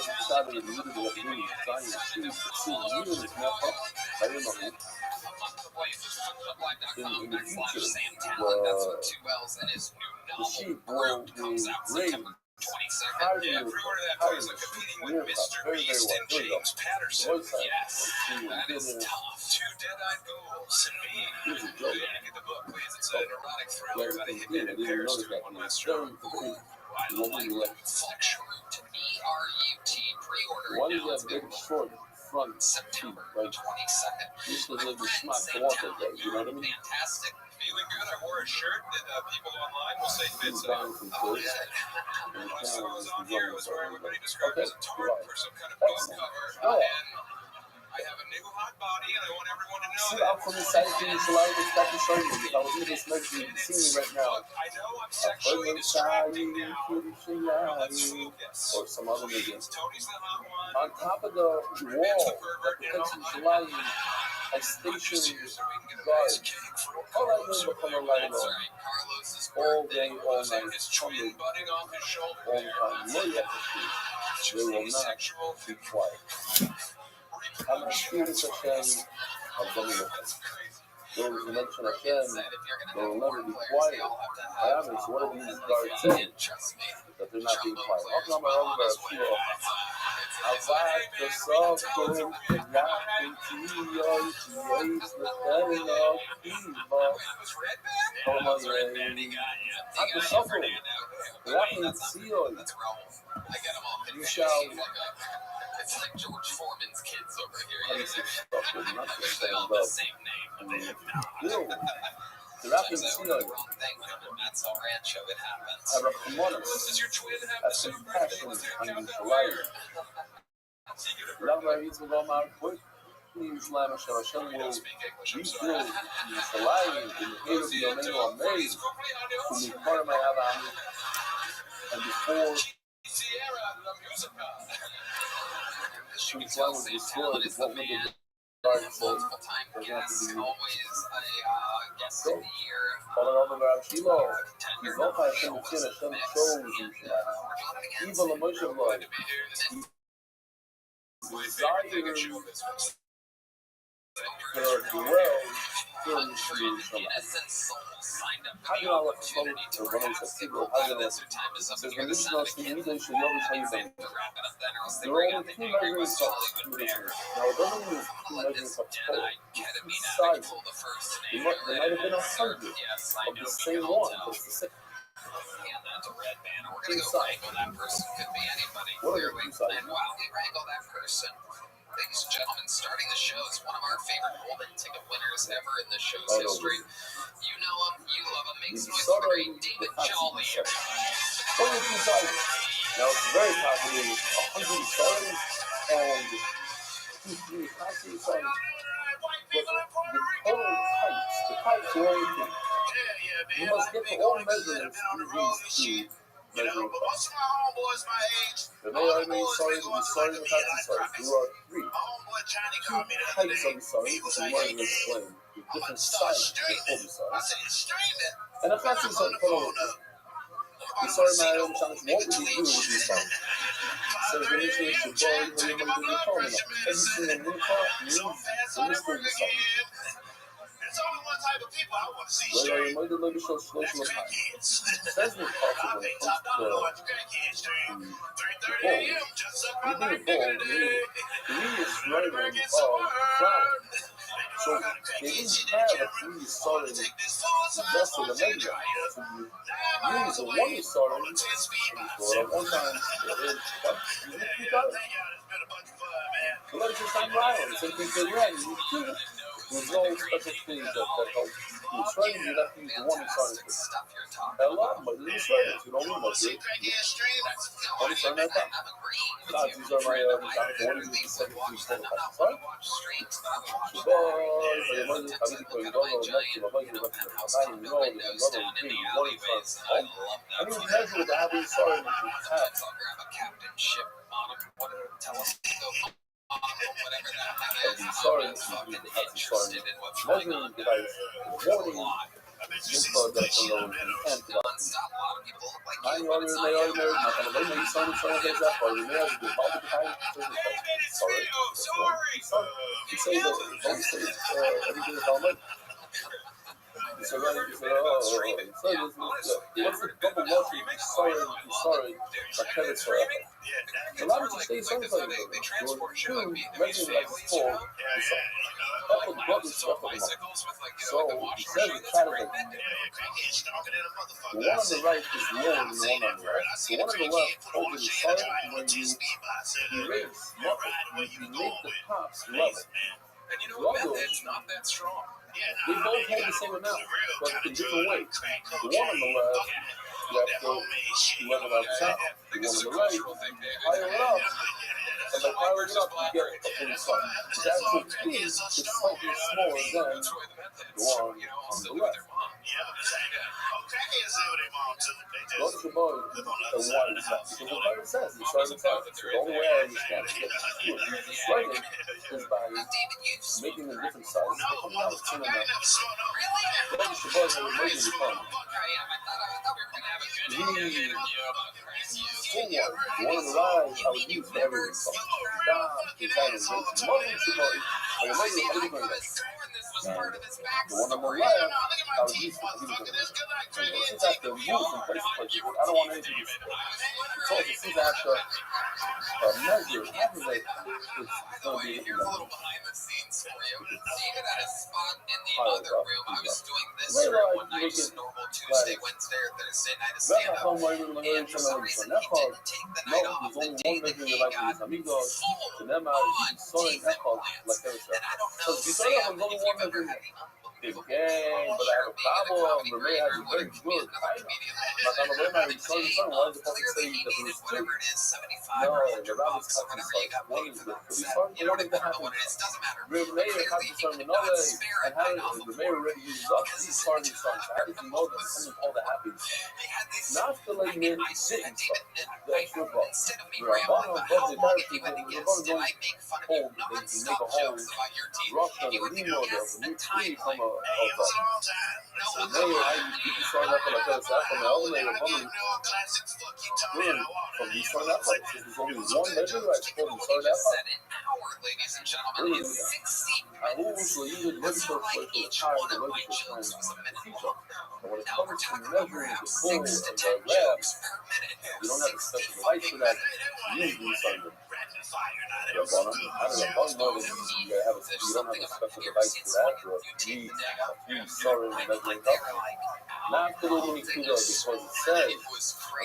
responsabile di uno della prima Italia in the future, the sheep will be raised. Yeah, pre-order that toy is competing with Mr. Beast and James Patterson. Yes, that is tough. Two dead-eyed ghouls and me. Get the book, please. It's an erotic thriller about a hitman in Paris during one last round. I like Flexroot, ERUT, pre-order One now. is a big short front September like 22nd. this is like a My smart friend water sent day, you know what I mean? fantastic. Feeling good. I wore a shirt that people online will say fits. Down from Oh, first. yeah. When I saw it was on here, it was where everybody described it as a tart for some kind of book cover. And I have a new hot body, and I want everyone to know See, that. I'm from the side of things, so I was back to show you. I was in this magazine, you see me right now. I know I'm sexually distracting now. Or some other nigga. Tony's the hot one. On top of the wall, that protects you, lying a station guard. All I know is what color light on. All day, all night, His twin budding off his shoulder. all the time. No electricity. They will not be quiet. I'm a student Hashem of Dominus. Those who mention Hashem, they will never be quiet. I honest, what are these guards saying? That they're not being quiet. I'll come around with a few Avad the soul, the yakin tiyoi, tiyoi, the telling of Eva. Come on, at the soul, the yakin tiyoi. You shall. It's like George Foreman's kids over here. I They all have the same name, but they have not. The yakin tiyoi. That's all rancho. It happens. Does your twin have as compassion on the liar. Rabbi is the Omar quick. Islam Hashem will rebuild Yerushalayim in the year of Yomenu Amei to be part of my Adam. And before Yerushalayim was destroyed, what would the guard say? Doesn't have to be guest of the year. Follow over Rav Shilo. He's not by Hashem Tzin, Hashem chose Yerushalayim. Even the Moshe Lord. Desire to dwell in Jerusalem. How do I look forward to when I say people? How do I says when this knows the English, you always how you think. There are only two measurements of Judaism. Now, it doesn't mean two measurements of Torah. It's two sides. There might have been 100 of the same one. It's the same. We're going to go wrangle that person. Could be anybody. Clearly. And while we wrangle that person, ladies and gentlemen, starting the show is one of our favorite golden ticket winners ever in the show's history. You know him, you love him. Makes noise for the great David Jolly. Only two sides. Now, it's very popular. 100 stars and 2, 3 constantly stars. But the pipes are only thing. You must get the whole measurements through these two measuring pipes. The may I remain sorry to be sorry without the sorry. There are 3. 2 types of sorry, which we want to explain. With different sizes of the sorry. And if that's sorry, follow it. The sorry man, what would you do with these sorry? So the mission should borrow when you want to do the every single new car means the mystery of the sorry. There's only one type of people I want to see straight. Says the possible when it comes to the is writing cloud. So they didn't have a 3 solid just in the measure. So you use a 1 solid for at one time. You got it. So let's just unravel. So if you're right, you do it. There's no special things that help. In Australia, you have to use the 1 solid. A lot, but in Australia, you don't need much. One solid at that. These are my one of the 17 sorry? This club got some little intent about I already married, my kind of lady, son, there's that part. We may have to do all the time. Sorry. He said that don't say every day is all late. He said, right? He said, what's the double logic? Sorry, my credit for it. A lot of these things sound like two regular like this full. Couple brothers stuff with them. So he says the chat of it. The one on the right is lower than the one on the left. The one on the left over the sorry when you erase nothing. You make the tops level. And you know, method's not that strong. They both hold the same amount, but in different ways. The one on the left, you have to level out the top. The one on the right, higher it up. And by firing it up, you get a fully sun. The actual P is slightly smaller than the one on the left. Go to the boy and why is that? Because what it says, it's right inside. The only way I understand it is writing is by making them different sizes. They come out with two and a half. Go to the boy and making the fun. The one on the right, I would use for everything. The one on the left, I would use for everything. Since I have to move from place to place, I don't want anything to so since I have to measure, calculate, it's going to be Here's a little behind the scenes for you. Even at a spot in the other room, I was doing this one night, just normal Tuesday, Wednesday, or Thursday night of stand-up. And for some reason, he didn't take the night off. The day that he got full on Jesus plans. And I don't know, Sam, if you've ever had big game, but I have a problem. Rabbi has a very good title. My son, why is it supposed to say that he was two? No, the Rabbi's talking about one is good. So we started to learn to happen. Rabbi is talking about another, and how Rabbi already uses up these starting songs. How did you know that something called the happy? Not the lady didn't start. The extra ball. The Rabban of the therapy, the Rabban don't hold, they make a whole rough on the limo, the new tree from a so now you can start up like that. So from the elevator, from you start up like this, there's only one measure right before you start up. Ladies and gentlemen, is 60 minutes. You would register for the entire register time to teach them. And when it comes to measuring the full and the lab, you don't have a special device for that. Usually something. You don't have a special device for that, or you start measuring up. Not for the only two though, because it says on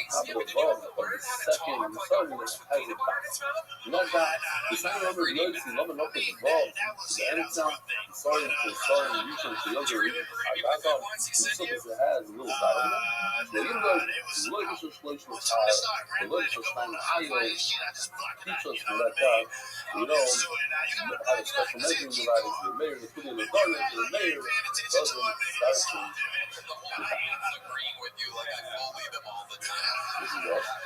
top of the above, on the second starting has a box. You know that it's not under the legs, you love enough as above. The anytime starting to reaching to younger readers. I got on the surface it has a little dot on it. So even though the legislation was high, the legislation higher teach us to let that, you know, have a special measuring device, the mayor, the put in the garden, the mayor doesn't start to agreeing with you like I bully them all the time. this is awesome.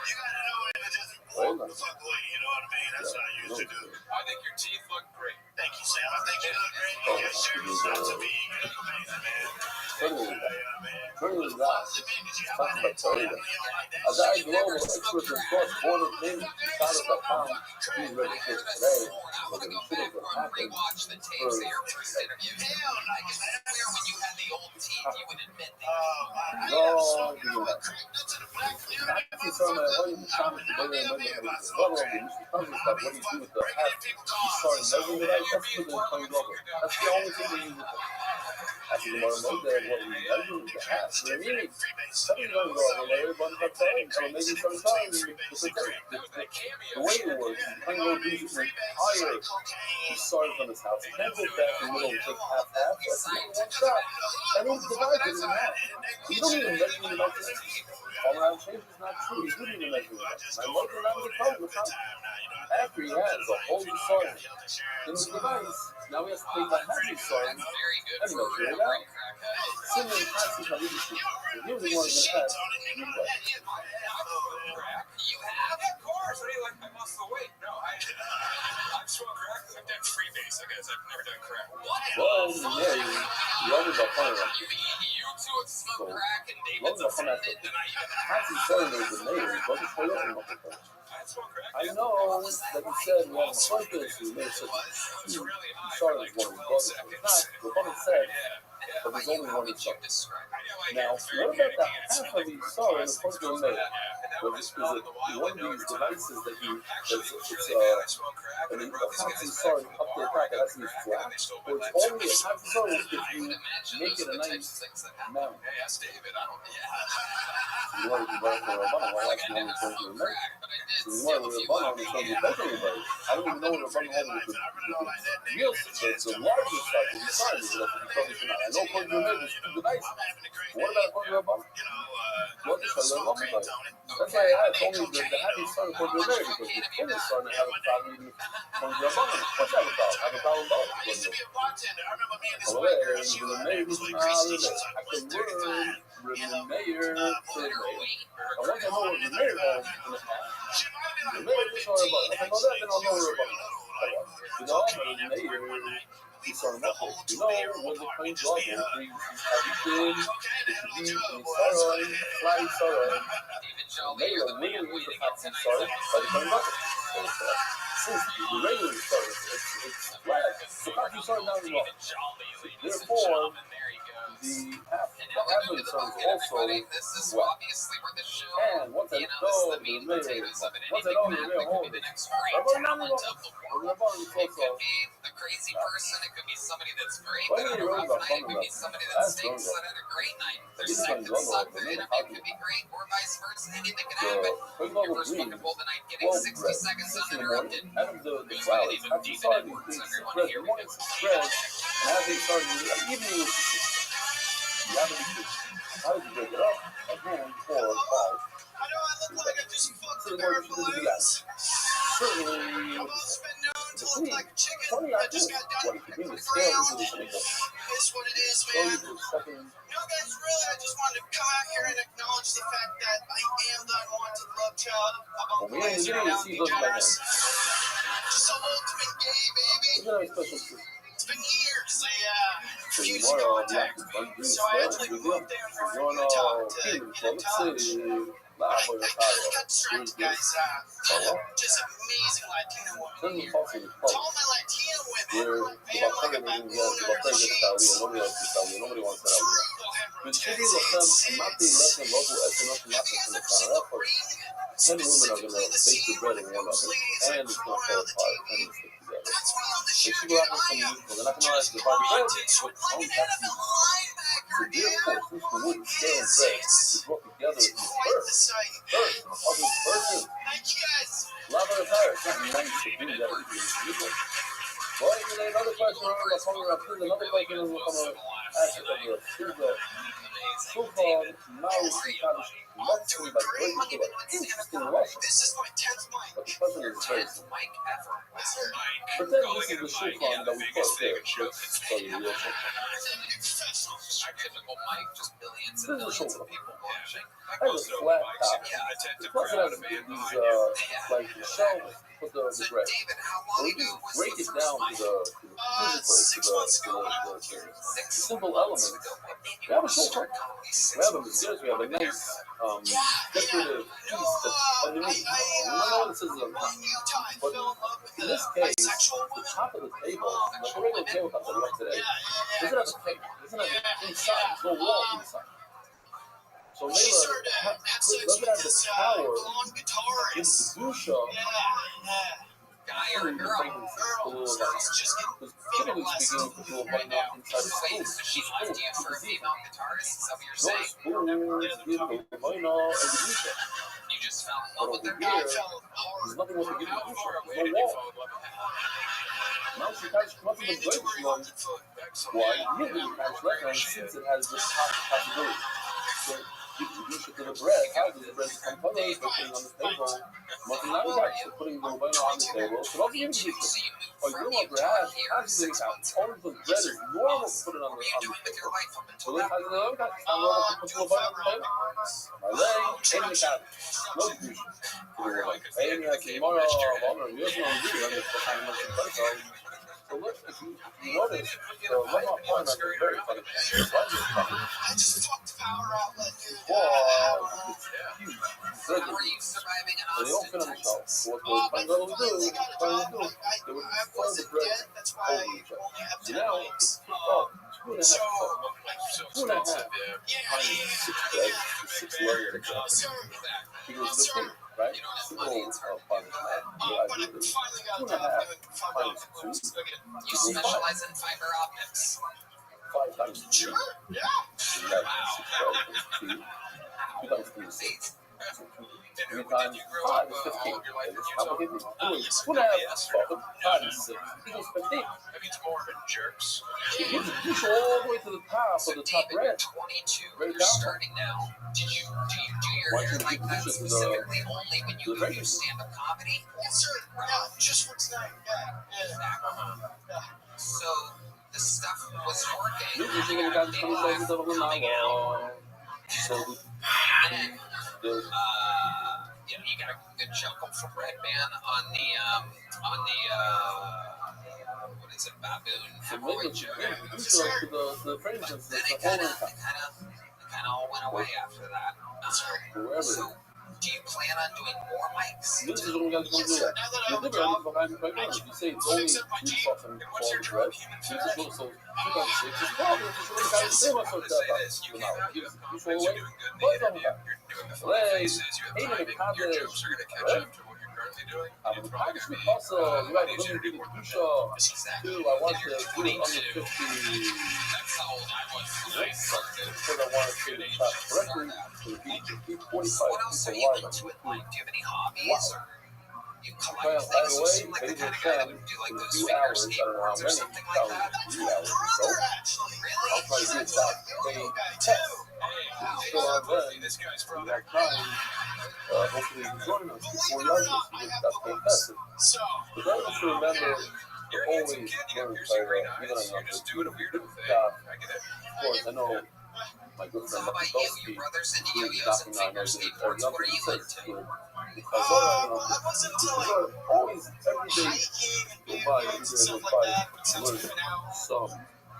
Hold on. You know what I mean? That's what I used to do. I think your teeth look great. Thank you, Sam. I think you look great. Your shirt is not to me. You look amazing, man. Turning it out. Talking about Torah. A guy global expert in cross-border things Shadows.com. He's ready for today. But it should have happened Rewatch the tapes of your first interview. I guess where when you had the old teeth, you would admit that. No, you know that. Actually, some of what you found is the way you what do you do with the hat? You start measuring it out, that's good in plain rubber. That's the only thing they use it for. Actually, the more that what we measure is the hat. So they need something going on there, everybody got time, so maybe sometimes the way it works, you can't go do something higher. You start from this house. You can't go back in the middle and take half. That's one shot. That means the guy is in half. You don't even measure it like this. All around change is not true. You didn't even measure it like this. I looked around the problem with how after he has a whole sergeant in the device, now we have to take that happy sergeant and measure it out. Similar in practice, how we just do. Here's the one that has you have? Of course. What do you like? I lost the weight. No, I've smoked crack. I've done freebase. I guess I've never done crack. What? Well, yeah, you always got fun of that. You two So, crack and long David's enough, I'm at offended, then I Happy Sunday with Mayor, but it's for your own purpose. I know that he said we have a purpose, we made such a huge sorry one of his brothers. In fact, the Rabbi said that there's only one son. Now, what about the half of his sorry in the front of the mayor? Well, this is one of these devices that I mean, the half of sorry up there, it has to be flat, or it's only a half of sorry if you make it a nice mound. You want to be right for a Rabbi, why else you want to turn to the mayor? So you want to be a Rabbi, it's going to be better everybody. I don't even know what a Rabbi has with the real, the largest stuff that he's trying to do. I know according to the mayor, there's two devices. What about according to a Rabbi? What is a Rabbi? That's why I told me that the happy son according to the mayor, because the fullest son have a problem even according to a Rabbi. Of course I have a problem. I have a problem about it. So the mayor, I can learn from the mayor to the mayor. And once I know what the mayor has in the past, the mayor is sorry about it. If I know that, then I'll know where about it. You know, the mayor, he's sorry about it. You know, when the plane draws in, everything, it should be, and he's sorry, fly sorry. The mayor really is the fact he's sorry, but he's sorry about it. Since the regular sorry, it's flat. The fact he's sorry now is wrong. Therefore, the half of the son is also well. And once I know the mayor, once I know the mayor holds it, I'm going to know the crazy person, it could be somebody that's great, that had a rough night, it could be somebody that stinks, that had a great night. There's some that suck, that could be great, or vice versa, anything could happen. Your first fucking pull the night, getting 60 seconds uninterrupted. The flowers, after you started these spreads, you want to spread, and as they started, even if you have to be how did you break it up? Again, 4 or 5. I know I look like I just fucked the bear balloons. Certainly, to look like a chicken. Tony, I just got done pretty ground. It is what it is, man. No, guys, really, I just wanted to come out here and acknowledge the fact that I am the unwanted love child of Uncle Laser and Alfie Guinness. Just an ultimate gay, baby. It's been years. I refused to go attack me, so I actually moved there for Utah to get in touch. That's right, guys. Just amazing Latino women here. To all my Latino women, man, like a baboon or a cheeks. Brutal hemorrhages. Ten women are going to bake the bread in one oven, and it's going to fall apart, and it's stick together. They should go out with some musical. They're not going to like the body bread, but it's own taxi. So therefore, since the wood, scale, and bread is brought together in the first, and the other person, lava is higher. It's not nice to do that with musical. Well, another question, another question is what I'm going to ask you about. So-called Maori luxury by great people interesting Russia. But the president is very simple. Pretend this is the shofar that we put there. Let's tell you the real shofar. This is a shofar. I have a flat top. The president has these, like, the shells with the bread. So we just break it down to the physical, to the simple elements. We have a shofar. We have a mysterious, we have a nice, decorative piece that's underneath. We don't know what this is on top. But in this case, the top of the table, like a regular tabletop that we have today, doesn't have a table. Doesn't have an inside. There's no wall inside. So Layla doesn't have the power in Kedusha. Guy or girl, because typically speaking, people will find out inside a spoon. She lied to you for a female guitarist, is that what you're saying? No spoons give the Levina and Kedusha. You just fell in love with their guy. There's nothing else to give Kedusha. No wall. Now she has come up with a great one. Why? Really, since it has this possibility. So, give Kedusha to the bread. How does the bread become colors? By putting on the table. Nothing like that. So putting the Levina on the table. So don't give Kedusha. Or you know what bread has to make out. All of the bread is normal to put it on the table. So this has the other guy. It's not normal to put the Levina on the table. My leg, ain't make out. No Kedusha. Hey, me like tomorrow, I'm going to use my so look, if you notice, the one-off point on the very funny. power outlet, dude. It's huge. How are you surviving in So they don't Austin, fit on the shelf. Texas? So what the Bangladesh do, Finally got a job. they would I fold the wasn't bread dead. That's why over I each other. only have So 10 now legs. it's 2.5 So, foot. 2.5 times 6 bread, 6 layers. He goes to the right? Simple function. What I do is 2.5 times 2 You specialize in fiber optics. 5 times 2. Sure, yeah. So you have 6 bread is 2. 2 times 3 is 6. So 3 times 5 is 15. And it's complicated. 2.5 times 6 equals 15. Jerks. He gives a push all the way to the top of the top red. 22. Very You're powerful. starting now. Do you do your Why hair should we like give that pushes to specifically only when you the go do regular? stand-up comedy? Yes, sir. Yeah, just for tonight. Yeah. So the stuff was working. Lui dice che le canzoni Meanwhile, sono con coming out. So And then, you got a good chuckle from Redman on the what is it, baboon hemorrhoid joke. the French Then it kind of all went away after that. So, do you plan on doing more mics? This is only the difference behind the background. You say it's only 2 fucking falls, right? So 2 times 6 is 12. It's just really kind of same as you fall away. But on that. Hey, cabbage. Cabbage with pasta. You like really good dusha. Too, I want to do it under 50. Because I want to say the shot correctly. So be 45. What else are you into in life? Do you have any hobbies? Or you collect things? You seem like the kind of guy that would do like those figure skateboards or something like that. I'll try to get that. Hey, test. Still on then. This guy's We got time. Hopefully you can join us before you are that's fantastic. But I also remember always learn Torah, even on your just doing a weird thing. Of course, I know my good friend Rabbi, brothers into he's yo-yos and knocking on figure every skateboards. What are you into? because I wasn't until always every day go by, every day go by, learn some Torah.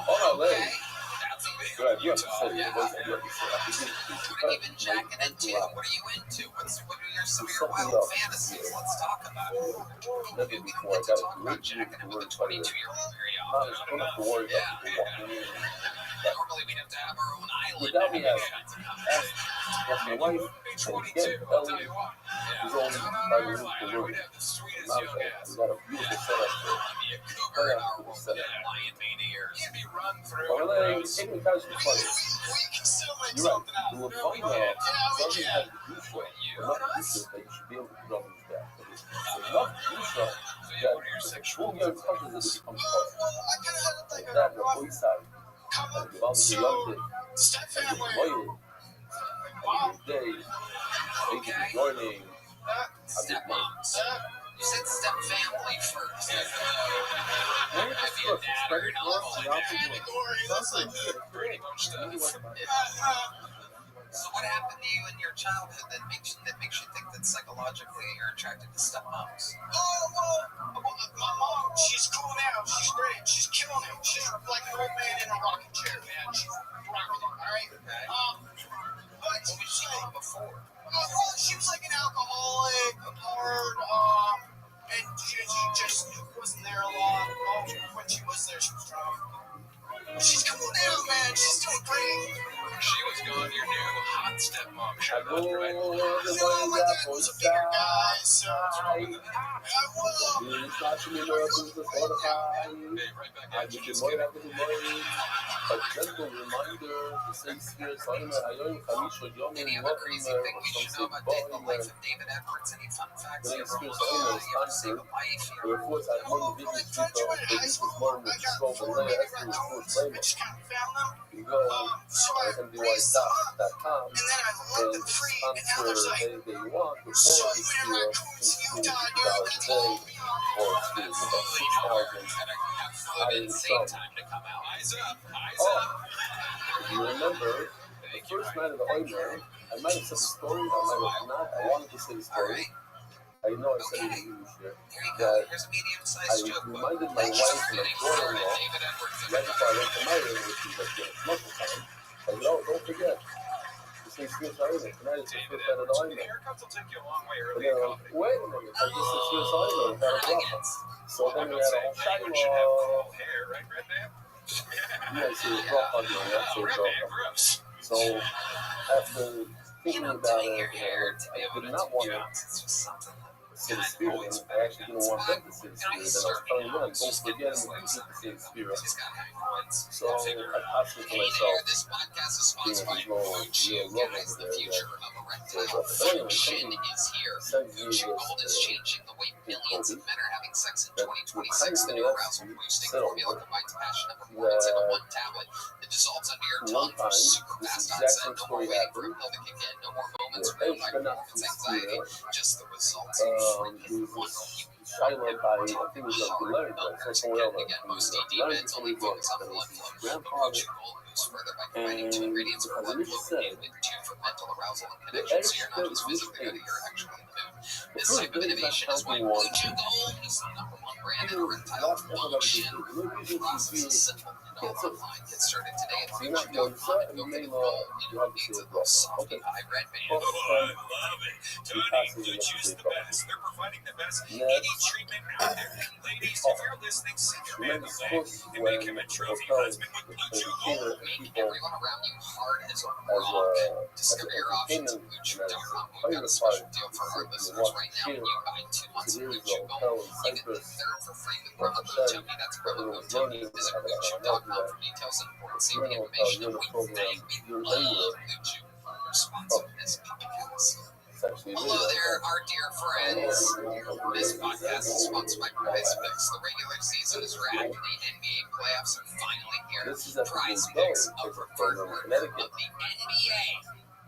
On our way. Right, you have to say it. What are you into? What are you into? What are some of your wild fantasies? Let's talk about it. Never before I got a great Jacking with a 22-year-old very I don't have to worry about people walking in. Normally we'd have to have our own island. Without me asking my wife, and again, Ellie, who's only by the room to work. We got a beautiful setup there. Beautiful setup. But when I came to college was funny. You're right. The Levina doesn't have the Dusha, enough Dusha that you should be able to put on his back. It's enough Dusha that the sexual young touches it becomes possible. Like that, the boy side. And the Bible says, young kid, and the loyal, and the day, thank you for joining. Stepmoms. You said step family first. So what happened to you in your childhood that makes you think that psychologically you're attracted to stepmoms? My mom, she's cool now. She's great. She's killing it. She's like an old man in a rocking chair, man. She's rocking it, all right? Okay. But What was she doing before? well, she was like an alcoholic, hard, and she just wasn't there a lot. When she was there, she was drunk. She's cool now, man. She's doing great. She was gone, your new hot stepmom showed up, right? My dad was a bigger guy, so Hey, right back I get your money after the money. A gentle reminder to say serious היום חמישה יום Any other crazy thing we should know about the life of David Edwards? Any fun facts? You ever save a life? Reports I won the business people, the business model which is called the land estimate for flavor. You go on MDY.com and sponsor anything you want before it's $2,000 a day or it's about 6,000. Insane time to come out. Eyes up, eyes up. If you remember, the first night of the Oimer, I might have said the story, I might have not. I wanted to say the story. I know I said it in English here, There you go. that Here's a I medium-sized joke. reminded my wife and my daughter-in-law, right before I went to my room, which was like muscle time, I said, oh, don't forget, this is Swiss Island. Tonight is the first night of the island. Haircuts will take you a long way And early they're in like, wait a minute, I just said Swiss Island, got a block. So then we had a whole Anyone should have Shiloh. cool hair, right, Red Man? Yeah, I see a drop on there, that's a Red drop Man, on. gross. So after thinking about doing it, your hair to be I able did to not do want jokes. It's just something that to the spirit, and I actually didn't want them to see the spirit. And I was telling them, don't forget and use it to see the spirit. she's got hemorrhoids. So I postured to Hey there, myself, this podcast is being sponsored a by little Blue Chew. love Guys, over the there, future that of there's erectile a anyway, function somebody is here. sends me Blue Chew this, Gold is changing the way millions of men are having sex in that 2026. The new arousal boosting settled formula combines passion and performance into one tablet. It dissolves under your tongue for super fast onset. No more waiting for a pill to kick in. No more moments yeah, ruined by but not performance anxiety. Just the results. there was this Shiloh by, I think it was like Leonard, so somewhere else. Most ED Leonard meds only focus on blood flow. grandfather, Blue Chew Gold boosts further by combining two ingredients for blood flow and with two for mental arousal and the connection, egg so you're not just physically ready, you're actually in the mood. This type of innovation is why Blue Chew Gold is the #1 brand in erectile function. The process is simple and all online. Get started today at BlueChew.com and go get gold in the needs of those softy high red man. Oh, I love it. Tony, Blue Chew's the best. They're providing the best ED treatment out there. Ladies, if you're listening, send your man away and make him a trophy husband with Blue Chew Gold. Make everyone around you hard as a rock. Discover your options at BlueChew.com. We've got a special deal for our listeners right now. When you buy 2 months of Blue Chew Gold, you get the third for free with promo code Tony. That's promo code Tony. Visit BlueChew.com for details and important safety information. And we love Blue Chew for our sponsor, this podcast. Hello there, our dear friends. This podcast is sponsored by Prize Picks. The regular season is wrapped. The NBA playoffs are finally here. Prize Picks, a preferred partner of the NBA.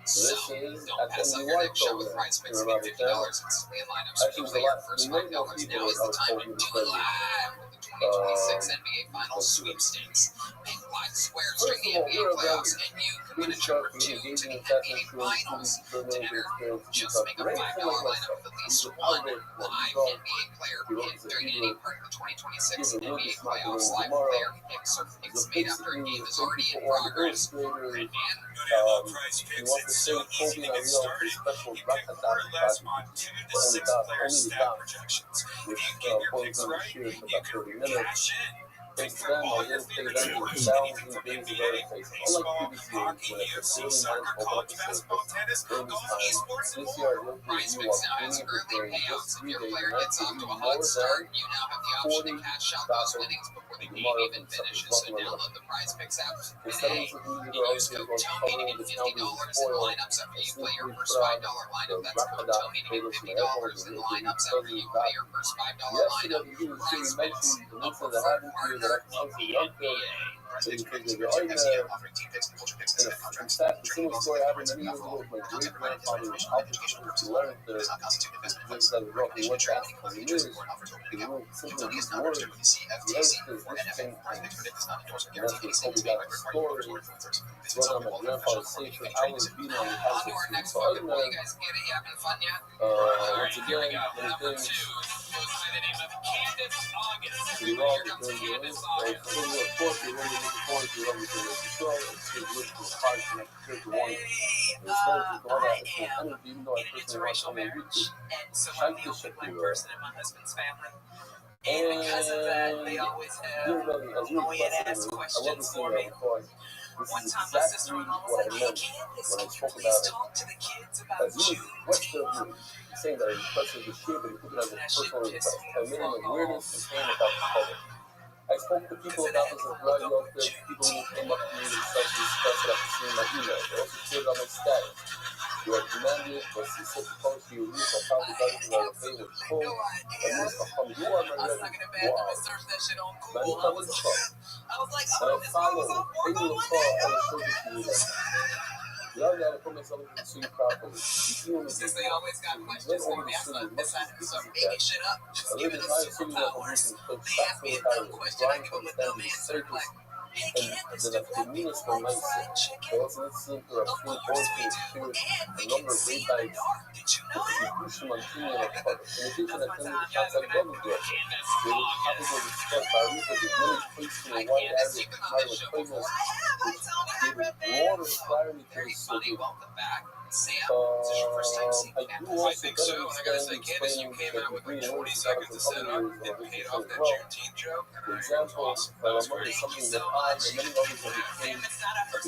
So, don't pass up your next show with Prize Picks and get $50 instantly in lineups. When you play your first $5, now is the time to do it live with the 2026 NBA Finals sweepstakes. Pick live squares during the NBA playoffs, and you can win a trip or two to the NBA Finals. To enter, just make a $5 lineup with at least one live NBA player picked during any part of the 2026 NBA playoffs. Live player picks or picks made after a game is already in progress. And Prize Picks and so easy to get started. You pick more or less on 2 to 6 player stat projections. If you get your picks right, you can cash in. Pick from all your favorite sports, anything from NBA, baseball, hockey, UFC, soccer, college basketball, tennis, golf, esports, and more. Prize Picks now has early payouts. If your player gets off to a hot start, you now have the option to cash out those winnings before the game even finishes. So download the Prize Picks app today and use code TONY to get $50 in lineups after you play your first $5 lineup. That's code TONY to get $50 in lineups after you play your first $5 lineup. Prize Picks, a preferred partner of the NBA. Prize Picks brings you offering team picks and culture picks and contracts. Trading laws and guidelines may be applicable. Content provided for information and educational purposes only. It does not constitute investment advice. Recommendation to trade any fund features report offered to an account. Tony is not registered with the CFTC or NFA. Prize Picks Predict does not endorse or guarantee any statements made by third-party brokers or influencers. This is all involved professional for making any trading decision. On to our next bucket. Boy, you guys get it? You having fun yet? Alright, here we go. Number 2 goes by the name of Candace August. Here comes Candace August. I am an interracial marriage, and so I'm the only black person in my husband's family. And because of that, they always have annoying ass questions for me. One time my sister-in-law was like, "Hey Candace, can you please talk to the kids about Juneteenth?" Saying that he requested the shit, but he took it as a That shit personal pissed request. me I the made fuck him the weirdest off. complaint about the color. I spoke to people about this as well. You know, the people who came up to me and started to discuss it after seeing my email. They also shared on my status. You are demanded, but she said to post your roof on top of the guys who are paid with cold. And this from you are my I was ready. looking at bad Wow. and searched that shit on Man, Google. you come with the fuck. I was like, And I oh, this girl follow was on him. They board will one call day. and show this to you that. Y'all gotta put myself into the suit properly. You want to Since they always got questions for me, I decided to start making shit up. Just give it a superpowers. They ask me a dumb question, I give them a dumb answer. Like, hey Candace, do black people like fried chicken? Of course we do, and we use it in the dark. Did you know that? Christian opinion of others. In addition, attending the concept of the dress, they were topic was discussed by readers of many places in a wide area of Bible frameworks, which gave broader clarity to the subject. Sam, this is your first time seeing I campus? do also I think so, and I gotta say, Candace, you came out with like 20 seconds of setup and paid off that Juneteenth joke, and For I example, awesome. That was great. is something that I and many others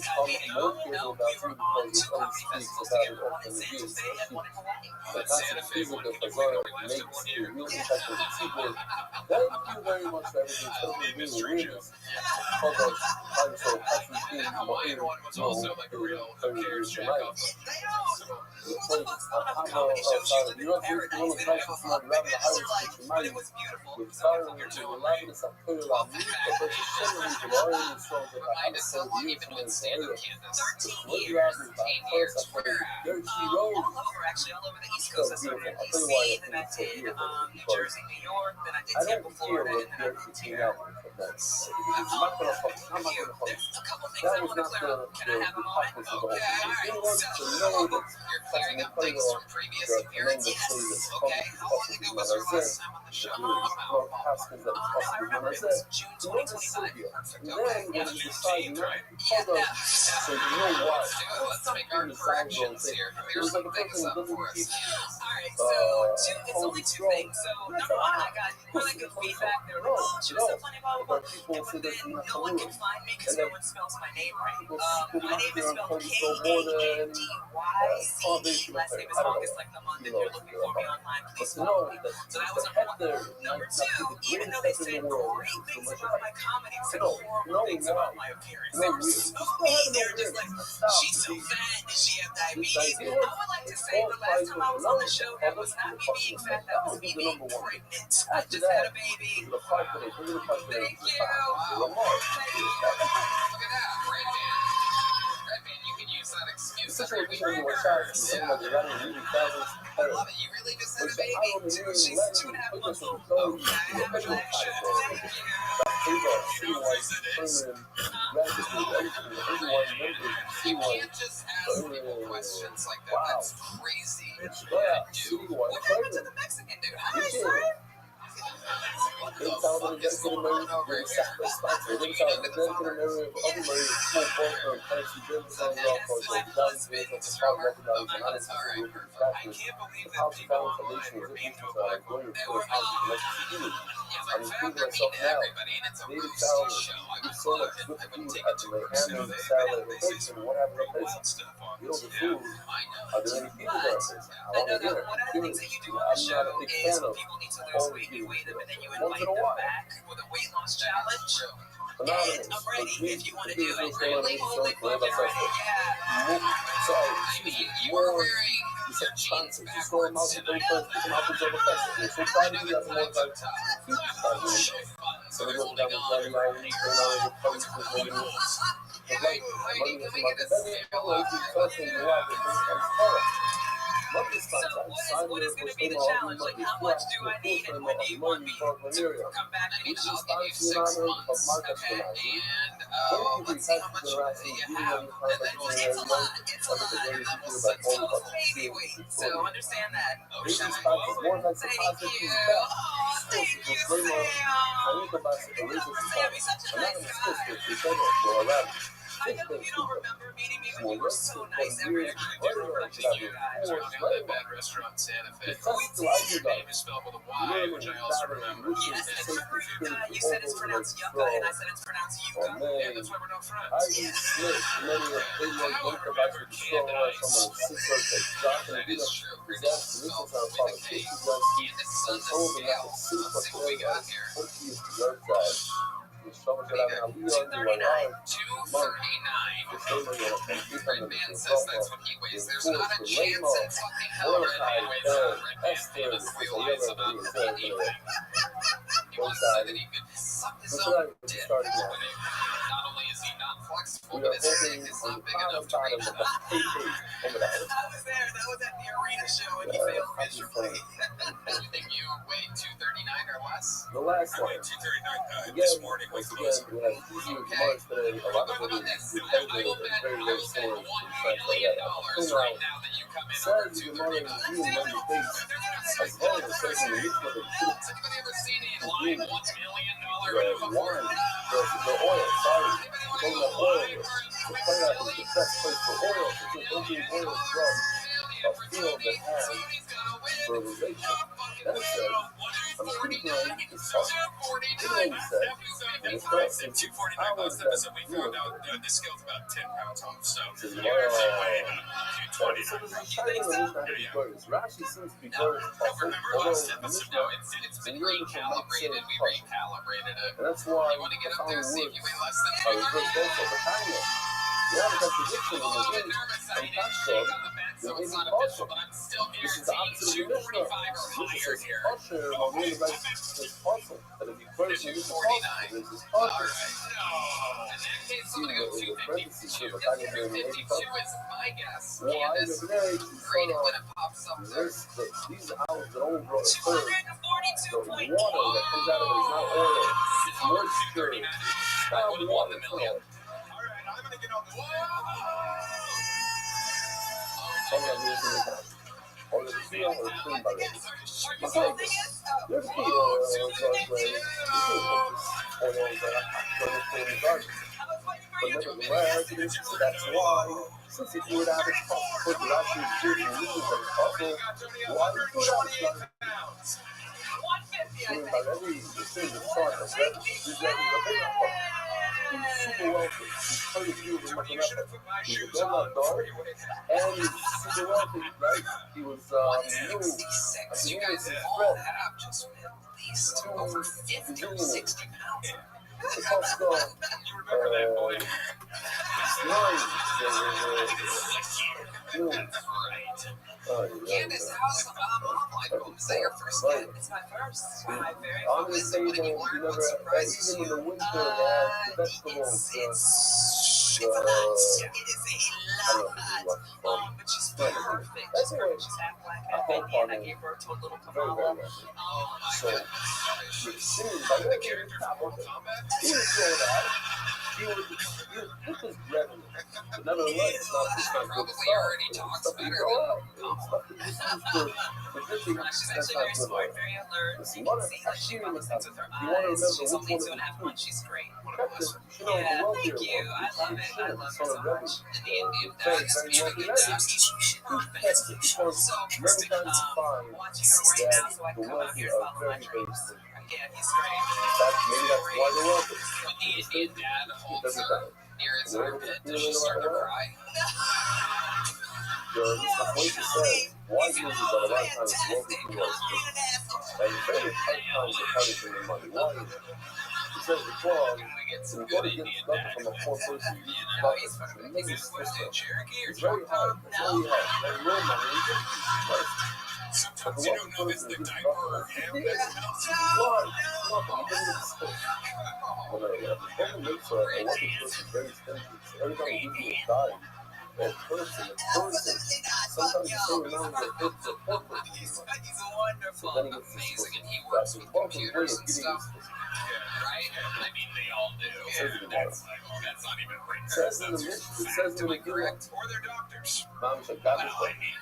have become more careful about too because the Holy speaks about it often in the news. The Santa Fe constant one of can the you bring bazaar the last makes one the here? real impact of the keyboard. Thank you very much for everything. Totally being awareness. Because I'm so happy being The Hawaiian one was also like a real who cares jack off. Actually all over the East Coast. I started in DC, then I did New Jersey, New York, then I did Tampa, Florida, and then I moved here. There's a couple things I want to clear up. Can I have a moment? Okay, all right. So you're clearing up things from previous appearances. Okay, how long ago was your last time on the show? I remember it was June 2025. Perfect. Okay, yeah, Juneteenth, right? Yeah. So you know what? Let's make our corrections here. Here's some things up for us. Alright, so it's only two things. So number one, I got really good feedback. They were like, oh, she was so funny, blah, blah, blah. And then no one can find me because no one spells my name right. My name is spelled K-A-N-D-Y-C-E. Last name is August, like the month. If you're looking for me online, please follow me. So that was number one. Number two, even though they said great things about my comedy, they said horrible things about my appearance. They were so mean. They were just like, she's so fat. Does she have diabetes? I would like to say the last time I was on the show, that was not me being fat, that was me being pregnant. I just had a baby. Thank you. Look at that, Red Man. Red Man, you can use that excuse every week. I love it. You really just had a baby. She's 2.5 months old. Okay, relax. Thank you. You can't just ask people questions like that. That's crazy. What happened to the Mexican dude? Hi, son. What the fuck is going on over here? I can't believe that people online were mean to a black woman. They were fat, they're mean to everybody, and it's a roasty show. I wouldn't take it too personally. They say some pretty wild stuff on this. Yeah, I know. But I know that one of the things that you do on the show is when people need to lose weight, you weigh them and then you invite them back with a weight loss challenge. And I'm ready if you want to do it. Really? Holy fuck, you're ready? Yeah. I mean, you were wearing your jeans backwards tonight. I knew that flags up top. So they're holding on. What's crazy rules? Hey, can we get a sample So what is going to be the challenge? Like, how much do I need and when do you want me to come back? I'll give you 6 months, okay? And let's see how much you have. And then it's a lot. It's a lot. And that was a total baby weight. So understand that. Oh, shall I go over? Thank you. Oh, thank you, Sam. Sam, you're such a nice guy. I know you don't remember meeting me, but you were so nice. Every time I do remember you guys. Running out that bad restaurant in Santa Fe. Your name is spelled with a Y, which I also remember. Yes, I remember you said it's pronounced Yucca, and I said it's pronounced Yucca. Yeah, that's why we're not friends. Yes. However, remember Candace. That is true. Her name is spelled with a K. Candace is on the scale. Let's see what we got here. 239. 239. Red Man says that's what he weighs. There's not a chance in fucking hell Red Man weighs that. Red Man's name is the Alliance of anything. He once said that he could suck his own dick. Not only is he not flexible, but his dick is not big enough to reach that. I was there. That was at the arena show, and he failed miserably. You think you weigh 239 or less? The last I one. weighed 239 this morning with those. Okay. What about this? I will bet $1 million right now that you come in under 239. Let's do it. There's as long as it says in the newspaper, Has anybody ever seen a live $1 million the wine, the oil, sorry, the oil, the playoff is the best place for oil because only oil is from a field that has fertilization. That said, I'm speaking on the salt. He only said, and it's not since At 2:49 last episode, we found out this scale's about 10 pounds off. So, Rashi seems to be very tough. remember last episode? No, it's been recalibrated. We recalibrated it. And that's why You want to get up there and see if you weigh less I than was very grateful for Tanya. You have a contradiction in the game and cash club. so it's not official, but I'm still this is the opposite of the Mishnah. 245 or higher here. Kosher, well, really like this puzzle. That if you first use the puzzle, there's this All puzzle. right. In that case, I'm going to go 252. 252 is my guess. Well, I Candace, was very read it when it pops up there. these owls that only brought a third. The 242.2. water that comes out of it is not oil. It's moisture. I would have won the million. All right, I'm gonna get on this. Some of them using it now. Or the seal or the clean by the way. There's the but nevertheless, so that's why, since he threw it out his pocket, put the last year's jersey and lose and puzzle, why did he throw it out his pocket? Seen by every decision, start of that, he's super wealthy. He's played a few of them like that. He's a donut dog, and he's super wealthy, right? He was new. You guys all have just at least over 50 or 60 pounds. It's also, You remember that boy? Candace, how's mom like? Is that your first kid? It's my first. My very I'm just saying, you never, even in the winter, the vegetables, it's a lot. It is a lot. But she's perfect. She's perfect. She's half black, half Indian. I gave birth to a little Kamala. Oh my so, gosh. you've seen, by the way, he was throwing out. He was this is revenue. But nevertheless, it's not good Probably stuff. already talks Stuff better you than throw out. It's stuff that this is for good things. she's That's actually very not good. smart, very alert. Listen, You what can see like she follows things with her you want to eyes. remember She's which only one of 2.5 months. She's great. Yeah, Thank you. I love it. I love her so much. And the Indian dad is really good dad. She's perfect. So many times you find watching her right now, so I the can come out wealthy here and are follow my very dreams. basic. Yeah, he's great. Maybe that's why they're wealthy. When the Indian dad holds Doesn't her matter. near his armpit, does she start to cry? The place says wise uses that a lot of times wealthy people are and very tight times are punishing their money. Why is it? He says the clause, We get when some you go good to get Indian stuff dad. from a poor person, you You know, buy he's it. from Tremendous system. Cherokee or It's very hard. It's very hard. Very real money. But Sometimes the you wealthy don't know if it's person the is diaper nothing. or him Why? that's melting. Nothing. He doesn't get stuff. But the problem makes a wealthy person very stingy. So every time he gives you a dime, that person, sometimes the same amount that hits the poor person. He's wonderful, So then he gets this amazing, and he That's works the with wealthy way computers of and getting stuff, this. right? I mean, they all do. That's not even written. It says in the Mishnah, it says in the Gemara, Or their doctors. Mom said, Well, God I mean,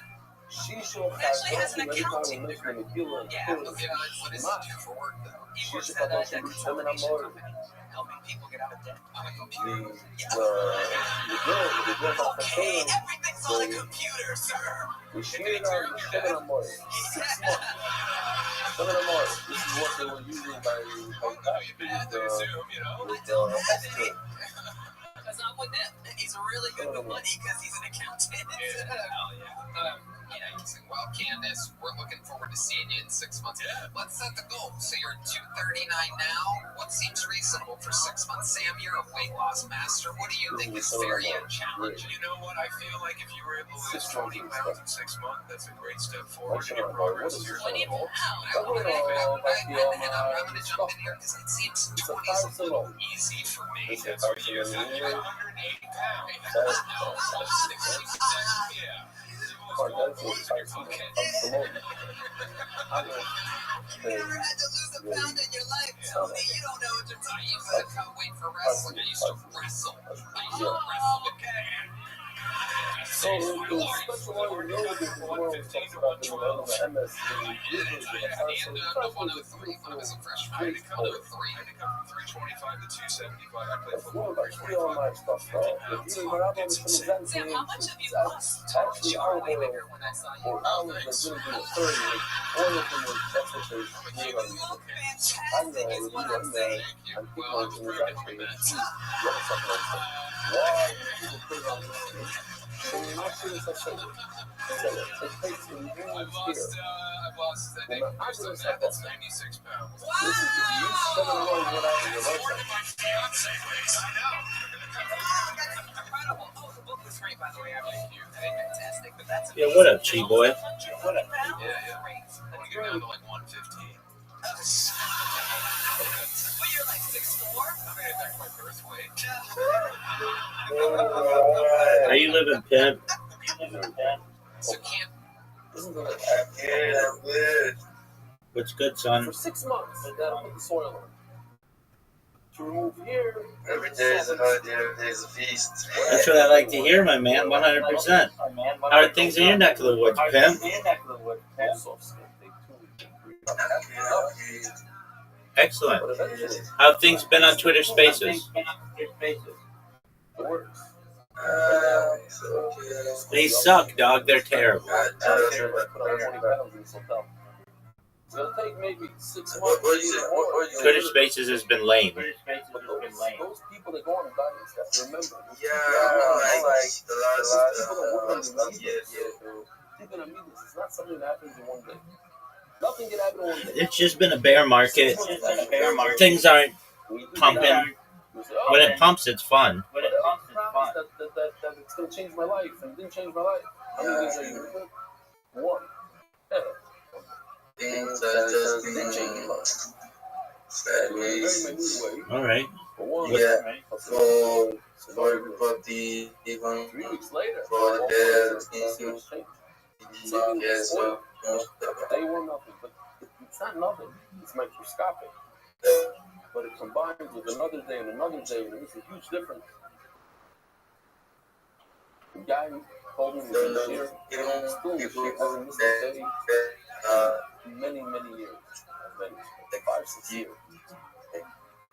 she shall have Actually has an every time accounting we mention the Megillah, Yeah, okay, what does he do for work, though? He She works should at a have debt some consolidation more. company, helping people get out of debt. On a computer. the girl got the Okay, pain. everything's on a computer, sir. We shared our seminar 6 months. Seminar. This is what they were using by You bet, I assume, you know. Esther. Because I'm with him. He's really good with money because he's an accountant. Hell yeah. Well, Candace, we're looking forward to seeing you in 6 months. Yeah. Let's set the goal. So you're 239 now. What seems reasonable for 6 months? Sam, you're a weight loss master. What do you think is fair yet challenging? You know what? I feel like if you were able to lose 20 pounds in 6 months, that's a great step forward in your progress to your 20 goal. pounds. I'm going to jump in here because it seems 20 is a little easy for me. That's for you. 180 pounds. No, 60. Yeah. Okay. You never had to lose a pound in your life, Tony. You don't know what you're I talking used to about. cut weight for wrestling. I used to wrestle. Okay. So the special oil nowadays is more talks about the oil of MS than the usually the so sometimes it's three for great oil. That's one of actually all my stuff though. But even when I'm on some events, it's actually olive oil or olives that didn't do a third, like oil from the that's what they made on the I'm people in the actually used the other stuff like that. Why do people put it on this thing? So you're not sure it's like it takes in years here. Well, I didn't say that. 96 pounds. This is you said it wrong what I your website. Yeah, what up, Chi boy? What up? Yeah. I want to get down to like 115. Well, you're like 6'4". I mean, that's my birth weight. How you living, pimp? So can't. I'm good. What's good, son? For 6 months, I got to put the soil on. To remove here. Every day is a holiday, every day is a feast. That's what I like to hear, my man. 100%. How are things in your neck of the woods, pimp? Excellent. How have things been on Twitter Spaces? They suck, dog. They're terrible. It's going to take maybe 6 months. Twitter Spaces has been lame. Those people that go on diets have to remember. like the last People that meet this, it's not something that happens in one day. Nothing can happen in one day. It's just been a bear market. Things aren't pumping. When it pumps, it's fun. That it's going to change my life, and it didn't change my life. How many days are you living? One. Things that just didn't change my life. All right. For everybody, even 3 weeks later, for the they were nothing, but it's not nothing. It's microscopic. But it combines with another day, and it makes a huge difference. The guy told me this year, still hasn't missed a day many years. Like 5-6 years.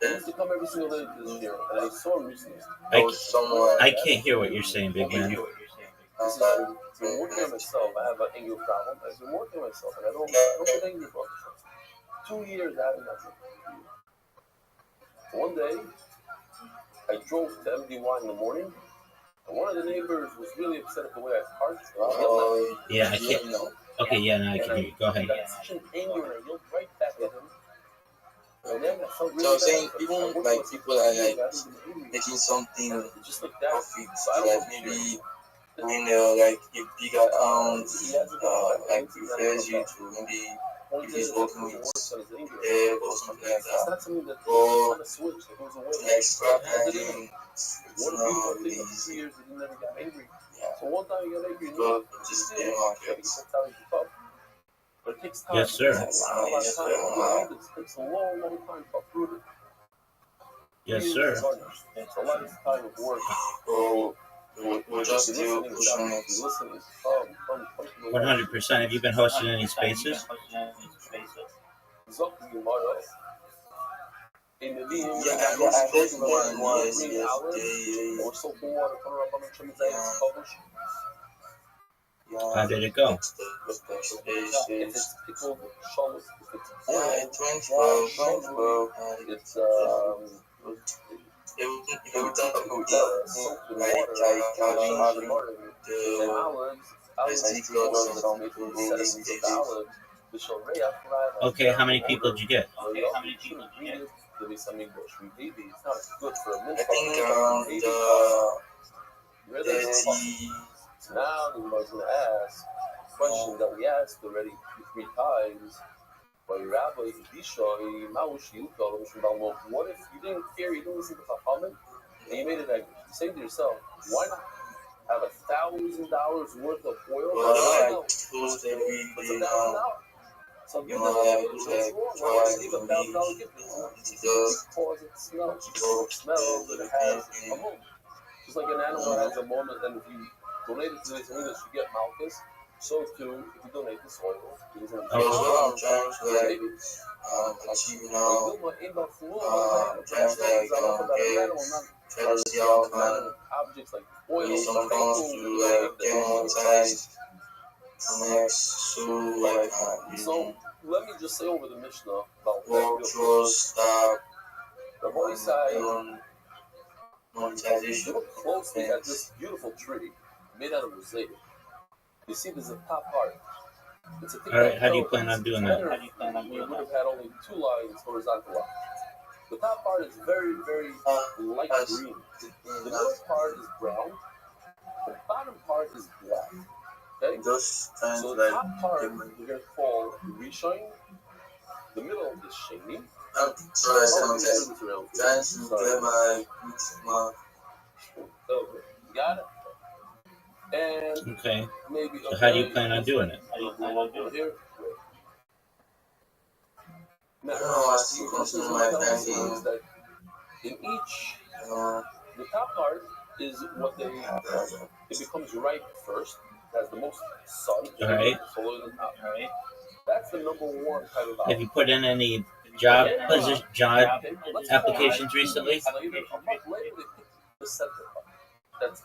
He used to come every single day this year, and I saw him recently. I can't hear what you're saying, big man. I've been working on myself. I have an anger problem. I've been working on myself, and I don't get angry about myself. 2 years I haven't done it. One day, I drove to MDY in the morning, and one of the neighbors was really upset at the way I parked. Yeah, I can't. Okay, yeah, now I can hear you. Go ahead. I got such an anger, and I yelled right back at him. And then I felt really So I'm saying, bad. even like people are like making something just like that. profit, like maybe doing like a big account, like refers you to maybe if he's working with or something like that, or extra handling, What if you think of 2 years and you never got angry? So one time you got angry, but just the market. that's how you keep up. But it takes time. Yes, sir. It takes a long time to uproot it. Yes, sir. It's a lot of time of work. So we're just still pushing it. 100%. Have you been hosting any spaces? In the meeting, I hosted one yesterday. we're so bored, published. How did it go? If it's people, show It went well. it's Every time people eat, Okay, how many people did you get? I think around 30. Now the Lord's going to ask questions that we asked already 3 times. But Rabbi, what if you didn't care, you didn't listen to Chachamim, and you made it angry? You say to yourself, why not have $1,000 worth of oil? Post It's every day $1,000. So give them why would you leave $1,000 gift? Because it smells. It smells, and it has a moment. Just like an animal has a moment, and if you donated to the Tamina should get Malchus. So too, if you donate this oil, it is an So what I'm trying to like achieve now, trying to like try to see how I can objects like oil, use some funds to like get monetized next so like So let me just say over the Mishnah about work towards that Rabbi side. monetization. Look closely at this beautiful tree made out of mosaic. You see, there's a top part. It's a All right, how do you plan on doing that? We would have had only 2 lines, horizontal lines. The top part is very, very light green. The middle part is brown. The bottom part is black. Okay? Just trying So to the like top part we're going to call Rishon. The middle is Sheni. trying to get my Okay, got it? And Okay. maybe So how do you plan on doing it? Here. Now, I see this is my what tells thinking. us that in each, the top part is what it becomes ripe first, has the most sun, All right. solar in the top. That's the number 1 type of Have you put in any job applications recently? Later they pick the center part. That's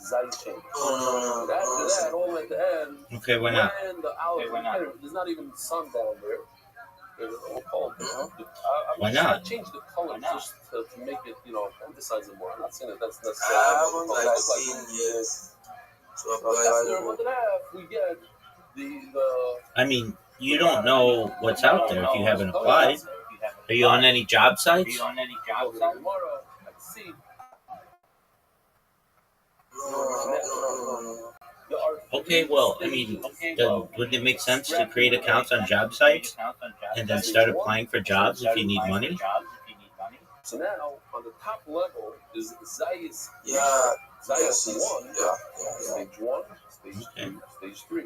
Zayit chain. No. After that, all at the end, Okay, why not? when the olive, there's not even sun down there. Why not? I changed the color just to make it, emphasize it more. I'm not saying that that's I necessarily. haven't like seen years to apply After a month and a half, we get the. I mean, you don't know what's out there if you haven't applied. Are you on any job sites? Tomorrow, let's see. No. Okay, well, I mean, wouldn't it make sense to create accounts on job sites and then start applying for jobs if you need money? So now, on the top level is Zayis. Yes. 1, stage 1, stage 2, stage 3.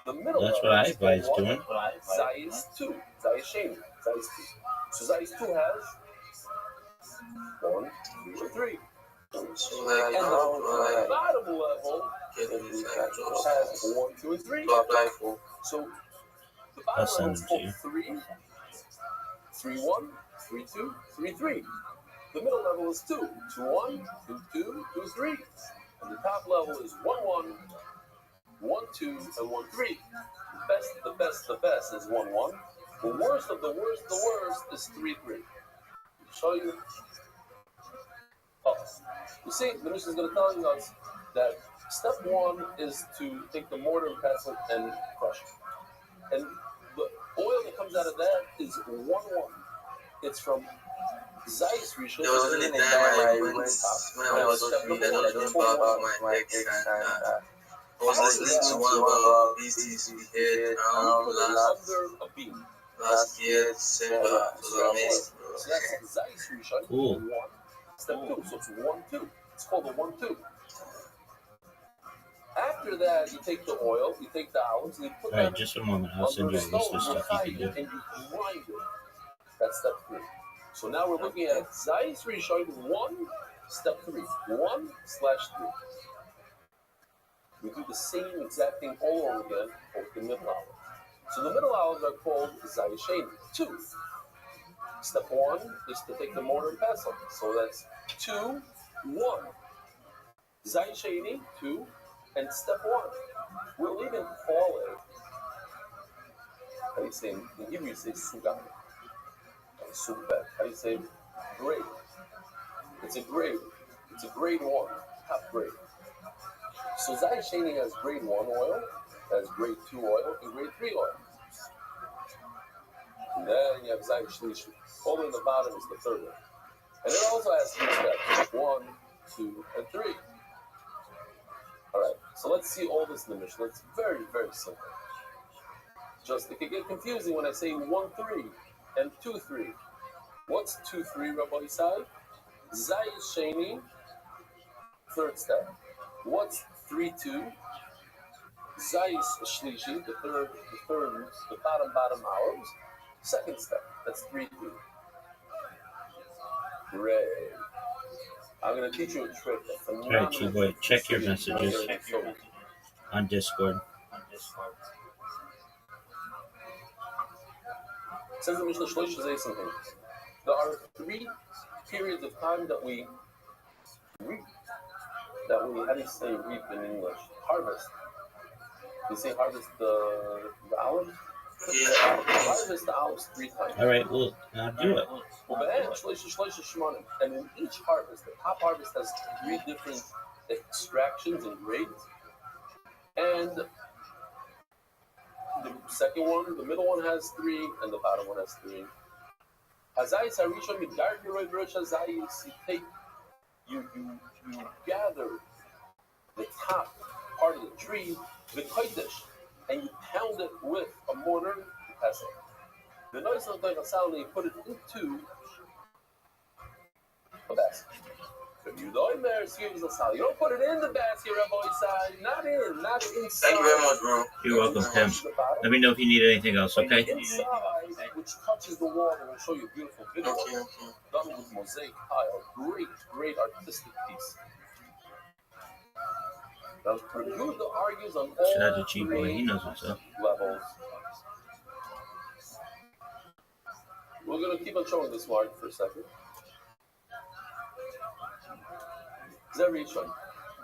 The middle That's level what I is advise stage 1, doing. Zayis 2, Zayis Sheni, Zayis 2. So Zayis 2 has 1, 2, and 3. So And the bottom level has 1, 2, and 3. to apply for. So the I'll bottom send level is them to called you. 3, 3, 1, 3, 2, 3, 3. The middle level is 2, 2, 1, 2, 2, 2, 3. And the top level is 1, 1, 1, 2, and 1, 3. The best is 1, 1. The worst of the worst is 3, 3. Show you. You see, the mission is going to tell us that step 1 is to take the mortar and pestle and crush it. And the oil that comes out of that is 1, 1. It's from Zayis Rishon. There was really a time I went when I was reading, I just thought about my ex and I was listening to one of our BTs we had around last year, December. It was amazing. So that's Zayis Rishon. Cool. 1, step 2. So it's 1, 2. It's called a 1, 2. After that, you take the oil, you take the olives, and you put All right, them just a moment. I'll send you a list of stuff you can do. and you grind it. That's step 3. So now we're looking at Zayis Rishon 1, step 3. 1/3. We do the same exact thing all over again for the middle olive. So the middle olives are called Zayis Sheni 2. Step 1 is to take the mortar and pestle. So that's 2, 1. Zayis Sheni 2, and step 1. We'll even call it. How do you say in Hebrew? You say sugan. Subbet. How do you say grade? It's a grade. It's a grade 1, top grade. So Zayis Sheni has grade 1 oil, has grade 2 oil, and grade 3 oil. And then you have Zayis Shlishi. All the way in the bottom is the third one. And it also has 3 steps: 1, 2, and 3. All right. So let's see all this in the Mishnah. It's very, very simple. Just it can get confusing when I say 1, 3 and 2, 3. What's 2, 3, Rabbi Isai? Zayis Sheni, third step. What's 3, 2? Zayis Shlishi, the bottom olives. Second step. That's 3, 2. Great. I'm going to teach you a trick. All right, Chiboy, check your messages on Discord. Says the Mishnah Shlosh say something. There are 3 periods of time that we reap. How do you say reap in English? Harvest. You say harvest the olive? Yeah. Harvest the olives 3 times. All right, well, do it. And in each harvest, the top harvest has 3 different extractions and grades. And the second one, the middle one has 3, and the bottom one has 3. You gather the top part of the tree, the kodesh, and you pound it with a mortar to pass it. The noise of the sound, you put it into a basket. You don't put it in the basket, Rabbi side, not inside. Thank you very much, bro. You're welcome, Tim. Let me know if you need anything else, okay? Inside, which touches the wall, and we'll show you a beautiful video. Done with mosaic tile. Great artistic piece. Now, Yehuda argues on all Shout out to Chiboy, he knows what's up. levels. We're going to keep on showing this mark for a second. Zerishon.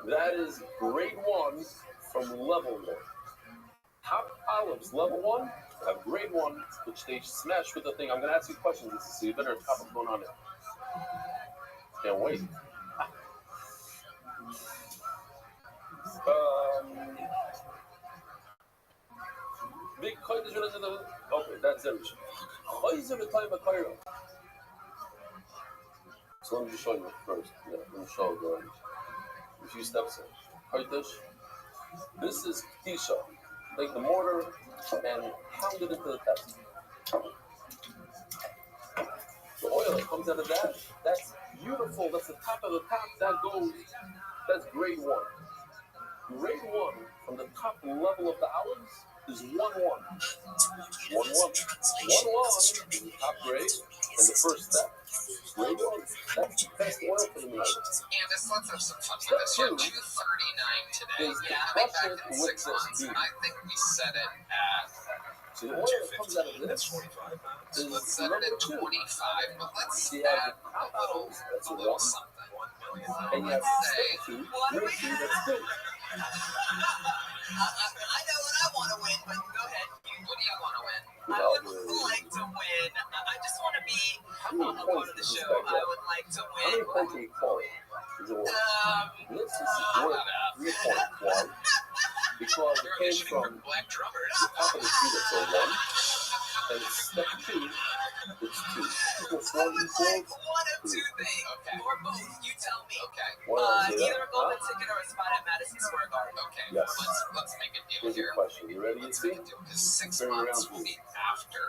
That is grade 1 from level 1. Top olives, level 1, have grade 1, which they smash with the thing. I'm going to ask you questions, so you better have what's going on it. Can't wait. Big kodesh. Okay, that's Zerishon. So let me just show you first. Yeah, let me show you a few steps in. Kodesh. This is Tisha. Take the mortar and pound it into the test. The oil that comes out of that, that's beautiful. That's the top of the top. That's grade 1. Grade 1 from the top level of the olives is 1-1. 1-1. 1-1 is the top grade and the first step. Grade 1. That's the best oil for the meal. Candace, let's have some fun with Step this. 2 You're 239 today. is Yeah, crush back it in with 6 this months. bean. I think we set it at. So the oil that comes out of this is Let's set it at 25, but let's you have add the top a little olives, that's 1. something. And you have step 2, grade 2, that's 2. I know what I want to win, but go ahead. What do you want to win? I would like to win. I just want to be How many a part points of the does this show. guy I get? would like to How many win. points do you call it? Is it 1? This is worth 3 points. 1. Because it came from Black drummers. the top of the tree, that's a 1. And step 2, it's 2. Equals 1 I would like equals one of 2 3. things. Okay. Or both. You tell me. Okay. Either a golden ticket or a spot at Madison Square Garden. Okay. Yes. Let's make a deal Here's here. your question. You ready, Let's you make see? a deal because 6 Turn months around, will please. be after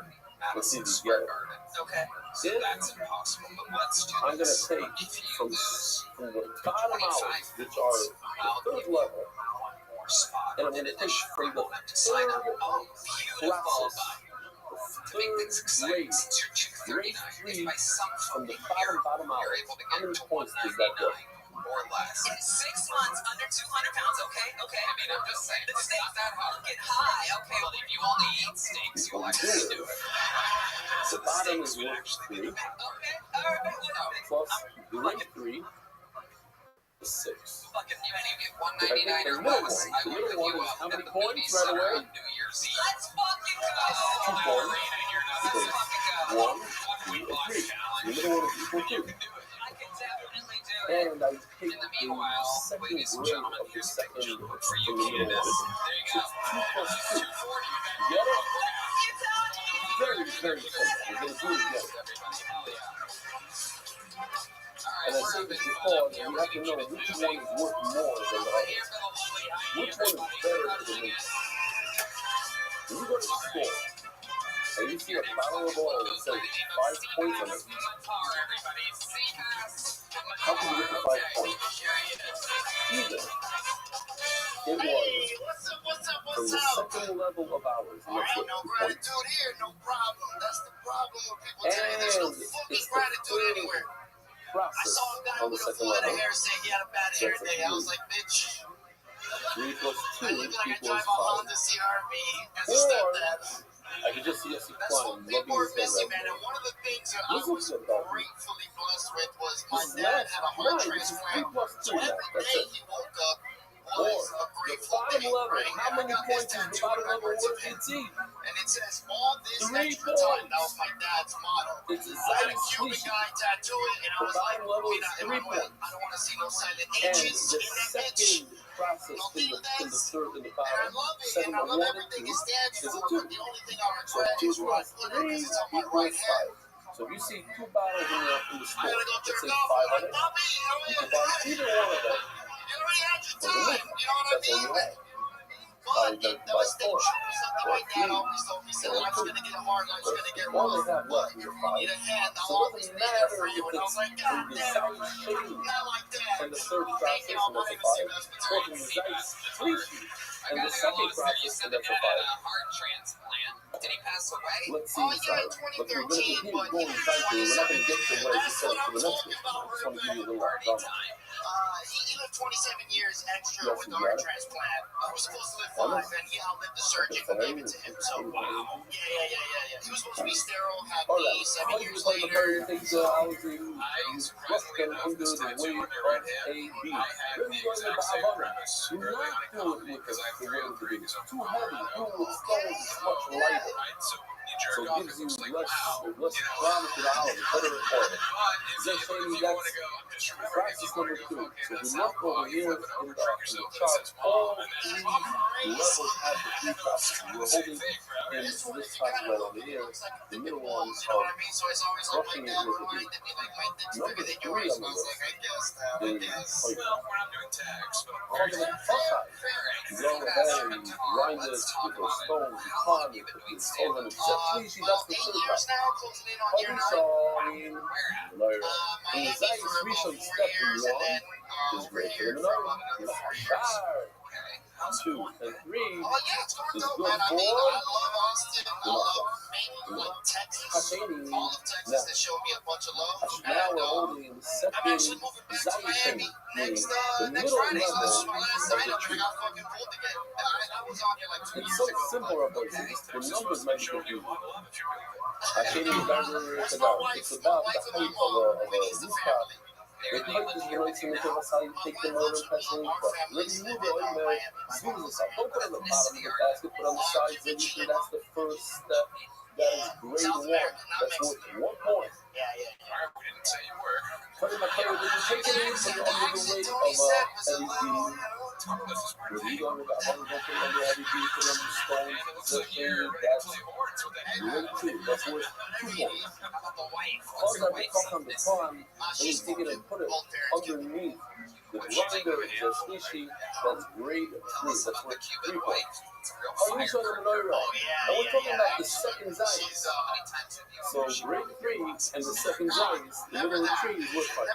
Let's see Madison if you Square get it. Garden. Okay. So that's impossible. But let's do I'm going to this. take If you from lose, the bottom olives, which are I'll the 3rd give you level, one more spot. and I'm going to take from the to sign 3rd up. Oh, beautiful. classes, To make things exciting, grade, since you're grade 239, 3 if by some from the funny here, bottom you're olives. able to How get many to points does that get? 199 or less. In 6 months, under 200 pounds. Okay. I mean, I'm just saying, The it's not that hard. Get high. Okay. Well, if you only eat steaks, you'll actually do it. So The the bottom steaks is would worth actually 3, be the big Okay. All right. plus grade 3 is 6. fucking, even if you get If I take 199 the or middle less, one, I the will middle pick one you is up how at many the points Beauty right Center away? on New Year's Eve. Let's fucking go. 2 Now, points. Arena, you're not So supposed to go. 1, 2, and 3. The middle one is equal to 2. I can definitely do it. And I take In the the meanwhile, second ladies and grade gentlemen, of the here's a big second chunk for you, from the middle Candace. one. There you So go. it's 2 plus 2. 240. Get it? You tell me. Very, very simple. We're going to do it again. Everybody, hell yeah. And I say this because you have to know which one is worth more than the other. Which one is better for the next? When you go to the store and you see a bottle of oil that says 5 points on it, how can you get the 5 points? Either it Hey, was what's up? from the second level of ours, and that's Ain't no what 2 points. gratitude here, no problem. That's the problem when people tell you there's no And fucking it's the gratitude third anywhere. process saw a guy on the with a second full head of level. hair saying he had a bad hair day. I was like, bitch, 3 plus 2 I look like I equals drive a 5. Honda CRV as a Or stepdad. I could just see us That's what climb, people rubbing are his head missing, right man. there. And one of the things that I This was is a bad thing. gratefully blessed with was This my is dad had a heart this is 3 transplant. plus 2 So now. every That's day it. he woke up Or was a the grateful bottom day, level. right? How And I many got this points is the tattoo bottom level backwards of worth him. in T? And it says, all this 3 extra time. That was points. my dad's motto. It's a I had a Zeiss Cuban species. guy tattoo it, and I The was like, bottom level is mira, 3 Emmanuel, points. I don't want to see no silent And H's the in that bitch. second process No in the tildes. third in the And I bottom, love it, 7 and I by love 1 and everything 2 it stands is a for, 2. but the only thing I So regret 2 is when I plus put it 3 because it's on my equals right hand. 5. So if you see 2 bottles in the I store, gotta go let's jerk say off. 5 I'm on like, it, Bobby, you can buy either one of them you already had your for the time. movie. You know what I That's all mean? you have. But Probably that was the buy 4 truth. Something or my dad 3 always told me. He said, or life's 2. gonna get hard, life's gonna get All rough. they have But left if is you 5. need a hand, I'll So it always doesn't be there matter for you. if And I was like, it's God the damn, Zeiss shading not like that. and the third Thank process, you. and My that's a name is 5, Steve or the Zeiss Fleishy and the second process, and that's a 5. heart transplant. Did he pass away? Let's see Oh, this yeah, out. in Look, we're going to 2013, continue but going Zeiss. We're not going to get to what I just said that's for the what next I'm one. talking I just want to give you a little Party drama. time. He lived 27 years extra Yes, with you the got heart it. transplant. He was supposed to live 5, and he outlived the surgeon who gave it to him. So, wow. Yeah. He was supposed to be sterile, had All me right. 7 years Like the later. things housing Surprisingly them enough, under this the tattoo weight on your right of hand, a B. I had Really the going exact to same the premise. Do Really not like do it comedy with because I have the 3 weight on of the 3 B. because I'm Too from heavy. Colorado. Do it with stones. It's much lighter. Right, so when you So jerk it off, gives it you looks like, less wow. drama to the album. Better recorded. But Just if saying you that's want to go, I'm just remembering if process you want number to 2. go, okay, So that's we look alcohol, over you here flip it over, in drink the yourself, and it chart. says All mom, and then 3 it's levels have the 3 processes. kind of We're the same holding thing, bro. in This one, this if you part kind right of over look, it here. looks like a The thick middle balls, ones you know are what I mean? So it's always like brushing my it dad with the reminded me, like, my dick's number bigger than 3 yours. on And I the was list. like, I guess now, I guess. Well, we're not doing tags, but I'm On very the fair. front side, you go ahead and grind Let's this talk with a about it. stone, you How long climb have you it, been put doing this stand-up? over and Please, About that's the 8 third years process. now, closing in on year 9. Hobby Lawyer. In the Miami Zeiss for about recent 4 step years, and 1 then is over great for here the for Illinois. about another 4 years. Sharp. Okay. 2 and 3 Oh yeah, it's going is dope, good man. I for mean, I love Austin. I the love muscles. mainly like Texas. Hatchini. All of Texas Now, that showed me a bunch of love. now And we're holding the I'm second actually moving back to Zeiss Miami thing, meaning next the middle Friday. So this is level my last of the sign up, and I tree. got fucking pulled again. I was on here like 2 It's years so ago. simple, But but the numbers might be confusing. Hatchini is that's it's my about wife, the my height wife and my of mom. a We need the rooftop. family. They cut this noise and they tell us how you take the mortar and press it in the front. When you move it, man, smooth this out. Don't put it on the bottom of the basket, put it on the sides, and usually that's the first step. That is grade 1. That's worth 1 point. Yeah. We didn't say you were. Put it in the player, then you take it in, put it under the weight of heavy duty. Whether you go with that one, don't put it under heavy duty, put it under stone, position, that's grade 2. That's worth 2 points. Cause that the fuck on the farm, then you take it and put it underneath the grinder, the species, that's grade 3. That's worth 3 points. Oh, you show them another round. And we're talking about the second Zeiss. So grade 3 and the second Zeiss, the middle of the tree is worth 5.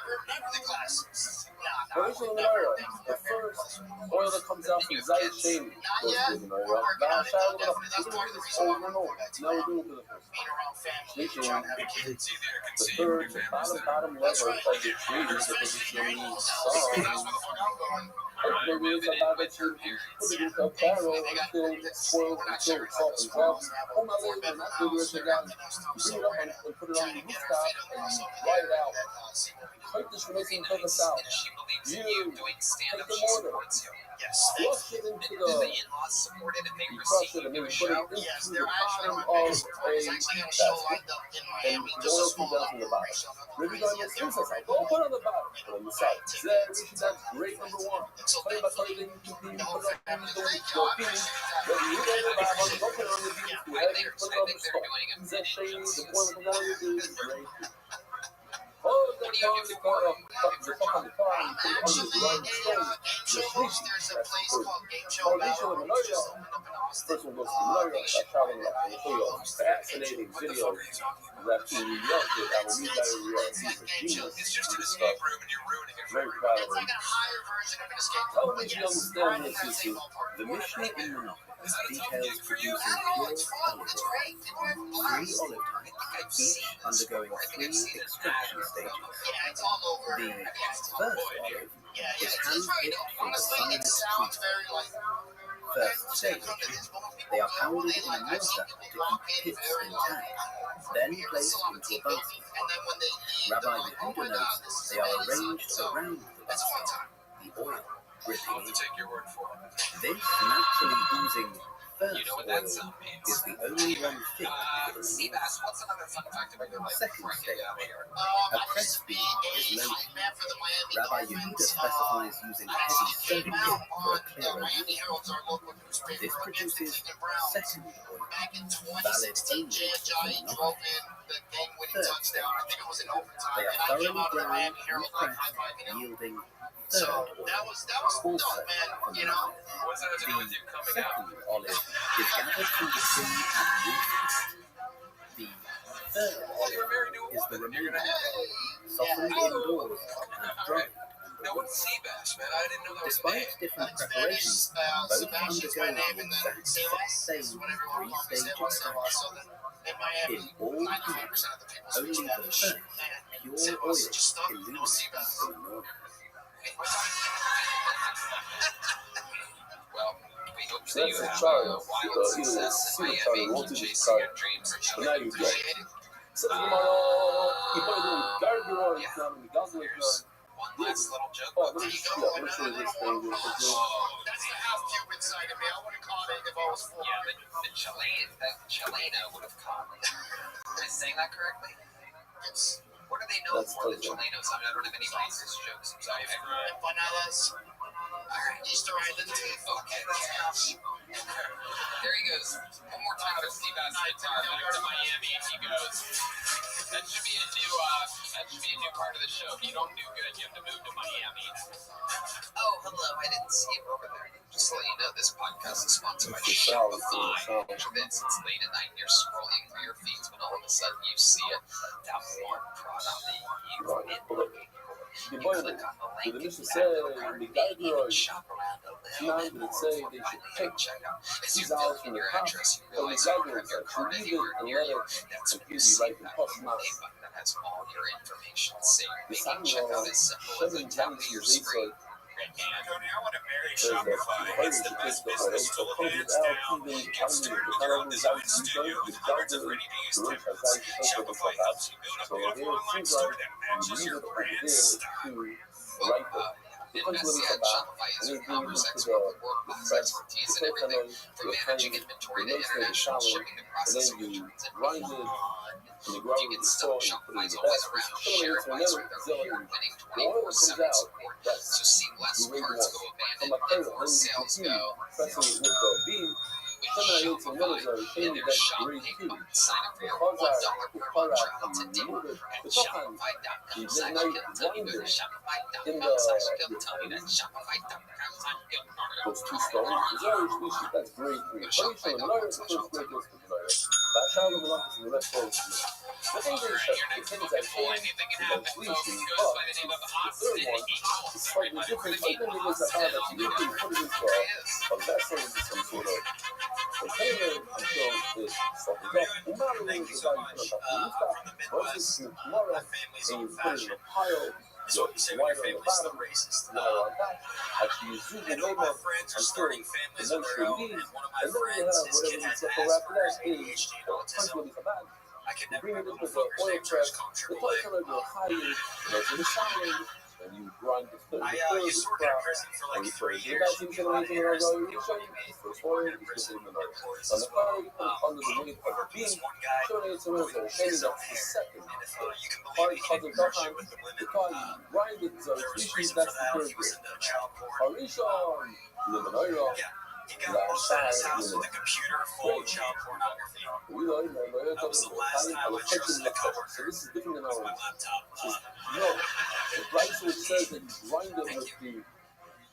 Now we show them another round. The first oil that comes out from Zeiss shading goes to the another round. Now shower it up. We're going to do this over and over. Now we're doing it for the first time. The third, the bottom level of the tree is the position maybe it's about that you put it into a barrel until it's spoiled, until it's soft and soft. Oh my lord, and that's good as you got. Bring it up and put it on the rooftop and write it out. Cut this racing purpose out. You take the mortar, flush it into the, you crush it and then you put it into the bottom of a basket. And oil comes out from the bottom. Maybe you don't use this side. Don't put it on the bottom, put it on the side. That's grade number 1. Play by play, then you can put it on the beans. Whether you go to the bottom, don't put it on the beans. Put it on the stove. That shade, the oil comes out of the beans, grade 2. Oh, the fuck on the car, and put it on the grind stone. There's a place called Game Show. Oh, they show them another yard. First one goes to another yard. I traveled up and show you a fascinating video that we love with our new guy. He's a genius. It's just an escape room and you're ruining it. Very proud of It's him. like a higher version of an escape room. How But much you yes, understand right in this that is same ballpark. The Mishnah in Menachos Is that a tough details gig for you? producing I don't know, pure it's fun. It's olive oil. great. People have 3 blast. olive tonics each undergoing 3 extraction stages. The first olive is hand-picked from the sunless tree. First stage, they are pounded in a mortar to keep pits intact, then placed into a basket. Rabbi Yehuda notes they are arranged around the basket, the oil dripping in. Take your word for it. This naturally oozing first oil is the only one fit for the Sea menorah. bass, what's another fun fact about your life? Second stage, Here. a press beam is loaded. Rabbi Yehuda specifies using heavy stone for a clearer view. This produces second oil, valid only for menorah. Third stage, they are thoroughly ground and pressed, yielding third oil, also from menorah. The second olive is gathered from the tree and roofed. The third olive is the remaining olive, softened indoors and dried. Now, what's sea bass, man? I didn't know that was a Despite name. different preparations, both undergo the exact same 3-stage extraction. In all cooks, only the first pure oil illuminates the menorah. Well, we hope That's that you a have child. wild success in Miami, Wanted to chasing start. your dreams. But now you go. Says Gemara, you put it in the gargoyle, it's not in the gargoyle. One last little joke. Oh, let me see. I'm not sure this thing is. That's the half Cuban side of me. I would have caught it if I was 4. Yeah, the Chileno would have caught it. Am I saying that correctly? It's, what are they known That's for, the totally. Chilenos? I mean, I don't have any racist jokes. I'm sorry. Empanadas. Easter Island. Okay, that's enough. There he goes. One more time with Steve Bass guitar back to Miami, and he goes. That should be a new part of the show. If you don't do good, you have to move to Miami. Oh, hello. I didn't see you over there. Just to let you know, this podcast is sponsored by Shopify. Picture this. It's late at night and you're scrolling through your feeds when all of a sudden you see that one product that you've been looking for. You click on the link and maybe even shop around a little bit more before finally hitting checkout. As you fill in your address, you realize you don't have your card anywhere near you. That's when you see that little pay button that has all your information saved, making checkout as simple as a tap of your screen. Tony, I want to marry Shopify. It's the best business tool, hands down. Get started with your own design studio with hundreds of ready-to-use templates. Shopify helps you build a beautiful online store that matches your brand style. Business at Shopify is your commerce expert with WordPress expertise in everything from managing inventory to international shipping to processing returns and beyond. You can still Shopify's always around, share advice with their award-winning 24/7 support. So see less parts go abandoned and more sales go. Shopify, in their Shop Pay button, sign up for your $1 per month trial today at Shopify.com. Sign up and tell me go to Shopify.com. Sign up and tell me that Shopify.com. Sign up. Those 2 stories, reserve species, that's grade 3. Very sure, another first grade goes to the that's how the Malakas and the rest goes to the English, the things that change, the species, but the third one is slightly different. I think it is a habit that you can put it into a vessel into some sort of container until it softens up. No matter what it's about, you put it up. Once it's tomorrow, and you put it in a pile, So you say when your family's the racist. actually you zoom I the know name my up friends are until starting the families of next their own, release, and one of my and then you friends, have his whatever kid you has set for after that Asperger's, is ADHD, and punch autism. really for that. I can You never bring it remember into the the fucker's oil name, press, just the comfortable. color will hide it, in the shine, and you grind the third I used to work in a prison for like 3 years. You get a lot of interesting people like me. Working in prison, employees on as the well. fire, you put it under the weight I of the worked with beam, this one guy turn it into who a would little his own the hand. second. And if you can Hard believe it, he cousin didn't hurt you Bahan, with the women. the car you grind it, so There was species, reason that's for the that. third He was grade. into child porn. Harishon, Lebanon, Yeah. He got busted in his house with a computer full of child pornography. That was the last time I trusted a coworker so this is different than with our my laptop. no, the right switch says that you grind it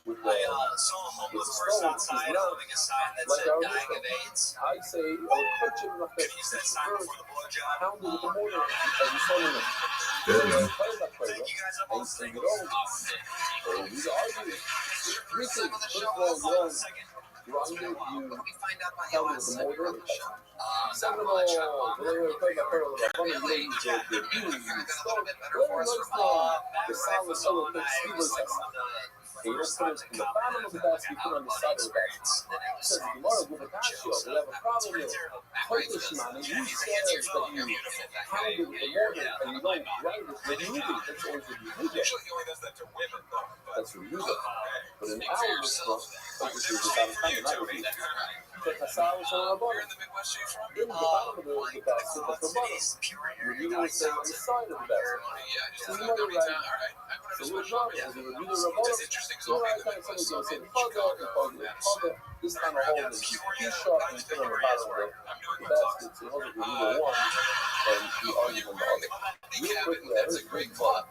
with the I saw a homeless person outside holding a sign that said dying of AIDS. I say, or coach him like Could use that sign before the blowjob. pound it with the mortar as you saw in the Thank you guys. I'm all single. So these are arguments. Three things. First of all, Hold on a second. grind it, you What did we find out about pound your it with last the segment mortar. of the show? Seven Not all, much. whatever, Really? Yeah, the could have been a stuff. little bit better Whatever for us likes from the solid color that Steve was like saying. one of the And you don't first put times it in in the bottom comedy of the that basket, you put it on the side of the basket. that Says the Gemara with the Casio, we have a problem here. Kodesh Mani, you said that you pound it with the mortar and you don't grind it with Yehuda. That's always with Yehuda. Usually he only does that to women, though. That's for Yehuda. But in our Mishnah, Kodesh is without a kind of not with Yehuda. Tekasal is on Where Rabbi. in the Midwest are you from? In the bottom of the basket, that's Rabbi. Yehuda is saying on the side of the basket. Yeah, I just So don't you know might that. write, All right. I put so it we're as not, as a Yehuda It's Rabbi, just interesting because so all I the kind of Midwest, someone's so going to say maybe the father, Chicago, the father, this kind of hole is short and put on the bottom of the basket, so he holds it with Yehuda one, and he argues on the other. Real quickly, I heard a great thought.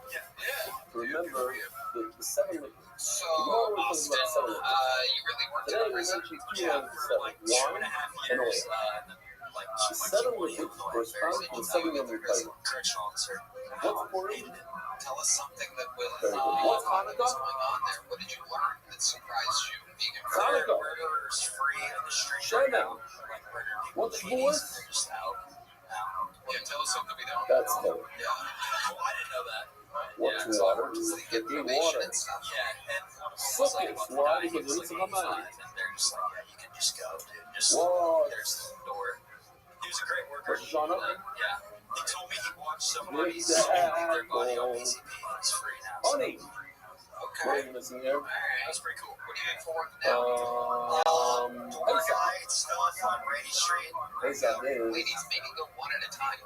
Remember the seven liquids. So, Tomorrow we're Austin, talking about seven liquids. you really worked Today in we prison? mentioned two out of the seven. Wine and oil. The seven liquids correspond to the seven young titles. Correctional officer. What's Purim? Tell us something that was Very good. What's what Hanukkah? was going on there. What did you learn that surprised you? Being a Hanukkah. murderers free in the street. Shavuot. Like murdered people What's in the 80s, Shavuot? they're just out. Yeah, tell us something we don't. That's the Yeah. Oh, I didn't know that. what's Yeah, so water? just like Get me information water. and stuff. Yeah, and Sukkot. Why? Because it's in my mind. and they're just like, yeah, you can just go, dude. Just What? there's the door. He was a great worker. Rosh Hashanah? Yeah. He told me he watched somebody Good leave dad. their body on PCP and it's free now. So. Honey. Okay. What are you missing here? Alright, that's pretty cool. What are you in for now? Door guide stuff on Brady Street. Pesach is Ladies, maybe go one at a time.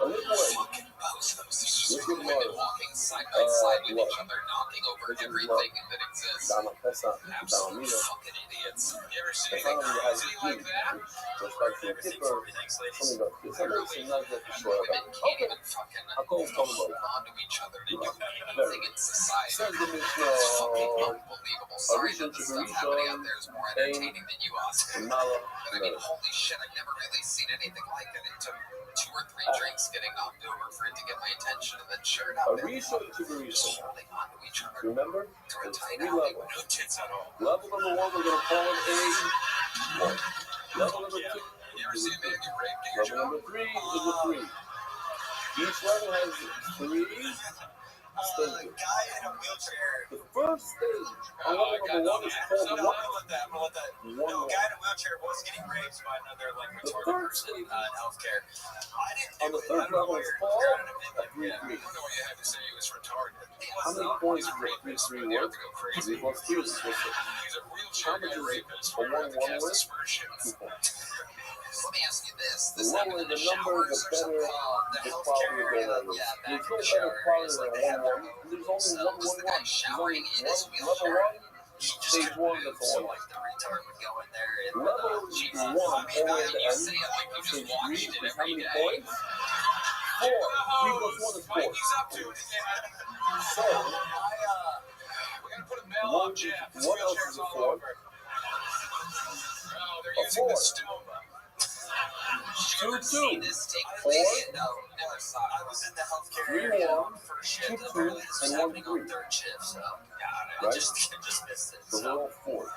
a little boy. Fucking both those. There's just Look two at women Laura. walking side by side with What? each other, knocking over Look at everything that exists. Dama Pesach, Absolute Dama fucking idiots. You ever see That's anything not only has crazy a like Jew, that? just like the Kippur, something about this. I'm not saying not that for sure. Women can't even fucking I'll call it hold Talmud. on to each other to do anything in society. Says the It's fucking Mishnah, unbelievable. Sorry that the stuff happening out there is more entertaining than you, Austin. Mala, But I mean, holy shit, I've never really seen anything like it. It took 2 or 3 drinks getting knocked over for it to get my attention, and then sure enough, a they're Rishon to just Rishon. holding on to each other Remember? through a There's tight 3 alley levels. with no tits at all. Level number 1, we're going to call it A1. Level number 2 You ever see a man get raped at your level job? number 3 is a 3. Each level has 3 stages. Guy in a wheelchair. The first stage on level number 1 is called I'm what? gonna let that. No, a guy in a wheelchair was getting raped by another like The retarded third person stage in healthcare. I didn't on do the it. I third don't know level where is you're called grounded in, a but 3-3. I don't know what you had to say. He was retarded. How many points He's a does a rapist, 3-3 but you have work? to go Is crazy. equal to 2 is equal to He's a wheelchair guy rapist. a We're about to 1-1 cast work? aspersions. 2 points. Let me ask you this. The This lower happened in the the number, showers the or better something? the The quality healthcare of area? their is. Yeah, back There's in no the better shower quality areas, than like a they have 1-1. There's only So one was the guy 1-1. showering in his Level wheelchair? 1, He just stage couldn't 1, move, that's a so 1-1. like the retard would go in there and Level Jesus. 1 all the way to You end. say it like you just Stage 3 watched it is how every many day. points? 4. 3 plus 1 is 4. Mikey's up to it. So, We gotta put a bell on Jeff. His what else wheelchair's is it all for? over. Oh, they're A using the 4. stone. Did you ever 2-2. see this take 4. place? No, never saw I it. was in the healthcare 3-1, area. First shift, 2-2, apparently this was and happening 1-3. on third shift, so I Right? just missed it. So we're So all 4.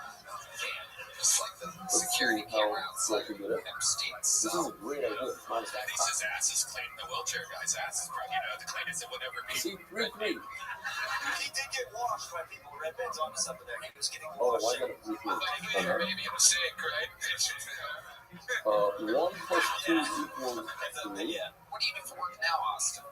just like the Let's security see camera how outside close we get it. Epstein. This is So a great idea. It's not as He says ass is clean. The wheelchair guy's ass is probably, the cleanest it would ever be. See, 3-3. He did get washed by people with red bands onto something there. He was getting Oh, washed. why got a 3-3? There, baby, it was sick, right? 1 plus 2 equals 3. Yeah. what do you do for work now, Austin?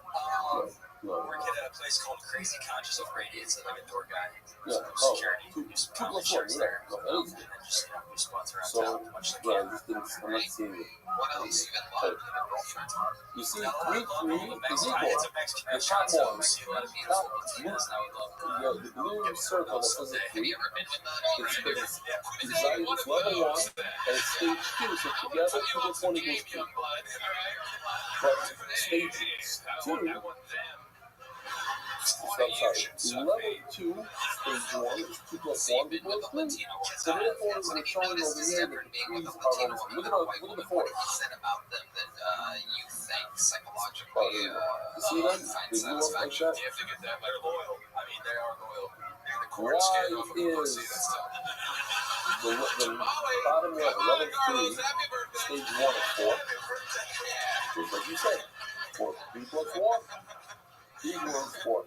No. Working at a place called Crazy Conscious of Brady. It's like a door guy. Yeah. So Oh, security. 2 Just plus 1. shirts Yeah. there. No, that is And then just, we sponsor around so, town as much as I yeah, can. I just didn't, I'm not seeing it. What else you been loving? Your girlfriend? You see, Got a lot of love 3-3 with is Mexican. equal. It's a Mexican The restaurant, top so one. we see a lot of beautiful Latinas, and I would love The blue circle that says a Have 3 you ever been with is the it's designed it's level 1 and it's stage 2, so together to the 20 equals 2. But stage 2, level 2, stage 1 is 2 plus 1 equals 3. So therefore, we're showing over here that the 3s are always, look at the 4. What he said about them that you think psychologically Oh, you see them? find They move up like satisfaction? that. You have to get that. They're loyal. I mean, they are loyal. The Why cord scared off of a is pussy. That's tough. bottom level 3, stage 1 of 4. Just like you said, 3 plus 1. 3 plus 4.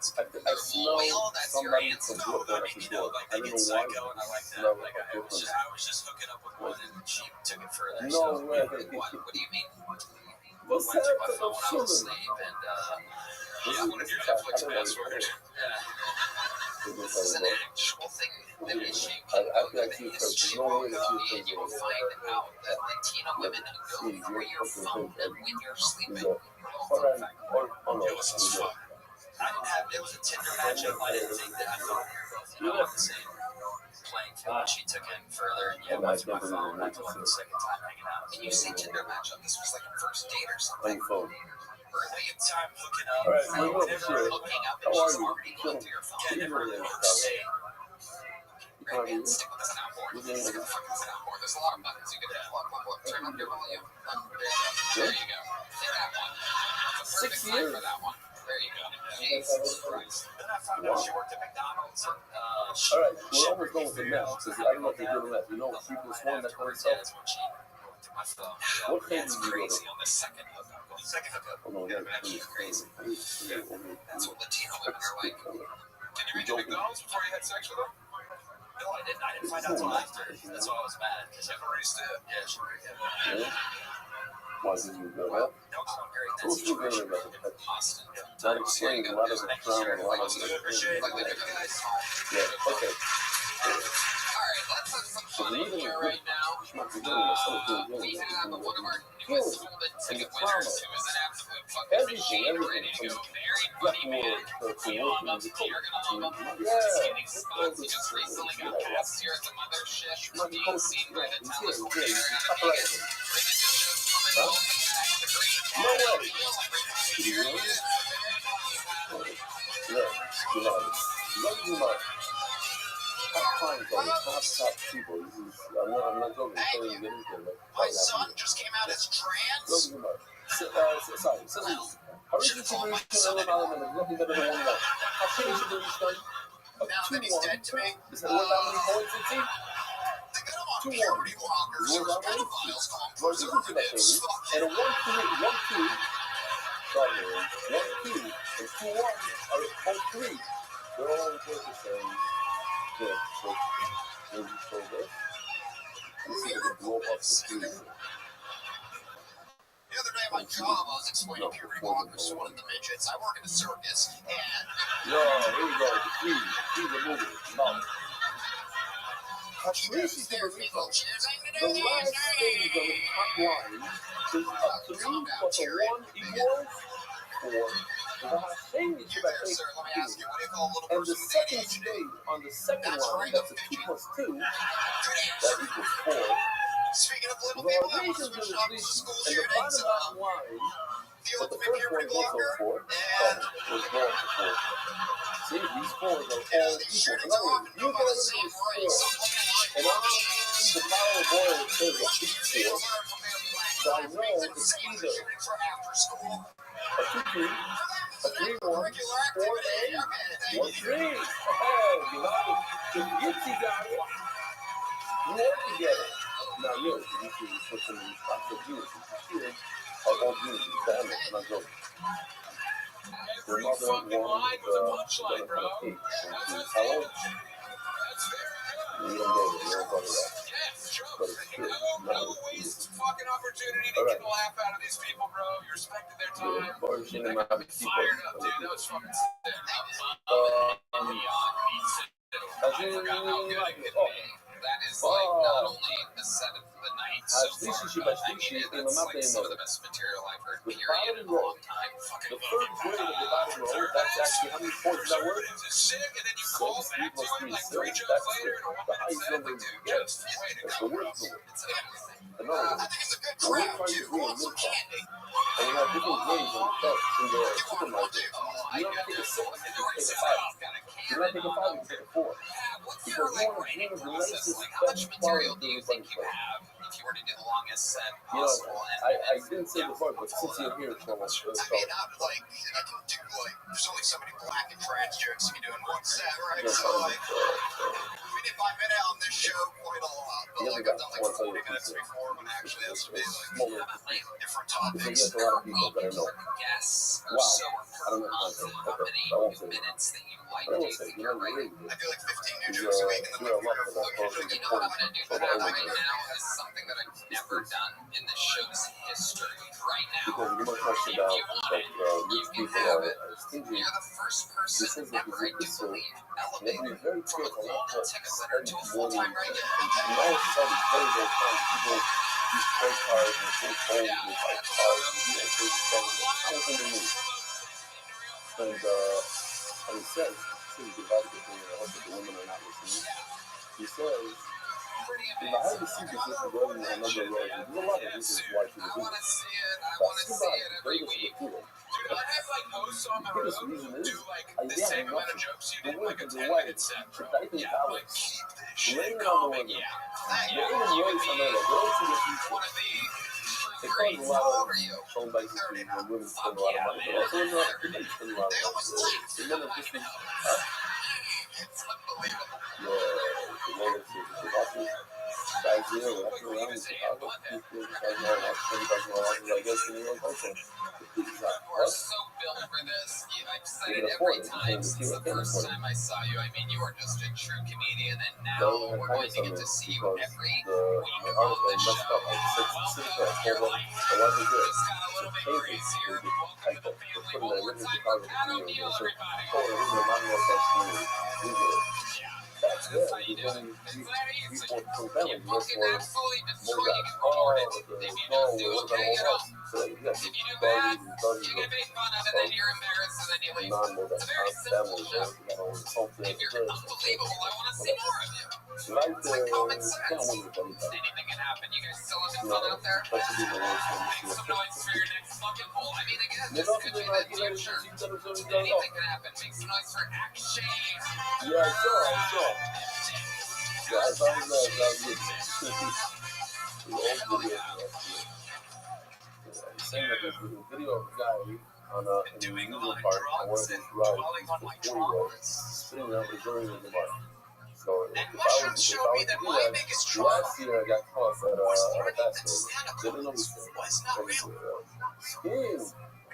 I smell somebody from Brooklyn at the door. I don't know why. I was just hooking up with one and she took it further. No way. What do you mean? What's Went through my that? phone when I was asleep and Yeah, one of your Netflix passwords. This is an actual thing that we should the history of movie, and you will find out that Latino women go through your phone when you're sleeping. It was just fun. I didn't have, it was a Tinder matchup. I didn't think that I thought we were both on the same playing field. She took it further, and yeah, went through my phone. I told her the second time hanging out. And you say Tinder matchup, this was like a first date or something. Or a time hooking up, or whatever, hooking up, and she's already going through your phone. Yeah, never the first date. Right, man, stick with the soundboard. Stick with the fucking soundboard. There's a lot of buttons you can hit. Look, turn up your volume. There you go. Hit that one. That's a perfect time for that one. There you go. Jesus Christ. Then I found out she worked at McDonald's. And, all right, we're almost going with the math. I don't know if you're doing math. You know, 3 plus 1, that's what it's up. What thing that's did you crazy on the second hookup. Second hookup. Oh, no, Yeah, that's crazy. That's what Latino women are like. Did you reach McDonald's before you had sex with them? No, I didn't. I didn't find out until after. That's why I was mad. Because I raised it. Yeah, she raised it. Why did you go up? No, because I'm very tense situation in Boston. That explains a lot of the trauma and a lot of the... Yeah, okay. Alright, let's put some fun in here right now. We have one of our newest golden ticket winners who is an absolute fucking machine ready to go. Very funny man. We all love him. You're gonna love him. Just getting spots. He just recently got cast here at the mothership. Being seen by the television. Bring it to show coming. No way. Top people. I'm not joking. My son just came out as trans. Sorry. Now that he's dead to me. Is that how many points it's in? They got him on purity blockers. There's pedophiles call them preservatives. And a 1-2, 1-2, and 2-1 are all 3. They're all in the same. Yeah, so this. This is going to blow up the screen. The other day at my job, I was explaining purity blockers to one of the midgets. I work in a circus, and... Yo, here we go. The 3 are moving. No. She goes, there, people, choosing to The do these last thing on the top line is a 3 plus a 1 equals 4. The last thing is You that there, they sir, let me ask you, what do you call a little and person the with second ADHD? stage on the second That's line, right, that's a the 2 plus 2, Good that answer. equals 4. Speaking of little The people, that relations was of switched the up to school and the shootings. bottom line, The but the ultimate first purity one is blocker, also 4. and Was going to 4. See, these 4s are all you know, these equal. shootings are often You done by can the look same at race. 4. And on the bottle of oil, it says a big 4. So I know it's either a 2-3, a 3-1, 4-A, 1-3. Oh, you got it. The Gypsy got it. You work together. Now, look, you can put some of these spots of unity. I'll go unity. Damn it, I'm not joking. Your Every mother fucking won line was a punchline, bro. How old? That's very good. You don't know it. You don't know that. Yes, Joe. But it's true. No waste fucking opportunity to get a laugh out of these people, bro. You respected their time. They got me fired up, dude. That was fucking sick. I forgot how good it could be. That is like not only the 7th of the night so far, but I mean, that's like some of the best material I've heard, period, in a long time. The third grade of the bottom row, that's actually how many points that worth? It's sick, and then you call back to him like 3 jokes later and a 1 minute set. Like, dude, just way to That's go, the bro. worst of it. It's amazing. Another I one. think it's a good Well, we're crowd, trying too. to Who do a wants some milk bar. candy? And we have different grades in the cups in the supermarket. I You don't got take a this. 6, Look at you the take a race. 5. I've got a You're not taking 5, you take a 4. What's Because your you like want to writing bring the process? nicest, Like, how much best material quality do you to think you everybody. have if you were to do the longest set You know, possible. I didn't say before, but since you're here, so I mean, I can do there's only so many black and trans jokes you can do in one set, right? So if I've been out on this show quite a lot, but I've done 40 minutes before, when actually has to be different topics. There's a lot of people that I know. Guests Wow. so I don't know how many I won't say minutes that you like I do won't you say, think you you're know, writing? I do 15 new jokes a week, and then you're a lot for that. You know what I'm going to do for that right now is something that I've never done in the show's history right now. Because you must question If about you want it, rich you can people have are it. stingy. You're the first person ever, I do believe, elevated Very from a careful. lunatic center to a full-time regular. And now it's very, very fun. People use credit cards and full phones with like cars and do that sort of stuff. It's in the news. And he says, this is the valuable thing, and I hope that the women are not listening. He says, if I had to see this going in a number of roles, there's a lot of reasons why she would do this. But think about the greatest of the pool. The biggest reason is, yeah, the women, the wife, should I think Alex, laying on the women, the women raise on that, go to the future. It causes a lot of phone basically when women spend a lot of money, but also when men spend a lot of money. The men are just the guys here, walking around in Chicago, people charging all like $20,000, I guess, in New York also. We're so built for this. I've said it every time since the first time I saw you. I mean, you are just a true comedian, and now we're going to get to see you every week on the show. Welcome, your life just got a little bit crazier. Welcome to the family. One more time for Pat O'Neill, everybody. That's how you do it. It's that easy. You book can absolutely destroy you. Can record it. If you don't do okay at all. If you do bad, you get made fun of, and then you're embarrassed, and then you leave. It's a very simple show. If you're unbelievable, I want to see more of you. It's like common sense. Anything can happen. You guys still having fun out there? Make some noise for your next fucking poll. I mean, again, this could be the future. Anything can happen. Make some noise for action. Yeah, sure. Yeah, I found that good. Saying that there's a video of a guy on in the amusement park on one of these rides, 40-year-olds, sitting around the jury of the park. So if I was to do that, last year I got caught at a basketball. Didn't know this thing.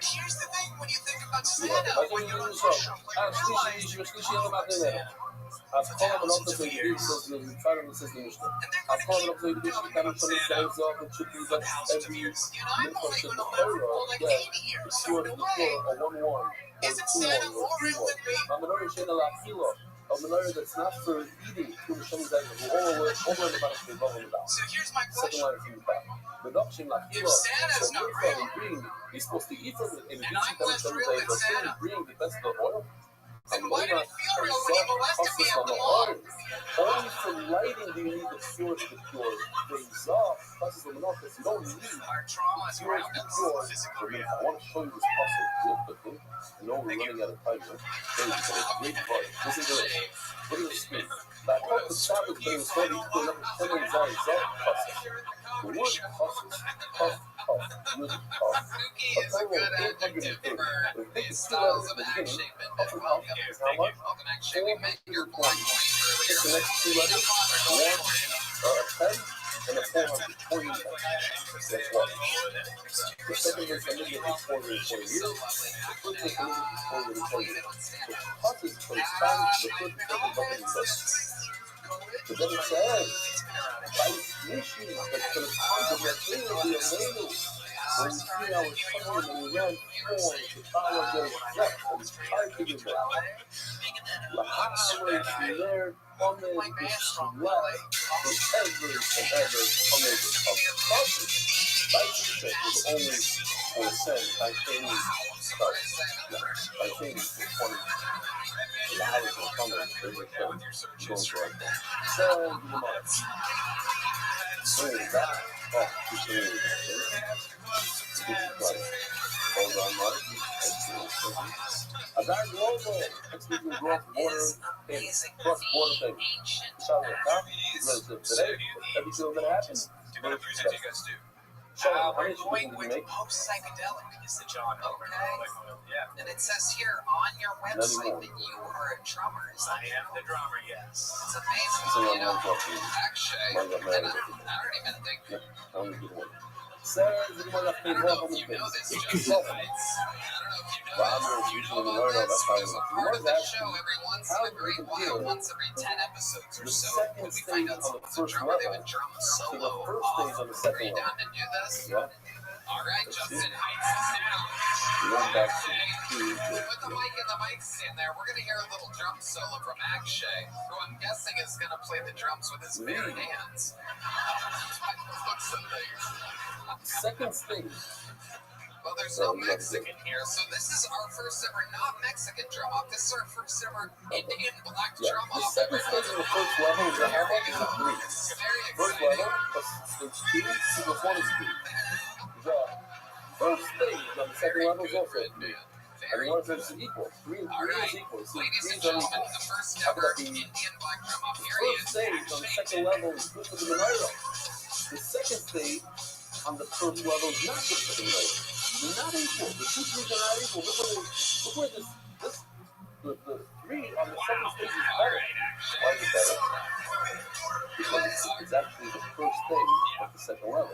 Here's the thing when you think about stand-up, when you're on social, I've called an officer to do so the retirement system is there. I've called an officer to do so kind of some things off and should be done every mental to the payroll. Yeah, it's sure to the floor a 1-1 or 2-1 or 3-1. I'm an orange in a la kilo. I'm an area that's not for eating to the showing that who over the back of the down. So here's my Second question. line from the back. Reduction la kilo. So we're from green. He's supposed to eat from it in the beach that is so green the best of oil. Then why did it feel real when you molested me at the mall? Only for lighting do you need the purest of pure. The exhaust causes them enough because you don't need Our trauma is purest of pure. I want to show you this puzzle real quickly. I know we're running out of time here. It's a great part. Listen to this. Look at the screen. That part the stop is being studied to number 10 exhaust puzzle. The word puzzles, puff, really puff. Spooky is a good adjective for these styles of act shaping. Welcome act shaping. Make your point Take the next two letters, 1, 10, and a 420. That's one. The second is a million 440 years. The first is a million 440 years. The puff is for the Spanish, the first is the second is but then it says, by mission, that the time of the king of the Amazing, when 3 hours coming and we ran 4 to power their death and tried to do that. The highway from there, coming is left forever and ever coming of process. By mission is only for sin, by training starts. By training for 20. The highway from coming, they were going for it. So, you must. So, that, hold on, Mark. A bad global, excluding growth water and cross-border things. Inshallah, is relative today. Everything going to happen. what music do you guys do? We're going with post-psychedelic, is the genre. Okay. Yeah. And it says here on your website that you are a drummer. Is that I am the drummer, yes. It's amazing. You know, actually, and I don't even think. I don't know if you know this, Justin. I don't know if you know this. There's a part of the show every once in a great while, once every 10 episodes or so, when we find out someone's a drummer, they would drum a solo off. Are you down to do this? Yeah. All right, Justin Heights is down. Put the mic in the mic stand there. We're going to hear a little drum solo from Akshay, who I'm guessing is going to play the drums with his bare hands. Looks amazing. Second stage. Well, there's no Mexican here, so this is our first ever not Mexican drum off. This is our first ever Indian black drum The off. second stage of the first level is a half is a three. Very First exciting. level plus stage 2, sequence 1 is 3. The first stage on the second level is also 3. And the ones is equal. 3 and 3 is equal. So Ladies and 3 is gentlemen, equal. the first How ever about the Indian black drum off. Here he first is. stage on the second level is good for the menorah. The second stage on the first level is not good for the menorah. They're not equal. The two things are not equal. Look where the 3 on the second stage is better. Why is it better? Because it's actually the first stage of the second level.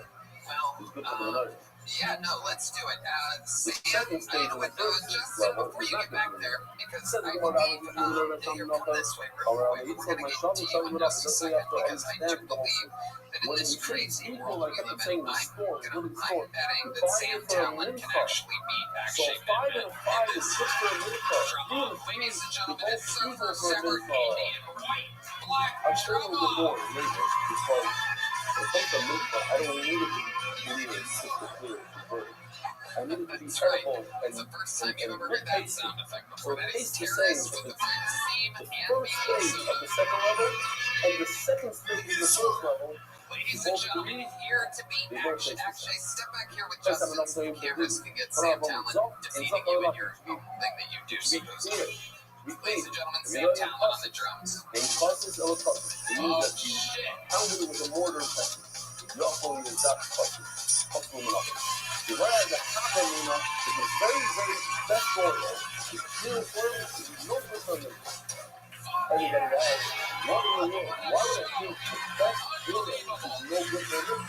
It's good for the menorah. Yeah, no, let's do it. The Sam, second stage on the first Justin, level before is you not get good back for the there, menorah. because Said I the believe word out of the menorah that you're coming come up this way real around quick. the We're going to get to you in just a second, because I do believe that in when this you say crazy equal, world like we I'm live saying, in, the score, I'm good score. betting that Combine Sam it for a Talon win can car. actually beat So Akshay 5 and a 5 is good for a win car. Drum Even off. if Ladies and they gentlemen, both this is our equal first for a ever win car. Indian white black I'm sure drum it will off. more later because when it comes to win car, I don't need it to be clear, crystal clear, converted. I need it to be That's right. terrible It's the first time you've ever heard that tasty. sound effect So before. That it is tastes the same. terrorist with the theme The and first beat. stage of the second level and the second stage of the first level. Ladies and gentlemen, here to beat Akshay. Akshay, step back here with Let's have Justin. another The cameras can get Sam Talon defeating you in your thing that you do supposedly. Ladies and gentlemen, Sam Talon on the drums. And causes or causes. It means that you shit. pounded it with a mortar and pestle. You also need a duck causes. Whereas the Habanina is a very, very best oil. It's pure oil. It's no good for me. Everybody else, what in the world? Why would I think the best oil is no good for me?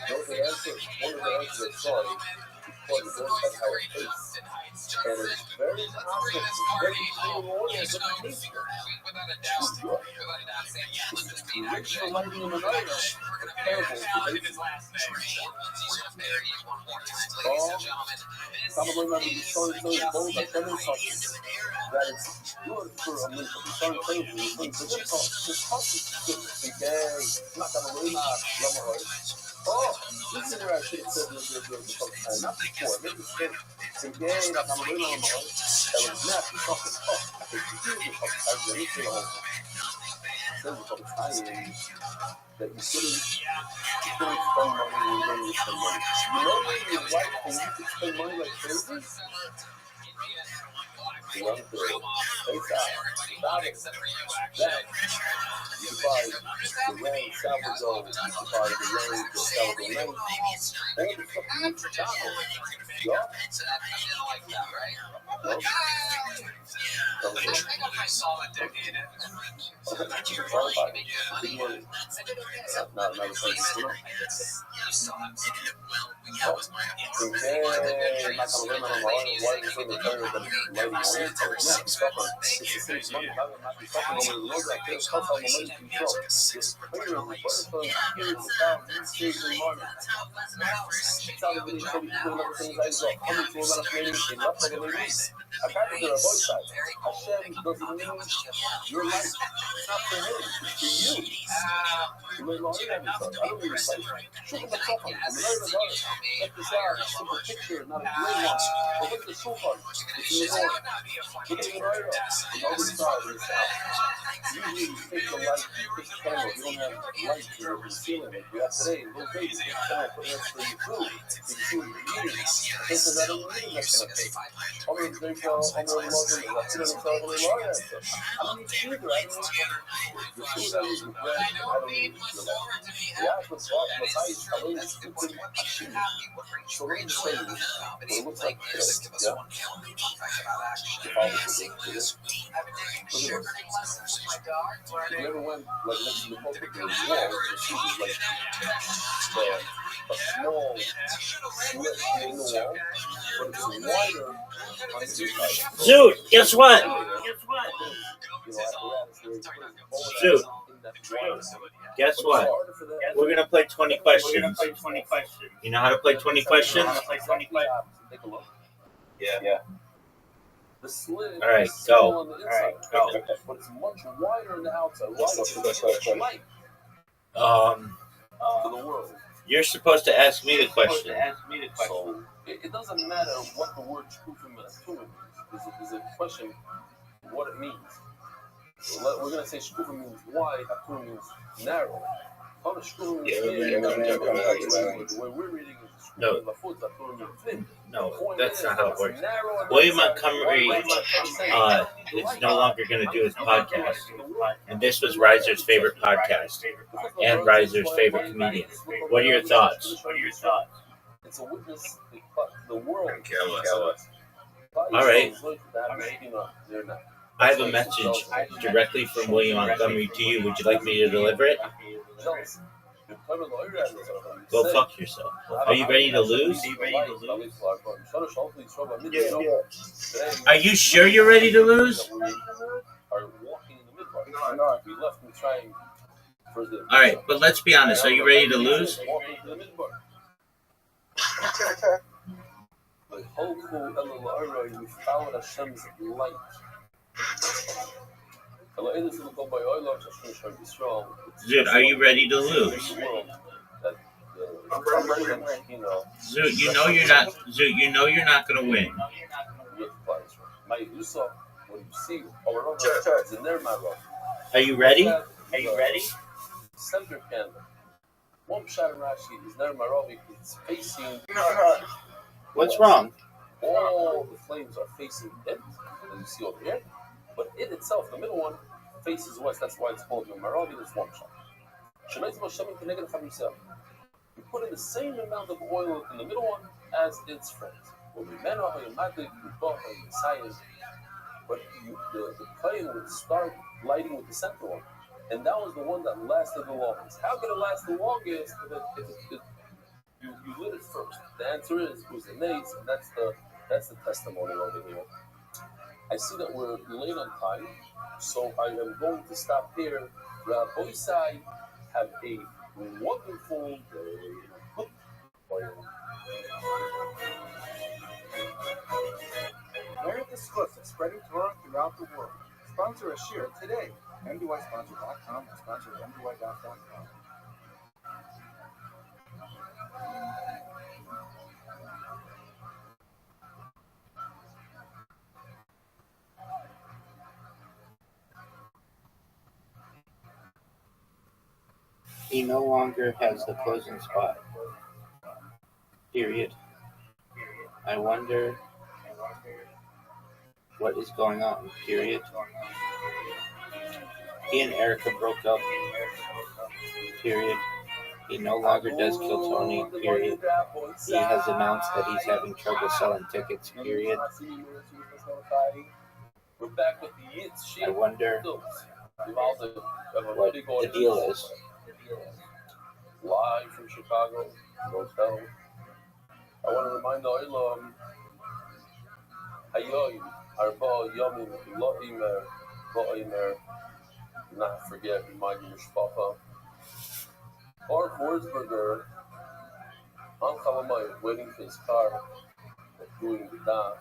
Those are the answers. One of the answers is sorry. Because it doesn't have a taste. And it's very possible. It's very clear oil. It's a taste. Without a doubt, Sam Talon just beat Rich Akshay. for lighting in the night. Terrible. His last name. We're gonna bury you one more time, ladies and gentlemen. Probably not even starting to bold like lemon sauces. That is good for a minute. Starting to play with the good sauce. The sauce is good. Okay. Not gonna really lemon. Oh, this is where I should have said not before. Maybe instead. Okay, not gonna really lemon. That was not the sauce is tough. I think you do the sauce. I really feel that you couldn't spend money when you spend money. You know when you're white and you could spend money like crazy? The young girl, face out, stop it. That, you could buy the young sourdough, you could buy the young sourdough night, all the stuff you need to travel. Yeah? No? I saw a decade in. Not a place, you know? I practice on a both sides. Hashem doesn't mean your life. It's not for him. It's for you. You may long have yourself. I don't mean to fight. Shoot him the top on. I'm not even going. check this out, a simple picture, not a great one. But look at the shofar. It's in the north. Look at the menorah. On the other side, in the south. Usually you take the light, you take the candle. You don't have lights in the ceiling like we have today. In those days, you take the candle, put it next to your food. So you see what you're eating. This is not a meeting that's going to take. Others, they go, others love them. That's it, it's not really long answer. I don't need sugar. I don't need sugar. The food I use with bread, I don't need sugar. Yeah, but Messiah, I don't need stupid machine. So let me just say this. It looks like this, yeah? If you ever went like next to the pulpit, there was wall, you see there's like a small slit in the wall, but it's wider on the inside. Dude, guess what? Dude, guess what? We're gonna play 20 questions. You know how to play 20 questions? Take a look. Yeah. The slit Alright, is small go. on the inside, but it's much wider on the outside. Why? It's light to the world. You're supposed to ask me the question. So it doesn't matter what the word shkufim and atumim means. Is a question what it means. So we're gonna say shkufim means wide, atumim means narrow. The way we're reading is No. atumim means thin. No, that's not how it works. William Montgomery is no longer going to do his podcast. And this was Reiser's favorite podcast and Reiser's favorite comedian. What are your thoughts? It's a witness the world. All right. I have a message directly from William Montgomery to you. Would you like me to deliver it? Go fuck yourself. Are you ready to lose? Are you sure you're ready to lose? Alright, but let's be honest. Are you ready to lose? Dude, are you ready to lose? Zoot, you know you're not. Zoot, you know you're not gonna win. Are you ready? Are you ready? Center candle. One shot in Rashi is never Maravi. It's facing. What's wrong? All the flames are facing it, as you see over here. But it itself, the middle one, faces west. That's why it's called Maravi. There's one shot. You put in the same amount of oil in the middle one as its friends. But the flame would start lighting with the center one. And that was the one that lasted the longest. How could it last the longest if you lit it first? The answer is it was the nays, and that's the testimony over here. I see that we're late on time, so I am going to stop here. Rabbi Sai, have a wonderful day. Learn exclusive, spreading Torah throughout the world. Sponsor a share today. MDYsponsor.com and sponsor MDY.com. He no longer has the closing spot. Period. I wonder what is going on. Period. He and Erica broke up. Period. He no longer does Kill Tony. Period. He has announced that he's having trouble selling tickets. Period. I wonder what the deal is. Live from Chicago, hotel. I want to remind the Olam, Hayoy, Arba, Yomim, Lo'imer, Lo'imer, not forget, remind your Shpapa. Or Wurzburger, on Chalamai, waiting for his car, doing the daf.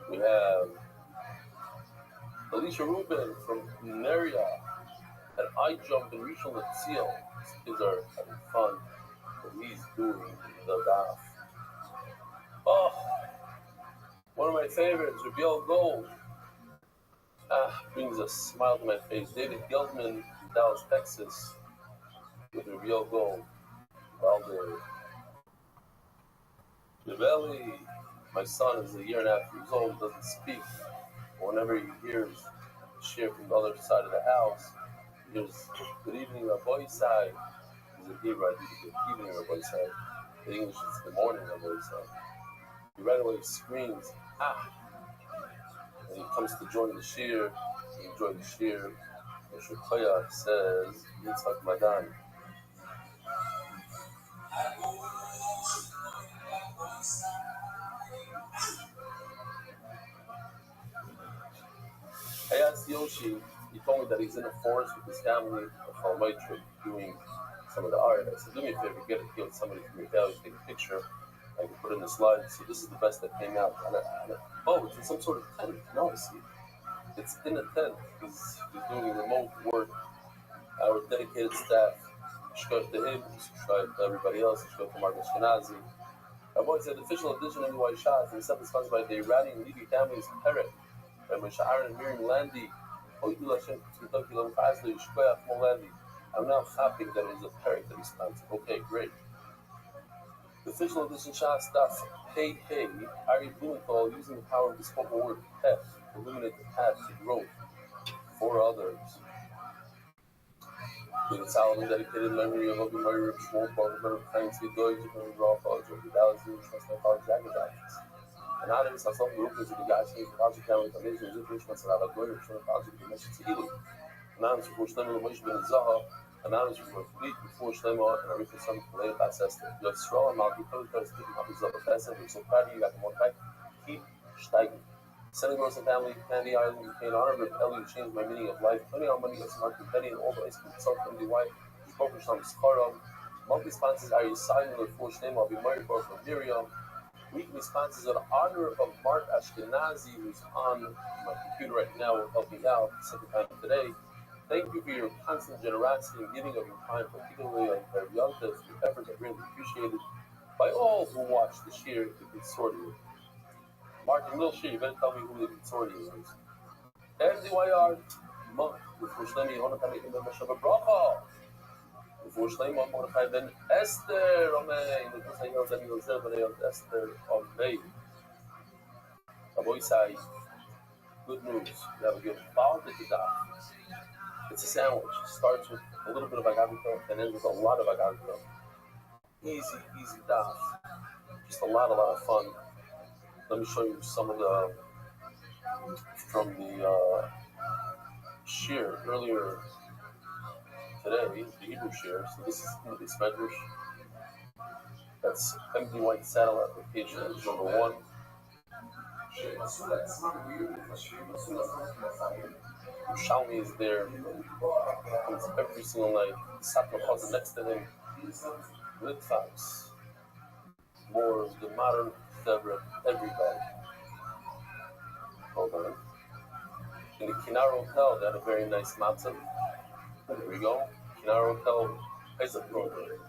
We have Alicia Rubin from Neria, and I jumped in Rishon LeZion. Kids are having fun. and he's doing the daf. Oh, one of my favorites, Rabbi Gold. Brings a smile to my face. David Geldman from Dallas, Texas, with Rabbi Gold. Well, Rebelli, my son is 1.5 years old, doesn't speak. Whenever he hears a share from the other side of the house, he hears, "Good evening, Rabbi side." He's a Hebrew, I think good evening, Rabbi side. In English, it's "Good morning, Rabbi side." He right away screams, "Ah!" And he comes to join the shir. He enjoyed the shir. Moshe Koyach says, "Yitzhak Madan." I asked Yoshi, he told me that he's in a forest with his family, a Chalmai trip, doing some of the art. I said, "Do me a favor, get a somebody from your family, take a picture, I can put it in the slide." So this is the best that came out. Oh, it's in some sort of tent. No, see, it's in a tent. He's doing remote work. Our dedicated staff, Shkoch to him, Shkoch to everybody else, Shkoch to Mark Ashkenazi. Our boy said the official edition of NY Shots and stuff is sponsored by the Iranian Levy family's parrot. By Moshe Aaron and Miriam Landy. I'm now happy that it was a parrot that he sponsored. Okay, great. The official edition shot stuff. Hey, Ari Blumenthal using the power of the spoken word pet to illuminate the path to growth for others. With a solemn dedicated memory of Rabbi Meir Shmuel, Baruch Heinz Gedoy, Japan Raw College of the Dallas University of College Academics. And now there's also groups of the guys who are the family commission, who are the Rabbi Goyer, who are the Meshach Tzidili. Anonymous before Shlomo, Moshe Ben Zaha, anonymous before Fleet, before Shlomo, and Arif Hassan, Kalei Pasester. Yisrael, and Malki, Kodesh, speaking of his Zaha Passer, we're so proud of you, got the more back, keep steiging. Sending Rosa family, Candy Island, UK, in honor of Ellie, who changed my meaning of life. Plenty of money, some Mark Petty, and all the ice cream, South Family White, Spoken Shlam Skaram. Monthly sponsors are Yisrael, and for Shlomo, I'll be married for Miriam. Weekly sponsors in honor of Mark Ashkenazi, who's on my computer right now and helping out the second time today. Thank you for your constant generosity and giving of your time, particularly on Perv Yontas. Your efforts are really appreciated by all who watch the shir, the consortium. Martin Milshir, you better tell me who the consortium is. MDYR month before Shlemi Honakami in the Mashaba Bracha. Before Shlemi Honakami then Esther Amen. The Kusayel Daniel Zebane Esther Amen. Aboisai, good news. You have a good Baal Dikidaf. It's a sandwich. It starts with a little bit of agavita and ends with a lot of agavita. Easy daf. Just a lot of fun. Let me show you some of the from the shir earlier today, the Hebrew shir. So this is in the Medrash. That's MD White Saddle application number 1. Shalmi is there. Comes every single night. Satma calls next to him. Litfax. More of the modern Zebra, everybody. Hold on. In the Kinar Hotel, they had a very nice matzah. There we go. Kinar Hotel is a program.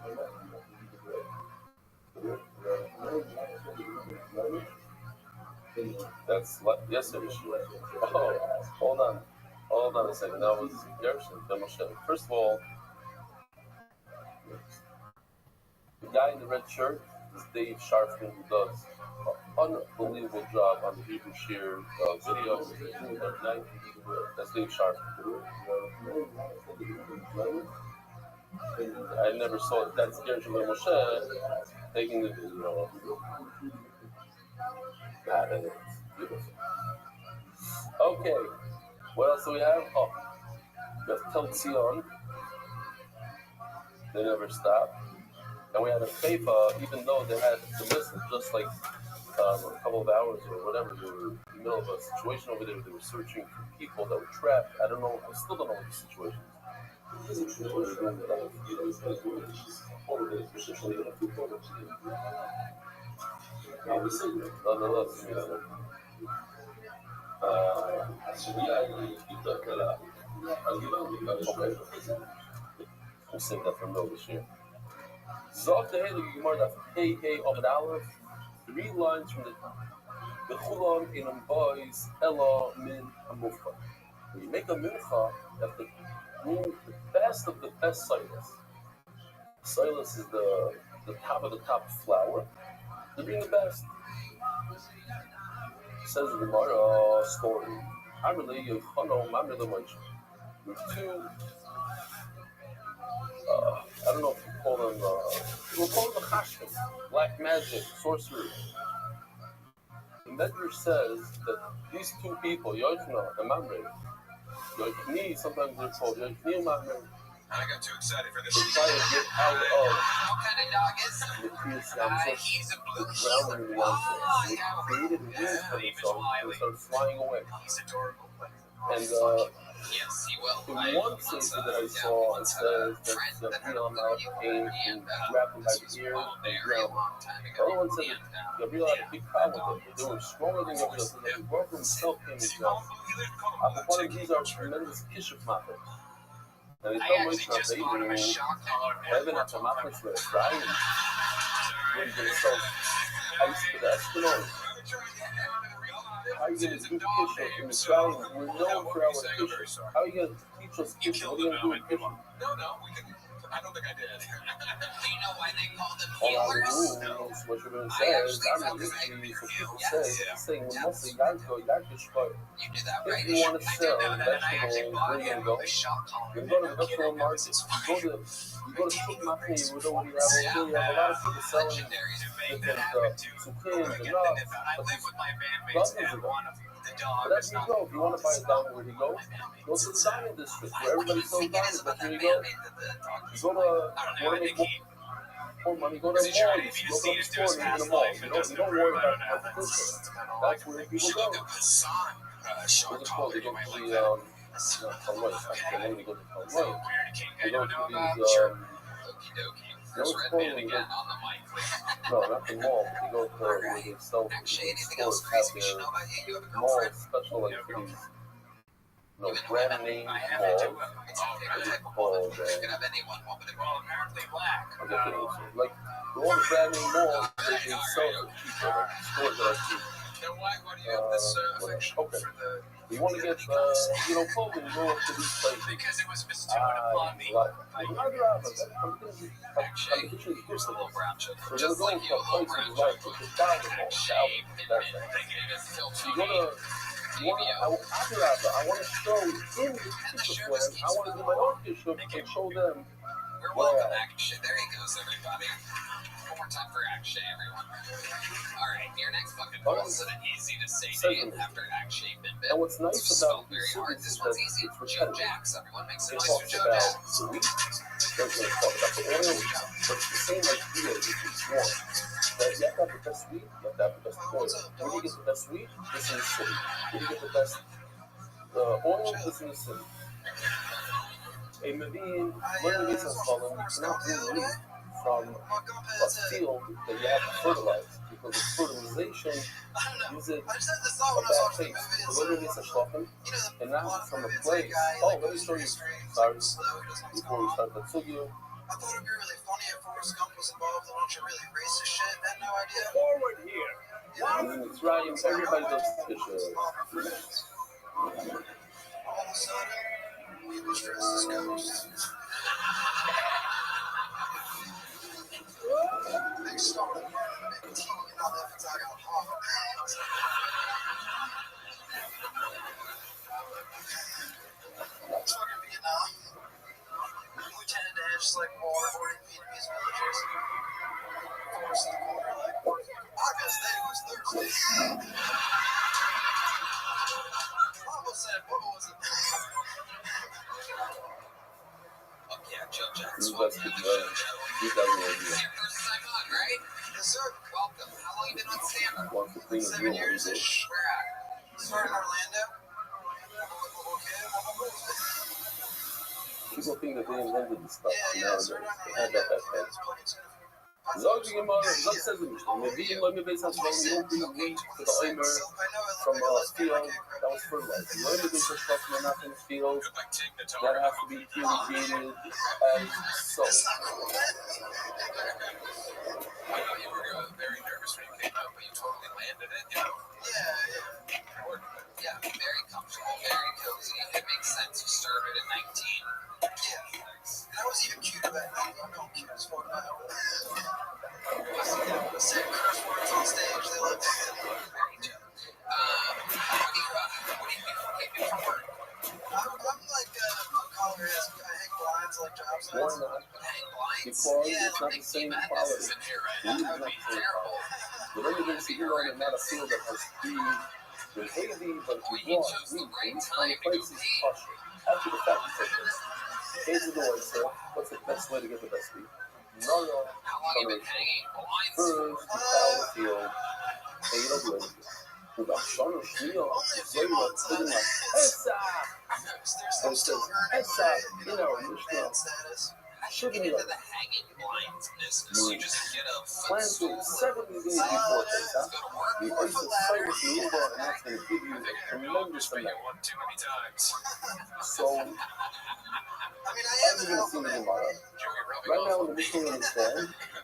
That's yesterday's show. Oh, hold on a second. That was Gershon. First of all, the guy in the red shirt is Dave Sharfman, who does an unbelievable job on the Hebrew Shir video every night. That's Dave Sharfman. I never saw it. That's Gershon Ben Moshe taking the video. It's beautiful. Okay, what else do we have? Oh, we have Tel Tzion. They never stop. And we had a Haifa, even though they had to miss it just like a couple of hours or whatever. They were in the middle of a situation over there. They were searching for people that were trapped. I don't know. I still don't know what the situation is. Okay. We'll save that for Noah this year. Zog the Heilige Gemara that Hey Amud Aleph, 3 lines from the Chulam in boys Ella Min Hamufcha. When you make a mincha, you have to bring the best of the best silas. Silas is the top of the top flour. You bring the best. Says the Gemara story. I'm really Yochano, I'm really much. With 2, I don't know if you call them, we'll call them the Chashkim, black magic, sorcery. The Medrash says that these 2 people, Yochana and Mamre, Yochni, sometimes they're called Yochni and Mamre, I got too excited for this. they try to get out of What kind of dog is it? the Kriyas Yamsuf, He's a the blue drowning in Yamsuf. They created wings for themselves and started flying away. He's adorable. And Yes, he will. in one sefer that I saw, it says that Gabriel came and grabbed him by the ear and drowned him. The other one said that Gabriel had a big problem with it. They were stronger than Gabriel, so that he brought himself came and drowned him. One of these are tremendous kishuf matters. And they tell Moshe Rabbeinu, Evan at the matters were crying when themselves ice to the Eskimos. How are you going to do kishuf in the crowd? We're known for our kishuf. How are you going to teach us kishuf? What are you going to do with kishuf? No, we can. I don't think I did. Do you know why they call them All our healers? rules, what you're going to say is, I'm going to issue, so people say, it's saying, when mostly Yanko, Yakishko, You do that, right? if you want to I sell didn't know that, and I actually vegetables, bought where you him go? a shock collar. You go to the vegetable market, you go to Shuk Machni, you know what you have over here, you have a lot of people selling Legendaries who make different that happen too. zucchinis and I nuts, live with my bandmates, dozens of and them. one of the dog But is that's where you not. go. If you want to buy a diamond, where do you go? Go to the diamond district, where everybody sells diamonds. That's where you go. You go to, you want to make more money, go to the mall. You go to the store and in the mall. You don't worry about competition. That's where people go. What's it called? They go to the, Talmud. Actually, when they go to Talmud, they go to these, no, it's called when you go, no, not the mall, but they go to where they sell, Actually, the anything else stores have crazy we should know their about you? You have a mall girlfriend? special, like these, brand name malls. It's your favorite type of Called, woman. You can have anyone. What would it be? Well, apparently black. I guess it is. Like, the one brand name malls, they sell for cheaper, like stores that are cheap. Then why do you have this affection Okay. for the? You want to get, clothing, you go up to these places. Because it was bestowed upon me. Actually, here's a little brown sugar. We're Just gonna like go you, a to a little place brown where sugar. it's like, Shape, that's and right. they gave us still So you go to, I want to show in the kishuf land, I want to do my own kishuf and show them. We're welcome, Akshay. There he goes, everybody. One more time for Akshay, everyone. Alright, your next fucking one is an easy to say name after Akshay Bin Bin. And what's nice It's about spelled very these hard. cities This is one's that easy. it's Joe repetitive. Jacks. Everyone makes a It noise for talks Joe about Jacks. the wheat, it talks about the oil, but it's the same idea as if it's one. That you have to have the best wheat, you have to have the best oil. Where do you get the best wheat? This is the city. Where do you get the best oil? This is the city. A Mavine, one of the reasons fallen, you cannot do wheat from a field that you have to fertilize, because the fertilization gives it I just had this a thought when I was bad watching taste. the So movie. literally it's a shlochim, You know, and not from a it's like place. guy, Oh, like, let me goes show through you. history, he's Sorry, like slow, he doesn't know what's before we going on. start the sugya. I thought it'd be really funny if Forrest Gump was involved in a bunch of really racist shit. I had no idea. Forward here. It's right, everybody does fish. All of a sudden, he was dressed as Ghost. They started wearing tea and all that because I got hot. It's fucking Vietnam. Lieutenant Dan just like waterboarding Vietnamese villagers. Forrest in the corner like, I guess they was Thursday. I almost said, what was it? Oh yeah, Joe Jackson. That's good. You got no idea. Your first time on, right? Yes, sir. Welcome. How long you been on stand-up? Once the thing is 7 real, years-ish. Where at? Started in Orlando. people think that they invented the stuff. Yeah, You know, started in they had Orlando. that back then. Zog the Gemara, Zog says it. Maybe in Lemon Base has one, you don't bring wheat to the Omer from a field that was fertilized. Lemon Base has from not in the field that has to be irrigated as so. I thought you were very nervous when you came out, but you totally landed it. Yeah, very comfortable, very cozy. It makes sense. You started at 19. Yeah. And I was even cute about it. I don't care as fuck about it. Said curse words on stage. They loved it. Very chill. What do you do for work? I'm like blue collar. I hang blinds like job sites. Why not? Hang blinds? Because Yeah, it's not the same quality. In here, right? Food is That not would the be same terrible. quality. The Lemon Base, you know, not a field that has food. The heavy, but Boy, you you want chose the wheat. right These time kind of to go places pee. crush it. After the fact, you say this. Here's the door, sir. What's the best way to get the best wheat? How long have you been hanging blinds First, for? you plow the field. Hey, you don't do anything. ובעשון השניות, זה לא פותחים לך, Essa! I'm still earning Essa! my You know, band status. How did you get into the hanging blinds business? You just get a foot planted stool. 70 days before this, huh? Go to work. The ice is service move on, and that's going to give you a tremendous Just amount. one too many times. So, I mean, I as am you're an going to see in the alpha Gemara, Joey rubbing right now off in the mission, we understand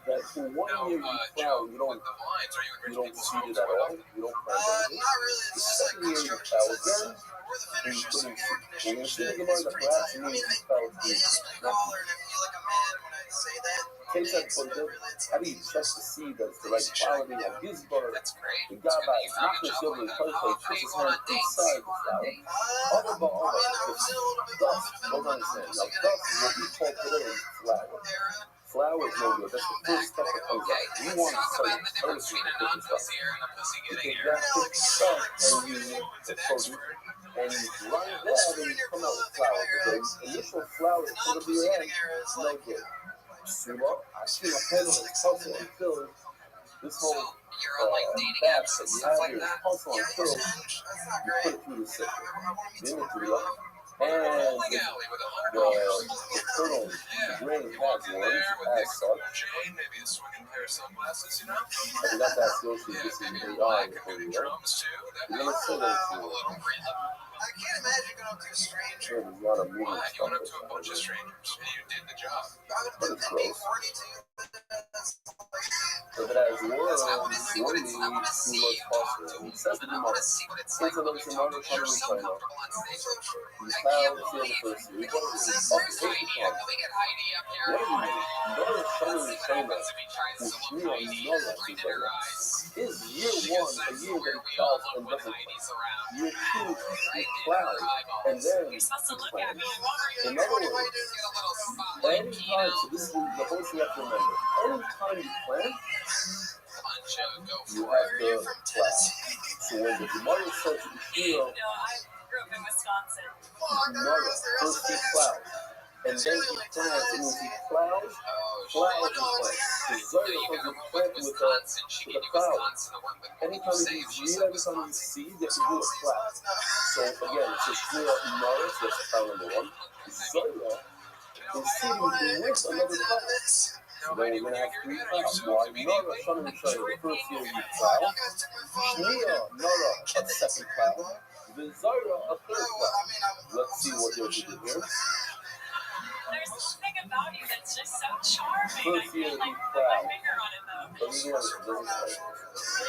that for 1 year you plow, Joe, you don't with the blinds, are you encouraging people to seed smoke it at quite all, often? you don't plant anything. not really. The It's just like second year you construction plow sites. again, We're the and you finishers, put so in, air when conditioning you see shit. the Gemara, It's the pretty grass, tight. it I mean, means you plow it through. is blue collar, and I feel like a man when I say that. Takes that It's, for but them. really, it's How do you check to see that it's the right quality of his butter? That's great. The It's good Gabbai, that you found not a the job silver like and that. clay, How puts you his go on hand a date? inside the flour. I mean, I was in a little bit Dust, of hold on a second. Now, dust is what we call today flour. era. Flour is no good. That's the first stuff that comes Okay, out. You let's want to talk about the start difference between a non-pussy air and a pussy You getting take air. that first stuff and you expose it, and you grind that and you come out with flour. The initial flour that comes up your head, no good. Sumo, I see a pen on puzzle and fill. This So whole you're on like dating batch apps that and you stuff have like here is that? puzzle Yeah, and I fill. use Hinge. That's not You great. put it through the I system. want to meet Then someone it's real real. low. And Bowling alley with the $100. kernel, the grain You walk has in worms there with as the such. chain, maybe a swinging pair of sunglasses, you know? But we got that skill sheet. Yeah, This is maybe a AI black for and you, maybe right? drums too. That'd You're be gonna say that a to little rhythm. I can't imagine going up to a stranger. sure there's a lot of moving Why? You stuff. went up to a bunch of strangers and you did the job. But it's That'd be gross. corny too. That's like, If it has worms, I want to see what it's. I want to see you talk to them, and I want to see what it's like when you talk to them. You're so comfortable on stage. I can't believe it. Where's Heidi? Can we get Heidi up here? Let's see what happens if he tries to look Heidi right in her eyes. Is year Because one a that's year where that we he all plows look and when doesn't Heidi's plow? around. Year two, Right he in plows, her and eyeballs. then You're supposed to he look at plants. me. In other words, Get a little spotlight, anytime, so Kino. this is the whole thing you have to remember. Anytime you plant, Come on, Joe, go you for have it. to plow. So when the Gemara says to Ishmael, No, I grew up in Wisconsin. Gemara, first he plows, and then he plants, and when he plows, plows and plants. The Zohar You says gotta you work plant with with Wisconsin. She a gave you plow. Wisconsin to work with. What did you Anytime say you if she seed, said anytime you Wisconsin? seed, you have to do a plow. So again, it says Shmuel Imara, so that's plow number one. Zohar is seeding with another plow. So then we're going to have three plows. Why? Nora, Shana, and Shana, the first year you plow. Shmia, Nora, a second plow. Then Zohar, a third plow. Let's see what yours is here. There's something about you that's just so charming. I First year can't like you put my plow. finger on it though. But this is what it doesn't say.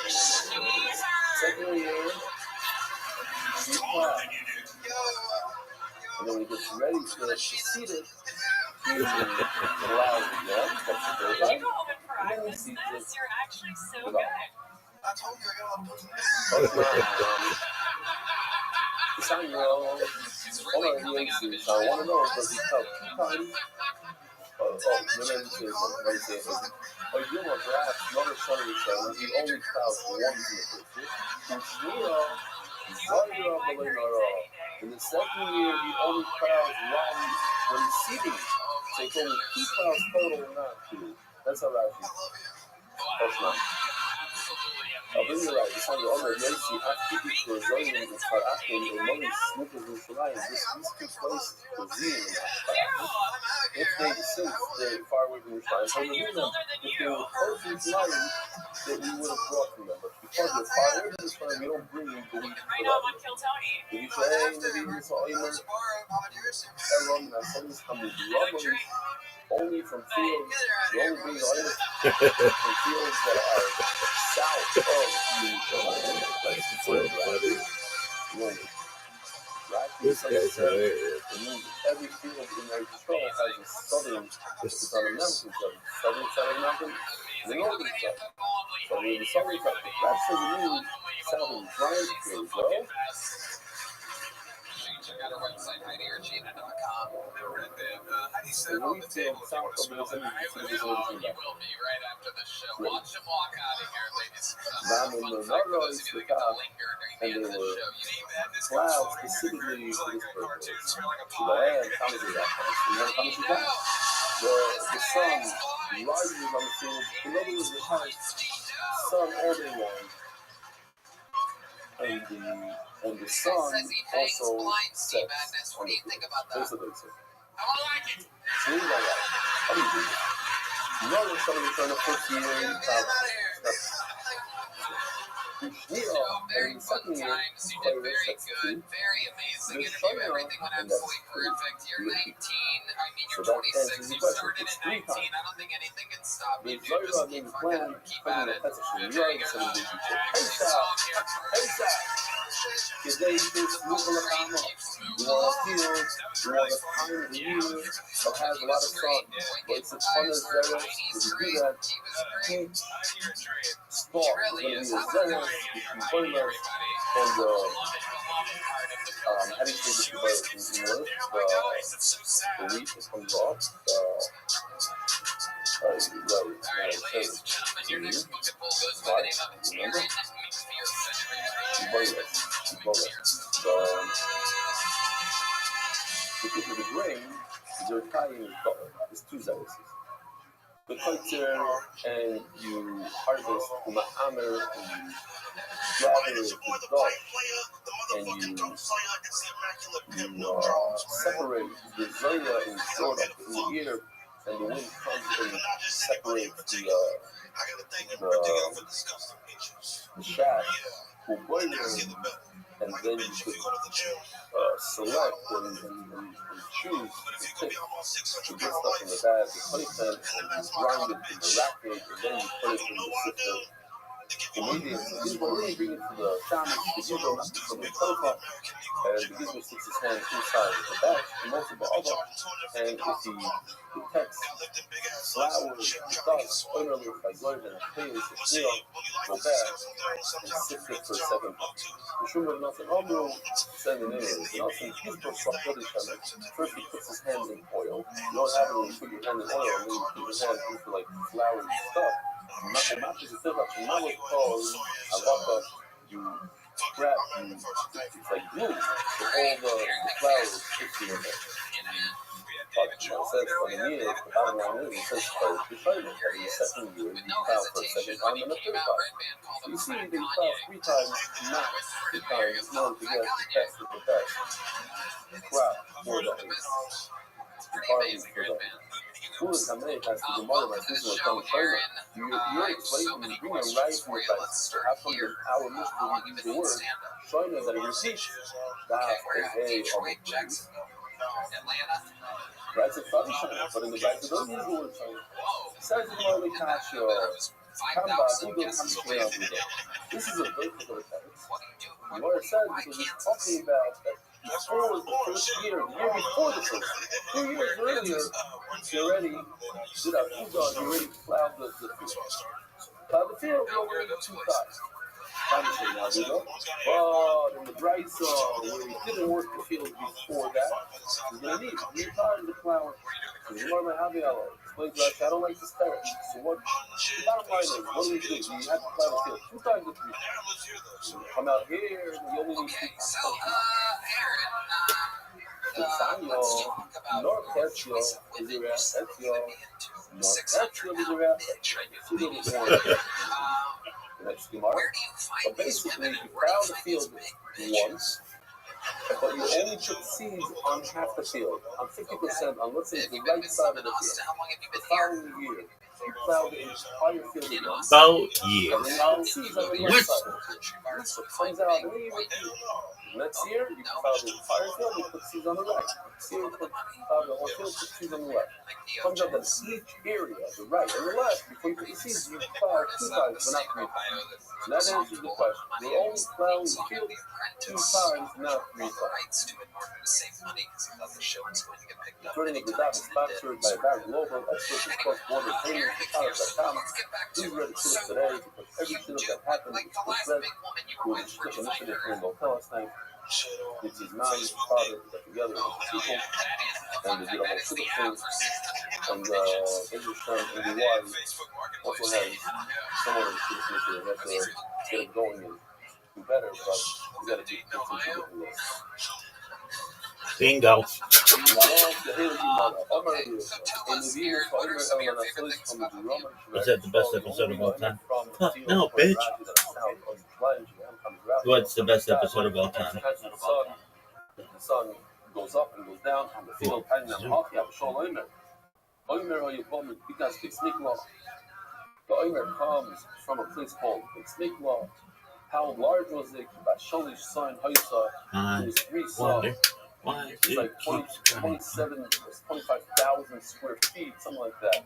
She's Second year, you plow. And then when he gets ready to seed it, he plows again. That's the third You time. go home and And then he practice seeds this. it. You're actually so Without. good. I told you I got a lot of pussy. Samuel, It's hold really on, coming out of his I want to jaw. know, does he tell 2 times? A year or perhaps another son of the son, he only plows once in the first year. In Shmia, Zohar Belenara. In the second year, he only plows once when he's seeding. So it's only 2 plows total, not 2. That's how Rashi. I love you. That's not. Absolutely אבל נראה, בסדר, אומר, יאיסי, אף טיפי כרזויים ופרעתם, ומורי סמוכת וירושלים, this peaceful place was in if they, since they're far away from Yerushalayim, so we know if they were close to Yerushalayim, that we would have brought from them. But because they're far away from Yerushalayim, we don't bring the wheat for them. The Yerushalayim, the Yerushalayim, Elam, and some is coming only from fields, we only bring the oil from fields that are south of Yerushalayim. Right? This guy's hilarious. It means every field in their control has a southern, just on the mountain side. Southern side of the mountain, the northern side. So the southern side, that's the new southern giant field, bro. Check out our website, HeidiRegina.com. Heidi said The on the wheat field table, south of the you will be right after the show. Watch them walk out of here, ladies. Fun fact for those of you that get to linger during the end of the show. You see that? This goes clouds over here. specifically It's for like this a purpose. cartoon smelling a The pie. land comes with that. You know what comes with that? The sun rises on the field. In other words, it has sun all day long. And the sun also sets on What do you think about that? That's what they say. I don't like it. So you know that. How do you do that? You know when somebody's trying to first year, Get out of here. Very fun times. You did very good, very amazing interview. Everything went absolutely perfect. You're 19. I mean, you're 26. You started at 19. I don't think anything can stop you. Dude, just keep fucking keep at it. Enjoy your song here. Today, this moving around, you want to feel, you want to time of the year that has a lot of sun. But it's as fun as there is. If you do that, spot is going to be a zealous, employment, and how do you say this about in English? The wheat that comes off. Your next book of goes by the name of Aaron because of the grain, your tying is two zealousness. The culture and you harvest ma'amer and you gather the dog and you separate the zaya and throw it up in the air and the wind comes and separates the shaft will boil and then you could select and choose to get stuff in the bag, the playpen, and you grind it in the rack and then you put it in the system. These will really bring it to the family, the usual from the telephone, and the gizmo sticks his hand inside the bag, the most of the other, and if he detects flowers, dust, utterly by golden and pales, the clear, go back, and sift it for a second. The shumer nothing, Amru, sending in, nothing, gizmo soft, first he puts his hands in oil. You don't have to put your hand in oil, and then you put your hand into like flowery stuff. The map is still up. Now it's called Alaka. You grab and it's like glue. So all the flowers stick in there. But it says for the year, the bottom line is it says for the training. In the second year, you file for a second time and a third time. So you see, they file 3 times, not 2 times, in order to get the best of the best. Crap for the ace. Party for the Who is Hamid has to be more my sister will come further. You're explaining and bringing right from the best. How come our mission to use the word, showing us that it received that they are That's a funny sign, but in the Bible, don't use the word sign. It says in Holy Kasha, this is a biblical text. What it says is it's talking about that before the first year, the year before the first year, 2 years earlier, you already did a Udan, you already plowed the field. Plowed the field, you already 2 times. Now, you know, but in the dry zone, where we didn't work the field before that, you're going to need 3 times the plowing. So you want to have the hour. Explain to us, I don't like this parrot. So what, the bottom line is, what do we do? You have to plow the field 2 times the 3 times. So you come out here, and you only need 2 times. North Tetio is your Tetio. North Tetio is your Tetio. the next Gemara. But basically, you plow the field once, but you only put seeds on half the field, on 50%, on let's say the right side of the field. The following year, you plow the entire field again. About years. And then you put seeds on the right side of the field. So it comes out, and then you repeat. Next year, you plow the entire field, you put seeds on the right. Next year, you plow the whole field, put seeds on the left. It comes out that each area, the right and the left, before you put the seeds, you plow 2 times, but not 3 times. And that answers the question. You're only plowing the field 2 times, not 3 times. Turning of the dot is sponsored by Barry Global, expert in cross-border payments at College.com. Please register today because every shit that happens is spread through the Ship Initiative here in Palestine. It's his mom, his father, got together with the people, and they did a whole shit of things. And English term, and the wife also has someone in the Ship Initiative. They have to get it going and do better, but we got to keep things in different ways. Bingo. Was that the best episode of all time? Huh, no, bitch. What's the best episode of all time? The sun goes up and goes down on the field. The Omer comes from a place called B'tzmikla. How large was it? Basholish son Haisa. It was 3 sons. It's like 27, 25,000 square feet, something like that.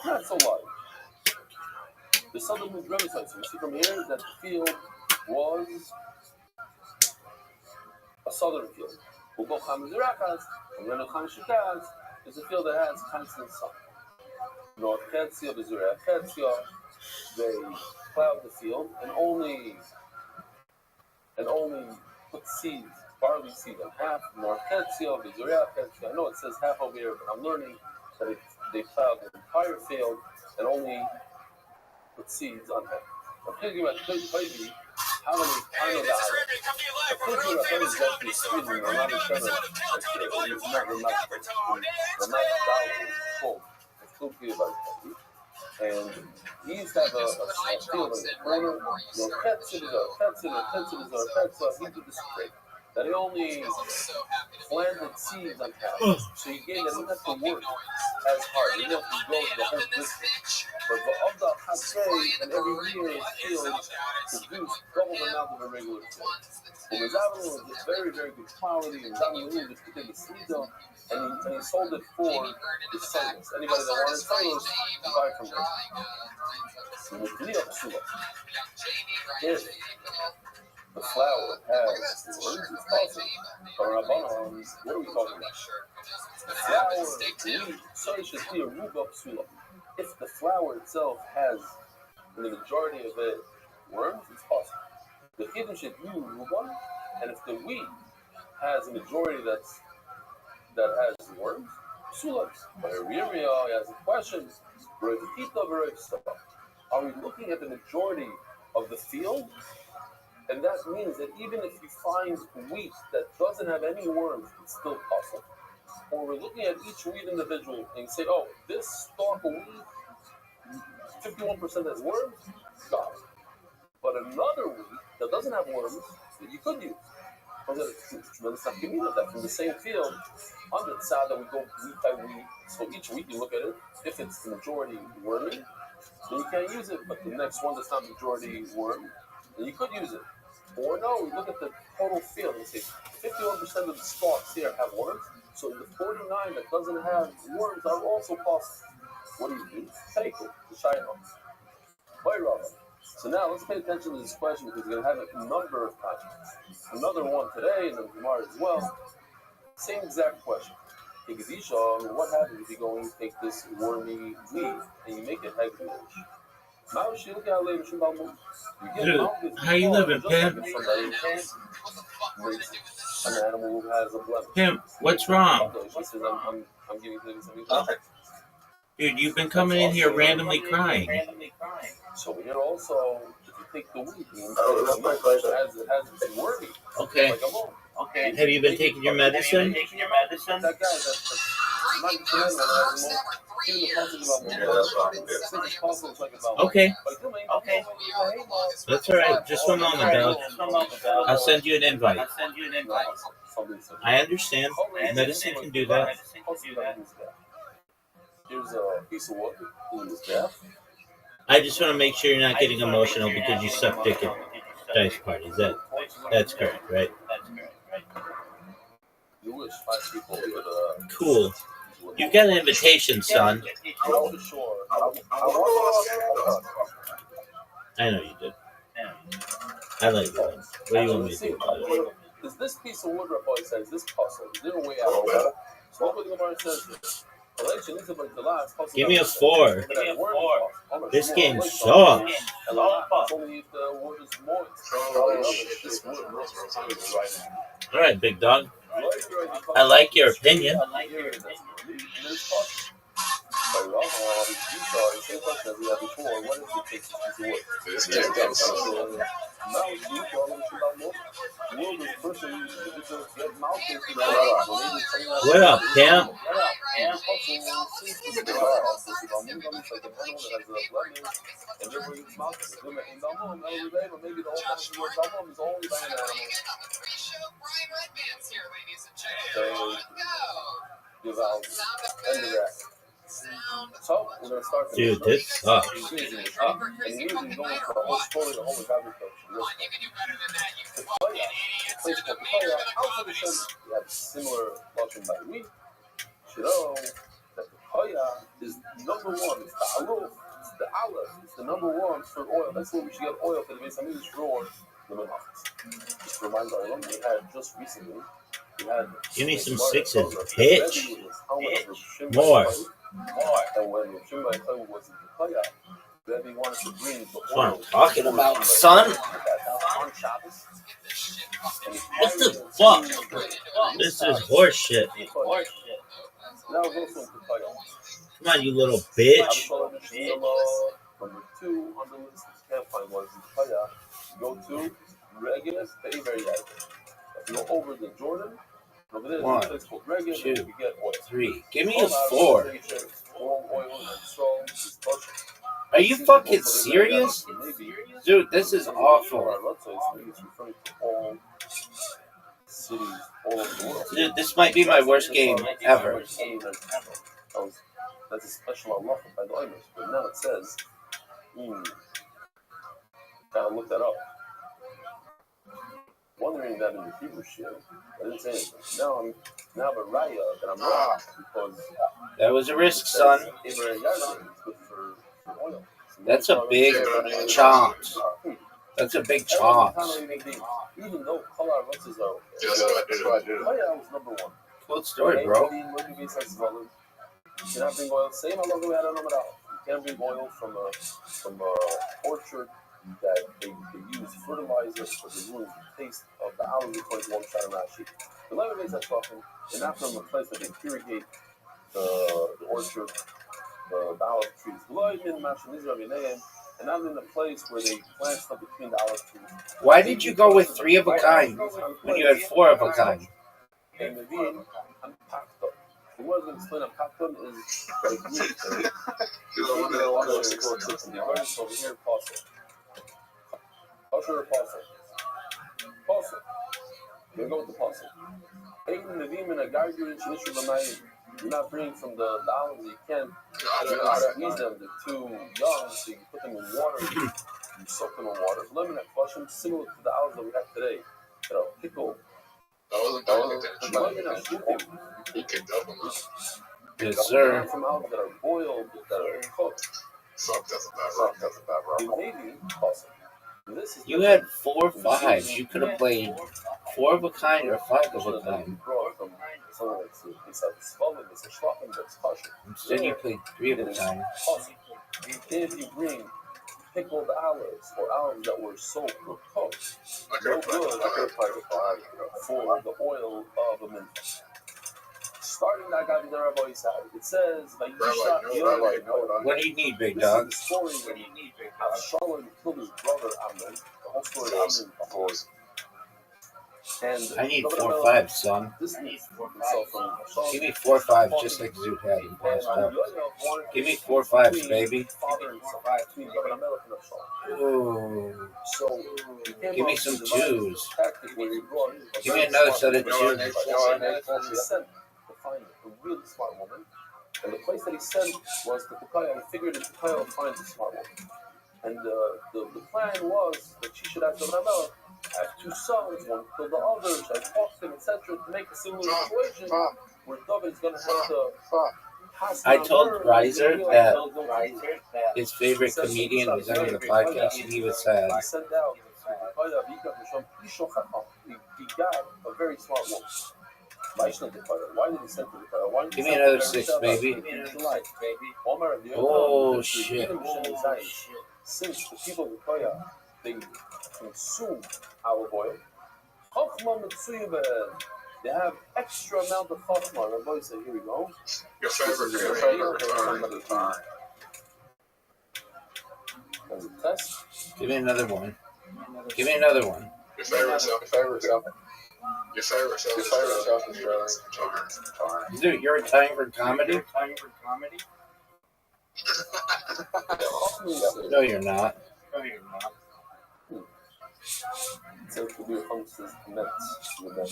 Not so large. The southern moved Rabbi side. So we see from here that the field was a southern field. It's a field that has constant sun. North Ketzia, Bezuriah Ketzia, they plowed the field and only put seeds, barley seed on half. North Ketzia, Bezuriah Ketzia. I know it says half over here, but I'm learning that they plowed the entire field and only put seeds on half. I'm thinking about how many kind of and he used to have a field in the corner. He did this trick that he only planted seeds on half. So he gave them not to work as hard. He didn't have to go the whole distance. But of the Hasei, and every year his field produced double the amount of a regular field. But Zavalon was just very, very good quality, and Zavalon just put in the seeds on, and he sold it for the sons. Anybody that wanted sons, you buy from him. If the flower has words, it's possible. What are we talking about? The flower, so it should be a ruba psula. If the flower itself has, in the majority of it, worms, it's possible. The hidden should be ruba, and if the wheat has a majority that has worms, psulas. But Ariria has a question. Are we looking at the majority of the field? And that means that even if you find wheat that doesn't have any worms, it's still possible. Or we're looking at each wheat individual and say, oh, this stalk of wheat, 51% has worms, got it. But another wheat that doesn't have worms, that you could use. That from the same field, on the side that we go wheat by wheat. So each wheat you look at it, if it's the majority wormy, then you can't use it. But the next one that's not majority worm, then you could use it. Or no, we look at the total field and say 51% of the stalks here have worms, so the 49 that doesn't have worms are also possible. What do you do? Take it, the Shiloh. Why, Rabbi? So now let's pay attention to this question because we're going to have a number of questions. Another one today and then tomorrow as well. Same exact question. What happens if you go and take this wormy wheat and you make it hegdish? Dude, how you living, Pim? An animal who has a blemish. Pim, what's wrong? I'm giving you something. Dude, you've been coming in here randomly crying. So here also, if you take the wheat, it has its wormy. Okay. Like a bone. Okay. Have you been taking your medicine? That guy, that's not Even the passage about Okay. That's all right. Just one moment, dog. I'll send you an invite. I understand. Medicine can do that. Here's a piece of wood in this bath. I just want to make sure you're not getting emotional because you suck dick at dice parties. That's correct, right? You wish 5 people would. Cool. You got an invitation, son. I know you did. I like that. What do you want me to do about it? Is this piece of wood, Rabbi says, this puzzle? Is there a way out of it? So look what the Gemara says. Give me a 4. This game sucks. All right, big dog. I like your opinion. What up, Cam? Dude, this sucks. Similar lotion by me. You know that the Kaya is number 1. It's the Aruf. It's the Aleph. It's the number 1 for oil. That's where we should get oil for the base. I mean, this drawer. Just reminds our alum we had just recently. Give me some 6s, bitch. More. And when Shimei was in the Kaya, Rabbi wanted to bring the oil. That's what I'm talking about, son. What the fuck? This is horse shit. Come on, you little bitch. Number 2 on the list, you can't find one in Kaya. Go to Regulus, very, very active. If you go over the Jordan, over there, 1, 2, 3. Give me a 4. Are you fucking serious? Dude, this is awful. Dude, this might be my worst game ever. That's a special Allah by the Amish, but now it says, gotta look that up. Wondering that in the Hebrew shit, I didn't say anything. Now I'm a raya that I'm wrong because that was a risk, son. That's a big chance. That's a big chance. Even though color versus are was number 1. Cool story, bro. You cannot bring oil. Same along the way. I don't know about. You can't bring oil from a orchard that they use fertilizers for the ruin the taste of the olive according to one shot of Rashi. The leather makes that talking, and not from a place that they irrigate the orchard, the olive trees. And not in a place where they plant stuff between the olive trees. Why did you go with 3 of a kind when you had 4 of a kind? And the vein, I'm packed up. The word to explain I'm packed up is like Greek. Over here, Apostle. Usher Apostle. Apostle. We're going with the Apostle. Taking the vein and a gargle in Shinish Ramayim. You're not bringing from the olives, you can't squeeze them, they're too young, so you put them in water, you soak them in water. Lemon and flush them, similar to the olives that we have today. Pickle. Yes, sir. From olives that are boiled, that are cooked. Maybe possible. You had 4 5s. You could have played 4 of a kind or 5 of a kind. Instead, you played 3 of a kind. If you bring pickled olives or olives that were soaked or cooked, no good for the oil of a mint. Starting that guy with the Rabbi side, it says, what do you need, big dog? The story when Shalom killed his brother Amnon, the whole story of Amnon. And I need 4-5, son. this needs himself from Give me 4-5, just like Zoot had and passed up. Give me 4-5s, baby. Father and son, between Rabbi and Absalom. Ooh. So Give me some twos. tactic where he brought Give me another set of twos. He sent to find a really smart woman, and the place that he sent was to Tukaya. He figured that Tukaya would find the smart woman, and the plan was that she should have Rabbi have two sons, one kill the other, should have talked to him, etc., to make a similar situation where David is going to have to pass. I told Riser that his favorite comedian was on the podcast, and he was sad. He sent out he got a very smart woman. Why did he send to the fire? Give me another 6, baby. Oh, shit. Since the people of the Koya, they consume olive oil, they have extra amount of chachma. Rabbi said, here we go. Your favorite time. As a test. Give me another one. Give me another one. Your favorite self is Dude, you're retiring from comedy? No, you're not. So it could be amongst his nets with them.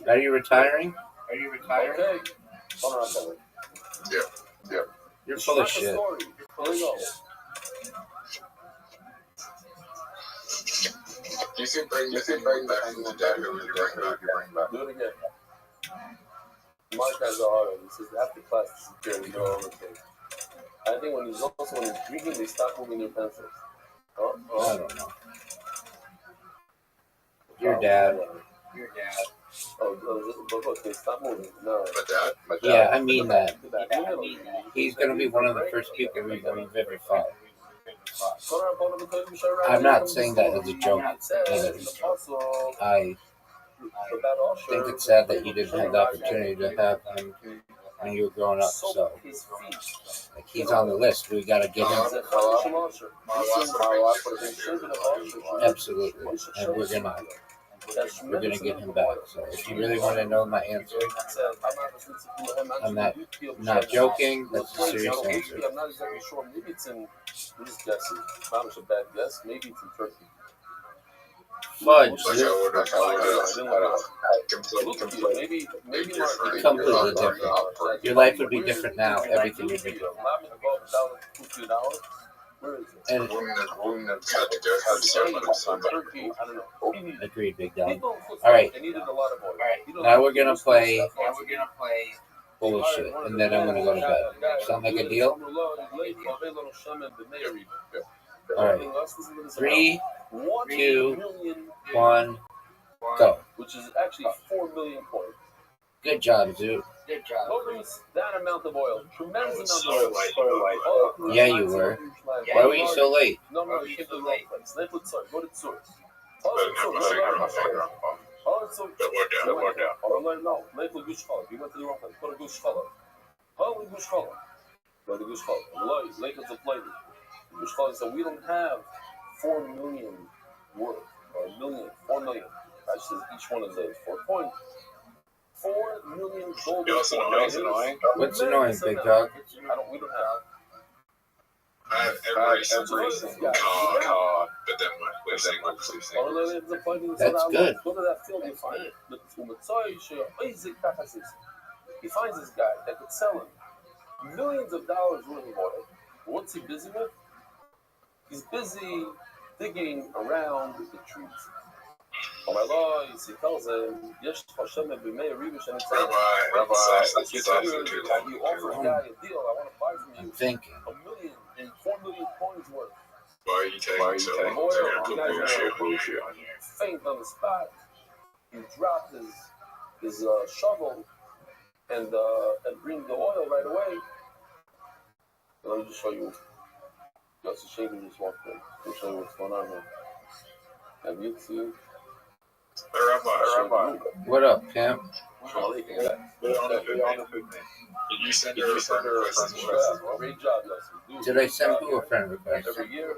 Are you retiring? Okay. Yeah. You're full of shit. You can bring back from the dead. Who would you bring back? Do it again. Mark has a heart. He says after class security, no overtake. I think when he's drinking, they stop moving their pencils. I don't know. Your dad. But look, they stop moving. No. My dad. Yeah, I mean that. He's going to be one of the first people we've ever fought. I'm not saying that as a joke either. I think it's sad that you didn't have the opportunity to have him when you were growing up. So, like, he's on the list. We got to get him. Absolutely, and we're gonna get him back. So, if you really want to know my answer, I'm not joking. That's a serious answer. I'm not exactly sure. Maybe it's in. I'm just guessing. Not a bad guess. Maybe it's in Turkey. Fudge. Maybe completely different. Your life would be different now. Everything would be different. And agreed, big dog. All right. Now we're gonna play bullshit, and then I'm gonna go to bed. Sound like a deal? All right. 3, 2, 1, go. Which is actually 4 million points. Good job, Zoot. Nobody's that amount of oil. Tremendous amount of oil. Yeah, you were. Why were you so late? No, you came to the wrong place. Go to the source. That worked out. No, you went to the wrong place. Go to Gush Challah. Go to Gush Challah. Go to Gush Challah. Lake is a plate. Gush Challah said, we don't have 4 million worth, or 4 million. That's just each one of those 4 points. 4 million gold. What's annoying? What's annoying, big dog? We don't have. I have every card, but then we're saying That's good. Go to that field and find it. He finds this guy that could sell him millions of dollars worth of oil. What's he busy with? He's busy digging around the trees. Oh my Lord, he tells him, Yesh Hashem b'mei Rivish, and it's Rabbi, you offer a guy a deal, I want to buy from you I'm thinking. 1 million and 4 million coins worth. Why are you taking so long to bullshit on you? Faint on the spot. He dropped his shovel and bring the oil right away. Let me just show you. That's a shame just walked in. Let me show you what's going on here. Have you seen? Rabbi. What up, pimp? Did you send her a friend request? Great job, Leslie. Did I send you a friend request? Every year.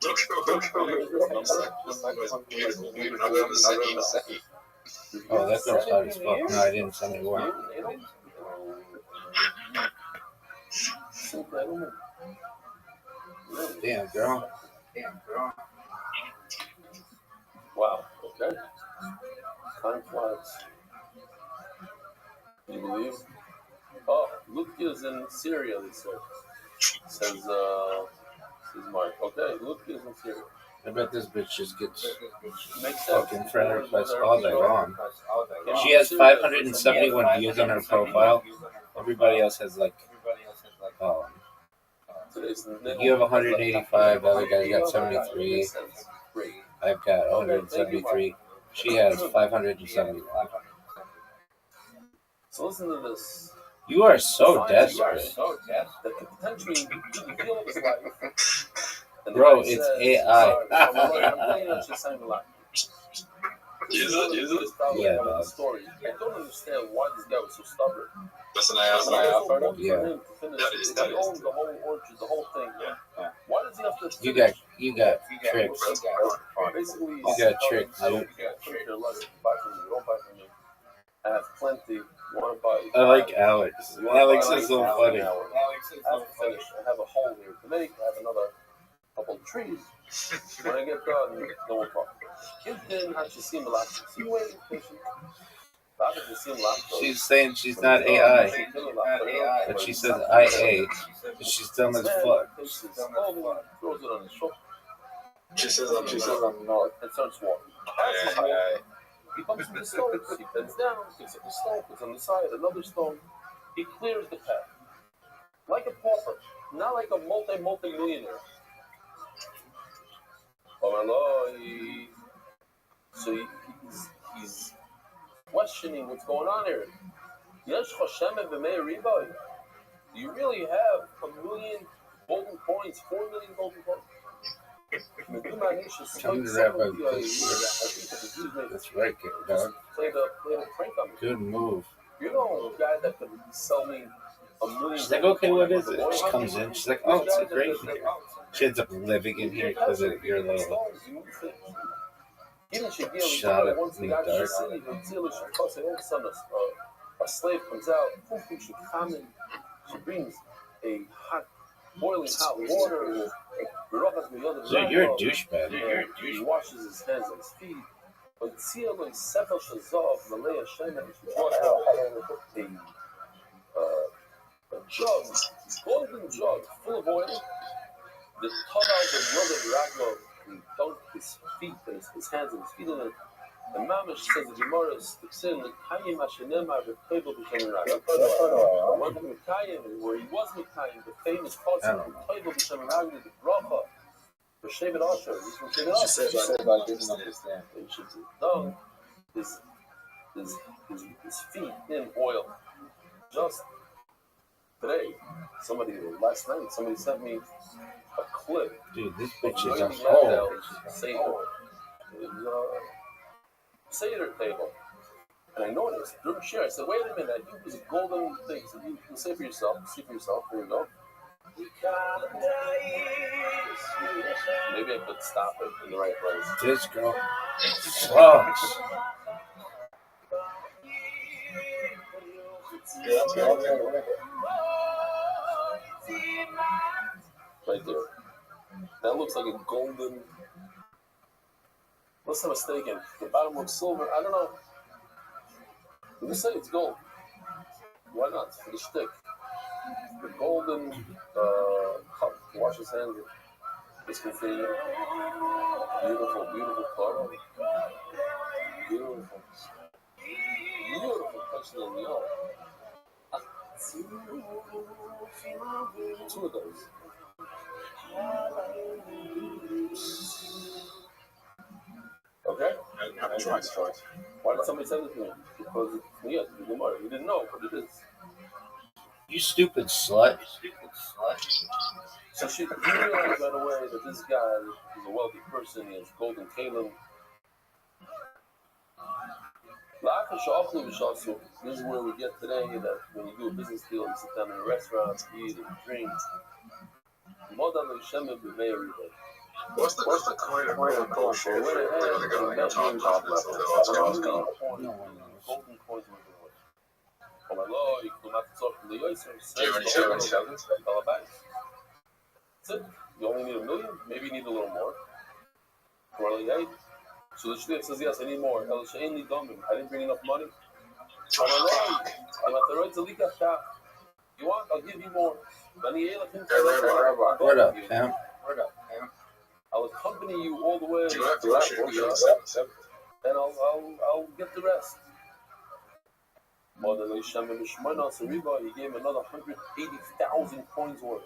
Oh, that girl's hot as fuck. No, I didn't send it more. Damn, girl. Wow. Okay. Time flies. You believe? Oh, Luke is in Syria, they say. Says Mark. Okay, Luke is in Syria. I bet this bitch just gets Makes sense. fucking friend requests all day long. She has 571 views on her profile. Everybody else has like, you have 185. The other guy's got 73. I've got 173. She has 571. So listen to this. You are so desperate. That could potentially kill his life. Bro, it's AI. Yeah, dog. Story. I don't understand why this guy was so stubborn. That's an Yeah. Yeah. He owned the whole orchard, the whole thing. Yeah. Why does he have to? You got tricked. Basically, You got tricked, dude. Don't buy from me. Don't buy from me. I have plenty. Want to buy? I like Alex. Alex is so funny. I have to finish. I have a hole here to make. I have another couple of trees. When I get done, no one problem. She's saying she's not AI, but she says IA, but she's dumb as fuck. She says I'm not. And starts walking. He comes to the stones. He bends down, picks up a stone, puts on the side, another stone. He clears the path. Like a pauper, not like a multi-millionaire. So he's questioning what's going on here. Do you really have 1 million golden coins, 4 million golden coins? Tell me that about that's right, dog. Played a prank on me. Good move. You know a guy that could sell me 1 million. She's like, okay, what is it? She comes in. She's like, oh, it's a great here. She ends up living in here because of your little shot at me, dark. A slave comes out. She brings a boiling hot water. So you're a douchebag. He washes his hands and his feet. But a jug, golden jug, full of oil. The Tadal was another raglo. He dunked his feet and his hands and his feet in it. And Mamish says the Gemara sticks in the Kayim Hashanema B'Tayvah B'Shem Raglo. One of the Mekayim, where he was Mekayim, the famous concept of B'Tayvah B'Shem Raglo, the bracha for Shevet Asher. He's from Shevet Asher. She said I didn't understand. And she dunked his feet in oil. Just today, last night, somebody sent me a clip. Dude, this bitch is a hoe. Seder table. And I noticed, during share, I said, wait a minute, I think there's a golden thing. So you can say for yourself, see for yourself, here you go. Maybe I could stop it in the right place. This girl sucks. Right there. That looks like a golden. Unless I'm mistaken, the bottom looks silver. I don't know. Let me say it's gold. Why not? For the shtick. The golden cup to wash his hands with. This confetti. Beautiful, beautiful color. Beautiful. Beautiful touching on the eye. Two of those. Okay? I haven't tried. Why did somebody send it to me? Because you didn't know, but it is. You stupid slut. So she realized right away that this guy is a wealthy person. He has golden kalim. This is where we get today that when you do a business deal, you sit down in a restaurant, eat and drink. What's the coin of bullshit for the guy on top level? That's what I was going. No one knows. Golden coins were doing. Oh my lord, you could not talk to the ice. Do you have any 77s? That's it. You only need $1 million. Maybe you need a little more. Right? So the shliach says, yes, I need more. I didn't bring enough money. You want? I'll give you more. What up, Pam? I'll accompany you all the way. Do you have to shoot me on 77? And I'll get the rest. He gave him another 180,000 coins worth.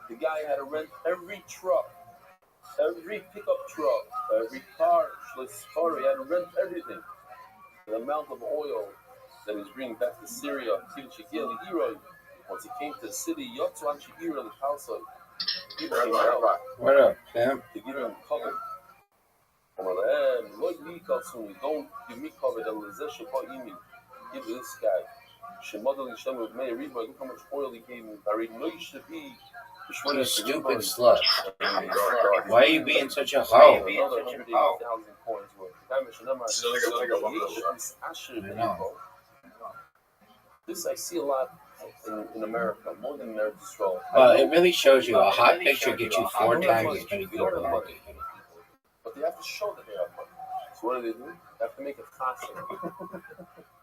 The guy had to rent every truck, every pickup truck, every car. He had to rent everything. The amount of oil that he was bringing back to Syria, once he came to the city, people came out What up, Pam? to give him cover. Don't give me cover. Give this guy. Look how much oil he gave me. You stupid slut. Why are you being such a hoe? This I see a lot in America, more than America as well. Well, it really shows you a hot picture gets you 4 times as many people. But they have to show that they have money. So what do? They have to make it possible.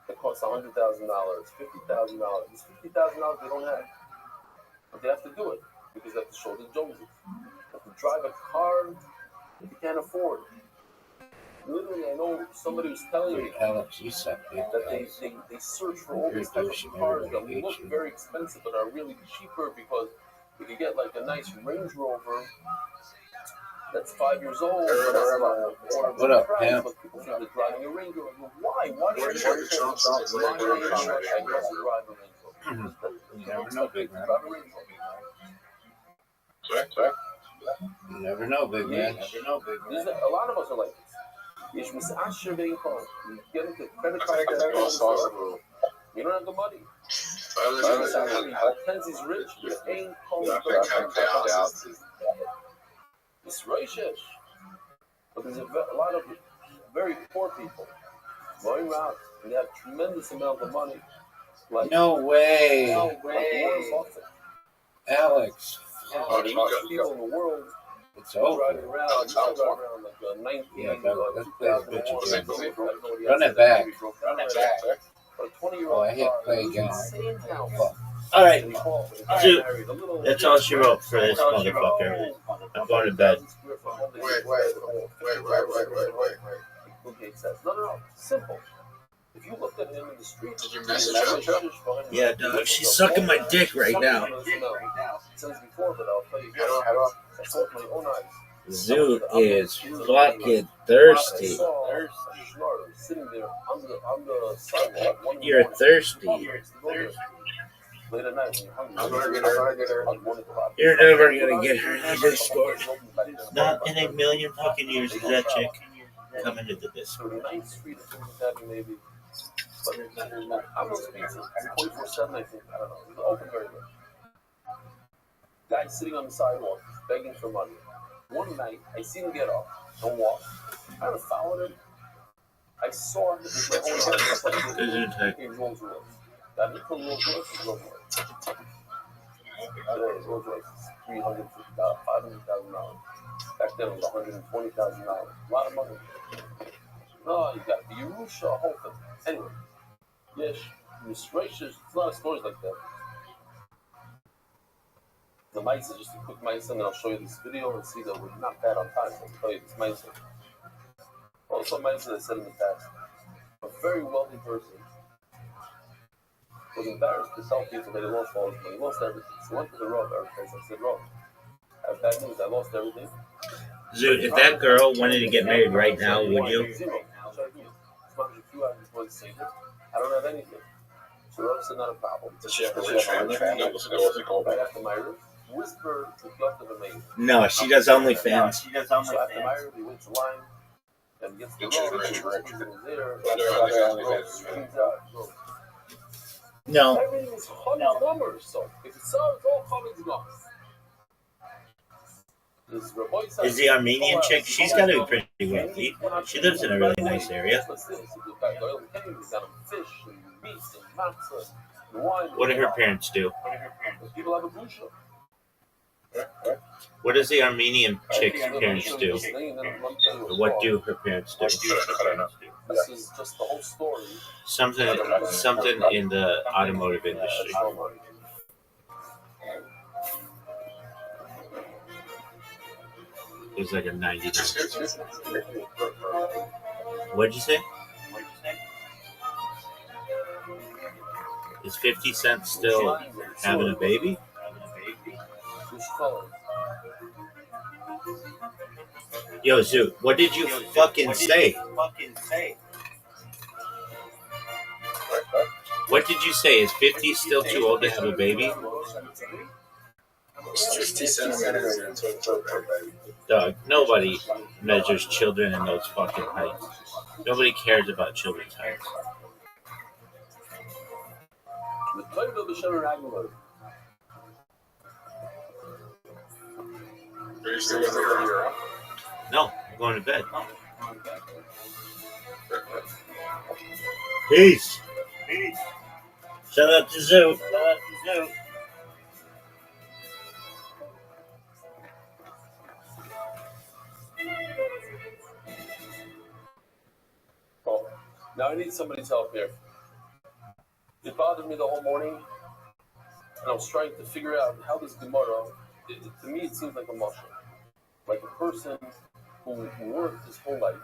It costs $100,000, $50,000. This $50,000 they don't have. But they have to do it because they have to show the Joneses. They have to drive a car that they can't afford. Literally, I know somebody was telling me Alex, you suck, dude. that they search for all these types of cars that look very expensive but are really cheaper because you can get like a nice Range Rover that's 5 years old. What up, Pam? But people think they're driving a Range Rover. Why? Why do you Where's your Trump song? You never know, big man. Sorry? You never know, big man. A lot of us are like this. You get into credit card. You don't have the money. Mackenzie's rich. You ain't it's racist. But there's a lot of very poor people going around and they have tremendous amount of money. Like, No way. Alex. people in the world It's driving over. around like a 19, Yeah, let's play this bitch again. Run Run it back. But a 20-year-old Oh, I hit play again. insane house. Fuck. All right, Dude, that's all she wrote for this motherfucker. I'm going to bed. Wait. No. Simple. If you looked at him in the street, Did you message her? Yeah, dog, she's sucking my dick right now. Since before, but I'll tell you, I saw with my own eyes. Zoot is fucking thirsty. Sitting there on the sidewalk. You're thirsty. Late at night when I'm you're gonna get her. You're never gonna get her in the Discord. Not in a million fucking years is that chick coming to the Discord. 9th Street or something like that, maybe. But I'm not speaking 24/7, I think. I don't know. It's open very well. Guy sitting on the sidewalk begging for money. One night, I seen him get up and walk. I kind of followed him. I saw him with my own eyes. He Rolls Royce. That little Rolls Royce is Rolls Royce. Today, Rolls Royce is $350,000, $500,000. Back then, it was $120,000. A lot of money. No, you got the Yerusha, whole thing. Anyway, yes, Miss Rachel, it's a lot of stories like that. The mice is just a quick mice, and I'll show you this video and see that we're not bad on time. I'll tell you this mice. Also, mice that I said in the past, a very wealthy person was embarrassed to tell people that he lost all his money. He lost everything. So he went to the Rabbi. I said, Rabbi, I have bad news. I lost everything. Zoot, if that girl wanted to get married right now, would you? Zero. I'll try to do it. As much as a few hours before the Seder, I don't have anything. So Rabbi said, not a problem. Right after my roof, whisper to Yosef and Meir. No, she does OnlyFans. So after my roof, he went to line and gets the road. He's there. No. Everything is Chametz numbers. So if it's so, it's all Chametz numbers. Is the Armenian chick? She's got to be pretty wealthy. She lives in a really nice area. What do her parents do? What does the Armenian chick's parents do? Or what do her parents do? This is just the whole story. Something in the automotive industry. It was like a 99. What'd you say? Is 50 Cent still having a baby? Yo, Zoo, what did you fucking say? What did you say? Is 50 still too old to have a baby? 50 centimeters. Dog, nobody measures children in those fucking heights. Nobody cares about children's heights. Are you still with her? No, I'm going to bed. Peace. Shout out to Zoo. Oh, now I need somebody's help here. It bothered me the whole morning, and I was trying to figure out how this Gemara, to me it seems like a muscle. Like a person who worked his whole life.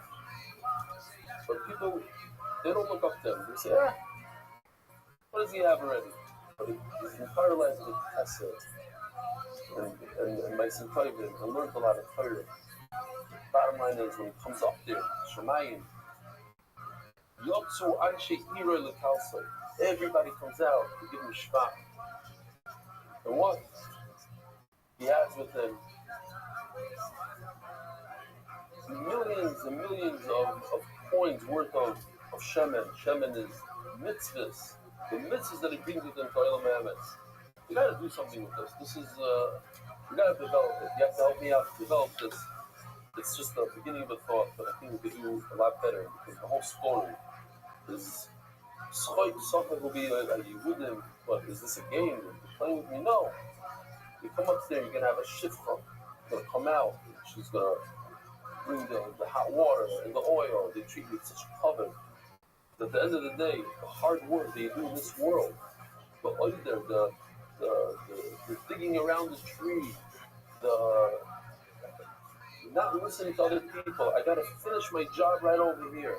But people, they don't look up to him. They say, what does he have already? But his entire life was Chesed. And my Sintoivim, I learned a lot of Torah. Bottom line is, when he comes up there, Shemayim, Yotzu Anshe Iro Lekalso. Everybody comes out to give him Shema. And what? He has with him millions and millions of coins worth of shemen. Shemen is mitzvahs. The mitzvahs that he brings with him to Olam Emes. You got to do something with this. This is, you got to develop it. You have to help me out to develop this. It's just the beginning of a thought, but I think we could do a lot better because the whole story is something will be a Yehudim. What, is this a game? You're playing with me? No. You come up there, you're going to have a shifra. It's going to come out. She's going to bring the hot water and the oil. They treat you with such covet. At the end of the day, the hard work that you do in this world, the oider, the digging around the tree, the not listening to other people. I got to finish my job right over here.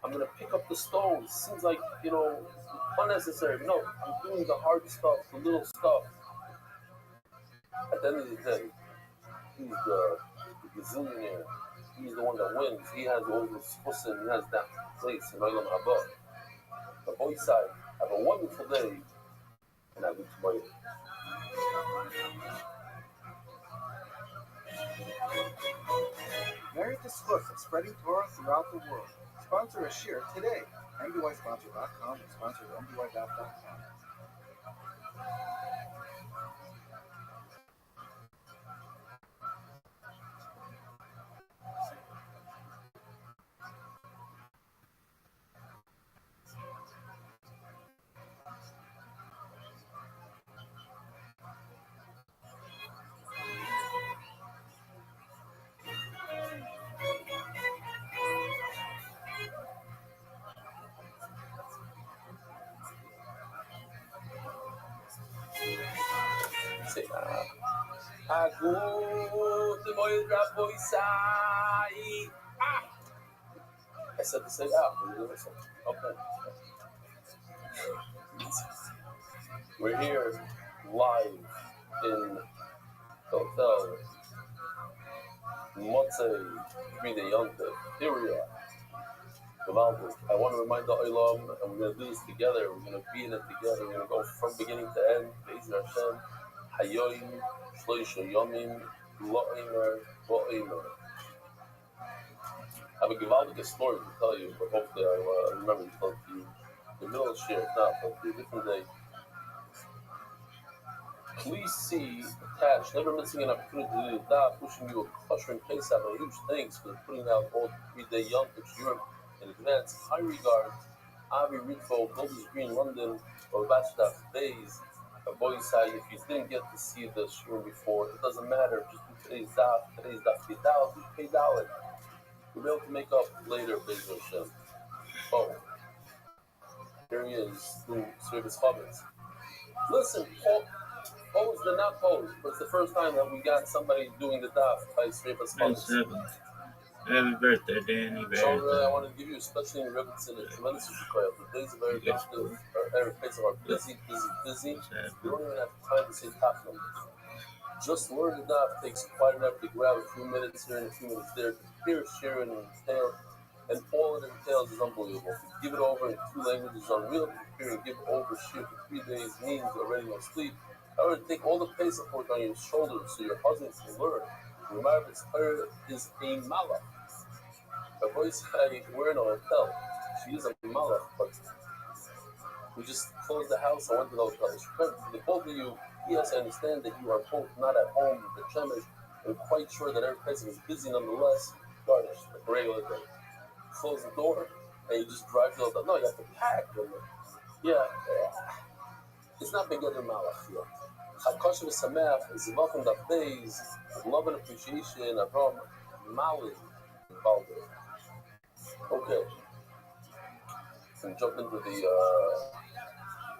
I'm going to pick up the stones. Seems like, unnecessary. No, I'm doing the hard stuff, the little stuff. At the end of the day, he's the gazillionaire. He's the one that wins. He has all this fussing. He has that place in Olam Haba. The boy side, have a wonderful day, and I'll be tomorrow. Married to Swift and spreading Torah throughout the world. Sponsor a share today. MDYsponsor.com and sponsor MDY.com. I said to say okay. We're here live in the hotel Motzei Green Yontif. Here we are. I want to remind the Olam, and we're going to do this together. We're going to be in it together. We're going to go from beginning to end. Be'ezer Hashem, Hayoim, Shloisha Yomim, Lo'imer, Bo'emer. I have a Givaldic story to tell you, but hopefully I remember to tell it to you. The middle share, not but a different day. Please see attached, never missing an opportunity to do that, pushing you a ushering pace out of huge thanks for putting out all 3-day Yom Tov in advance. High regard, Avi Ritvo, Golders Green, London, or Bachelor Days. A boy say, if you didn't get to see the shiur before, it doesn't matter, just do today's daf Vidal, do pay dollar. We'll be able to make up later, Beis Hashem. Oh, here he is, doing service comments. Listen, pose did not pose, but it's the first time that we got somebody doing the daf by service comments. Happy birthday, Danny. So I want to give you, especially in Rebbetzin, a tremendous support. The days of Erev Yom Erev Pesach are busy. You don't even have time to say top numbers. Just learn the daf takes quite enough to grab a few minutes here and a few minutes there. Here, share and entail, and all it entails is unbelievable. To give it over in 2 languages is unreal. Here and give over share for 3 days means already no sleep. However, take all the Pesach work on your shoulders so your husband can learn. Remember, this Torah is a malach. Her voice, we're in a hotel. She is a malach, but we just closed the house and went to the hotel. For the both of you, yes, I understand that you are both not at home, the Shemesh, and quite sure that every person is busy nonetheless. Garnish, like a regular day. Close the door, and you just drive to the hotel. No, you have to pack. Yeah. It's not big other malach here. Hakosha v'sameach is welcome to days of love and appreciation of Ram Mali involved. Okay. And jump into the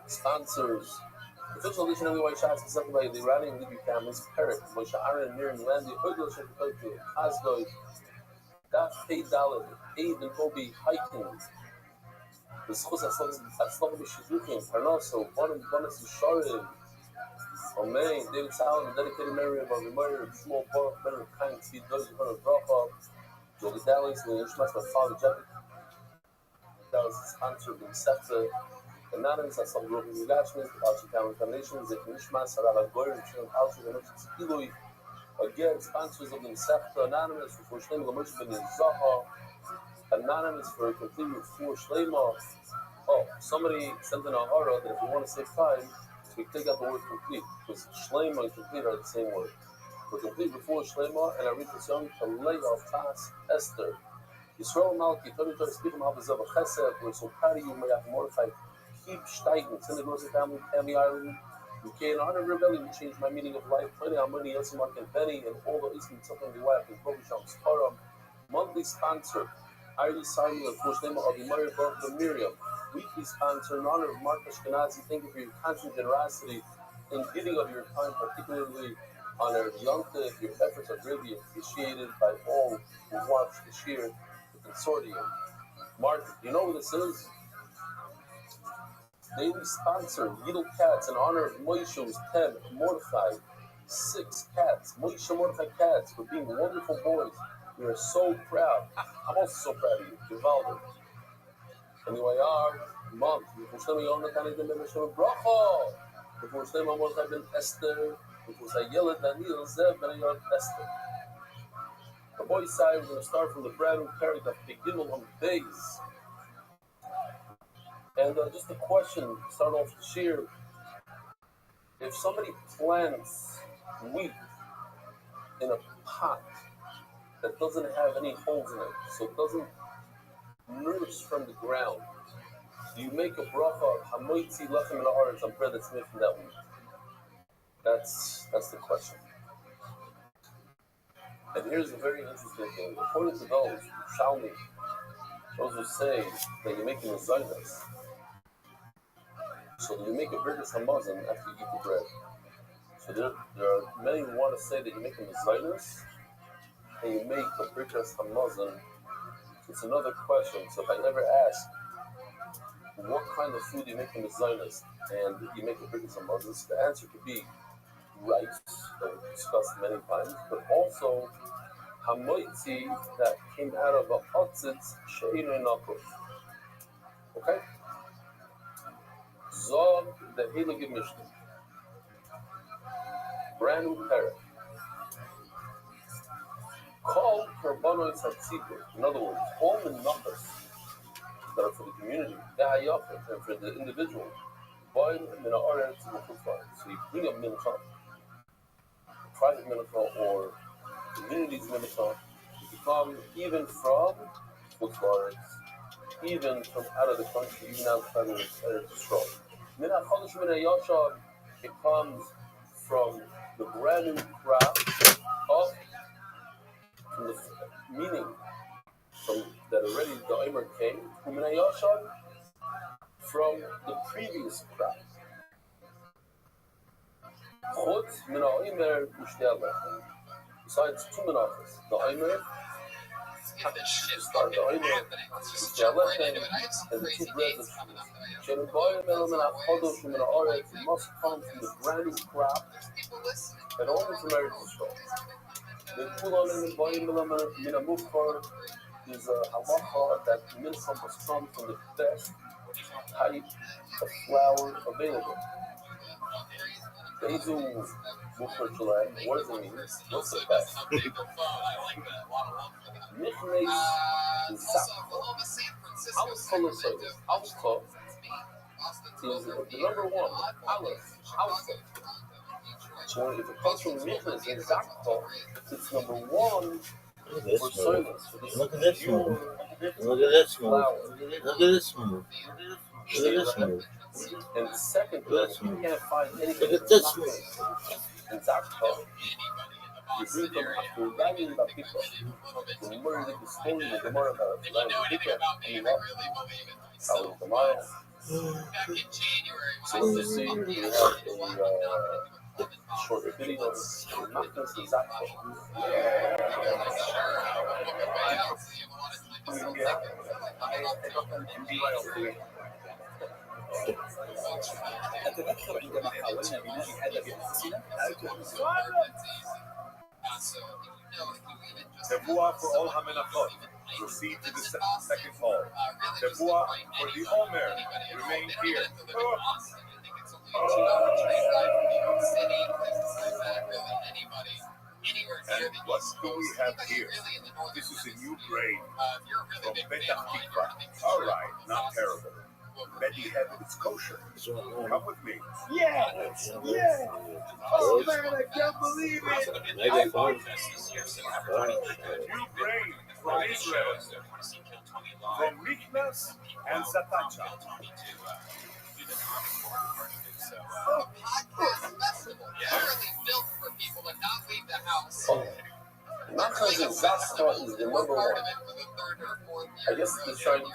sponsors. Official edition of the White Shots is something by the Iranian and Libya families, Perik, Moshe Aaron, Miriam Landy, Hoydel Shekhotu, Asgoy, Daf Pei Daled, Aid and Kobe Hiking, the Schus Atzlov B'Shiduchim, Parnaso, Bonus Yisharim, Omein, David Salom, dedicated Mary of Avimari, Shmuel Baruch, Ben of Kain, Tzvi Dozi, Ben of Bracha, Joe Dallas, and Yishmas, my father, Jacob. That was sponsored in Sefta, Anonymous, as some group of engagement, Alchi Town Incarnations, Zek Nishmas, Sarah Goyer, and Shem Alchi, and Moshe Ilui. Again, sponsors of the Sefta, Anonymous, for Shlema, Moshe Ben Zaha, Anonymous for complete for Shlema. Oh, somebody sent an ahara that if you want to save time, we take out the word complete, because Shlema and complete are the same word. For complete before Shlema, and I read this young to lay off Tas Esther. Yisrael Malki, Tony Torah, Speaking of Hazav, Chesed, we're so proud of you, Mayach Mordechai, keep steigen, send the Grossy family, Tammy Ireland, UK, and honor rebellion, you changed my meaning of life, plenty of money, Yosimar and Benny, and all the Eastern Something the wife, and Probisham Staram, monthly sponsor, Ireland Simon, of course, name of Imari Baruch Miriam, weekly sponsor, in honor of Mark Ashkenazi, thank you for your constant generosity and giving of your time, particularly on our Yom Tov. Your efforts are greatly appreciated by all who watch the shiur. Consortium. Mark, you know what this is? Daily sponsor, Little Cats, in honor of Moshe, who's 10, Mordechai, 6 cats, Moshe Mordechai cats, for being wonderful boys. We are so proud. I'm also so proud of you, Givaldo. Anyway, our month, before Shlema Yom Nathan Ben Moshe Bracha, before Shlema Mordechai Ben Esther, before Sayela Daniel Zev Ben Esther. The boys' side, we're going to start from the brand new character that begin on days. And just a question to start off the shiur. If somebody plants wheat in a pot that doesn't have any holes in it, so it doesn't nourish from the ground, do you make a bracha of hamoitzi lechem la'aretz on bread that's made from that wheat? That's the question. And here's a very interesting thing. According to those who Shalmi, those who say that you're making a zaynas, so you make a birkas hamazon after you eat the bread. So there are many who want to say that you're making a zaynas and you make a birkas hamazon. It's another question. So if I ever ask what kind of food you make from the zaynas and you make a birkas hamazon, the answer could be rice, that we discussed many times, but also hamoitzi that came out of a otzitz she'inu nakuf. Okay? Zog the Heilige Mishnah. Brand new parak. Call korbanos hatzibur. In other words, all the numbers that are for the community, and for the individual. So you bring a mincha, private mincha or community's mincha, you come even from Futzlaris, even from out of the country, even outside of Israel. It comes from the brand new crop of, from the meaning from that already the Omer came, from the previous crop. Besides two menachos, the Omer, start the Omer, and the two breads of it must come from the brand new crop and only from Eretz Yisrael. The Kulan and the Boyim Mina Mufar is a halacha that mincha must come from the best type of flour available. Bezu Mufar Chile, what does it mean? What's the best? Michnes and Sakha. Alpha service. Alpha is the number one. Aleph. Alpha. So if it comes from Michnes and Sakha, it's number one. Look at this move. Look at this move. Look at this move. Look at this move. Look at this move. And second, you can't find anything. Look at this move. In Zakha, you bring from Abdullah about people. The more you explain the Gemara about people, you love how the Gemara. So let's just see, we have a shorter video of Machnas and Zakha. Tevua for all hamenachot. Proceed to the second hall. Tevua for the Omer. Remain here. And what do we have here? This is a new grain from Petach Tikva. All right, not terrible. Bet you have it's kosher. Come with me. Yeah! Yeah! Oh man, I can't believe it! I bought New grain from Israel, from Miknas and Satacha. Machnas and Zakha is the number one. I guess they're trying to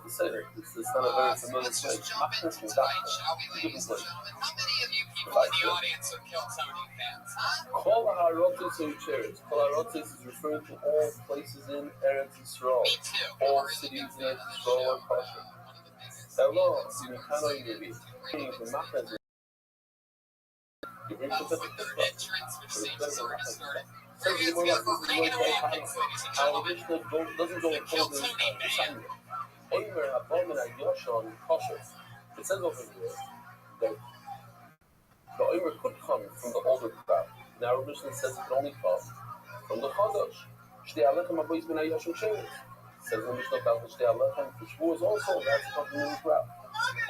say that it's not a very familiar place. Machnas and Zakha, different place. Kol HaROTHSCHILD. Kol HaROTHSCHILD is referring to all places in Eretz Yisrael, all cities in Eretz Yisrael are kosher. Hello, Simchano Yevi. King of Machnas. You bring to the our Mishnah doesn't go according to the Sanya. Omer Abomin Ayoshon kosher. It says over here that the Omer could come from the older crop. Now our Mishnah says it can only come from the Chadash. Shtei Alechem Abois Ben Ayoshon Sheretz. Says the Mishnah about the Shtei Alechem for Shavuos also has to come from the new crop.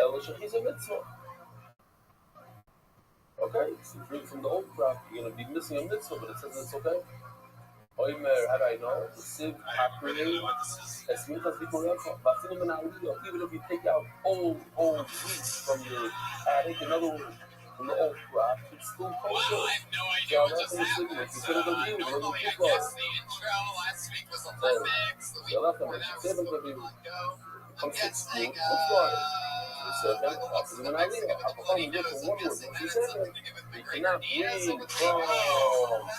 El Shechiz a mitzvah. Okay, so you bring from the old crop, you're going to be missing a mitzvah, but it says it's okay. Omer, how do I know? The Siv Hakrei, Esmichas Vikorecha, Vafinim and Aliyah. Even if you take out old weeds from your attic, in other words, from the old crop, it's still kosher. Well, I have no idea what just happened. I guess the intro last week was Olympics, the week before that was Pokemon Go. I'm guessing, So then, Vafinim and Aliyah, Vafinim and Aliyah, one word, you cannot bring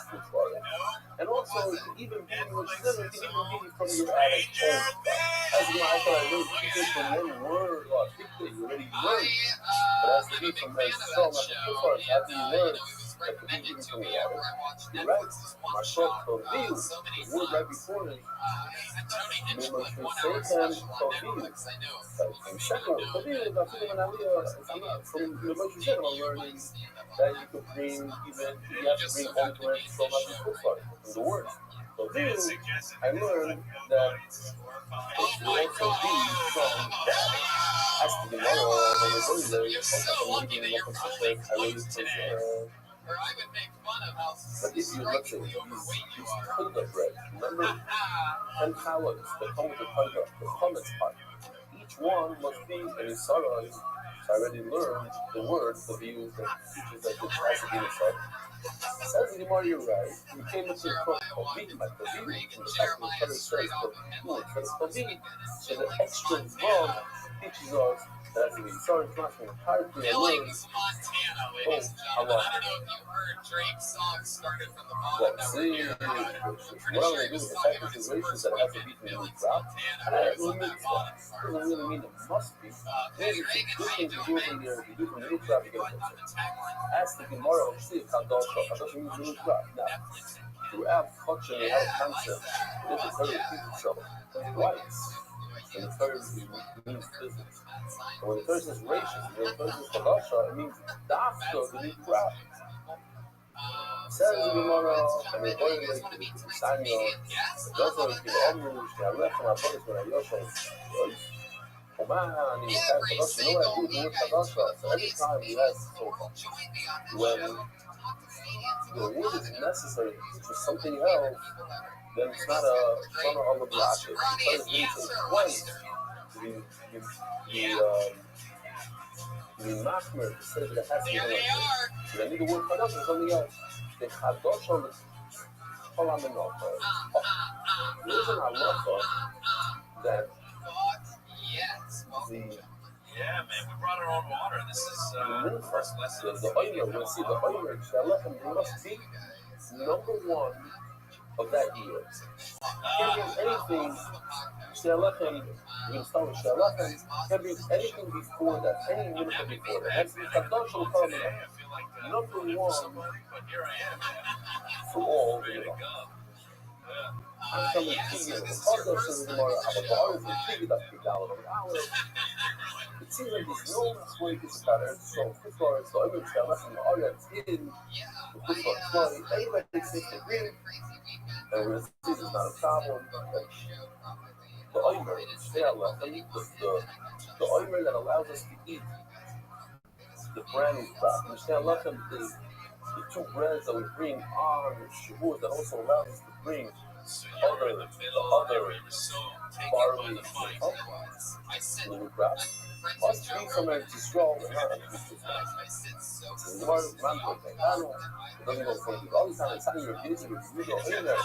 from Florida. And also, it can even be what you said, it can even be from your attic home. As you know, I thought I learned people from one word, or you already learned. But as to be from that strong, not the first, after you learn, that could be even from the attic. You're right. My short code view, the word right before it, Satan Koviv. And second, Koviv, Vafinim and Aliyah, I'm not, from what you said, I'm learning that you could bring even, you have to bring all the from the word. So then I learned that it should also be from as the Gemara when we're going there, you focus on reading what consistent, I really preserve. But if you look at these pulga bread, remember 10 calories that come with the pulga, the pumice part. Each one must be an isara. So I already learned the word to be used that teaches that it's as a isara. Says the Gemara, you're right. We came into the court of Vim, like the Vim, and the fact that the Torah says the Vim, so the extra wrong teaches us that as a isara, it's not going to hard to learn. Oh, Allah. Well, see, what I'm going to do with the fact that situations that have to be from the drop, it doesn't really mean it must be. Maybe it's a good thing to do from there. If you do from the drop, you get a good. Ask the Gemara, see, Kadosh means the drop. Now, throughout culture, we have a concept that the Torah repeats itself twice. And the Torah means business. And when the Torah says gracious, when the Torah says Kadosh, it means dafka, the new drop. Says the Gemara, and the Torah is Samuel, just like the Omnish, I left from my brothers when I Yoshua. And he said, Kadosh, you know what I do? The word Kadosh. So every time we ask, when the word is necessary to teach us something else, then it's not a son of Allah Blashes. The Torah means it twice. The machmer says that it has to be like this. So I need the word Kadosh or something else. The Kadosh on the Kolaminot. There is an halacha that yeah, man, we brought our own water. This is the first lesson. The oimer, we'll see the oimer, Shalachem must be number one of that year. Can't be anything, Shalachem, we can start with Shalachem, can't be anything before that, any minute before that. That's the Kadosh will come in. Number one for all, you know. I'm coming to you. The Kadosh says tomorrow, Abba the figure that $3 it seems like there's no way to get about it. So, first of all, it's the Omer Shalach and the Arya, it's hidden. The first of all, anybody thinks they agree. And we're this is not a problem. The Omer, the Omer that allows us to eat the brand crop. And Shalachem is the two brands that we bring on Shavuot that also allows us to bring other barley and the crop. Must be from a destroy and not a Christian. It's more random thing. I don't know for you. All the time, it's how you're using it. You go in there.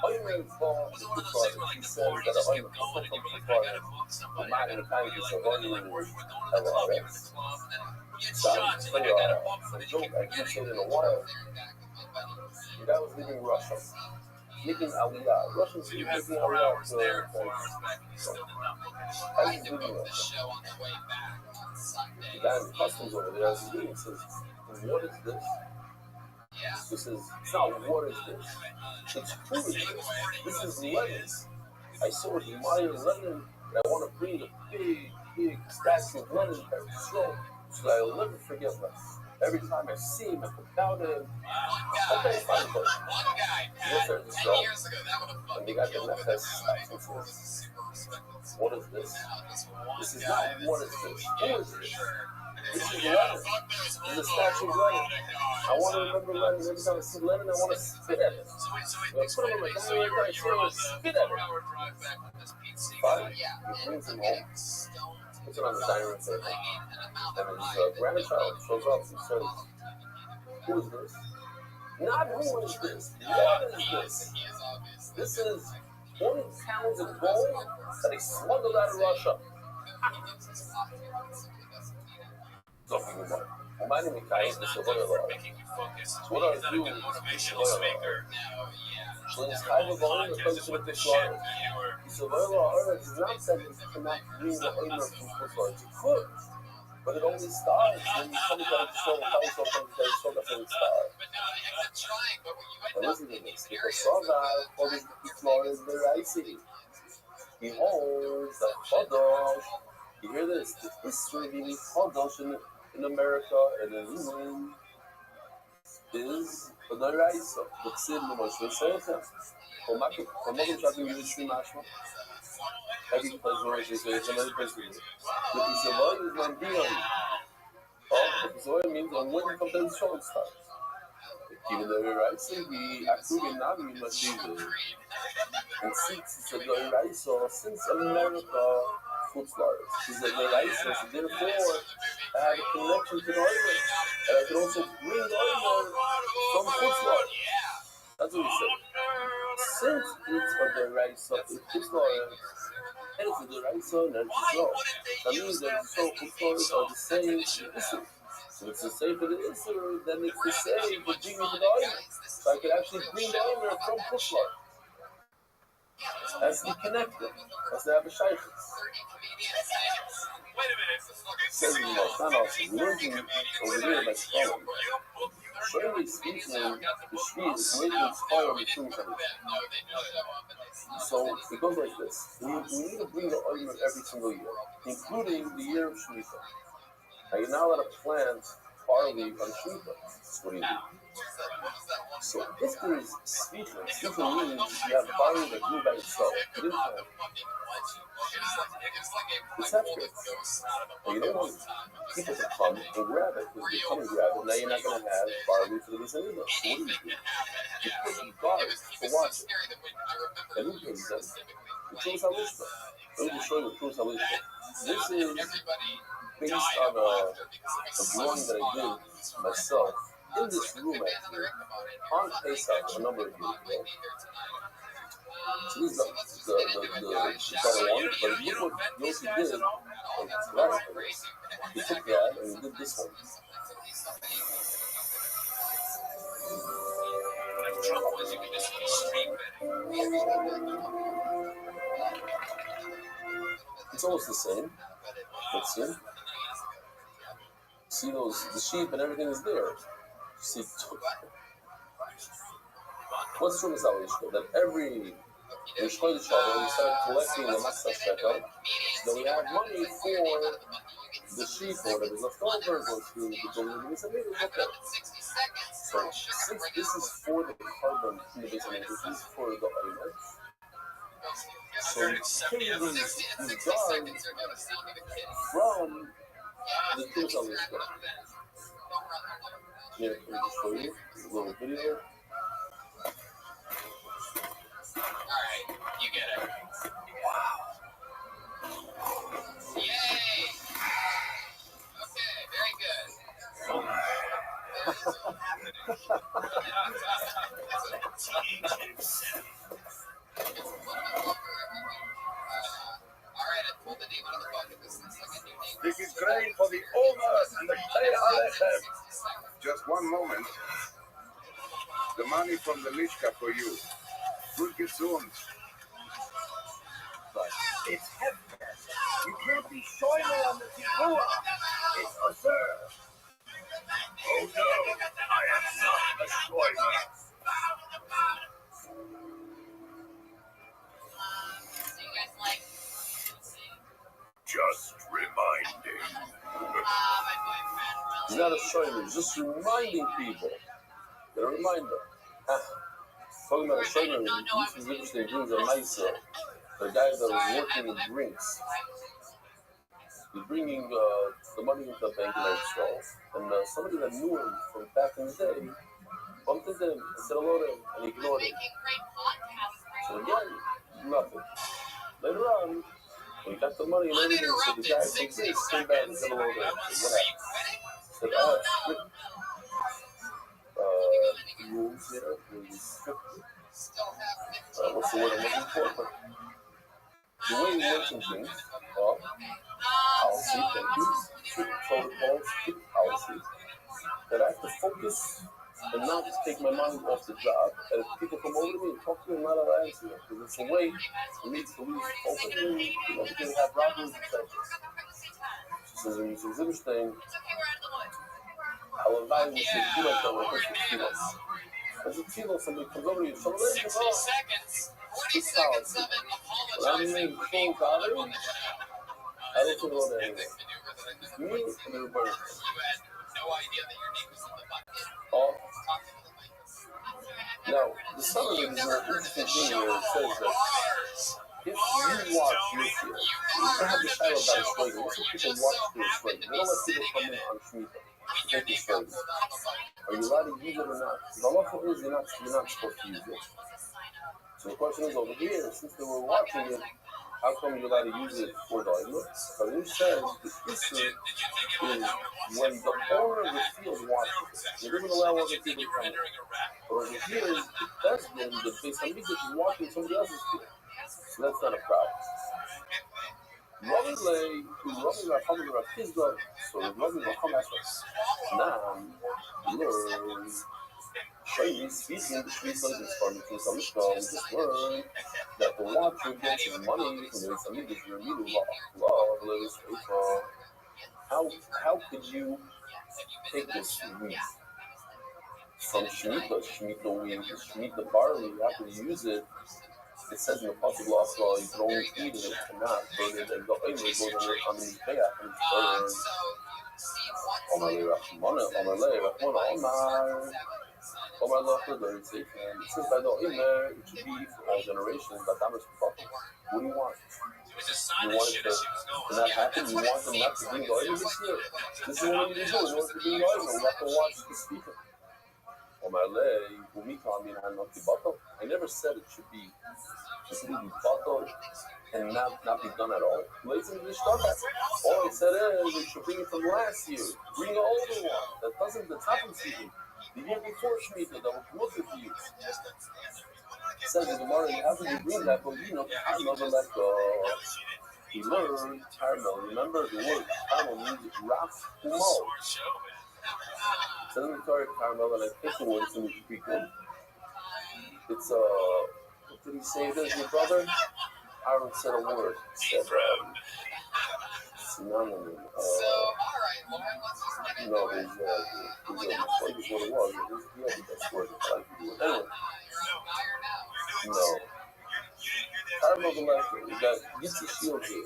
Oimer for the Kuffar. He says that the Oimer from Kuffar, the man in the time is a volume LRX. Sounds like a joke. I can't say it in a while. The guy was leaving Russia. Making Aliyah. Russians keep making Aliyah for I was leaving Russia. The guy in the customs over there, I was reading, says, what is this? He says, it's not what is this? It's who is this? This is Lenin. I saw Admire Lenin, and I want to bring a big statue of Lenin at the throne, so that I'll never forget that. Every time I see him, I put down him. Okay, fine, but yes, sir, this job. And they got the nefesh. What is this? This is not what is this. Who is this? This is Lenin. This is a statue of Lenin. I want to remember Lenin. Every time I see Lenin, I want to spit at him. I put him in my diary every time I see him, I spit at him. Fine. He brings him home. Puts it on the dining table. And his grandchild shows up and says, who is this? Not who is this. What is this? This is 40 pounds of gold that he smuggled out of Russia. Talking about what I do with this lawyer? She's kind of going to comes with this lawyer. So the lawyer does not say that you cannot bring the owner from Kuffar. You could, but it only starts when you come down to show the house or something that show that it starts. And listen to this. Because Sagai holds the lawyer is very icy. He holds the Chodosh. You hear this? The history of the Chodosh in America and in England. is the Raisa, the Tzid Moshe Seichem. From Mokum Shatim Yishri Mashma, every place where Moshe Seichem, every place where the Kisavoy is when beyond. The Kisavoy means on when it comes to the show starts. Even the Raisa, he actually not in Mashiach. And since it's a Raisa, since America, food flowers, it's a Raisa, so therefore I have a connection to the oil, and I can also bring oil from food flowers. That's what he said. Since it's a Raisa, it's food flowers, and it's a Raisa, and it's so. That means that food flowers are the same issue. So it's the same for the Isser, then it's the same for bringing to the oil. So I can actually bring the oil from food flowers. Has to be connected. Has to have a shaykhs. Says it's not awesome. We learned over there by scholar. Shaykhs speaking the Shvi is making its fire on the Shum. So it goes like this. We need to bring the oil every single year, including the year of Shemitah. Now you're not allowed to plant barley on Shemitah. What do you do? So if there is svicha means you have barley that grew by itself. You didn't plant. It's accurate. But you don't want people to come and grab it, because they come and grab it, now you're not going to have barley for the Mizanina. So what do? You put guards to watch it. And who pays them? The Truth Halishma. Let me just show you the Truth Halishma. This is based on a drawing that I did myself in this room actually, on Pesach a number of years ago. So this is the better one, but look what Yossi did, he took that and he did this one. It's almost the same. Let's see those, the sheep and everything is there. See, what's true is that every Rosh Chodesh when we start collecting the Matzah Shekel, then we have money for the sheep or whatever is left over, or to the building. So since this is for the carbon in the basement, this is for the oil. So we take these jars from the Truth Halishma. Here, let me just show you a little video. Alright, you get it. Wow. Yay! Okay, very good. Alright, I pulled the name out of the bucket. This looks like a new name. This is grain for the owners and the Kei Alechem. Just one moment. The money from the Mishka for you. Good gesund. But it's heavy. You can't be showing me on the Tifua. It's absurd. Oh no, I am not a shoimer. So you guys like? Just reminding. My boyfriend He's not a shoimer, he's just reminding people. Get a reminder. Talking about a shoimer, this is interesting. Brings a nice, the guy that was working in drinks. He's bringing the money into the bank in Israel, and somebody that knew him from back in the day bumped into him and said hello to him, and he ignored him. So again, nothing. Later on, when he got the money and everything, so the guy from this came back and said hello to him. What happened? He said, oh, it's strict rules here, really strict. What's the word I'm looking for? But the way he mentioned things, policy, thank you, strict protocols, strict policy, that I have to focus and not just take my mind off the job. And if people come over to me and talk to me, I'm not allowed to answer them, because it's a way for me to lose focus and, because I have robbers and such. So it's interesting. I'll advise you to do like that with Tefillah. As a Tefillah, somebody comes over to you, so 60 seconds. 40 seconds of it. When I'm in full body, I don't think about anything. It's me and everybody. You had no idea that your name was in the bucket. Oh, some of it is an interesting thing where it says that if you watch your kid, you can have the shadow about a slave. Most people watch their slave. They don't let people come in on Shemitah to take the slave. Are you allowed to use it or not? The halacha is you're not supposed to use it. So the question is over here, since they were watching it, how come you're allowed to use it for the Oila? So it says the issue is when the owner of the field watches it. It doesn't allow other people to come in. But over here, it does mean the Beis Hamikdash is watching somebody else's field. So that's not a problem. Rabbi so Rabbi Raham asks, Nam, learn, Shayri speaking the streets like this from the Mishnah, we just learned that the watcher gets his money from the Beis Hamikdash. How could you take this wheat from Shemitah wheat, Shemitah barley? How could you use it? It says in the possible also you can only eat it, it cannot burn it, and the oil goes on the Mizbeach and it's burned. It says by the oil, it should be for all generations, but that was what do you want? You want it to not happen? You want them not to bring the oil this year? This is what you do in order to bring the oil. You have to watch the speaker. I never said it should be bottled and not be done at all. All I said is it should bring it from last year. Bring the older one. That's not from season. The year before Shemitah that was closer to you. It says in the morning, how can you bring that? But caramel like he learned caramel. Remember the word caramel means rough mold. It says in the Torah caramel, and I think the word is in the Greek word. It's what did he say it is, your brother? Aaron said a word. He said synonym. No, there's what it was. He had the best word. Anyway. No. Caramel the left. We got Yitzhak Shield here.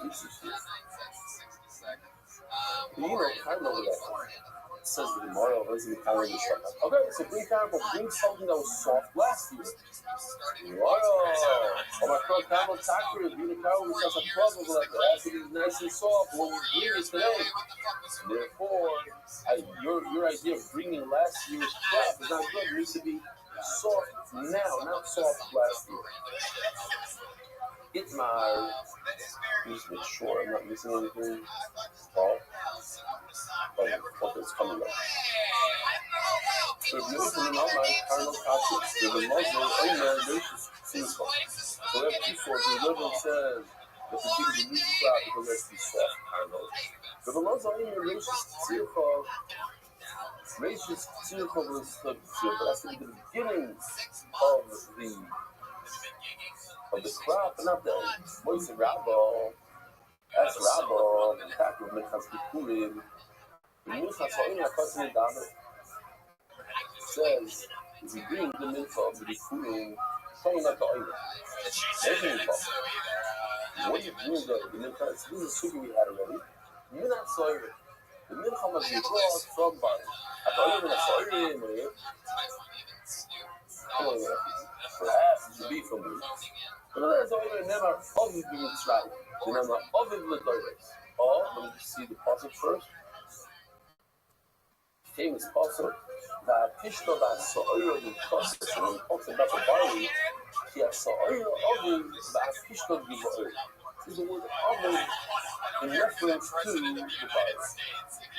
Yitzhak Shield. Caramel the left. Says the Gemara, okay, so bring caramel, bring something that was soft last year. My current caramel factory, the caramel which has a trouble like that, has to be nice and soft when you bring it today. Therefore, your idea of bringing last year's crop is not good. It needs to be soft now, not soft last year. Itmar, just make sure I'm not missing anything. What is coming up? So if you're looking at my carnal concepts, there's a muzzle, so we have two sources. The other says that the thing is a new crop because that's the soft carnal. But the muzzle only racist circle was the beginning of the crop, not the voice of Rabbi. That's Rabbi, the fact of Minchas Bikurim. The Minchas Ha'ina Kasmi David says, if you bring the Minchas of the Bikurim, coming out the oil. When you bring the Minchas, this is a sugar we had already. You're not sorry. The Minchas must be brought from Bari. At the oil, you're not sorry. Perhaps it should be from me. But there's oil never obviously being tried. The name of it was direct. Let me see the puzzle first. Famous puzzle. The Pishto that Sa'ir in process when he talks about the barley, he has Sa'ir oven that Pishto Givair. This is the word oven in reference to the barley.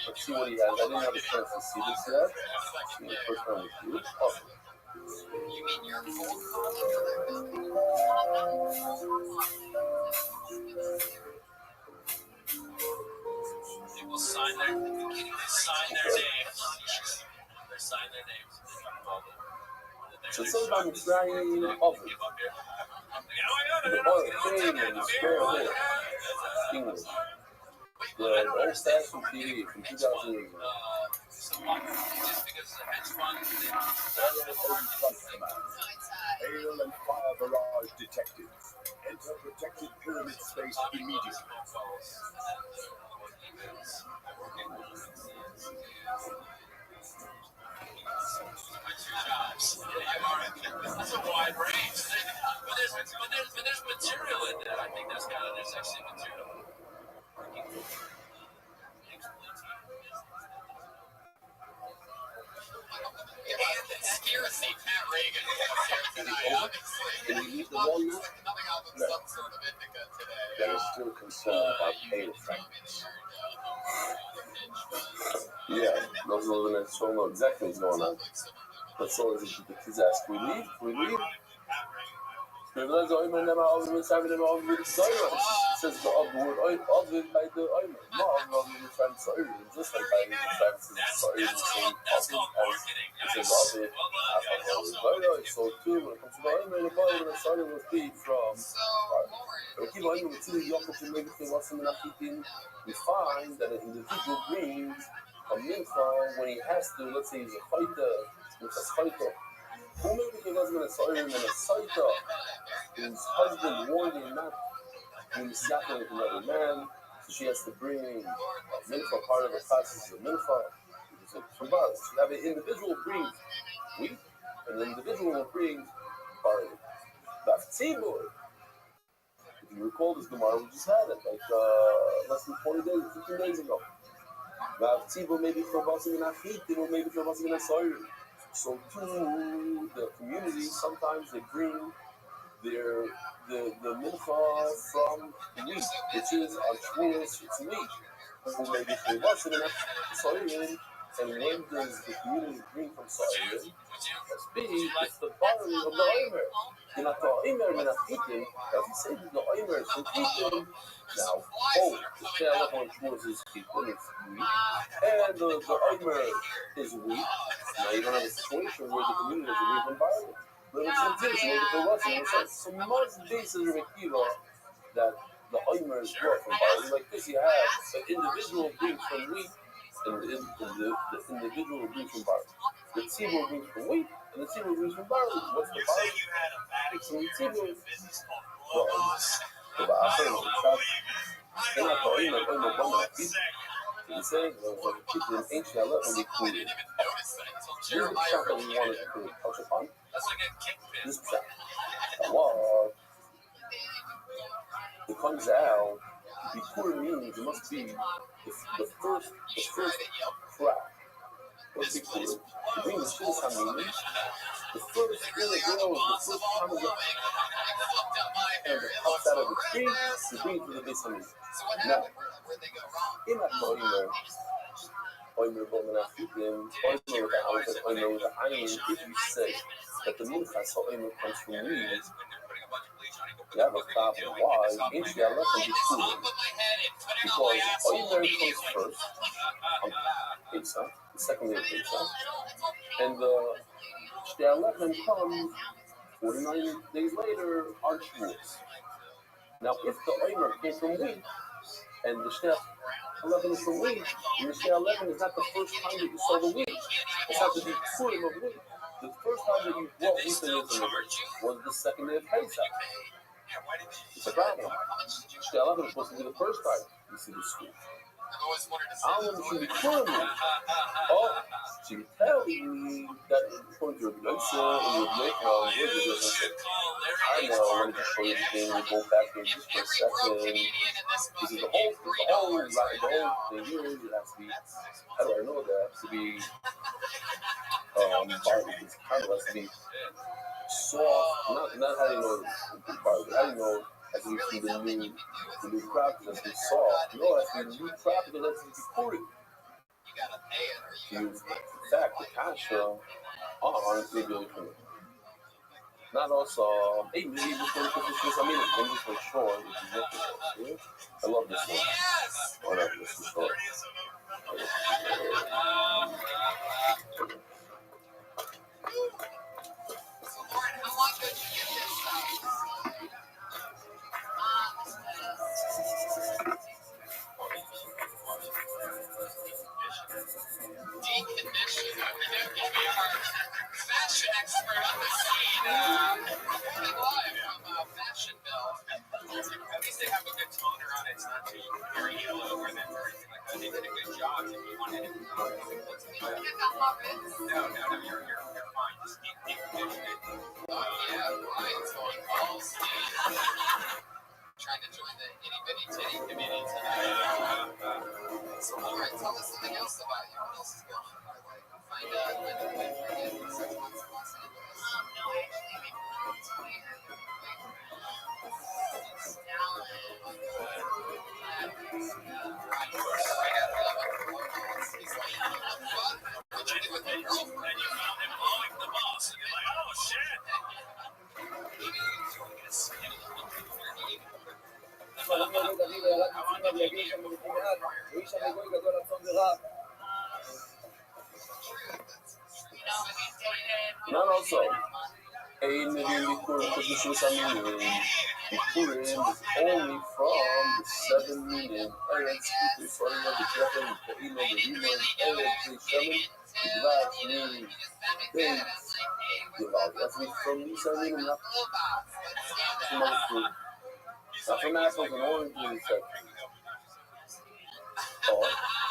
Let's see what he has. I didn't have a chance to see this yet. See the first time with you. Oven. You mean your People sign their names. They sign their names. So it's all about Mitzrayim oven. The oil fame and the square here. English. The old-fashioned TV from 2008. Hail and fire barrage detected. Enter protected pyramid space immediately. Reagan was here tonight, obviously. Did he leave the wall now? Coming out with No. some sort of indica today. There is still concern about pain fragments. Yeah, those are the next one. Know exactly what's going on. But so is it the kids ask, we leave? We leave? It says the word ovid by the oimer. Not ovid with time sorry. Just like by the time sorry, the same ovid as it says ovid. So too, when it comes to the oimer, the bottom of the sorry will be from. But keep on with two young to make it what's in the nachitin. We find that an individual brings a mincha when he has to. Let's say he's a fighter, with a fighter. Who maybe he was going to sorry him in a fighter? His husband warned him not to be snapping with another man, so she has to bring a mincha. Part of the process is a mincha. So you have an individual brings wheat, and an individual will bring barley. That's tzibur. If you recall this Gemara, we just had it like less than 20 days, 15 days ago. Tzibur maybe for busing in achit, or maybe for busing in a soyer. So to the community, sometimes they bring the mincha from wheat, which is on Shavuos, it's wheat. Who maybe for busing in a soyer, and when does the community bring from soyer? Must be it's the barley of the oimer. You're not the oimer, you're not eating. As you say that the oimer is from eating. Now, the shell on Shavuos is eating, it's wheat, and the oimer is wheat. Now you don't have a situation where the community is wheat and barley. But it's intentional for Russian. So most bases are that the oimer is brought from barley. Like this, you have an individual brings from wheat, and the individual brings from barley. The tzibur brings from wheat, and the tzibur brings from barley. What's the barley? It's from the tzibur. The ba'asar is the shop. And I thought, oimer b'omer akit. He said, people in ancient Allah will be cool. Here's the shop that we wanted to touch upon. This shop. Allah, it comes out, Bikur means it must be the first crack. What's Bikur? It means the first Hamini, the first little girl, the first Hamini, and it pops out of the tree, to bring it to the base Hamini. Now, in that oimer, oimer b'omer achitim, oimer with the ayin, if you say that the mincha so oimer comes from wheat, you have a problem. Why? Ancient Allah can be cool. Because oimer comes first on Pesach, the second day of Pesach, and the Shtei HaLechem comes 49 days later on Shavuos. Now, if the oimer came from wheat, and the Shtei HaLechem is from wheat, and the Shtei HaLechem is not the first time that you saw the wheat. It's not the Bikurim of wheat. The first time that you brought wheat to Israel was the second day of Pesach. It's a problem. Shtei HaLechem is supposed to be the first time you see the school. I want to be Bikurim. Oh, so you're telling me that according to your Gnosa and your Mekah, I know, I wanted to show you the thing, we go back there just for a second. This is the whole thing here, it has to be, how do I know that? It has to be, barley, it's kind of has to be soft, not how do you know it's barley, how do you know as we see the new crop that's been soft. No, that's the new crop that has to be poured. In fact, the kasha on maybe not also maybe before I mean I'm just for sure which is I love this one. I love this story. Fashion expert on the scene, reporting live from Fashionville. At least they have a good toner on it. It's not too very yellow or anything like that. They did a good job. If you wanted it, no, you're fine. Just deep condition it. Yeah, Ryan's going balls. Trying to join the itty bitty titty committee tonight. So, Lauren, tell us something else about you. What else is going on? Find out when you 6 months in Los Angeles. Not also. Ein Nevi'im Bikurim, because the Shus HaMinim, Bikurim is only from the 7 minim. Eretz, Kitu, Yisrael, the Jefem, the Elo, the Rimon, Eretz, the Shemin, the Dvash, Nim, Beis, Yeval. That's from these 7 minim, not from other fruit. Not from apples and oranges, etc.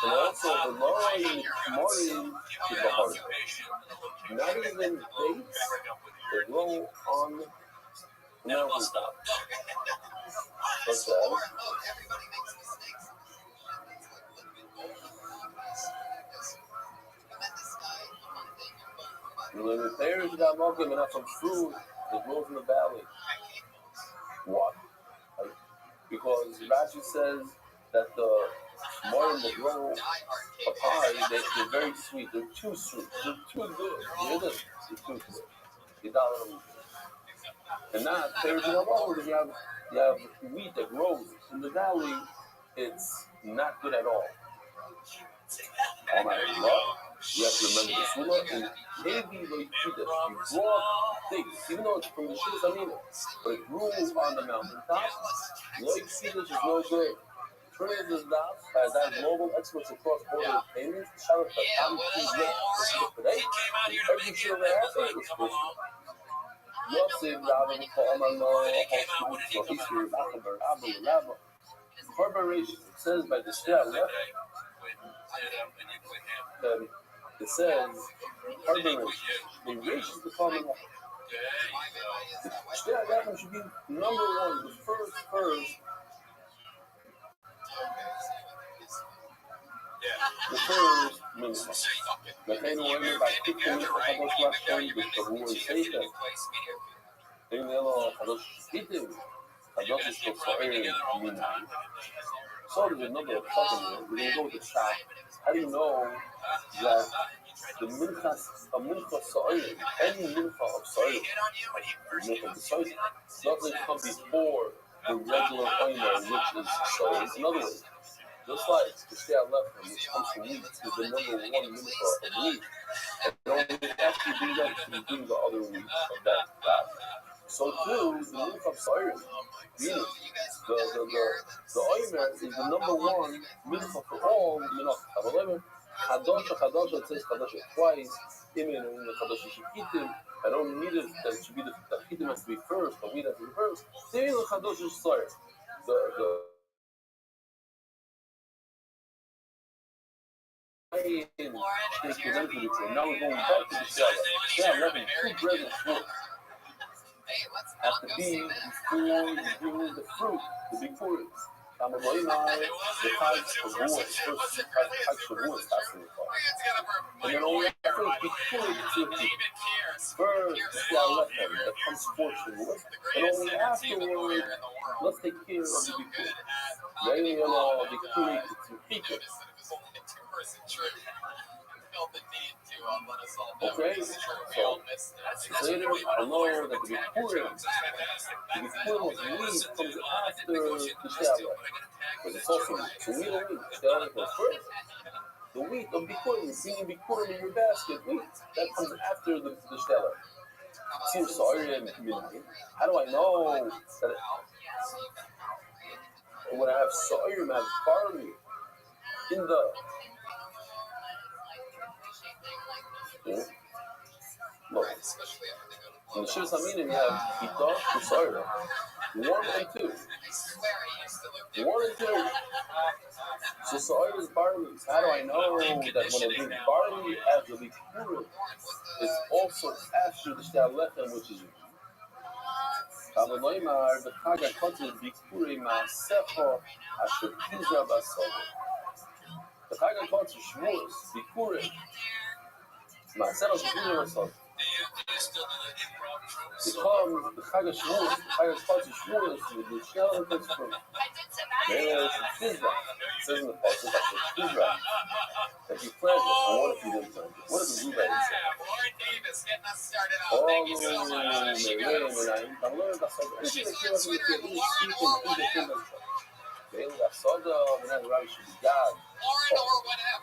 And also, the law in the Kamarim is the heart. Not even dates that grow on the mountaintop. Such as when the pears got milking and not some fruit that grows in the valley. What? Because Rashi says that the Morim will grow up high, they're very sweet. They're too sweet. They're too good. They're too good. And not pears in the valley. You have wheat that grows in the valley. It's not good at all. You have to remember the Sula and maybe like Judas. You brought things, even though it's from the Shus HaMinim, but it grew on the mountaintop. Like Judas is no good. Turning this down as that global experts across border payments, shout out to Tom today. Every year that happened was special. Yosef, Rabbi, Corporation says by the Shia left. It says, they raised the common law. The Shia left should be number one, the first. The first minimum. The kind of women by 15 minutes, I was watching with the war Satan. In the law, I was eating. I just was so minimum. So there's a number of fucking here. We're going to go with the shop. How do you know that the minchas, a mincha sa'ir, any mincha of sa'ir, doesn't come before the regular oimer, which is sa'ir? In other words, just like the Shia left from which comes from wheat, is the number one mincha of wheat, and only after you do that, you do the other wheat of that God. So too, the mincha of sa'ir, meaning the oimer is the number one mincha for all mincha. Kadosh, it says Kadosh twice. Imin and the Kadosh Shikitim. I don't need it that it should be the Chitim has to be first, the wheat has to be first. Same with Kadosh Sh'Sayr. Now we're going back to the Shia. Shia 11, 2 bread and fruit. After being before you bring the fruit, the big fruit. The types of wars, first types of wars, that's in the car. And then only after the first, the left hand that comes fortune with, and only afterward, let's take care of the big fruit. Then you know, the fruit to keep it. Okay, so later I know that the Bikurim was wheat comes after the Shia. But it's also wheat. So wheat and wheat. Shia goes first. The wheat of Bikurim, seeing Bikurim in your basket, wheat, that comes after the Shia. See, sorry, how do I know that when I have Sawyer, I have barley in the look, in the Shus HaMinim you have Ito and Sawyer. 1 and 2. 1 and 2. So Sawyer is barley. How do I know that when I bring barley as the Bikurim, it's also after the Shia Lechem, which is Kavaloimar, the Chaga Kotel Bikurim Ma'asecho Asher Pizra Basol. The Chaga Kotel Shmuz Bikurim Ma'asecho Pizra Basol. Because the Chaga Shmuz, the Chaga Kotel Shmuz, the Shia Lechem from Mele Pizra. It says in the Pasuk Asher Pizra that you planted. And what if you didn't plant it? What if the blueberry said? Oh,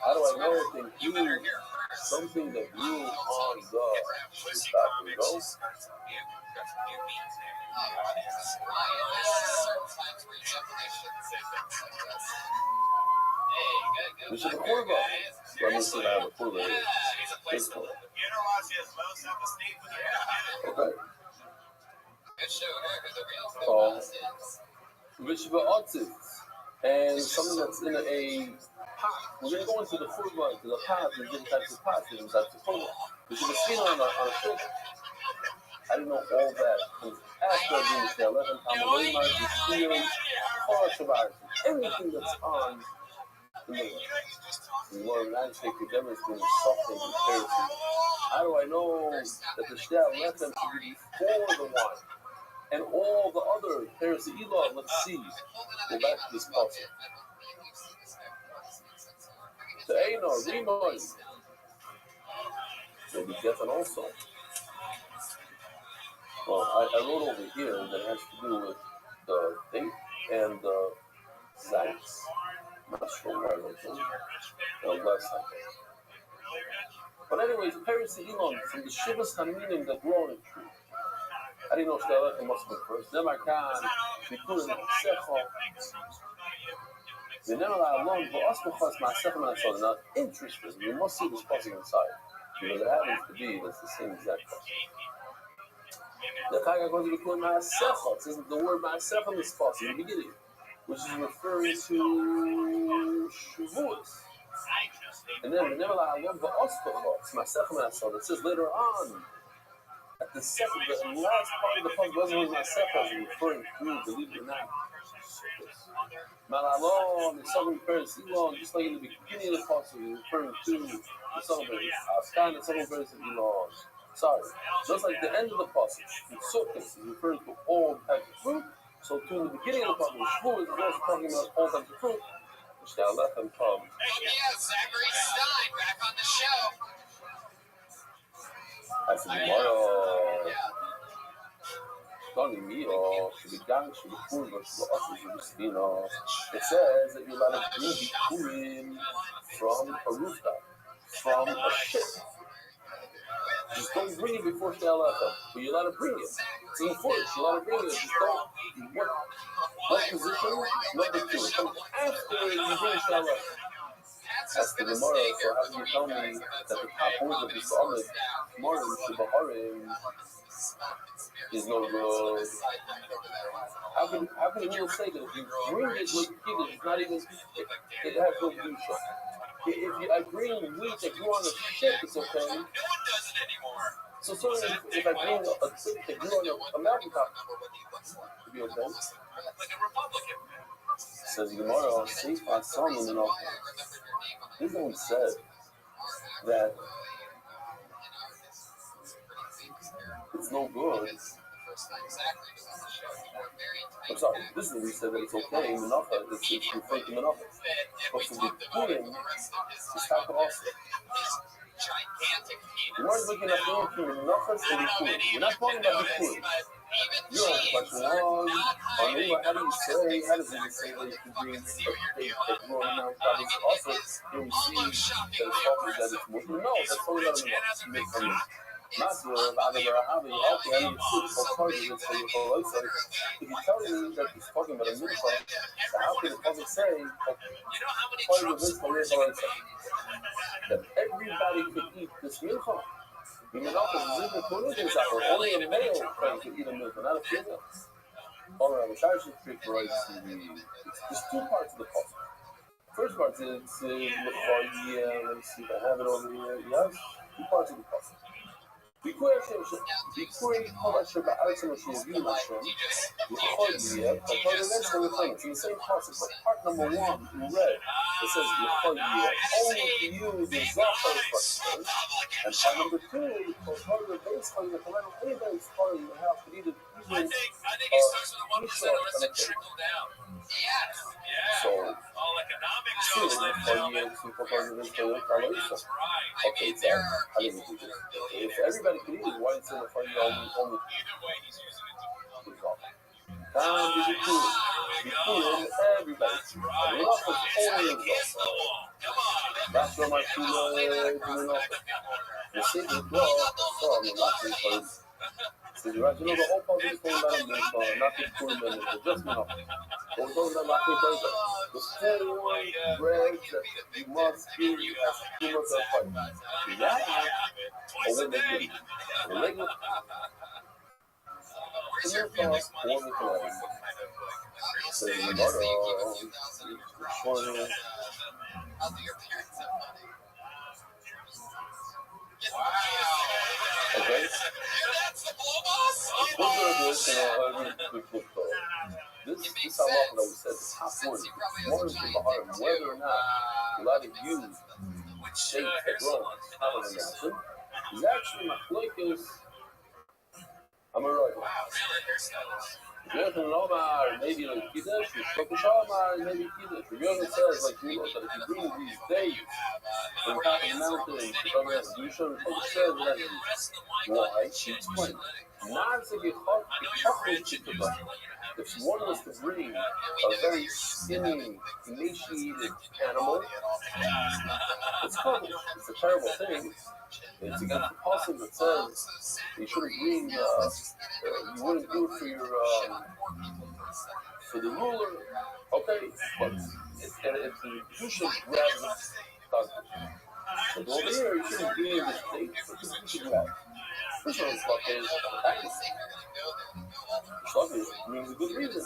how do I know if they include something that grew on the stocking go. We should have quarterback. Let me see if I have a quarterback. This one. Okay. Rishva Otzit. And something that's in a pot. We're going to go into the quarterback, to the pot. There's different types of pots, different types of quarterback. We should have seen on a ship. I didn't know all that. After being there, let them come away, my field, everything that's on the moon. We want to take the demonstration of suffering and Pharisee. How do I know that the shell left them to be before the wine? And all the other Pharisee Elon, let's see. Go back to this puzzle. The Eino, Rimon. Maybe Geffen also. Well, I wrote over here that has to do with the date and the Zayis. I'm not sure why I wrote them. Last time. But anyways, Pharisee Elon, from the Shivas Haminim that grow in tree. I didn't know Shtalechem must be first. Then I can be put in the Secho. The Nemala alone, but us because my second and so not interested. You must see this passing inside. Because it happens to be that's the same exact passing. The Chaga goes to be called Ma'asecha. It says the word Ma'asecha in this passage in the beginning, which is referring to Shavuos. And then the Nemala alone, but us because my second and so it says later on. At the second, the last part of the puzzle wasn't with my second, referring to, believe it or not, Malalon, the southern parents, Elon, just like in the beginning of the puzzle, referring to the southern parents, Askan, the southern parents of Elon. Sorry, just like the end of the puzzle, the Sukkot is referring to all types of fruit, so too in the beginning of the puzzle, Shavuot is also talking about all types of fruit, which now let them come. Hey, yeah, Zachary Stein back on the show. I said, tomorrow, Donnie Mio, should be done, should be cool, but should be it says that you're allowed to bring Bikurim from a rooftop, from a ship. Just don't bring it before Shtalechem, but you're allowed to bring it. It's in the forest, you're allowed to bring it. Just don't, what position? Number 2. Come after you bring Shtalechem. As the Gemara, so how can you tell me that the top words of this Amid, tomorrow, Shibaharim, is no good? How can you say that if you bring it with Kiddush, it's not even, it has no Kedusha? If I bring wheat that grew on a ship, it's okay. So certainly, if I bring a stick that grew on a mountaintop, it'd be okay. Says Gemara, see, my son, you know, this one said that it's no good. I'm sorry, this is when we said that it's okay in Menacha, it's referring to Menacha. But for the Purim, it's not also. You're not looking at the Menachas and the Purim. You're not talking about the Purim. Your question was, how do you say, how does it say that you can bring a growing amount of products? Also, you see that it's talking that it's Muslim. No, that's totally not enough. Not the Rahavi, okay, I need to see for target it's for your whole life. If you tell me that it's talking about a mincha, so how can the Prophet say part of this for your whole life? That everybody could eat this mincha. Only a male could eat a milk, not a female. All right, the Shire should pick right to there's 2 parts of the puzzle. First part is let me see if I have it over here. Yes, 2 parts of the puzzle. Before it's in the same passage, but part number 1 in red, it says only to you the Zachar question, and part number 2, for part of the base part of the command, anybody's part of the house could either I think he starts with the 1% or it's a trickle down. So, okay, so I didn't do this. If everybody could eat it, why is it for you only? Time to be cool. Be cool, everybody. That's where my two doing off. The city as well, so I'm laughing because so you know the whole public is going down this not just cool men, it's just enough. So we're talking about laughing because the full bread that you must give as too much of fight. That or when they give the regular okay. This how often I said the top word, more than the heart, whether or not a lot of you shape that grow out of the mountain is actually my focus. I'm a right. Maybe like Kiddush, maybe Kiddush. Rebbe says, like, you know, that if you bring these days from top of the mountain to come out, you should have said that. Why? She explained. Not to get hot, if one was to bring a very skinny, emaciated animal, it's common. It's a terrible thing. It's against the policy that says you shouldn't bring, you wouldn't do it for the ruler, okay, but you should grab the but over here, you shouldn't be in the state, you should grab. First of all, Sluggish means a good reason.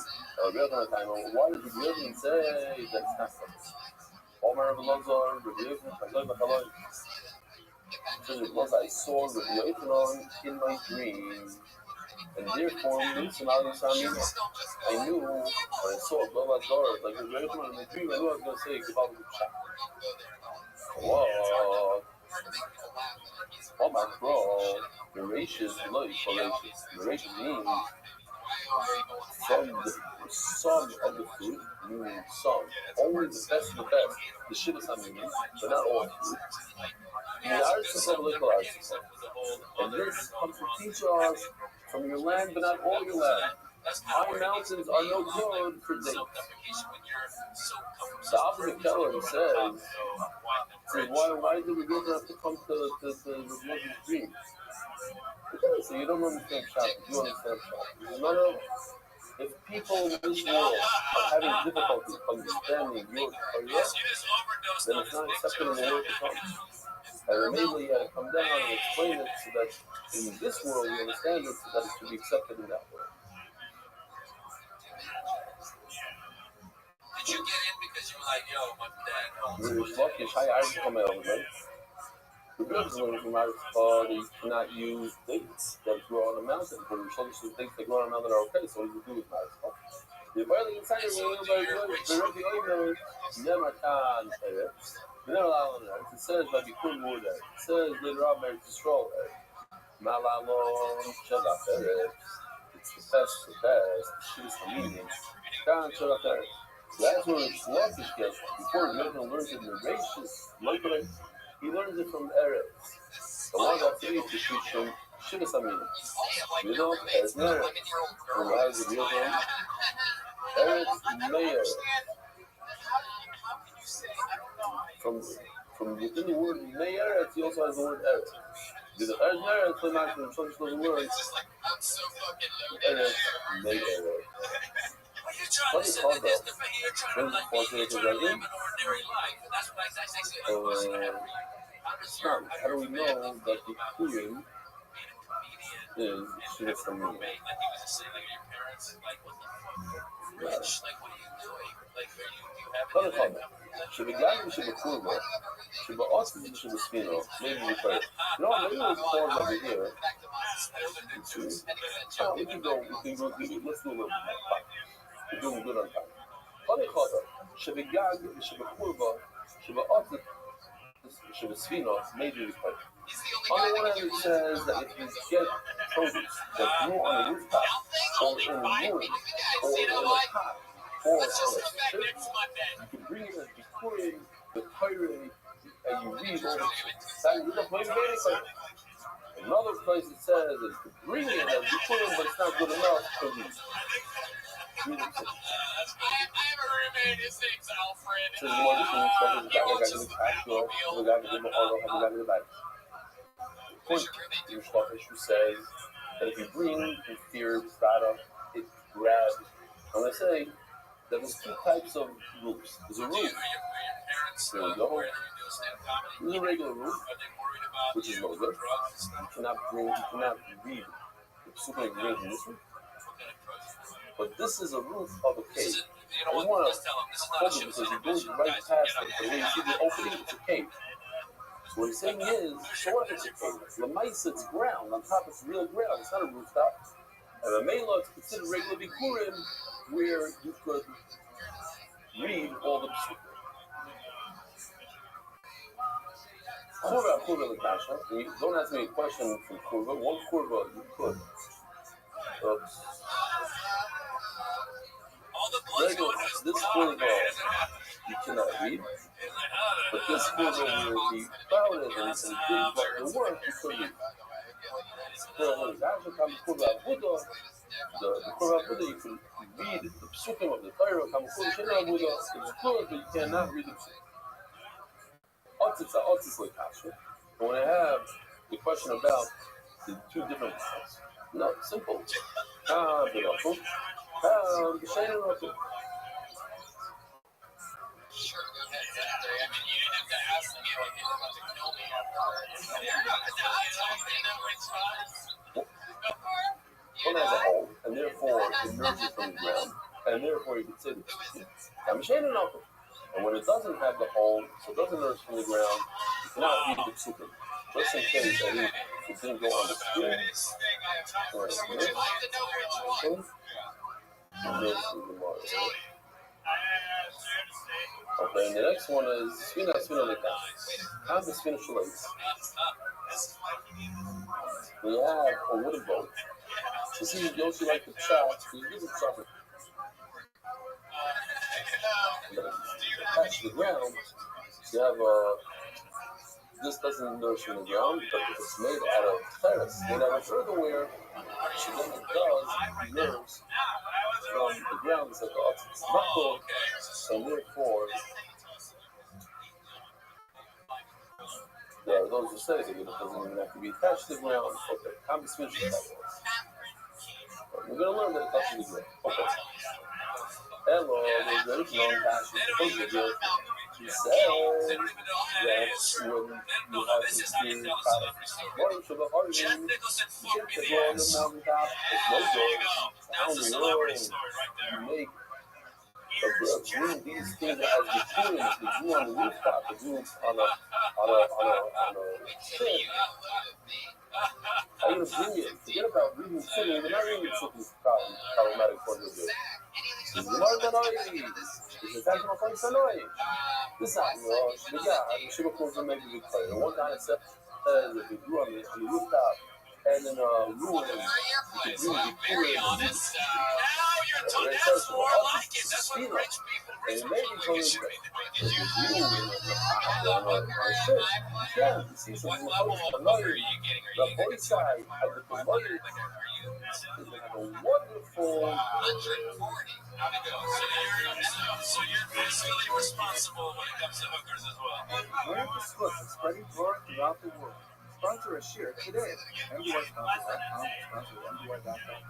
The other time, why did the Rebbe say that it's not sluggish? All my Rebbe loves are Rebbe says it was I saw Rebbe in my dream, and therefore I knew when I saw a blow out door like Rebbe in my dream. I knew I was going to say Gibal Shah. What? Oh my bro, Narration means some of the fruit, meaning some. Only the best of the best. The shit is meaning, but not all fruit. And this comes to teach us from your land, but not all your land. High mountains are no good for dates. So Abba Keller says, why did we have to come to the dream? So you don't understand Shabbat, you understand Shabbat. No. If people in this world are having difficulty understanding your Torah, then it's not accepted in the world to come. And immediately you have to come down and explain it so that in this world you understand it so that it should be accepted in that world. Did you get in because you were like, yo, my dad knows? The good is learning from Irish they cannot use dates that grow on a mountain. But we're supposed to think that grow on a mountain are okay, so what do you do with Irish Paul? The barley inside of the it says by Bikur Murder. It says later on by Yisrael. Malalon Shabbat. It's the best. She's the meaning. Khan Shabbat. That's where it's sluggish gets. Before Milton learns it in the races, he learns it from Eretz. The one that's easy to teach him Shivas Amin. You know, as Eretz. And why is it real name? Eretz Meir. From within the word Meir, he also has the word Eretz. The Eretz is not from such the word Eretz Meir. What is called though? How do we know that the Purim is Shivas Amin? Shivagam Shivakuma, Shivaos is Shivasfino, maybe we play. No, maybe it was called over here. We can go, let's do a little bit. We're doing good on time. Shivagam Shivakuma, Shivaos Shivasfino, maybe we play. On the one hand, it says that if you get produce that grew on a rooftop, or in a room, or in a pot, or on a ship, you can bring it as Bikurim, the Torah, and you read over it. Another place it says that you can bring it as Bikurim, but it's not good enough to read. read the psukim. I have a roommate, his name's Alfred. So there's more different stuff. The guy that got in the Cashmore, the guy that did the Arnold, the guy in the back. Your Shlokish says that if you bring in fear, strata, it grabs. I'm going to say that there's two types of roofs. There's a roof. There we go. There's a regular roof, which is no good. You cannot read the psukim in this roof. But this is a roof of a cave. I just want to focus because it goes right past it. And when you see the opening, it's a cave. So what he's saying is, so what if it's a cave? Lamaisa, it's ground. On top, it's real ground. It's not a rooftop. And the Mela, it's considered regular Bikurim, where you could read all the psukim. Kurva Natasha. Don't ask me a question from Kurva. One Kurva, you could. Oops. Regular, this Kurva, you cannot read. But this Kurva will be proud of and big, but the work you could read. The Kurva Buddha, you can read the psukim of the Torah. It's good, but you cannot read the psukim. When I have the question about the two different parts, no, simple. Sure, go ahead. I mean, you didn't have to ask me like you're about to kill me One has a hole, and therefore it emerges from the ground, and therefore you can say the and when it doesn't have the hole, so it doesn't emerge from the ground, you cannot read the psukim. Just in case that it didn't go on the screen. Okay, and the next one is Svina Lekah. How the Svina Shalais? We have a wooden boat. You see, Yoshi like the shot, so you give it something. Attached to the ground, you have this doesn't nourish from the ground, but if it's made out of terrace, made out of earthenware, so then it does nerves from the ground. It's like it's knuckle, and therefore, there are those who say that it doesn't even have to be attached to the ground. Okay, I'm just finishing that one. We're going to learn that it touches the ground. Okay. Hello, there's no passion. She says that when you have to see lunch of the heart, you can't go on the mountaintop. There's no doors. You make these things as the Jews, the Jew on the rooftop, the Jews on a ship. How are you going to bring it? Forget about reading city. They're not reading city problematic point of view. This is this is I'm sure of make a big play. The one guy that says if you grew on the rooftop and in a ruin, you can really be cool. That's what rich people and maybe yeah, you see some lawyer, the boy side of the lawyer is a wonderful 140. So you're fiscally responsible when it comes to hookers as well. Learn the slip and spreading glory throughout the world. Sponsor a share today. MDYsponsor.com. Sponsor MDY.com.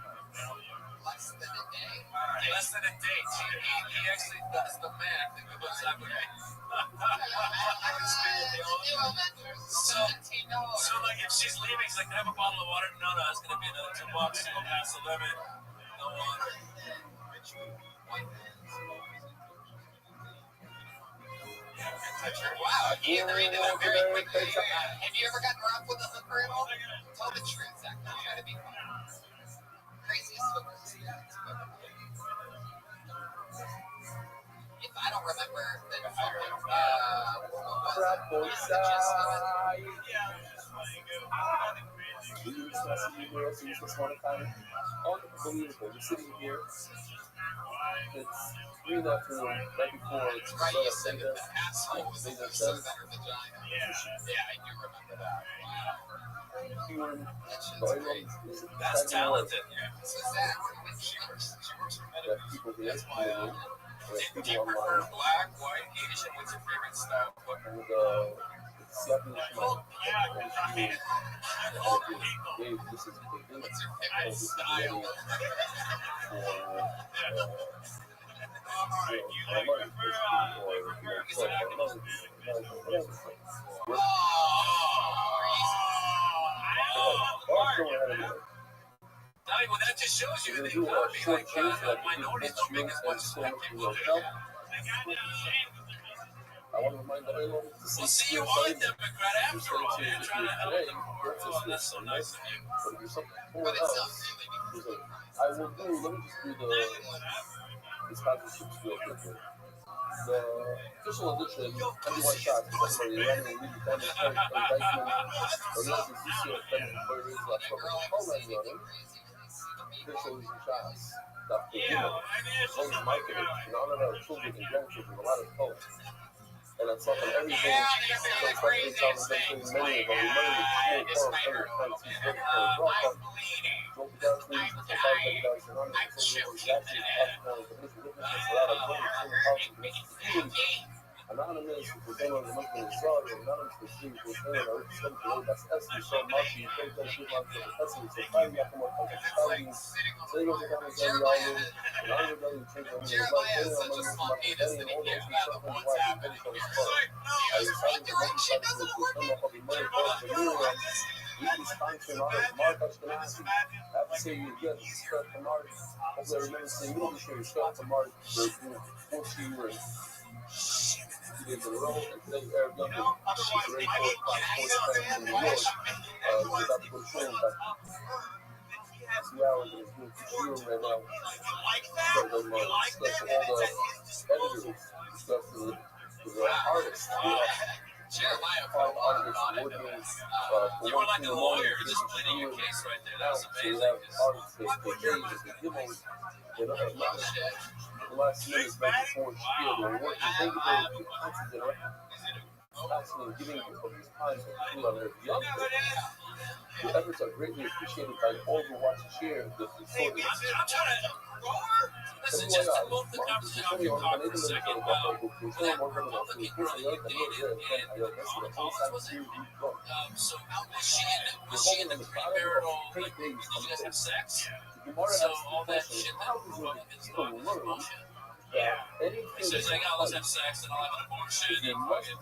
Less than a day. He actually does the math and goes up with me. So like if she's leaving, she's like, can I have a bottle of water? No, it's gonna be another $2. Go past the limit. No water. Wow, you read it very quickly. Have you ever gotten robbed with a hooker at all? Tell the truth, Zach. Don't try to be funny. Craziest hookers. If I don't remember, then We're sitting here. It's 3 in the afternoon, right before it's right, you said that the asshole was better vagina. Yeah, I do remember that. Wow. human, the Olam is That's exciting work talented. that people here in the room, that Do you people prefer online, black, white, Asian? What's your favorite style? and it's Siatin Shema. Dave, this is big. What's your So favorite this is style? ready I mean, well, that just shows you we're that gonna do a short change so that minorities don't make as much as so white much people do. help. I want to remind everyone to We'll see see you your on side. Democrat after all. You're trying to help Today, them. that's Oh, that's so nice of you. but if you're someone else, there's a, I will do, let me just do the sponsorships real quickly. The official edition, everyone shots, everybody running and leading family, indictment, organizing CCO, family employees, last couple of Poland running, official leading shots, Dr. Guinness, Golden Marketing, in honor of our children and grandchildren, a lot of hope. And that's up on everything. So it's like 8,000 many of them. We money is small farm, every friend, he's working for a rock up. Don't be guys, please, for $5,000 and on it. So it's actually possible. But this witness is a lot of money, anonymous, if we're going on the monthly result, anonymous, if we're going on the something that's essence, so much, you take that shit like the essence, so find me after my country, thousands, say goes to comments every album, and I'm rebelling, change my name, like, hey, I'm going to my company, and all those who suffer and why they finish on the spot. I decided to multiply this with the sum of the money, both the new one, weekly sponsor, and all that, Mark Ashkenazi, I have to say you again, Scott to Mark, hopefully I remember saying, you know, this year, Scott to Mark, for 4 years. 2 days in a row, and today Eric Youngman, she's ready for from New York. We're about to go to show back 2 hours and it's doing 2 room right now. So them discuss all the editors, discuss the artists. Jeremiah, 5 artists working you for were 1 like in a the morning. lawyer, just pleading your case right there. That was So we amazing. have artists that they days, they demos, you know, the last minutes right before Shakir, they're working. Thank you for your constant interaction. Fascinating giving of these times of people on earth. Your efforts are greatly appreciated by all who watch and share the story. I'm trying to. Listen, just to move the conversation off your car for a second. So was she in the premarital, like, did you guys have sex? So all that shit that grew up is bullshit. He says, like, oh, let's have sex and I'll have an abortion and fucking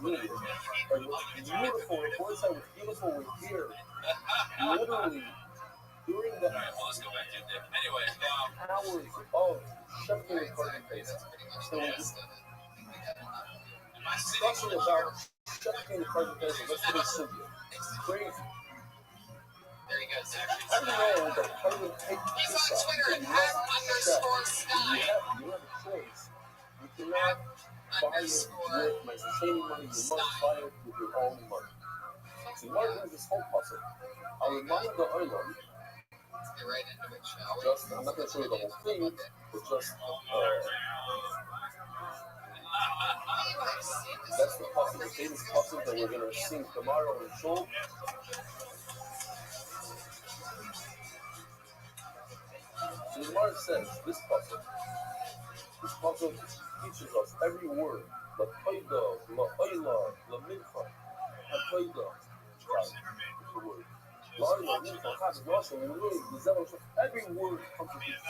Beautiful reports that was beautiful with here. Literally, during the let's go back to it. Anyway, hours of shuffling the carbon paste. So talking about shuffling the carbon paste, let's get it Sylvia. Crazy. there you go, Zach. I know that carbon paste He's is on Twitter at @_Sky. you have a choice. You cannot buy it with my sustaining money. You must buy it with your own money. So what is this whole puzzle? I'll remind the Olam, just, I'm not going to show you the whole thing, but just, that's the puzzle, the famous puzzle that we're going to sing tomorrow and show. So the Gemara says, this puzzle teaches us every word, la toida, la oila, la mincha, la toida, the word. Every word comes with each.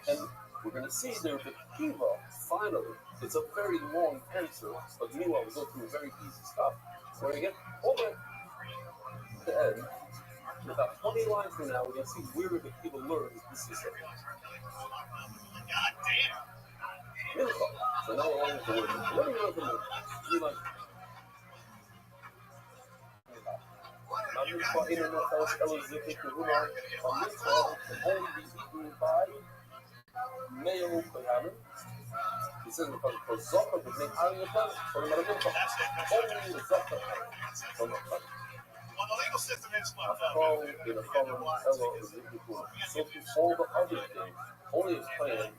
And we're going to see there the kiva, finally. It's a very long answer, but meanwhile, we go through very easy stuff. So we're going to get all the way to the end. In about 20 lines from now, we're going to see where the people learn this system. So now we're on with the word. Let me know from the Mitzvah internet else eligible to Rumar, a mitzvah can only be eaten by male Kohanim. He says because Zohar would make Aaron Yotam for the Mitzvah. Only the Zohar from the Kohanim. A crow in a common fellow is equal. So to all the other things, only is planned and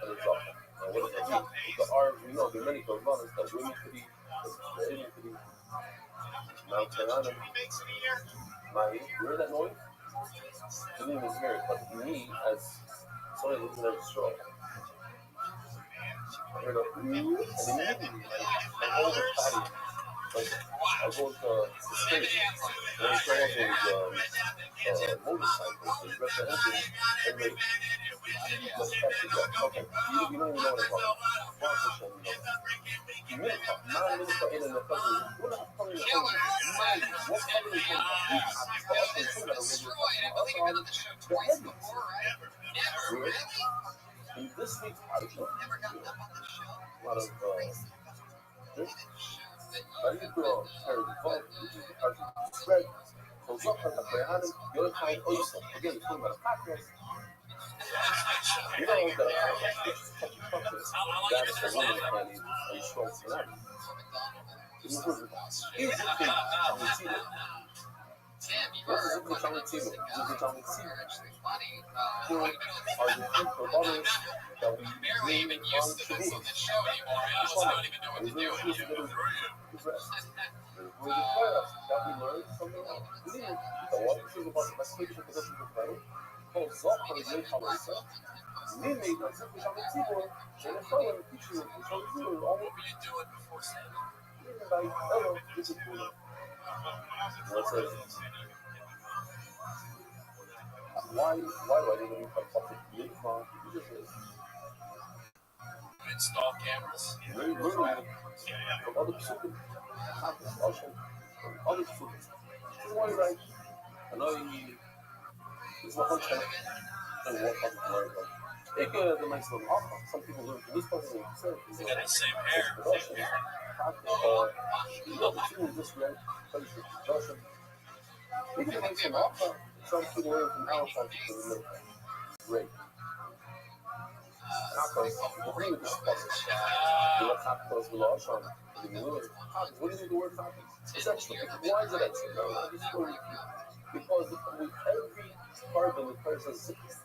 it's Zohar. Now what does that mean? The arms, we know there are many Korbanos that women could eat, that men could eat. Mount Canaan, you heard that noise? You didn't even hear it, but me, as somebody looking at the straw, I heard a and immediately, my whole body, like, I go to the stage, and we saw those motorcycles, the rest of the engine, and like, let's catch it up. Okay, you don't even know what I'm talking about. Sponsorship, you know. Minute, 9 minutes for in the country. We're not coming to the country. What's coming to the country? We have to start from the headlights. In this week's article, a lot of how do you grow Terry Funk, which is the country spread, goes up like a Brianna, the other kind oyster. Again, it's talking about a podcast. You know that that's the woman candy and strong tonight. Easy thing, what is it which I'm with Timo? Which I'm with Timo? Who are the people others that we really on to be? Which one? We really choose to get the rest. We declare that we learned something else. We didn't the one thing about the message of the play. Called Zohar is made how it's said. We made a simple shot with Timo, and the fellow teaching it, which was doing all what we do it before Saturday. Like, hello, this is cool. What's it? Why do I need to be fucking uniform? Install cameras. Really, from other people. Also, from other people. This is why, like, I know you need. This is what I'm trying to work on the right one. It could have a nice little offer. Some people learn from this person themselves. They got the same hair. Or, you know, the two is just right. Production. We can make some offer. Some people learn from outside to the middle. Great. Tacos, agree with this process. We love tacos, we love Sean. What do you mean the word tacos? It's extra. Why is it extra? Because with every carbon, it occurs as sickness.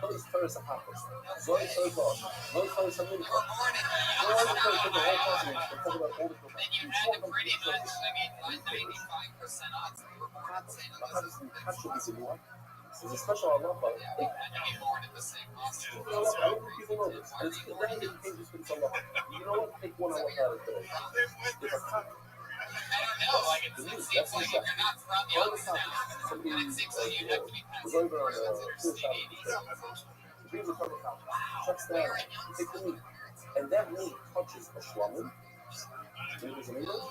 It occurs as tacos. Zoe occurs off. Zoe occurs as milk. Why is it occurs to the whole continent? We're talking about all the people. And you had to pretty much, I mean, 95% odds that you were born in St. Louis. It's a special Allah, but You had to be born in the same hospital. I don't think people know this. And it's the way that you can't just fix Allah. You know what? Take 1 hour out of the day. If a cop, I don't know, like, it seems like if you're not from the other side, then it seems like you have to be past the person that are CDD. the recovery cop checks that out, take the meat, and that meat touches a shlamim. It's in English.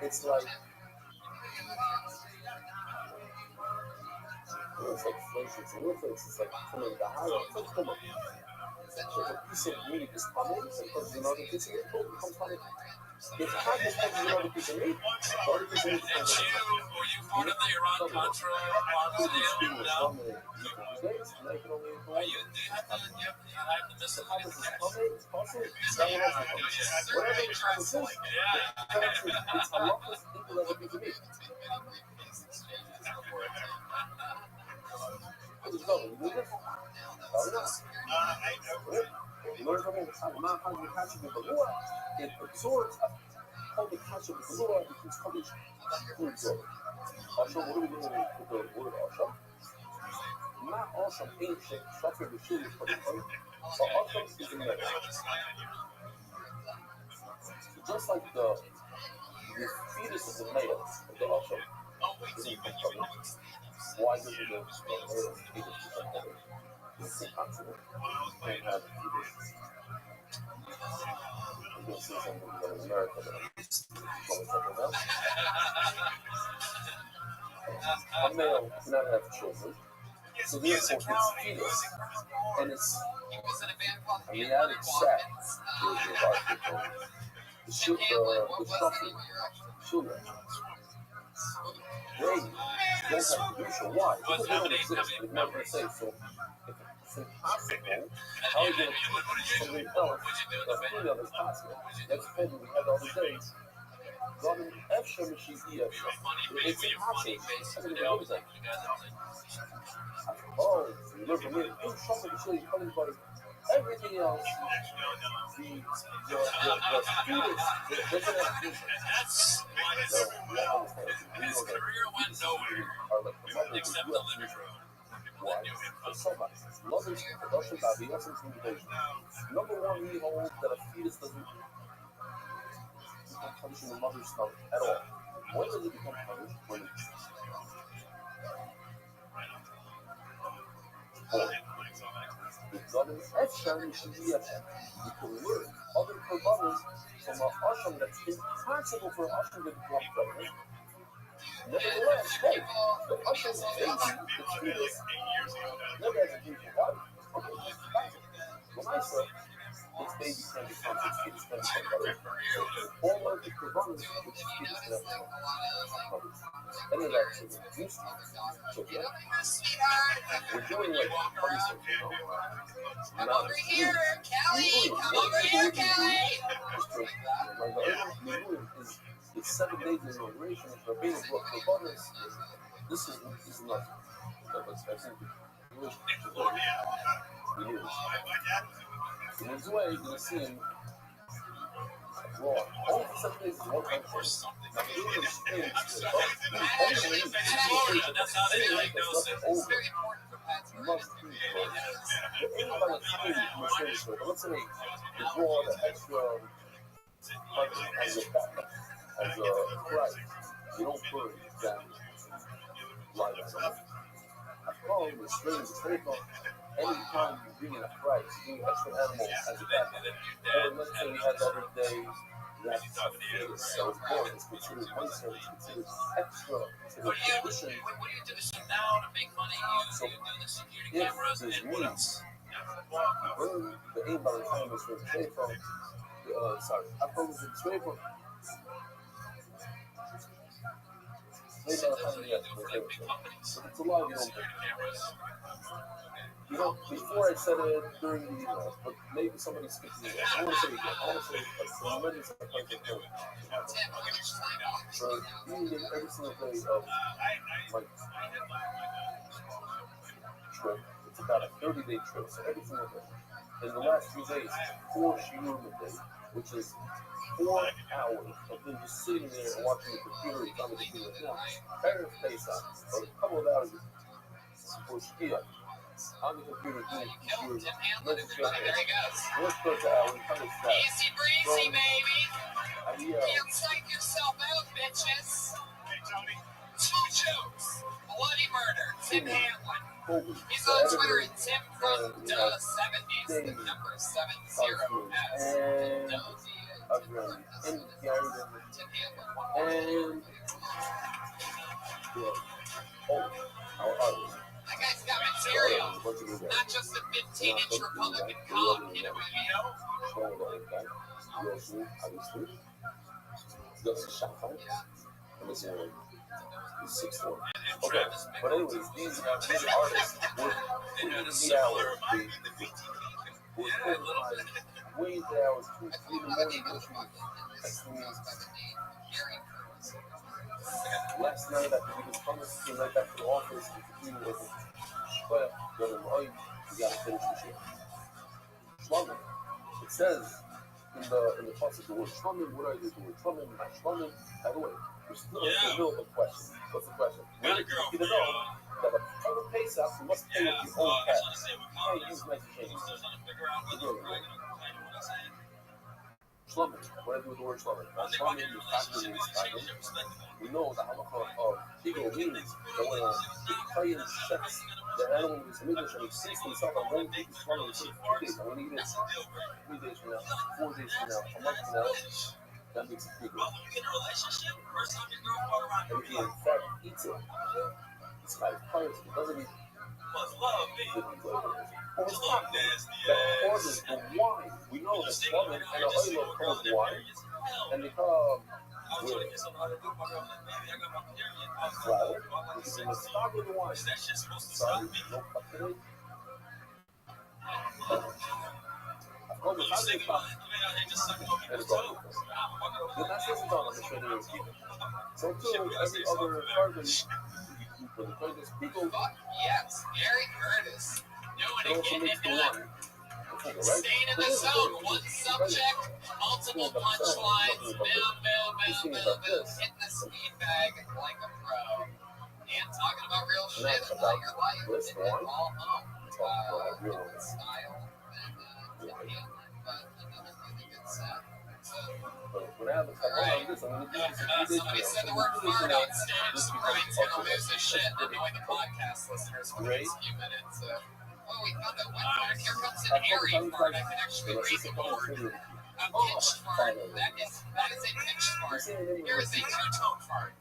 It's like flesh. It's a little flesh. It's like coming the higher. It's like coming. So if a piece of meat is coming, and touches another piece of meat, it becomes coming. If a package touches another piece of meat, the other piece of meat becomes coming. Were you part of the Iran-Contra it absorbs all the calcium of the Lord, it keeps coverage food growth. Also, what are we doing with the word also? Not awesome, ancient, suffered the children for the point. So awesome is in there. Just like the fetus is a male of the awesome. Why does the male fetus become better? It's impossible. You can't have a fetus. You can see something in America that I'm talking about. A male cannot have children, so therefore it's fetus, and it's a meatic sac. The structure, children. They don't have to do so. Why? Because they don't exist. They've never been safe. So if it's impossible, how are you going to put somebody else that's female is possible? That's what we had all the days. God in Efsha, it's impossible. Oh, you look at me. You something to show you coming by everything else. The fetus doesn't have a future. No, we don't understand. We know that. stomach at all. When does it become punished? When it's born. Because Efshan Shiyata, you can learn other korbanos from an asham that's impossible for an asham to become pregnant. Nevertheless, hey, the asham's baby, its fetus, never has a drink of water. When I said its baby can become, its fetus can become pregnant. So all of the korbanos, its fetus can become pregnant. Any of that is used to. So yeah, we're doing like research, you know? Come over here, Kelly! Come over here, Kelly! Is it's 7 days in inauguration. If Rabbi brought the bonus, this is nothing. I think English is in his way, you're gonna see him raw. All the 7 days is one time. Must be let's say you draw the extra as a backup, as a price. You don't put it down like that. A phone is strange to take on. Anytime you bring in a price, you bring extra animal as a backup. Or let's say we had the other day, that's so it's born, it's considered one service, it's considered extra to the condition. So if there's means, burn the aim by the time it's from the phone, I promise it's straight from maybe by the time you get to so it's a lot of you know, before I said it during the but maybe somebody skipped me. I want to say a tremendous for being in every single day of my trip. It's about a 30-day trip, so every single day. In the last 3 days, 4 shiurim a day, which is 4 hours of them just sitting there and watching the computer. It's on the computer now. Better face on, but a couple of hours before Shkia. On the computer doing computers. Let's go. Let's go to our easy breezy, baby. Can't psych yourself out, bitches. 2 jokes. Bloody murder. Tim Hanlon. He's on Twitter at Tim from the 70s. The number 70s. And our others. That guy's got material. Not just a 15-inch Republican cock in a video. Okay, but anyways, these artists were the hour way the hours 2, 3 in the morning. Last night after we was coming, came right back to the office. We were working. But we gotta finish the shit. Shlomo. It says in the process the word shlomo. What are you doing? Shlomo, not shlomo. By the way, we're still in the middle of a question. What's the question? You know that a total Pesach, you must pay with your own cash. You can't use nice change. Shlomo. What do I do with the word shlomo? Shlomo is factoring in style. We know the halacha of Igor means that when the Kayan checks the animal is in English and he sees himself on one day, he's shlomo for 2 days. And when he eats 3 days from now, 4 days from now, a month from now, that makes it bigger. And if he in fact eats it, it's by parts, it doesn't eat. That causes the wine. We know that shlomo and a oil cause wine, and they come with flour, which is in the stock of the wine. Sorry, no fucking. So too, every other carbon for the Curtis people. Yes, Gary Curtis. Doing it, getting it done. Staying in the zone. One subject, multiple punchlines. Boom, boom, boom, boom, boom. Hitting the speed bag like a pro. And talking about real shit about your life. And all style. And Tim Hanlon, but another really good set. So, But when I have a couple of this, I'm going to do this in 3 days. Somebody said the word fart on stage, so Brian's going to lose his shit, annoying the podcast listeners for the next few minutes. Oh, we found that one fart. Here comes an airy fart. I can actually read the board. A pitched fart. That is a pitched fart. Here is a two-tone fart.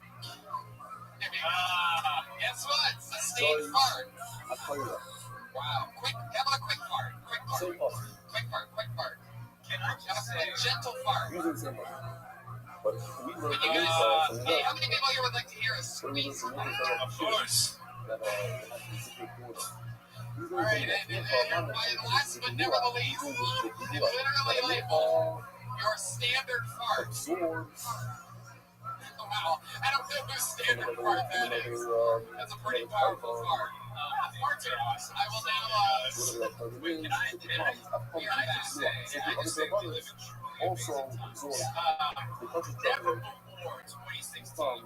Guess what? A state fart. Wow. Quick. How about a quick fart? Quick fart. Can I just say a gentle fart? But we were hey, how many people here would like to hear a squeeze fart? Of course. All right, and last but never the least, literally labeled your standard fart. Wow, I don't know whose standard fart that is. That's a pretty powerful fart. Farts are awesome. I will now, wait, can I say, also absorb because it's never before 2016.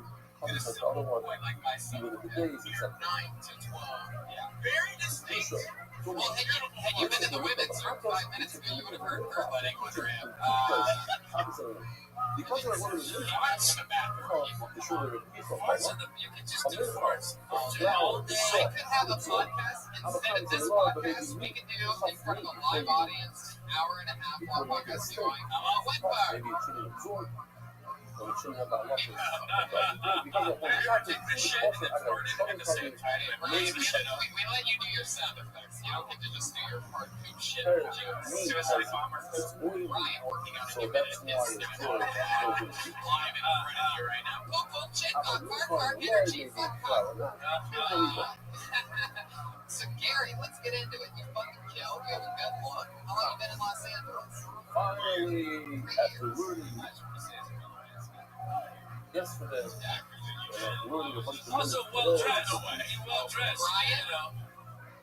This is so point like myself. You're 9 to 12. Yeah. Very distinct. Well, had you been in the women's room 5 minutes ago, you would have heard her letting on her amp. Because of one of the Farts in the bathroom. farts You could just do farts all day. I could have a podcast instead of this podcast. We could do in front of a live audience, hour and a half long podcast going, I'm on wet fart. maybe it shouldn't absorb. But it shouldn't have that much. Because of one practice, also I got probably maybe We let you do your sound effects. You don't get to just do your fart poop shit. Suicide bomber. Ryan working on a so new that's minute. why it's good. Live in front of you right now. Boom, check on fart energy. So Gary, let's get into it. You fucking killed. You have a good look. How long you been in Los Angeles? Finally, after Rudy, yesterday, Rudy a bunch of Also well dressed. Well dressed.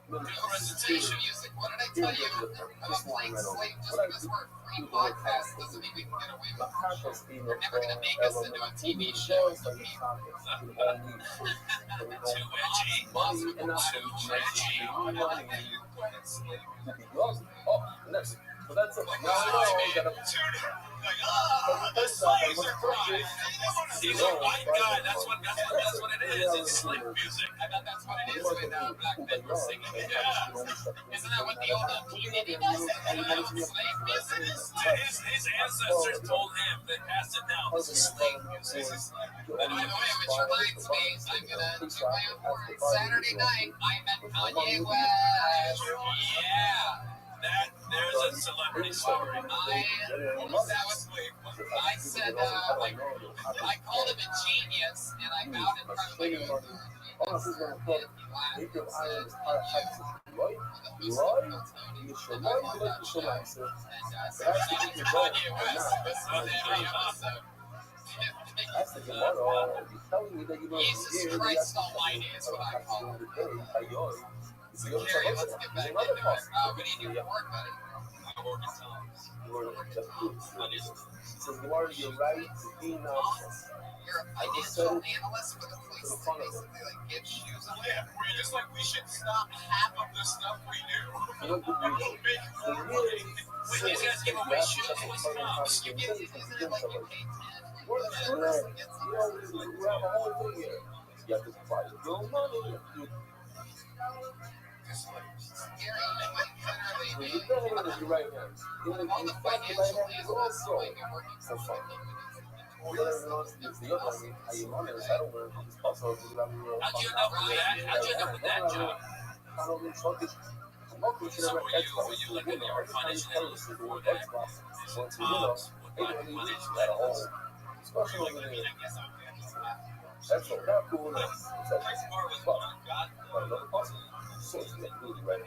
Brian, presentation music. What did I tell you about playing slave? Just because we're a free podcast doesn't mean we can get away with it. They're never going to make us into a TV show. So that's it. Now we got The slaves are crying. He's a white guy. That's what it is. It's slave music. I bet that's what it is when black men were singing. Yeah. Isn't that what the old PDD does? Slave music? His ancestors told him they passed it down. This is slave music. By the way, which reminds me, I'm gonna do my own words. Saturday night, I met Kanye West. Yeah. There's a celebrity story. I said, I called him a genius, and I bowed in front of him. Jesus Christ Almighty is what I call him. So Gary, let's get back into it. What do you do for work, buddy? I work at Tom's. So you are your right to be now. You're a financial analyst for the place to basically like get shoes on. Yeah, we're just like we should stop half of the stuff we do. When these guys give away shoes, what's up? You get, isn't it like you pay 10? You have a whole thing here. You have to provide your own money. Gary, When you don't have your right hand, all the financial analysts who make it working for fun. the other one is the other one. I don't know. Also, How'd you end up with that? How'd you end up with that job? Were you like in the art financial analyst before that? That's all. That cool. So it's really right.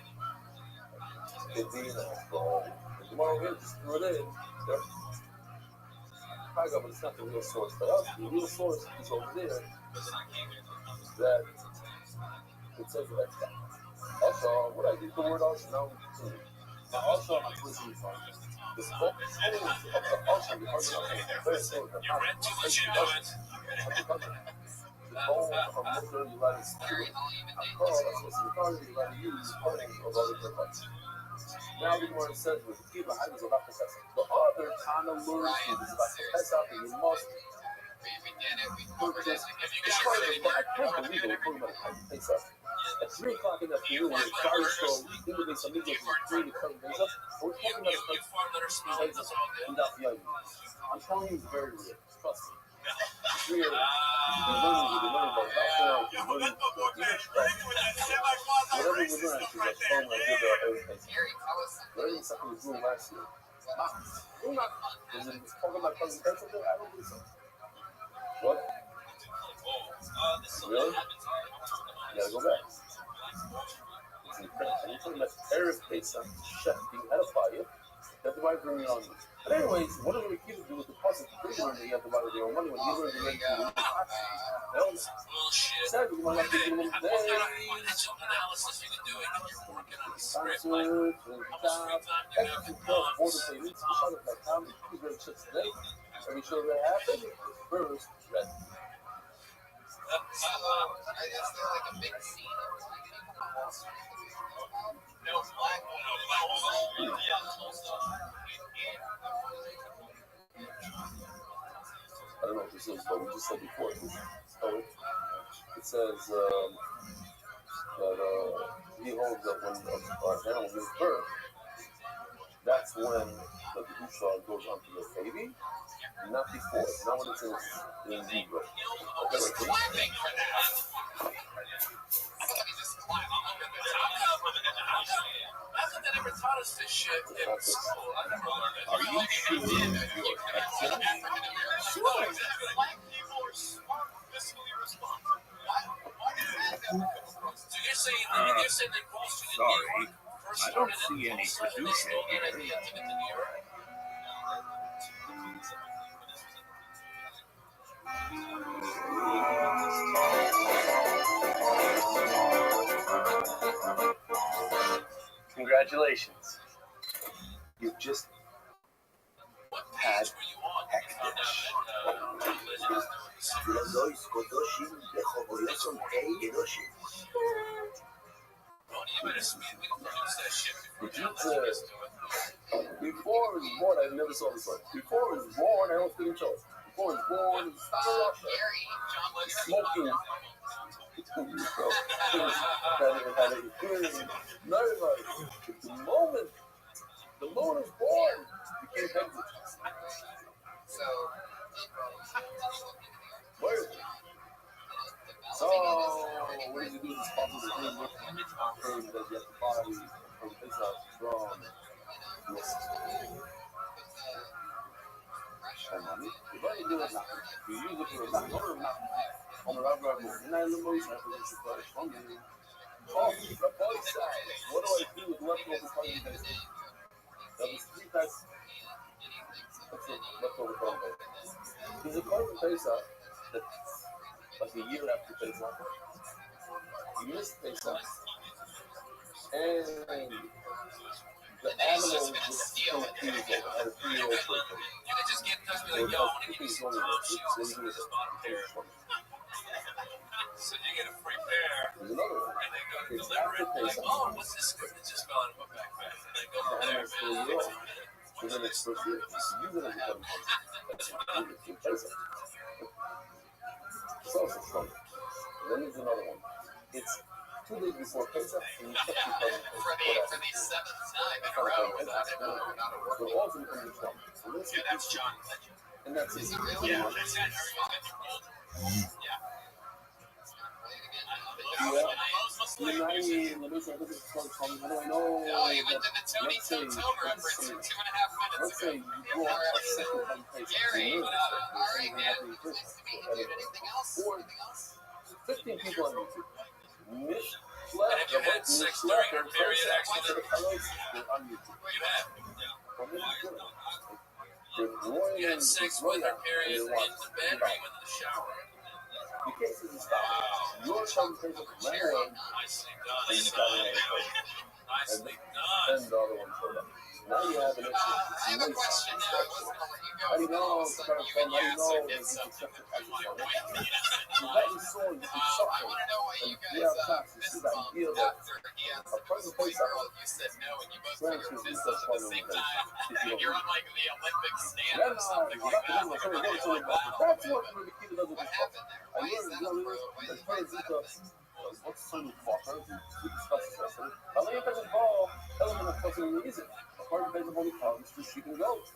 Tomorrow we'll just throw it in. But it's not the real source for us. The real source is over there. That it says that. Also, what I did the word also now. Now also I'm listening from this book. Also, You read too much into it. the phone from liquor you let it Gary, speak. how long you been dating? Of course, you let it use recording of other products. Now the Gemara says with the Kiva, how does it not Pesach? The other Tana learns to this about the Pesach, and you must purchase. It's part of the, I can't believe it. We're talking about Pesach. At 3 o'clock in the afternoon, when the fire show, in the base of Migos is 3 to 7 days up, we're talking about Pesach without the onion. I'm telling you, it's very real. Trust me. It's real. You're learning about Pesach, you're learning about whatever we're doing, actually, that's fun when I did everything. Learning something we was doing last year. Is it talking about cousin Pencil there? I don't think so. What? Really? You gotta go back. It's incredible. I'm talking about Erev Pesach, chef being edified. That's why I bring it on. But anyways, what do the kids do with the pasuk? They learn that you have to buy their own money when you learn to make it. Sadly, you might not be doing them today. Every show that happened, first, red. I guess they're like a big scene. No black one. I don't know what this is, but we just said before. It says that he holds that when an animal gives birth, that's when the Kedusha goes on to the baby, not before, not when it's in Hebrew. Okay, Clapping for that. That's what they never taught us this shit in school. I never learned it. Are you sure you're Texan? Sure. Black people are smart, fiscally responsible. So you're saying that Wall Street Sorry, I don't see any Kedusha here. Congratulations. You've just had Before it was born, I never saw this one. Before it was born, I don't think so. Before it was born, it was smoking. The moment is born, you can't exit. So, Where is it? So, what did you do with this possible thing with that you have to buy from Pesach from West? And money? You better do it now. You use it for a lot. Or not. On the Rabbi, and I look at it from you. Oh, Rabbi said, what do I do with leftover carbon base? That was 3 types. That's it, leftover carbon base. There's a carbon Pesach that's like a year after Pesach. You missed Pesach. And the animal was still 2 years old. Had a 3-year-old birthday. you could just get in touch with like, yo, I want to give you some shoes. So you get a free pair. There's another one. And they go to deliver it. Like, oh, what's this script that just fell out of my backpack? And they go from there. For a year old. Within its first year. You're going to become Pesach. It's also fun. And then there's another one. It's 2 days before Pesach, and you check your carbon base. For the 7th time in a row. But also in the 12th. So Yeah, that's John Legend. and that's it. Yeah, that's it. Yeah. You know, You went to the Tony Totober for 2.5 minutes let's say ago. you go on a second time place. Gary, all right, man. Anything else? 15 people on YouTube. Mitch And if you had sex during your period, actually, they're on YouTube. you have. They're You had sex with her period in the bed or you went in the shower. The case isn't stopped. Your son takes a ran away, Nicely and you done. got an A. Nicely And done. the other one showed up. Now you have an issue. I have a question now. I wasn't gonna let you go. How do you know? All of a sudden, you and yes, I did something with my wife. You got these swords, you can I suffer. want to know what you And guys yeah, taxes. fist See that bumped deal that after he asked a if person it was pays a girl and you said no, and you both put your fists up at the same time. You're on like the Olympic stand or something like that. That's what What the key does with this happened there? Why is that a pro? Why is that a fist? what's so fucker? We discussed this. Ale nie będzie bo element of possible reason. Apart from the only comes to sheep and goats.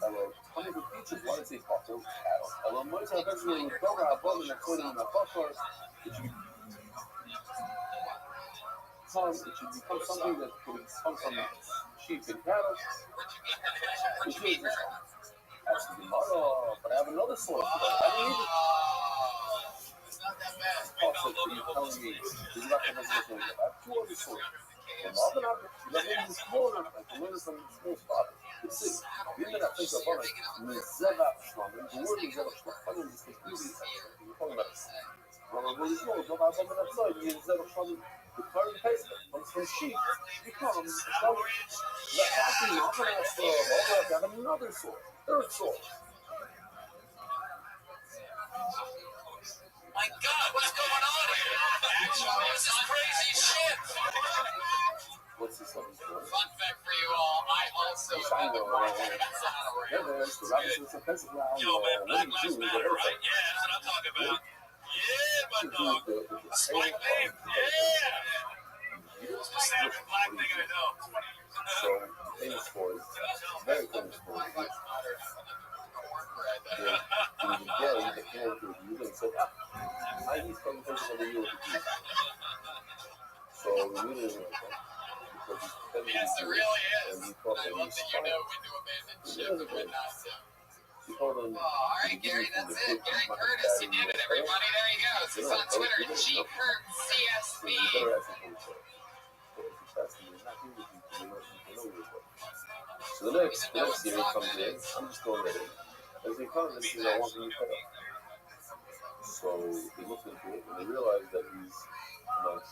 Hello, one of the features why they say fucker cattle. Hello, most of the best way to go out above and according to the fucker, it should become something that could come from sheep and cattle. Where'd you meet her? That's the model, but I have another source. I don't need it. It's not that bad. Also, you're telling me there's not the resolution. I have two other sources. And all the numbers, you know, maybe small enough to learn from small spot. Let's see. You know that things are funny. Zeva Schwam. The word is Zeva Schwam. Funny is the easy. You're talking about it. Well, it's small. Don't have something outside. You use Zeva Schwam. The current pace comes from sheep. Becomes from the happy. I'm going to ask for I have another source. Third source. My God, what's going on here? Actually, this is crazy shit. What's this other story? Fun fact for you all, I also have a Roman saddle Yeah, man, it's the Robinson's offensive round. Yo, man, Black Lives Matter, right? Yeah, that's what I'm talking about. Yeah, my dog. A spike name? Yeah. Most savage black thing I know. So, famous story. Very famous story. Yeah, the character you and said, I use conversations over you. So, we really Yes, it really is. I love that you know when to abandon ship and when not to. Oh, all right, Gary, that's it. Gary Curtis, you did it, everybody. There he goes. He's on Twitter, G Kurt CSB. So the next series comes in. I'm just going ready. As the economist is, I want him to cut up. So they looked into it and they realized that he's not.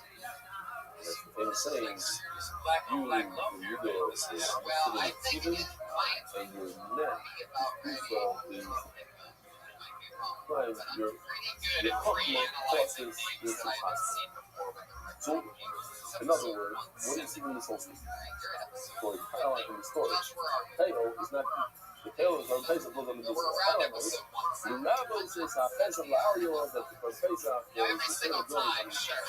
That's the famous saying, you go even and your neck is your cosmos crosses your capacity. So, in other words, what is even this whole story? Kind of like in the story, Tail is not. The tail is her face of looking at this. The Rabbi says, I face of Lario that the face of the single time, sure.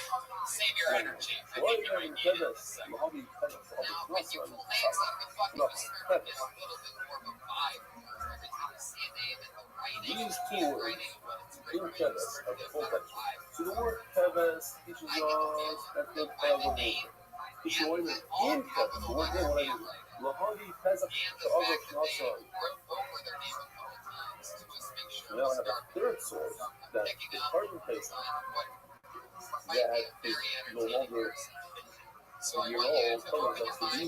Save your energy. Why do you have Pedas? Mohammed Pedas. Now, when you pull hands up with fucking Pedas is a little bit more of a vibe. Every time you see a name in the writing, these two words, in Pedas, are the full text. So the word Pedas teaches us that the Pedas is the word in Pedas. The word in what I mean. Mohammed Pedas, the other Knasa. Now I have a third source that the carbon paste that is no longer a year old, telling us to be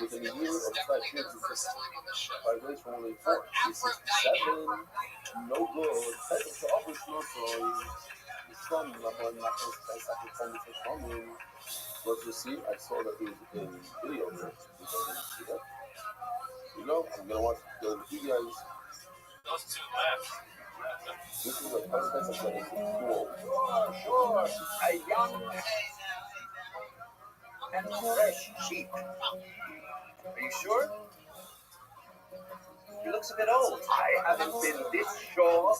within a year of 5 years vibration only 4. This is 7, no good. That is the average nursery. The sun, but you see, I saw that there was a video there. You know, I'm going to watch you guys. Those two left. This is a context that is cool. Sure, a young and fresh sheep. Are you sure? He looks a bit old. I haven't been this short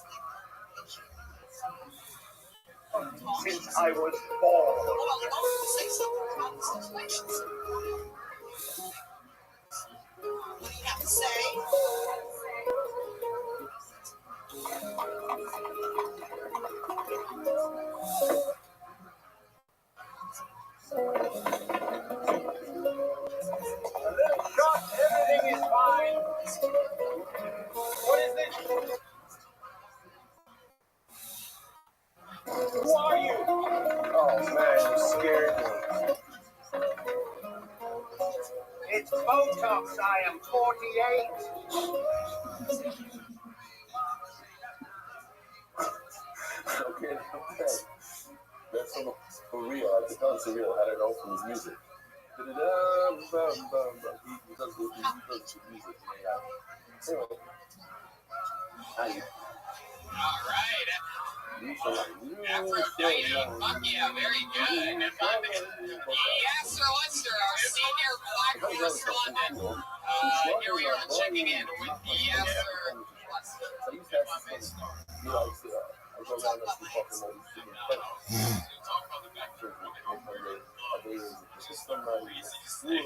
since I was born. What do you have to say? A little shot, everything is fine. What is this? Who are you? Oh man, you scared me. It's Botox. I am 48. Okay. That's for real. I can tell it's real. I don't know from his music. does the music. Anyway, All right. Fuck yeah, very good. Yes, Sir Lester, our senior black correspondent. Here we are checking in with Yes, Sir Lester. I used to have this thing. He likes it. I go around and see fucking all these things.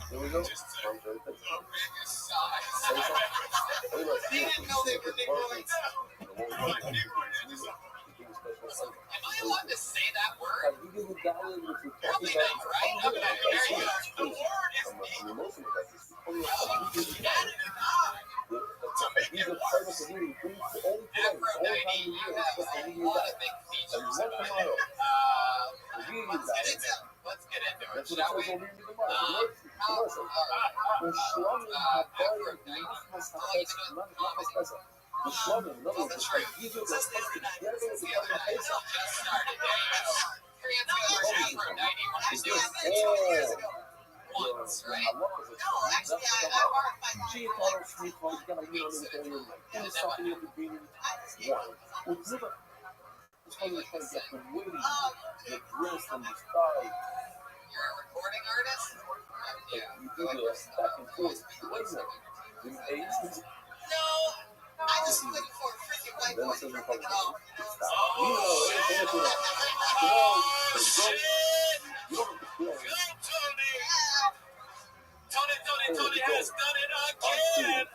Here we go. Am I allowed to say that word? You give a guy with your Probably not, right? Okay, very good. The Lord is I'm emotional about this. He's a part of the meeting. Aphrodite, you have a lot of big features about it. Let's get into it, shall we? Once, right? You're a recording artist? Yeah. You do this back and forth. No, I just waiting for a freaking white boy to pick it off. Tony has done it again.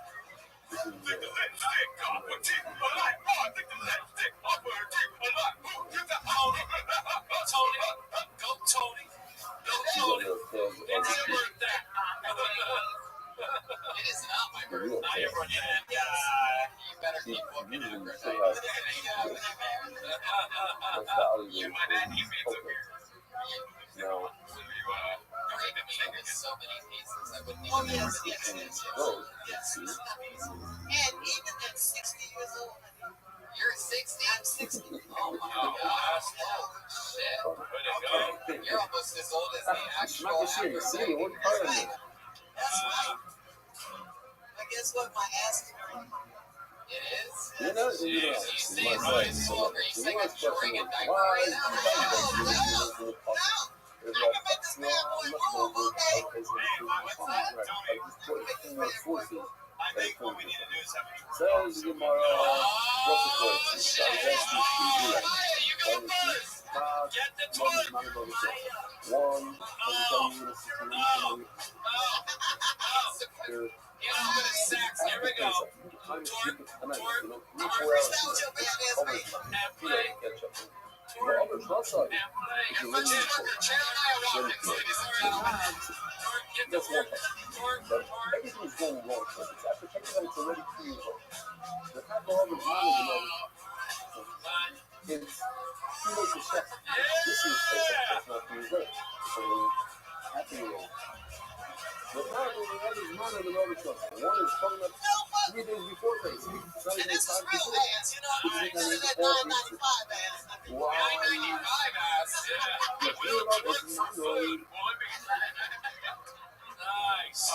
It is not my birthday. You better keep looking at her. You might not even so many pieces I wouldn't even Yes. And even at 60 years old, you're 60? I'm 60. Oh my gosh. Shit. You're almost as old as the actual Aphrodite. That's right. But guess what? My ass is green. It is? You know, You say it's really small. Are you saying I'm showing a diaper right now? No. I can make this bad boy move, okay? I think what we need to do is have a Says Gemara, what's the question? I was asking you go first. Get the toilet. one, You know, I'm gonna sex. Here we go. everything's going wrong. It's after checking that it's already 2 years old. The type of love is it's he makes a chef. This is that's not 2 years old. So happy with the problem is the other's mother and the other son. One is coming up 3 days before Thanksgiving. And this is real ass, you know. This is that 995 ass. Wow. 995 ass. Nice.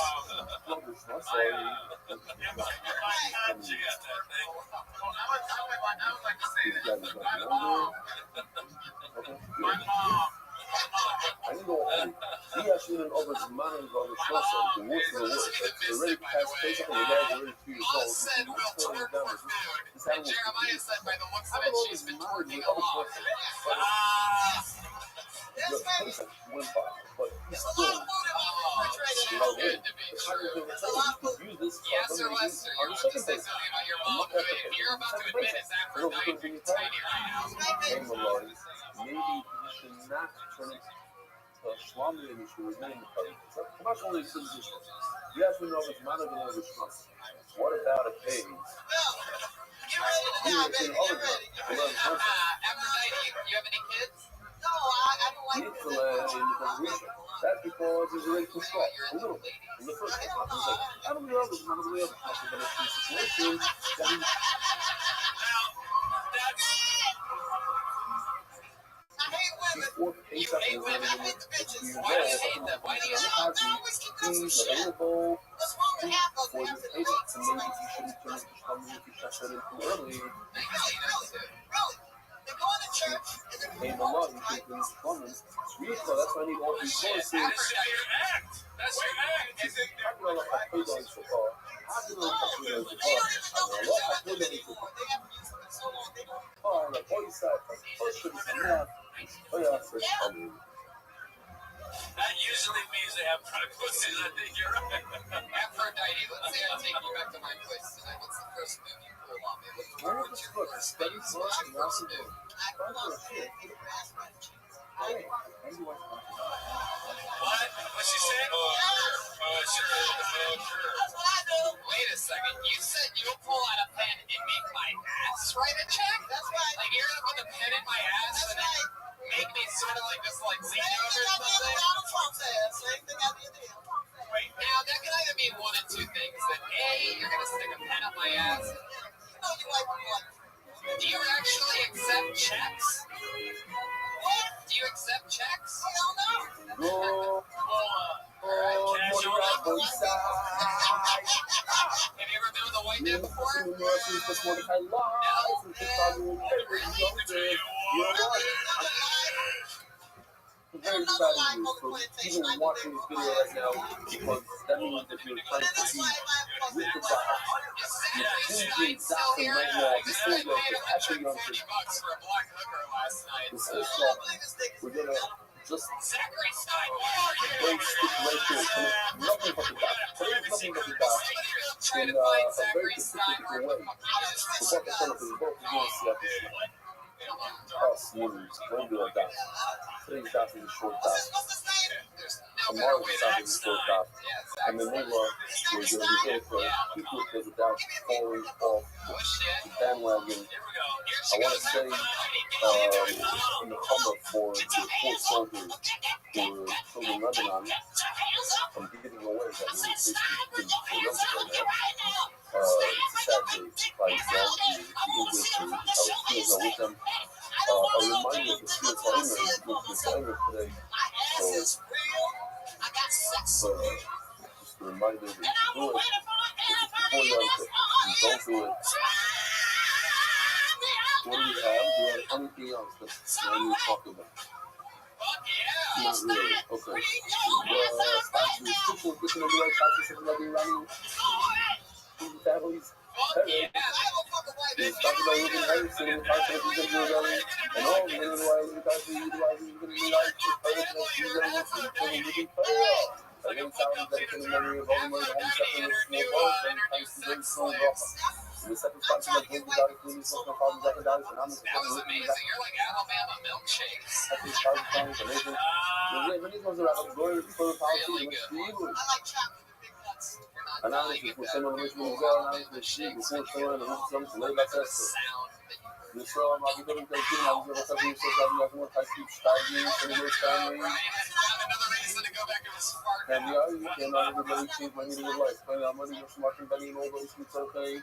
My mom. I didn't go home. He actually didn't over his man and over his muscle. The worst of the worst. It's already past place up and the guy's already 2 years old. Said we'll twerk for food. And Jeremiah said by the looks of it, she's been twerking a lot. That's right. Went by, but he's There's a still. lot of food in my refrigerator. Good to be true. There's a lot of food. Use this Yes, Sir Lester, you want to say something about your mom, who you're about to admit is Aphrodite tiny right now. Hey, Malone, maybe you should not turn it to a Shlomo and you should remain in the party. How much only is this? You have to know if it's not going to be what about a page? No. Get ready now, baby. Get ready. Aphrodite, you have any kids? No, I don't like You need to let in the congregation. was already pissed off a little bit in the first place. He was like, I don't know, this is not the way I was in a situation that he before Pesach was not even being involved. Why do you have he's available for this Pesach, so maybe he shouldn't turn into Shlomo if he shut it too early. Hey, the law, you should bring Shlomo. So that's why I need all these sources. That's your act. How do I look at food on the bar? How do I look at food on the bar? I look at food on the bar. Oh, the boy said, first should be enough. Oh, yeah, first time. That usually means they have pussies. I think you're right. Aphrodite, let's say I take you back to my place tonight. What's the first move you pull on me? Where is this book? Study first and also do. What? What she said? Wait a second. You said you'll pull out a pen and make my ass write a check? That's right. Like you're gonna put the pen in my ass and then make me sort of like this, like Zeno or something? Donald Trump said. Same thing I did to him. Wait, now that can either mean one of two things. That A, you're gonna stick a pen up my ass. You know you like what? Do you actually accept checks? What? Do you accept checks? I don't know. Go. Cash Boy order? side. Have you ever been with a white man before? You know I'm very excited for even watching this video right now because that means that you're trying to be with the dot. You're choosing Dotson right now before you get actually on the this is we're gonna just break stipulation nothing but the dot. Today's nothing but the dot in a very specific way. So what the fun of is both going to see at this time. Us winners, don't do a dot. Today's dot is a short dot. Tomorrow's dot is a short dot. And the name we're going to be here for people because of that falling off the bandwagon. I want to say in the cover for the poor soldiers who were killed in Lebanon from giving away that was basically right now. It's a sad day by example, the English, I was with them. A reminder of the disclaimer today. So, just a reminder that you do it. Before you don't do it. What do you have? Do you have anything else that's what you're talking about? Not really. Okay. Families. He's talking about living life, sitting in parts of the rebellion, and all the men who are living life, utilizing living life, living again, sounds that can memory of all the money that having separate with no balls, and thanks to very strong rock. The second spot that goes without including social problems that die, and I'm That was amazing. You're like Alabama milkshakes. Happy Carlton, amazing. The many ones are going for policy, and it's evil. I like chocolate with big nuts. Analysis for some of the mission as well, analysis for sheep, before showing the root some to lay back test. The show, I'm not going to take you, I'm going to tell you, so I'm not going to keep staggering, and you're staggering. And the other, you cannot really change my meaning of life. Playing out money, you're smarting, Benny, and all those who are okay.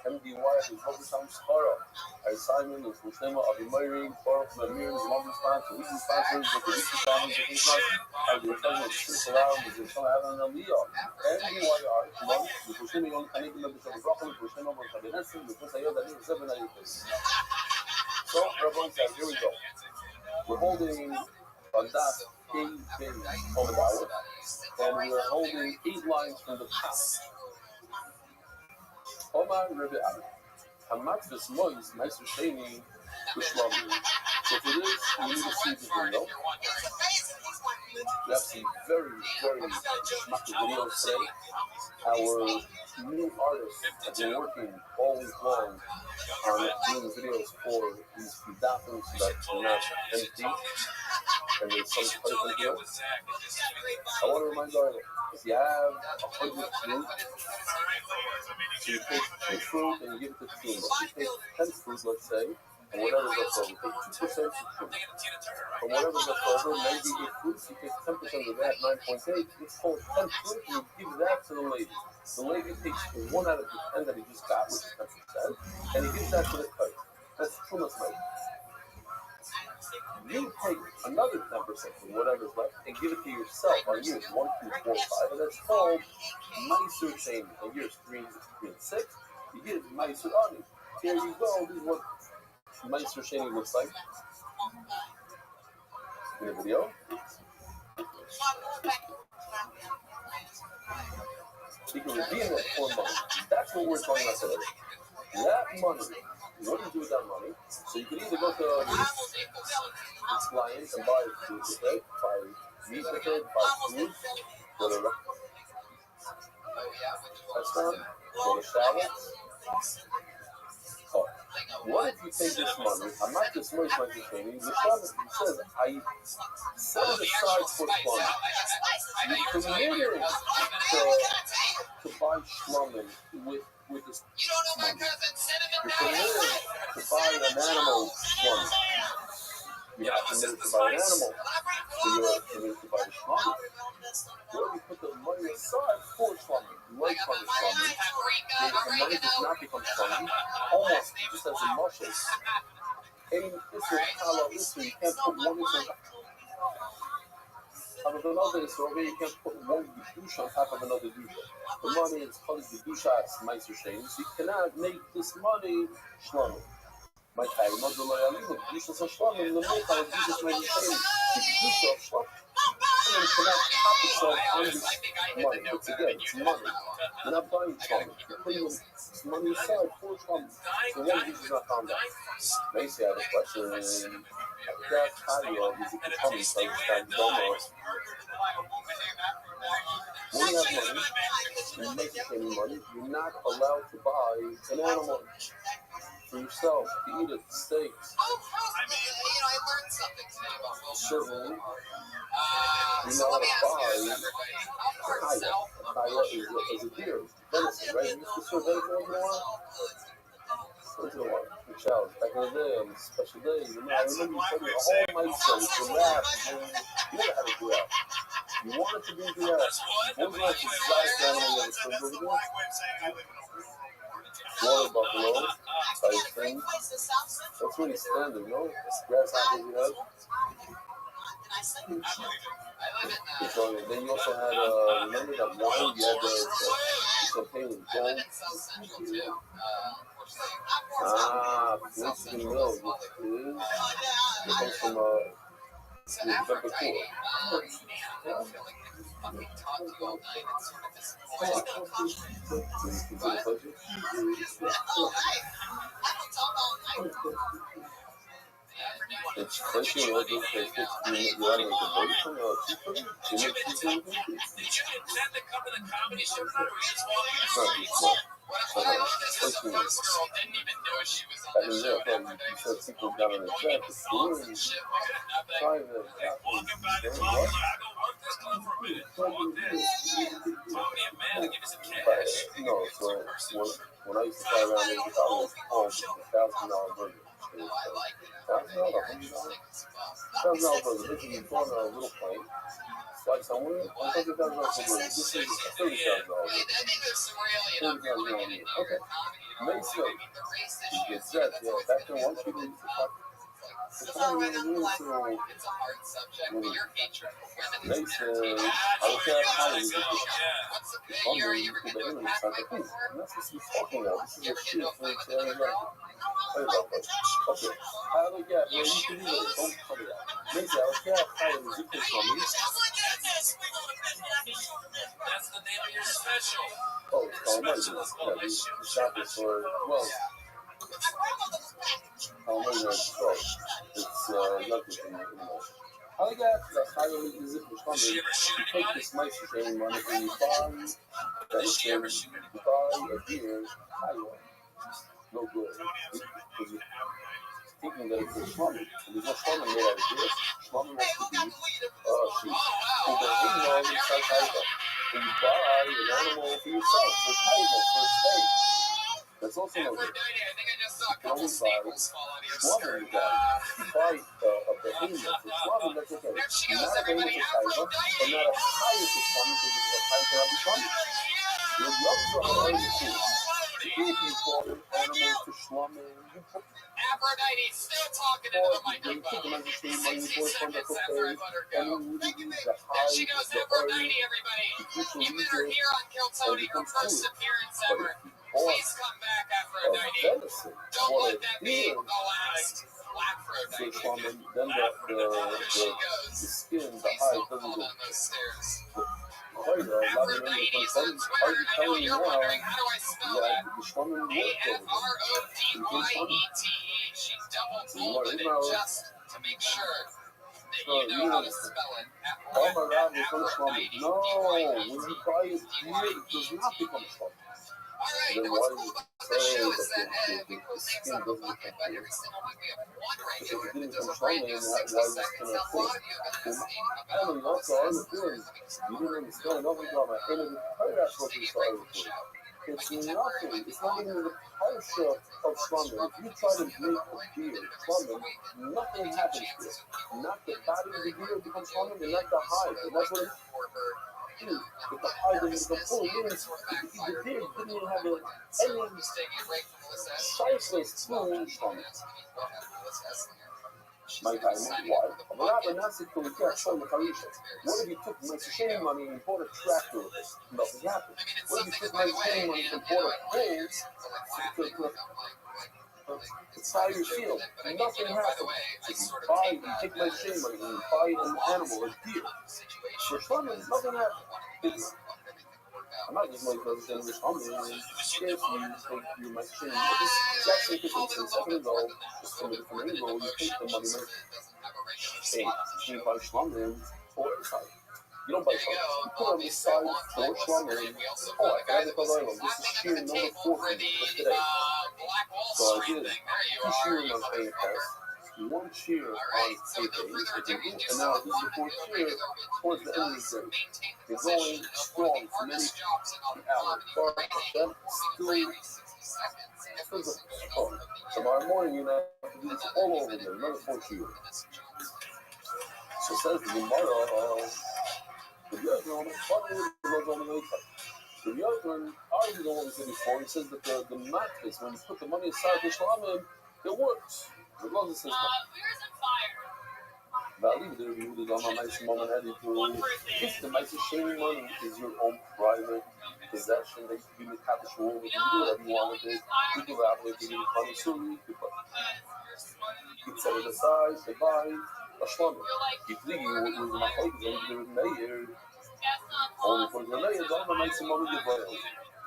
MDY is focused on Skara. Simon is Muslima, Abimayri, Farah, Namir, Mom response, weekly sponsors, the weekly comments, the weekly sponsors, the return of Six Around, the return of Havana Leo. MDYR, Mom, the Muslimi on anything of the Broccoli, the Muslima, the Cabinet, the Pusaya, the 7 days. So, Rabbi says, here we go. We're holding on that 8 days on the hour, and we're holding 8 lines from the top. Omar Rabbi, Hamat Vesmois, Meister Sheni, Bishlam. So for this, we need to see the video. We have some very, very schmacky videos today. Our new artists have been working all week long on doing videos for these Fidatons that are not empty. And there's some place in here. I want to remind you, if you have 100 fruit, so you take 2 fruit and you give it to 2. If you take 10 fruit, let's say, And whatever's left over, take 2% from whatever's left over, 98 fruits, you take 10% of that, 9.8, it's called 10 fruit, and you give that to the lady. The lady takes 1 out of the 10 that he just got, which is 10%, and he gives that to the kite. That's Trumas money. You take another 10% from whatever's left and give it to yourself on years 1, 2, 4, 5, and that's called Meiser Sheni. On years 3 and 6, you give Meiser Ani. Here you go, this is what Meiser Sheni looks like. In the video. You can redeem it for money. That's what we're talking about today. That money, what do you do with that money? So you can either go to these clients and buy food with it, buy meat with it, buy food, go to restaurant, go to salads. Oh, what if you take this money? I'm not just money, my training. The Shlomo says, I set it aside for fun. You committed to buy Shlomo with this money. You're committed to buy an animal Shlomo. You're not committed to buy an animal. So you're committed to buy the Shlomo. What if you put the money aside for Shlomo? Like for the Shlomo. The money does not become Shlomo. Almost just as a muscle. And this is how this way. You can't put one into on another, so over you can't put one Kedusha on top of another Kedusha. The money is called Kedusha Meiser Sheni, so you cannot make this money Shlomo. My time, not the loyalty, Kedusha Shlomo, and the make out Kedusha Meiser Sheni. The Kedusha of Shlomo. And you cannot top itself on this money. It's again, it's money. You're not buying Shlomo. You're putting this money aside for Shlomo. So one Kedusha is not found out. Macy had a question. That's how you are using the coming so you can go more. When you have money, you make any money, you're not allowed to buy an animal for yourself to eat it, steaks. Certainly, you're not allowed to buy a kaya. A kaya is a deer, venison, right? You used to serve venison once in a while? Once in a while. The child, back in the day, on special days, I remember you told me a whole night story, the laugh, you never had to do that. You wanted to do that. What was the last exotic animal you ever served over there? Water buffalo, type thing. That's really standard, no? Grasshoppers you had. Then you also had, remember that wine? You had the champagne with gold. Flintston Mill, which comes from November 4. It's crunchy and all good taste. You want to make a burger from a cheeseburger? You make cheeseburger? Did you intend to cover the comedy show tonight, or were you just walking in? Back in there, you said people got on the track. It's cool. Try that. No, so when I used to fly around in the car, it was $1,000 burger. $1,000, $100. $1,000 burger. This is on a little plane. Fly somewhere, $100,000 for burger. This is $30,000 burger. $30,000. Okay. Makes sense. You get that. Yeah, back then, once people used to talk. They said, I was at high talking now. This is a shit. Okay. How do you can do it. Don't cut it out. Macy, I was high in the zip code from me. That's the name of your special. Oh, it's called Monday. Yeah, we shop it for, well, how many are so? It's nothing anymore. How do you get the higher in the zip code from me? You take this nice training money and you buy that share, you buy a beer, higher. No good. Because you're thinking that it's a schmummy. There's no schmummy made out of this. Schmummy has to be sheep. So the animal inside taiva. And you buy an animal for yourself, for taiva, for a steak. That's also no good. can only buy Shlamim guy. You buy a behemoth for Shlamim, that's okay. Not a behemoth for Taiva, and not a Chaya for Shlamim, because it's a Chaya for Rabbi Shlamim. You're not if you bought an animal for Shlamim, you put Aphrodite still talking into the microphone. There she goes, Aphrodite, everybody. You met her here on Kill Tony, her first appearance ever. Please come back, Aphrodite. Don't let that be the last Aphrodite. Then the skin, the hide, doesn't go. Aphrodite is on Twitter. I know you're wondering, how do I spell that? Aphrodyete. She's double-folded it just to make sure that you know how to spell it. Aphrodite. No, when you buy it here, it does not become Shlamim. Alright, and what's cool about the show is that we put names on the bucket, but every single week we have one regular that does a brand new 60 seconds. Now, a lot of you have been asking about the process of coming through. It's nothing. It's not even the parsha of Shlamim. If you try to make a beer Shlamim, nothing happens to it. Not the body of the beer becomes Shlamim, and not the hide. And that's what it is. If the hide doesn't become full, it means the beer didn't even have any shiceless spoon Shlamim. My time, why? What if you took my shame money and bought a tractor? Nothing happened. What if you took my shame money and bought a pole to tie your field? Nothing happened. So you take my shame money and buy an animal, a deer. For Shlamim, nothing happened. I'm not just like those in which I'm in. If you take your my shame money, exact same thing from 10 seconds ago, just from a different angle, you take the money, hey, you buy Shlamim for a side. You don't buy Shlamim. You put on this side for Shlamim. Oh, I got it for Lilo. This is shear number 4 for today. So I did 2 shears on AFS, 1 shear on AFA, and now this is the 4th shear towards the end of the day. You're going strong for many hours. But still, tomorrow morning you have to do this all over again, another 4 shears. So says the Gemara, the Yotun argues on what we said before. He says that the mattress, when you put the money aside for Shlamim, it works. The Lord says value there, you would have done a nice moment at it. If the nice shaming money is your own private possession, that you can do with capital, you can do whatever you want with it. You can wrap it, you can do it, you can set it aside, to buy a Shlamim. If you with my husband, you do it mayor. Only for the mayor, don't have a nice moment of oil.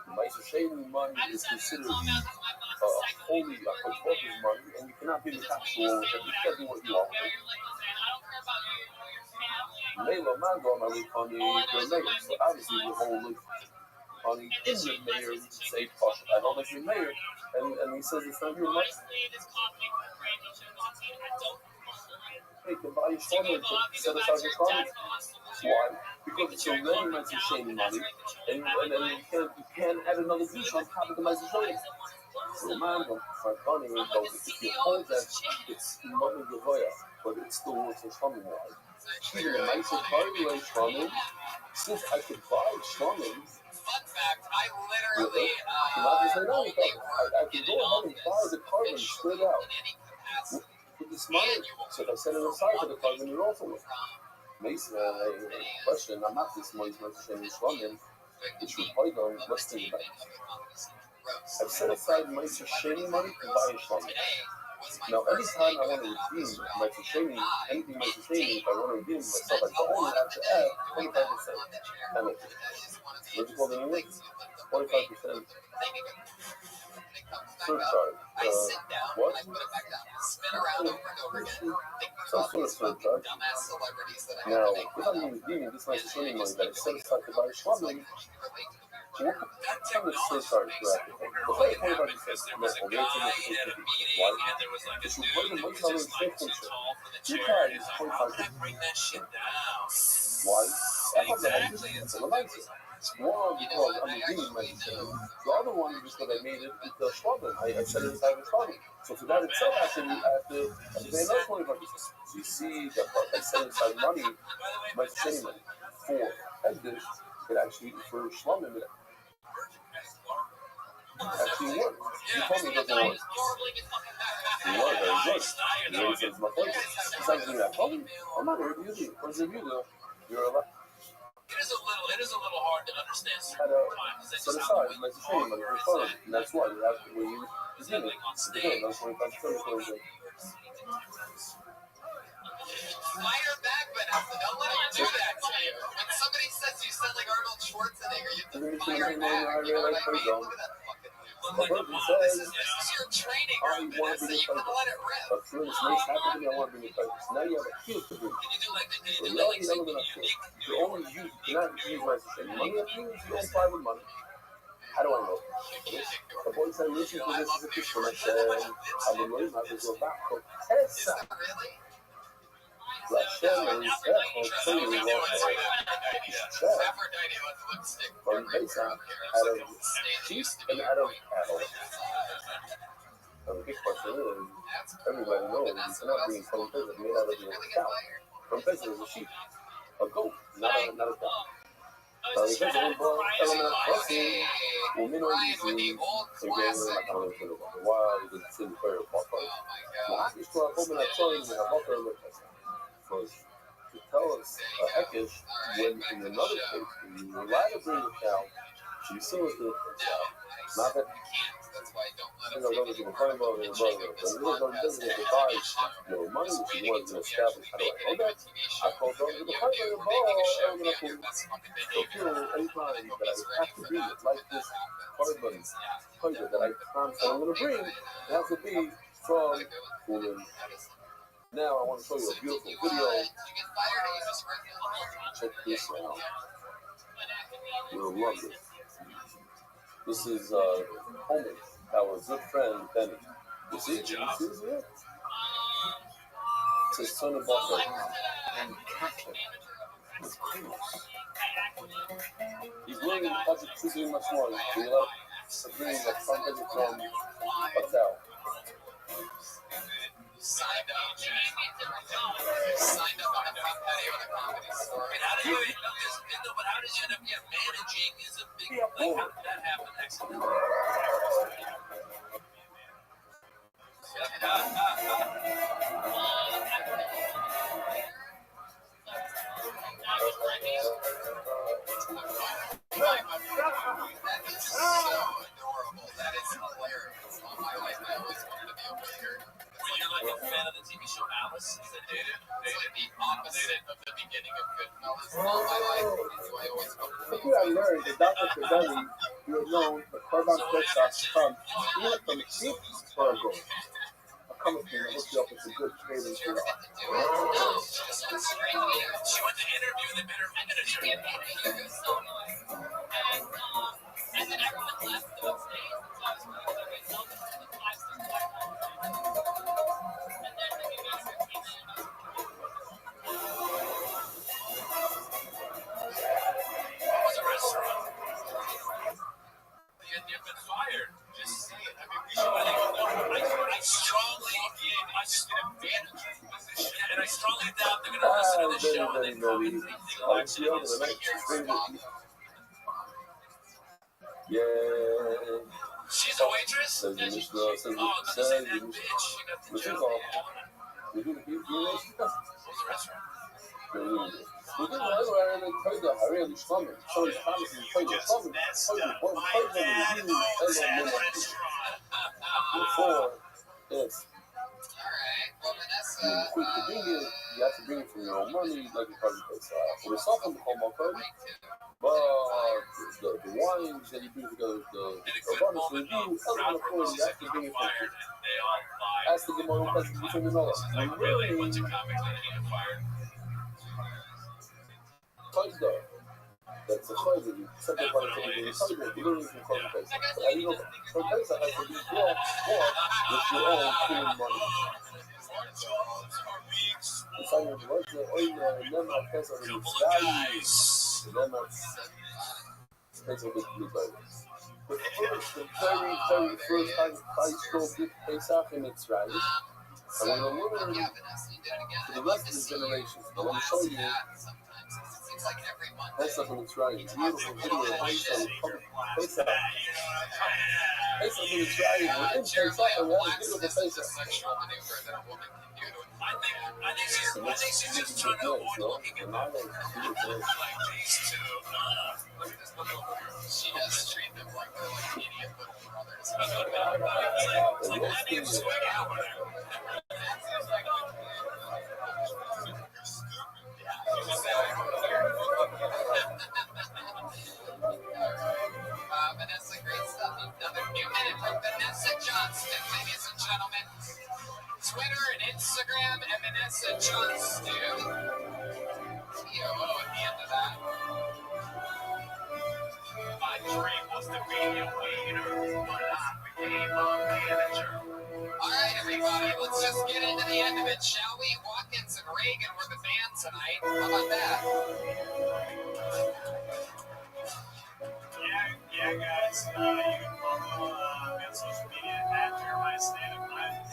The nice shaming money is considered holy, like a focus money, and you cannot be the capital with it. You can't do what you want with it. Layla Mango, my little honey, the mayor. So obviously, the whole honey in the mayor, you can say, I don't like your mayor. And he says it's not your money. Hey, can buy your Shlamim to set aside your Shlamim. Why? Because it's already meant to shame money, and you can't add another dish on top of the nice shame. So the man goes, my funny goes, if you hold that, it's money Yehoya, but it's still worth a Shlamim wise. Even a nicer party like Shlamim, since I could buy Shlamim. Fun fact, I literally, I can go ahead and buy the carbon straight out. With this money, so if I set it aside for the carbon, you're also with Mason, question, I'm not this money's meant to shame Shlamim, which we probably don't, let's think about it. I've set aside my shaming money to buy a Shlamim. Now, every time I want to redeem my shaming, anything my shaming, if I want to redeem myself, I only have to add 25% penalty. What's it called in English? 25% surcharge. What? Some sort of surcharge. Now, if I'm redeeming this my shaming money that I set aside to buy a Shlamim, what kind of surcharge do I have to pay? If I pay 25%, why? Because you pay the money on the inflation. You pay 25%. Why? I have the money for the license. One, because I'm redeeming my sin. The other one is because I made it into Shlomo. I set it aside with Shlomo. So for that itself, I have to pay another 25%. So you see that I set aside money, my shame money, for Hegdish, it actually, for Shlomo, it actually worked. You told me it doesn't work. You are very good. You already said it's my place. It's not doing that. I'm not here to use it. What's the view though? You're allowed. It is a little hard to understand. Set aside, like the shame money for fun. And that's why you have to, when you redeem it, that's 25%. Fire back, Vanessa. Don't let him do that to you. When somebody says you sound like Arnold Schwarzenegger, you have to fire back. You know what I mean? Look at that fucking move. This is your training room, Vanessa. You gotta let it rip. But through this nice happening, I want to bring it back. Now you have a huge to bring. Can you do like the So you already know that you only use, you cannot use my system. Money up here is your own private money. How do I know? The boy said, listen to this as a Christian. I said, I'm a Muslim, I have to go back. Is that really? Hashem is that on training warfare. Aphrodite wants lipstick. From Pesach, out of sheep and out of cattle. And the big question is, everybody knows you cannot bring from Pesach made out of a cow. From Pesach is a sheep, a goat, not a cow. Because when brought element of crossing, women are using again, like I don't know why it doesn't seem very popular. Now, I used to have women at times and have other Pesach. Because to tell us a heckish, when in another case, when you rely to bring a cow, she's still with the cow. Not that you know, those are the front of the brother. But it doesn't get to buy money that she wants to establish. Kind of like, okay, I called those to the front of the ball, I'm going to put so feel anytime that I have to bring it like this carbon that I constantly I'm going to bring, it has to be from women. Now I want to show you a beautiful video. Check this out. You'll love this. This is Homie, our good friend Benny. You see it? You see it? It's his son of Buffalo. And Catholic. Of course. He's bringing the budget too much more. We love to bring the front visit from Hotel. Signed up on a front patio in a comedy store. And how did you end up this? No, but how did you end up managing? Is a big like how did that happen? Excellent. That is so adorable. That is hilarious. All my life, I always wanted to be a waiter. Were you like a fan of the TV show Alice? Is it dated? It's like the opposite of the beginning of Goodfellas. All my life, I always wanted to be a Look what I learned. The Dr. Fideli, you have known the Korban Pesach comes even from the sheep or a goat. I'll come with you and hook you up with some good trading for you. She went to interview the better manager. And then everyone left the stage, so I was really good myself for the 5-6 hours. And then the new manager came in. What was the restaurant? You've been fired. Just see it. I mean, we should I strongly and I strongly doubt they're going to listen to this show and then come and think the election against me. Yeah. She's a waitress? Says the Mishnah, says Oh, the say that bitch. You got the Which is joke. all. We do the What was the restaurant? Before, yes. Alright, well, Vanessa. You have to bring it from your own money, like a party place. For the something called my card, but the wines that you bring together with the bonus review, you have to bring it from you. Ask the Gemara question between the knowledge. Really? Bunch of comics that get fired. Touchdown. That's a choice that you set up on the table. You celebrate literally from Korban Pesach. But as you know, Korban Pesach has to be bought with your own clean money. It's on your blood, the oil, and then my Pesach is value. And then Pesach with blue birds. The very, very first time Chayshol did Pesach in Mitzrayim, and we're going to learn for the rest of the generations. I want to show you Pesach in Mitzrayim. Beautiful video of Pesach. Pesach in Mitzrayim. We're in Pesach and we have a video of Pesach. I think she's just trying to avoid looking at them. She does treat them like they're like idiot little brothers. It's like that even swing out with her. Vanessa, great stuff. Another new minute from Vanessa Johnston, ladies and gentlemen. Twitter and Instagram at Vanessa Johnston. TOO at the end of that. My dream was to be a waiter, but I became a manager. All right, everybody, let's just get into the end of it, shall we? Watkins and Reagan were the band tonight. How about that? Yeah, guys. You can follow me on social media at Jeremiah Stand Up Live in a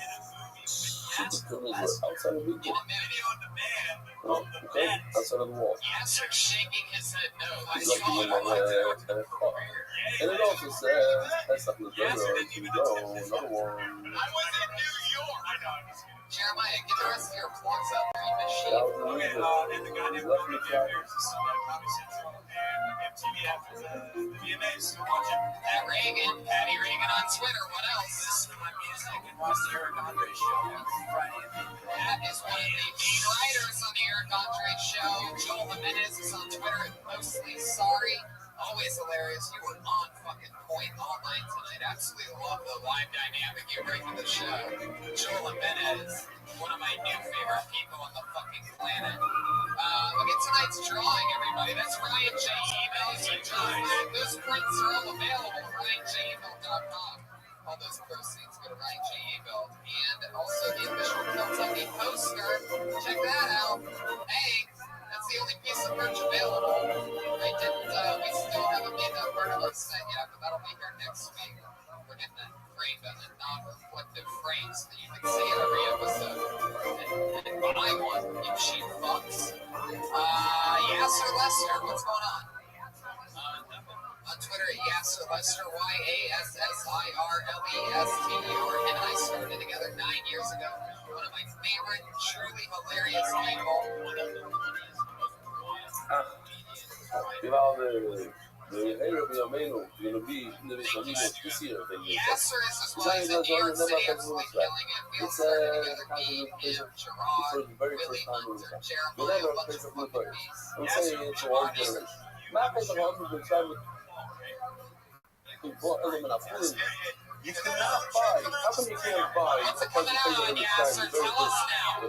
movie. Outside of the Video on demand. Oh, okay. Outside of the wall. Yasser shaking his head no. I He's like saw in it. a car. And it also says, that's not the Yes, another and then you one. I was in New York. I know. Jeremiah, get the rest of your plugs up there, you machine. That was the Okay, reason. and the goddamn movie theaters is Sunday Comedy Central and MTV after the VMAs. So watch it. At Reagan, Patty Reagan on Twitter. What else? Listen to my music and watch the Eric Andre show every Friday. That is one of the main writers on the Eric Andre show. Joel Jimenez is on Twitter at Mostly Sorry. Always hilarious. You were on fucking point all night tonight. Absolutely love the live dynamic you bring to the show. Joel Jimenez, one of my new favorite people on the fucking planet. Look at tonight's drawing, everybody. That's Ryan J. Emails. Those prints are all available at RyanJEmail.com. All those proceeds go to Ryan J. Email. And also the official Kentucky poster. Check that out. Hey, that's the only piece of merch available. We still haven't made that part of our set yet, but that'll be here next week. We're getting that framed on the non-reflective frame so that you can see it every episode. And buy one, you cheap fucks. Yasser Lester, what's going on? On Twitter at Yasser Lester, YASSIRLESTER, and I started together 9 years ago. One of my favorite, truly hilarious people. Era mi ameno, deve salire così. Yasser is as well as in New York City, absolutely killing it. We all started together, me, him, Gerard, Willie Hunter, Jeremiah, a bunch of fucking beasts. I'm saying it's a long generation. My face of all the time. You cannot buy. How come you can't buy? What's coming out on Yasser? Tell us now.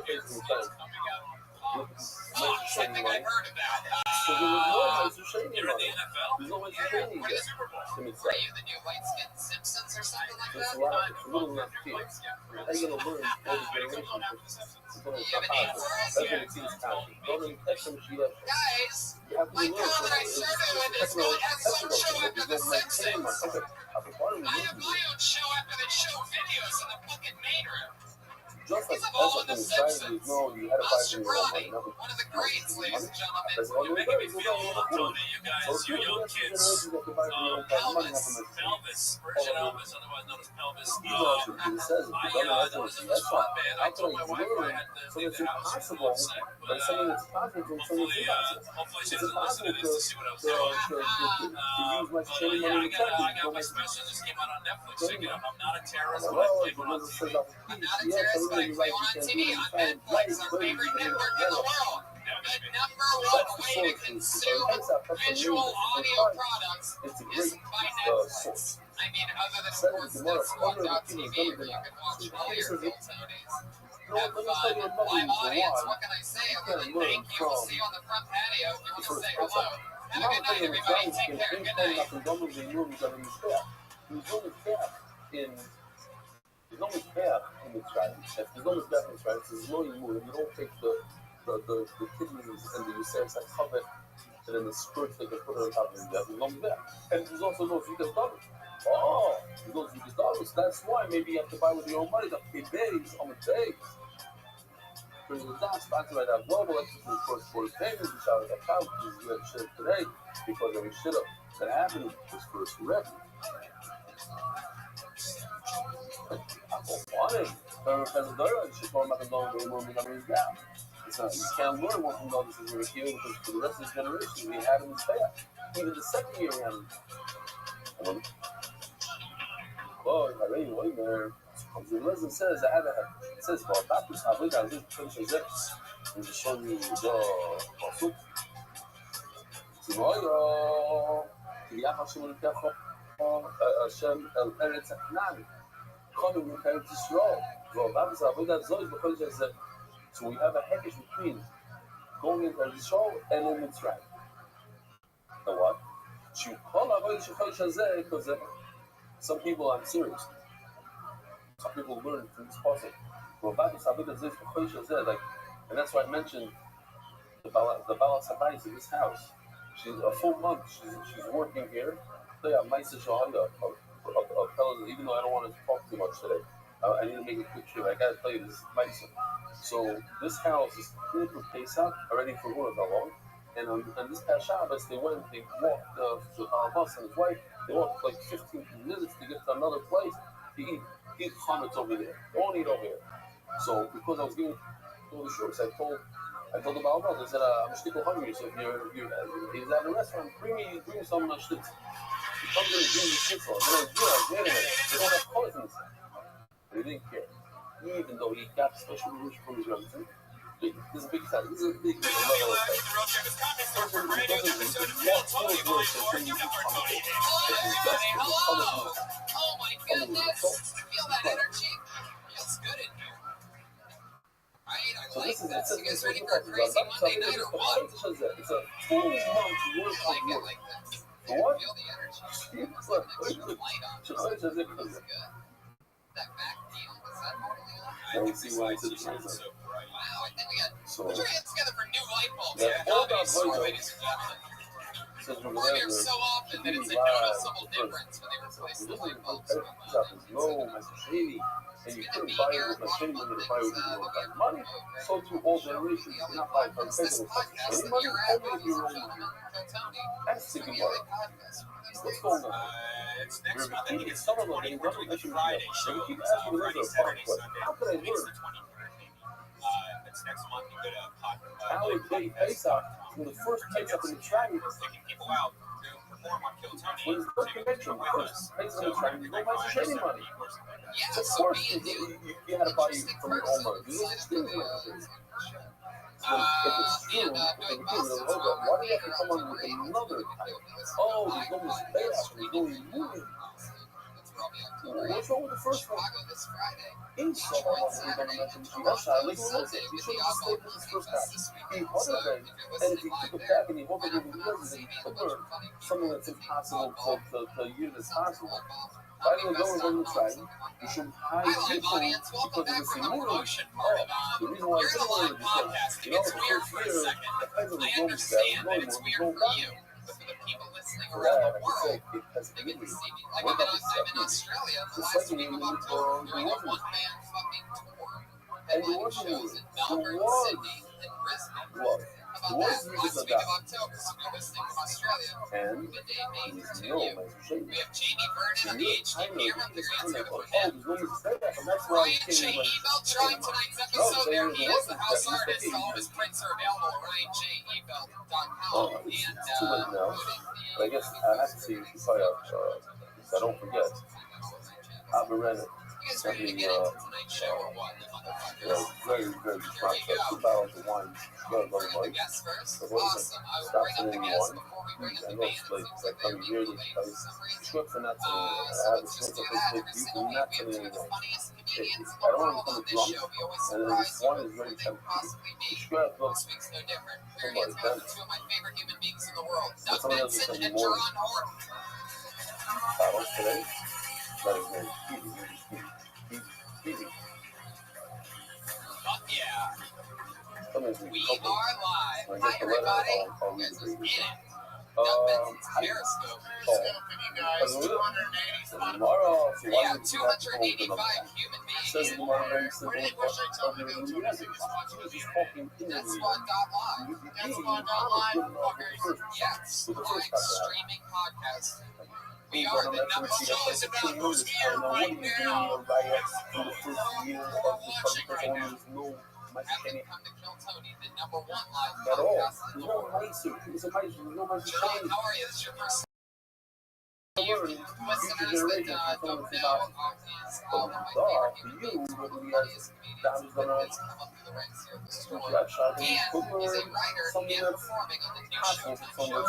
Something I've heard about. So there was no Shady You're in the NFL? There's no What Shady is it? Are you the new light-skinned Simpsons or something like It's that? a lot. It's a little left field. How you gonna learn all the generations? It's going to You have a name for us? That's what it seems time. Don't infect them. Guys, You have to my learn. pal that I started with is going to have some show after The Simpsons. I have my own show after the show videos in the fucking main room. Just like He's all in The as Simpsons. no, you had a Us fight Jabrani, one of the greats, ladies and gentlemen. You're making me feel old, Tony. You guys, you young kids. Elvis, version Elvis, otherwise known as Pelvis. That was in this fun band. I told my wife I had to leave the house for one sec, but hopefully she doesn't listen to this to see what I was doing. I got my special just came out on Netflix. Check it out. I'm not a terrorist, but I play one on TV. I'm not a terrorist, but I play one on TV on Netflix, our favorite network in the world. The number one way to consume visual audio products is by Netflix. I mean, other than sports.swat.tv, where you can watch all your Phil Tonys. Have fun. Live audience, what can I say? Other than thank you, we'll see you on the front patio if you want to say hello. Have a good night, everybody. Take care. Good night. There's always calf in the tribe. There's always calf in the tribe. There's no immune. You don't take the kidneys and the uterus that cover and then the skirts that they put on top of it. There's no there. And there's also no Zika's dollars. Oh, there's no Zika's dollars. That's why maybe you have to buy with your own money. The days on the days. Because it's not sponsored by that global. Let's do the first quarter payments. We shot that account. We do that shit today because every shit up that happened was first revenue. Olha, então faz o dois, she told me that no, they won't be coming down. So you can't learn one from the other since we're here because for the rest of this generation we had him stay up. Even the second year we had him. Oh, I really wait there. The lesson says I have it says for that to have it, I just finish it. And just show you the foot. Tomorrow, the Yahashim will get Hashem El Eretz Aknan. Coming with Eretz Yisrael. So we have a hekesh between going into Eretz Yisrael and in Mitzrayim. And what? Because some people are serious. Some people learn from this process. Like, and that's why I mentioned the Balas Habayis in this house. She's a full month. She's working here. They have nice shahada of even though I don't want to talk too much today. I need to make a quick show. I gotta tell you this nice. So this house is clean for Pesach, already for who knows how long. And on this past Shabbos, they walked to Bus and his wife. They walked like 15 minutes to get to another place to eat chametz over there. Don't eat over here. So because I was giving all the shorts, I told the Baal, I said, I'm still hungry. So if he's at a restaurant, bring me some shtitz. He comes in and brings the shitz on. Wait a minute. They don't have colors in this. But he didn't care. Even though he got special rules from his relative. This is a big size. This is a big level of size. First of all, because of the more colors work than you can come to. Oh my goodness! Feel that energy? Feels good in here. I like this. You guys ready for a crazy Monday night or what? It's a full month's worth of work. Like this. For what? Feel the energy. Extra light on. Feels good. That back deal, is that totally on? Let me see why it's in the Wow, I think we got. Put your hands together for new light bulbs. Yeah, Hold on, ladies and gentlemen. We're here so often that it's a noticeable difference when they replace the light bulbs. No, my shady. And you couldn't buy it with my shady money to buy it with your money. So to all generations, you cannot buy it from Facebook. Any money, only if you're own money. That's thinking about it. What's going on? It's next month. I think it's some of them, they never let you Friday. So we keep asking the regular part, but how could I learn? It's next month. You go to Pot. How would they face off from the first place up in the tribe? Taking people out to perform on Kill Tony. When the first convention, the first place in the tribe, you don't buy shady money. Yeah, Of course, you had to buy it from your own money. You don't steal it. So if it's true, why do you have to come on with another type? Oh, there's no mistake, there's no union. What's wrong with the first one? He's so hard to going to mention to us. I like what he should have just stayed with his first half. He wanted it, and if he took it back and he wanted to realize that he could learn something that's impossible to use as possible. Why do you go and try? You should hide people because of this immunity. The reason why I didn't want to do this is because, the first year, the president was going to say, no, it's weird for you. But for the people listening around the world, they get to see me. Like I'm in Australia, the last week of October, doing a one-man fucking tour. Headlining shows in Melbourne, Sydney, and Brisbane. About that, last week of October, so if you're listening from Australia, good day, mate, to you. We have Jamie Vernon on the HDP. Remember your answer for him. Ryan J. Ebelt joined tonight's episode. There he is, the house artist. All of his prints are available at RyanJEbelt.com. But I guess I have to see if you probably so I don't forget. Alvarez sent me very, very strong. 2 barrels of wine. Very, very light. Stop sending me wine. I know it's like coming here to script for not to I have a script of this you do not send me wine. I don't want to become drunk, and then this wine is very tempting. The script looks somebody done. Somebody else is sending more bottles today. That is very easy. Yeah. We are live. Hi, everybody. You guys just get it. Benton's Periscope. Yeah, 285 human beings. That's what got live. Yes, live streaming podcast. We are the number one shows about who's here right now. You're watching right now. Haven't come to kill Tony, the number one live podcast in the world. John, how are you? This is your first listeners that don't know, is one of my favorite human beings, one of the funniest comedians that has come up through the ranks here at the store, and is a writer and performing on the new Showtime show.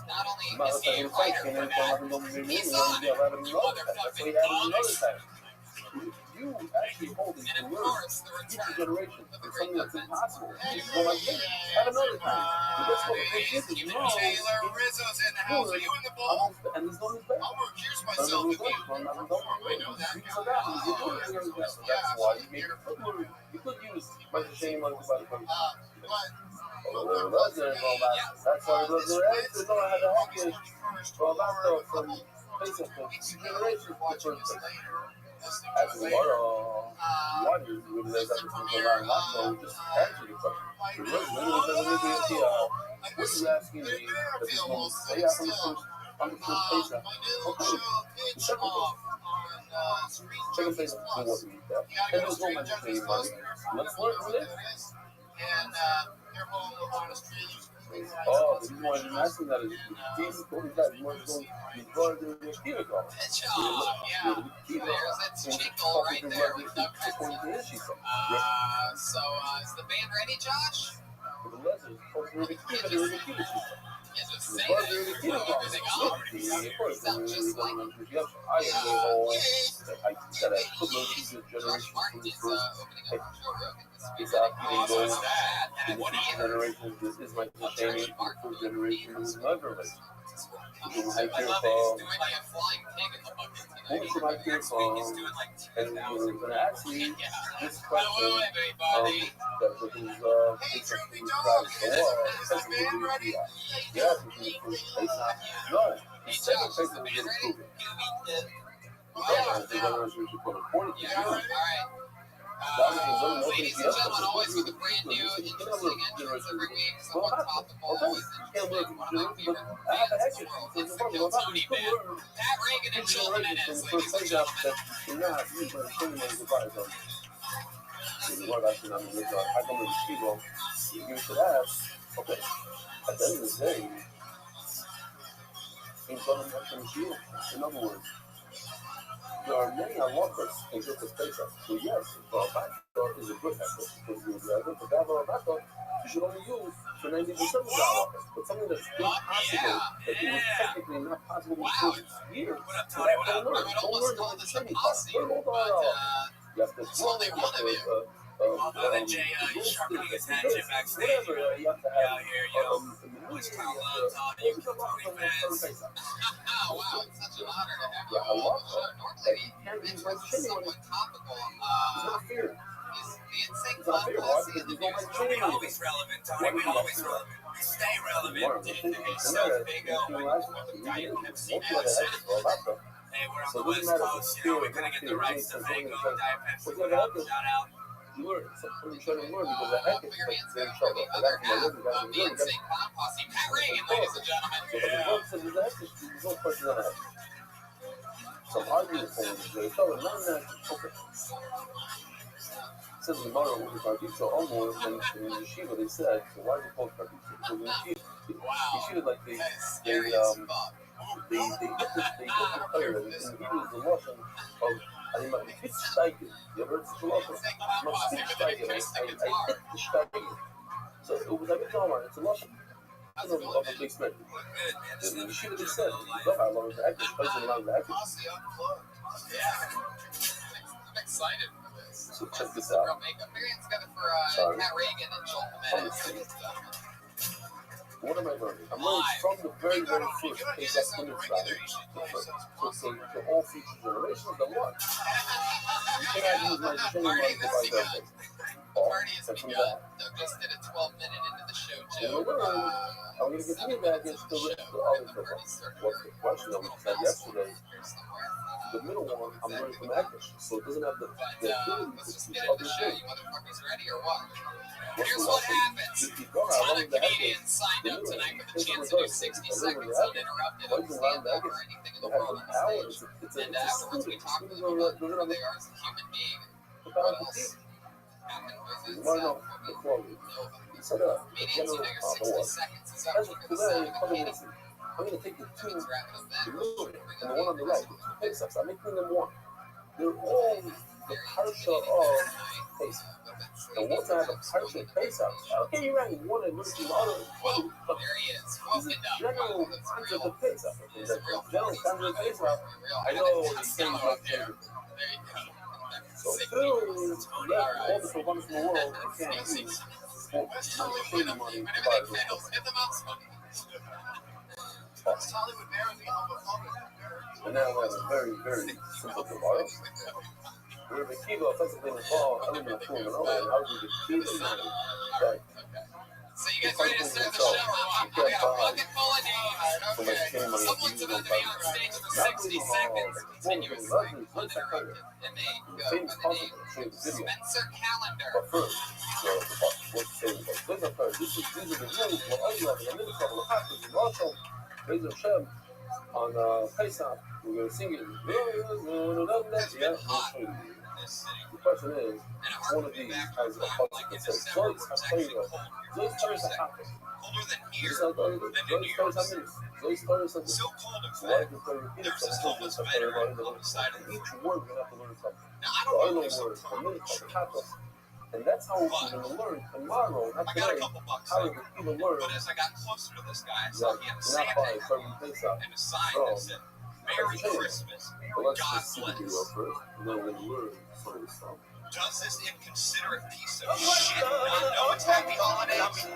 Not only is he a writer for that, he's on it, you motherfucking dogs. You actually hold it And of to course, the future return generation. of the It's great something that's Vince. impossible. It's going like this. Have another time. But guess what? The thing is, Keep you it know, Taylor, Rizzo's in the house. Are you in the ball? and there's no respect. I'll recuse myself if you perform. I know that. That's why you made it. You could use Michael Shane money to buy the country. That's why it was there. I know I had to help you. Well, that's from Facebook for generations. As we are, one is we realize that we can learn not so just answer the question. The real what are you asking me? That this moment, say I'm the first place. Okay. The second place is what we need that. And there's no money to pay money. Let's learn from it. And your home on the street. Oh, the reason why I'm asking that is Jesus told me that you want to go to the Kiva Good job, yeah. There's that jingle right there with Doug Benson. So, is the band ready, Josh? Yeah, just say that. Everything on. You sound just like him. Josh Martin is opening up Joe Rogan this week. What's that? And what do you generations, this is my Jamie, first generation is never late. I love it. He's doing like a flying pig in the bucket today. Next week he's doing like 2,000. Actually, this question Hello, everybody. that was Hey, Droopy Dog, is the band ready? yeah, no, Hey, Josh, is the band ready? Yeah, all right. Ladies and gentlemen, always with a brand new, interesting entrance every week. Someone topical, always interesting. One of my favorite bands in the world. It's the Kill Tony Band. Pat Reagan and Joel Jimenez, ladies and gentlemen. Okay, at the end of the day, ain't gonna mention you. In other words, there are many unlockers in just the space up. So yes, a backdoor is a good hacker because you have a backdoor you should only use for 90% of the unlockers. But something that's impossible, that it was technically not possible to do years. What up, Tony? What up? I would almost call this a posse, but it's only one of you. Then Jay, sharpening his hatchet backstage. Out here, much time love, Tony. You Kill Tony fans. Wow, it's such an honor to have you all on the show. Normally, Vince was somewhat topical. The Insane Clown Posse and the News. We always relevant, Tony. We always relevant. We stay relevant. So big Diet Pepsi now. Hey, we're on the West Coast. You know, we couldn't get the rights to Mango Diet Pepsi. Shout out. Learn something trying to learn because the heck is the trouble. I got my living guys The Insane Clown Posse, Pat Reagan, ladies and gentlemen. So the book says there's no question on that. Some argument for it. They tell them none of that. Okay. Says the mother was a Barbito almost and in Yeshiva they said, so why is it called Barbito? Because in Yeshiva like they hit the player and he was the Russian of אני מרגיש שטייגל, you ever heard this philosopher? I hit the Steiger. So it was like a drama, it's a Russian of a big spec. And she would have said, I love the actors, I love the actors. I'm excited for this. So check this out. We're together for Pat Reagan and Joel Jimenez. What am I learning? I'm learning from the very, very first case that's when it's so all future generations, the one. You cannot use my training money to buy that. call. party has And from begun. that, Doug just did a 12-minute into the show you joke. learn, I'm going to get feedback into the other difference. What's the question that we said yesterday? The middle one, I'm learning from Agnes. So it doesn't have the ability Let's to just teach get into other the show. things. You motherfuckers ready or what? What's Here's the what lesson? happens. Just keep going. I Ton love of the Agnes. comedians signed up tonight with a It's chance to do reverse. 60 It's seconds literally uninterrupted Agnes. of stand-up or anything in the It has world the on power. stage. It's And a afterwards, we student. talk Students about who are they are as a human being. What What else happened with you it? want to know the quality. You said the Comedians, you general figure 60 what? seconds is up That's for the today, sound of I'm Katie. going to take the two, Let's wrap it up the then. middle and the one on the right, the two pace-ups. I'm making them one. They're all the parsha of pace. And once I have a parsha of pace-ups, okay, you ran one and lose the other. Well, there he is. Well, This is enough. general That's concept real. of pace-up. It's a real General party. concept of pace-up. I know the same There thing. you go. So Sick two people. is all the providers in the world I can't use. West Hollywood money. Whenever they candles, hit the mouse money. West Hollywood barely homophobic. And now we have a very, very simple tomorrow. Where the key to offensively involved, I live in a pool and all, and how do you get key to money? Okay. So you guys ready to start the show? I got a bucket full of names. Okay. Someone's about to be on stage for 60 seconds continuously, uninterrupted. And they go by the name Spencer Calendar. But first, what's saying? These are the rules. What I love, and then couple of happens. And also, there's a Shem on Pesach. We're going to sing it. Yeah, the question is, one of these has a function that says, Zoy's HaTorah. Zoy's HaTorah is a happen. Colder than here. This is how Zoy's HaTorah is a minute. Zoy's HaTorah is a So cold in so why fact. is the repeat There's this something? homeless veteran on the side of the Each word we have to learn something. Now I So I don't know know if some words, a minute, promotion. a happen. And that's how we're going to learn tomorrow, not I got a today, couple bucks how in, to even learn. but as I got closer to this guy, I saw Like, he had a not Santa by hat serving Pesach. and a sign So, that said, Merry Christmas, but let's God just see the video bless. first, and then we're going to learn some of this stuff. Does this inconsiderate piece of shit not know it's happy holidays? You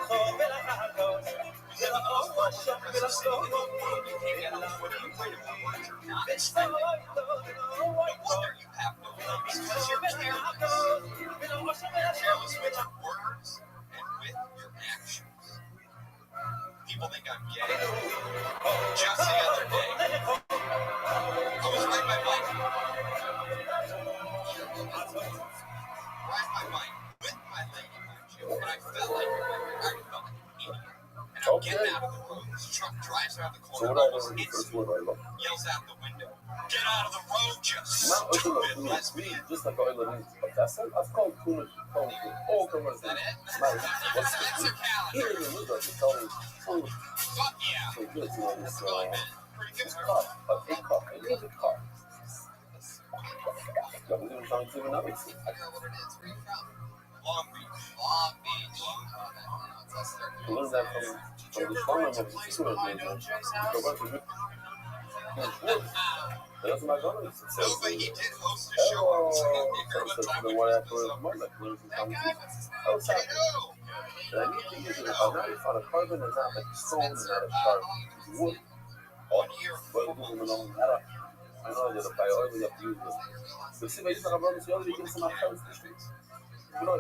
can't get on Twitter and write about what you're not spending. No wonder you have no lives, because you're careless. You're careless with your words and with your actions. People think I'm gay. Just the other day, I was riding my bike. With my lady, and I felt like an idiot. And I'm getting out of the road. This truck drives around the So corner, what I almost learned the hits first me, word I love. yells out the window, "Get out of the road, you Not looking stupid at me, lesbian!" just like all the news. But that's it. I've called Kuna, all comers. Is that it? Nice. What's the Spencer Here Calendar. in the news, I can tell you, Fuck yeah. so good, you know, That's this, really been pretty good. this car, a car, it is a car. Yeah, we're going to try and see what that makes it. I know what it is. Where you from? Long Beach. Long Beach. Let's start I learned that from the farmer of the secret agent. So what's the good? That's my God. It says, No, but he did host a show on the one after his mother. That guy, what's his name? Oh, sorry. Kato. And I need to use it. I'm not found a carbon and not like stone and not a sharp wood. 1 year. But it doesn't belong. I know that if I only have to use it. So see, but I'm running the other day, some of my friends the streets. You know,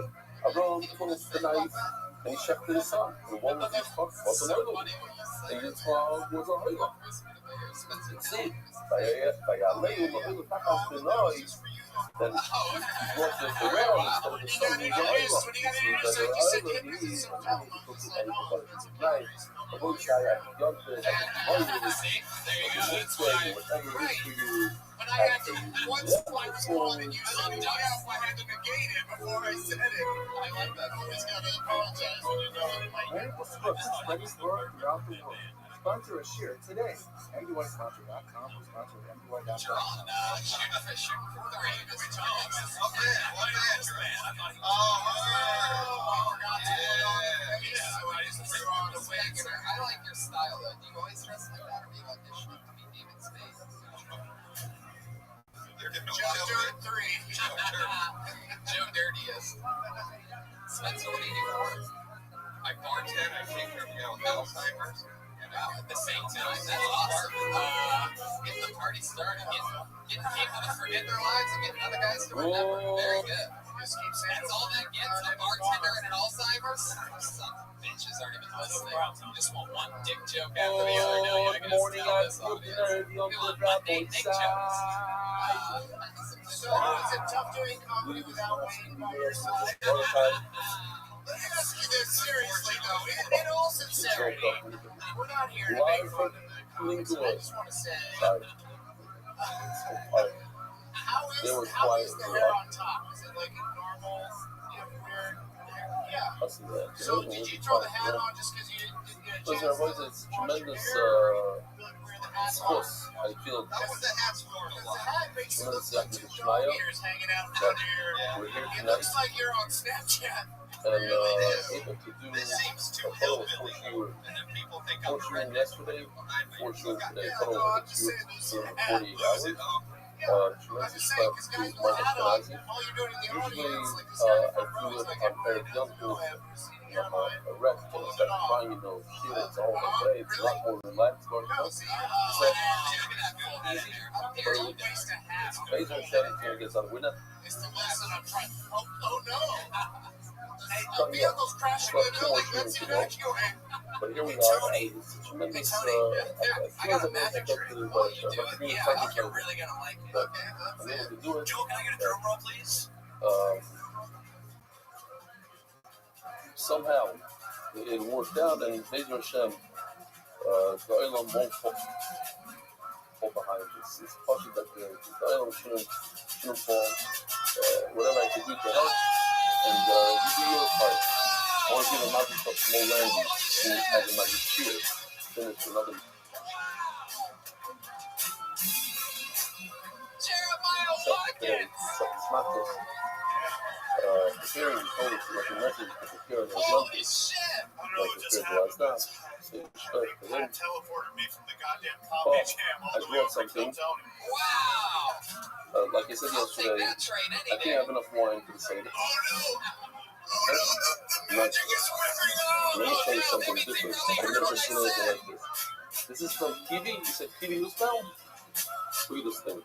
I run the knife and he checked his son. And one was his fuck, what's another one? And his was a higher. See, by a lady with a pack of the noise, then he was just around instead of the son was a higher. The boy guy, I got the whatever it is for you. But I had to, once I responded, you summed up, I had to negate it before I said it. I like that. Always got to apologize when you know it. Like, Medical scripts spreading word throughout the world. Sponsor a share today. MDYsponsor.com or sponsor you're MDY.com. on shooting for 3. What band? I like your style, though. Do you always dress like that, or do you audition to be David Spade? Joe Dirt 3. Joe Dirtiest. Spencer, what do you do for work? I bartend. I take care of people with Alzheimer's. Wow, at the same time, that's awesome. Getting the party started, getting people to forget their lives and getting other guys to remember. Very good. just keep saying That's all that gets? A bartender and an Alzheimer's? Some bitches aren't even listening. Just want one dick joke after the other. No, Good morning, I'm looking nerdy on the Rabbi side. so is it tough doing comedy without Wayne by your side? Let me ask you this seriously though, in all sincerity, we're not here to make fun of the comics, and I just want to say, how is the hair on top? Is it like a normal, weird hair? Yeah. So did you throw the hat on just because you didn't get a chance? Listen, it's tremendous force. I feel That was the hat's for. The hat makes you look like two tremendous dog ears hanging out down here. We're here It tonight looks like you're on Snapchat. and able to do This seems too a photo hillbilly. for And then people think I'm shooting yesterday, for shooting today, Yeah, photo no, I'm with just you saying there's for some hat. 48 hours. Yeah, I'm Tremendous just saying, because stuff. guys He's with a Marcus hat on, Canazzi. all you're doing in the Usually, audience, like this guy in I the front do row is it like, on everybody Eric Young, doesn't know him. a rep, and I start crying, shit, it's all okay, it's a lot more relaxed, but No, see, Laser Shedding here gets on winner. it's the lesson up front. Oh no! The vehicle's crashing in the building. Let's evacuate. But here we are. It's a tremendous. I got a magic trick. Oh, you do it? Yeah, I think you're I'm really gonna like it. Okay, that's it. To do it. Joe, can I get a drum roll, please? Somehow it worked out, and Laser Hashem, the Olam won't fall behind this. It's possible that the Olam shouldn't fall. Whatever I can do to help, and you do your part. I want to give a magic touch to Mo Landy, who has a magic cheer. Finish another. Jeremiah Watkins! Smackers. Preparing the code to like a message to prepare their Holy lunches. shit! Like prepare to last time. So you start to them. Teleported me from the goddamn Oh, comedy jam I all the way brought over to something. Tony. Wow! Like I said I'll take yesterday, that train I any can't day. have enough wine for the soda. Oh no! The magic is whipping out! Let me tell you no, something maybe they different. really I've heard never what I seen anything said. like this. This is from Kiwi. You said Kiwi was found? Look at this thing.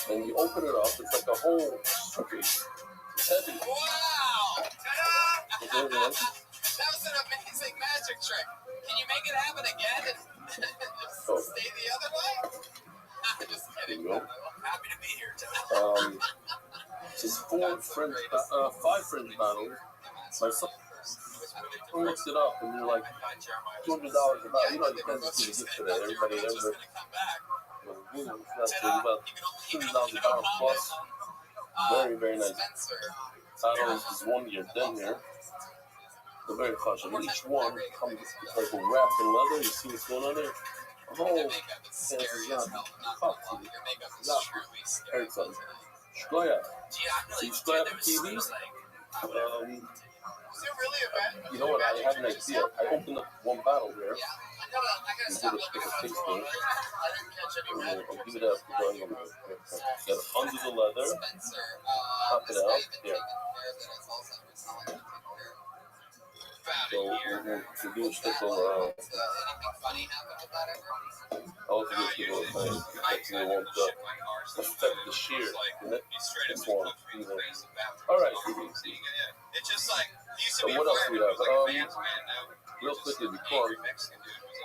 And you open it up, it's like a whole suitcase. It's heavy. Wow! Is there anything else? That was an amazing magic trick. Can you make it happen again? Just stay the other way? I'm just There kidding. you go. I'm happy to be here tonight. Just 5 friends battles. My son mixed it up, and they're like $200 a battle. You know, it depends on who you get today. Everybody, that's about $200 a battle plus. Very, very nice. Battles is 1 year, then here. They're very fun. And each one comes like wrapped in leather. You see what's going on there? Oh, fancy job. Heard something. Shkoya. So you Shkoya for TV? You know what? I had an idea. I opened up one battle there. And did a tasting. I'll give it up. Get it under the leather. Pop it out. Here. So we'll do a special. I'll also give people a thing. They won't affect the shear. This one. All right. So what else do we have? Real quickly before.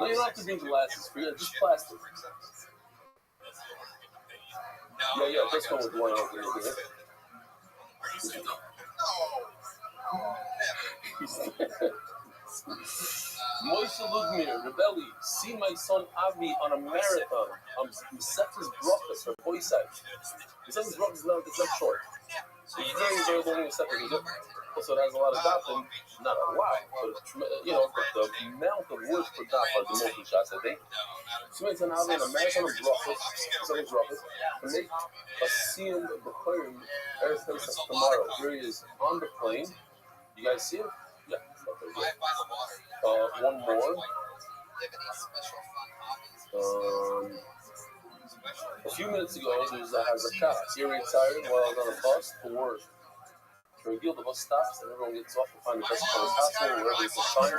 No, you don't have to bring glasses. Forget it. Just plastic. Yeah. Let's go with one over here. Moishe Ludmir, Rebelli, see my son Avi on a marathon. Sefer's Brachas, her voice out. Sefer's Brachas is not short. It's very, very long Sefer. Also, it has a lot of dapim, not a lot, but but the amount of words per dap are the most shots, I think. So my son Avi on a marathon of Brachas, Sefer's Brachas, to make a scene of the plane, airspace tomorrow. Here he is on the plane. You guys see him? Yeah. Okay, yeah. One more. A few minutes ago, there's a Hazakah. Here we retired while I was on a bus to work. Ragil, the bus stops and everyone gets off to find the best place possible, wherever they can find.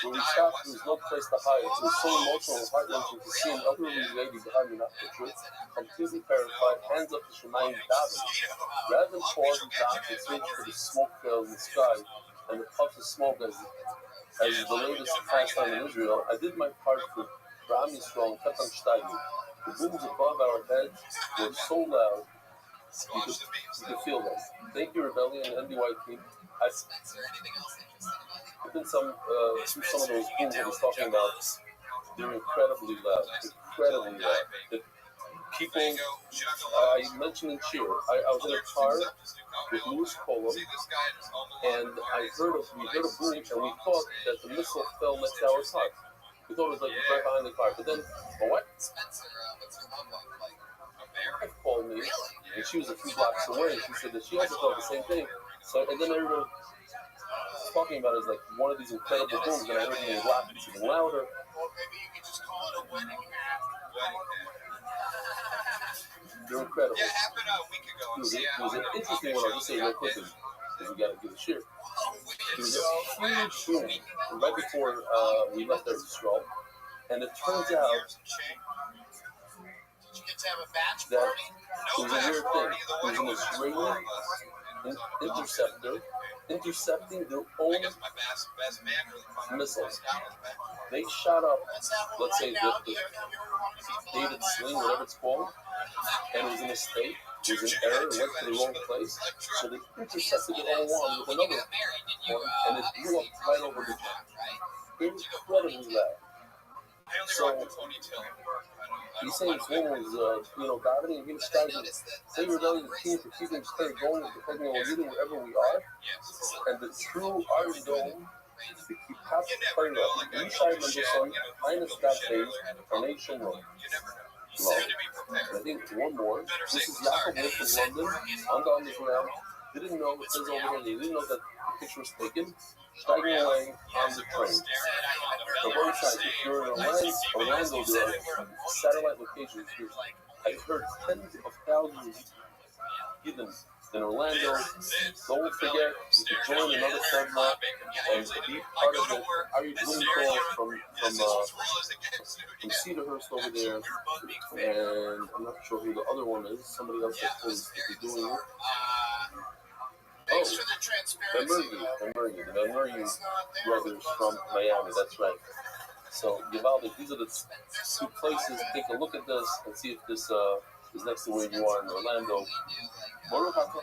When we stopped, there was no place to hide. It was so emotional and heart-wrenching to see an elderly lady behind me, not the truth, completely terrified, hands up to Shemayim davening. Rather than pause and stop and wait for the smoke trail in the sky and the puffs of smoke as the latest pastime in Israel, I did my part for Am Yisrael and kept on steiging. The booms above our heads were so loud, you could feel them. Thank you, Rebellion and NDY team. I've been through some of those booms that he's talking about. They're incredibly loud. Incredibly loud. The people, I mentioned in cheer, I was in a car with Louis Cola, and we heard a boom, and we thought that the missile fell next to our car. We thought it was like right behind the car, but then my wife called me, and she was a few blocks away, and she said that she also felt the same thing. So, and then everyone was talking about it as like one of these incredible booms, and I heard them laughing even louder. Or maybe you could just call it a wedding. They're incredible. Yeah, it happened a week ago. It was an interesting one. I'll just say real quickly, because we got to give a share. There was a huge boom right before we left ROTHSCHILD, and it turns out that it was a weird thing. There was an Israeli interceptor intercepting their own missiles. They shot up, let's say, the David Sling, whatever it's called, and it was a mistake. It was an error. It went to the wrong place. So they intercepted their own one with another one, and it blew up right over the top. Incredibly loud. So he's saying this woman was, davening, and he was starting to say rebellion the team for keeping us clear going, depending on wherever we are. And the true Iron Dome, the Kippah Torah, Yishai Mendelson, Highness God Days, our nation Rome. And I think one more. This is Yaakov Wolf from London, on the ground. Didn't know, it says over here, they didn't know that the picture was taken. Staggering away on the train. The one side, if you're in Orlando, there are satellite locations. I've heard tens of thousands even in Orlando. Don't forget, you can join another seminar and be part of the Ari Blumenthal from Cedarhurst over there. And I'm not sure who the other one is. Somebody else that is doing it. Thanks for the transparency. The Murray brothers from Miami, that's right. So, Givaldi, these are the two places. Take a look at this and see if this is next to where you are in Orlando. Baruch Haka.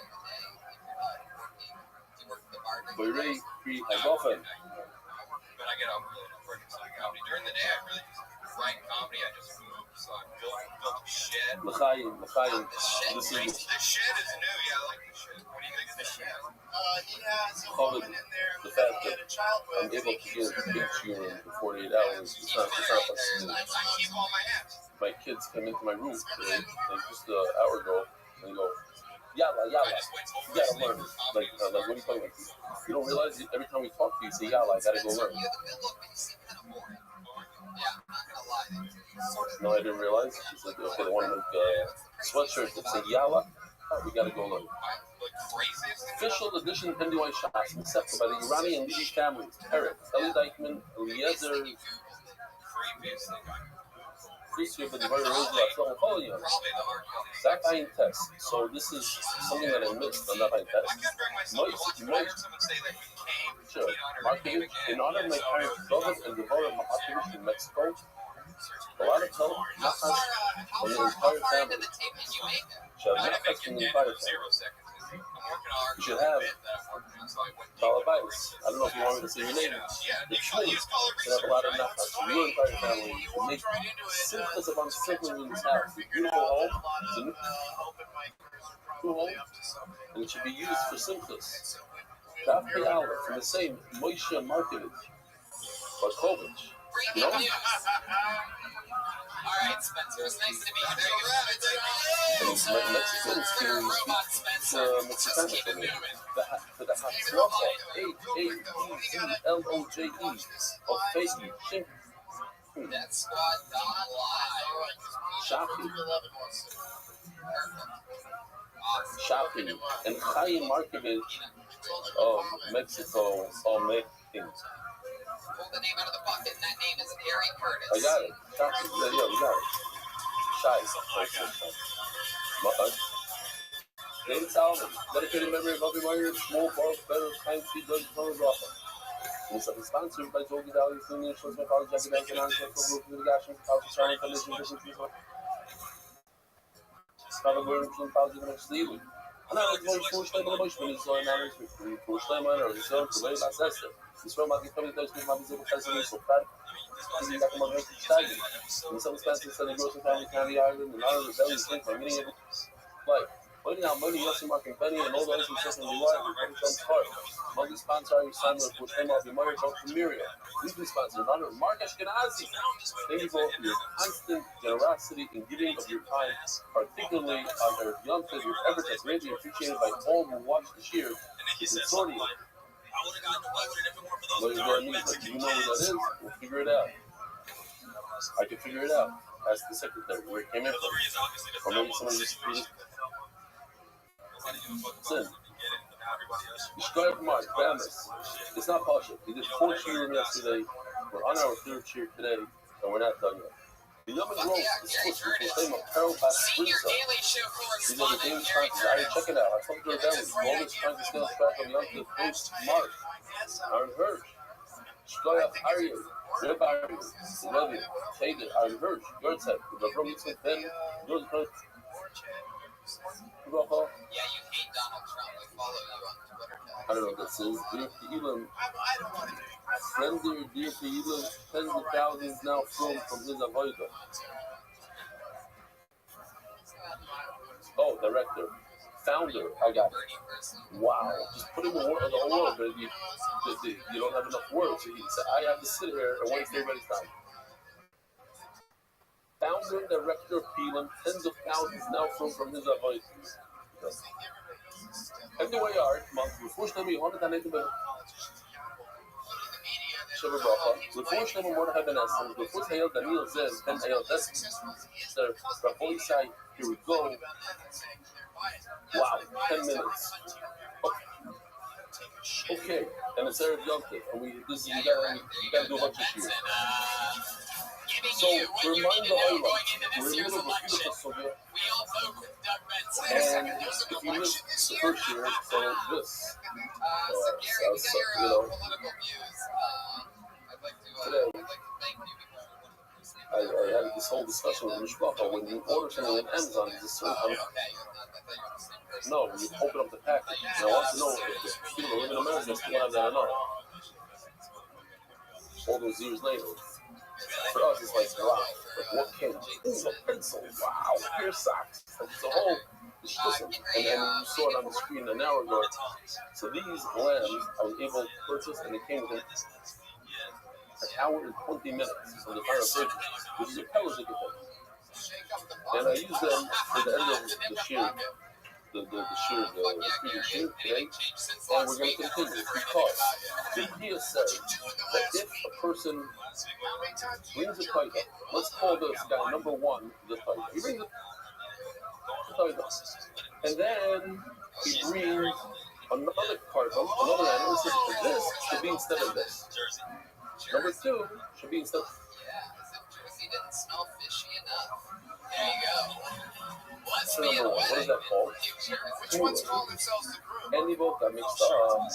Boirei Kri Hagofen. But I get up really to work inside comedy. During the day, I really just write comedy. I just move. So I built a shed. L'chaim. The shed is new. Yeah, I like the shed. What do you think of the shed? He has a woman in there the that fact he that had a child I'm with. able to get a picture in for 48 hours. It's not possible. I keep all my hats. My kids come into my room today, like just an hour ago, and they go, Yalla, you gotta learn. Like what are you talking about? You don't realize every time we talk to you, say Yalla, I gotta go learn. No, I didn't realize. She said, okay, they want to make sweatshirts that say Yalla. Oh, we gotta go learn. Official edition NDY shots accepted by the Iranian Levy families. Eric, Eli Deichman, Eliezer, Zach test. So this is something that I missed on that test. Sure. Marketing in honor of my parents, David and Devorah Ma'akivish in Mexico. A lot of help, from the entire family. Should have not from the entire family. You should have Balabais. I don't know if you want me to say your name. The truth should have a lot of knockoffs. So your entire family should make simplest of uncertain in this house. The beautiful home is a new home, and it should be used for simplest. Daf Pe'ala from the same Moshe Markovich, Barkovich. You know? All right, Spencer, it's nice to meet you. And it's Mexican experience Mexicano for me. For the Hatzlacha, H-A-E-Z-L-O-J-E, of Fegi, Shink. That squad don't lie. Shocking. shopping, and Chaim marketed Mexico all make things. Pull the name out of the bucket, and that name is Harry Curtis. I got it. Shopping. Yeah, we got it. David Solomon, dedicated memory of Rabbi Meyer, small bar, better, kind, feed, dozen, tons, offer. And it's sponsored by Joe Vidal, Union, Schwarzman College, Academic, and Answer, for the Gashing, College, Charlie, Commission, different people. Probably wearing some thousands of sleeping. And I was going to push them on the bush when he's going on his push them on or his own to lay back sister. He's from my coming to me, my visible president, so fat. He's got my great staggering. In some Wisconsin, Southern Grocery Family County Island, and all of the bellies think I'm getting it. Like, waiting out money, Yossi Mark and Penny, and all those who suffer in the water, we're coming from heart. Among the sponsors, Simon, which came off the Meyer, from Miriam. Weekly sponsor, Honor Mark Ashkenazi. Thank you both for your constant generosity in giving of your time, particularly on their young kids, your efforts are greatly appreciated by all who watch the year. It's consortium. What does that mean? Like, do you know what that is? We'll figure it out. I can figure it out. Ask the secretary where it came in from. Or maybe someone just listen. Describe Mark, Bamas. It's not partial. We did 4 cheering yesterday. We're on our 3rd cheer today, and we're not done yet. The Yom Grove is supposed to proclaim a Carol Basquisa. These are the games trying to check it out. I told her that was always trying to stay on track on Yom Kippur post Mark. Aaron Hirsch. Shkoyach Arya. Reb Arya. Rabbi. Taylor. Aaron Hirsch. Yortzeit. The Rabbi said then. Yortzeit. Yeah, you hate Donald Trump. We follow you on Twitter. I don't know what this is. Dear Elam. Friendly, dear Elam. Tens of thousands now flown from his avodah. Oh, director. Founder. I got it. Wow. Just put in the word of the whole world, but you don't have enough words. So he said, I have to sit here and waste everybody's time. Founder, director, Peelam, tens of thousands now from his avodah. Anyway, before Shnemi, Shabbat Bracha, before Shnemi Mordechai Ben Esser, before Hayel Daniel says, Ben Hayel Desser, Rabbi Sai, here we go. Wow, 10 minutes. Okay, and it's Erev Yom Tov, and you gotta do a bunch of shit. So, to remind the Olam, we're in the middle of a beautiful Soviet, and if you missed the first year, so this, today, I had this whole discussion with Mishpacha. When you order something on Amazon, it's a certain no, when you open up the package, and I want to know if the people that live in America still have that or not. All those years later. For us, it's like, wow, like what came? Ooh, a pencil, wow, pair of socks. Like, it's a whole discussion. And you saw it on the screen an hour ago. So these lambs I was able to purchase, and they came within an hour and 20 minutes from the final purchase, which is a pellet ticket. And I used them for the end of the shear. The previous year today, and we're going to continue because the idea says that if a person brings a title, let's call this guy number 1 the title. He brings the title, and then he brings another carton, another animal, and says, this should be instead of this. Number 2 should be instead of Jersey didn't smell fishy enough. There you go. So number 1, what is that called? Which ones call themselves the group? And they both got mixed up. And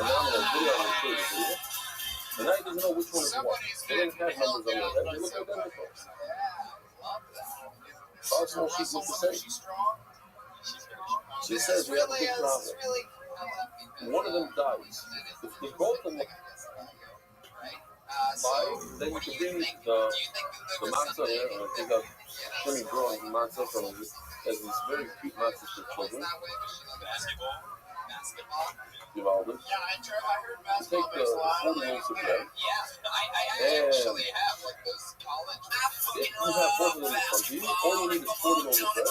now I'm going to video on the video. And now he doesn't know which one is what. They didn't have numbers on their head. They look identical. So I small sheep look the same. She says we have a big problem. One of them dies. If both of them 5, then you can bring the matzah here, and I think I've really grown matzah from as these very cute matzahs for children. Givaldi. You take the 40 minutes of bread. And if you have both of them in front of you, all you need is 40 loaves of bread.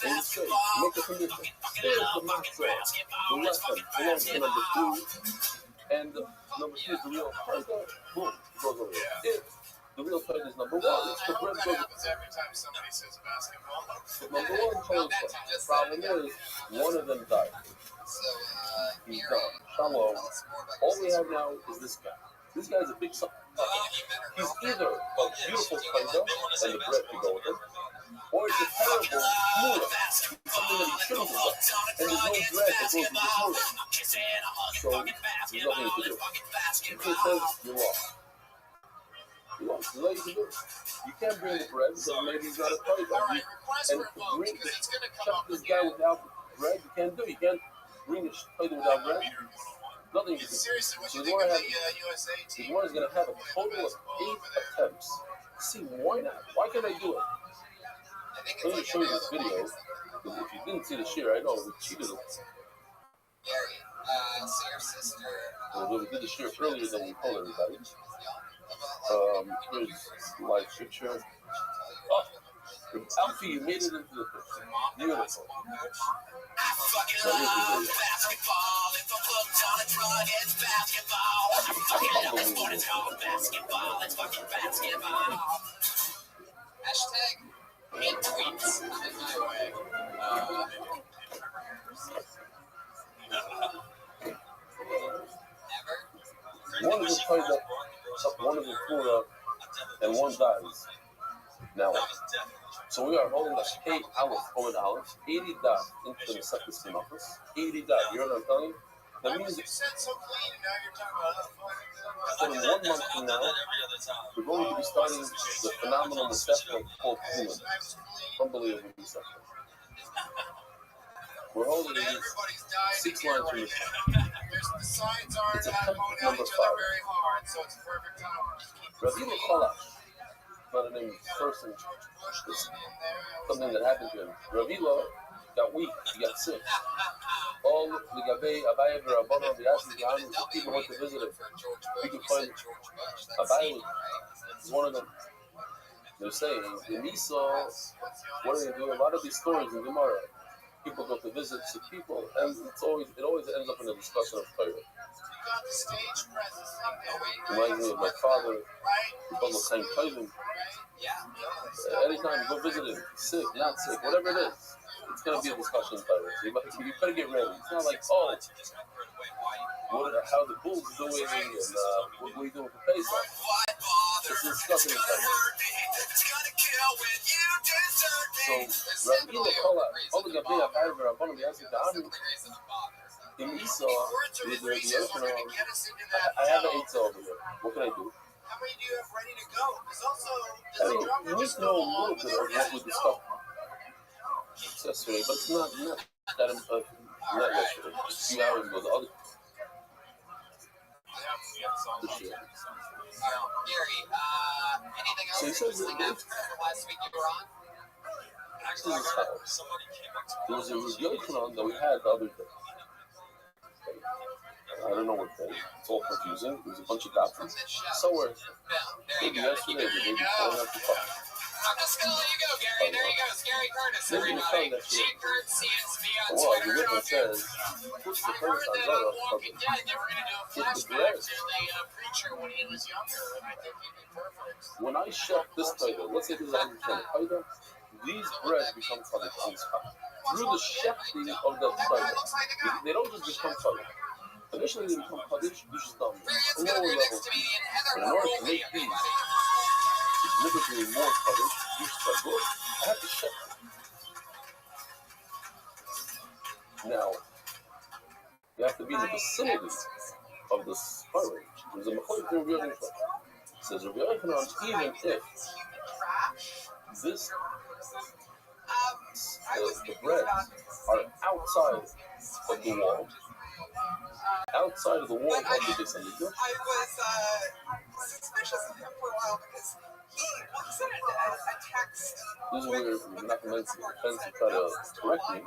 And you say, make a condition. Here's the matzah. The left hand belongs to number 2. And the number 2 is the real. Boom, it goes over there. If the real fight is number one. It's the bread That goes. happens every time somebody says basketball. The number one fight. The problem is, one of them died. So, He's done. Shalom. All we have now is this guy. This guy's a big son. He's either a beautiful fighter and the bread to go with him, or it's a terrible moor, something that he shouldn't have done. And there's no bread that goes with this moor. So there's nothing you can do. He says, you're lost. You're lost. There's nothing you can do. You can't bring the bread because maybe he's not a fighter. And bring check this guy without bread, you can't do. You can't bring a fighter without bread. Nothing you can do. Seriously, what So you the think of war the USA team? is going to have a total of 8 attempts. See, why not? Why can't I do it? I think Let me it's show like you this video. Because if you didn't see the share, I know we cheated. Gary, so your sister. We did the share earlier than we told everybody. Here's live picture. Oh, Alfie, you made it into the picture. Beautiful. So here's the video. Basketball, if I'm hooked on a drug, it's basketball. I fucking love this sport, it's called basketball. It's fucking basketball. Hashtag hate tweets in my way. One of them tied up, one of them flew up, and one dies. Now, so we are holding the K Aleph over the Aleph. 80 died into the second spin office. 80 died. You know what I'm telling you? That means You said so clean, and now you're that talking about in 1 month from now, we're going to be starting the phenomenal reception called Kuhn. Unbelievable reception. We're holding these everybody's dying 6 here lines from right the now. The signs aren't It's a going attempt at number each other 5. very hard, so it's a perfect time. Rabbi Kolash, not a name first and something that happened to him. Rabbi got weak, he got sick. All the Gabe, Abaye, Rabbanon, the Ashley, the people went to visit him. You can find Abaye is one of them. They're saying, in Esau, what do they do? A lot of these stories in Gemara, people go to visit sick people, and it always ends up in a discussion of Torah. Reminds me of my father, who called Chaim Tovim. Anytime you go visit him, sick, not sick, whatever it is, it's going to be a discussion of Torah. So you better get ready. It's not like, oh, how the Bulls doing, and what are we doing for Pesach. It's discussing the Torah. So, Rabbi Kola, all the Gabi, Abaye, Rabbanon, the Ashley, in Esau, with the Yochanan, I have an 8 over here. What can I do? How many do you have ready to go? Because also, I mean, you need to know a little bit of what we discussed yesterday, but it's not that not yesterday. A few hours ago, the other. Gary, anything else So he says that last week you were on? this is how. There was a Yochanan that we had the other day. I don't know what day. It's all confusing. There's a bunch of doctrines. So we're maybe yesterday, the day before, not too far. I'm just gonna let you go, Gary. There you go. It's Gary Curtis, everybody. G. Curtis CSV on Well, the Twitter. witness says, puts the I first heard on that Zara, Walking Dead, they were gonna do a flashback to the preacher when he was younger, and I think he'd be perfect. when I shut this title, let's say this is 100% title, these breads become title on this title. Through the shefting of the title, they don't just become title. Initially, they become Kaddish, which is done It's lower gonna be level. next to me in Heather But in order to Worley, make these everybody. significantly more Kaddish, which is good, I have to shift. Now, you have to be in the vicinity of the spiral. There's a Mechalik Rabbi Yochanan. It says Rabbi Yochanan, even if this the breads are outside of the wall, outside of the wall of the descendant. I was suspicious of him for a while because he sent a text. This is where we're not meant to defense to try to correct me.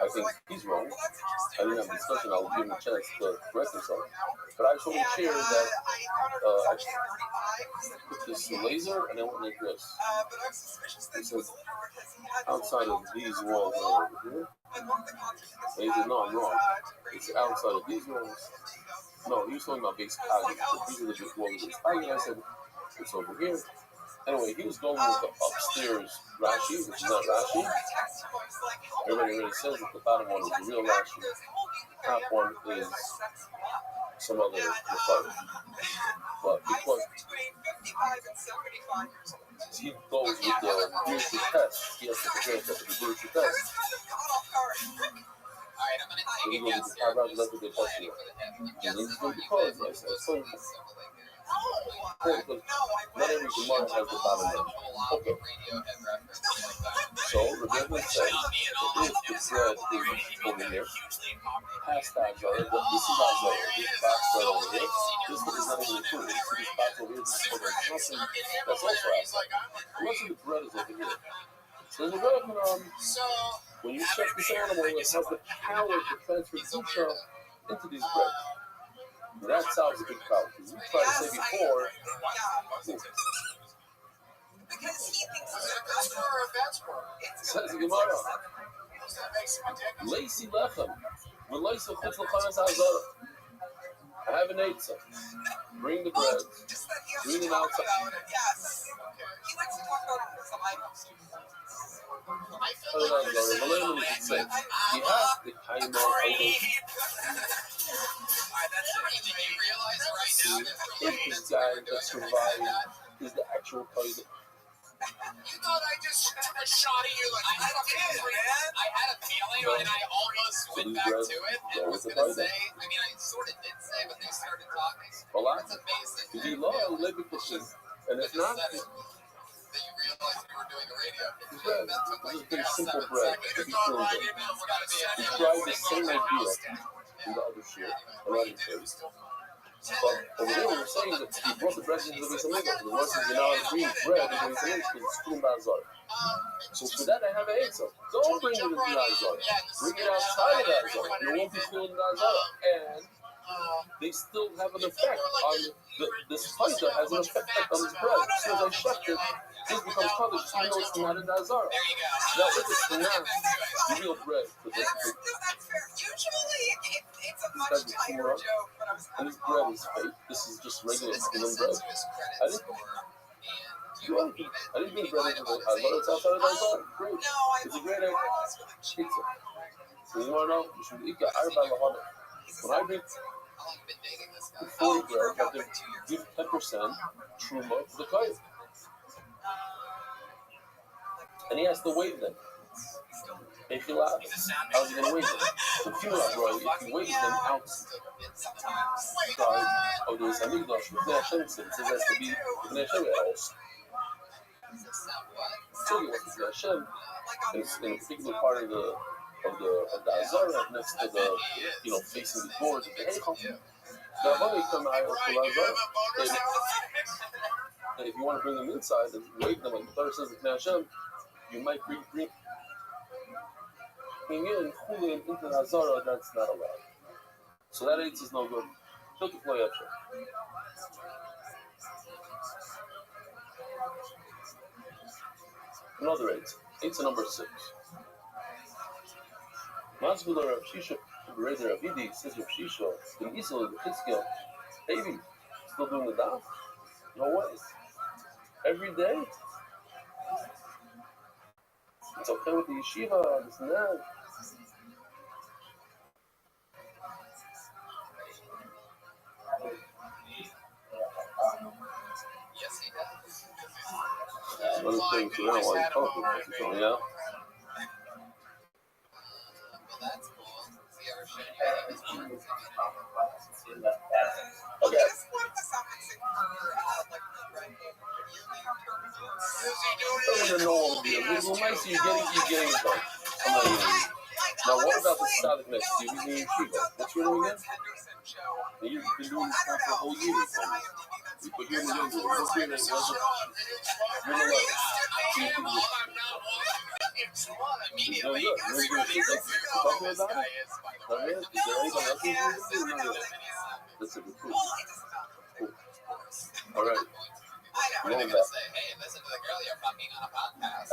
I think he's wrong. I didn't have a discussion. I'll give him a chance to correct himself. But I told him here that I put this laser and I went like this. But I'm suspicious that he was older because he had Outside of these walls over here. and one of the concerts And he said, no, I'm wrong. It's outside of these walls. No, he was talking about base Kagi. These are the big walls. I said, It's over here. Anyway, he was going with the upstairs Rashi, which is not Rashi. Everybody already says that the bottom one is the real Rashi. Top one is some other Rashi. But because he goes with the Jewish test, he has to prepare for the Jewish test. So he goes with the top round, that's what they test you. And this is because, like I said, it's so important because not every Gemara has the bottom line. Okay. So Rabbi says, if the bread is over here, past the Azara, this is Azara, this box right over here, this one is not even included. So this box over here, this is over here, nothing, that's also Azara. The rest of the bread is over here. So there's a bread, when you check this animal, it has the power to transfer Dusha into these breads. That solves a big problem. We tried to say before, says the Gemara, Lacy Lechem, V'Lacy Chutz L'chanas Hazara. I have an eitzah. Bring the bread. Bring it outside. He has the kind of if this guy that survived is the actual Kohen. You thought I just took a shot at you like I had a feeling and I almost went back to it and was going to say, I mean, I sort of did say, but they started talking. That's amazing. And if not, that you realized we were doing a radio. This is pretty simple bread. He tried the same idea in the other share, but over here we're saying that he brought the bread into the Beis Hamikdash. The ones that are now bringing bread in the Beis Hamikdash because it's Tum Bazar. So for that I have an answer. Don't bring it into the Azar. Bring it outside of the Azar. You won't be fooling the Azar. And they still have an effect on this spider has an effect on this bread. As soon as I shut it, this becomes colored, so you know it's not in the Azar. Now if it's not the real bread, but that's usually it's a much tighter joke, but I was and this bread is fake. This is just regular thin bread. I didn't bring bread into the Azar. It's outside of the Azar. Great. It's a great pizza. So you want to know? You should eat the Arba Lahana. When I bring 40 bread, I have to give 10% truma to the Kohen. And he has to wave them. If he laughs, how's he going to wave them? So if you wave them outside of the Beis Hamikdash, the Hashem says it has to be the Hashem else. So you want the Hashem, and it's in a particular part of the Azara next to the, facing the doors of the Heichal. The Rabbi come out of the Azara. And if you want to bring them inside and wave them like the Torah says the Hashem, you might bring in Chulim into the Hazara, that's not allowed. So that eight is no good. Took it play extra. Another eight. Eight's number 6. Masvula Rav Shisha, Reder Avidi, says Rav Shisha, in Israel, the Chizkiah, baby, still doing the daf? No way. Every day? It's okay with the yeshiva, this and that. Yes, he does. Another thing to know while you're talking about it, yeah? Well, that's cool. Has he ever shown you anything? Okay. Just want the something for, like, right here. I don't know what to do. We might see you getting it done. I'm not even. Now, what about the Static next to you? He's in yeshiva. What's your name again? You've been doing this for a whole year. But you're in the young boy. What's your name? You're in the light. Immediately. Talk to me about it? Not really? Is there anything else you can do? That's a good cool. All right. I know. I'm going to say, hey, listen to the girl you're fucking on a podcast.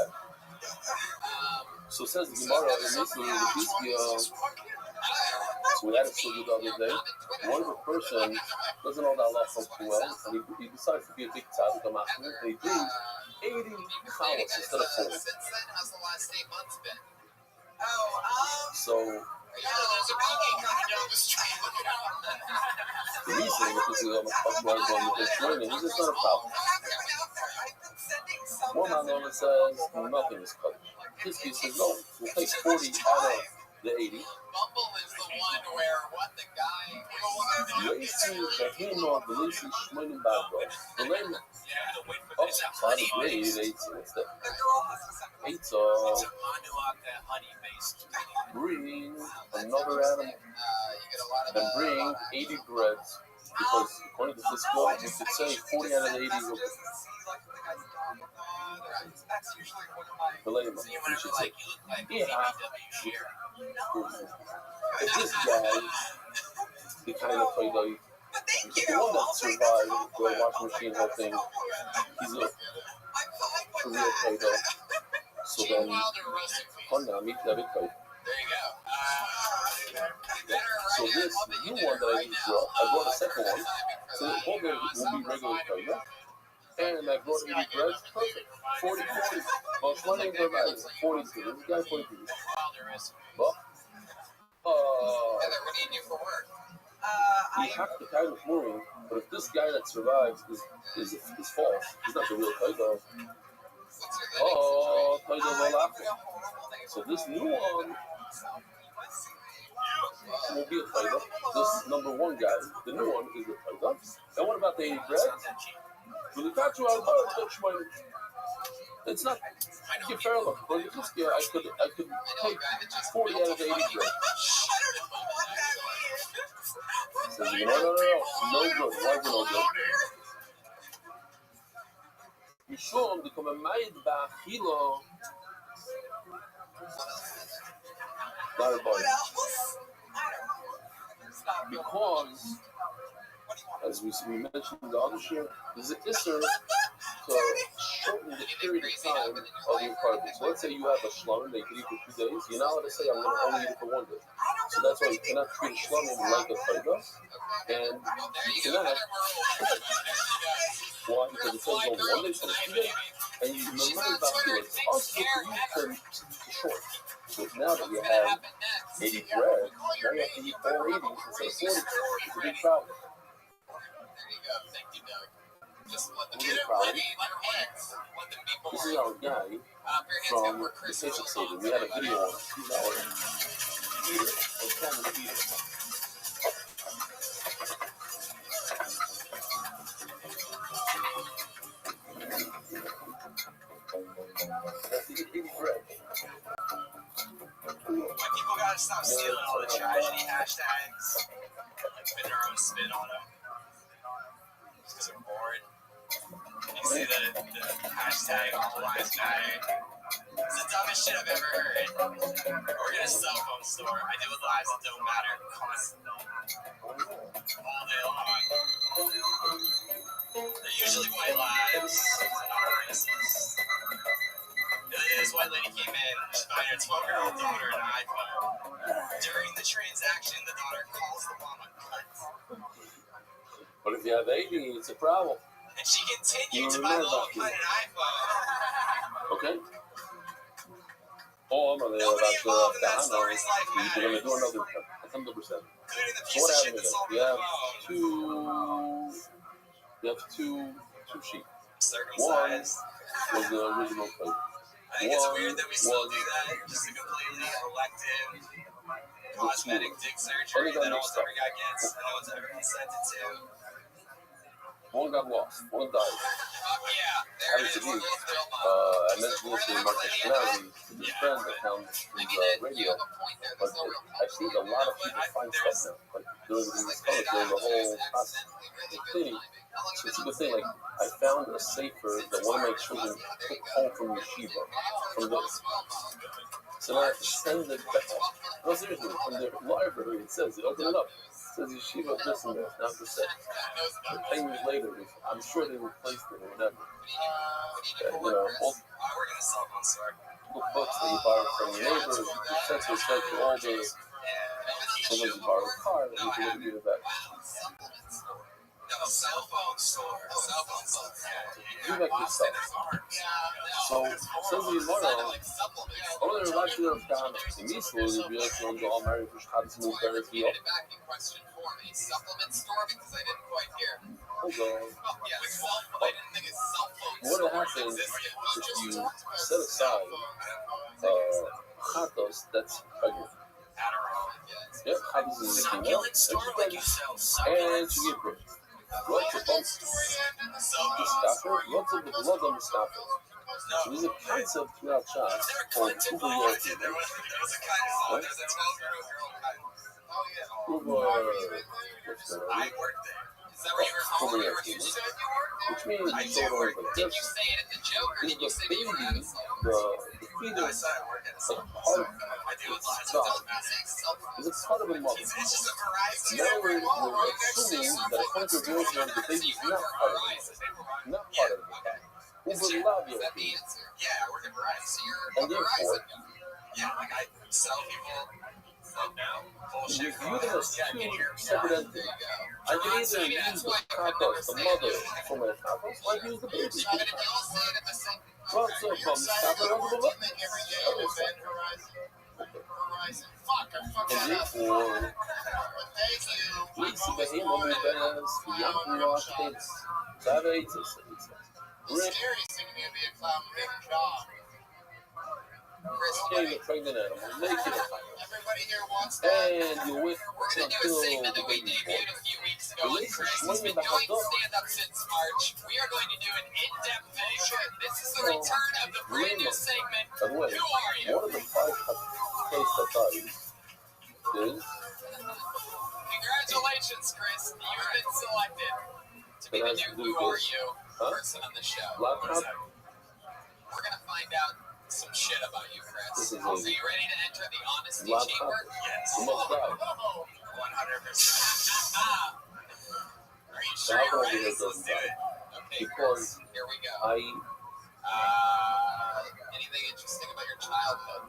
So says the Gemara in this so we had a study the other day. One of the person doesn't know that Allah so well, and he decides to be a big tzaddik, a machmir, and he brings 80 chalas instead of 40. Since then, how's the last 8 months been? So There's a bogey coming down the street. Look out. the reason, because he's almost going with his training, is it's not a problem. One man says nothing is cut. His piece says no, we'll take 40 out of the 80. Bumble is the one where the guy. Lacy, Bahima, Belisi, Shmoinim, Bagdo. The lane. Oh, so I just made 8. What's that? 8. Bring another animal. And bring 80 breads. Because according to this law, you could say 40 out of the 80 will Belema, you should say. Yeah. If this guy, the kind of play though, the one that survived the washing machine whole thing, he's a real play though. So then, Honda, There you go. so this new one that I just brought, I brought a second one, so the whole thing will be regular play, yeah? And I brought 80 breads, perfect. 40. Well, one name for about 42. This guy 42. But, Heather, what do you do for work? he hacked the kind of moving, but if this guy that survives is false, he's not the real Taido. Oh, Taido Volapco. So this new one will be a Taido. This number 1 guy, the new one is the Taido. And what about the 80 breads? Well, the fact it's not Gefahrlich, but this guy I could take 40 out of the 80 bread. Says, no good. Why is it no good? Mishum, the Komemaid Ba'achilo. Not a boy. Because, as we mentioned in the other share, there's an isser to shorten the period of time of your carbon. So let's say you have a shlum that you can eat for 2 days. You're not allowed to say, I'm going to only eat it for 1 day. So that's why you cannot treat a shlum like a taiga. And you cannot. Why? Because it says on 1 day, so 2 days. And you remember about it's also for you to short. So now that you have 80 bread, now you have to eat all 80 instead of 40. It's a big problem. There you go. Thank you, Doug. Just let them This is get it ready. Let them be born. This is our guy from the Basic Stadium. We had a video on 2 hours. Peter, let's call him Peter. That's the 80 bread. When people gotta stop stealing all the tragedy hashtags, like putting their own spin on them, just because they're bored. You see the hashtag all lives matter. It's the dumbest shit I've ever heard. Or in a cell phone store, I deal with lives that don't matter constantly, all day long. They're usually white lives, not racist. This white lady came in, she's buying her 12-year-old daughter an iPhone. During the transaction, the daughter calls the mom a cunt. But if you have 80, it's a problem. And she continued to buy the little cunt an iPhone. Okay? Oh, I'm going to Nobody involved in that story's life We're going to do matters. another 100%. So Including the piece what of shit happened that again? sold me You have two sheep. circumcised. One was the original plate. I think it's weird that we still do that. Just a completely elective cosmetic dick surgery that almost every guy gets and no one's ever consented to. One got lost. One died. Yeah, there it is. We're both real I mentioned this to Marcus Schnelli, his friend that found his radio. But I've seen a lot of people find stuff now. Like during the whole process of cleaning. So it's a good thing. Like I found a safer that one of my children took home from yeshiva, from this. So now I have to send it back. No, seriously, from the library. It says it. Open it up. It says yeshiva this and this. Now the set. 10 years later, I'm sure they replaced it or whatever. All I work in a cell phone store. Books that you borrow from your neighbors, the sensor set to all the. Sometimes you borrow a car that you can give it back. store, cell phone store. Do that yourself. So, says the Gemara, other Rashi Khan, in this world, we also know all married for Shabbos move very few. Back in question form, a supplement store because I didn't quite hear. Hold on. Yes, I didn't think a cell phone What store happens existed. if you set aside chatos that's pregnant? Yep, chatos is a female, and she's pregnant, and she gives birth. What's the bump? Mustafa? What's the blood on Mustafa? So there's a concept throughout Shas called Uber Yorkie. Right? I worked there. Is that where you were home? Which means Did you say it at the joke or did you say baby, the fetus, a part of is a part of the mother. Now we're assuming that according to the the baby is not part of it. Not part of it. Uber love you. Yeah, I work at Verizon. So you're and therefore, yeah, like I sell people. we view them as two separate entities. I can either use the chatos, the mother, for my chatos, or I can use the baby for the chatos. What's up, Mustafa? And therefore, Lisa Behemo Mubez, Yankee Rockets, Savage, The scariest thing to me would be if I'm big job. getting a pregnant animal, making it, Everybody here wants that. and you're with We're going to do a until segment the that we baby's debuted born. a few weeks ago on Chris. He's been doing stand-up since March. We are going to do an in-depth finish. This is the return of the brand new segment. By the way, Who are you? one of the 5 case fatalities is Congratulations, Chris. You've been selected to be the new Who Are You person on the show. laptop. We're going to find out some shit about you, Chris. This is So you ready to enter the honesty laptop. chamber? Yes. You must die. 100%. Are you So sure how you're come ready? it doesn't die? Okay, Because Chris, here we go. Anything interesting about your childhood?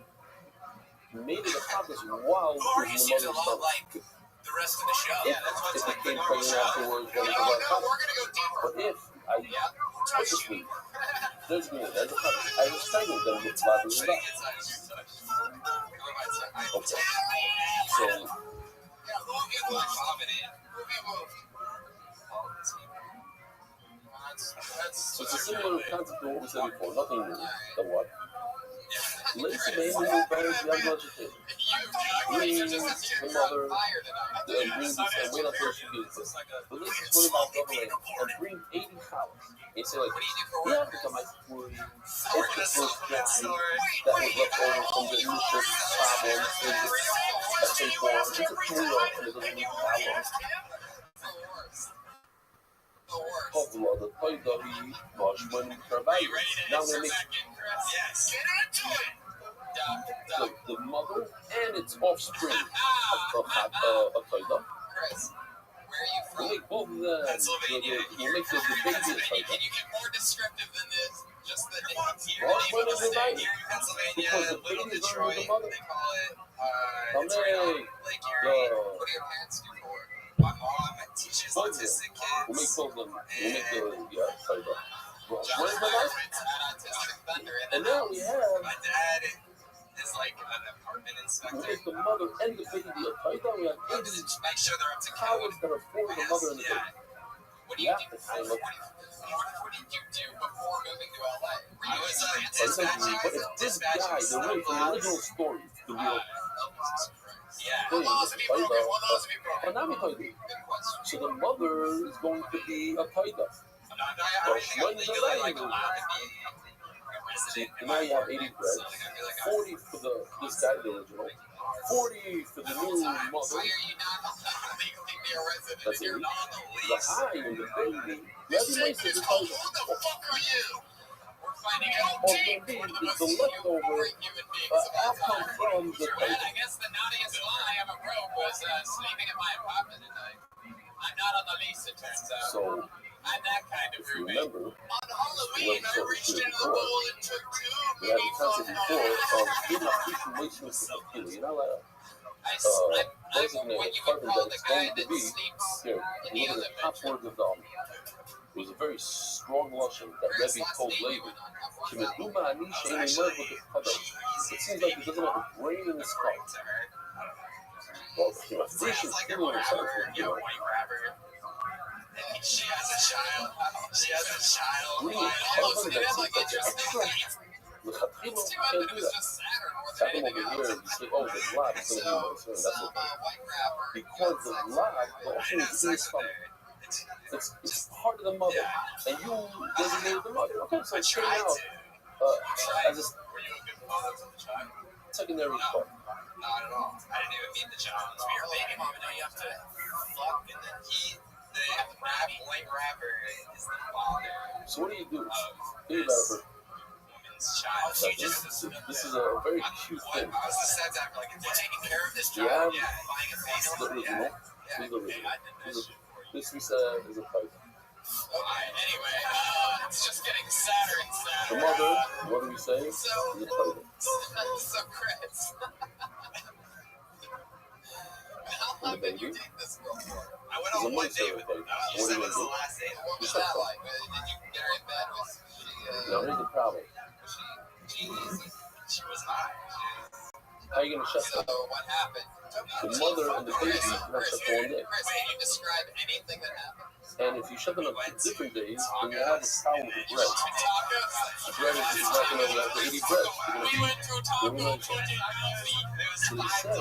Made it accomplish while it was in the mother's stomach. The rest of the show. If it became pregnant afterwards, then it was We're going to go deeper. But if I purposely designated as a couple, I was pregnant, then it's about to die. Okay. So, so it's a similar concept to what we said before, nothing new. The what? Lisa mainly moved better to young vegetarian. Bring the mother, bring this and wait until she gets it. But Lisa's worried about doubling and bring 80 cows. And say like, yeah, because my worry, it's the first guy that was left over from the initial problem. I think it's a 2-year-old and it doesn't need problems. Pavla, the toy that we watched when we survived. Now we're going to make the mother and its offspring of Toida. We'll make both of them. We'll make the baby a Toida. Can you get more descriptive than this? Just the name of the state here in Pennsylvania, Little Detroit, they call it Lake Erie. What do your parents do for work? My mom teaches autistic kids. We'll make both of them. We'll make the Toida. Where's my life? Autistic Thunder. And now we have. My dad is like an apartment inspector. We make the mother and the baby a Toida. We have 80 make sure they're up to cows that are for the mother and the baby. What do you do? What did you do before moving to LA? I was dispatching. But if this guy, the original story, the real thing, so the mother is going to be a Toida. When the baby now you have 80 bread, 40 for this guy, the original, 40 for the new mother. That's it. The high and the baby. Everybody says it's Toida. Or maybe the leftover outcome from the Toida. I guess the naughtiest one I ever wrote was sleeping in my apartment at night. I'm not on the lease, it turns out. So, I'm that kind of if you roommate. remember, On Halloween, I reached into the bowl and took 2 we had mini the concept before of getting a situation with the kilo. You're not allowed to designate what a you would partner call that the it's guy going to that be. sleeps Here, in the look at the other top bedroom. words of the It was a very strong lashon that Rabbi told Levi. It seems like he doesn't have a brain in his skull. Well, he was killing himself. She has a child. She has a child. It's too bad that it was just Saturn or anything else. You say, oh, the blood is going to be moist. That's okay. Because the blood also is in the stomach. It's part of the mother. And you designated the mother. Okay, so it's straight out as a secondary part. Not at all. I didn't even meet the child. So you're a baby mom, and now you have to fuck, and then the white rapper is the father. So what do you do? Child. This is a very cute thing. I was just sad to have like we're taking care of this child. Yeah, buying a face. The original. This is we said is a type. Anyway, it's just getting sadder and sadder. The mother, what do we say? Is a type. So Chris. How long did you date this girl for? I went on one date with her. You said it was the last date. What was that like? Did you get her in bed? Was she? No, here's the problem. She was hot. How are you going to shut them? So what happened? The mother and the baby have shut for one day. Chris, can you describe anything that happened? And if you shut them up 2 different days, then you have a problem with bread. The bread is not going to have to eat bread. You're going to be doing like so they say,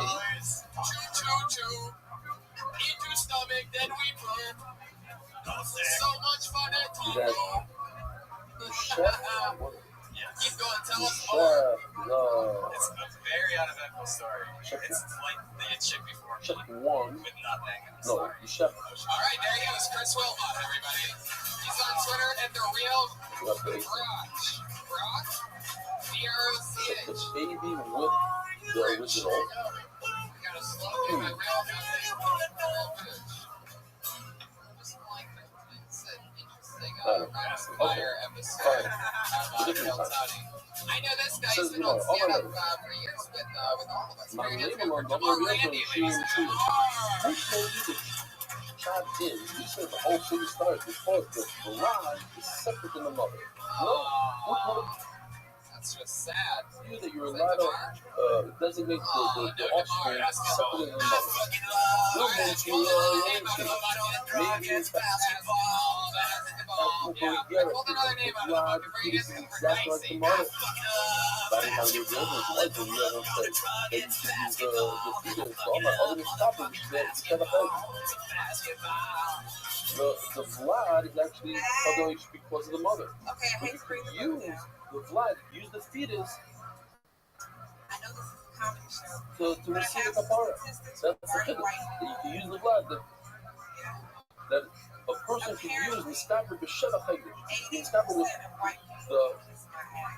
into stomach, then we put so much fun at that the chef, keep going, tell us chef, more. no. It's a very uneventful story. It's like the chick before. Chef one. With nothing. No, the chef. All right, there he is, Chris Wilmot, everybody. He's on Twitter at the real Crotch. Crotch? C-R-O-C-H. The baby with the original. We got a slow my real fire episode. I know this guy has been on stand-up for years with all of us. My Very neighbor good. on Jamal Randy. she told you to chop in. You said the whole city starts because the garage is separate from the mother. No, what That's just sad. you that you're allowed to designate the offspring separate from the mother. No means you are maybe it's God is exactly like the mother. By the time you're dealing with life, and you have to say, and you use the fetus. So I'm like, other than stopping, it's kind of hard. The blood is actually covered because of the mother. But you could use the blood, use the fetus to receive the kapara. That's the thing. You can use the blood that a person can use the scabber b'sheva chaydish. The scabber with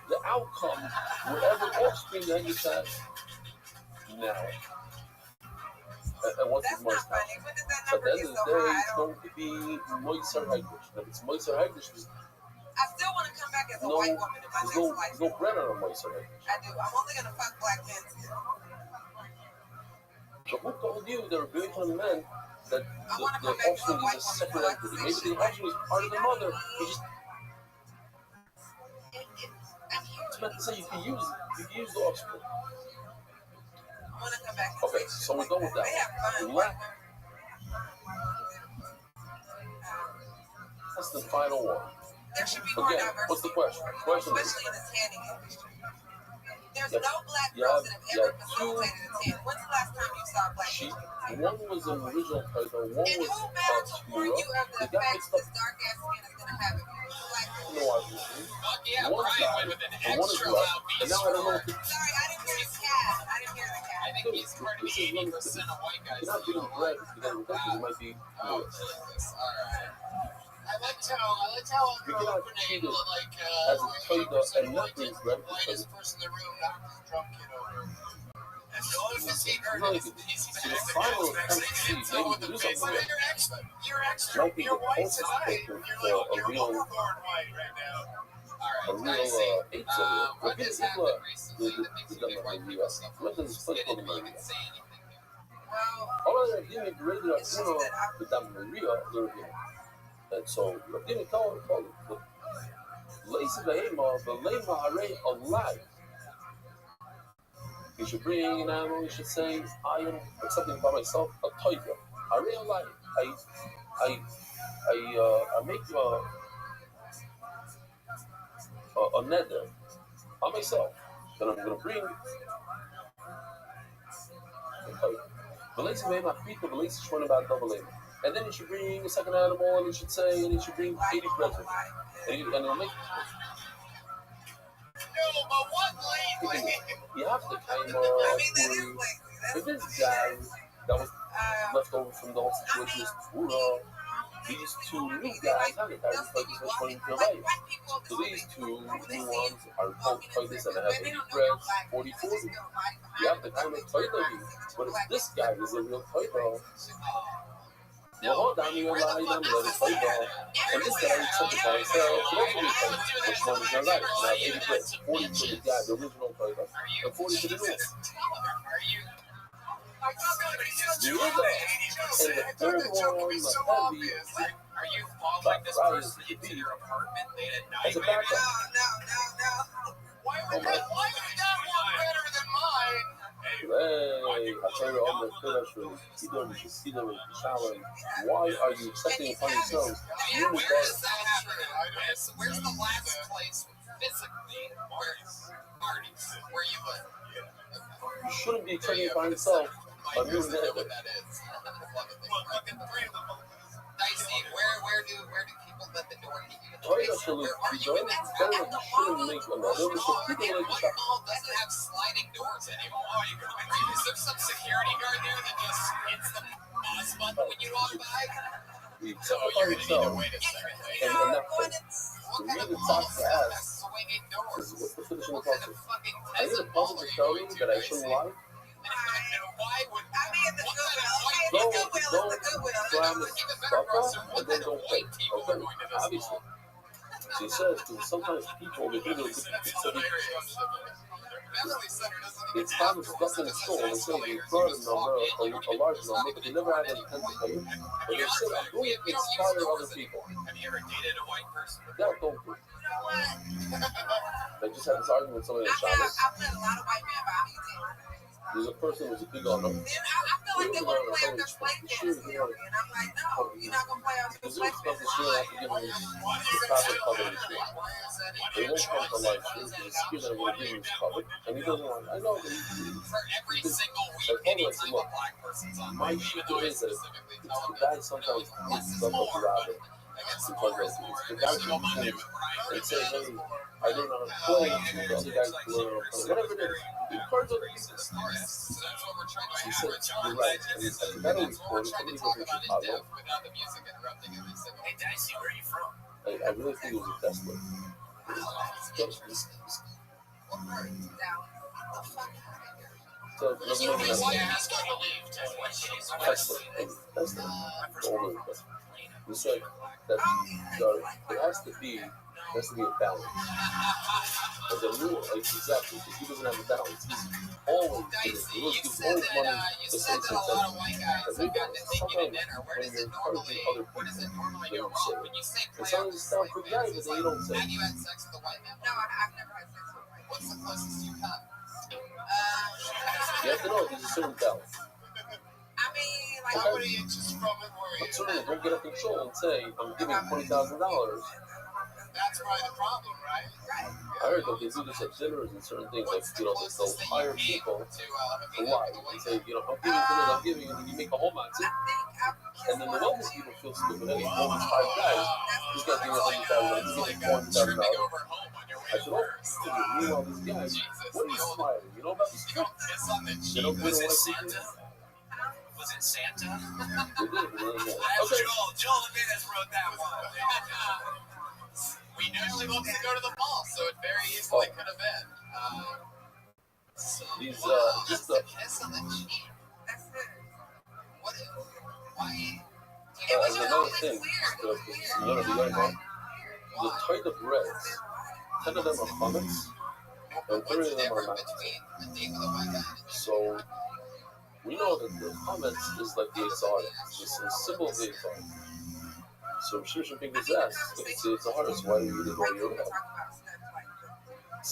the outcome, whatever offspring that you have now. And what's the most? At the end of the day, it's going to be moiser hagdish. If it's moiser hagdish, I still want to come back as a white woman in my next life. There's no bread on a moiser hagdish. I do. I'm only going to fuck black men still. So who told you there are very many men that the offspring is a separate entity? Maybe the offspring is part of the mother. It's meant to say you can use the offspring. I want to come back. Okay, so we're done with that. That's the final one. There should be more Again, diversity. what's the question? The question is, especially in the tanning industry. There's Yes. no black girls that have ever facilitated a tan. When's the last time you saw black people? one was an original title, one And was who matters more you of the They got effects mixed this up. dark ass skin is going to have if you're black people? No, obviously. Yeah, One Brian died, went with an and one is extra left. loud And now I don't know if Sorry, I didn't hear the cat. I didn't hear the cat. I think he's part of the 80% of white guys. you're not getting bread because it might be Oh, Jesus. All right. I liked how You cannot been treat able it to as a toilet and not being bread because whitest person in the room knocked this drunk kid over. And no one can see her. So the final attempt to see maybe do something with You're extra. might be You're the white closest tonight. thing You're for a real overboard white right now. All a right, real guys. See, AIDS of it. what But has people happened recently that makes you think white people the suffer? Listen, it's They political didn't Maria. even say anything. Well, All of that didn't read it up, with that Maria, So Rabbi told the lazy behema, the lema array alive. You should bring an animal. You should say, I am accepting by myself a toiva. Array alive. I make a nether on myself. Then I'm going to bring a toiva. The lazy behema, people, the lazy shwin about double lema. And then you should bring a second animal, and you should say, and you should bring 80 presents. And it'll make you have to kind of if this guy that was left over from the old situation is these two new guys have the guys like this was going to life. So these two new ones are both like this and they have 80 breads, 40. You have to kind of play them. But if this guy is a real play ball, hold on, you lie down, let it play ball. And this guy is something by himself, so that's a good thing. Which one is your life? Now 80 breads, 40 for the guy, the original play ball, and 40 for the new one. And the third one, the heavy, Are you following this person into your apartment late at night? as a backup. Why would that one better than mine? Hey, I tell you on the production, you see them in the shower. Why are you accepting upon yourselves? You would Where's the last place physically where you live? You shouldn't be accepting upon yourself a new nether. Dicey, where do people let the door hit you? Why you shouldn't make another. One mall doesn't have sliding doors anymore. Is there some security guard there that just hits the pause button when you walk by? So you're going to need to wait a second. And that for me to talk to ass Swinging doors. is what's the finishing the puzzle. I need a puzzle to tell me that I shouldn't lie. Why would Don't slam the stuff up and then don't pay. Okay, obviously. She says sometimes people they do this. It's time to stuff in the store and say they brought a number, a large number, but they never had an intent to pay. But they say, I'm going to inspire other people. Have you ever dated a white person? Yeah, don't do. I just had this argument with somebody at Shabbos. I've met a lot of white men, but I'm easy. There's a person who's a big on them. I feel like they want to play on their slave kids here, and I'm like, no, you're not going to play on their slave kids. They won't come to life. It's here that I'm going to give him this public. And he doesn't want, I know that For every single week, anytime a black person's on my shit is that the guy sometimes needs stuff up around it. Because the guy can come in and say, hey, I don't know how to play, the other guy can learn how to play, whatever it is. The cards are the pieces. She said, you're right. And it's like, that always quoted, somebody goes to Chicago. Hey, Dicey, where are you from? I really think it was a Tesla. So, Tesla. Older, but you said that there has to be a balance. And the rule, like exactly, because he doesn't have a balance. He's always gives always money to say something. Sometimes when you're encouraging other people, they don't say it. And some of the stuff for guys, but they don't say it. Have you had sex with a white man? No, I've never had sex with a white man. What's the closest you've come? You have to know there's a certain balance. I mean, like, How many inches from it were But you? certainly don't get up control and say, I'm giving $20,000. That's probably the problem, right? I heard that they do this at dinners and certain things, like, they'll hire people to lie and say, I'm giving you, and you make a whole matzah. And then the wealthy people feel stupid. Hey, only 5 guys, he's got to give $100,000, he's giving $1,000. I said, meanwhile, these guys, what are you smiling? You know about this trick? They don't Was it want to Santa? Was it Santa? They did. Okay. Joel and Dennis wrote that one. We usually love to go to the mall, so it very easily could have been. These, Just a kiss on the cheek. that's it. What? Why? as another thing, the type of breads, 10 of them are chametz, and 3 of them are not. So we know that the chametz is like the exotic. It's a symbol of the exotic. So Shimshon picked his ass. It's the hardest. Why do you eat it while you're out?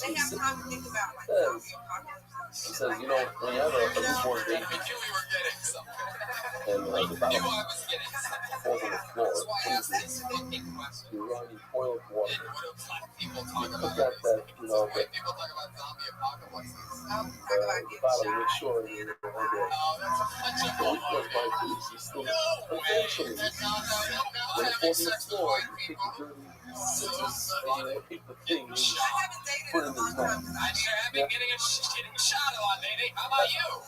They have time to think about like He says, you know, when you have a newborn baby and the bottle falls on the floor, what do you do? You run, you boil water. You cook out that, you know, the bottle, make sure you're okay. The week goes by, police is still, eventually, when it falls on the floor, you take the dirty scissors and you pick the thing and you put it in his mouth. I sure have been getting a shot a lot lately. How about you?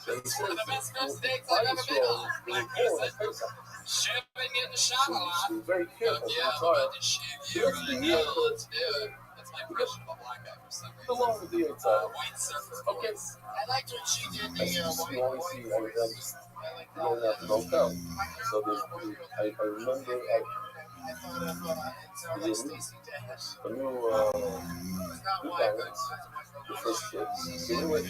So he It's one of the best says, first dates I've ever been on. like this. Should have been getting shot a lot. So very careful. Yeah, It's hard. but the shit here, let's do it. That's my impression of a black guy for some reason. Along with the inside. White surfer Okay. voice. I liked when she did the You always see all of them just going out the hotel. So I remember a new balance, the first kids. So anyway,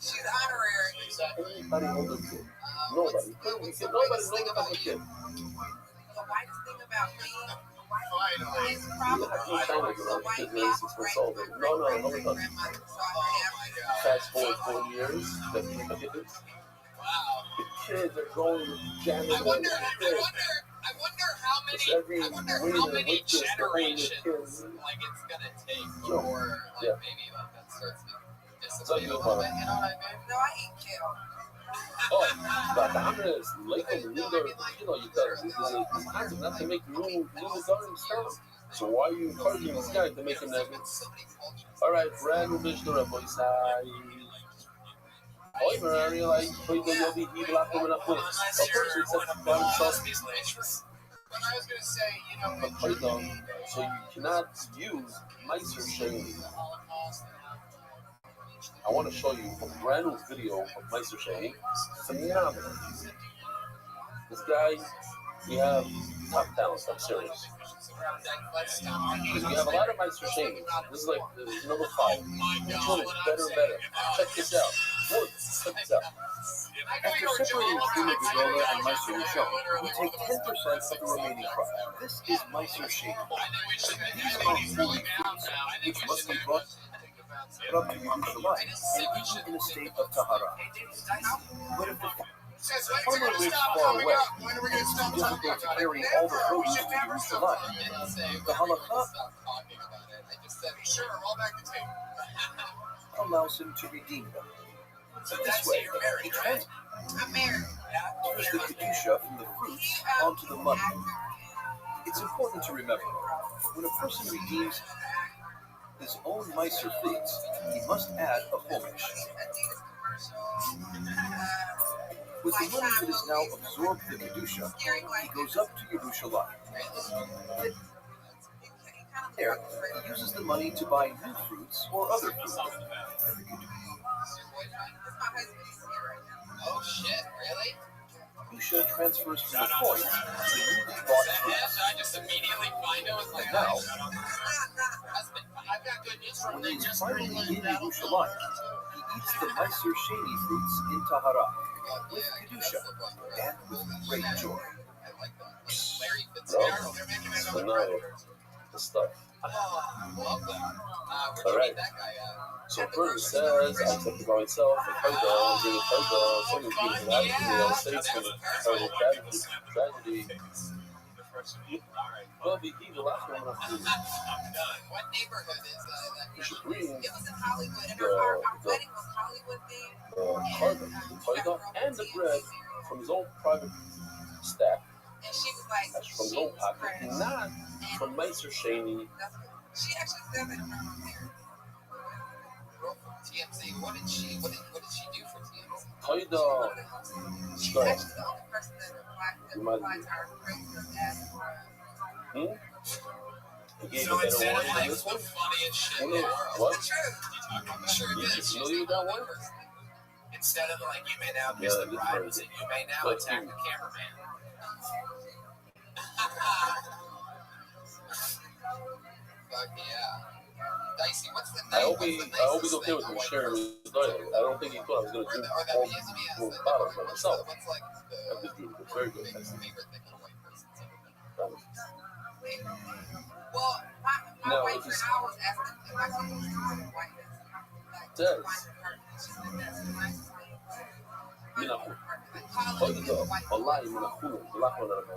she's honorary. anybody older kid. Nobody. Nobody knows about the kid. The whitest thing about me is I probably can't find it around the kid maybe 6 months old. No, it's not. grandmother. So I Fast forward 4 years, the kids. The kids are going jamming I wonder how many generations like it's gonna take before like maybe like that starts to dissipate a little bit, you know what I mean? No, I eat kale. Oh, but the honest, like a leader, you know, you got this not to make new garden stuff. So why are you encouraging this guy to make him that? All right, brand new bitch to Rabbi side. Oi, Maria, like, you'll be evil after when I put it. Of course, it's a fun stuff. But I was gonna say, you know, But though, so you cannot use Meiser Shady. I want to show you a brand new video of Meiser Shady. Phenomenal. This guy, we have top talent, I'm serious. Because we have a lot of Meiser Shady. This is like number 5. Each one is better and better. Check this out. Look, check this out. After separating Prima Gdola and Meiser Rishon, we take 10% of the remaining crop. This is Meiser Shady. These are holy foods, which must be brought up to Yerushalayim and eaten in a state of tahara. But if the farmer lives far away, it's too difficult to carry all the produce to Yerushalayim. The halakha allows him to redeem them. So this way, he transfers I'm married. the kedusha from the fruits onto the money. It's important to remember, when a person redeems his own Meiser fruits, he must add a homish. With the money that is now absorbed the kedusha, he goes up to Yerushalayim. There, he uses the money to buy new fruits or other fruit. And the oh shit, really? kedusha transfers from the coin to the newly bought fruits. I just immediately find it was like, And now, I've got good news from when he is finally in Yerushalayim, he eats the Meiser Sheni fruits in Tahara, with kedusha, and with great joy. Larry No, phenomenal. The stuff. love that. All right. So first says, I took it by myself, and Kodo, and did Kodo, some of the people that happened to me on States when it was tragedy. Well, the evil last one What neighborhood is that? you should read It was in Hollywood, and our wedding was Hollywood themed. carbon, the Kodo, and the bread from his own private stack, And she was like, that's from his own pocket, not from Meiser Sheni. she actually said that in her marriage. TMZ, what did she do for TMZ? Kodo. She's Go ahead. actually the only person that You might- applied to her praise as He gave So a better instead one of than like this the one? funniest shit in What? the world. What? Sure You did. She was familiar with that one? Instead of like, you may now Yeah, kiss the this bride, one. was it you may now But attack you- the cameraman? Fuck yeah. Dicey, what's the name? I hope he's okay with me sharing his dialogue. I don't think he thought I was going to do all bottles by myself. What's like I'm just doing it. It's very good. favorite thing a white person's ever done? done. Well, my Now, white if friend, it's- I always ask them if I can use whiteness. Does.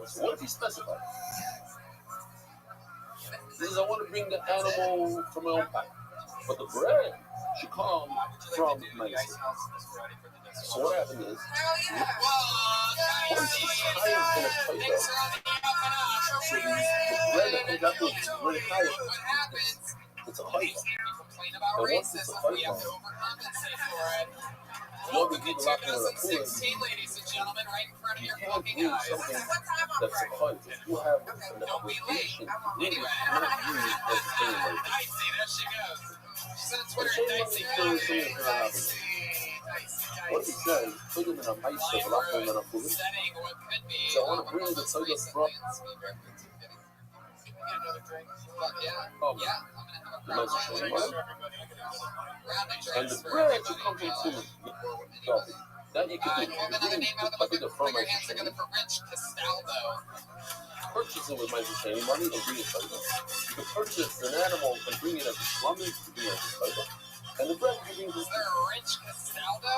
So what if he specifies? He says, I want to bring the animal from my own pack, but the bread should come from Mason. So what happened is, once he's high in a toilet, so the bread that comes out is really high. It's a haifa. And once it's a haifa, you'll be people laughing at a pool. You can't do something that's a haifa. You have an obligation to really not use entertainment. What he says, put him in a maestro, laughing at a pool. So I want to bring the toilet from. And the bread should come from food. That you can do. You bring the from purchase it with my money and bring it later. You can purchase an animal and bring it as a slumming to bring it as later. And the bread you bring this. Rich Castaldo?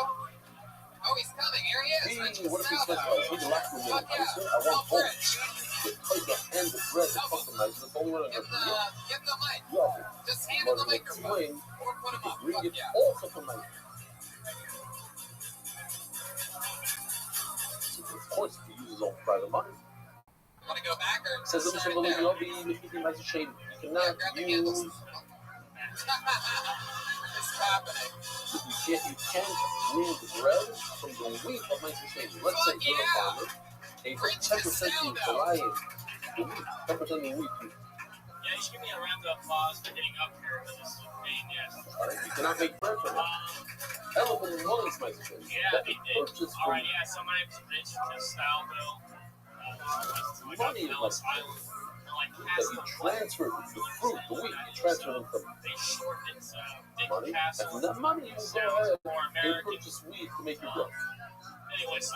Oh, he's coming. Here he is. What if he says, I want both. The toilet and the bread to customize the only one. Give the mic. Love it. Just hand him the microphone. Or put him up. Bring it also from my. Of course, he uses his own private money. Want to go back or Says the Mishnah Below, you'll be making nice shade. You cannot use. It's happening. You can't bring the bread from the wheat of my shade. Let's say you're a farmer. And you put 10% in the lion. The wheat, 10% in the wheat. Yeah, you should give me a round of applause for getting up here for this thing, yes. Alright, you cannot make bread from it. Elephant and Mullins might say. Yeah, they did. Alright, yeah, so my name's Rich Castaldo. Money is like that you transfer the fruit, the wheat, you transfer them from They shortened money. And from that money, you go ahead and purchase wheat to make your bread. Anyway, so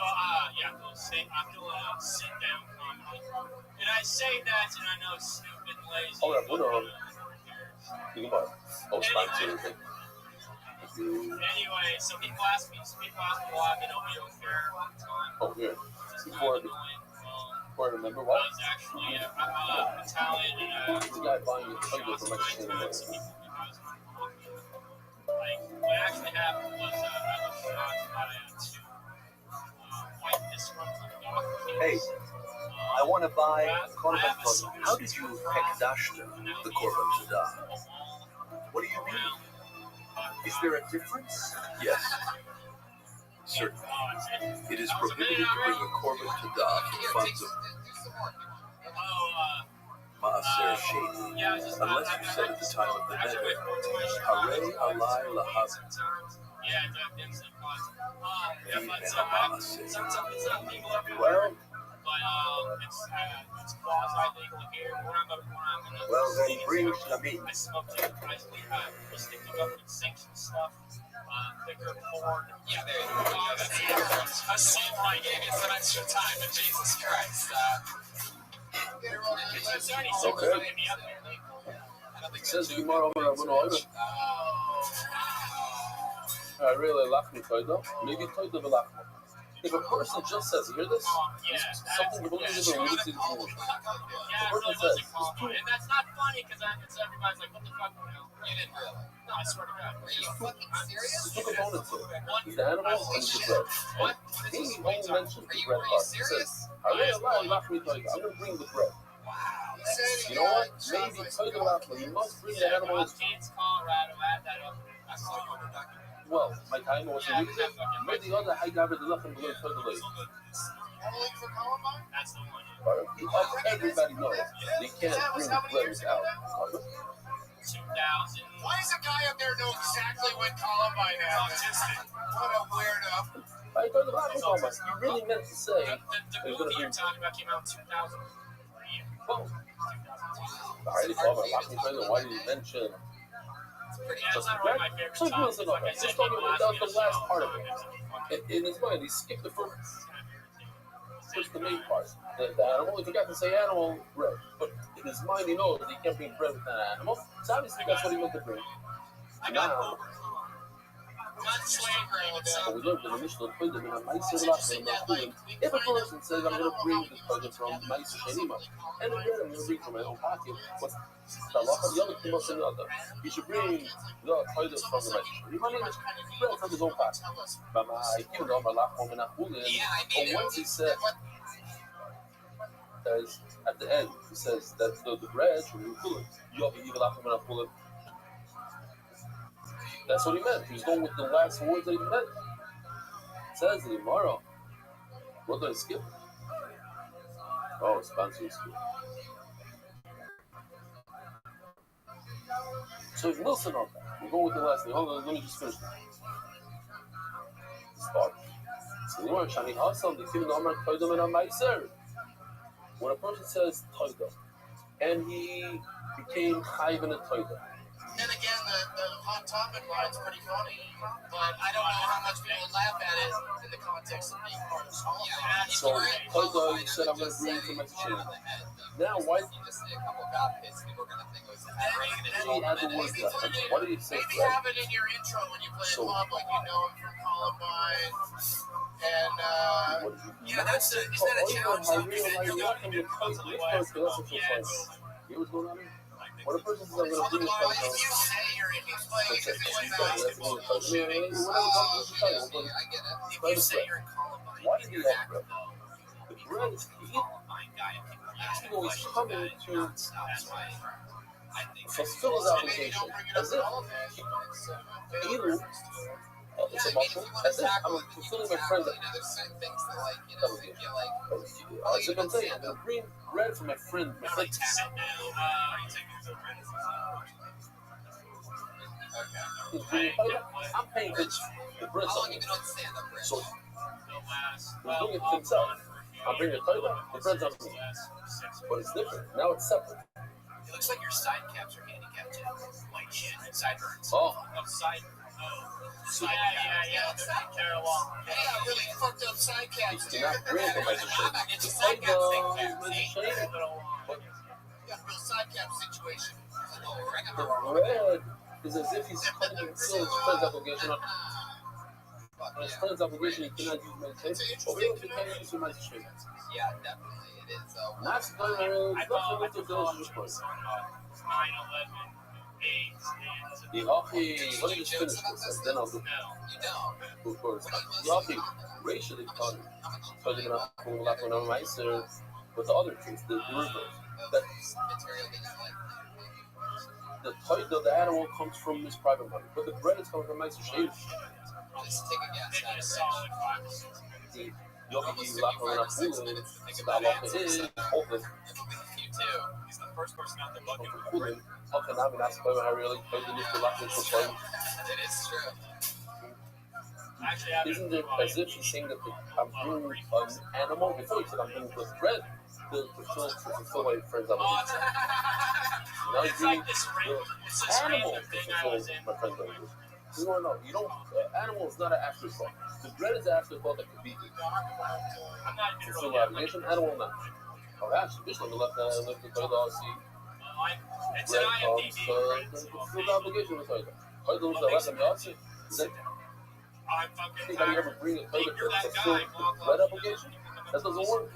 yeah, I'm gonna sit down comedy. And I say that, and I know it's stupid and lazy. Hold on, hold on. You can buy it. Oh, it's fine too. Anyway, so people ask me why they don't care all the time. Oh, here. Before I remember what? I was actually, I'm Italian, and the guy buying a toilet for Mexican money. Like, what actually happened was I was shocked by two white disgruntled doctors. Hey, I want to buy a korban todah. How did you hekdash the korban todah? What do you mean? Is there a difference? Yes. Certainly. It is prohibited to bring a korban todah from funds of Maaser Sheni, unless you said at the time of the neder, Harei alai lahaz. Well, then bring shlamim. Clicker porn. Yeah, there you go. I see why I gave you some extra time, but Jesus Christ. Okay. It says the Gemara over Rabbi Noah. I really like me, Toida. Maybe Toida will like me. If a person just says, you hear this? Something you believe in the really see the English. The person says, and that's not funny because everybody's like, what the fuck? You didn't really. No, I swear to God. Are you fucking serious? there's two components to it. There's the animal and the bread. What? He only mentions the bread part. He says, I really like me, Toida. I'm going to bring the bread. Wow. You know what? Maybe Toida like me. You must bring the animal. Colorado, add that up. I saw you on the document. Well, my time was a reason. Maybe the other high guy with the luck and blue Toida lady. That's the one. Everybody knows they can't bring the bread out. 2000. Why does a guy up there know exactly when Columbine happened? What a weirdo. I told the black people, you really meant to say The movie you're talking about came out in 2003. oh. I already called my last president. Why did you mention That's not really my favorite so he topic. wasn't on Like I that. said, Just talking people about ask me the to last show part of time. it. In his mind, he skipped the first. What's the main part? The animal. He forgot to say animal, bread. But in his mind, he knows that he can't bring bread with an animal. So obviously, that's what he meant to bring. Now, but we learned in the Mishnah, if a person says, I'm going to bring this toilet from Ma'aser Shenima, and the bread I'm going to bring from my own pocket, what's the halacha? The other thing was another. He should bring the toilet from the Ma'aser Shenima, and bread from his own pocket. But once he said, at the end, he says that the bread should be full. That's what he meant. He was going with the last words that he meant. It says in Gemara. What did I skip? Oh, it's fancy skip. So if Wilson on that, we're going with the last thing. Hold on, let me just finish that. Start. So Gemara, Shani Hasam, the Kim Nomar Toidom and Ma'aser. When a person says Toidom, and he became Chayv in a Toidom. Then again, the hot topic line's pretty funny, but I don't know how much people would laugh at it in the context of being part of school. So, Toido, you said I'm going to bring from my chin. Now, why? You just say a couple of bits, people are going to think it was He had the words left. What did he say? Maybe have it in your intro when you play a club, like you know him from Columbine. And, is that a challenge? Here's what's going on here. What a person says, I'm going to bring this toilet. If you say you're in Columbine, why did he have bread? The bread is key. He's always coming to fulfill his obligation as if either it's a mushroom, as if I'm fulfilling my friend. As if I'm saying, I'm going to bring bread for my friend. I'm paying the bread. So he's doing it to himself. I'm bringing the toilet, the bread's on me. But it's different. Now it's separate. It looks like your side caps are handicapped too. Like sideburns. Oh. Yeah. Really fucked up side caps. It's not real, but it's a side cap thing. You got a real side cap situation. The bread is as if he's cutting his friend's obligation on. On his friend's obligation, he cannot use meditation. But we don't can't use meditation. Yeah, definitely. It is. Not to what did you finish this? And then I'll do of course. Racially taught with the other things, the reverse. The toilet of the animal comes from his private money, but the bread is coming from Ma'aser Shenima. Just take a guess. He's the first person out the bucket. It is true. Isn't it as if he's saying that I'm bringing an animal before he said I'm bringing the bread to fulfill my friend's obligation? Now he's bringing the animal to fulfill my friend's obligation. You don't. Animal is not an afterthought. The bread is an afterthought that could be eaten. Fulfill the obligation, animal not. Oh, actually, this one left the toilet. See, bread comes to fulfill the obligation of the toilet. Toilet is the left of the opposite. Anybody ever bring a toilet to fulfill the bread obligation? That doesn't work.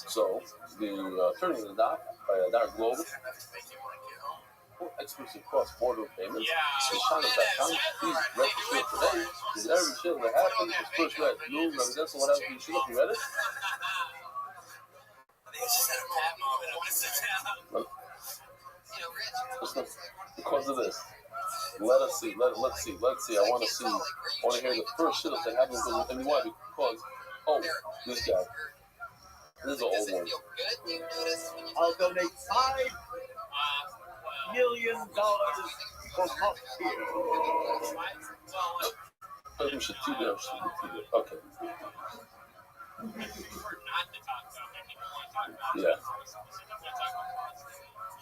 So, the turning the dot by Dark Globe, exclusive cross-border payments, is China.com. Please rest assured today that every shield that happens is first read. You represent whatever you should have read it. Because of this. Let's see. I want to hear the first shit that happens and why? Because, this guy. This is an old one. I'll donate $5 million for Mock here. I think we should do that. Okay. Yeah.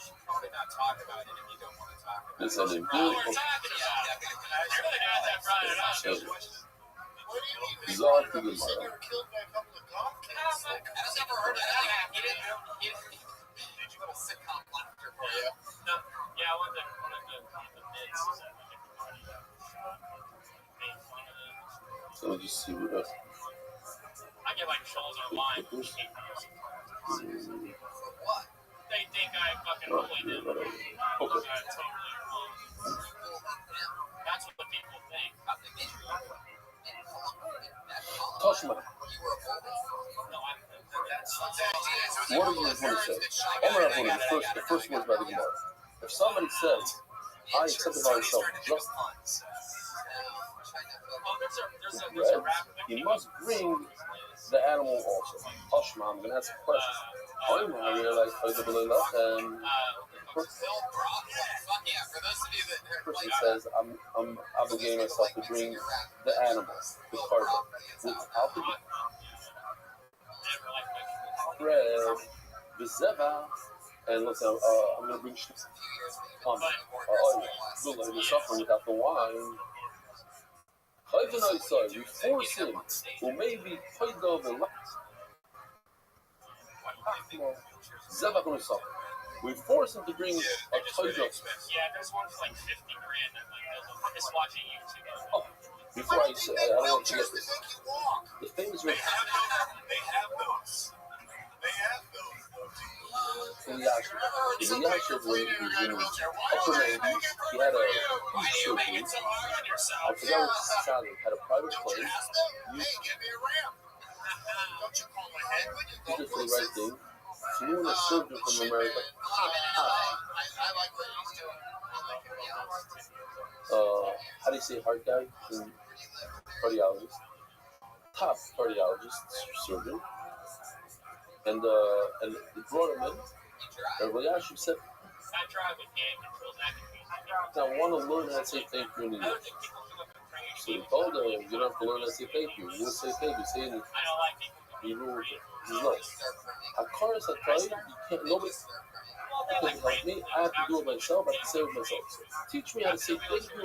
should probably not talk about it if you don't want to talk about it. Listen, We're talking about it. You're the guy that brought it up. So, What do you mean? bizarre to You the said you mind. were killed by a couple of golf kids. I've never heard of that. Did you go to sitcom laughter for you? No, yeah, one of the bits is that like everybody shot made fun of them. So let's just see what else. I get like trolls online who hate music. What? They think I fucking Oh, bullied yeah, them. whatever. Which Okay. I totally wrong. That's what the people think. How they made you over? Toshma, You were a bully? No, That's what does your opponent say? Omar Abuna, the first words by the Gemara. If somebody says, I accepted myself just there's a bread, rap that you came must up bring the animal also. Toshma, I'm going to ask a question. Omar, I realize, Fuck yeah, for those of you that the person says, I'm obligating myself to bring the animal, the carpet, without the bread, the zeva, and let's say, I'm going to bring good like the suffering without the wine. We force him, or maybe we force him to bring a toilet. Yeah, there's one for like 50 grand that like just watching YouTube. Oh, before I say, I don't want to get Wheelchairs this. that make you walk. The famous They have those. Eliashib, when he was in his upper 90s, he had a huge surgery. I forgot what salad, had a private plane. Hey, give me a ramp. Don't you call my head when you He go did for the right thing. Flew in a surgeon from America. I like what he's doing. How do you say heart guy? Cardiologist. Top cardiologist, surgeon. And they brought him in. And Eliashib said, I drive with game controls. I want to learn how to say thank you in I English. don't think people come up and pray. So he told him, you don't have to learn how to say thank you. You'll say thank you. Say it in I don't like people. Hebrew. He's nice. Hakar Satai, you can't, nobody can help me. I have to do it myself. I have to say it myself. So teach me how to say thank you.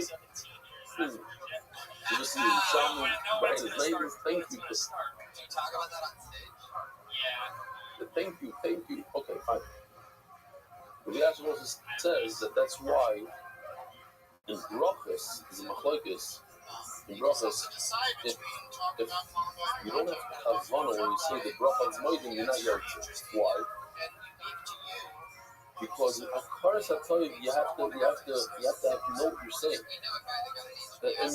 You just see him shout me, write his name, thank you. Do you talk about that on stage? Yeah. Thank you. Okay, fine. But the actual also says that's why in brachos, is a machlokes, in brachos, if you don't have kavana when you say the bracha is moedin, you're not yardshish. Why? Because in akaras hatoiv, you have to know what you're saying. And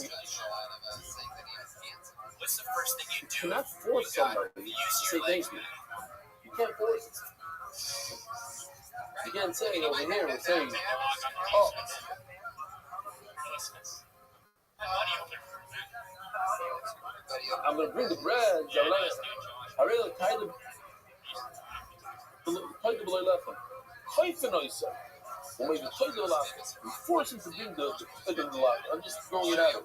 What's the first thing you cannot force somebody to say thank you. You can't force it. You can't say over here, we're saying, oh, I'm going to bring the bread. I really kind of below left. Or maybe we force him to bring the lot. I'm just throwing it at him.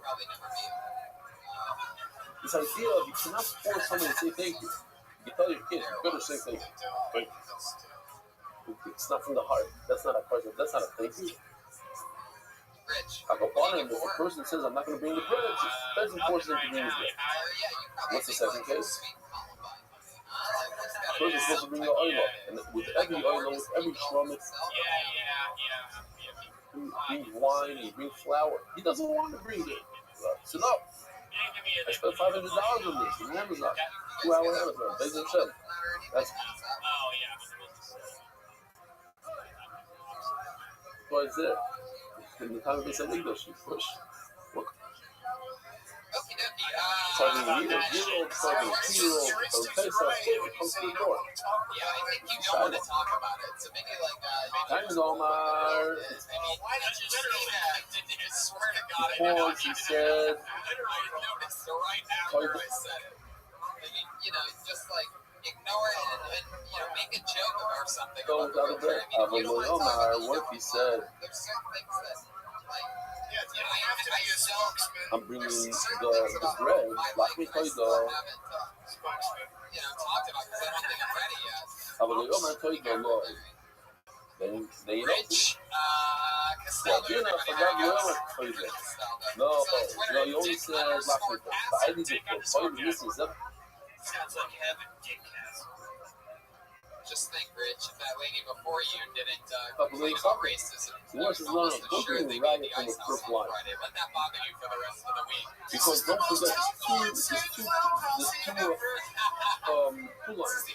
This idea of you cannot force someone to say thank you. You tell your kids, you better say thank you. It's not from the heart. That's not a person. That's not a thank you. If a person says, I'm not going to bring the bread, it doesn't force him to bring his bread. What's the second case? The person is supposed to bring the oil, and with every oil, with every shromet, he brings wine, he brings flour. He doesn't want to bring it. So no. I spent $500 on this on Amazon. 2-hour Amazon. Bezin Shem. That's why it's there. In the time of Beis Hamikdash, you push. Look. Starting a year-old, 2-year-old, from Pesach, it comes to the door. Yeah, I think you don't want to talk about it. So maybe Time is Omar. why did you say that? Did you swear to God? Before she said, I noticed the right after I said it. You know, just like ignore it and make a joke or something. Go without a bread. Omar, what he said. There's certain things that, like, I'm bringing the bread. Like me, talked about because I don't think I'm ready yet. אבל היום אני טועד לא. Then you know. Rich, Well, you know, for that moment, crazy. No, you only said last week. But I need to find this is up. Sounds like heaven, Dickcast. Just think, Rich, if that lady before you didn't complain about racism, Worse is I'm almost not assured they right made the from the ice house first on line. Friday. Let that bother you for the rest of the week. Because don't forget, there's two lines.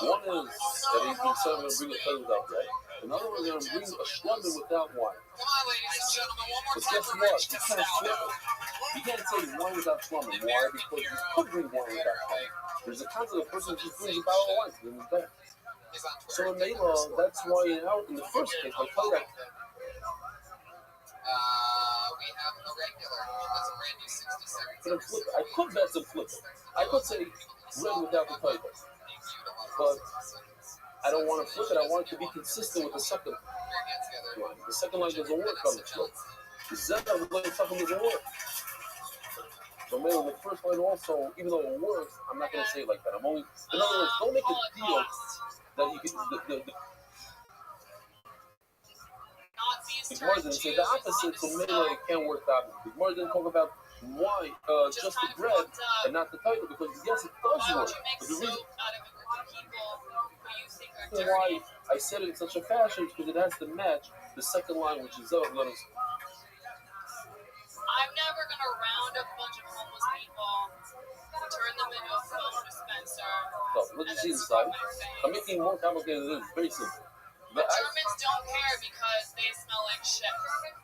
One is that he's been saying we're going to bring a plate without bread. Another one, they're going to bring a schlemmer without wine. Come on, ladies and gentlemen, one more But time guess for what? Rich You can't flip it. You can't say wine without schlemmer. Why? Because you could bring wine without wine. There's a concept of a person who just brings a bottle of wine to the bed. So in Maylaw, that's why in the first case, I tell you that. We have a regular. That's a brand new 60 seconds. I could bet some flip it. I could say red without the title. But I don't want to flip it. I want it to be consistent with the second line. The second line doesn't work on the flip. The Zeta line second doesn't work. So maybe the first line also, even though it works, I'm not going to say it like that. I'm only, in other words, don't make a deal that you can. The Gemara didn't say the opposite, so maybe it can't work that way. The Gemara didn't talk about why just the bread and not the title, because yes, it does work. But the reason why I said it in such a fashion is because it has to match the second line, which is I'm never gonna round up a bunch of homeless people, turn them into a film dispenser. So let's just see inside. I'm making it more complicated than it is. Very simple. The Germans don't care because they smell like shit, right?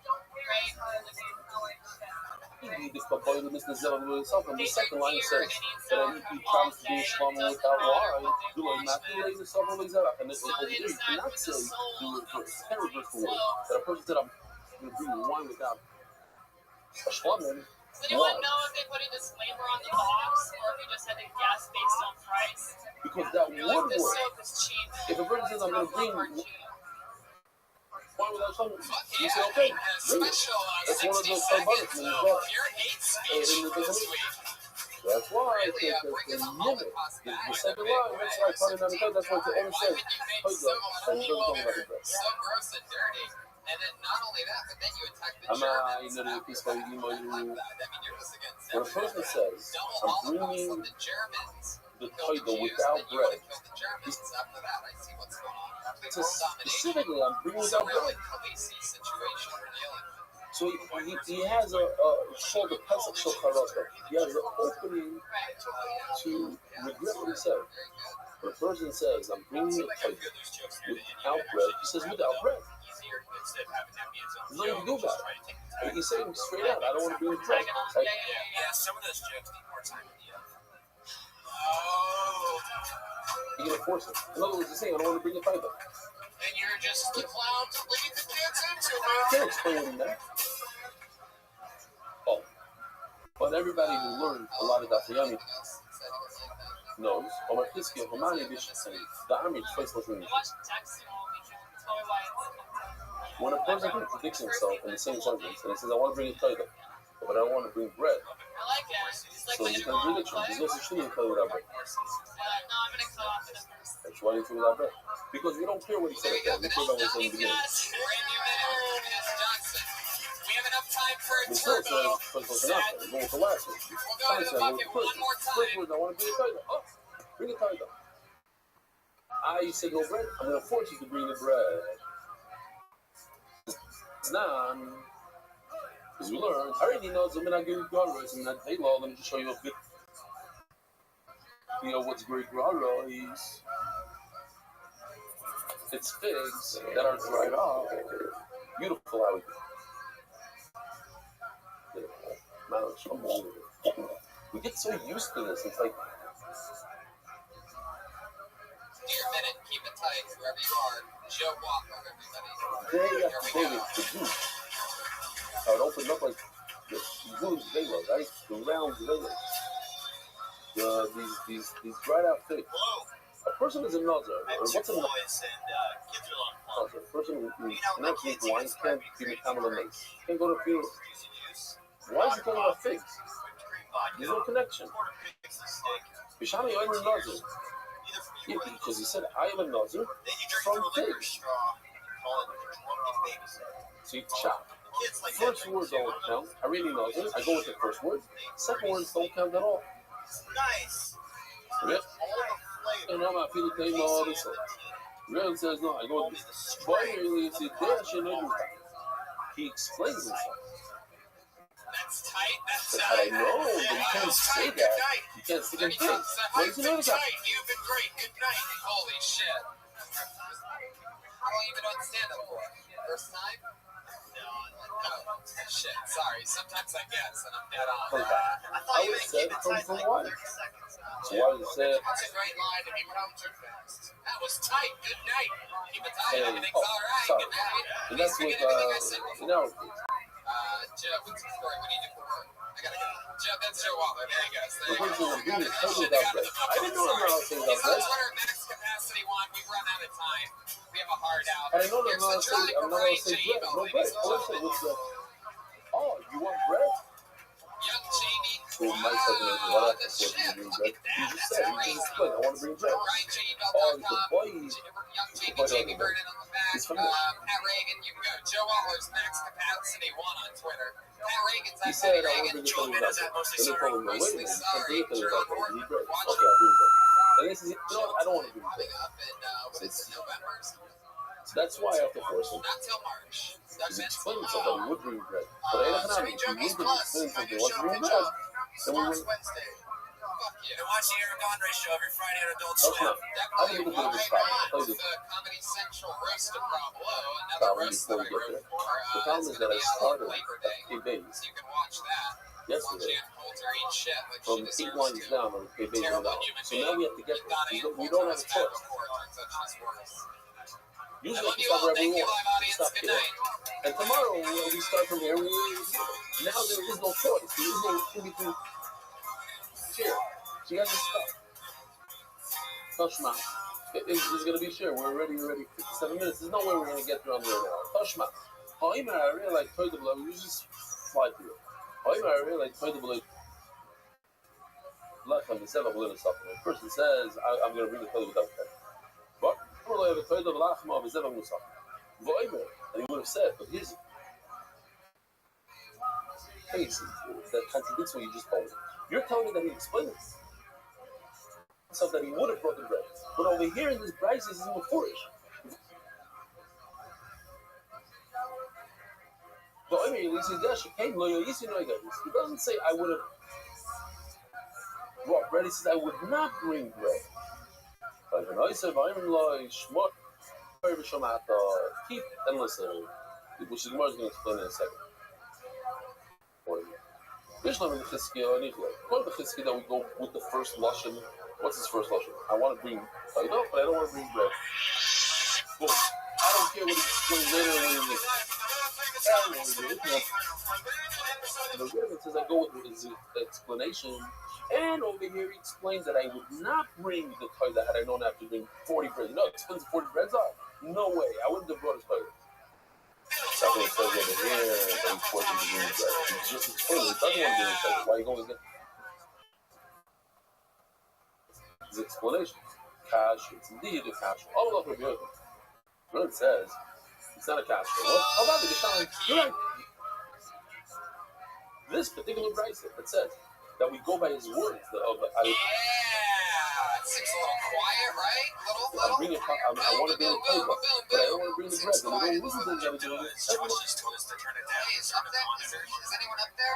And the second line says that he promised to be Shlomo without wine. You like not to lay the summer lays out. And you cannot say the reverse. You can't reverse the word. That a person said, I'm going to bring wine without a Shlomo. Does anyone know if they put a disclaimer on the box or if you just had to guess based on price? Because that would work. This soap is cheap. If a person says, I'm going to bring wine without Shlomo, you say, okay, bring it. That's one of those butters in the jar. That's why I think that the limit, the second line, that's why I call it not because that's what the owner says. And he doesn't talk about the bread. So gross and dirty. And then not only that, but then you attack the When Germans. a person says, I'm bringing the title without bread, specifically, I'm bringing without bread. So he has a called the Pesach Shocharata. He has an opening to regret what he said. When a person says, I'm bringing a title without bread, he says, without bread. There's nothing to do about it. He's saying straight out, I don't want to bring the bread. Like, Yeah, some of those jokes need more time in the oven. you're going to force it. In other words, he's saying, I don't want to bring the title. And you're just the clown to lead the kids into, I man. can't explain what he meant. Oh. But everybody who learned a lot of Dafayami knows, Omar Kiski, Homani, the army is twice less than me. When a person contradicts himself in the same sentence and he says, I want to bring a title, but I don't want to bring bread. I like it. It's So you can bring it to him. There's no such thing in title without bread. No, I'm going to cut off the numbers. That's why you do without bread. Because we don't care what he said at the end. We care about what he said in the beginning. We have enough time for a The first turbo. says, we're going with the last one. First word, I want to bring a title. Oh, bring a title. I said no bread. I'm going to force you to bring the bread. Now, as we learned, I already know I'm not good growers, and that they law. Let me just show you a bit. You know what's great grower is? It's figs that are dried off. Beautiful out here. We get so used to this. It's like. Dear minute, keep it tight, whoever you are. Joe walk over everybody. Day after day, the juice. So it opened up like the blue vela, right? The round vela. These dried out figs. A person is a nuzzer. What's a nuzzer? A person who cannot drink wine can't be Mekamel mace. Can't go to funerals. Why is he talking about figs? There's no connection. Bishani, you're a nuzzer. Yeah, because he said, I am a nuzzer from figs. call it like a drunken babysitter. See, chop. Kids like First that. words don't count. I really know this. I go with the first word. Second words don't count at all. Nice. Yeah. All the And flavor. I'm feeling pain all this stuff. Real says no. I go with this. Boy, really, see, there should know. He explains himself. That's tight. That's But I know that you can't say that. You can't stick in things. What is You've it been tight. You've been great. Good night. Holy shit. How long you been on stand-up for? First time? Oh, shit. Sorry. Sometimes I guess, and I'm dead on. I would have said from one. So why did you say it? That's a great line to be proud too fast. That was tight. Good night. Keep it tight. Hey, Everything's all right. sorry. Good night. And that's Please with, forget everything I said before. you know, Joe, what's the story? What do you do for work? I gotta go. Joe, that's Joe Waller. There he goes. There the you person go. was being totally without bread. I didn't know I'm not saying He's without on bread. Twitter, max capacity one. We've run out of time. We have a hard out. And I know that Here's I'm the not try saying, I'm for not Brian going to say J. bread. Ebo, No ladies bread. and I would say, gentlemen. what's the, oh, you want bread? Young Jamie. Well, my cousin is what I Shit. bring Look bread. at that. You just That's said, you crazy. just explained, I want to bring bread. Oh, you said, boy, Young Jamie Vernon on the back. He's from there. Pat Reagan, you can go. Joe Waller's max capacity one on Twitter. Pat Reagan's he at said, Patty I Reagan. want to Joe bring Bennett bread. at Mostly Then they Sorry. told him, no, wait a Mostly minute, Sorry. you can't You're do on it. board. You need bread. Watch Okay, I'll bring bread. And this is, you know what, I don't want to bring bread. Coming up in, what is it, November? So that's why I have to force him. Not till March. He's explaining something, he would bring bread. But I don't know, Screen he Junkies would Plus. explain My new something, wants show, to bring good bread. job. Then we Starts were, Wednesday. Fuck yeah. And watch the Eric Andre show every Friday on Adult that's Swim. not, I Definitely didn't even why think of this not? problem. The Comedy Central roast of Bravo, another Problem roast before that I we get wrote there. for. The problem It's is gonna that I be out on started Labor Day, a base so you can watch that. Watch yesterday Ann Coulter eat shit like from she 8 deserves lines to. down on a base Terrible down. human So now we have to get there. We don't have a choice. Usually I can stop wherever we want. Stop Good here. night. And tomorrow when we start from here, now there is no choice. There is no in between. Here. So you have to stop. Toshma. It's going to be sure. We're already 57 minutes. There's no way we're going to get through under an hour. Toshma. I really like toy the blow. You just fly through it. I really like toy the blow. Last time he said I'm going to stop. The person says I'm going to bring the toy without that. But I'm going to toy the blow. I'm going to stop. And he would have said, but here's case that contradicts what you just told me. You're telling me that he explained it. So that he would have brought the bread. But over here in this Bryce is in the foolish. But I mean, he doesn't say I would have brought bread, he says I would not bring bread. But when I said I'm like keep and listen, which is more going to explain in a second. There's no Chizkiah anyway. Go to the Chizkiah that we go with the first Lashon. What's his first Lashon? I want to bring Taidah, but I don't want to bring bread. Boom. I don't care what he explains later when he makes the Rebbe says I go with his explanation, and over here he explains that I would not bring the Taidah had I known I have to bring 40 bread. You know how expensive 40 breads are? No way. I wouldn't have brought his Taidah. That's what it says over here that he's forcing to bring bread. He's just explaining. He doesn't want to bring his Taidah. Why are you going again? His explanation. Cash, it's indeed a cash. All of Rabbi Yochanan. What it says, it's not a cash. Well, how about the Geshan? You're right. This particular Bryce that says that we go by his words. Yeah, it seems a little quiet, right? I want to bring a table, but I don't want to bring the bread. And we don't listen to each other. Josh just told us to turn it down. Hey, is anyone up there?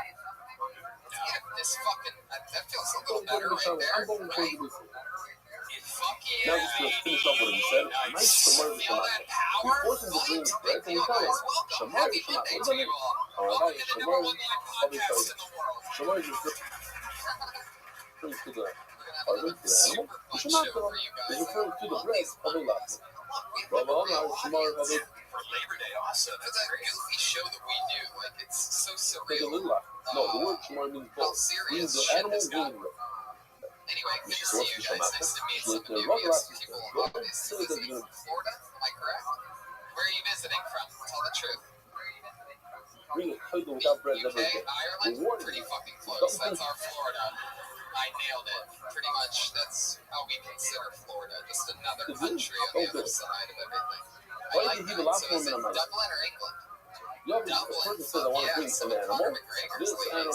Let's get this fucking. That feels a little better right there. I'm going to Right? Fuck Now yeah. just to finish up what he said, nice Shamar Feel that He power? forces him to bring his bread, and he tells him, Welcome. Shamar Happy is Shamar. Monday What to does it you mean? all. Alright, Welcome to the Shamar, number one live podcast in the world. Shamar is just brings to the We're gonna have another to the animal. super fun Shamar show for you guys. is referring to the bread of a lot. Well, Shamar of a For Labor Day, also. That's a goofy show that we do. Like, it's so take a surreal. little lot. No, the word Shamar means How both. serious Means the shit animal this meaning got. bread. Anyway, good to So see what's you the guys. Shamar? Nice to meet With some the of you. rug We have some glasses. people Go on ahead, this say that visiting you're from Florida. Am I correct? Where are you visiting from? Tell the truth. bring a table without bread UK, every day. Ireland, Reward pretty you. fucking close. That's our Florida. I nailed it. Pretty much, that's how we consider Florida. Just another country on the other side of everything. Why did he the last one in a match? Dublin or England? You have a person says I want to bring an animal. This animal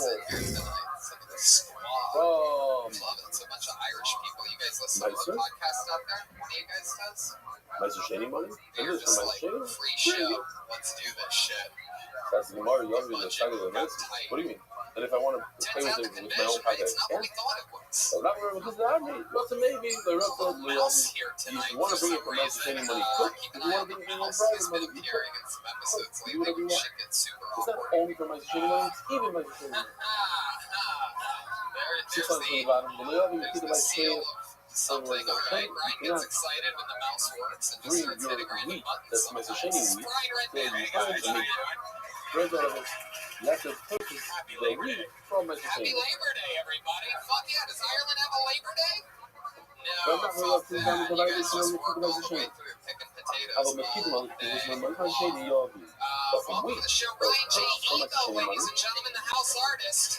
from It's a bunch of Irish people. You guys listen to the podcast out there? One of you guys does? Meister Shady money? They're This is just from like, Meister Shady? free show. Let's do this shit. That's the Mario. You have to tag of events. What do you mean? And if I want to play with it with my own podcast, it's not what we thought it was. so not really because I mean, lots of maybe the rest of the you want to bring it from Meister Shady money quick. If you want to bring it from private money, you appearing in some episodes do whatever you lately. want. Shit gets super It's not awkward. only from Meister Shady money. It's even Meister Shady money. There's 600 from the bottom. The little you keep the it like seal Shady. of something, alright? Brian gets excited when the mouse works and just starts hitting random buttons. That's Meister Shady Sometimes. week. Brian right So there. you find I mean, right out of it. You have to purchase the week from Meister Happy Shady. Labor Day, everybody. Fuck yeah. Does Ireland have a Labor Day? But I'm not really up to Fuck them that. because You I guys just just know work the all the way Shady. through picking I potatoes. will make people on this one. Meister Shady, y'all be. But from Welcome week, to the show, so Ryan J. from Meister Ebo, Shady ladies money. and gentlemen, the house artist.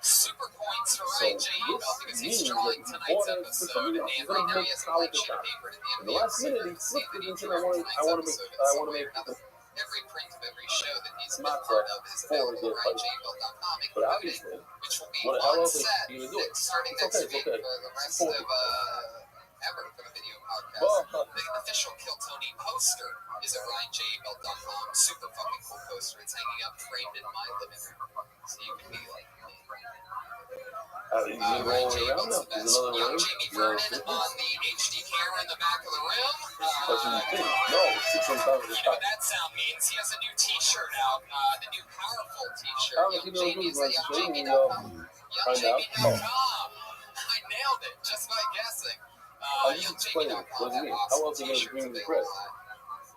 Super points for So Ryan J. Ebo this because he's means drawing that tonight's before it's episode, and he's right gonna now he make has a how blank the sheet of shot. paper at the end In the of the last episode. minute, he You can see flipped that it he into drew I tonight's want to make episode in some way make or another. Every print of every show that he's been Matzah part of is for available the at fight. RyanJAbel.com, But including obviously, which will be what the hell on else set are you gonna do? starting It's next okay, week it's okay. for the rest Support of ever for the video podcast. Well, The official Kill Tony poster is at RyanJAbel.com. Super fucking cool poster. It's hanging up framed in my living room, so you can be like me. you gonna roll Ryan it J. around Abel's now? the best. There's another Young room. Jamie You know, Vernon on the HD camera in the back of the room. That's what you think. No, 6 on top of the You know top. what that sound means? He has a new T-shirt out, the new Powerful T-shirt. I don't know if Young you know Jamie's who's at like Jamie, YoungJamie.com. find out. YoungJamie.com. I nailed it just by guessing. I'll just explain it. What does it mean? How else are you going to bring the press?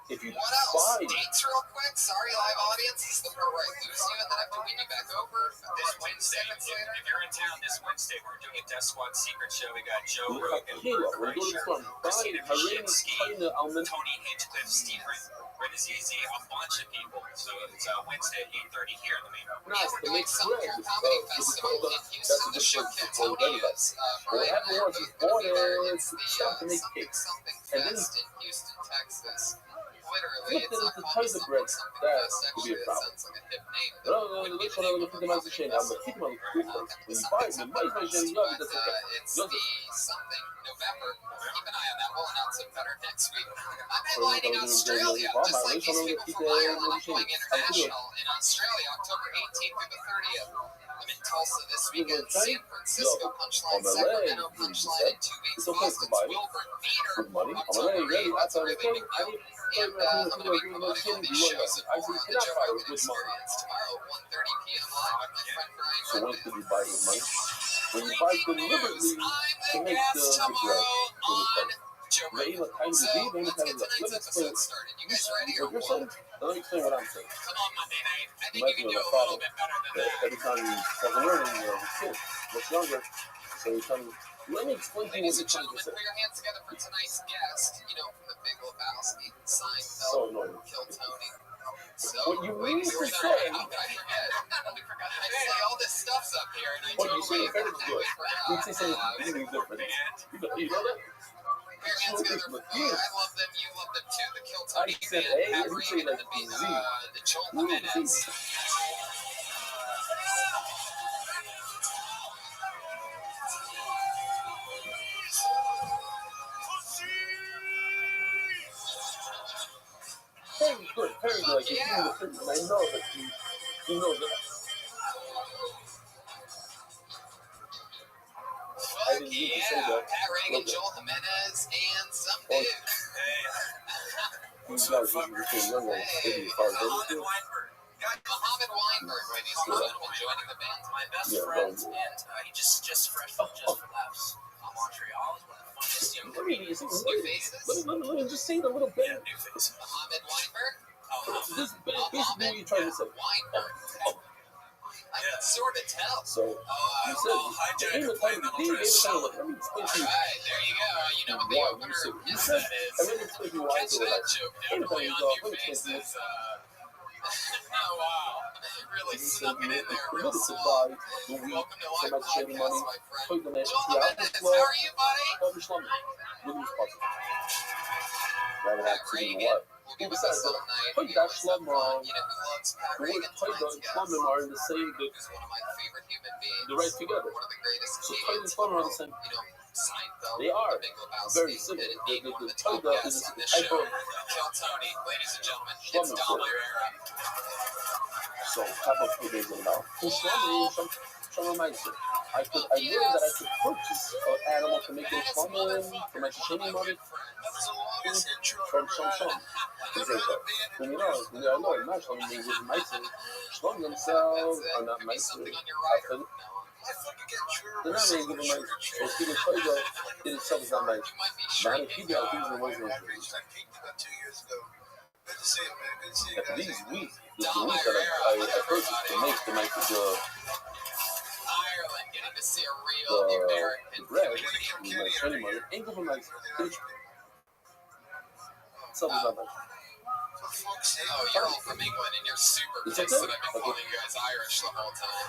If you What else? buy Dates real quick. Sorry, live audience. This is the part where I lose you and then I have to win you back over. This Wednesday, if you're in town this Wednesday, we're doing a Death Squad secret show. We got Joe Rogan, Kilo, Bert we go to Kreischer, from Christina Harini, Pashitsky, China, Almond. Tony Hinchcliffe, Stephen Renazizi, a bunch of people. So it's Wednesday at 8:30 here in the main room. Nice, We're the doing next some thread. Queer Comedy Festival in That's Houston. a The good show place Kill for Tony everybody. is What Brian and I happened are was both before going to be there. they It's the stopped to make Something cakes. Something And then Fest in Houston, Texas. Literally, flipped it's it not into called tons of Something bread. Something That Fest. would be Actually, a that problem. sounds like a hip name. No, look what I'm looking at the chain. I'm gonna keep them on the food first. When you buy it, my chain, you have But to take it. it's the something November. Keep an eye on that. We'll announce it better next week. I'm headlining Australia, just like these people from Ireland. I'm going international in Australia, October 18th through the 30th. I'm in Tulsa this weekend, San Francisco, Punchline, Sacramento, Punchline in 2 weeks, Boston's Wilburn Theater, With money, I'm October already ready. 8th. That's That's a how really they big came. deal. And I'm going to be promoting all these shows and more on the Joe Rogan Experience tomorrow, 1:30 p.m. live with my friend Brian So when Redman. could you buy with money? When you buy deliberately to make the bread. Joe They Rogan. even kind of So deep, they even let's kind get of tonight's let me explain. episode started. You guys ready or What you're what? saying? Let me explain what I'm saying. Come on, Monday night. I think Might you can be do a a little problem. bit better than That that. every time you start learning, you're a kid, much younger. So you come, let me explain to you Ladies and what you're trying to gentlemen, say. put your hands together for tonight's guest. You know, from the Big Lebowski, So Seinfeld, annoying. Kill Tony. So, What you wait, mean to sorry, say- how could I forget? I say all this stuff's up here, and I What you totally say better is good. You say something forgot. really different. You know that? Put your hands together for me. I love them, you love them too. The Kill Tony I said band, A, Pat and you say Regan, like and Z. the Joel Jimenez. Very good, very good. Like, you see the film, and I know that you know that. I Fuck didn't need to yeah, say that. Pat Regan, Okay. Joel Jimenez, and some Oh. dude. These guys are between young ones. They be hard Mohammed headed. Weinberg, Mohammed Weinberg, ladies and gentlemen, joining the band. my best Yeah, friend, well, and he just fresh from Just for Laughs. Montreal is one of the funniest young Let me, comedians. New faces. let me just say it a little bit. Yeah, new faces. Mohammed Weinberg. This basically what you're trying to say. Weinberg. I can sort of tell. So, you said, the aim of time to be, let me explain to you. Alright, there you go. You know what the Why opener you said, of you Yes said, That Is. and let me explain to you why I Catch said that that. joke Aim of definitely time on is New let me explain to you. Faces. Oh, wow. Really snuck it in there real Permitted to small. buy the weed, Welcome to some Live extra Podcast, money, my friend. took the man, Joel yeah, Jimenez, how are you, buddy? publish London. With these parts. rather than sitting what. We'll give us Besides all that, night. Toy Dash Shlom, You know who loves Pat the word Reagan? Toy Dash and Shlomim are in the same, Who's one of my favorite human beings. they're right together. One of the greatest So Toy and comedians. Shlomim are the same. You know, Seinfeld. They are The Big Lebowski, very similar. and being one of The the top Toy guests is on a this type show. of Kill Tony, ladies and gentlemen. It's Shlomim Dom story. Rivera. So type of food is about. For Shlomim, Shlomim Meiser. I learned that I could purchase an animal to make those Shlomim for my Shishini money. From Shom. When you know, not Shlomim means with Meiser. Shlom themselves are not Meiser. They're not really giving Meiser. So Peter Toigo, it itself is not Meiser. But if people are thinking it wasn't these wheat, the wheat that I purchased to make the Meiser, Ireland getting to see a real American. the bread, with my Shishini money, ain't good for Meiser. Itself is not Meiser. Oh, you're all from England and you're super It's pissed okay. that I've been calling you guys Irish the whole time.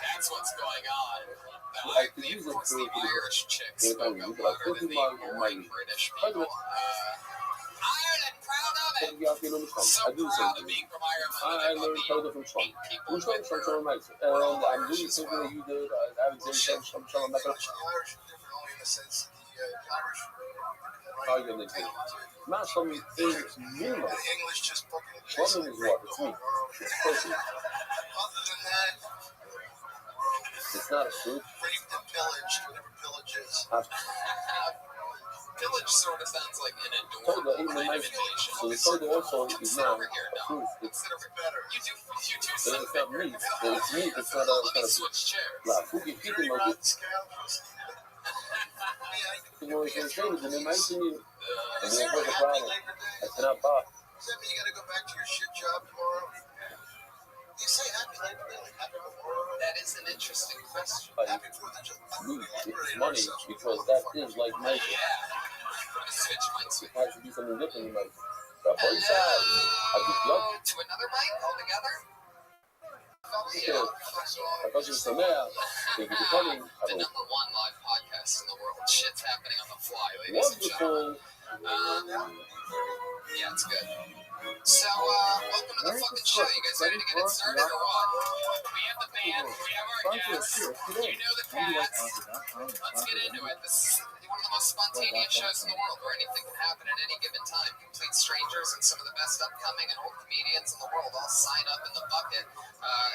That's what's going on. I could The use it course, for the Irish chicks if I spoke up use it, louder than the my boring British people. Ireland, proud of it. So I do the same proud of thing. being from Ireland. I learned Toigo from Shlom. Which one from Shlom Meiser? And I'm doing the same thing that you did. I would say from Shlom Meiser. How are you going to do it? Not Shlom is meaningless. Shlom is what? It's meat. It's protein. Other than that, It's not a food. raped and pillaged, whatever pillage is. Pillage sort of sounds like an Toigo adorable ain't the kind of nice. invasion. So the Toigo also is Sit not over here, a Dom. food. It's Consider it better. You do it's something. not meat. It's meat. It's not a Let me kind of switch chairs. la fugi Dirty people like rotten it. scoundrels. You know what I'm saying? The name I see you. And Is then there a what's the happy problem? Labor Day? I cannot buy. Does that mean you gotta go back to your shit job tomorrow? You say happy Labor Day, like happy Memorial, That is an interesting question. happy 4th of July. Meat. It's money because that is like Meiser. Yeah. I'm gonna switch mics with It has to be something different in Meiser. The both sides. I just love it. to another mic altogether. Yeah. I thought you were saying that. Thank you for coming. The Have number one live podcast in the world. Shit's happening on the fly, a ladies and gentlemen. wonderful. Yeah, it's good. So, welcome to the fucking show. You guys ready to get it started or what? We have the band, we have our guests. You know the cats. Let's get into it. This is one of the most spontaneous shows in the world where anything can happen at any given time. Complete strangers and some of the best upcoming and old comedians in the world all sign up in the bucket.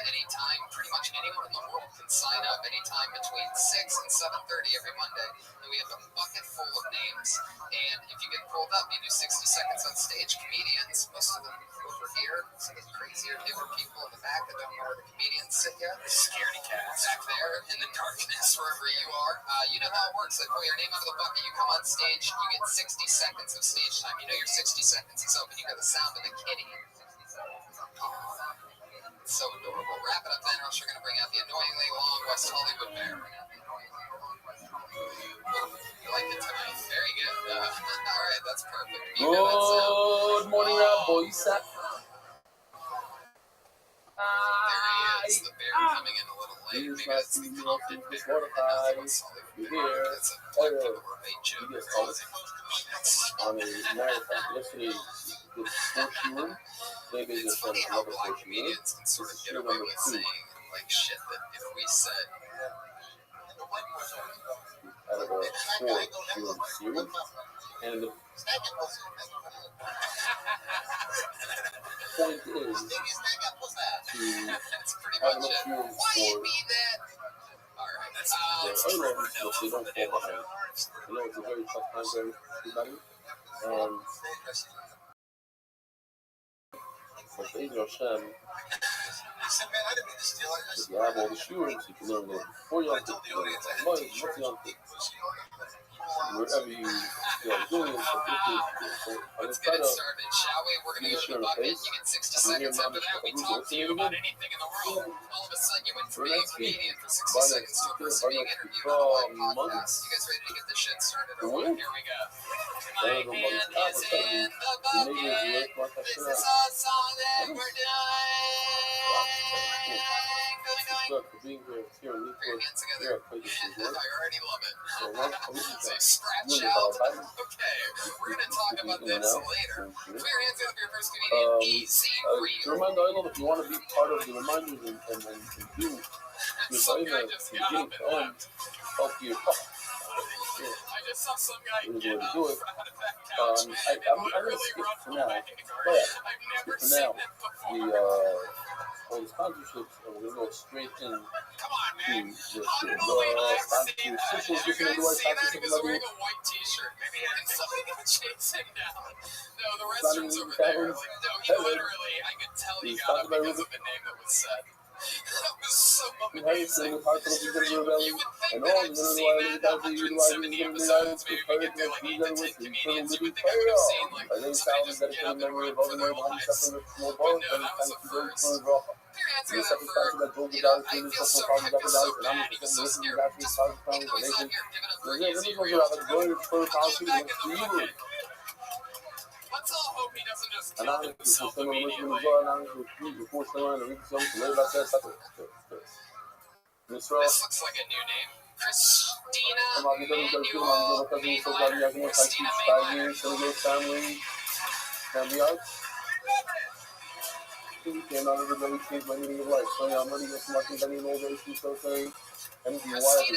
Anytime, pretty much anyone in the world can sign up anytime between 6 and 7:30 every Monday. And we have a bucket full of names. And if you get pulled up, you do 60 seconds on stage. Comedians, most of them over here, some of the crazier, newer people in the back that don't know where the comedians sit yet. Scaredy cats back there in the darkness, wherever you are. You know how it works. They pull your name out of the bucket, you come on stage, you get 60 seconds of stage time. You know your 60 seconds is up, and you hear the sound of the kitty. It's so adorable. Wrap it up then, or else you're going to bring out the annoyingly long West Hollywood bear. You like it tonight. Very good. All right, that's perfect. You know that sound. Good morning, Rob boys. There he is, the bear coming in a little late. Maybe that's the Compton bear. Nothing West Hollywood bear. That's a black people were made joke. On a marathon yesterday, the horseshoe. Maybe It's just funny how another black horseshoe. comedians can sort of get away with saying like shit that if we said Out of a four-shoe series, and the point is to it's pretty have much enough it. fuel Why you for mean that? All right, the airlines so they don't fall behind. You know, it's a very tough time for everybody, and for Be'ez Hashem, if you have all the shiurim, you can learn them before Yom Tov, you can learn them what's Yom Tov, wherever you are doing it. So let's I get it try to started, shall we? We're going to go to the bucket. You get 60 seconds after that. We talk to you about anything in the world. All of a sudden, you went from being a comedian for 60 seconds to a person being interviewed on a live podcast. You guys ready to get this shit started or what? Here we go. My hand is in the bucket. This is a song that we're doing. Gonna Good for being here. It's here in Put your Newport. hands together. Here at Places I Resort. already love it. So what is Say that? scratch Really out. about Biden? Okay, we're gonna talk about In and this out. later. Thank you. Put your hands together for your first comedian. Easy for you. Remind Island, if you want to be part of the reminders and do your Some guy Zaina just from got beginning up to and end, left. help you. I just saw some guy It is get what up to do it. out of that couch and I'm going to literally skip run for now. away. But I've never for seen now, that before. all the sponsorships, and we're going to go straight in Come on, man. to How the did I see sponsors. that? Simple, Did you just in the guys see that? He was way, wearing a white t-shirt. Maybe having somebody go chase him down. No, the Not restrooms even over there. caverns. Like, no, he literally, I could tell he got up because of the name that was said. That was so amazing. You would think that I've seen that 170 episodes, maybe we get through like 8 to 10 comedians. You would think I would have seen like somebody just get up and run for their lives. But no, that was the first. Put your hands together for, I feel so bad. He was so scared. Just, even though he's not here, give it up for Easy Real. I'm going back in the bucket. Let's all hope he doesn't just kill himself immediately. This looks like a new name. Christina Manuel Mainletter. Christina Mainletter. Christina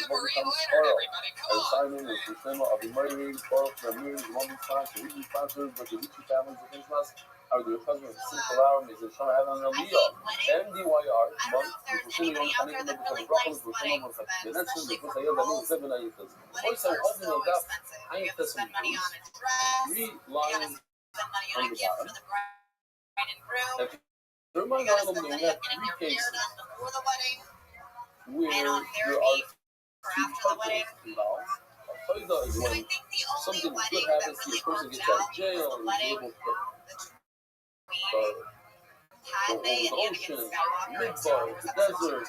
Marine Leonard, everybody, come on. I'll be murdering, borrow from years, one time, to weekly sponsors, but the Richie families of Christmas. I would do a cousin of Simple Hour, Mrs. Shama Evan Elmia, MDYR, month, Fulfilling, and even the Brothers, Fulfilling, the Netson, the Kusaya, the New Seven Ayukas. Also, holding a gap, I am testing 3 lines on the bottom. Remind all of them we have 3 cases where there are 2 titles involved. Toida is when something good happens to the person, gets out of jail, or is able to go over the ocean, midbar, the desert,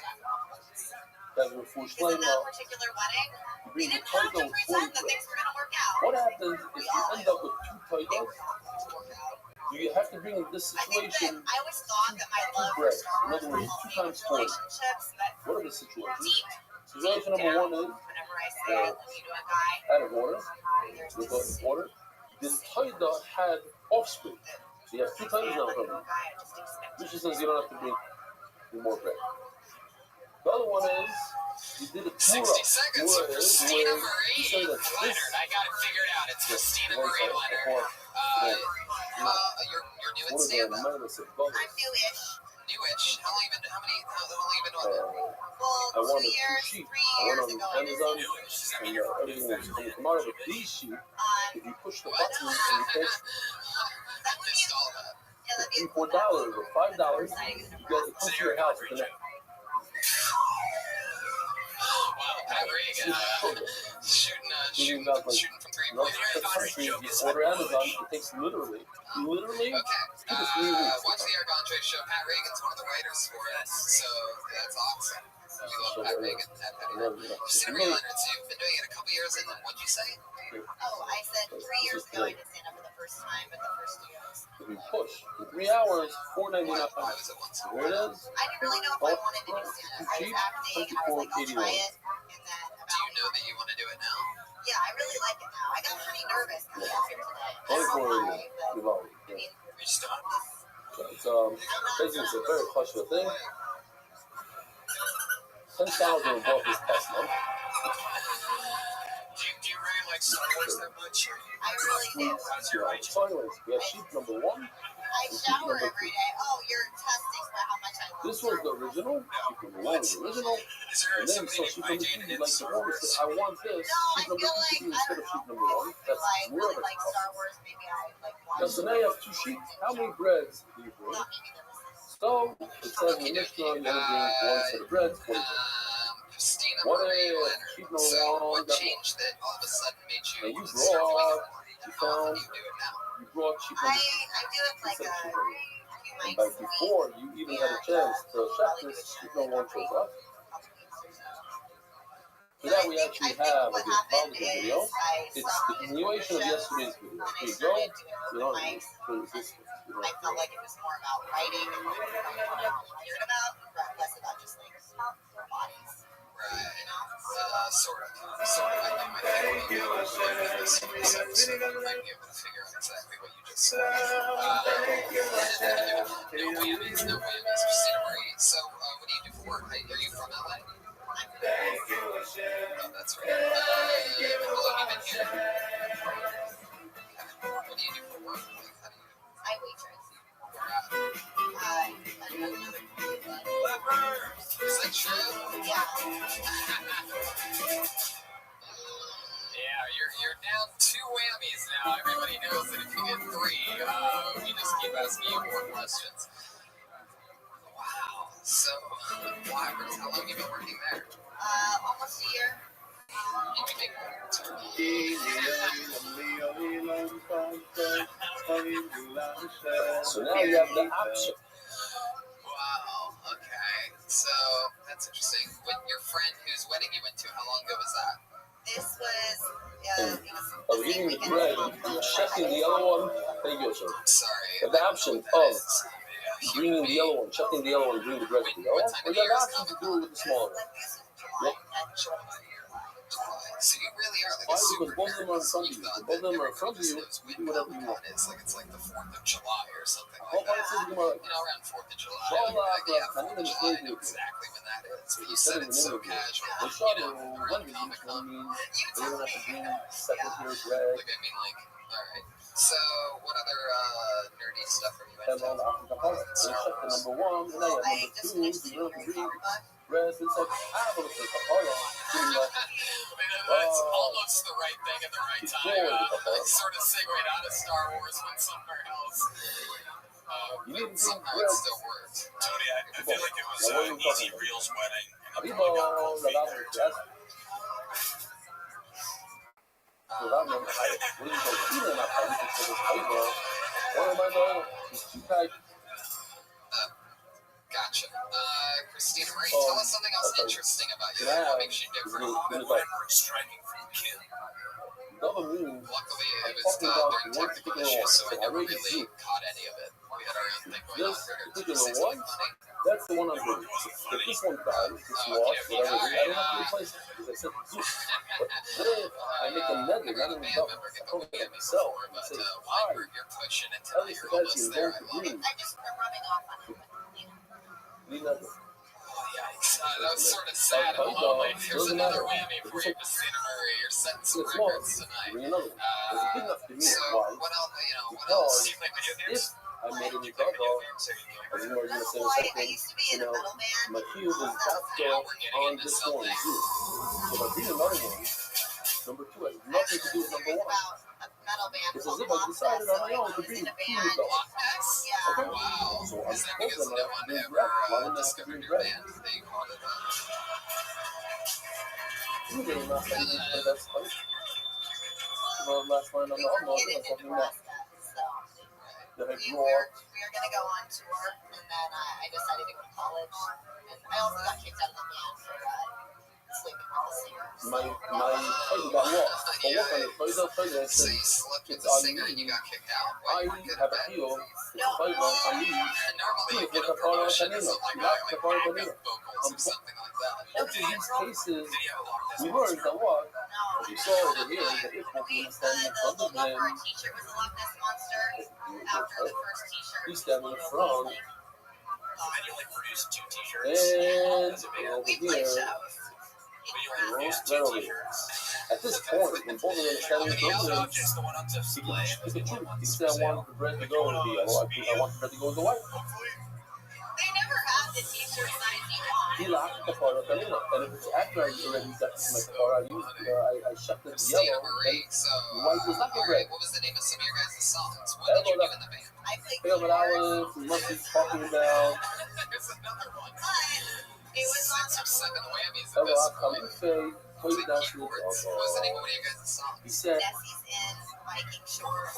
desert for Shlema. You bring the Toida with 40 grams. What happens if you end up with 2 Toidas? Do you have to bring in this situation 2 breads? In other words, 2 times 40. What are the situations? Situation number 1 is out of order. With water. This Toida had offspring. So you have 2 times now from you. Which says you don't have to bring more bread. The other one is you did a 60 seconds for Christina Marie Leonard. I got it figured out. It's Christina Marie Leonard. You're new at stand-up. I'm newish. Newish. How long you been doing it? I wanted 2 sheep. I went on Amazon and everything was coming tomorrow. But these sheep, if you push the button and you push $3, $4, or $5, you get it comes to your house with the next. Wow, Pat Reagan shooting from 3 points. Order Amazon, it takes literally. Okay. Watch the Eric Andre show. Pat Reagan's one of the writers for us, so that's awesome. We love Pat Reagan. Christina Marie Leonard, so you've been doing it a couple years, and what'd you say? Oh, I said 3 years ago I did stand up for the first time, but the first 2 years. If you push in 3 hours, $4.99. Why was it once? Where it is? I didn't really know if I wanted to do stand up. I was acting, and I was like, I'll try it. And then Do you know that you want to do it now? yeah, I really like it now. I got pretty nervous coming out here today. I Only don't know for why, but Diwali. I mean, You're just done? Basically, it's a very clutch thing. 10,000 were bought this past month. Do you really like Star Wars that much? I really do. How's your hygiene? So anyways, we have sheep number 1. I shower every day. Oh, you're testing for how much I love This was the original. Sheep number 1 was the original. Is there And then, something so sheep number 2, hygiene you in like the Star one that Wars? said, I want this. No, I Sheep number feel 2 like, I instead of don't sheep know, number 1. if That's like more really of like Star Wars, maybe I like watch. So now you have 2 sheep. How many breads do you bring? So it says in the Mishnah, you only bring 1 set of breads, 40 breads. Christina What Marie is Leonard. sheep number So 1? what changed that all of a sudden made you And you want to start doing brought, it? you How found, do you do it now? you brought sheep I number 2. do it like Instead a of sheep number 1. few And nights by a week. before you even had a chance to chef this, sheep number 1 shows up. So now we actually have a good video. It's the continuation of yesterday's video. Here you go. You know, I felt like it was more about writing and what I heard about, but less about just like this episode, I might be able to figure out exactly what you just said. No whammies. Christina Marie, so what do you do for work? Are you from LA? Oh, that's right. How long have you been here? What do you do for work? How do you... I waitress. Another Is that true? Yeah. Yeah, you're down 2 whammies now. Everybody knows that if you get 3, we just keep asking you more questions. Wow. So, how long have you been working there? Almost a year. Did you make So now you have the option. Wow, okay. So, that's interesting. With your friend whose wedding you went to, how long ago was that? This was, I was eating the bread, checking the other one. Thank you, sir. Sorry. You have the option of bringing the yellow one, checking the yellow one, bringing the bread to the yellow one, or you have the option to do it with the smaller one. Yep. So you really are like Why? a super Because both of them are in front of you. Both of them are in front of you. You do whatever you want. It's like the 4th of July or something Oh, like that. why is it tomorrow? Around 4th of July. Well, Like, yeah, 4th of I'm July, I know exactly when that is. But you said it's so casual. They shot it one of these. I mean, they don't have to bring second-tier bread. Like, I mean, like, alright. So, what other nerdy stuff are you Have into? all the African parts. They check the number 1, and I have I number just 2, finished 0, 3, Starbucks. red. It's like, I have a look at the part. It's almost the right thing at the right time. Sort of segued out of Star Wars went somewhere else. But somehow it still worked. Tony, I feel like it was Easy Real's wedding. And he Vivo, probably got cold feet la there, damos, too. yes. Without no height, we didn't go eating enough height because it's paper. What am I doing? It's too tight. Gotcha. Christina Marie, tell us something else interesting about you. What makes you different? Memory striking from Kim. Double meaning. Luckily, it was during technical issues, so I never really caught any of it. We had our own thing going on. This Did you say particular one, something funny? that's the one I'm doing. If this one dies, this lost, whatever, I don't have to replace it because I said Zeus. But then I make a nugget, not even double. I call it myself. I say, Wine group you're pushing and at tell least you're the guys almost in there. both I love it. agree. I just am rubbing off on him. Need nugget. Yikes. That was sort of sad and lonely. Here's another whammy for you, Christina Marie. You're setting some It's small. records tonight. Bring another one. It's good enough to me. So, Why? what else? What Because else? if I made a new dog, as you know, you're going to say the Well, same I thing. used to be in a metal band. My cue is back on this one too. So if I bring another one, number 2 has nothing to do with number 1. About a metal band. It's as if I decided on my own to bring 2 new dogs. Yeah. Okay? Wow. So I'm Is that supposed because to no have one to bring ever bread. Why wouldn't I have to discovered bring your bread? band? They called it You didn't know how you did that's funny. Well, last line on We the were album, getting that's into something that Nebraska, so had we raw. were going to go on tour, and then I decided to go to college. And I also got kicked out of the band for sleeping with the singers. My title got lost. But what kind of place I played it? I So said, you slept with it's the on singer and me. you got kicked out? I Why you have a deal. It's a fight on me. Normally you Look get a at Paulo promotion Canino. as like Not the Paulo backup Canino. vocals or something like that. Up to these cases, Did you have a long we learned that what? No. As you saw over here, that if we standing in The front of logo for him, our t-shirt was a Loch Ness Monster. After the first t-shirt, he's standing in front, And you only produced 2 t-shirts. and As a band. over we play here, shows. But you only produced right 2 over here. t-shirts. At this point, when both of them are standing in front of him, Just the one on display. he could choose. He said, I want the bread to go with the yellow. I want the bread to go with the white. They never had the t-shirt size you want. He laughed at the part of Canino. And if it's after I already got to my car, I shut the Christina yellow, Marie, and so, the white was not the alright, bread. what was the name of some of your guys' songs? What did you do in the band? I played Hey, but I keyboard, was must be talking about There's another one. but it was on 6 or 7 whammies at Hello, this I'm point. Faye, play Played dance with keyboards. What was the name of one of your guys' songs? He said, Nessie's in Viking Shores.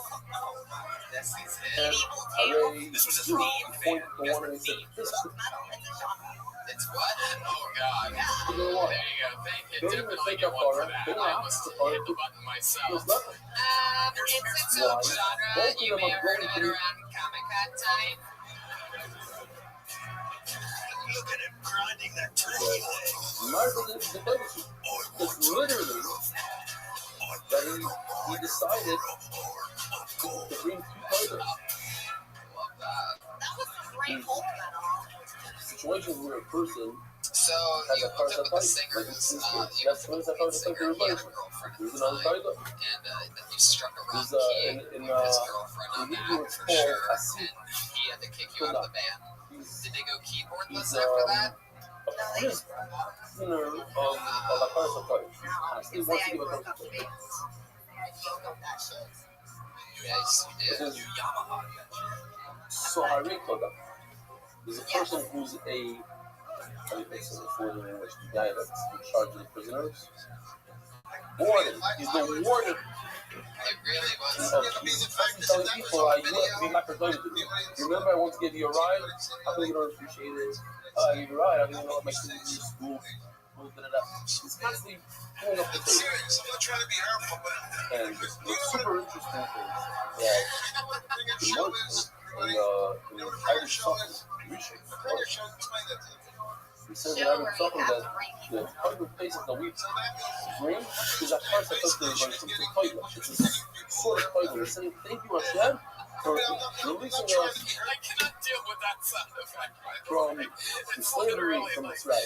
Nessie's and Medieval I tales. really This was a do theme point band. to You guys one were and he said, themed. this It's metal. It's a genre. It's what? Oh god. particular one. There you go. Thank you. Don't even Definitely think get of one for horror. that. Don't I ask must the hit horror. the button myself. There's nothing. It's a Why? genre Both of you them may are have heard going of to it be- around Comic-Con time. Look at him grinding that turkey leg. Marvel is the publisher. It's literally that he decided to bring two tigers. That was some great hope and all. Situations where a person So has you a hooked tiger up with the fight, like singers. this You case. hooked Yes, up with I the found lead a singer. tiger He had a replacement. girlfriend at Here's the another time, tiger. and then you struck a wrong There's key in with his girlfriend on Hebrew that it's for called sure, a and seat. he had to kick you out of the band. Did they go keyboardless He's after that? a prisoner of a tiger fight. I still want to give a tiger fight. Yes, you did. So I recall there's a person who's a the guy that's in charge of the prisoners. Warden. He's the warden. It really was. He's telling people, you have to be representative. Remember, I want to give you a ride. How come you don't appreciate it? I give you a ride. I don't know what my kids in school. He's constantly pulling up the table. I'm not trying to be harmful, but And what's super interesting is that in the Irish song, he says in Irish song that the tiger faces the weak green is at first I thought they were going to the tiger. It's a sort of tiger. They're saying, thank you, Hashem, for releasing us I cannot deal with that sound effect. from slavery from Israel.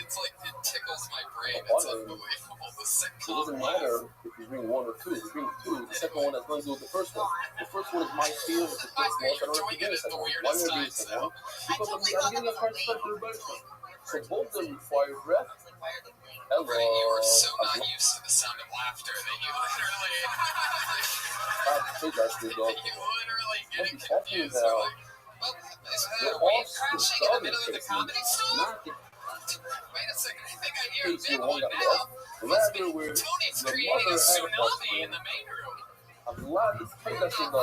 It's like it tickles my brain. It's unbelievable. The So it sitcom doesn't matter if you bring one or two. If you bring two, the second one has nothing to do with the first one. The first one is my field, the first one, I don't know if you get the second one. Why are you doing the second one? Because I'm getting a hard start to the first one. So both of them require breath. Hello. Right, you are so not used to the sound of laughter that you literally What getting he's talking confused. about, Well, is the a wave horse, crashing the in the dog middle of the is comedy store? not the Wait a second, I think I hear a case big you one want now. to Must be rather where Tony's the creating a mother had a tsunami in the main room. a lot of chaos in the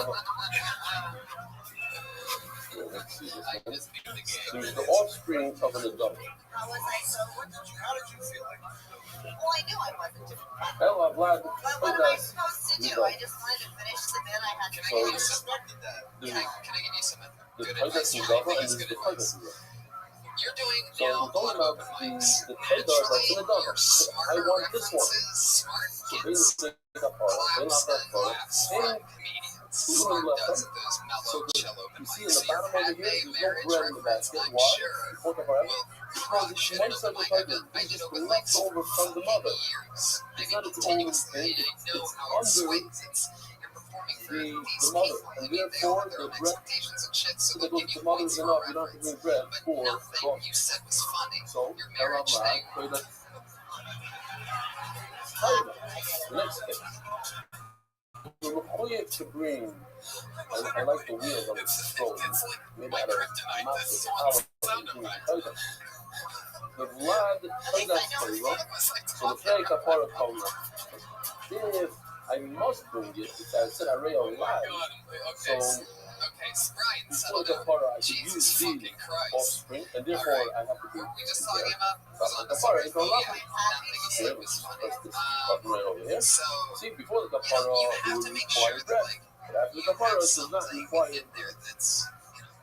let's see this I one. just beat the game. There's the offspring of an adult. How was I so? How did you feel like? Well, I knew I wasn't doing fine. Hello, Vlad. But what am I supposed to do? I just wanted to finish the bit I had to Can I give you finish. some? Can I give you some The good tiger advice? is I think and it's there's good the tiger. advice. You're doing So now we're talking open about mics. the tiger that's Naturally, in the dog. you're I smarter want this one. references, smart So kids, basically, the part, they claps love that and part. laughs, smart And comedians. two Smart left does them. those mellow So cello open you see mics. in the So your bottom over Padme here, there's no marriage bread in the reference, basket. I'm Why? sure. Before the bread. Well, Because it's one side of the tiger. I It's did just open left mics over for from the mother. years. I It's mean, not its own continuously, thing. I know It's how it under swings. You're performing for the these mother. people. I And mean, they all therefore, have their the own bread, expectations and shit, so so they'll that give you the mother points is for enough. You don't have to reference. bring bread But for nothing God. you said was funny. So, Your marriage thing. tiger. The next thing. We're required to bring, I like the wheels on the stroll. It's like Made my out of kryptonite. massive This power. one's sound effect. The Vlad tiger flavor. So the fake apart of color. If I must bring it, because I said I read a lot. So Okay, Brian, before settle the down. part I could Jesus use fucking the Christ. offspring, and therefore I have to What bring were we just talking about? the part is not Yeah, nothing you said was funny. right over here. So, See, before the you know, capara, you it have would to make require sure that, breath. like, But after the you capara, have it does not something require in there that's, you know,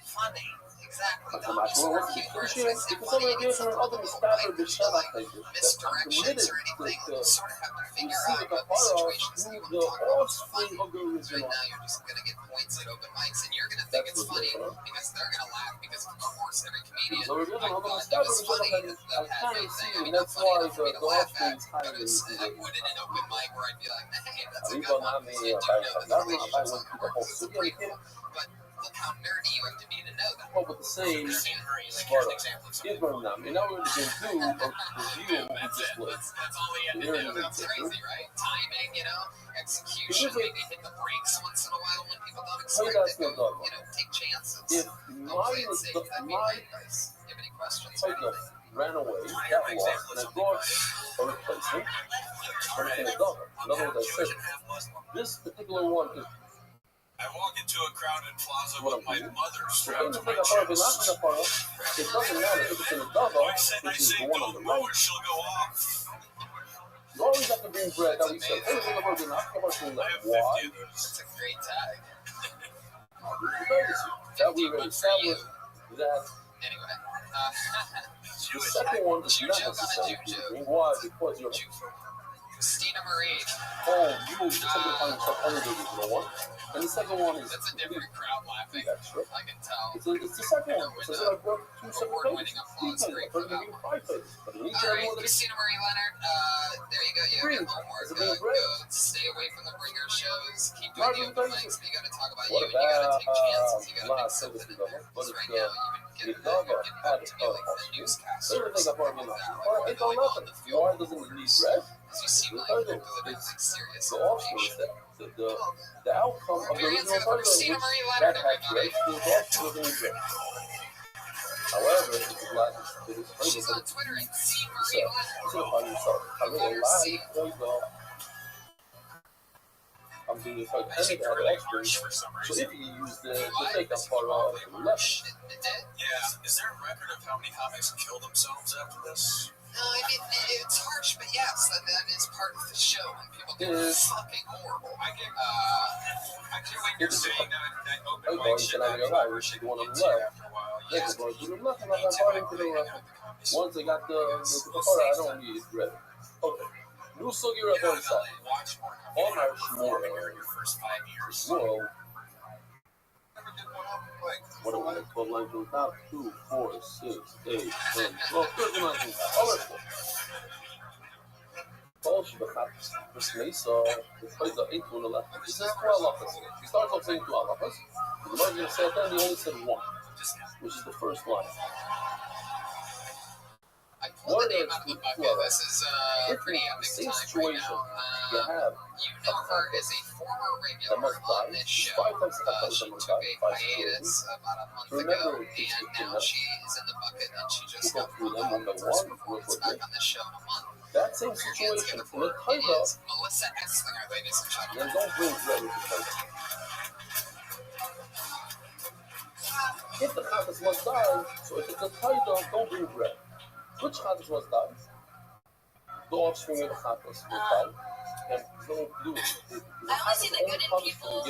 funny. Exactly. but I'm not sure what to do. Because some of the different other staffer bishara pages that are committed misdirections or to anything, you sort of have to figure see the out what the capara situations that you through want to the talk about. offspring of the Right original. now, you're just going to get points at open mics, and you're going to think That's it's what funny they're for. because they're going to laugh because, of course, every comedian So we're doing I another thought it staffer was bishara funny pages. that I had can't that see, thing. I and mean, not that's funny why enough for me the to laugh offspring at, is but higher it's, than I would in an open mic where I'd be like, hey, that's a Arriba good one. Nami, You do know that the relationship's went through the whole awkward. It's a city great and one. But look how nerdy you have to be to know that. well, with the same Sparta. Israel Nami. And now we're going to do a review of That's this it. list. That's all he had to do. That's crazy, right? Timing, you know, execution, maybe hit the brakes once in a while when people don't expect it. Go, you know, take chances. If Go play it safe. That'd be my advice. Do you have any questions or tiger anything? ran away, got lost, and I brought a replacement, but it's in a dog. In other words, I said, this particular one is I walk into a crowded plaza what with I'm my doing. mother So strapped when you to take my a part of it, not chest. in a part of it doesn't matter if it's in a dog, I say, which is the one on the don't move or right. she'll go off. You always have to bring bread. Now we said, anything about the not about the I have 50 why? of those. That's a great tag. That we already established that Anyway, the second one is not necessary. Why? Because you're Christina Marie. Oh, you will simply find yourself under the original one. And the second one is That's a different crowd laughing. extra. I can tell. It's the second one. So I brought two separate pages. Award-winning applause break I've for that given one. 5 pages. But in each All right, one, Christina Marie Leonard. There you go. You have your homework. Go stay away from the bringer shows. Keep doing the open mics. We got to talk about you, and you got to take chances. You got to make something of it. Because right now, you've been getting up to me like the newscaster. It's all nothing. Why doesn't it need red? Because you seem like you're delivering like serious The offspring information. is the outcome of the Very original answer for title, Christina which Marie that Leonard, had everybody. red, the offspring doesn't need red. However, if it's black, it is She's on Twitter at C. Marie Leonard. so find yourself. I mean, a lot there you go. I'm doing this like any other offspring. So if you use the makeup part of the left, It did? Yeah. Is there a record of how many comics kill themselves after this? No, I mean, it's harsh, but yes, that is part of the show, and people do fucking horrible. I get when you're saying that open hey mic boys, shit, and I that realize the one on the left. after a while. Yeah, the boys do the left, and I'm not partying to the left. Once they got the part, I don't need it red. Okay. New Sugira Bonsa. Watch more. Omar Shmura. Your first 5 years. Whoa. Never did one open mic. What are we? 12 lines from the top? 2, 4, 6, 8, 10, 12, 13 lines from the top. All right. Paul Shibachat, Miss Mesa, the plays are 8 to the left. He says 2 alafas. He starts off saying 2 alafas. The Lord going to say that, he only said 1, which is the first line. I pulled the name out of the bucket. This is a pretty epic Same time right situation now. you have You know her as a former regular on this show. She took a hiatus about a month ago, and now she is in the bucket, and she just got pulled out of the first performance back on this show in a month. That same Put your hands situation together for with her. It Tyga, is Melissa Esslinger, ladies and then gentlemen. don't bring red with the Tyga. If the Chatas must die, so if it's a Tyga, don't bring red. Which Chatas must die? The offspring of the Chatas will die. And don't do it. I only see the good in people,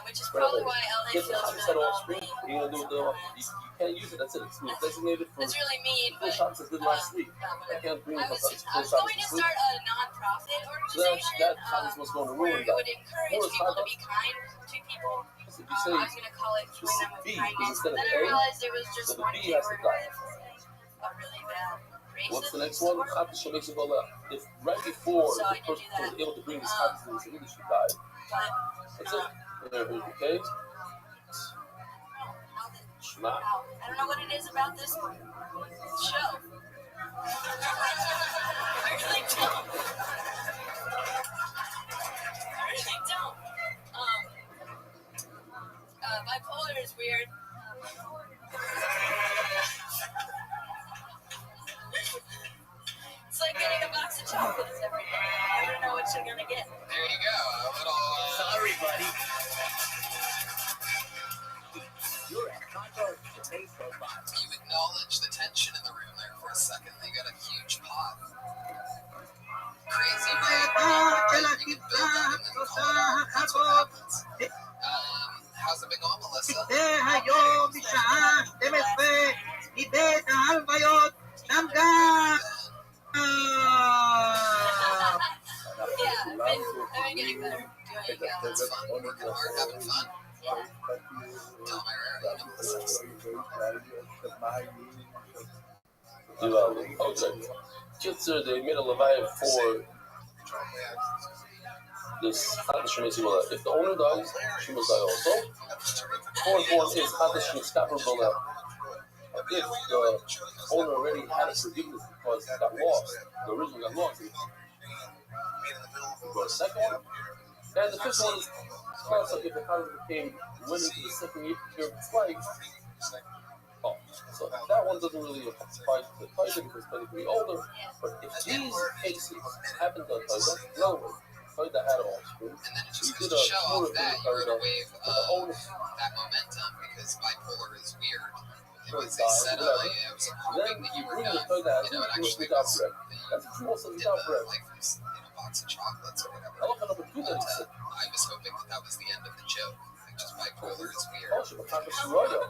which is probably why LA If the feels Chatas really had lonely. offspring, you're going to do you can't use it. That's it. It's designated for It's really mean, full but shots that did last week. I whatever. can't bring I full was shots going to this week. start a non-profit So organization that Chatas must go on the where ruin it would that. encourage people to be kind to people. So if you I'm say going to call it treating them with B kindness. instead But of then I A, realized it was so just the one B K has to word die. with a really bad racist. What's the next one? Chatas should make it go left. If right before So I the did person do that. was able to bring his Chatas in his English, he died. But That's it. Here's the case. Nah. I don't know what it is about this show. I really don't. I really don't. Bipolar is weird. It's like getting a box of chocolates every day. You never know what you're gonna get. There you go. A little. Sorry, buddy. You're a taco potato box. You acknowledge the tension in the room there for a second. They got a huge pot. Crazy, right? You can build that and then call it art. That's what happens. How's it been going, Melissa? Yeah, I've been getting better doing it. That's fun. Working hard, having fun. Tell my rare, you know Melissa. Okay. Kitzer, they made a Leviathan for this Chatas Shemesi. If the owner dies, she must die also. 4 and 4 is Chatas Shemeskapper Bola. If the owner already had a forgiveness because it got lost, the original got lost, go to the second one. And the fifth one is also if the Chatas became winning to the second year of its life. Oh, so that one doesn't really apply to the Tyga because Tyga can be older. But if these cases happened to Tyga, in other words, Tyga had an offspring. And then it just He goes did to a show tour off that for you're in a Tyga wave with the owner. of that momentum because bipolar is weird. It Sure, was died, set up, whatever. I was Then hoping that you you were bring the done. Tyga as You know, it actually without was. bread. That's what you also Did without the, bread. like, box of chocolates or whatever. Elephant number 2 that he said. I was hoping that was the end of the joke. Like, just bipolar is weird. Also, the Chatas Shiraya.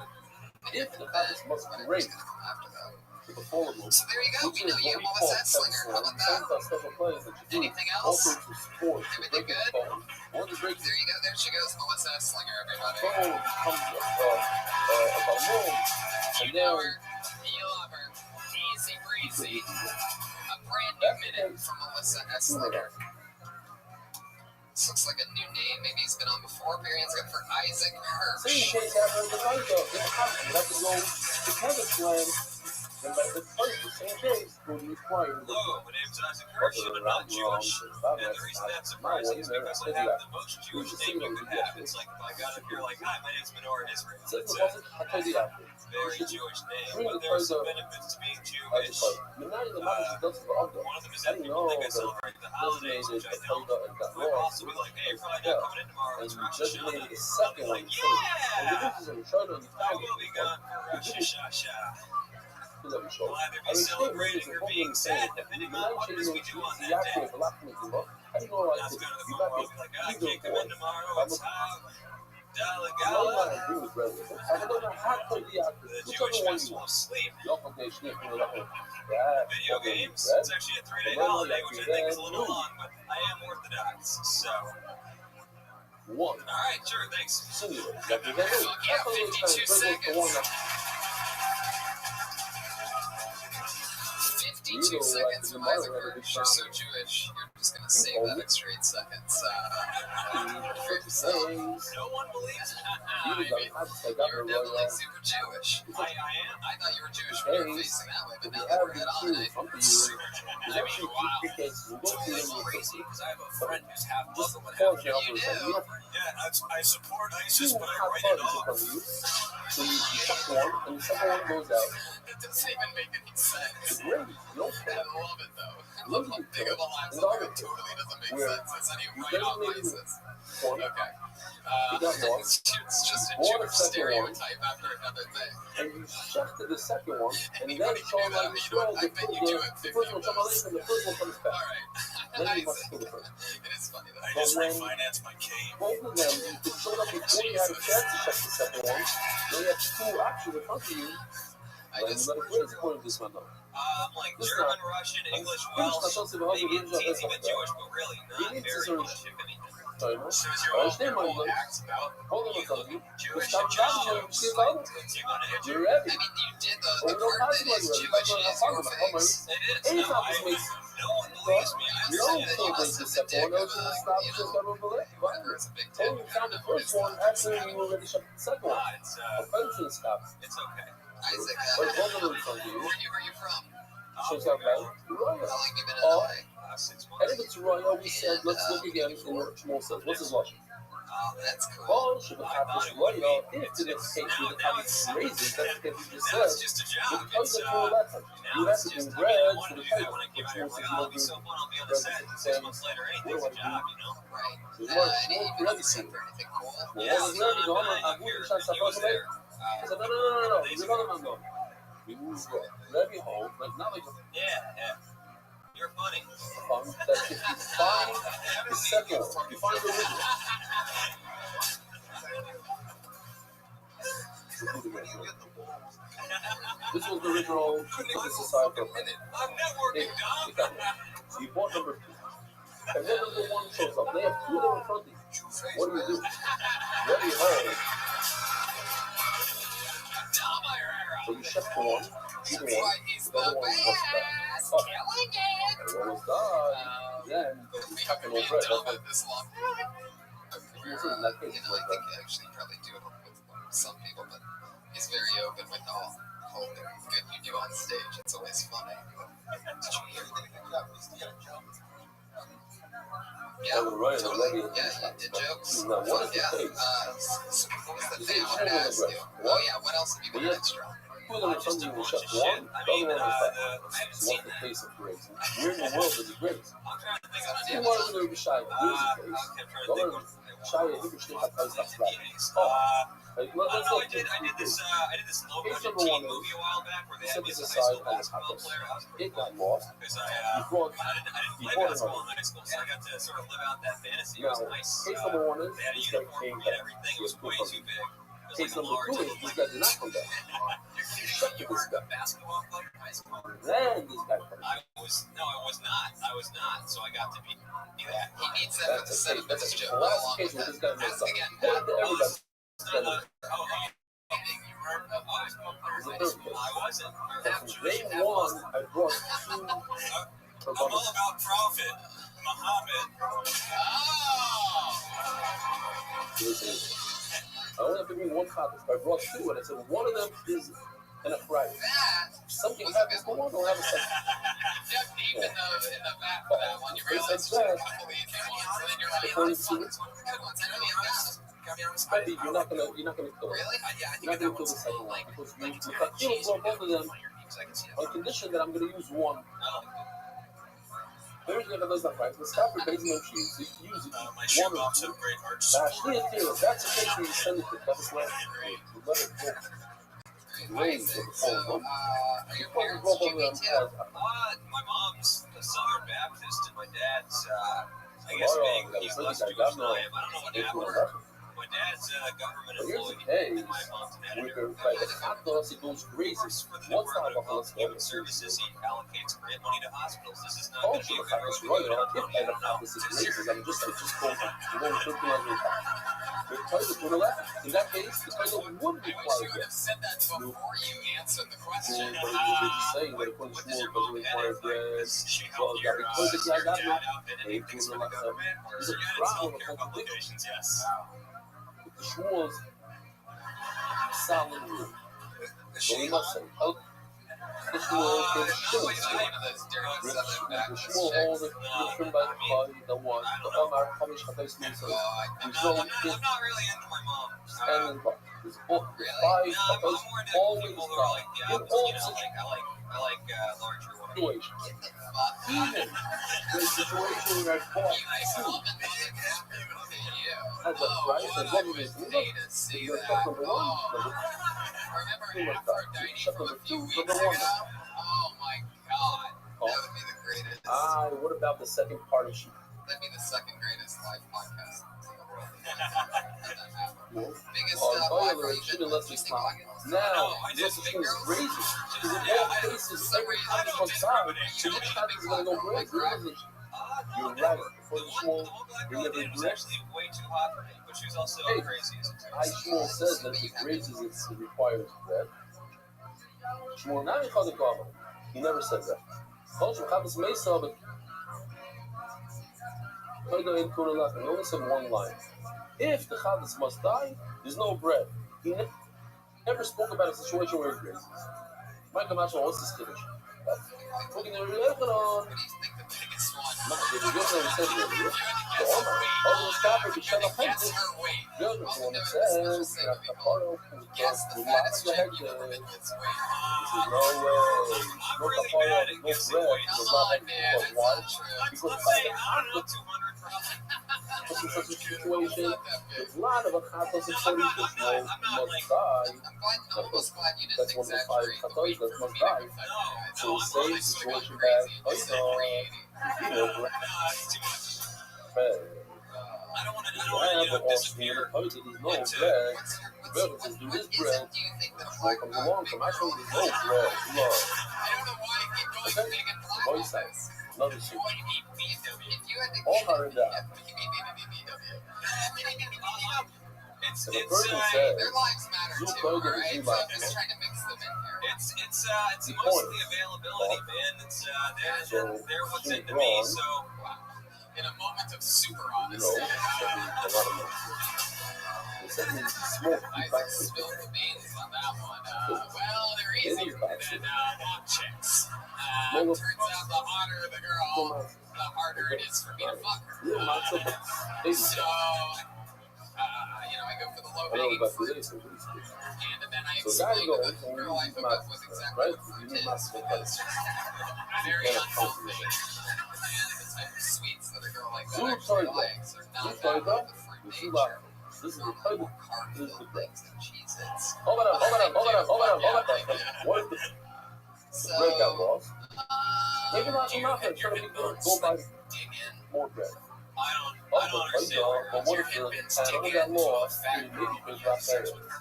If the Chatas must Whatever's break, gonna come after that. with the full move. So there you go. Which We know is you what we have call OSS Slinger. How about that? Same special plays that you do. Anything All else? sorts of sports. Everything good? One of the great There you go. There she goes. OSS Slinger, everybody. phone comes about home, You and know then her. You love her. Easy breezy. A brand new minute from Melissa S. Slinger. This looks like a new name. Maybe he's been on before. Variant's good for Isaac same Hirsch. case happened with the fight though. It happened. You have to go to Kevin's land. And by the fight, the same case will be required. Hello, my name's Isaac Hirsch. I'm not Jewish. And the reason that's surprising is because I have the most Jewish name you could have. It's like if I got up here like, hi, my name's Menorah Israel. That's a very Jewish name, but there are some benefits to being Jewish. One of them is that people think I celebrate the holidays, which I don't. They'll also be like, hey, you're probably not coming in tomorrow. It's Rosh Hashanah. I'll be like, yeah! I will be gone for Rosh Hashanah. We'll either be celebrating or being sad, depending on what it is we do on that day. That's good. The phone will be like, I can't come in tomorrow. It's Dalagala. The Jewish festival of sleep. Video games. It's actually a 3-day holiday, which I think is a little long, but I am Orthodox, so. One. Alright, sure, thanks. Yeah, 52 seconds. 52 seconds from Isaac Hirsch. You're so Jewish. You're just going to save that extra 8 seconds. For yourself. No one believes it. You're definitely super Jewish. I am. I thought you were Jewish when you were facing that way, but now that we're head on, I mean, wow. Totally crazy, because I have a friend who's half Muslim and half Jewish. You do. Yeah, I support ISIS, but I write it off. So you shut one, and the second one goes out. That doesn't even make any sense. It's great. No I love it though. I love how big of a line it totally doesn't make sense. It's not even right on places. Okay. It's just a Jewish stereotype after another thing. And you shifted the second one, and then Anybody show can do like that. you I bet you do it 50 first one of comes those. and the first one comes back. Alright. Then you must kill the first. It is funny though. I just refinanced my cane. Both of them, you could show up before you had a chance to check the second one. Then you have two options in front of you. I just What is the point of this one though? Like German, Russian, English, Welsh, maybe it's even Jewish, but really not very much, if anything. So is your whole act about you Jewish and Jewish? You want to You're ready. I mean, you did the part that is Jewish is your face. It is. No one believes me. I You said don't that think you it's the second one. Those are the stops just got over there. It's a big Then tip. you found the first one after you already shut the second one. It's Offensive stops. okay. Isaac, But both of them from you. where are you from? Shows how bad. Royal. How long you been in LA? 6 Heading months. to Royal, we said, let's look again in more sense. What's his logic? Oh, that's cool. Paul should have this Royal if in this case we have these raises. That's because you just Now it's said. just a job. Because It's, of all that, you now have it's to do just, I bread want for to the do that table, when I came which out here. most Like, of oh, you it'll be do. so fun. I'll be on the set. And 6 months later, anything's a job, you know? Right. There's Any you been on the set for anything cool? Yeah, Well, I'm I'm here. going to He was there. I said, no. There's another man going. We moved Rabbi home, but not like a Yeah. You're funny. fun. That if you find the second one, you find the original. This was the original. Put this aside for a minute. I'm networking, Dom. So you bought number 2. And then number 1 shows up. They have 2 of them in front of you. What do you do? Ready home. So you shut for one. Either one. The other one was back. Oh. Everyone was done. Then you tuck it over. This long. In that case, I think actually probably do it with some people, but he's very open with all the good you do on stage. It's always funny. Did you hear anything about Misty? Yeah, right, totally. Yeah, you did jokes. No, what Fun, is the yeah. case? So what was the thing I wanted to ask you? Oh yeah, what else have you been extra? Who the something will shut one? The other one is back. So what's the case of grace? Where in the world is the grace? I'm trying to think Is of it on Who Amazon? wanted to be shy? Here's the case. I'm The trying to other think shy, he could still have place that's flat. Like, I let's know look. I did this low Case budget number teen 1 is movie a while back where they had set me this as a high aside school and it's basketball happens. player. I was pretty It got lost. because You brought I didn't play bought basketball in another. high school, so I got to sort of live out that fantasy. It Now, was nice. case number 1 is They had a this guy uniform came for me and back. everything. It He was was way cool too big. It Case number 2 is this guy did not come back. He shut to this guy. Basketball player in high school. Then this guy comes back. I was not. So I got to be that. He needs that for the setup of That's this a joke. classic case where this guy messed up. What did everybody say? I wasn't. From day one, I brought 2 I'm all Rabbanim. about Prophet Muhammad. Listen, I only have to bring 1 copy. I brought 2, and I said one of them is an Ephraim. If something happens, go on, don't have a second. Dug deep in the vat for that one. You realize there's a couple of easy ones, and then you're like, According to good ones. I know you got Maybe you're not gonna kill it. Really? You're not gonna kill the second one because you blow both of them on condition that I'm gonna use one. There's never does that right. The stopper based on cheese. If you use it, My one or shoebox two. of great arch. Actually, if that's the case, you send it to Devil's Land. You let it go. Raise with the phone. Are your Before you parents roll over them, GP2? My mom's a Southern Baptist, and my dad's, I guess, tomorrow, being I he was blessed thinking to I go got tonight. I don't know what into happened. 11. My dad's a government But here's the employee. case My mom's an editor. where like the hot dogs, it goes crazy. For the What's not Department of about Health and Human Services, he allocates grant money to hospitals. This is not Oh, going to be sure, a I good was road right. to go If down. I don't have this raises, I'm just going to the toilet to the left. In that case, the toilet would I wish require you would have said that before you answered the question. But you're just saying that according to Shmuel, it doesn't require bread. Well, that because the guy got me, they do the last time. There's a problem with contradiction. Yes. The Shmuel's solid rule. So we must say, the Shmuel is What's the Shmuel. name of this dirty The Southern Baptist Shmuel chick? holds the trim by the Chai, the one, the Omar, Chavish, Chavish, Nisa. There's no I'm not really into my mom. and then there's both the Really? five, No, I'm Chavish, more into always people who are like, in all I like larger women. situations. Get the fuck Even in a situation where I fought two as a price and government is see you're that. shut number one, Remember two like that. Aphrodite Shut from number a few two, weeks number ago? one. Oh my god. Oh. That would be the greatest. What about the second part of shoot? That'd be the second greatest live podcast in the world. Biggest Spoiler, live it shouldn't let me stop. podcast. Now, I this did. is crazy. Because in all cases, every time you side, so which time is going to go great? You're right. For the Shmuel, you're never It was direct. actually way too hot for me, but she was also Hey, crazy as a I Shmuel says that if it raises it requires bread. Shmuel not because of God. He never said that. He only said one line. If the Chavis must die, there's no bread. He never spoke about a situation where it raises. Michael Macho wants this Kiddush. Looking at the What do you think the biggest one? no, the Yosef said earlier, the Omar, all those topics, shut up, Guess her weight. Yosef, when it says, that the part of Guess the fattest chick you ever been with weight. He says, no way. I'm Not really the part bad of at no guessing bread. weight. Does Come not on, have man. to It's why? not true. Because Let's by say, the I don't know, conflict 200 probably. in such a situation, there's a lot of a chatos and I'm not must like- die. I'm almost glad you That's didn't one of the five exaggerate the weight chatos that for must me to die. affect you. So we say I sort of situation got back, crazy and just said 380. It's too much. bread. I don't want to, But also, disappear. there's no bread. What's your, Bread what says, do is this it, bread. do you think that What comes along from my shoulder is no bread. Love. I don't know why you keep going Okay? big and The black voice on out. this. Another soup. If you had to All are in that. It's, And the it's, person uh, said, Their lives matter Zoo too, Burger alright? is So Zoo I'm just trying to mix them in here. it's The mostly point. availability, man. It's, So, they're what's she into wrong. me, so. In a moment of super you honesty, know, that means a lot of money. They said we smoke I back spilled the beans on that one. Well, they're easier than hot chicks. Turns out the hotter the girl, the harder it is for me to fuck her. Yeah, not so much. So, I go for the low I know hanging about fruit, today, so please. and then I So guys explain go, to the girl I hook up with exactly right? what fruit You is, need mass because very Yeah, unhealthy, and the type of sweets that a girl like that Zoo actually Tiger. likes are Zoo not that Tiger. of the fruit You see nature. that? This is the They're type of carb this is the filled things and Cheez-Its. What if the So, breakout loss? Maybe not Do you enough. hit It's your going to be headphones? go buy dig in. more bread. I don't But understand. what if the Your panel headphones got dig lost? into a Maybe fat it's girl not you have sex better. with her.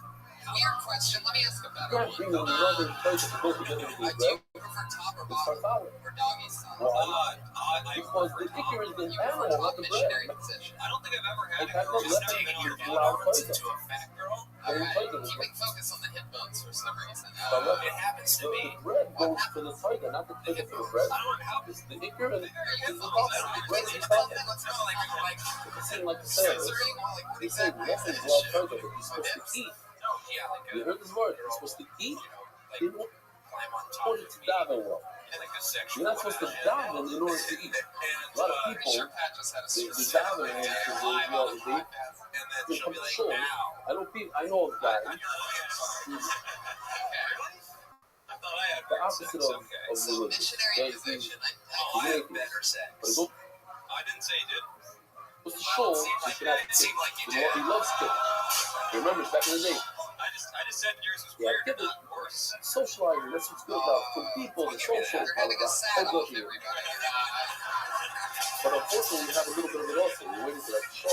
Weird question. Let me ask a better Yeah, one. bring them another place to go together with Do bread. you prefer top or It's bottom farfalla. or doggy style? Why? I Because the prefer top. ikker is the You prefer animal, not top the missionary bread. position. I don't think I've ever had Like, a I've girl got just left taking your hand loud loud into a fat girl. Very Alright, tiger. keeping focus on the hip bones for some reason. But It happens to the me. bread goes for the tiger, not the tiger for the bread. I don't know how. It's the ikker and Hip it's the bones. top. I The don't bread know. is It's the top. like It seems like the sailors. scissoring. Like what They say exactly is nothing's that wild shit? tiger, but you're supposed to eat. No, yeah, like You heard this word? You're supposed to eat in climb on top order to daven well. like a sexual. You're not supposed to daven in order to eat. A lot of people, they daven in order to they come to shul. I know a guy. The opposite of religion. I have better sex. But he goes I didn't say he did. to shul, he should have kids. He loves kids. He remembers back in the day. I just said yours was Yeah, weird, kids not worse. socializing, that's what's good about from people, the social is all about. So good here. But unfortunately, you have a little bit of it also. You're waiting for that show.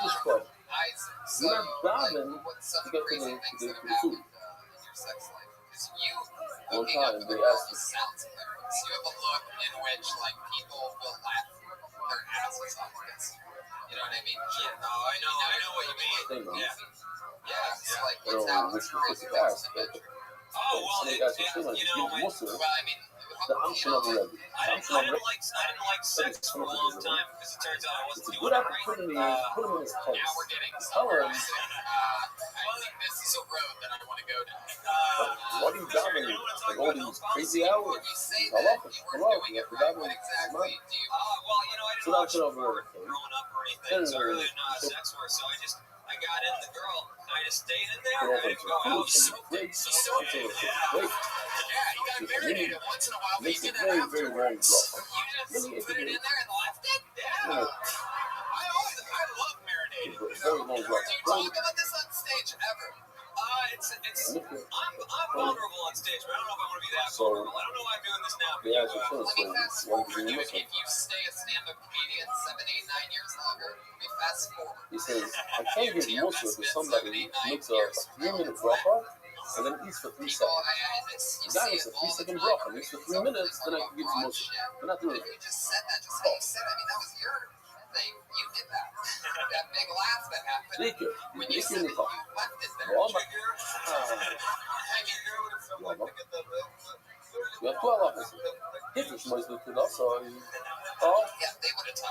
This club. You're not daven to get to the food. One time they asked me. You have a look in which like people will laugh their asses off this. You know what I mean? Yeah, no, I know what you mean. Yeah, it's like what's that? Which was the ass, but oh well, I mean, the Amshin of the Rebbe. I didn't like sex for a long time because it turns out I wasn't It's a doing good it right. opportunity to put him in his place. Now we're getting Tell somewhere. him, I think this is a road that I want to go down. what are you davening at all these crazy hours? You say I that love it. you I were love doing it. it right. What exactly do you? Well, I didn't watch porn growing up or anything, so I really didn't know how sex works. So I got in the girl, and I just stayed in there. I didn't go out. Great. Yeah, you got marinated once in a while, but you Makes it did that very, after. very long draw. You just put it in there and left it? Yeah. I love marinating. Very long draw. Do you talk about this on stage ever? I'm vulnerable on stage, but I don't know if I want to be that vulnerable. I don't know why I'm doing this now. But Yeah, let me fast forward. If you stay a stand-up comedian 7, 8, 9 years longer, let me fast forward. He says, I can't give Muslim to somebody who makes a 3-minute bracha and then eats for 3 seconds. The guy makes a 3-second bracha, makes for 3 minutes, then I can give him Muslim. We're not doing it. You just said that, just how you said it. I mean, that was your thing. You did that. That big laugh that happened. When you said it, you left it there. You have 12 officers. His Shmois looked it up, so all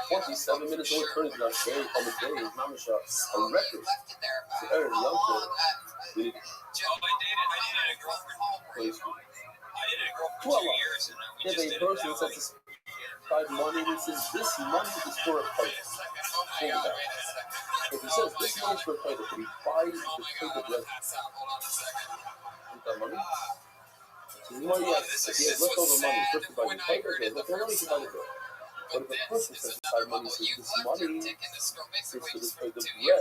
27 minutes away, 30 minutes very on the day, Mamisha, a record. So every young kid, I dated a girl for 2 years, and we if just a did person it says to spend money and says this money is for a fight, think about it. If he says this money is for a fight, if he buys the plate of bread with that money, so the money if he has leftover money, first to buy the fight or bread, leftover money to buy the bread. But if a person sets aside money and says this money is for this plate of bread,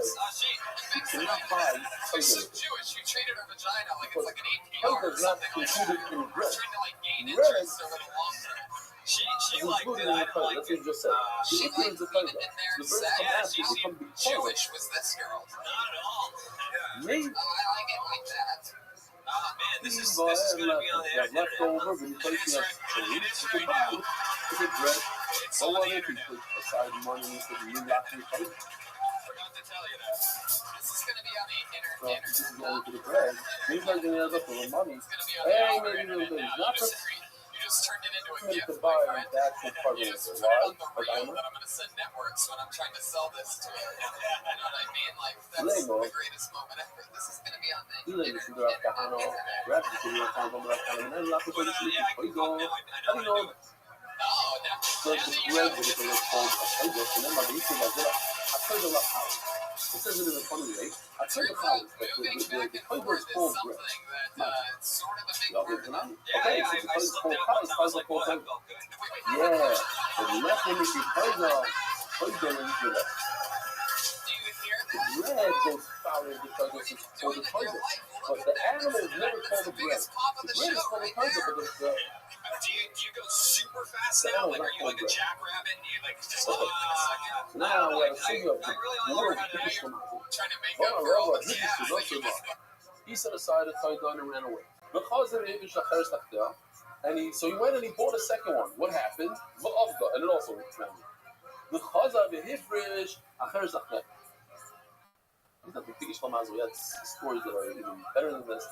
he cannot buy fight She's Jewish. You treated her vagina like it's like an APR Fight or is not something like included that. in bread. Trying to like gain Bread interest over the long term. She is liked included it. in I the didn't fight. like That's what it. you just said. The She Ikra is the fight. in there The birds come after you, they come because of Jewish was this girl. Not at all. Maybe. I like it like that. Man, this is Boy, going to be on the have internet. leftover, when you place it on you can buy it. Is it bread? Or what if you put aside money for the new lottery fight? Forgot to tell you that. This is going to be on the So internet. this is going to the bread. Maybe I'm going to end up with money. It's going to be on the Hey, hour maybe internet there's now. not for You just turned it into a me gift, to my buy friend. the actual part of You it. just put it Why? on the Like I reel know. that I'm going to send networks when I'm trying to sell this to it. You know what I mean? Like, that's Lego. the greatest moment ever. This is going to be on the Ile jeśli gra w Kahano, rap jeśli gra w Kahano, gra w Kahano, nie lato to jest Poigo, Poigo. So the bread that it was called a Poigo, so then my Greek was like, I told you about how. It says it in a funny way. I told you how, but the Poigo is called bread. Okay, so the Poigo is called pie, pies are called Poigo. Yeah, but left when you see Poigo, Poigo is the left. The bread goes following because it's called the Poigo. But the animal is never called the bread. The bread is called the Poigo, but it's the... Do you go super super fast now? Like, are you like a jackrabbit and you like just Now we have a figure of I really the want to word learn how to British woman. Trying to make Well, up for all Rabbi, the he set aside a Taidan and ran away. And he went and he bought a second one. What happened? And it also ran away. The Chaza v'hifrish acher zachneh. He's not the biggest Shlomaz. We had stories that are even better than this.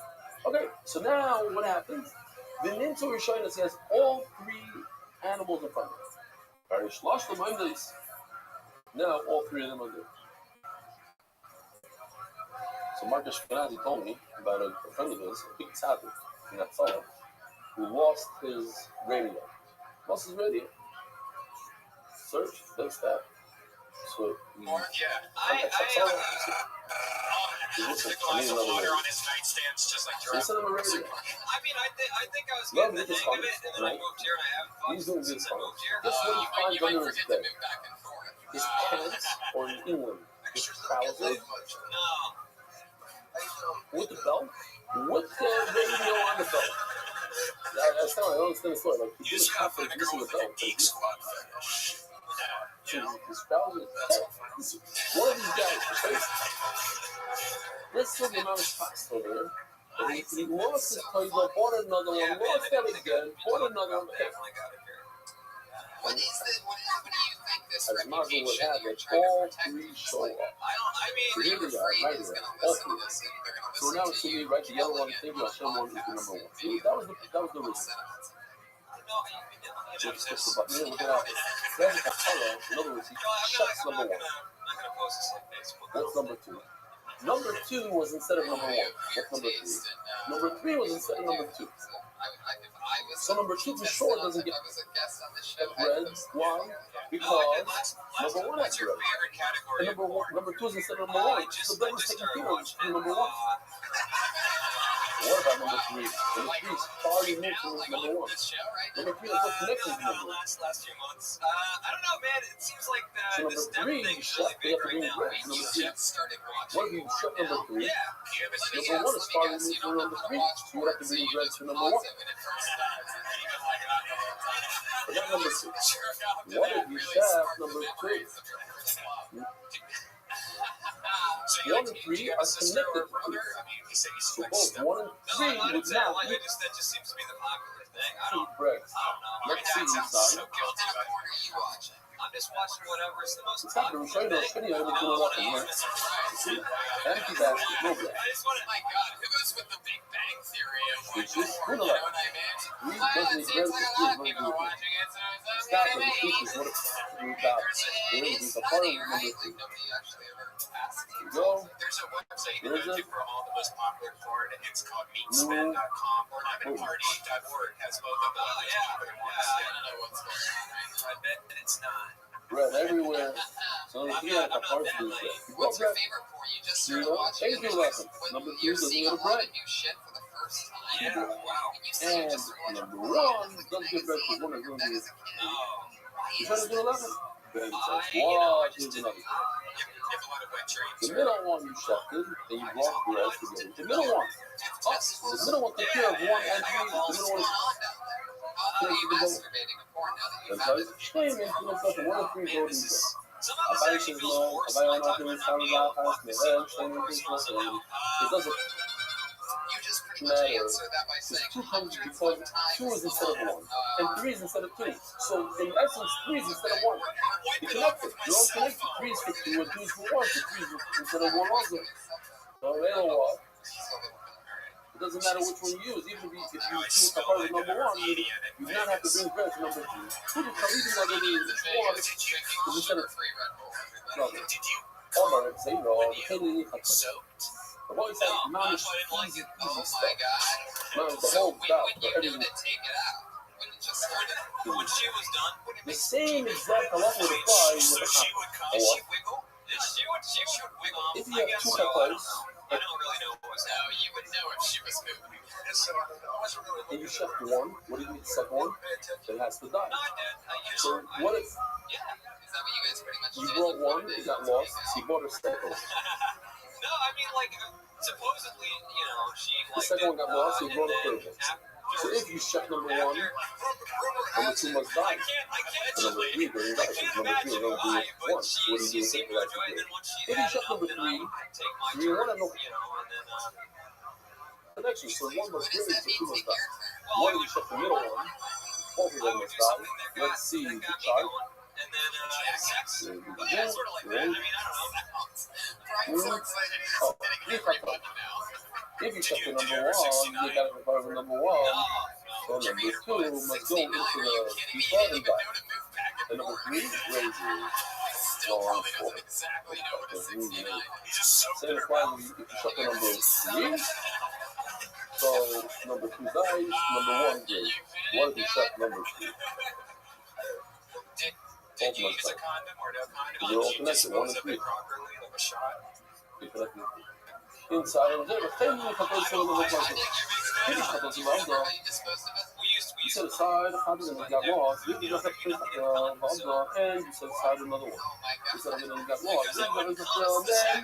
Okay, so now what happens? The Nintu Rishonis, he has all three animals in front of him. Now all three of them are good. So Marcus Shkenazi told me about a friend of his, a big tzaddik in Natsal, who lost his radio. Search, does that. So glass of water on his nightstand, just like so send him a radio. I mean, I think I was getting the hang of it, and then I moved here and I haven't fucked He's doing since this I moved here. Guess what he finds you might under his forget to bed? move back and forth. His pants or in England. His trousers No. with the belt, with the radio on the belt. That's how I understand the story. Like, he You didn't just gotta have to find a listen girl to with the like a belt. geek squad fetish. So his trousers. One of these guys, let's look at Mama's fast over there. And he lost his Toyota, bought another one, lost that again, bought another one. Definitely got it here. What do you think this As Mazel reputation would have you're it, trying to all protect three is show like, up. I mean, So here we are, right is here, gonna all listen to three. this and they're gonna So listen now to it's going to you be right, the yellow one, yelling maybe I'll show one is the number one. See, that was the reason. Just push the button. Look at that. That's a color. In other words, he shuts number one. I'm not gonna post this on Facebook. What's number two? Number two was instead of number one. What's number three? Number three was instead of number two. So number two for sure doesn't get read. Why? Because number one has What's your read. favorite category? And number two is instead of number one. So that was taking care of number one. What about number three? Number three is far removed from number one. Number three is what connects to number one. Last few months. I don't know, man. It seems like So this number step three, thing's shut really the big right now. Number three. What if you shut number three? Yeah. Number one is far removed from number three. So you have to be read to number one. But not number two. What if you shaft number two? One and three are connected. So both one and three would not be that just seems to be the popular thing. I two don't breaks. know. Let's see Sounds inside. so guilty. I'm just watching whatever is the most It's not the popular Rishayna thing. video in the middle of the night. See? Empty basket, no break. I just want to, My God, who goes with the Big Bang Theory of like, It's just you know what I mean? We It doesn't seems like a lot of even people are watching it, so it's stop okay. with the teachers. What if you got It's the part of funny, number right? three? Like nobody actually ever asked. There you go. There's a website There's that I it. do for all the most popular porn. It's called meatspend.com or lemonparty.org has both of them. Oh, yeah. I don't know what's going on. I bet that it's not. Bread everywhere. So if you have a part of this, you go What's your bread. favorite porn you just You started know, watching? change your lesson. Number two You're doesn't seeing get a a lot bread. of new shit for the first time. Yeah, wow. And you see it And just watch number porn. one It's like doesn't get bread because one is going to that be. as a kid. Oh. Why You is try to do 11. Ben says, You know, I what? just Here's didn't. another. You have a lot of wet dreams. The middle one you shafted, and you brought the rest together. The middle one. The middle one took care of one and three. The middle one is Are you masturbating to porn now that you've had Entonces, shame es una cosa, one and three go together. Some of us Abai actually says feels no, worse Abai when I on talk other about side not of being able the house, to the see head, more shame is personal not now. It doesn't You just pretty much matter. answer that by It's saying 200 hundreds because of times. 2 is instead of 1, and 3 is instead of 2. So in essence, 3 is instead of 1. You connect it. You don't connect it. 3 is for 2 and 2 is for 1. So 3 is instead of 1 also. So they don't walk. It doesn't matter which one you use. Even if you use the part of number 1, you do not have to bring bread to number 2. Who the Khalid is already in this one is instead of trouble. Omar and say no, the boy said, Mom is easy stuff. Mom is the whole stuff for everything. When she was done, The same exact halacha would apply with so the she chapa. would come, she wiggle. She would wiggle. If you I have guess 2 so. chapas, I don't really know what was happening. You would know if she was moving. So I wasn't really and you looking shut at one, what do you need the second one? It has to die. No, I did. So what if Is that what you guys pretty much you did? brought one, it got lost, so you bought a second one. No, I mean, like, supposedly, you know, she The liked second it. one got lost, so you brought a third and one. So if you shut number 1, Number 2 must die. I can't Number 3, very I nice. can't Number 3 imagine is only why, doing but 1. So what do she you do seemed with to enjoy it. it? And then once she If you had shut enough, number then 3, I'd take my 3 and 1 turn, and no you know, and then connection. So 1 must What does win, that so mean? 2 must Take die. your turn. well, 1 is shut the middle one. Both of I them would must do die. something that got Let's see that the got me chart. going, and then sex. There we go. Yeah, sort of like that. I mean, I don't know. Brian's so excited. He's Oh, hitting you every cut button them. now. If you shut the Did number you ever 1, 69? you gotta convert the number 1. So number 2 must go into the default and die. And number 3 raises. Still probably doesn't exactly know what a 69 is. Same applies if you shut the number 3. So number 2 dies, number 1 raises. What if you shut number 3? Did you use a condom or no condom? They're all Did you connected, 1 dispose and of 3. it properly, like a shot? You're connected. Inside of there, 10 minutes of those seven of the puzzle. Finish the puzzle round How you disposed of it? You set aside a copy and it got lost. You just have to pick up the puzzle and you set aside another one. Oh my You god. set up and it got lost. Then there is a film, then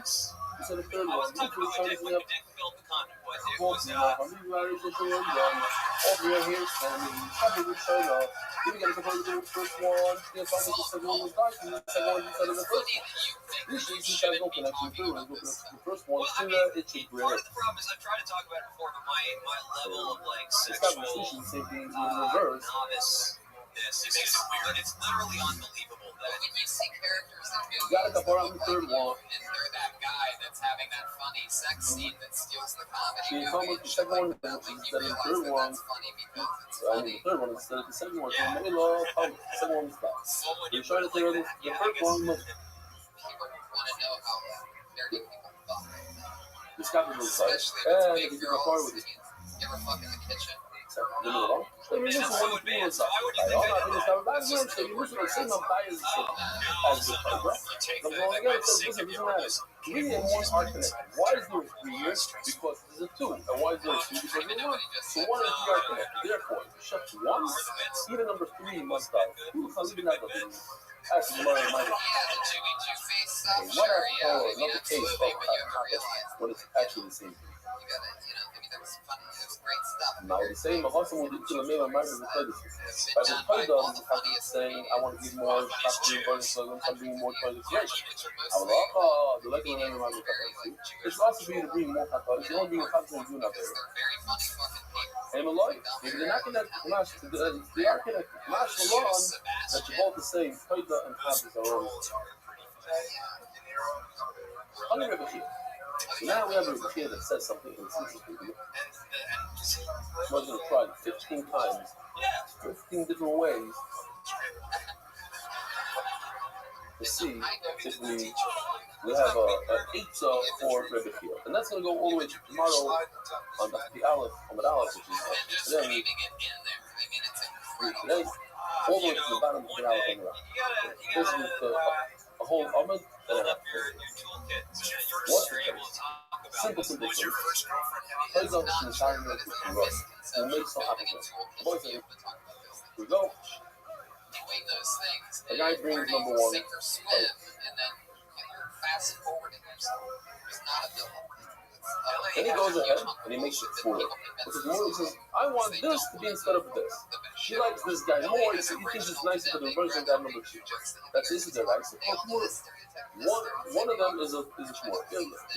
you set a third one. You put What Chinese the up. dick filled the condom with? It Both was, of you are rewriting the film, then all three are here standing. Probably would show up. If you get a compare to the first one, the song is the second one was dark, and the second one you set in the first one. Usually, you have no connection to it. The first one, so that it should part of the problem is I've tried to talk about it before, but my level of like it's not sexual the same thing in reverse. novice. This is just weird. It's literally unbelievable that When you see characters in movies, You gotta compare on the third one. and they're that guy that's having that funny sex scene that steals the comedy She movie, told me the second one you instead of the realize third that one. that's funny because it's I mean, funny. the third one instead of the second one. So many love, the second one was bad. well, when You're you trying to put tell it the like that, first one was People want to know how dirty people fuck. discovered inside. Especially if it's And big if you compare girls. with it. You ever fuck in the kitchen? You know what? I mean, this is one thing was up. I don't know if it's coming back here, so you listen to the same bias as the program. The wrong again says, listen, doesn't matter. 3 and 1 are connected. Why is there 3 here? Because there's a 2. And why is there a 2? Because there's 1. So 1 and 3 are connected. Therefore, if you shut 1, even number 3 must die. Who can leave that with you? Actually, my Yeah, the Jimmy Jew face stuff. what Sure, I yeah, call I mean, another case absolutely, of but you have to realize what is actually the same thing. you gotta, I mean, that was funny. That was great stuff. Now, the same also will do to the main market of the prejudice. By the prejudice, saying, I want to give more factory burning slogans, I'm bringing more toilets right. I would love the regular name of the Catholic. It's also be to bring more Catholics. You don't bring a Catholic do nothing. They're very funny fucking people. And Malloy, maybe they're not connected to Nash, they are connected. Nash alone, that you're both the same, Toida and Catholics are all. Under Rabbi. So now we have a Rabbi that says something and says something. I was going to try it 15 times, 15 different ways to see if we have a pizza for Rabbi. And that's going to go all the way to tomorrow on the Aleph, on the Aleph, which is Just leaving it in there. I mean, it's incredible. today, all the way to the bottom of the Aleph on the Aleph. Basically, a whole Ahmed and a half. What's the case? Simple thing. Plays up the entire minute with the run. We'll make some happiness. Boys, here we go. Those things, The guy brings number 1. sink or swim, and then you're fast forwarding yourself. There's not a build-up. Then he goes ahead and he makes it 4. Which is more, he says, I want this to be instead of this. She likes this guy more, he thinks it's nicer for the version of guy number 2. That's this is their right. So one of them is a shmur.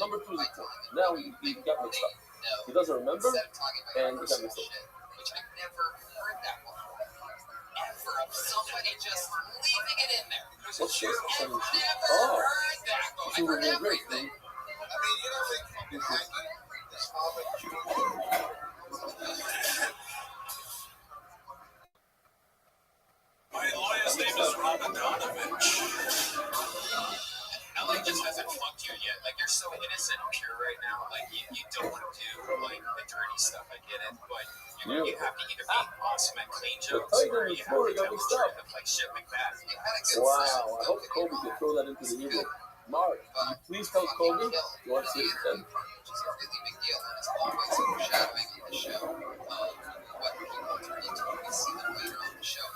Number 2 is a 4. Now he got mixed up. He doesn't remember, and he got mixed up. Which I've never heard that before. Ever. Somebody just leaving it in there. What's this? I've never Oh, heard that it's before. a really great thing. My lawyer's name is Rabbi. LA just hasn't fucked you yet. Like, you're so innocent and pure right now. Like, you don't want to do, like, the dirty stuff. I get it. But you have to either be awesome at clean jokes or you have to tell the truth of, like, shit like that. Wow, I hope Kobe can throw that into the evening. Mark, can you please tell Kobe you want to see it again? Which is a really big deal, and it's always foreshadowing in the show what people turn into when we see them later on the show.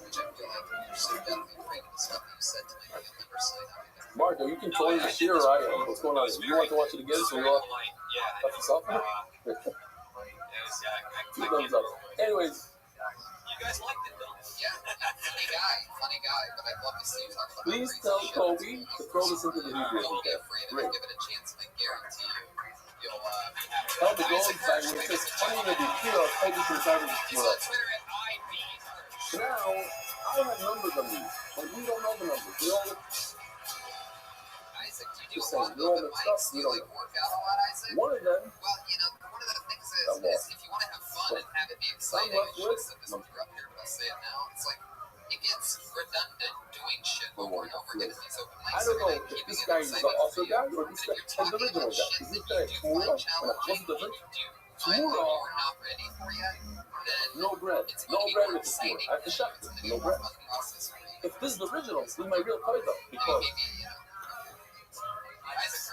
Which I feel like you're so deathly afraid of the stuff you said tonight. You'll never say that. Mark, are you controlling the shear or I am? What's going on? You want to watch it again so we all touch this up? Two thumbs up. Anyways, You guys liked it, though. Yeah, but I'd love to see you talk about Please crazy tell shit. Kobe to throw this into the Hebrew. Don't be afraid of Great. it. Give it a chance, and I guarantee you'll be happy. Tell the gold side where it says honey to be pure, Kobe should have He's it. on Twitter at IB. Now, I have numbers on these, but we don't know the numbers. We all Isaac, do you just do a saying, lot you're all with mixed mics? up. Do We you don't like know. work out a lot, Isaac? One of them, Well, one of the things That is if you want to have fun and have it be exciting, left I should have with- said this when you were up here, but I'll say it now. It's like, it gets redundant doing shit over and over again in these open mics. I don't know and if keeping this it guy is the exciting also for you. guy or this And guy if is you're the talking original about guy. shit Is that this you guy do Tamura? find What's challenging, the difference? you find that Tamura, you're not ready for yet, then no bread. it's No going to be bread more with the Tamura. exciting. I have to shop It's it. going to be No a more bread. fun process for you. If this is the original, this is my real toy though, because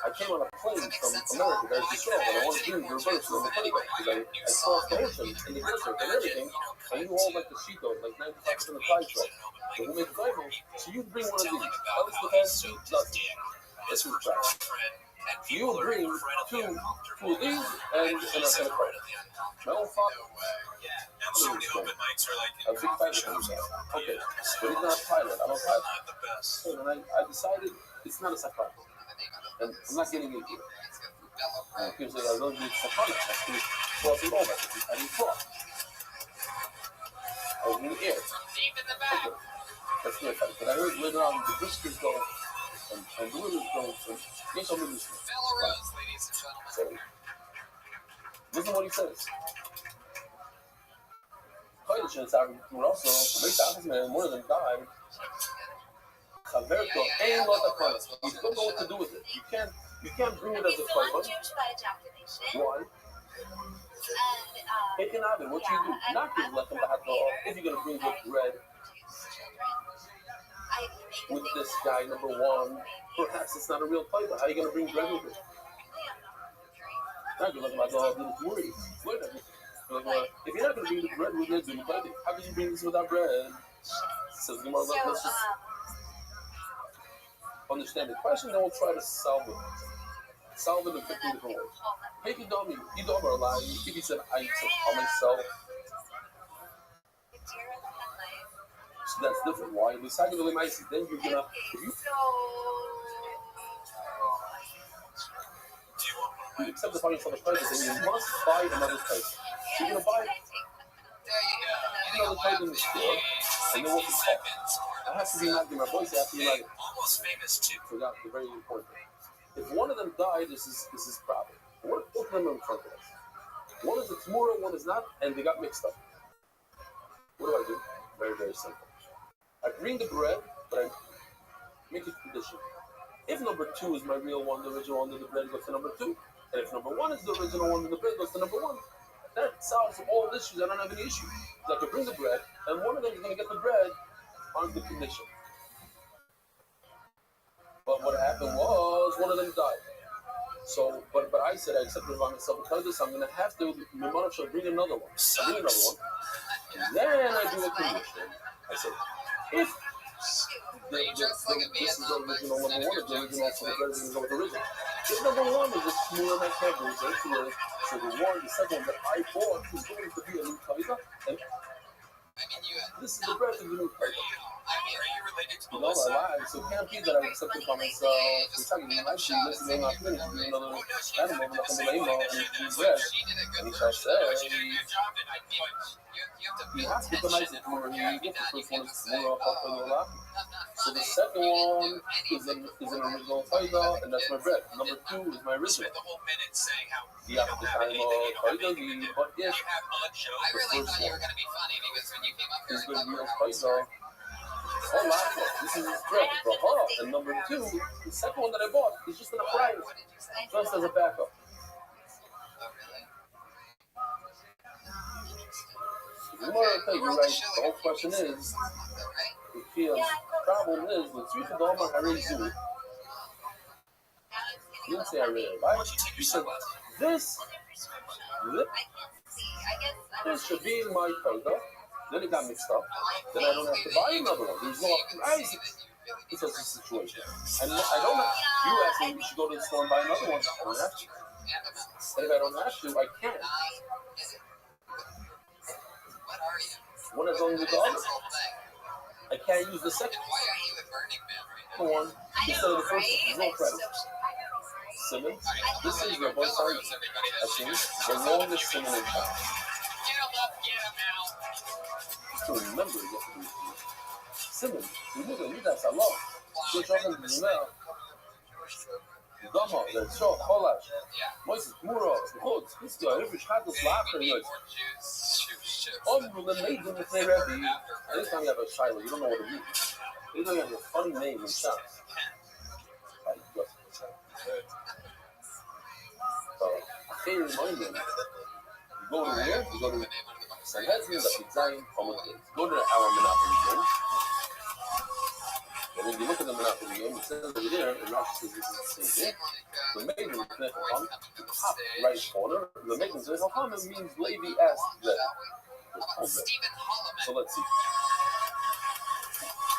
I came on a plane from America, there's the show, and I wanted to do the reverse on the plane because I crossed the ocean in the desert and everything. I knew all like the Cheetos, like 95% of the side show. So who made the Bible? So you bring one of these. That was the best seat, nothing. This is crap. You bring two of these and a car. My own father. And so many open mics are like A big pilot himself. Okay, but he's not a pilot. I'm a pilot. not the best. And I decided it's not a sci-fi. And I'm not getting into it. And people say, I don't do sci-fi. I do crossing over. I didn't cross. I was in the air. Okay. That's good. But I heard later on the whiskers go and the withers go and get some whiskers. Belarus, ladies and gentlemen. So, listen to what he says. Pilot should have also make that man, one of them died. Alberto ain't not a pilot. You don't know what to do with it. You can't bring it as a So I'm pilot. Jewish by ejaculation. Why? And It can happen. What you do? Not give let them have the if you're gonna bring the bread with this guy number one, perhaps it's not a real pilot. How are you gonna bring bread with it? Not gonna let them have all the worry. Wait a minute. If you're not gonna bring the bread with it, how can you bring this without bread? Says Gemara, let's just understand the question, then we'll try to solve it. Solve it in 15 different ways. Hey, you don't lie. If you said, I said on myself, so that's different. Why? The second really nice, then you're gonna, if you accept the fucking self price, then you must buy another place. So you're gonna buy another place in the store, and then what's the cost? I have to be not my voice, I have to be like, Almost famous too. forgot the very important thing. If one of them died, this is problem. Both of them are in front of us. One is a Tamura, one is not, and they got mixed up. What do I do? Very, very simple. I bring the bread, but I make it condition. If number two is my real one, the original one, then the bread goes to number two. And if number one is the original one, then the bread goes to number one. That solves all issues. I don't have any issues. So I can bring the bread, and one of them is going to get the bread on the condition. But what happened was one of them died. So, but I said I accepted it by myself. Because of this, I'm going to have to, bring another one. Bring another one. And then I do a condition. I said, if this is the original number one, the original, so the bread is going to go with the original. If number one is just smaller than I can't do it, so the second one that I bought is going to be a new Taita, and this is the bread of the new Taita. Are you related to You know, I lied, so it can't be that I accepted by myself. It's not even my shit, this is not me, it's another animal, not from the name of, and it's bread. And he shall say, you have to get the nice one, you get the first one, it's more up on the lap. So the second one is an original Taita, and that's my bread. Number two is my original. Yeah, the time of Taita, but yes, the first one is the real Taita. Oh, last one. This is his bread. And number two, the second one that I bought is just in a price, just as a backup. So the more I tell you, right, the whole question is, the problem is, with Sweet Adoma Harizu, you didn't say I read it, right? You said, this should be in my Taita. Then it got mixed up. Then I don't have to buy another one. There's no price because of the situation. And I don't have, you asked me, we should go to the store and buy another one. I don't have to. And if I don't have to, I can't. One is only with the other. I can't use the second. Why are you at Burning Man right now? The one instead of the first. There's no credit. Simmons. This is the both sides. I think the longest Simmons in town. Get him up, get him out. Just to remember it. Simmons, we need that salon. Good job in the email. Dama, the show, Holash. Moises, Muro, Hod, Christia, every shot is laughter. The maiden with the Rabbi. Anytime you have a Shiloh, you don't know what it means. Anytime you have a funny name in shots. So, I can't remind them. You go to where? You go to Sanhedrin, the Pizzaim, Common Games. Go to our Monopoly game. And when you look at the Monopoly game, it says over there, and Rashi says this is the same thing. The maiden with the top right corner, the maiden says, Hacham means Levi asked that. So let's see.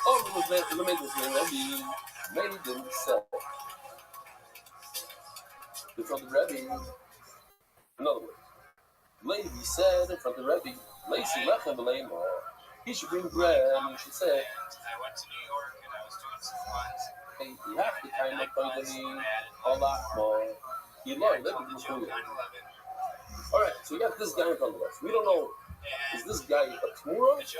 Oh, the maiden's name, Rabbi. Maiden said. In front of Rabbi. In other words, Levi said in front of Rabbi, Lacy lechem b'leimah. He should bring bread, and he should say, I went to New York and I was doing some funds. hey, you have to kind of play the name, Allah, you learn, let me do it. Alright, so we got this guy in front of us. We don't know, is this guy a Tmura, which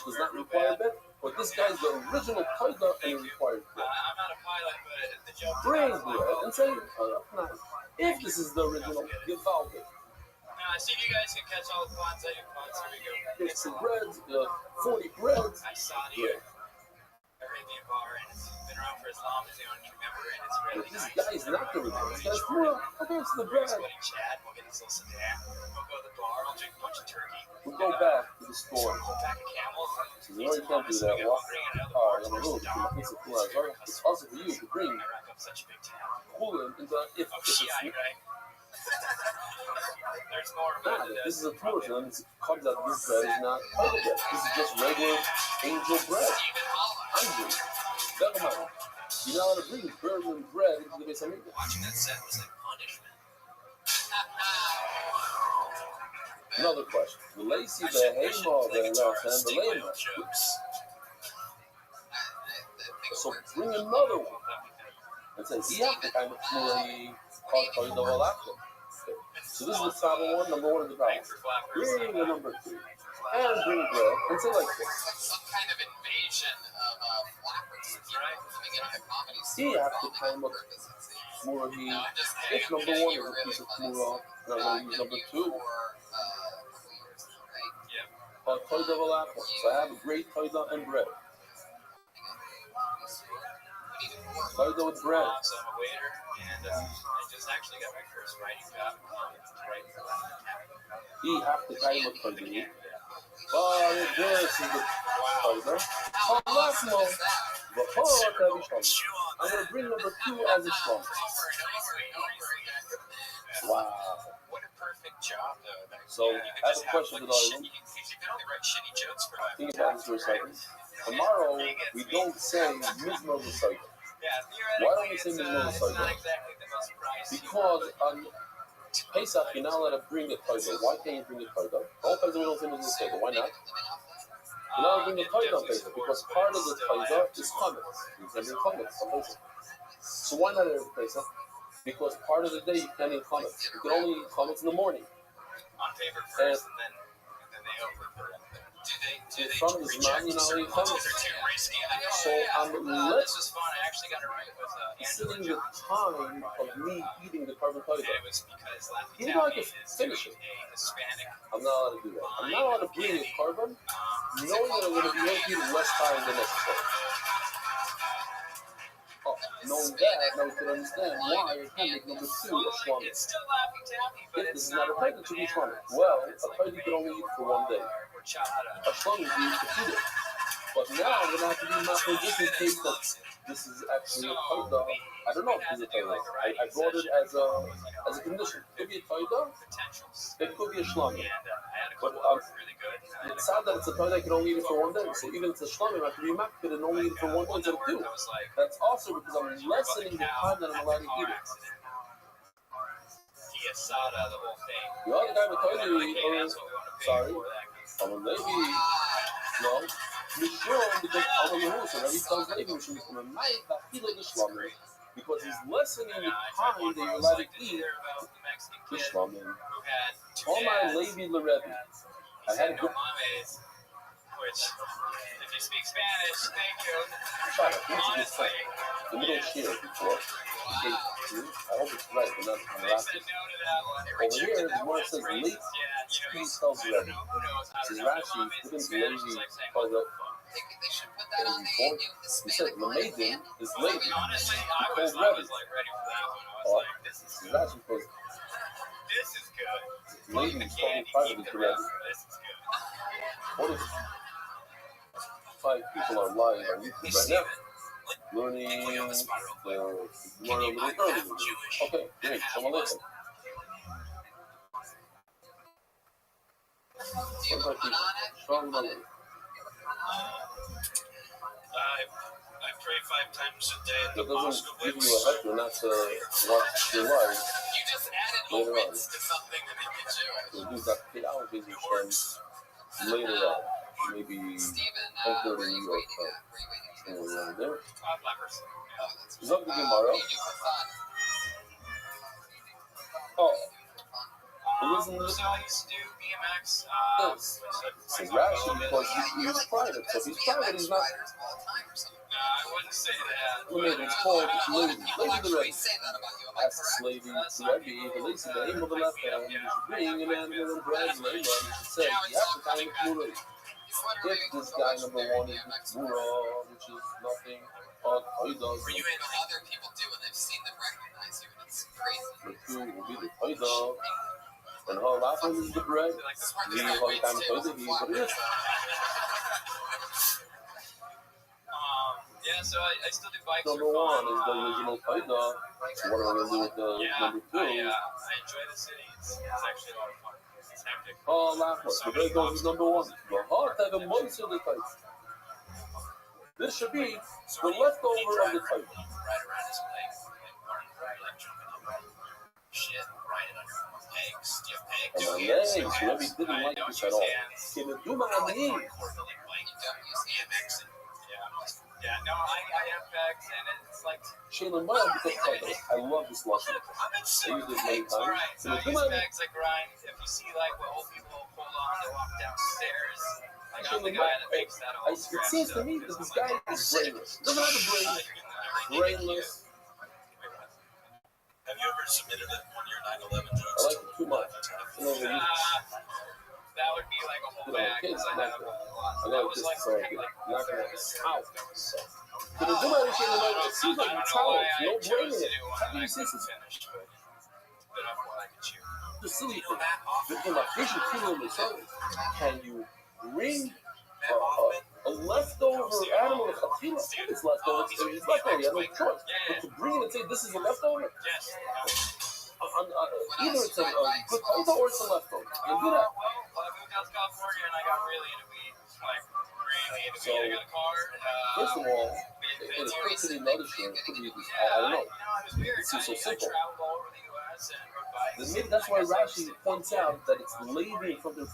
does not require bet, or this guy's the original Taida and he requires bet? I'm not a pilot, but the joke. Bring bread and say, if this is the original, give out it. See if you guys can catch all the ponds. I do ponds. Here we go. Get some breads, 40 breads. I saw the Arabian bar, and it's been around for as long as anyone can remember it. It's really This nice. guy's not the original. This guy's Tmura. Okay, it's the bread. Sweaty Chad. We'll get this little sedan. We'll go to the bar. We'll drink a bunch of turkey. We'll go back to the store. We'll pack a camel. So you already can't do that. Walk on the road. It's also for you to bring I rack up such a big town. coolant into if it's Shiite, right? There's more about it. this is a Torah, and it comes out this bread is not other bread. This is just regular angel bread. Angel. Doesn't matter. You're not allowed to bring Berlin bread into the base of Mikdash. Watching that set was like punishment. Another question. The Lacy Behema and the Lema. So bring another one. And says, yeah, the kind of Tmura called Toidavalakta. So this is the problem one. Number one is the problem. Bring the number two. And bring bread. And say like this. Some kind of invasion of flappers, right? He have to time up Tmura. If number one is a piece of Tmura, then I'm going to use number two. Toidavalakta. So I have a great Toida and bread. Toida with bread. So I'm a waiter, and I just actually got my first writing job. Writing for that. He have to time up Toida. But this is the Toida. I'm going to bring number two as a strong. Wow. What a perfect job, though. So, I have a question for the audience. You can only write shitty jokes for that. Think about this for a second. Tomorrow, we don't say Mizmor L'Soida. Why don't we say Mizmor L'Soida? Because on Pesach, you're not allowed to bring a Toida. Why can't you bring a Toida? All times we don't say Mizmor L'Soida. Why not? You're not allowed to bring a Toida on Pesach because part of the Toida is chametz. You can bring chametz on Pesach. So why not every Pesach? Because part of the day you can't eat chametz. You can only eat chametz in the morning. On paper first, and then they over. From this man, you know, he comes. So this was fun. I actually got it right with considering the time of me eating the carbon fiber. it was because You know, I can finish it. a Hispanic. I'm not allowed to do that. I'm not allowed to bring a carbon, knowing that I'm going to be eating less time than necessary. Oh, knowing that, now we can understand why I can't make number two a shlamim. It's still Laffy Taffy, but If this is not a tiger, it should be shlamim. Well, a tiger can only eat for 1 day. or chata. A shlamim can eat for 2 days. But now I'm going to have to do my just in case that this is actually a tiger. I don't know if it's a tiger. I brought it as a condition. It could be a tiger. Potentials. It could be a shlamim. And I had a But couple of really good. it's sad that it's a tiger. I can only eat it for 1 day. So even if it's a shlamim, I can be makbid and only eat it for 1 day instead of 2. I was like, That's also because I'm lessening the time that I'm allowed to eat it. the asada, the whole thing. The other guy with Toilet, That's what we want to pay sorry, for that. I'm a lady. No, Because he's lessening the time that you're allowed to eat fish ramen. All my Levi Lerebi. I had a good. Which, if you speak Spanish, thank you. Shut up. Honestly, the middle shield before. I hope it's right, but not on the last one. Over here, the one says late. He spells Levi. This is Rashi. Put into Levi. Called up. They should put that on He said Lamedim is Levi. Honestly, I was like ready for that one. I was like, this is good. Rashi goes. This is good. Levi is probably private to Levi. This is good. What if 5 people are lying on YouTube right now? Learning the Gemara a little early. Okay, great. Shalom Aleichem. What about people? Shalom Aleichem. I pray 5 times a day at the That doesn't mosque. give you a hecker not to watch your live You just added later on. to something to make it Jewish. So do that paid out visit from later on. Maybe 10:30 New York time. Somewhere around there. Is that the Gemara? Oh. Wasn't this? So I used to do BMX. Yes. So Rashi, because he's private. So if he's private, he's not. I wouldn't say that. It's called Levi. Levi the Rebbe. Asks Levi to Rabbi, the lazy the aim of the left hand, you should bring a man with a bread and lemon. You should say, you have to kind of Mura. If this guy number 1 is Mura, which is nothing, but he does. For you and other people do, and they've seen them recognize you, and it's crazy. The 2 will be the Toida. And how last one is the bread? The whole time Toida, but it is. Yeah, so I still do bikes. Number 1 is the original Toida. So what am I going to do with the number 2? I enjoy the city. It's actually a lot of fun. It's hectic. Oh, last one. The bread goes is number 1. The heart have a monster of the type. This should be the leftover of the type. Right around his legs. Like jumping up. Shit, riding under pegs. Do you have pegs? And my legs, Rabbi didn't like this at all. Can you do my knee? Yeah, no, I have pegs, and it's like... Shayla Maya, because I love this lesson. I use this many times. Alright, so I use pegs, I grind. If you see, like, what old people hold on, they walk downstairs. Like, I'm the guy that makes that all it seems to me that this guy is brainless. He doesn't have a brain. Brainless. Have you ever submitted it on your 9/11 jokes? I like it too much. That would be like a whole bag. Kids, I have a lot. I know this is so good. Not gonna out. Can you do my Shayla Maya? It seems like a talent. No brain in it. How do you say this? The silly thing. In my vision, people in the sun, can you bring a leftover animal of chatila? If it's leftover, it's leftover. You have no choice. But to bring it and say this is a leftover, either it's a good pizza or it's a leftover. You do that. Well, I moved out to California and I got really into weed. Like, really into weed. I got a car. First of all, it occurred to me another thing. It could be this. I don't know. It's just so simple. I traveled all over the U.S. and rode bikes. Maybe that's why Rashi points out that it's Levi from the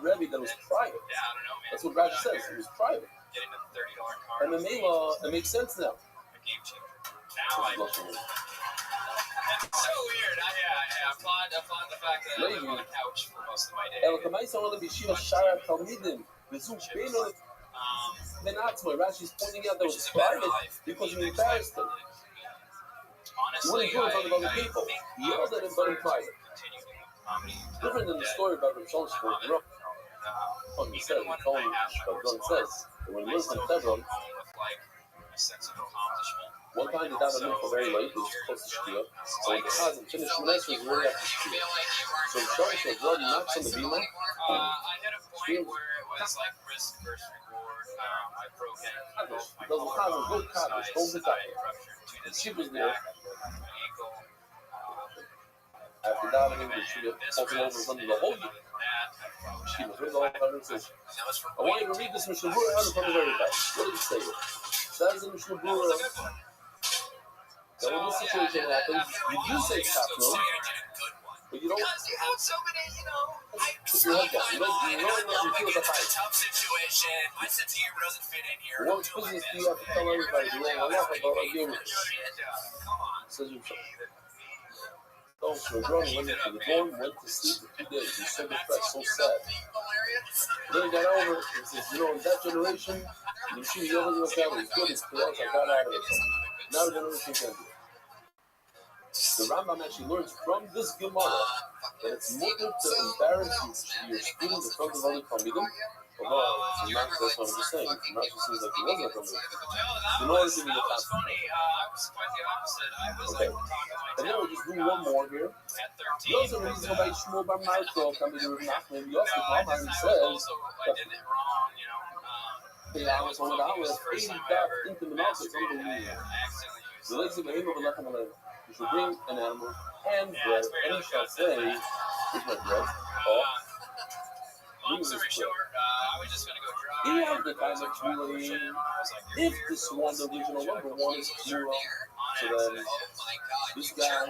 Rebbe that was private. Yeah, I don't know, man. That's what Rashi says. It was private. Getting a $30 car. And the Mela, it makes sense now. A game changer. Now I... It's so weird. I applaud the fact that I live on a couch for most of my day. Rashi's pointing out that it was private because you embarrassed him. You wouldn't do it in front of other people. He yelled at him, but in private. Different than the story about the Shulchan Aruch. He says, that when he lives in Hebron, one time he died on for very late, it was close to Shkia. So when the Chazan finished Shemines, he was right after Shkia. So the Shulchan said, well, you knocked on the Bima. I hit a point where it was like risk versus reward. I broke in. Those are Chazan, good Kaddish, hold it up. And she was there. After davening, she was poking over under the whole year. She was reading all the and says, I want you to read this Mishnah Berurah from the very back. What did it say? It says in Mishnah Berurah that when this situation happens, you do say Chapno. But you don't. Because you have so many, Put your head down. You don't feel the it's a height. tough situation. My sense of humor doesn't fit in here. What business do you have to tell everybody you don't know enough about a game? Come on. Says yourself. Oh, so Ronnie went into the dorm, went to sleep for 2 days. He's so depressed, so sad. Then he got over it and says, in that generation, you see the other family is good as chaos. I got out of it. Now the generation can do it. The Rambam actually learns from this Gemara that it's mutter to embarrass your student in front of other Talmidim. Although, that's what I'm just saying. It not just seems like he wasn't a Talmid. In order to be the It's funny. I was quite the opposite. I was okay. like talking to my And then we'll just do one more here. at 13. You also read about Shmuel Bar Marco, Talmid Nachman. You also I come and was says, also, I did it wrong, hey, I was on it, 80 back into the mouth. It's unbelievable. The legs of him over Lechem Aleim. You should bring an animal and bread, and you shall say, here's my bread. Long story short, I was just going to go drive. He had the kind of really, if this one, the original number one is plural, so then this guy,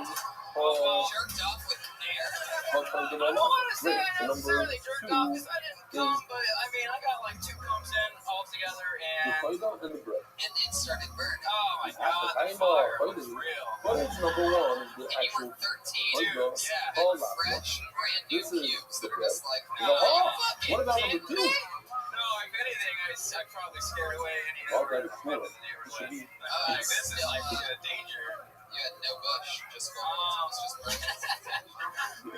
Paul, Jerked off with air. great. The I don't want to say number I necessarily 2 jerked off because I didn't come, but I mean, I got like 2 combs in all together the and Koida and the bread. And it started burning. oh my Half god, the the time, fire Koida. was real. Footage number 1 is the And you actual were 13. Koida, yeah. Paul last one. Fresh, brand new This is cubes the that are bread. just like, You go, what about number 2? No, if anything, I probably scared away any Oh, of the that is cool. It should be. like, this is like a danger. you had no bush, just going, it was just burning.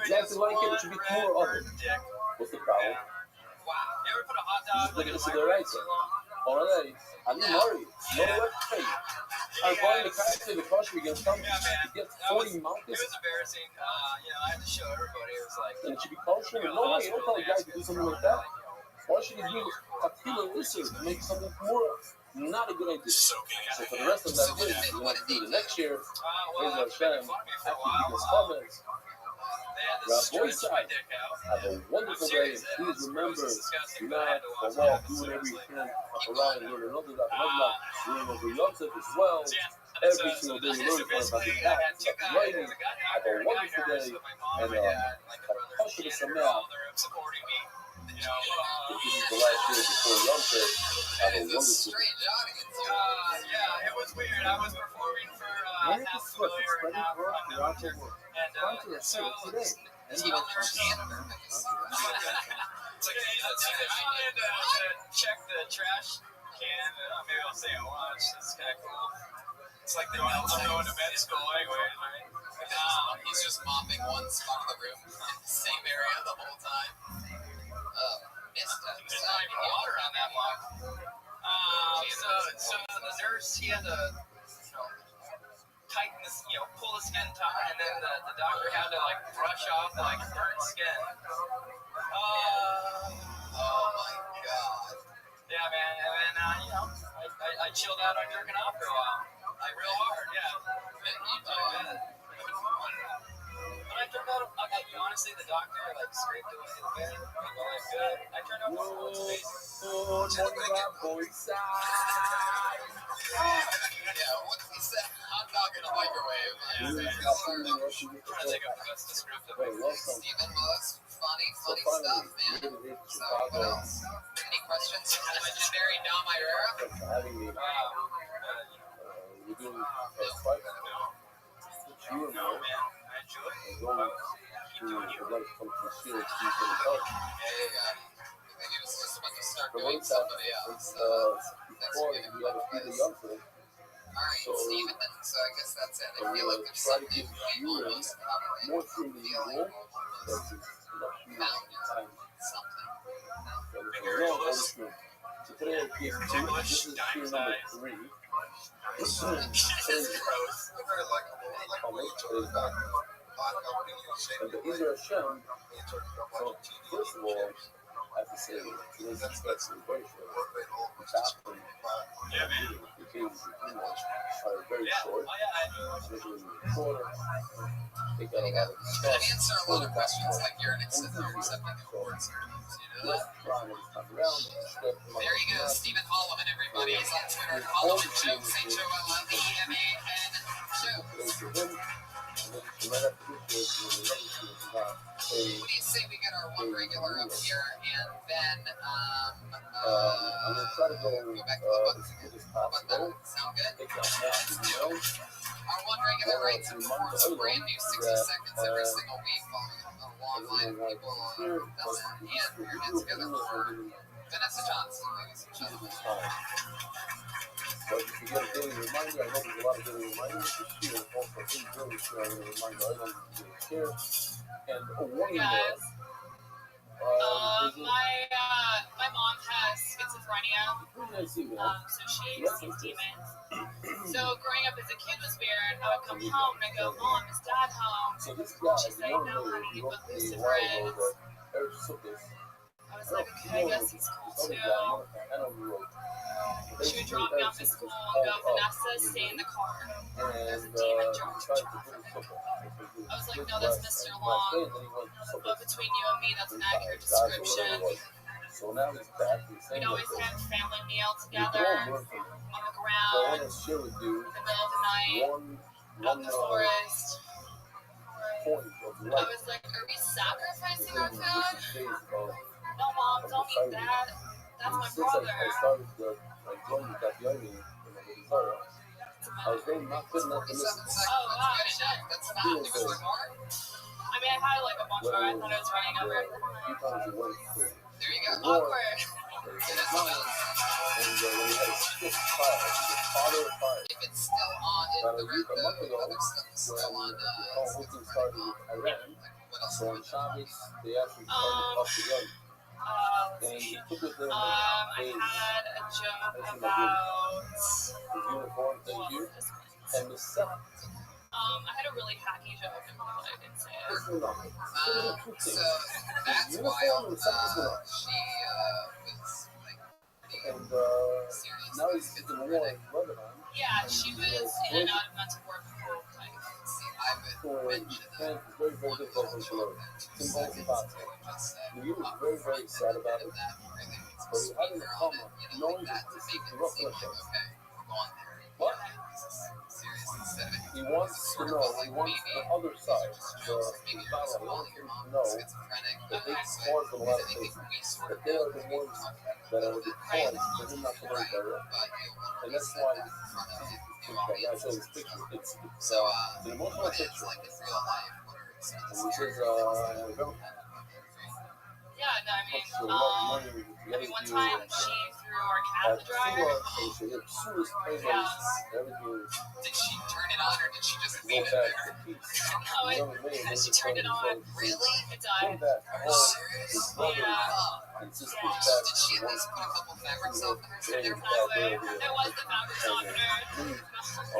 Exactly like it. It should be cool or other. Dick. What's the problem? Wow. You ever put a hot dog Look in at a this to the right side. Alright, I'm worried. No way. I'm buying the kayak to the kosher. We're going to come Yeah, man. to get That 40 It mountains. was embarrassing. I had to show everybody. It was like, And it should be kosher. No way. You don't tell a guy to do something like that. Why should he do a kilo listen to make something more? Not a good idea. So for the rest of that day, you want to do the next year. Here's our Shem. After he gets comments. Rabbi side. Have a wonderful day. And please remember, do not for walk, do whatever you can. Around and learn another that. Learn over Yosef as well. Every single day you learn about the cat, about writing. Have a wonderful day. And hush it some now. This is the last year before Yosef. Have a wonderful day. Strange audience. yeah, it was weird. I was performing for Half Familiar and Half Unknown. And so Even their janitor. it's like I had to check the trash can. Maybe I'll say it once. It's kind of cool. It's like I'm going to med school anyway, right? He's just mopping one spot of the room in the same area the whole time. Missed it. There's not even water on that block. So the nurse, he had to, tighten this, pull the skin tight, and then the doctor had to like brush off the burnt skin. Oh my god. Yeah, man. And then I chilled out on jerking off for a while. Like real hard, yeah. But I turned out, honestly, the doctor scraped it with his bed. Good. I turned out to Yeah, what's he said? Hot dog in a microwave. trying to take up the best descriptive. Stephen was funny stuff, man. So, what else? Any questions? Legendary Dom Irera? We're doing a fight. You and No, man. I enjoy it. would like some sincere excuse for the coach. I think he was just about to start The doing weight cut, somebody else. before we had to feed the young thing. Alright, So- Stephen, so I guess that's it. I feel like there's Try to something give we you almost covered. more food than usual. That's time. Something. So today I gave 2. This is tier number 3. This is gross. and the Israel Hashem. So first of all, I have to say today's expensive very short. It's happened. Yeah, man. The games are very short. Especially in the quarter. They got a lot of You stuff. can answer a lot of questions like you're an accepting awards. You know that? There you go, Stephen Holloman, everybody. He's on Twitter. Holloman Jokes, H-O-L-L-E-M-A-N Jokes. What do you say we get our one regular up here and then I'm gonna try to go back to the book? as How about that? possible. Sound good? Take that back, Our one regular writes and performs a brand new 60 seconds every single week following a long line of people and we're in together for Vanessa Johnson, ladies and gentlemen. But if you get a daily reminder, I know there's a lot of daily reminders this year. Also, in German, so I'm going to remind you, I don't need to share. And a warning Guys, there. my mom has schizophrenia, so she sees demons. So growing up as a kid was weird. I would come home and I go, Mom, is Dad home? So this guy, She's like, no, honey, he but wrote me a Lucifer while is. ago that Eric Sukis. I was like, okay, I guess he's cool too. She would drop me off at school and go, Vanessa, stay in the car. There's a demon trying to trap me. I was like, no, that's Mr. Long. But between you and me, that's an accurate description. So now he's back. We'd always have family meal together on the ground, in the middle of the night, out in the forest. I was like, are we sacrificing our food? No, Mom, don't eat that. That's my brother. I was very not good enough to listen. Oh, wow, shit. That's fast. I mean, I had like a bunch more. I thought I was running over. There you go. Awkward. If it's still on, if the other stuff is still on, what else? So on Shabbos, they actually turned up the gun. Let's see. I had a joke about uniform, thank you. And the second. I had a really hacky joke, and I didn't say it. So that's wild. She was like, and now he's in the war in Lebanon. Yeah, she was in and out of mental work. See, I would mention that. It's very, very difficult to learn. It's impossible. He was very, very sad about it. But he had a comment, knowing that this is the rough okay, we're going there. What? Serious instead of it. He wants to know, he wants the other side, the battle. He wants him to know that they caused a lot of things, that they are the ones that are the cause for him not to learn better. And that's why I showed this picture. It's an emotional picture. Like in real life, And he says, Yeah, no, I mean, one time she threw our cat in the dryer. Did she turn it on or did she just leave it there? No, she turned it on. Really? It died. Are you serious? Yeah. Did she at least put a couple fabrics on hers in there? It was the fabric softener.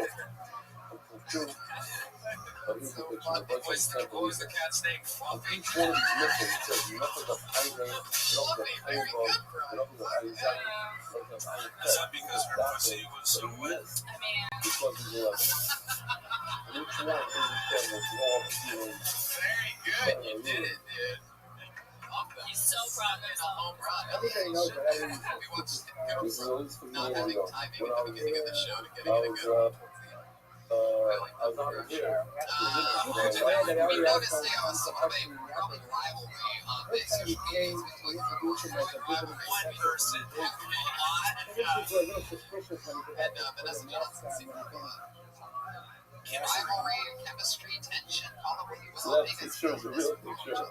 What was the cat's name? Fluffy. Each one of these missiles says nothing of iron, Fluffy, very good, bro. Is that because her pussy was so wet? I mean, because he's 11. And each one was all feeling. Very good. You did it, dude. he's so proud of himself. Everything else I had was released from Not years having ago. timing When at I the was, beginning of the show to get I it was, good. I was on here. We noticed there was some of a probably rivalry on Facebook games between one person and Vanessa Johnson seemed to rivalry, chemistry, tension, probably was So all that's big the picture, the real picture.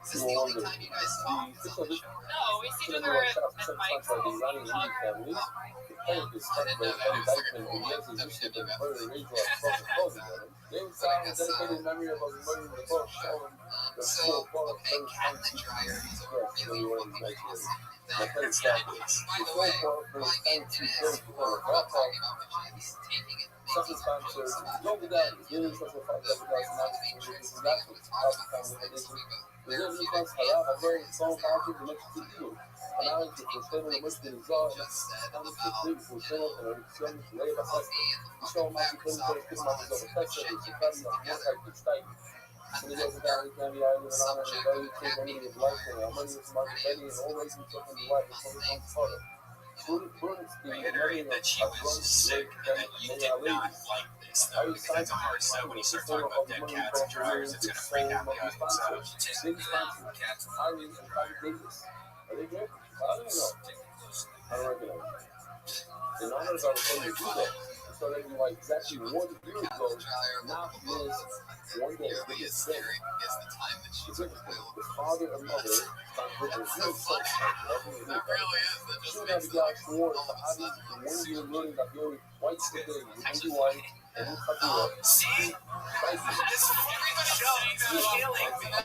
Is this the only time you guys talk? Is on the show? No, we see each other at bikes. Family. The parent is cut by Eddie Dykeman, who yes, he used to be very original at closing on him. They was found a dedicated memory of a murder in the book showing the So, full okay, cat in the dryer is a really fucking awesome my thing. parents died. By the way, well, I mean, it is. We're not talking about which is taking it. Something sponsors, don't be that, really such a fight that we guys not to this is not for the family. The real class halal, a very small market in which to do. Análise que funciona muito utilizado, estamos que funciona com a edição de lei da festa. Isso é uma coisa que uma visão da festa, que se faz na boca que está aí. When you guys are down, you can be out living on and very take any of life and money is market ready and always be talking to life and something comes further. reiterate that she was sick and that you did not like this, though, because that's a hard sell. When you start talking about dead cats and dryers, it's going to freak out the audience. So, cats. Are they good? I don't know. I don't recognize. In honor of our friend to do that, so that you like exactly 1 year ago, not miss one day. Really is scary is the time that she took the pill. The father and mother started with That's so funny. That really is. That just Soon makes as God sense. swore, the audience, the 1 year learning that you're white today, you white, and you cut See? Everybody's saying that feeling, man.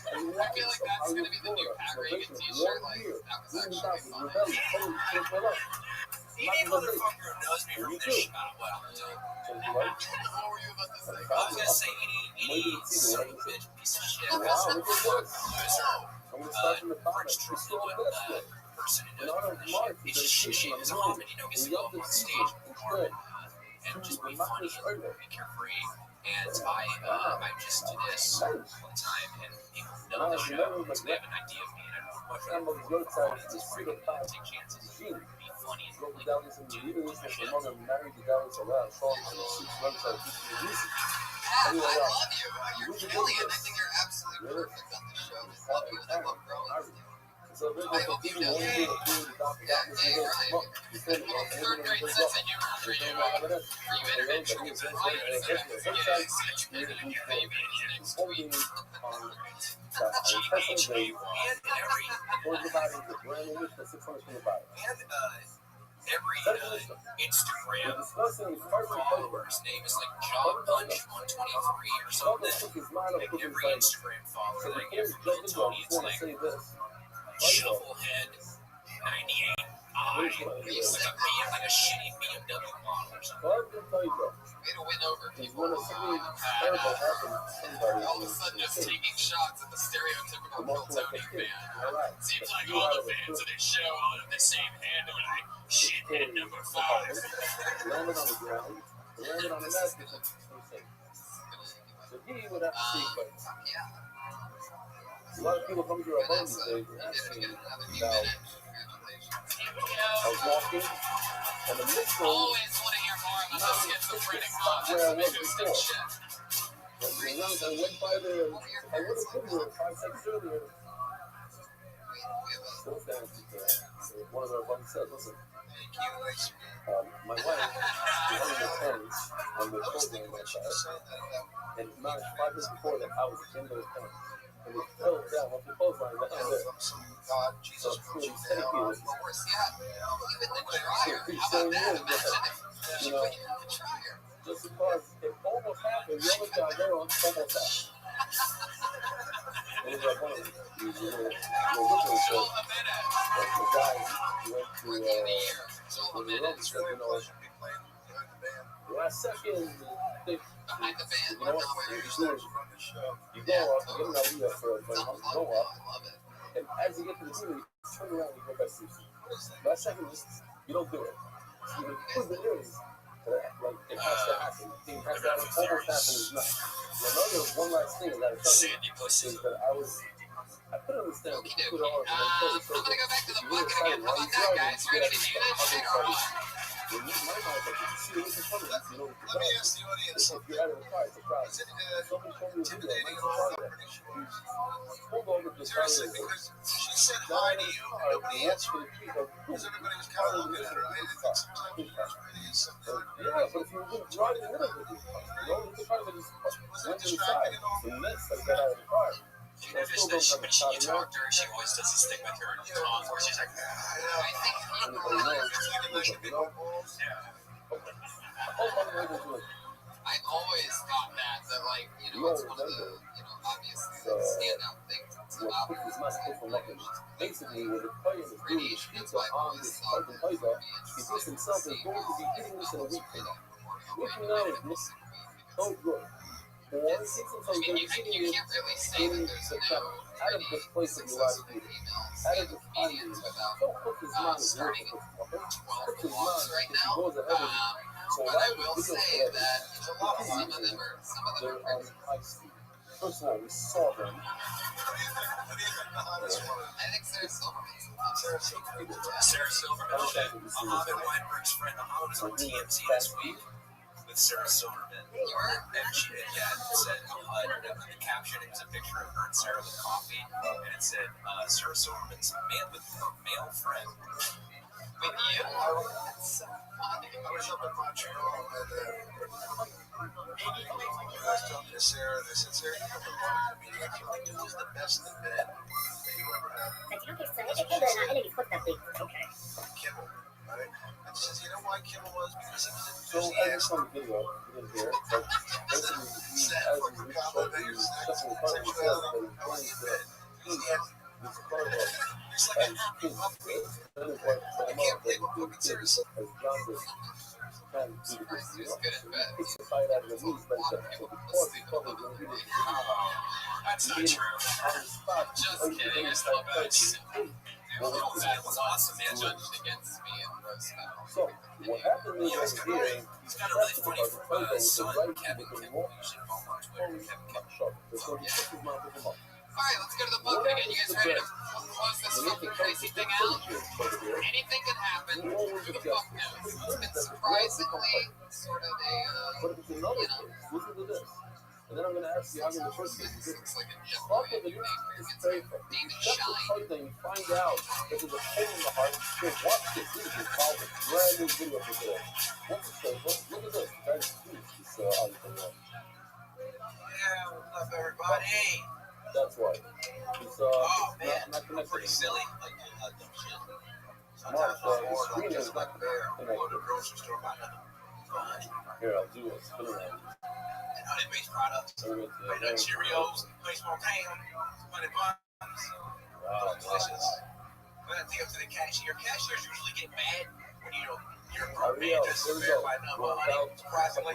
I feel like that's going to be the new Pat Reagan t-shirt. Like, that was actually fine. Any motherfucker who knows me from this shot well. What were you about to say? I was gonna say any son of a bitch piece of shit. Wow, look at this. Loser. I'm going to start from the bottom. Rich It's troll still this way. person who In knows honor me of from Mark, this shit. He's just shit his off and he's and going to go up young on stage and perform and just be funny and be carefree. And I just do this all the time, and people know the show, so they have an idea of me, and I don't know much of it. It's free to take chances and be funny and really do shit. Yeah, I love you. You're killing it. I think you're absolutely perfect on the show. I love you and I love growing. I hope you know. Yeah, right. Third grade sense of humor for you. For you intervention writers that have such big in your baby next week. Every Instagram follower's name is like John Punch 123 or something. Like every Instagram follower, like every Tony, it's like Shovelhead 98 I. It's like a shitty BMW model or something. Way to win over people. All of a sudden just taking shots at the stereotypical Tony fan. Seems like all the fans of this show all have the same handle, like shithead number 5. Landed on the ground. Landed on the left. So he would have to see fights. A lot of people come to our home these days and ask me about I was walking and the mixed one Always want to hear more about the schizophrenic mom. where I was before. And I went by there and I would have been there 5 seconds earlier. Still down to one of our buddies said, listen, my wife was running the pens on the program that side. And not 5 minutes before that, I was in those pens. And they fell down off the clothesline right there. So he said he was. You know, just because it almost happened, the other guy there almost happened. It was like one of these little so the guy went to the room and said, you know, last second, you know what, you go up, you don't know who you have for a go up, and as you get to the room, you turn around and go back to your seat. Last second, you don't do it. You put the ears. Like, it has to happen. It has to happen. Almost happen is not. Another one last thing that I tell you is that I could understand what you put on. I'm gonna go back to the book again. How about that, guys? Ready to do that shit or what? When you my mind, like, you see what's in front of you, you know, Let me ask the audience if you're out of the car, it's a problem. Someone told me to do that. intimidating I'm or not not? pulled over to the side of Seriously, the because she said hi to you, nobody answered. Because everybody was kind of looking at her. I think sometimes it is something. yeah, but if you wouldn't drive in the middle of it, you know, the car would just went to the side. The next, I got out of the car. You notice that when you talk to her, she always does this thing with her tongue where she's like, I think I always thought that like, you know, it's one of the, you know, obvious standout things about her. Basically, when the player is doing pizza on this fucking pizza, he thinks himself is going to be eating this in a week from now. Which you know is so good. Or he thinks himself I going mean, to be you eating can't this really say that there's no out of this place that you like to eat. Out of this comedians without don't put his mind in starting your at 12 put his vlogs mind right if he now. goes ahead But I will say that some of them are they're pretty high speed. First of all, we saw them. I think Sarah Silverman's the best. Sarah Silverman, Mohammed Weinberg's friend. Mohammed was on TMZ this week with Sarah Silverman. And she said, the caption, it was a picture of her and Sarah with coffee, and it said, Sarah Silverman's male friend. With you? That's so funny. I was up in Montreal and I was talking to Sarah and I said, Sarah, you have a lot of comedians. You like, who's the best in bed that you ever had? Okay. Kimmel, right? And she says, you know why Kimmel was? Because he was So I just saw the video, you didn't hear it, but basically, as we reached out to the second part, we said that he finds this part of as kids, then his wife told him out that he did as John did. Trying to do this, you know? He picks a fight out of the knees, but he took the court, he told him he didn't That's not true. on the spot. Just kidding. I still bet it's that was awesome. Man judged against me in roast battle. So, what happened is over here, He's got a really funny son, Kevin Kimmel. You should follow on Twitter, Kevin Kimmel. All right, let's go to the book again. You guys ready to close this fucking crazy thing out? Anything can happen. Who the fuck knows? It's been surprisingly sort of a, But if it's another thing, listen to this. And then I'm going to ask you how many first things you did. it's like a Fuck if it is paper. Check the site and find out if there's a hole in the heart. Here, watch this. This is called a brand new video for today. What's the paper? Look at this. Guys, this audio. Yeah, what's up, everybody? That's right. It's not connected. Pretty silly. Like, dumb shit. Mark, Sometimes the I'm screen just is like not a bear. Go to the connected. grocery store, buy nothing. Here, I'll do it. Spin around. And honey-based products. Turn it to Honey Nut Cheerios, baseball ham, honey buns. Wow, Delicious. When I take up to the cashier, cashiers usually get mad when you're a broke man just verified number of honey, surprisingly.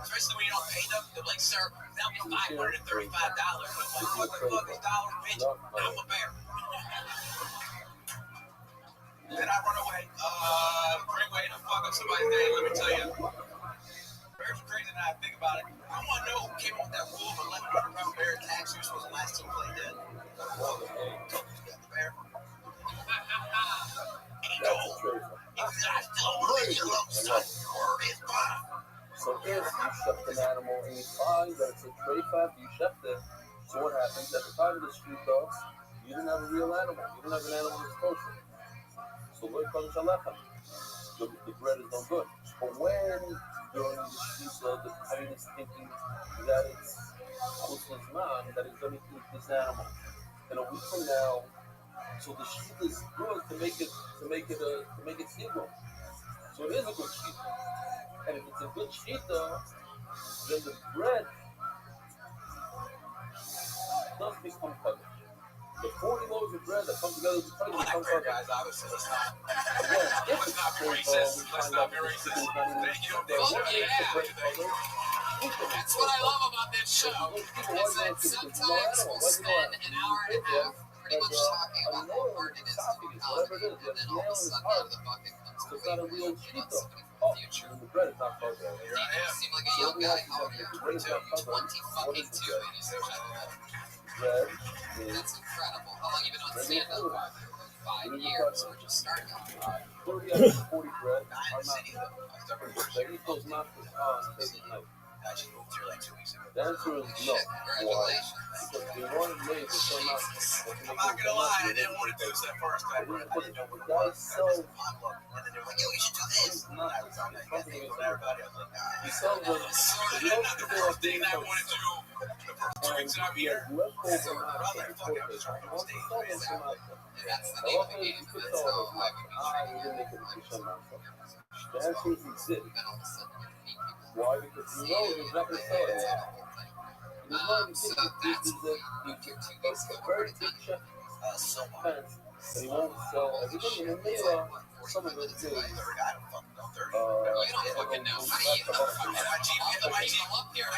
Especially when you don't pay them, they're like, sir, that'll be $535. I'm like, what the fuck is dollars, bitch? I'm a bear. Then I run away. Great way to fuck up somebody's day, let me tell you. Bears are crazy now I think about it. I want to know who came up with that rule of 11 round bear attacks. Who's supposed to last team play dead? The bear. So if you sheft an animal and you find that it's a tray fat, you sheft it. So what happens at the time of the street dogs, you didn't have a real animal. You didn't have an animal that's kosher. So the bread is no good. But when during the shita, the pain is thinking that it's man, that it's going to eat this animal. And a week from now, so the shita is good to make it single. So it is a good shita. And if it's a good shita, then the bread does become covered. The 40 loaves of bread that come together to try to become covered. Guys, obviously, it's not. Again, if it's Let's not be we racist. find out that the chicken is not even That's what I love about this show, is that sometimes we'll spend an hour and a half pretty much talking about how hard it is to do comedy, and then all of a sudden out of the bucket comes a not a great real somebody cheat from though. the future. The bread is not covered. You seem like a young guy. How old are you? 22. 20 fucking 2, and you said that. Bread That's incredible. How long have you been on stand-up? 5 years. We're just starting. 30 out of 40 bread are not. They eat those not for taking night. I just moved here like 2 weeks ago. The answer is no. Shit, Why? congratulations. Because they weren't made to turn out. I'm not gonna lie, I didn't want to do this at first. I didn't know what Guys sell. potluck. And then they were like, yo, you should do this. And I was on that thing with everybody. I was like, nah. You sell them. Sort of not the first thing I want to do the first 2 weeks that I'm here. Leftover Brother, fuck, I was trying to stay away. And that's the name of the game. That's how I would be treating you. The answer is exist. Then all of a sudden you meet people. Why? Because you know he's not going to sell it. So that's what you do 2 weeks ago. Very big check So much. fence that he won't sell everything. And then some of those days. I don't fucking know. 30. You don't fucking know. How do you know? My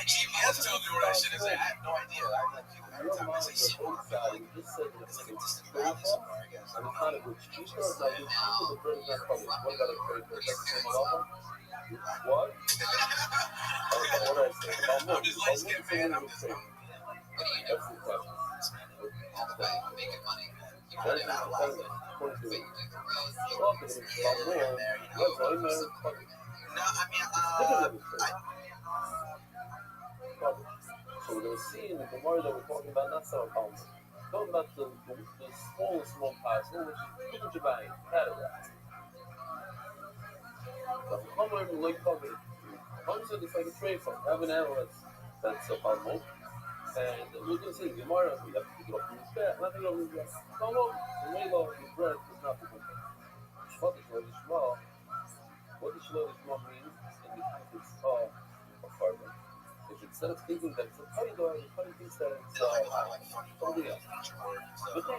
GPS told me where that shit is I at. had no idea. I like people every Your time I mind say is shit. both sides. You just said that It's like a it's distant straight valley up. somewhere, I guess. And it's not a good cheaper. It's like you put the bread in that public. What about a trade for? That's the same level? What? What I say? I'm just light skinned, man. I'm just. What do you do? All the way, making money. You want to not allow it. But you do the roads, No, I mean, So we're going to see in the Gemara that we're talking about not so talking about the smallest one possible, which is Rabbi, cataract. The Hummer and Lake Covered. Hummer said it's like a trade fund. Have an animal that's a humble. And we're going to see in Gemara, we have to pick it up from his back. Not pick it up from his back. Come on, the Layla, the bread is not the good thing. What does Shlomo mean in the context of carbon? Instead of thinking that it's a corridor, the corridor thinks that it's something else. But then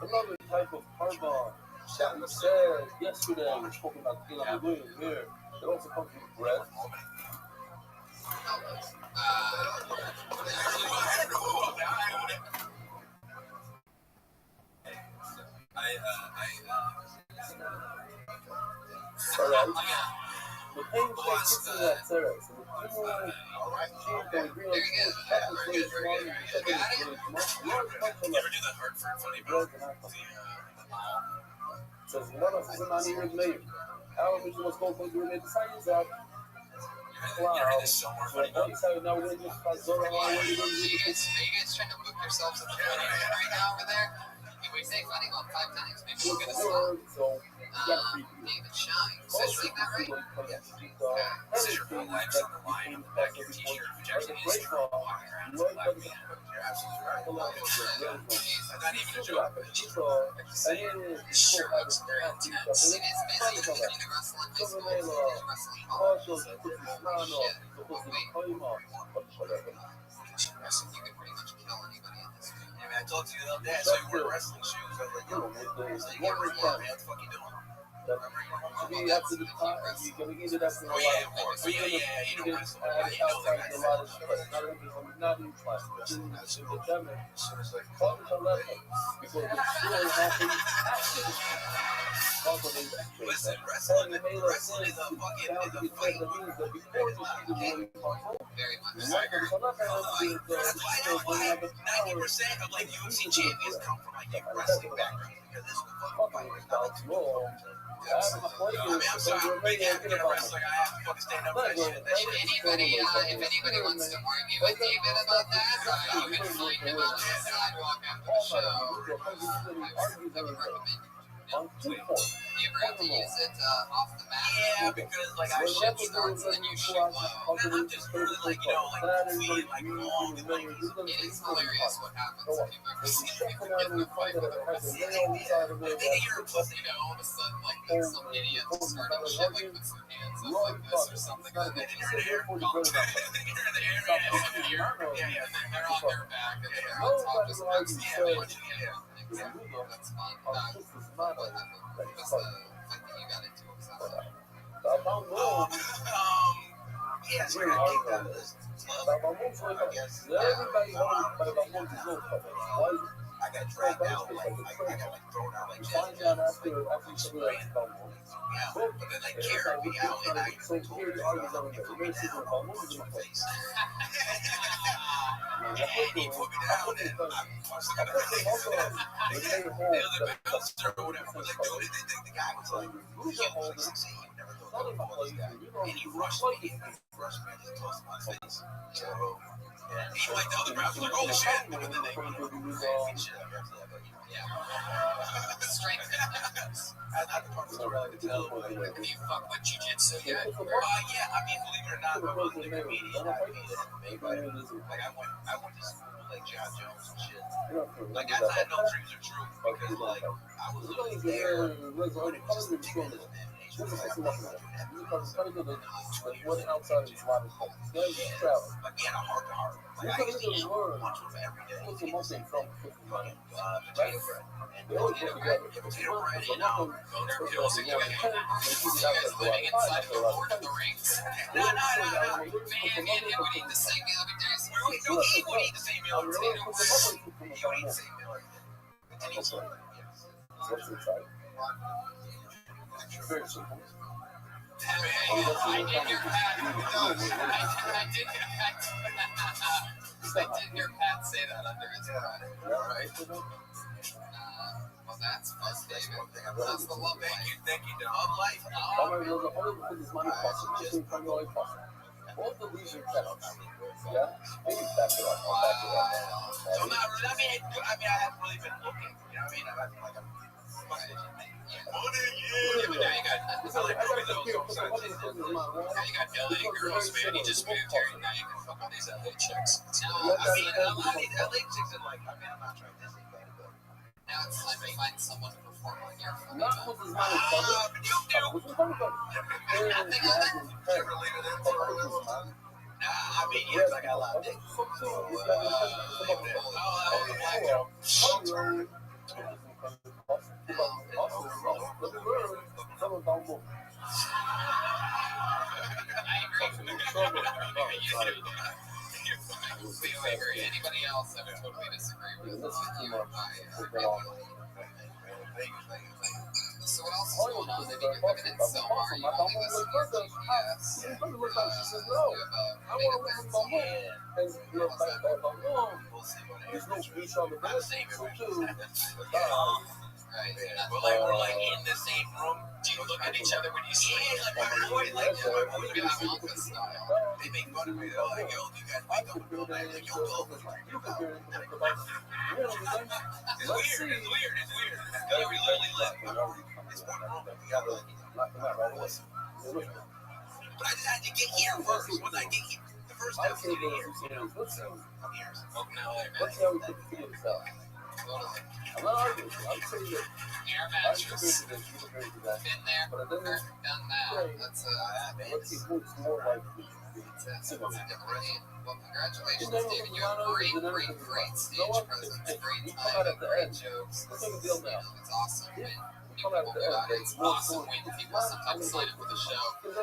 another type of carbon that we said yesterday, we spoke about Kilam here, it also comes with bread. Alright. The pain takes to that Sarah. So the people can agree on this Never do the Hartford funny bro. Says one of us is not even made. Our mission was called to do the science out. Wow. Now we're just Are you guys trying to book yourselves a funny right now over there? If we say funny about 5 times, maybe we'll get a slot. David Shine. Says you like that right? This is your whole life's on the line on the back of your t-shirt, which actually is true. Walking around as a black man. You're absolutely right. Not even a joke. This shirt looks very intense. It is busy between the wrestling high school and the wrestling college. Shit. But wait. You could pretty much kill anybody in this field. Yeah, man, I told you the other day, I saw you wearing wrestling shoes. I was like, yo, man, what the fuck you doing? Maybe after the time, you're going to get it after a lot of course. Yeah, you don't wrestle. You know the guys. Not in class. Because it's still happening after the Listen, wrestling is a fucking very much. That's why 90% of like UFC champions come from like a wrestling background because this is the fucking fight. I'm sorry, I can't get a wrestler. I have to fucking stand up for that shit. If anybody wants to argue with David about that, you can find him out on the sidewalk after the show. I would recommend you ever have to use it off the mat? Yeah, because like I shit starts and then you shoot low. I'm just really like, you know, like feeling like long and like it is hilarious what happens if you've ever seen people get in a fight with a wrestling. All of a sudden like some idiot starting shit like with some hands up like this or something and then you're in the air. You're in the air and then they're on their back and then they're on top just that's fun. What was the fight that you got into? Yeah, it's very kicked out of this club. I guess. I got dragged out, like I got like thrown out like that. Yeah, but then they carried me out and I told her he put me down on my face. And he put me down and I was like, the other bouncer or whatever was like, dude, the guy was like, yo, you never thought that was this guy. And he rushed me and I just tossed my face. So, yeah, he like the other bouncer was like, oh shit. And then they beat shit up after that, but strength. I the part that's not really to tell. Have you fucked with jiu-jitsu yet? Yeah, I mean, believe it or not, I'm a comedian. Like, I went to school with, like, John Jones and shit. Like, I know dreams are true because, like, I was literally there when it was just taking the imagination. Like, I was outside of his life. Like, we had a heart-to-heart. Like, I used to eat lunch with him every day. He was potato bread. And potato bread and pills. And you guys living inside the Lord of the Rings? No. Man, it would eat the same meal every day. He would eat the same meal every day. He would eat the same meal every day. What's inside? Very simple. I did your hat. I did your hat. did hear Pat say that under his breath. Right? Well, that's fun, David. That's the love life. Thank you, Love life. Hombre, los mejores porque es money fácil. Yo soy español fácil. All the leisure channels. Yeah? Maybe back it up. I'll back it up. So I'm not really, I haven't really been looking. You know what I mean? I've had like a yeah, but now you got, I like those now you got LA girls, man. You just moved here, and now you can fuck all these LA chicks. No, I mean, a lot of these LA chicks are like, I'm not trying to see that, but now it's time to find someone to perform on your film. Not with his money fácil. With his money fácil. nothing on that. You ever leave it in for a little time? Nah, I mean, yes, I got a lot of dick. I agree. Anybody else, I would totally disagree with. So what else is going on? I mean, you're living in Selma. Are you only listening to CBS? She says, no, I want to live in Balmoral. And you're back at Balmoral. There's no beach on the bed. So too. Right. But like, we're like in the same room. Do you look at each other when you sleep? Like, my boy, like, We have office style. they make fun of me. They're like, yo, you guys wake up real night. Like, yo, go. It's weird. Yeah, we literally live. It's one room. We got like, but I just had to get here first. When I get here, the first time I get here, Let's see Welcome to LA, man. how we can figure this out. Totally. I'm not arguing. I'm saying that Air I agree mattress. to this. You agree to that. Been there, But then done that. That's let's see who's more likely to be similar. Well, congratulations, David. You have great stage presence, great time, great jokes. Let's make a deal now. It's awesome. Yeah. And it's awesome when people sometimes sign up for the show, and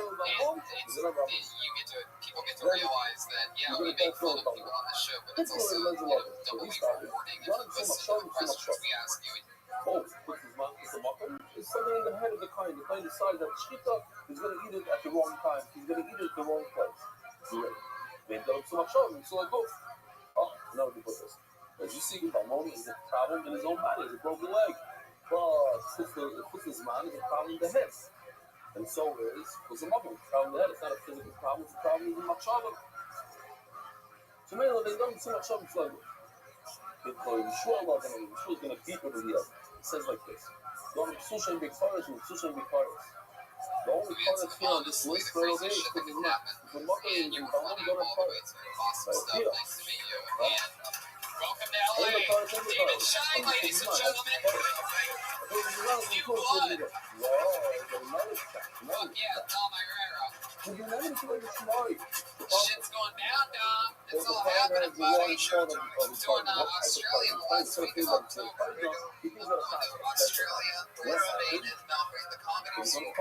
people get to realize that, yeah, we make fun of people on the show, but it's also, doubly rewarding if you listen to the questions we ask you. Oh, this is muffin. It's something in the head of the kind. The kind decides that Shkita is going to eat it at the wrong time. He's going to eat it at the wrong place. Great. They don't so much of so I go. Oh, no, we put this. As you see, Balmoni is a problem in his own body. It's a broken leg. But his man is a problem in the head. And so is the muffin. Problem in the head. It's not a physical problem. It's a problem in the machava. So maybe they don't so much of it. Because Yeshua is going to deeper than the other. It says like this. Don't have sushi and big fires and sushi and big fires. The only part that's here on this list right away is because it's not. The mother is in Balmoni don't have fires. Awesome stuff. Nice to meet you. And welcome to LA. David Shine, ladies and gentlemen. New blood. Fuck yeah, Tom Herrera. Shit's going down, Dom. It's all happening, buddy. Touring Australia the last week of October. Going to Australia, Brisbane, and the comedy scene.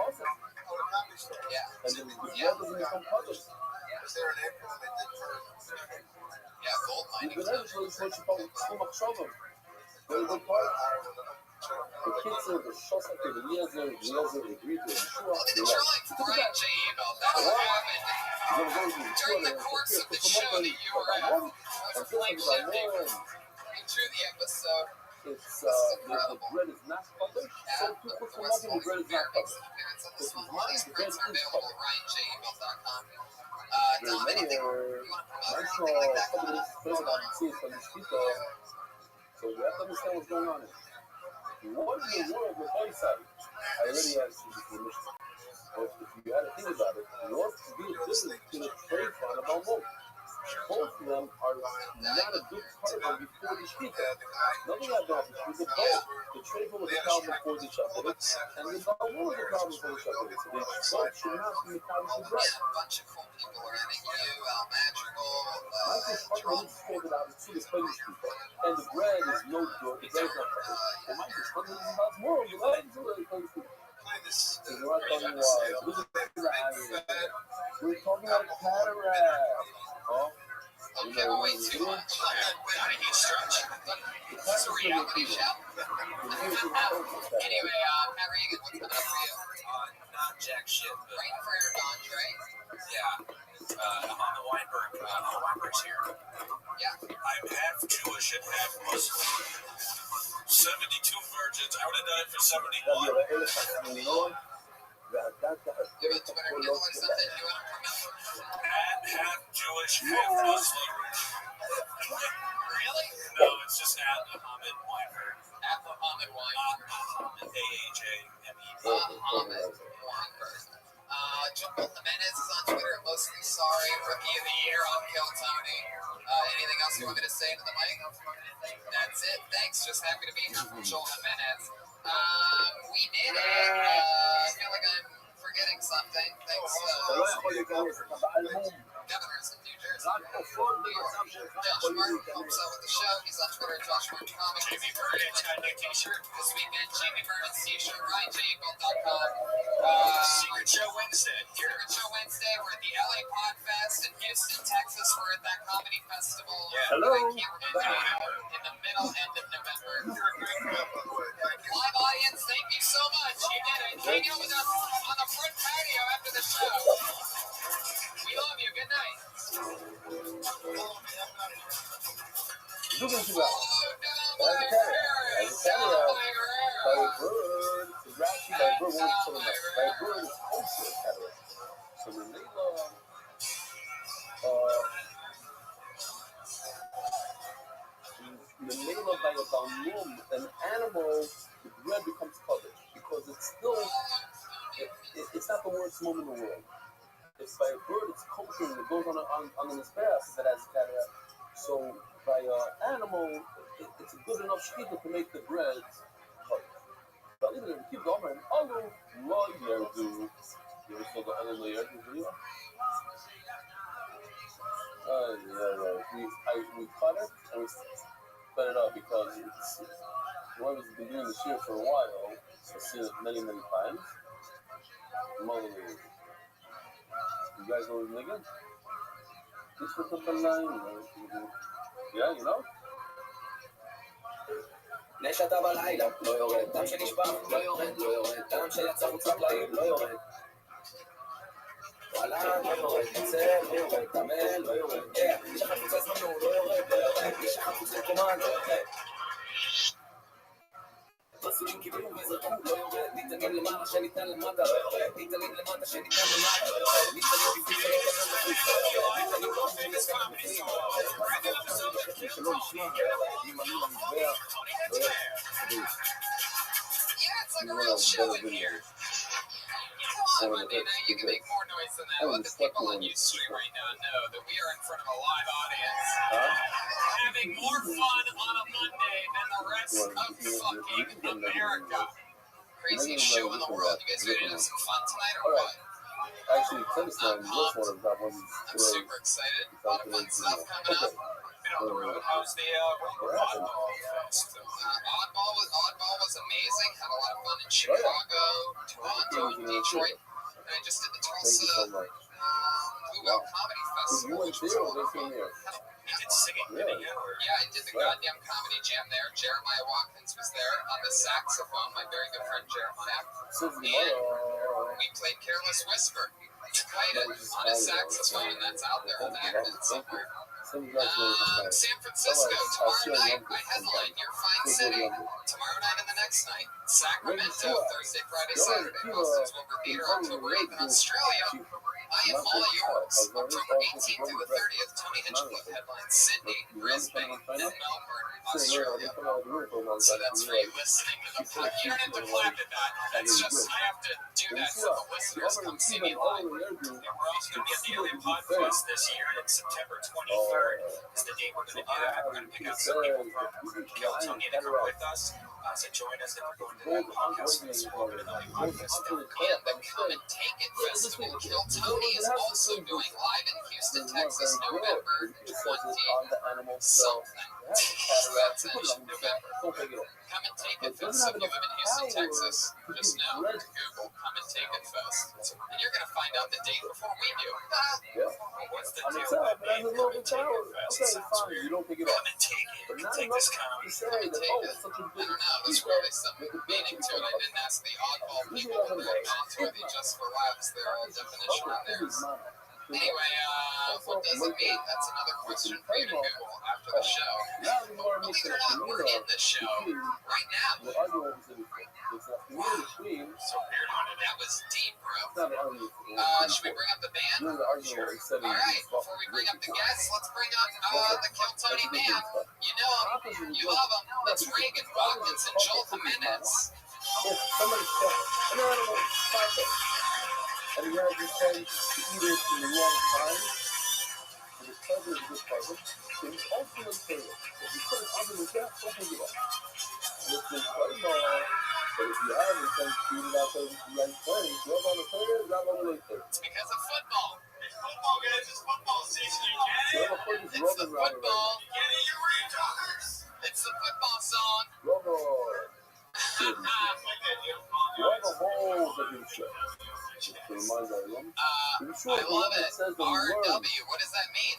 Yeah. And then the weather is some colors. is there an April they did for? Yeah, gold You've mining. been actually switching from so much trouble. Very good part. The kids are the shots like the years are agreed to. Look at the drawing for Brian J. Abel. That happened during the course of the show that you were at. With Blake Shifting. Into the episode. It's the bread is not published. So people from nothing, the bread is not published. This is mine. The bread is available at RyanJAbel.com. There's Dom, many anything you want to promote or anything like that coming up? So you have to understand what's going on here. What in the world with Bayside? I already asked you this mission. But if you had to think about it, what to do different to the trade fund about both? Both of them are not a good partner before the speaker. Nothing like that. Because both the trade fund was a problem for the shepherd, and the Balmoral was a problem for the shepherd. So they both should not be the problem for bread. A bunch of cool people are in you, Al Madrigal, Michael's partner is figured out to the Polish people, and the bread is no good. The bread is not perfect. And Michael's partner is about more. The bread is the Polish people. So we're not talking we're talking about cataract. don't give away too much. Not a huge stretch. It's a reality show. Anyway, Matt Reagan, what's coming up for you? Not jack shit. Waiting for your Andre. Yeah. Mohammed Weinberg's here. Yeah. I'm half Jewish and half Muslim. 72 virgins. I would have died for 71. Do you have a Twitter handle or something you want to promote? And half Jewish, half Muslim. Really? No, it's just at Mohammed Weinberg. At Mohammed Weinberg. AHAMED. Mohammed Weinberg. Jumbo Jimenez is on Twitter. Mostly sorry. Rookie of the year on Kill Tony. Anything else you want me to say to the mic? That's it. Thanks. Just happy to be here from Joel Jimenez. We did it. I feel like I'm forgetting something. Thanks. Governors in New Jersey. Josh Martin helps out with the show. He's on Twitter at Josh Martin Comics. Jamie Burnett got a new t-shirt. This weekend, Jamie Burnet's t-shirt, RyanJeagle.com. Secret Show Wednesday. Secret Show Wednesday. We're at the LA Podfest in Houston, Texas. We're at that comedy festival. Hello. In the middle end of November. Live audience, thank you so much. You did it. Hang out with us on the front patio after the show. We love you. Good night. Menela by a balmum, an animal, the bread becomes covered because it's still, it's not the worst mum in the world. If by a bird it's kosher and it goes on the mizbeach that has carrot. So by an animal, it's a good enough shkita to make the bread covered. But even if you keep going, although lo yerdu, you ever saw the other lo yerdu video? We cut it and we sped it up because whoever's been doing this year for a while has seen it many times. You guys know the nigga? Just for the line, yeah, you know? נשתה בלילה, לא יורד, דם שנשפך, לא יורד, דם שיצא מוצק לעיר, לא יורד. וואלה, לא יורד, יצא, לא יורד, תמל, לא יורד, איש החפוצה זמנו, לא יורד, איש החפוצה קומן, לא יורד. מסורים קיבלו וזרקו, לא יורד, ניתנים למעלה שניתן למטה, לא יורד, ניתנים למטה שניתן למעלה, לא יורד, ניתנים בפנים שלא קדם בחוץ, ניתנים לא מבין לסכם בפנים, שלא נשמע, אם עלו למזבח, לא יורד. Yeah, it's like a real show in here. Come on, Monday night, you can make more noise than that. Let the people on Ustream right now know that we are in front of a live audience. Having more fun on a Monday than the rest of fucking America. Craziest show in the world. You guys ready to have some fun tonight or what? Actually, tennis time, this one of that one. I'm super excited. A lot of fun stuff coming up. Been on the road. How's the Oddball Fest? Oddball was amazing. Had a lot of fun in Chicago, Toronto, Detroit. And I just did the Tulsa Blue Bell Comedy Festival, which was a lot of fun. You did singing, didn't you? Yeah, I did the goddamn comedy jam there. Jeremiah Watkins was there on the saxophone, my very good friend Jeremiah. And we played Careless Whisper. He played it on his saxophone, and that's out there on the internet somewhere. San Francisco, tomorrow night, I headline Your Fine City. Tomorrow night and the next night. Sacramento, Thursday, Friday, Saturday. Boston's Wilbur Theater, October 8th. In Australia, I am all yours. October 18th through the 30th, Tony Hinchcliffe headlines Sydney, Brisbane, and Melbourne, Australia. So that's for you listening to the podcast. You don't have to clap at that. That's just, I have to do that so the listeners come see me live. And we're also going to be at the Alien Podcast this year on September 23rd. Is the date we're going to do that. We're going to pick out some people from Kill Tony to come with us. So join us if we're going to that podcast festival. We're going to the Alien Podcast. And the Come and Take It Festival. Kill Tony is also doing live in Houston, Texas, November 20 something. That's in November. Come and Take It Fest. If you live in Houston, Texas, just know, Google Come and Take It Fest. And you're going to find out the date before we do. What's the deal with being Come and Take It Fest? It sounds weird. Come and take it. You can take this comedy. Come and take it. I don't know. There's probably some meaning to it. I didn't ask the oddball people when they're onto it. They just for laughs. Their definition on theirs. Anyway, what does it mean? That's another question for you to Google after the show. Believe it or not, we're in the show right now. So weird on it. That was deep, bro. Should we bring up the band? Sure. All right. Before we bring up the guests, let's bring up the Kill Tony band. You know him. You love him. It's Reagan Watkins and Joel Jimenez. Somebody said, I don't know what to and you have to tend to eat it in the wrong time. So the puzzle is a good puzzle. So it's also a failure. If you put it under the gas, don't pick it up. It's been quite long, but if you have it, then eat it out there with the right thing. Rub on the players, rub on the late players. It's because of football. It's football, guys. It's football season. You get it? It's the football. Get it, you retards. It's the football song. Rubber. You have a whole different show. I love it. RW, what does that mean?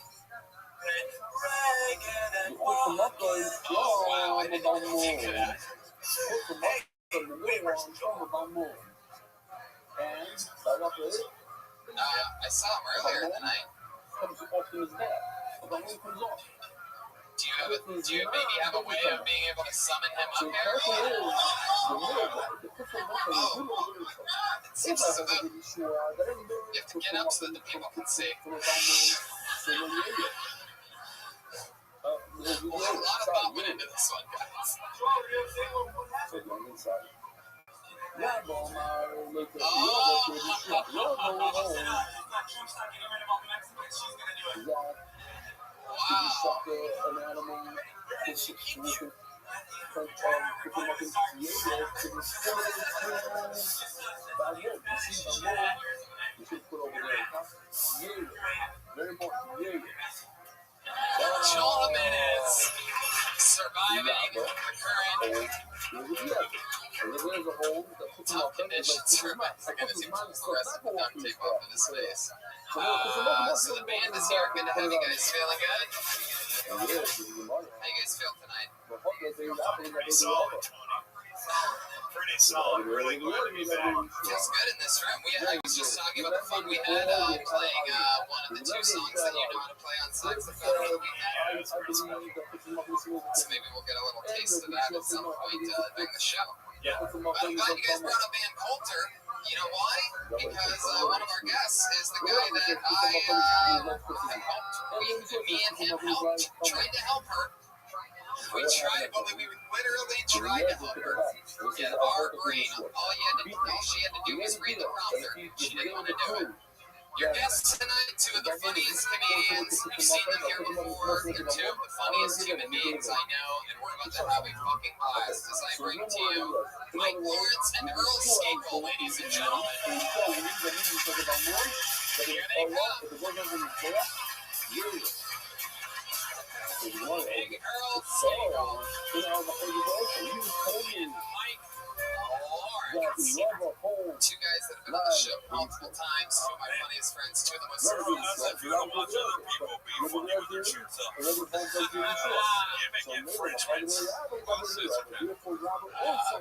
Wow, I didn't even think of that. I saw him earlier tonight. Do you maybe have a way of being able to summon him up here? It seems as though you have to get up so that the people can see. We'll have a lot of bopping into this one, guys. Joel Jimenez surviving the current tough conditions for Mexico as he pulls the rest of the duct tape off of his face. So the band is here. Good to have you guys. Feeling good? How you guys feel tonight? Pretty solid. Really glad to be back. Feels good in this room. I was just talking about the fun we had playing one of the two songs that you know how to play on saxophone. So maybe we'll get a little taste of that at some point during the show. Yeah. But I'm glad you guys brought up Van Coulter. You know why? Because one of our guests is the guy that me and him helped, tried to help her. We tried, well, we literally tried to help her get our brain. All she had to do was read the prompter. She didn't want to do it. Your guests tonight, two of the funniest comedians. You've seen them here before. They're two of the funniest human beings I know, and we're about to have a fucking blast as I bring to you Mike Lawrence and Earl Skakel, ladies and gentlemen. Here they come. Big Earl Skakel. Mike Lawrence. Two guys that have been on the show multiple times. Two of my funniest friends. Two of the most If you don't watch other people be funny with their shirts up. Get French hits. The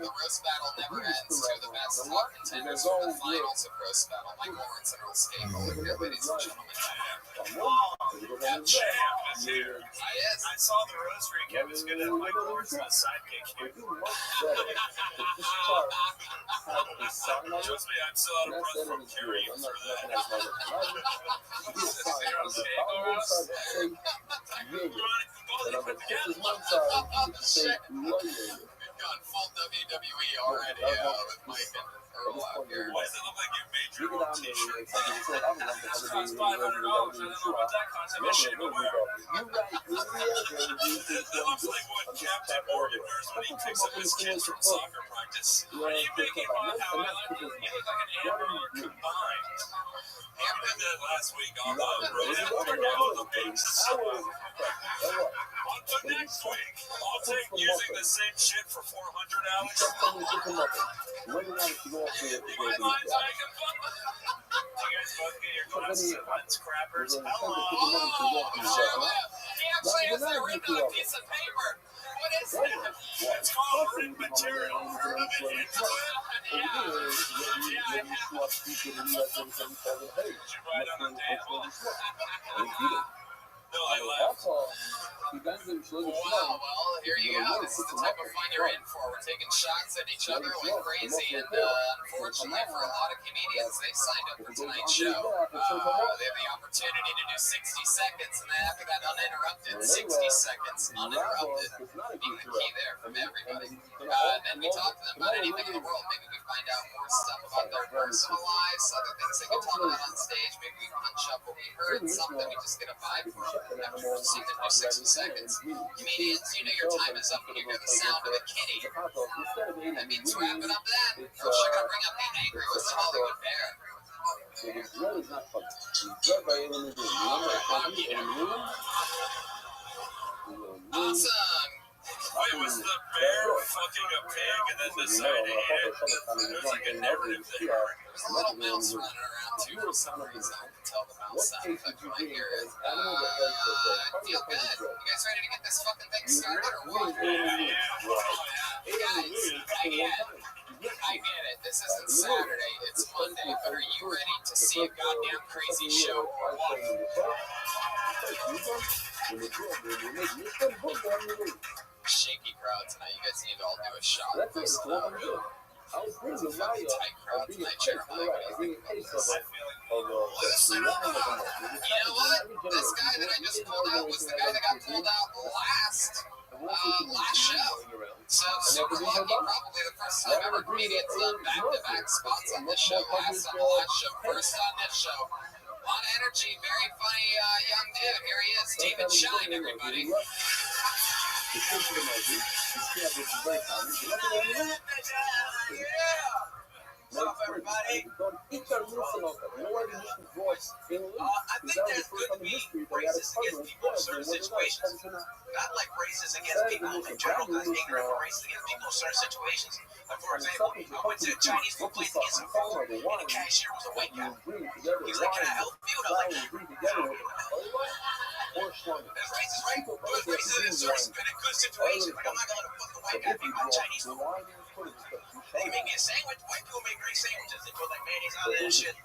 roast battle never ends. Two of the best top contenders for the finals of roast battle. Mike Lawrence and Earl Skakel. Here, ladies and gentlemen. That jam is here. Yes. I saw the roast recap. It's good to have Mike Lawrence as a sidekick here. Trust me, I'm still out of breath from carrying him through that. We've gone full WWE already with Mike and Earl out here. Why does it look like you made your own t-shirt? Costs $500. I don't know about that concept. I should go wear it. That looks like what Captain Morgan wears when he picks up his kids from soccer practice. Are you making fun of how I like you? You look like an Amber combined. I did that last week on the road after the beast. But next week, I'll take using the same shit for $400, Alex. My mind's making fun. You guys both get your glasses at Lens Crappers. Hello. He actually has that written on a piece of paper. What is that? It's called written material. Heard of it yet? Wow, well, here you go. This is the type of fun you're in for. We're taking shots at each other like crazy, and unfortunately for a lot of comedians, they signed up for tonight's show. They have the opportunity to do 60 seconds, and then after that, uninterrupted. 60 seconds, uninterrupted, being the key there from everybody. And then we talk to them about anything in the world. Maybe we find out more stuff about their personal lives, other things they can talk about on stage. Maybe we punch up what we heard, something we just get a vibe from after we've seen them do 60 seconds. Comedians, you know your time is up when you hear the sound of a kitty. That means wrap it up then. First, I gotta bring up the angry with Hollywood Bear. Awesome. Wait, was the bear fucking a pig and then decided to eat it? There's like a narrative there. There's a little mouse running around too for some reason. I can tell the mouse sound effect when I hear it. I feel good. You guys ready to get this fucking thing started or what? Hey guys, I get it. This isn't Saturday, it's Monday, but are you ready to see a goddamn crazy show or what? Shaky crowd tonight. You guys need to all do a shot. This is a fucking tight crowd tonight. Jeremiah, what do you think about this? Listen up! You know what? This guy that I just pulled out was the guy that got pulled out last show. So super lucky, probably the first time ever comedians done back-to-back spots on this show. Last on the last show, first on this show. A lot of energy, very funny young dude. Here he is, David Shine, everybody. What's up, everybody? I think there's good to be racist against people in certain situations. Not like racist against people in general, because ignorant or racist against people in certain situations. Like, for example, I went to a Chinese food place to get some food, and the cashier was a white guy. He was like, "Can I help you?" And I was like, that's racist, right? But it's racist in a good situation. Like, I'm not going to let a fucking white guy pick my Chinese food. They make me a sandwich. White people make great sandwiches. They put like mayonnaise on it and shit.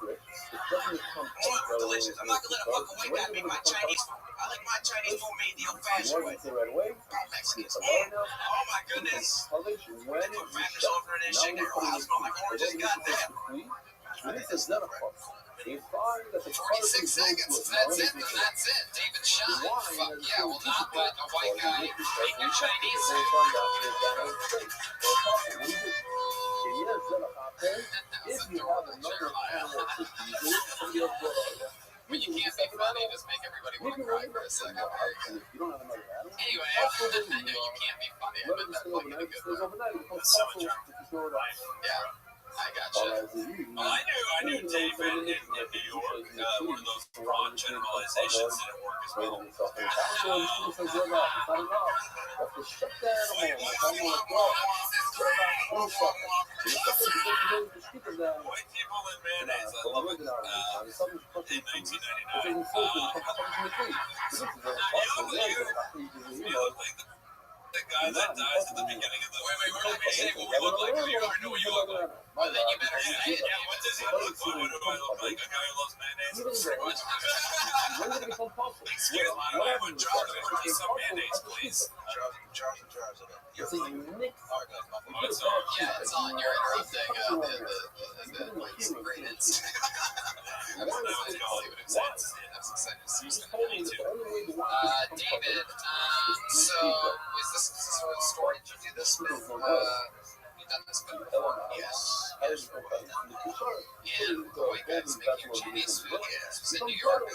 Delicious. I'm not gonna let a fucking white guy make my Chinese food. I like my Chinese food made the old-fashioned way. Mexicans. Oh my goodness. They put crackers over it and shit. Their whole house smell like oranges. Goddamn. 46 seconds. That's it. That's it. David Shine. Fuck yeah. Will not let a white guy make your Chinese food. When you can't be funny, just make everybody want to cry for a second. Anyway, you can't be funny. I bet that fucking a good one. Yeah. I gotcha. Well, I knew David in New York. One of those broad generalizations didn't work as well. White people in mayonnaise, I love it. In 1999, you look like the guy that dies at the beginning of the... Wait, we're not going to say what we look like, because you already know what you look like. Well, then you better say it. Yeah, what does he look like? What do I look like? A guy who loves mayonnaise? Excuse me, I would some mayonnaise, please. Charles. It's a unique. Oh, it's on. Yeah, it's on. You're interrupting the lights and gradients. I was going to see what it says. I was excited to see what's going to do. David, so is this sort of story? Did you do this with, you've done this before? Yes. And the white guys making Chinese food. Yes. Was it New York?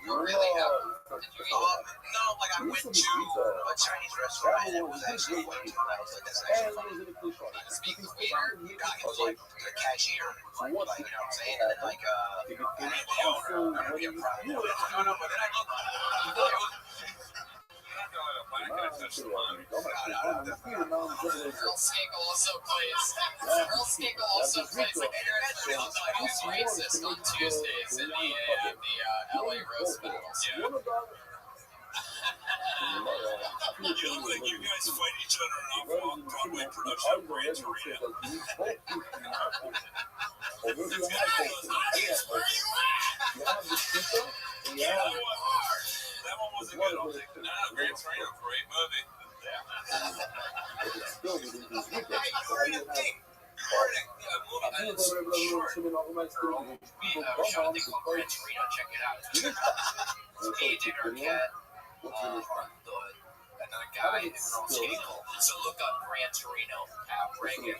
You were really did you eat No, like I went to a Chinese restaurant and it was actually white people. I was like, that's actually funny. Speaking of waiter, He was like the cashier, like, you know what I'm saying? And then like the owner, I don't be a problem. But then I looked. Earl Skakel also plays. Like who's racist on Tuesdays in the LA roast battles. You look like you guys fight each other in a Broadway production of Gran Torino. This guy goes, Alex, where are you at? Yeah, that one wasn't good. I'll take that. No, Gran Torino, great movie. Another guy in ROTHSCHILD. So look up Gran Torino, Reagan,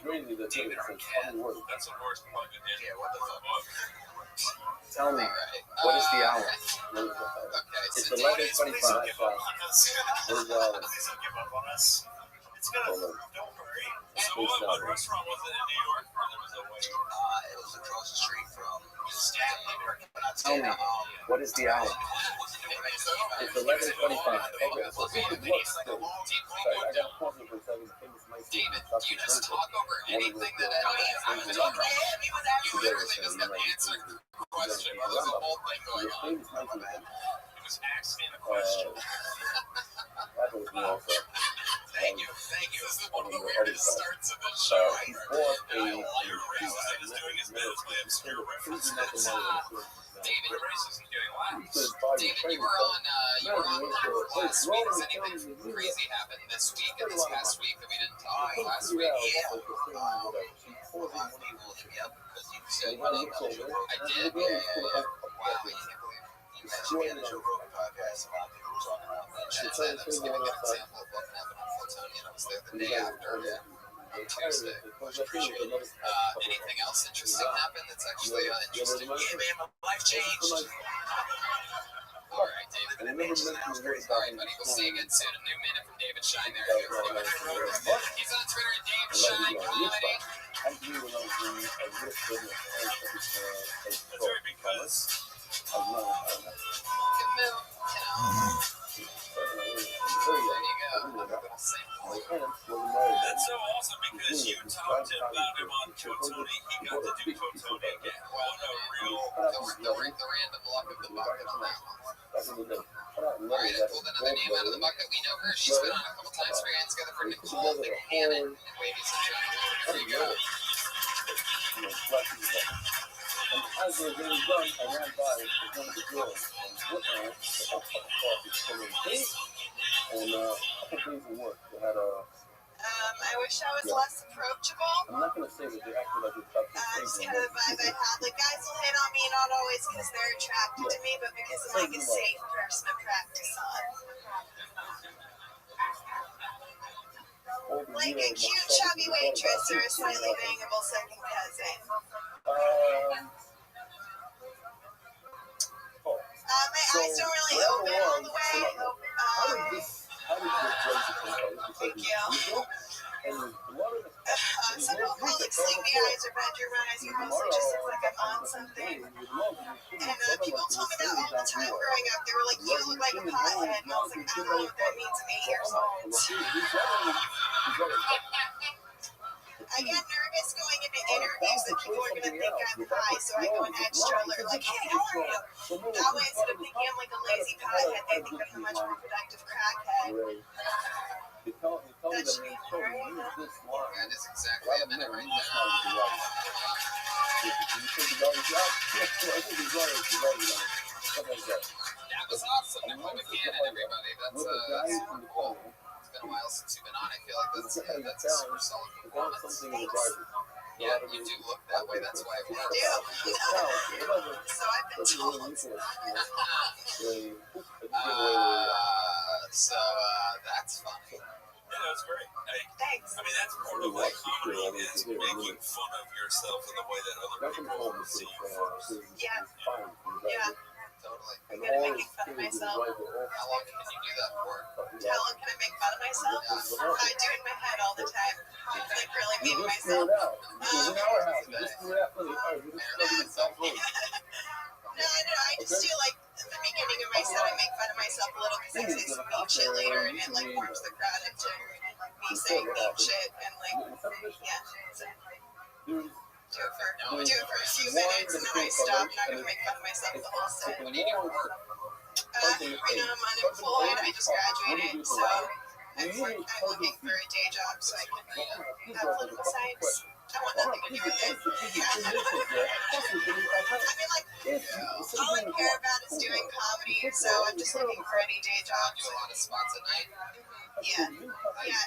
David Arquette. That's the worst plug in. Yeah, what the fuck? Tell me, what is the hour? Okay, It's so 11:25. Please don't give up on us. It's gonna, don't worry. So what restaurant was it in New York where there was a waiter? it was across the street from Tell me, what is the hour? It's 11:25. David, you just talk over anything that anyone says. You literally just got answered the question. There's a whole thing going on. It was asking a question. Thank you. This is one of the weirdest starts of the show. All your racist is doing his best to play obscure references. David, Racist is getting laughs. David, you were on last week. Has anything crazy happened this week and this past week that we didn't talk about last week? Yeah. A lot of people hit me up because you said my name on the Joe Rogan. I did. Yeah. Wow, I can't believe it. You mentioned me on the Joe Rogan podcast. A lot of people were talking about that. I was giving an example of what happened on Plutonian. I was there the day after. On Tuesday, much appreciated. Anything else interesting happened that's actually interesting? Yeah, man, my life changed. All right, David. He's on Twitter at Dave Shine Comedy. That's right, because that's so awesome because you talked about him on Totoni. He got to do Totoni again. What a real The random luck of the bucket on that one. Alright, I pulled another name out of the bucket. We know her. She's been on a couple times. We're getting together for Nicole McHannon and Wavy Central. There you go. And as we were getting done, I ran by one of the girls and whatnot, the whole fucking is still in place. And a couple days of work. They had a. I wish I was less approachable. I'm not gonna say that they acted like it's about the It's kind of the vibe I had. Like, guys will hit on me, not always because they're attracted to me, but because I'm like a safe person to practice on. Like a cute, chubby waitress or a slightly bangable second cousin. My eyes don't really open all the way. Thank you. Some people call it sleepy eyes or bedroom eyes. You mostly just look like I'm on something. And people told me that all the time growing up. They were like, you look like a pothead. And I was like, I don't know what that means. I'm 8 years old. I get nervous going into interviews that people are going to think I'm high, so I go an extra alert, like, hey, how are you? That way, instead of thinking I'm like a lazy pothead, they think I'm a much more productive crackhead. That should be right. That is exactly a minute right there. That was awesome. Nicole McHannon, everybody. That's super cool. It's been a while since you've been on. I feel like that's a super solid performance. Yeah, you do look that way. That's why I do. So I've been told. So that's funny. Yeah, that's great. Thanks. I mean, that's part of what comedy is, making fun of yourself in the way that other people see you first. Yeah. Totally. I'm good at making fun of myself. How long can you do that for? How long can I make fun of myself? I do it in my head all the time. Like, really mean myself. No, I just do, like, at the beginning of my set, I make fun of myself a little because I say some mean shit later, and it, like, warms the crowd into me saying mean shit, and, like, yeah. So, do it for a few minutes, and then I stop, and I'm going to make fun of myself the whole set. What do you do for work? Right now I'm unemployed. I just graduated, so It's like I'm looking for a day job so I can have political science. I want nothing to do with it. I mean, like, all I care about is doing comedy, so I'm just looking for any day job. Do a lot of spots at night. Yeah,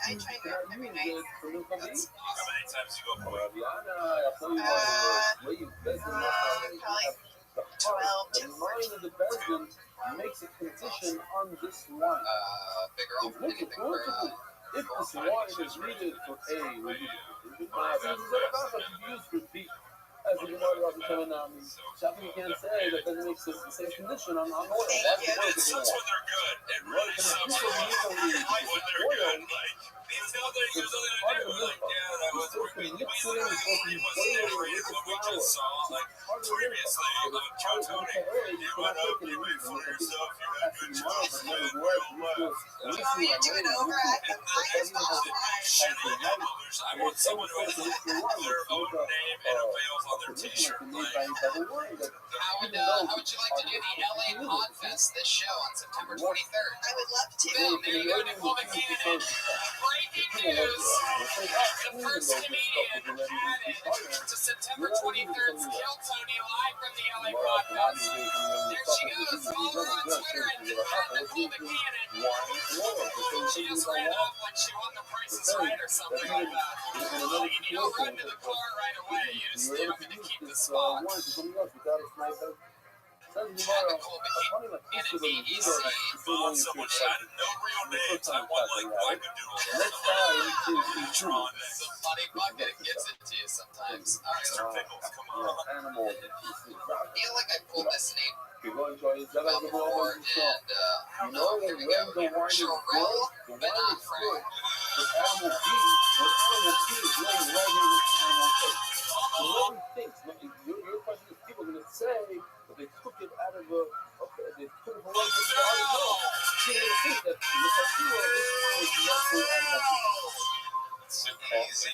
I try to every night. How many times do you go for it? Probably 12 to 14. Makes a condition on this one. Big girl. Anything for If this one is needed for A, as the Gemara was telling Shafin can't say that doesn't make the same condition on oil. It sucks when they're good. It really sucks when they're good. Like, these tell they use something to do. Like, yeah, that was we literally was different what we just saw. Like, previously on Chotoni, you went up, you made fun of yourself, you had good jokes, you had real laugh. You want me to do it over? I just qualify. Shitty gamblers. I want someone who has their own name and avails on their t-shirt. How would you like to do the LA Podfest this show on September 23rd? I would love to. Boom, there you go, Nicole McCannon. Breaking news. The first comedian added to September 23rd's Kill Tony live from the LA Podfest. There she goes. Follow her on Twitter at Nicole McCannon. She just ran up like she won the Price is Right or something like that. You don't run to the car right away. You just stay up to keep the spot. Nicole McCannon and a DEC. Someone said no real names. I want like Wackadoodle. The funny bucket gets it to you sometimes. All right, Mr. Pickles, come on. I feel like I pulled this name You're before, and here we go. She'll roll, but not frown. Your question is, people are going to say that they took it out of they took it away from the animal. People think that is not for animal. Super easy.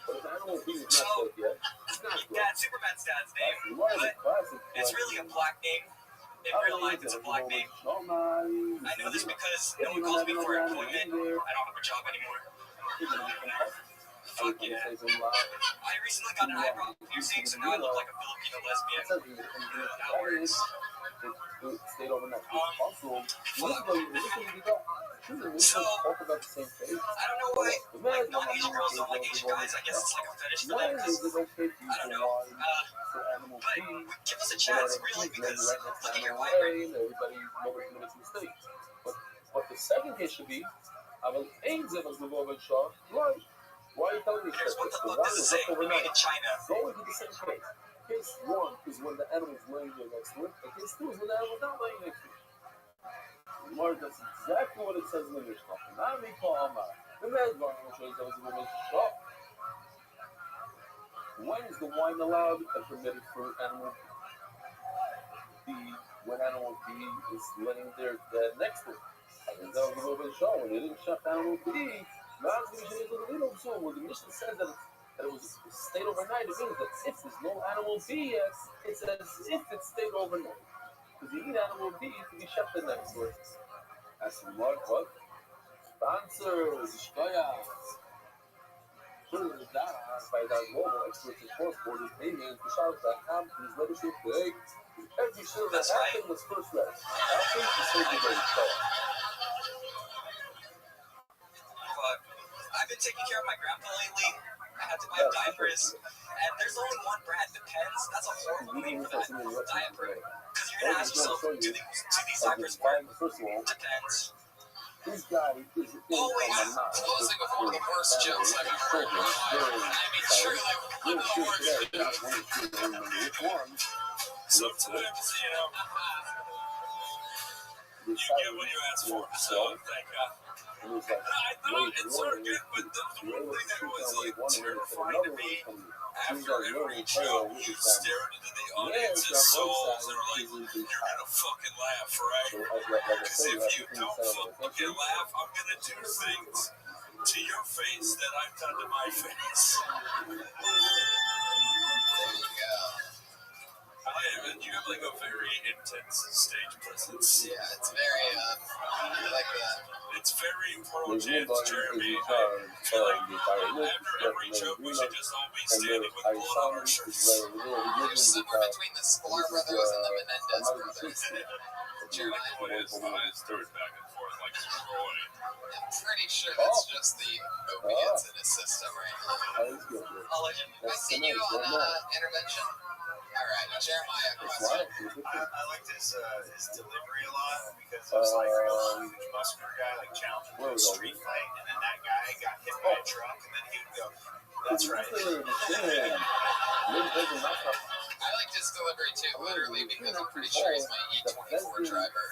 But if animal being is not said yet, it's not good. Yeah, it's Superman's dad's name, but it's really a black name. In real life, it's a black name. I know this because no one calls me for employment. I don't have a job anymore. Fuck yeah. I recently got an eyebrow piercing, so now I look like a Filipino lesbian. That works. Stayed overnight. So, I don't know why, like, non-Asian girls don't like Asian guys. I guess it's like a fetish for them, because, I don't know. But give us a chance, really, because look at your vibrant. But the second case should be, why are you telling me Here's what the fuck does it say? Made in China. Go into the same case. Case 1 is when the animal's laying there next to it, and case 2 is when the animal's not laying next to it. Mark, that's exactly what it says in the Mishnah. When is the wine allowed and permitted for animal B? When animal B is laying there next to it. And that was a little bit show. When they didn't shut animal B, when the Mishnah says that it was stayed overnight, it means that if there's no animal B yet, it's as if it stayed overnight. Because you need animal B to be shafted next to it. That's the Mark, what? Sponsors, Shkoya. Sure, the data by that mobile experts and cross-borders, payments, Bishal.com, please let us know today. Every show that happened was first read. After the surgery ready. I've been taking care of my grandpa lately. I had to buy diapers, and there's only one brand, Depends. That's a horrible name for that diaper. Because you're gonna ask yourself, do these diapers work? Depends. This guy is always closing with one of the worst jokes I've ever heard in my life. I mean, truly one of the worst. Sometimes, you get what you ask for, so thank God. I thought it sort of good, but the one thing that was like terrifying to me, after every joke, you stared into the audience's souls and were like, you're gonna fucking laugh, right? Because if you don't fucking laugh, I'm gonna do things to your face that I've done to my face. You have like a very intense stage presence. Yeah, it's very, I like that. It's very Les important, vieux dans Jeremy. les Feel like guitarristas, after every joke, we should just all be standing with blood on our shirts. You're somewhere between the Sklar brothers and the Menendez brothers. Jeremy is thrown back and forth like Troy. I'm pretty sure that's just the opiates in his system right now. I seen you on Intervention. All right, Jeremiah. I liked his delivery a lot because it was like a huge muscular guy, like challenging him in a street fight, and then that guy got hit by a truck, and then he would go, "That's right." I liked his delivery too, literally, because I'm pretty sure he's my E24 driver.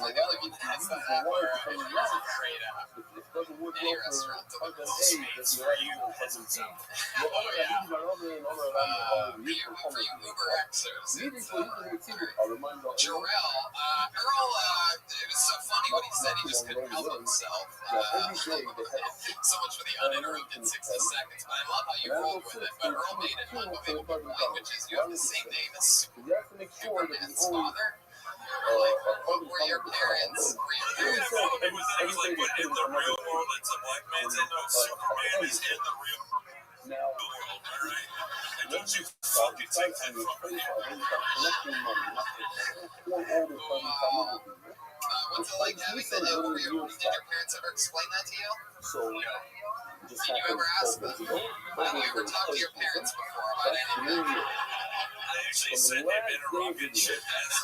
Like the only people that has that app where it's a great app. Any restaurant delivers It's for you peasants out there. Oh yeah. For you Uber Xers, it's Jarrell. Earl, it was so funny when he said he just couldn't help himself. So much for the uninterrupted 60 seconds, but I love how you rolled with it. But Earl made an unbelievable point, which is you have the same name as Superman's father. What were your parents? It was like, but in the real world, it's a black man's end. No, Superman is in the real world, alright? And don't you fucking take that from me. What's it like having that over here? Did your parents ever explain that to you? Did you ever ask them? Have you ever talked to your parents before about anything? I actually sent him in a rocket ship as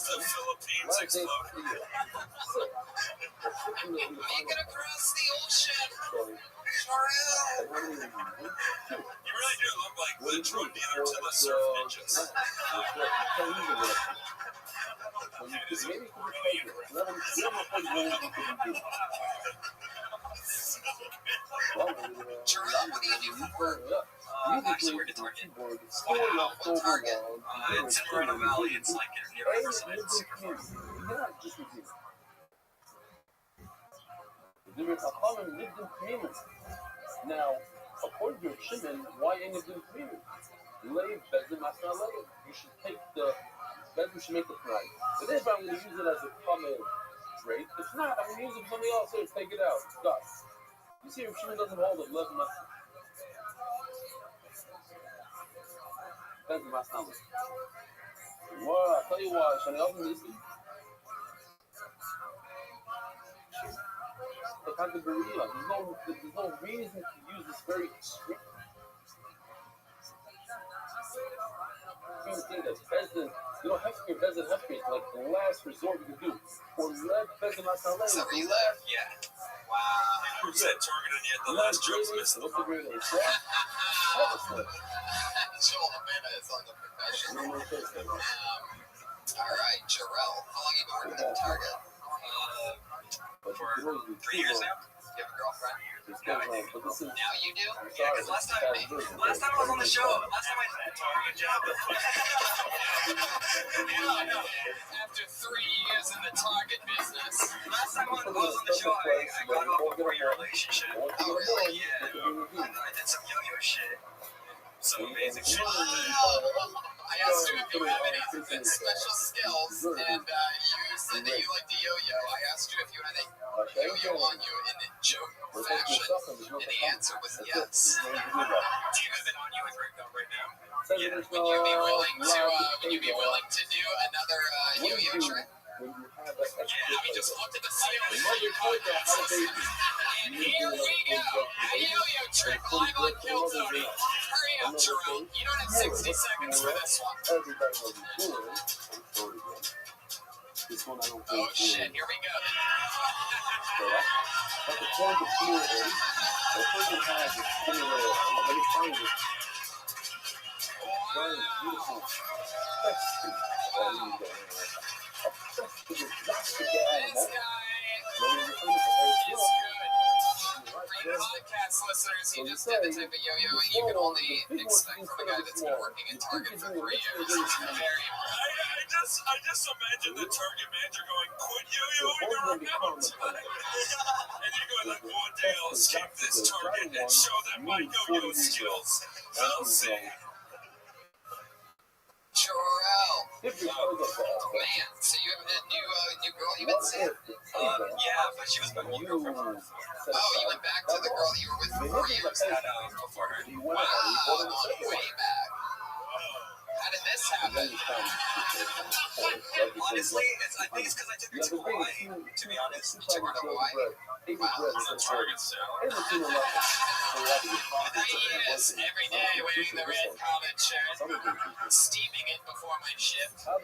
the Philippines exploded. Make it across the ocean. Jarrell. You really do look like the drug dealer to the surf ninjas. That is really Jarrell, what do you do for work? Actually, we're to Target. Wow, what Target? It's in Moreno Valley. It's like near Riverside. It's super far. Now, according to Shimon, why ain't it been cleared? Lay bezin, that's not lay. You should take the bezin, should make the tonight. But if I'm going to use it as a common rate, it's not. I'm going to use it for something else. Here, take it out. Stop. You see, if Shimon doesn't hold it, bezin, that's not lay. Well, I'll tell you why. Shani, I'll listen. There's no reason to use this very strict. You think that Bezin, Hefker, Bezin, Hefker is like the last resort we can do. Or let Bezin not left. Is that where you left? Yeah. Wow. Who said targeted yet? The last joke's missing the point. Joel Amanda is on the profession. All right, Jarrell, how long have you been working at Target? For 3 years now. You have a girlfriend? No, I do. Now you do? Yeah, because last time I was on the show, last time I had a Target job. After 3 years in the Target business. Last time I was on the show, I got off a 4-year relationship. Oh, really? Yeah. I did some yo-yo shit. Some amazing shit. I asked you if you have any special skills, and you said that you like to yo-yo. I asked you if you had any yo-yo on you in a joke fashion, and the answer was yes. Do you have it on you right now? Yeah. Would you be willing to do another yo-yo trick? Yeah, we just looked at the ceiling. And here we go. A yo-yo trick live on Kill Tony. Hurry up, Jerome. You don't have 60 seconds for this one. Oh shit, here we go. This guy is good. For you podcast listeners, he just did the type of yo-yo you can only expect from a guy that's been working at Target for 3 years. Very impressive. I just imagine the Target manager going, quit yo-yoing or I'm out. And you're going like, one day I'll escape this Target and show them my yo-yo skills. They'll see. Jarrell. Man, so you have a new girl you've been seeing? Yeah, but she was my old girlfriend from before. Oh, you went back to the girl you were with for 4 years? Before her. Wow, going way back. How did this happen? Honestly, I think it's because I took her to Hawaii, to be honest. You took her to Hawaii? Wow. It's on target, so. Yes, every day wearing the red collared shirt, steaming it before my shift. I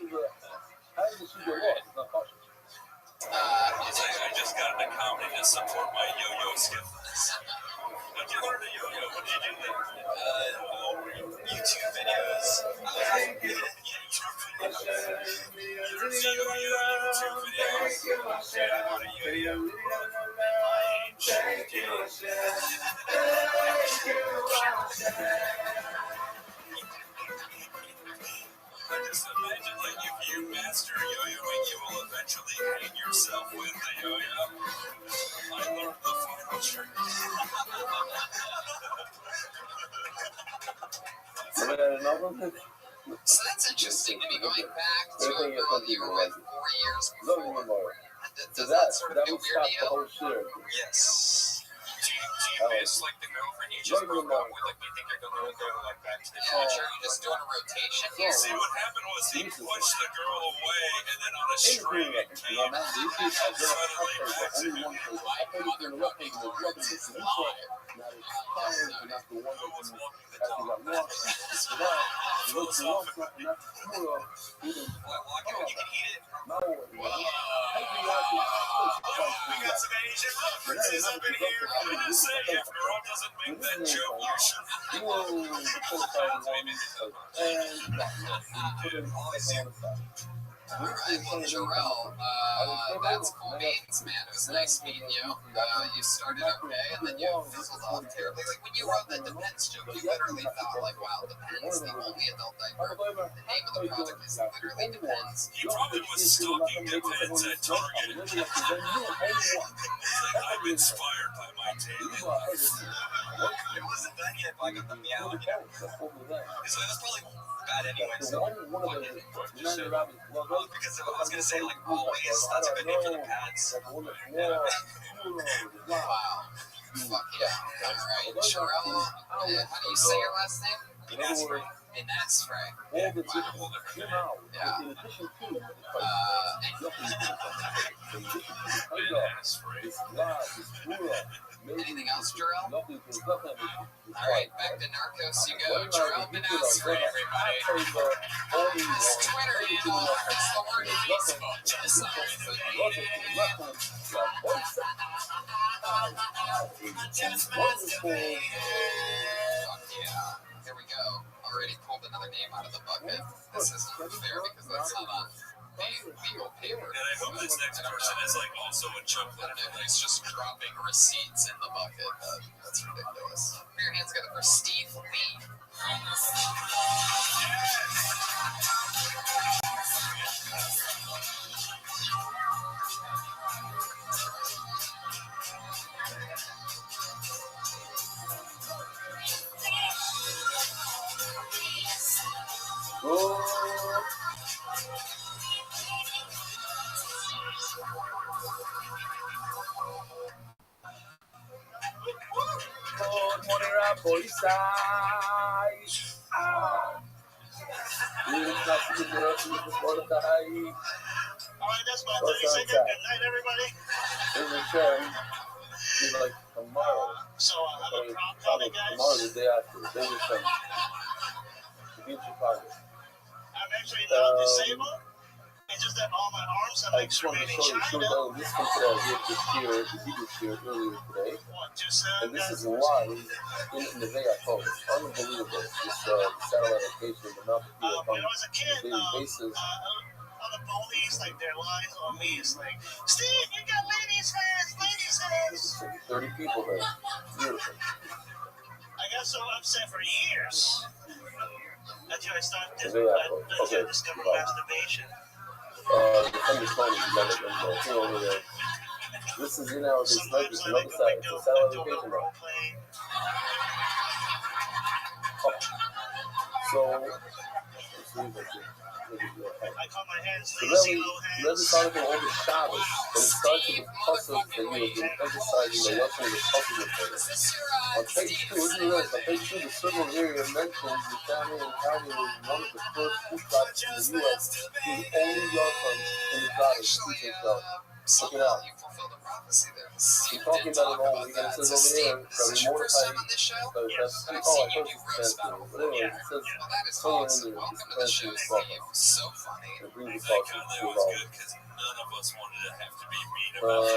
just got an account to support my yo-yo skills. How'd you learn to yo-yo? What did you do there? YouTube videos. I just imagine, like, if you master yo-yoing, you will eventually hang yourself with the yo-yo. I learned the final trick. So that's interesting to be going back to a girl that you were with 4 years before. Does that sort of feel weird to you? Yes. Do you miss, like, the girlfriend you just broke up with? Like, do you think you're going to go, like, back to the Future, you're just doing a rotation here. See, what happened was he pushed the girl away, and then on a string it came. Suddenly, Max and My motherfucking words is live. who was walking the dog. Philosophically. Well, you can eat it. We got some Asian references up in here. I'm going to say, if girl doesn't make that joke, you should. All right, well, Jarrell, that's cool beans, man. It was nice meeting you. You started okay, and then you fizzled off terribly. Like, when you wrote the Depends joke, you literally thought, like, wow, Depends, the only adult diaper. The name of the product is literally Depends. He probably was stalking Depends at Target. I'm inspired by my tale. It wasn't done yet, but I got the meow, you know. So that's probably bad anyway, so because I was going to say, like, always, that's a good name for the pads. Wow. Fuck yeah. All right, Jarrell, how do you say your last name? Ines Frey. Yeah. Wow. Yeah. Anything else, Jarrell? All right, back to Narcos you go. Jarrell Ines Frey, everybody. His Twitter handle is the word Facebook. Just fuck yeah. Here we go. Already pulled another name out of the bucket. This isn't fair because that's not on legal paper. And I hope this next person is, like, also a chocolate. He's just dropping receipts in the bucket. That's ridiculous. Put your hands together for Steve Lee. Good morning, Rabbi side. Alright, that's my 30 second. Good night, everybody. Like tomorrow. So I have a prom coming, guys. Tomorrow, the day after. They will come. To be in Chicago. I'm actually not disabled. It's just that all my arms are I like just want to surveying show China. you this picture I did this year, he did here earlier today. What, just And this is live in the Vega Phone. It's unbelievable. This satellite location, the amount of people when I was a kid, daily basis. all the bullies, like their lines on me is like, Steve, you got ladies' hands, ladies' hands. 30 people there. Beautiful. I got so upset for years until I started discovering masturbation. The thing is funny, over there. This is, you know, this is another side. It's a satellite location now. So, let's leave it here. I call my hands So lazy then low we hands. started to over Shabbos. And it starts with the puzzles that you have been emphasizing the lesson of the puzzle thing. On page 2, what do you realize? On page 2, the circle area mentions the family and how it was one of the first food plots in the U.S. to the only law firms in the goddess teaching stuff. Check it out. We're talking about it all week, and it says over here, Rabbi Mordechai, I thought it was fancy. But anyway, it says somewhere in there, it's fancy as fuck. It brings us all to the None of us wanted to have to be mean about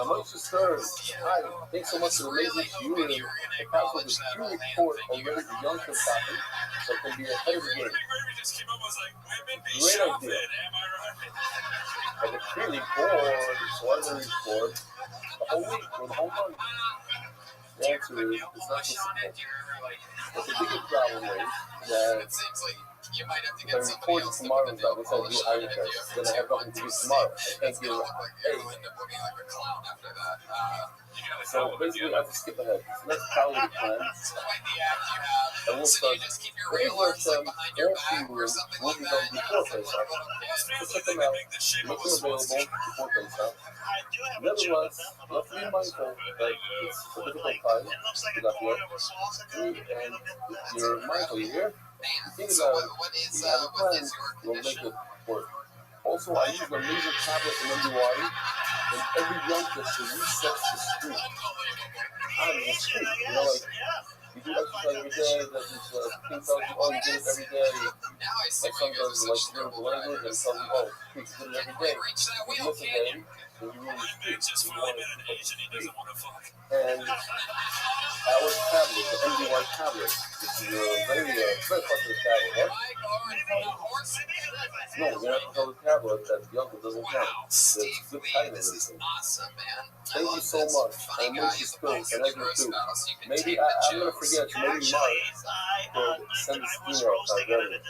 I'm much disturbed. Hi, thanks so much for the amazing view and the possible the Q report already the young topic, so it can be ahead of the game. Great idea. I get really bored, so I didn't report the whole week or the whole month. The answer is it's not so simple. But the biggest problem is that you might have to if I report tomorrow's out, let's say I do iron test, then I have nothing to do tomorrow. I can't give So basically, I have to skip ahead. So that's probably the plan. And we'll start. Pretty much all few will be done before face-off. So check them out. Make them available before face-off. Nevertheless, you have to be mindful that it's a difficult time. You got to and if you're mindful, you hear? Think about it. You have a plan, you'll make it work. Also, I use a laser tablet in MDY, and every youngster resets the street. On the street, you know, like, you do exercise every day, that this thing tells you, oh, you did it every day. My son does, like, learn the language, and tells you, oh, you did it every day. If you miss a day, then you ruin the street. You want to put the street. And our tablet, the MDY tablet, which is a very popular tablet, right? No, you're not to tell the tablet that the uncle doesn't count. There's good timing in this thing. Thank you so much. I miss your spirit, and I do too. Maybe I'm going to forget, so maybe Mark will send this email if I read it.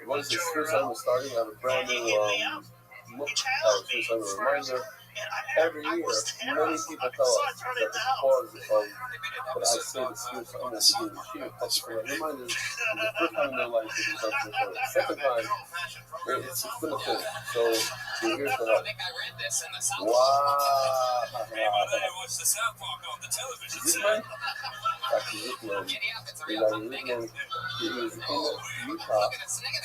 What is this? First time we're starting, I have a brand new look. First time a reminder. Every year, many people tell us that the cause of what I say the spiritual illness is being achieved comes from a reminder the first time in their life that it's something for the second time, it's been a thing. So, you're here to help. Wow! Is this man? Actually, this man. He was in Utah.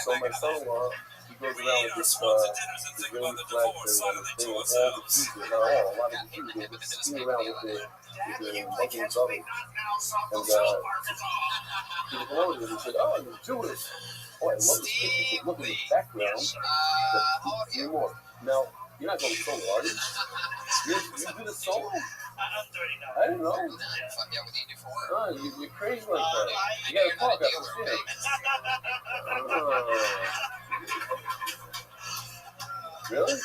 So, my son-in-law, he goes around with this Israeli flag thing on his thing, all the Jews, not all, a lot of the Jews, they would spin around with the Muslim brothers. And he was over there, he said, oh, you're Jewish. Oh, I love this picture. Look at the background. But three more. Now, you're not going solo, are you? You do the solo? I don't know. You're crazy like that. You gotta talk after shit. Really?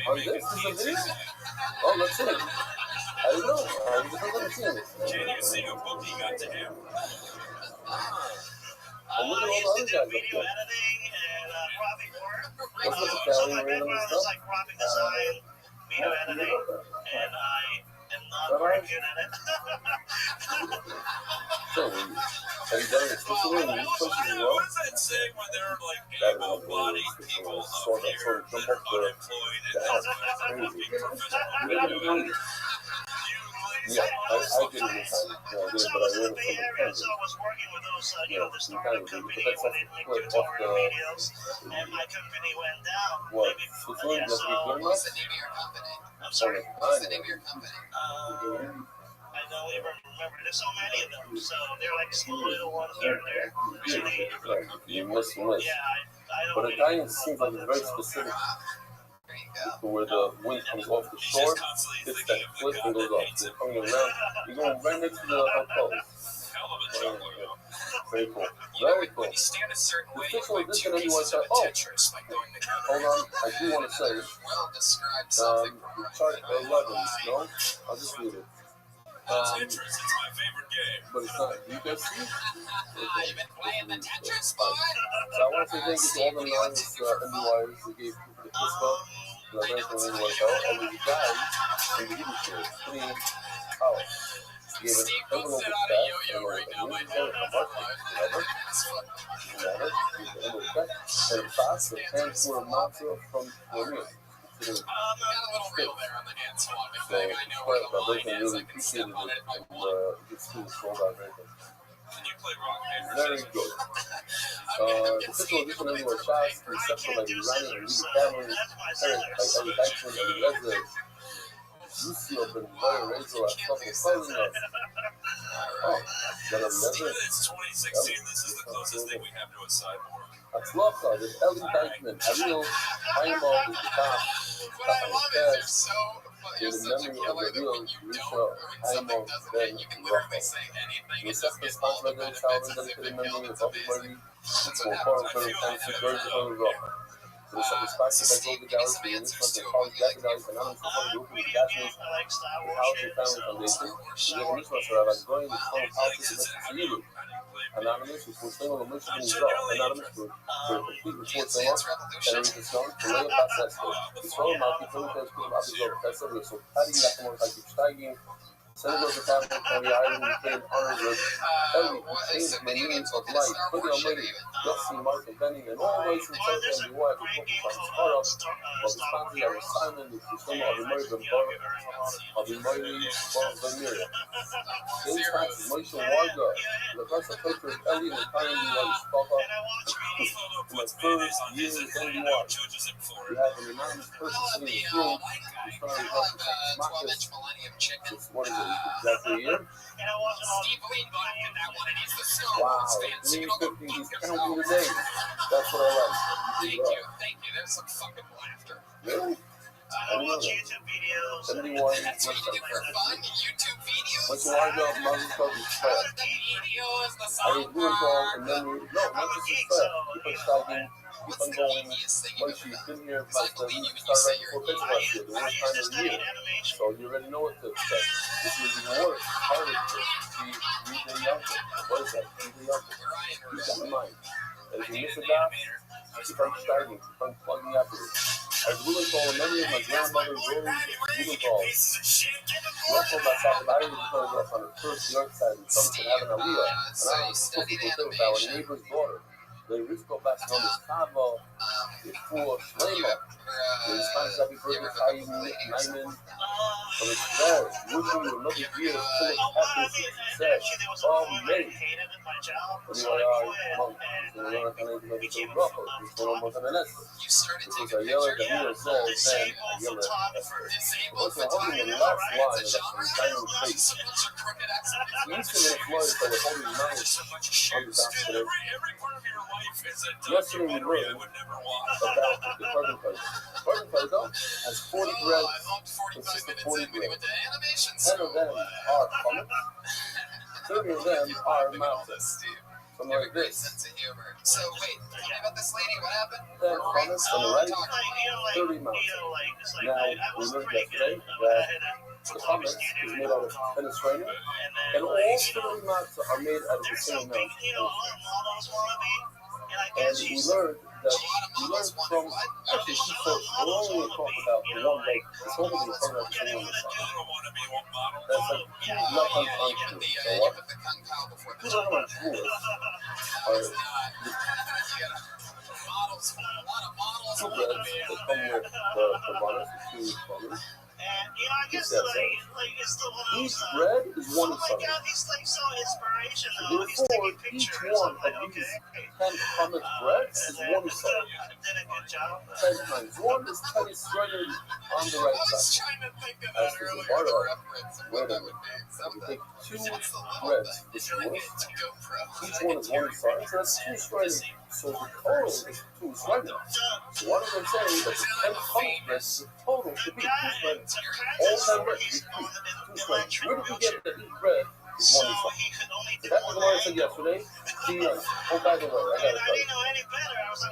On this is a video? Oh, let's see it. I don't know. I haven't seen it. Can you see a book he got to him? Well, look at all the other guys up there. What's with the Italian random and stuff? Video editing, and I am not very good at it. So, have you done it exclusively in these places as well? What is that saying when they're like able-bodied people up here that are unemployed and that's crazy. Video editor. Yeah, I did it this time. Yeah, I did it, but I wrote it from the pen. So I was working with those, the some startup kind of company but when that's they off linked the to our videos, and my company went down. What? Maybe, Switzerland? Does it get good What's enough? the name of your company? I'm sorry. What's the name of your company? I don't even remember. There's so many of them, so they're like small little ones here and there. So they, Right, you must miss. yeah, I don't But really Italian know seems about like it's them, very so. specific There you go. to where the wind comes off the shore, hits that cliff and goes up. So coming around, you're going right next to the hotel. Very cool. Very cool. When you stand a certain way, The you picture of put this two and everyone pieces said, of a oh, Tetris, like going together. hold on, I do want to say, Well, describe something for us. chart 11, no? I'll just read it. Tetris, it's my favorite game. But it's not, you guys see? You've been playing the Tetris, boy? So I want to say thank you to all the anonymous MUIs that gave people the kiss bump. And I learned from MUIs how all these guys in the YouTube series. I mean, oh. Steve posted on a yo-yo right now. My dad has a life. And fast and for a matter from Korea. Got a little real there on the hand swapping thing. I know where the line is. I can step on it if I want. Can you play rock, paper, very scissors? good. The official edition of your shots, conceptual by Iranian and lead family, parent by Ellie Dyson and Eliezer. Lucio Ben Very Rachel at Couple Cousin. Oh, got a leather. It's 2016. This is the closest thing we have to a cyborg. That's love card. It's Ellie Dyson. Ariel, Haymo is the top. What I love is you're so, you're In such a memory of killer the that real when you Risha, don't, or when something Haymo, doesn't Ben hit, you can literally say anything and just get all the benefits as if it killed. It's amazing. That's what happens. I feel like that. The satisfaction that goes with the Dallas Beans, the college Dallas economics of the group of attachments, the housing family foundation, the English are like going to follow politics to you. Anonymous, who fulfill the mission is anonymous for complete report to law, and it is known to lay a process. The solo market, the local school of Abigail, Professor, so Patty Lakamor, like Steiging, Senator of the Cabinet, County Island, became honored with every changed my meanings of life, putting on money, Yossi, Mark, and Benny, and all those who serve and the wife who focus on startup, while responding to Simon, the persona of the murder of the mighty Miriam. James Francis, Moshe Warga, the first picture of Ellie and the Karen Wise, Papa, in the first year of Benny Watch. We have an anonymous person sitting in the room, who's trying to help us. What is it? Exactly a year? Steve Lee got in that one, and he's the Star Wow, Wars fan, so you don't go 350, he's fuck counting the yourself. days. That's what I like. Thank you. There's some fucking laughter. Really? I don't know that. 71. That's what you do for fun, YouTube videos. What's the Warga of Mother's Club is fair. Videos, the I song do it all in memory. No, not just as fair. Keep on starting, keep on going. Once you've been here, like the week started right before Christmas last year, the worst time of the year. So you already know what to expect. This is even worse, harder to be the younger. What is that? Be the younger. Keep that in mind. And if you miss a dot, keep on starting, keep on plugging afterwards. As Blumenthal, many of my grandmother's old Blumenthal. Also, about South of Irish photograph on the first York side in Somerset having a Leah. And I was supposed to go with our neighbor's daughter. The Risco Bass known as Tavo, is full of Shlema. The response happy birthday, Chaim, Nyman. So it's there, wishing you another year full of happiness and success. All made. Anyway, monk. So we're going to connect with the Rocco. This one more than an Esther. This is a yellow that we are so then a yellow Esther. What's the holding the last line of the diamond face? The instrument of Florida that was holding 9 on the dock today. Yesterday we learned about the carbon fiber. Carbon fiber has 40 grams, consists of 40 grams. 10 of them are comets, 30 of them are mountains. Something like this. So wait, tell me about this lady, what happened? 10 comets on the right, 30 mountains. Now, we learned yesterday that the comet is made out of penetrating, and all 30 mountains are made out of the same mountain. And we learned from actually two sources. We're only going to talk about the one that is only going to talk about the same one. That's like two left-hand untruths. So what? Two left-hand untruths are two breads that come with the runners, the two runners. Each bread is one size. Therefore, each one of these 10 comet breads is one size. 10 times 1 is 10 shredded on the right side. As for the bar, wait a minute. If you take 2 breads, this one, each one is one size, so that's 2 shredded. So the total is 2 shredded. So what am I saying? That the 10 comet breads, the total should be 2 shredded. All 10 bread should be 2 shredded. Where did we get that each bread is one size? So that was what I said yesterday. Oh, by the way, I gotta tell you.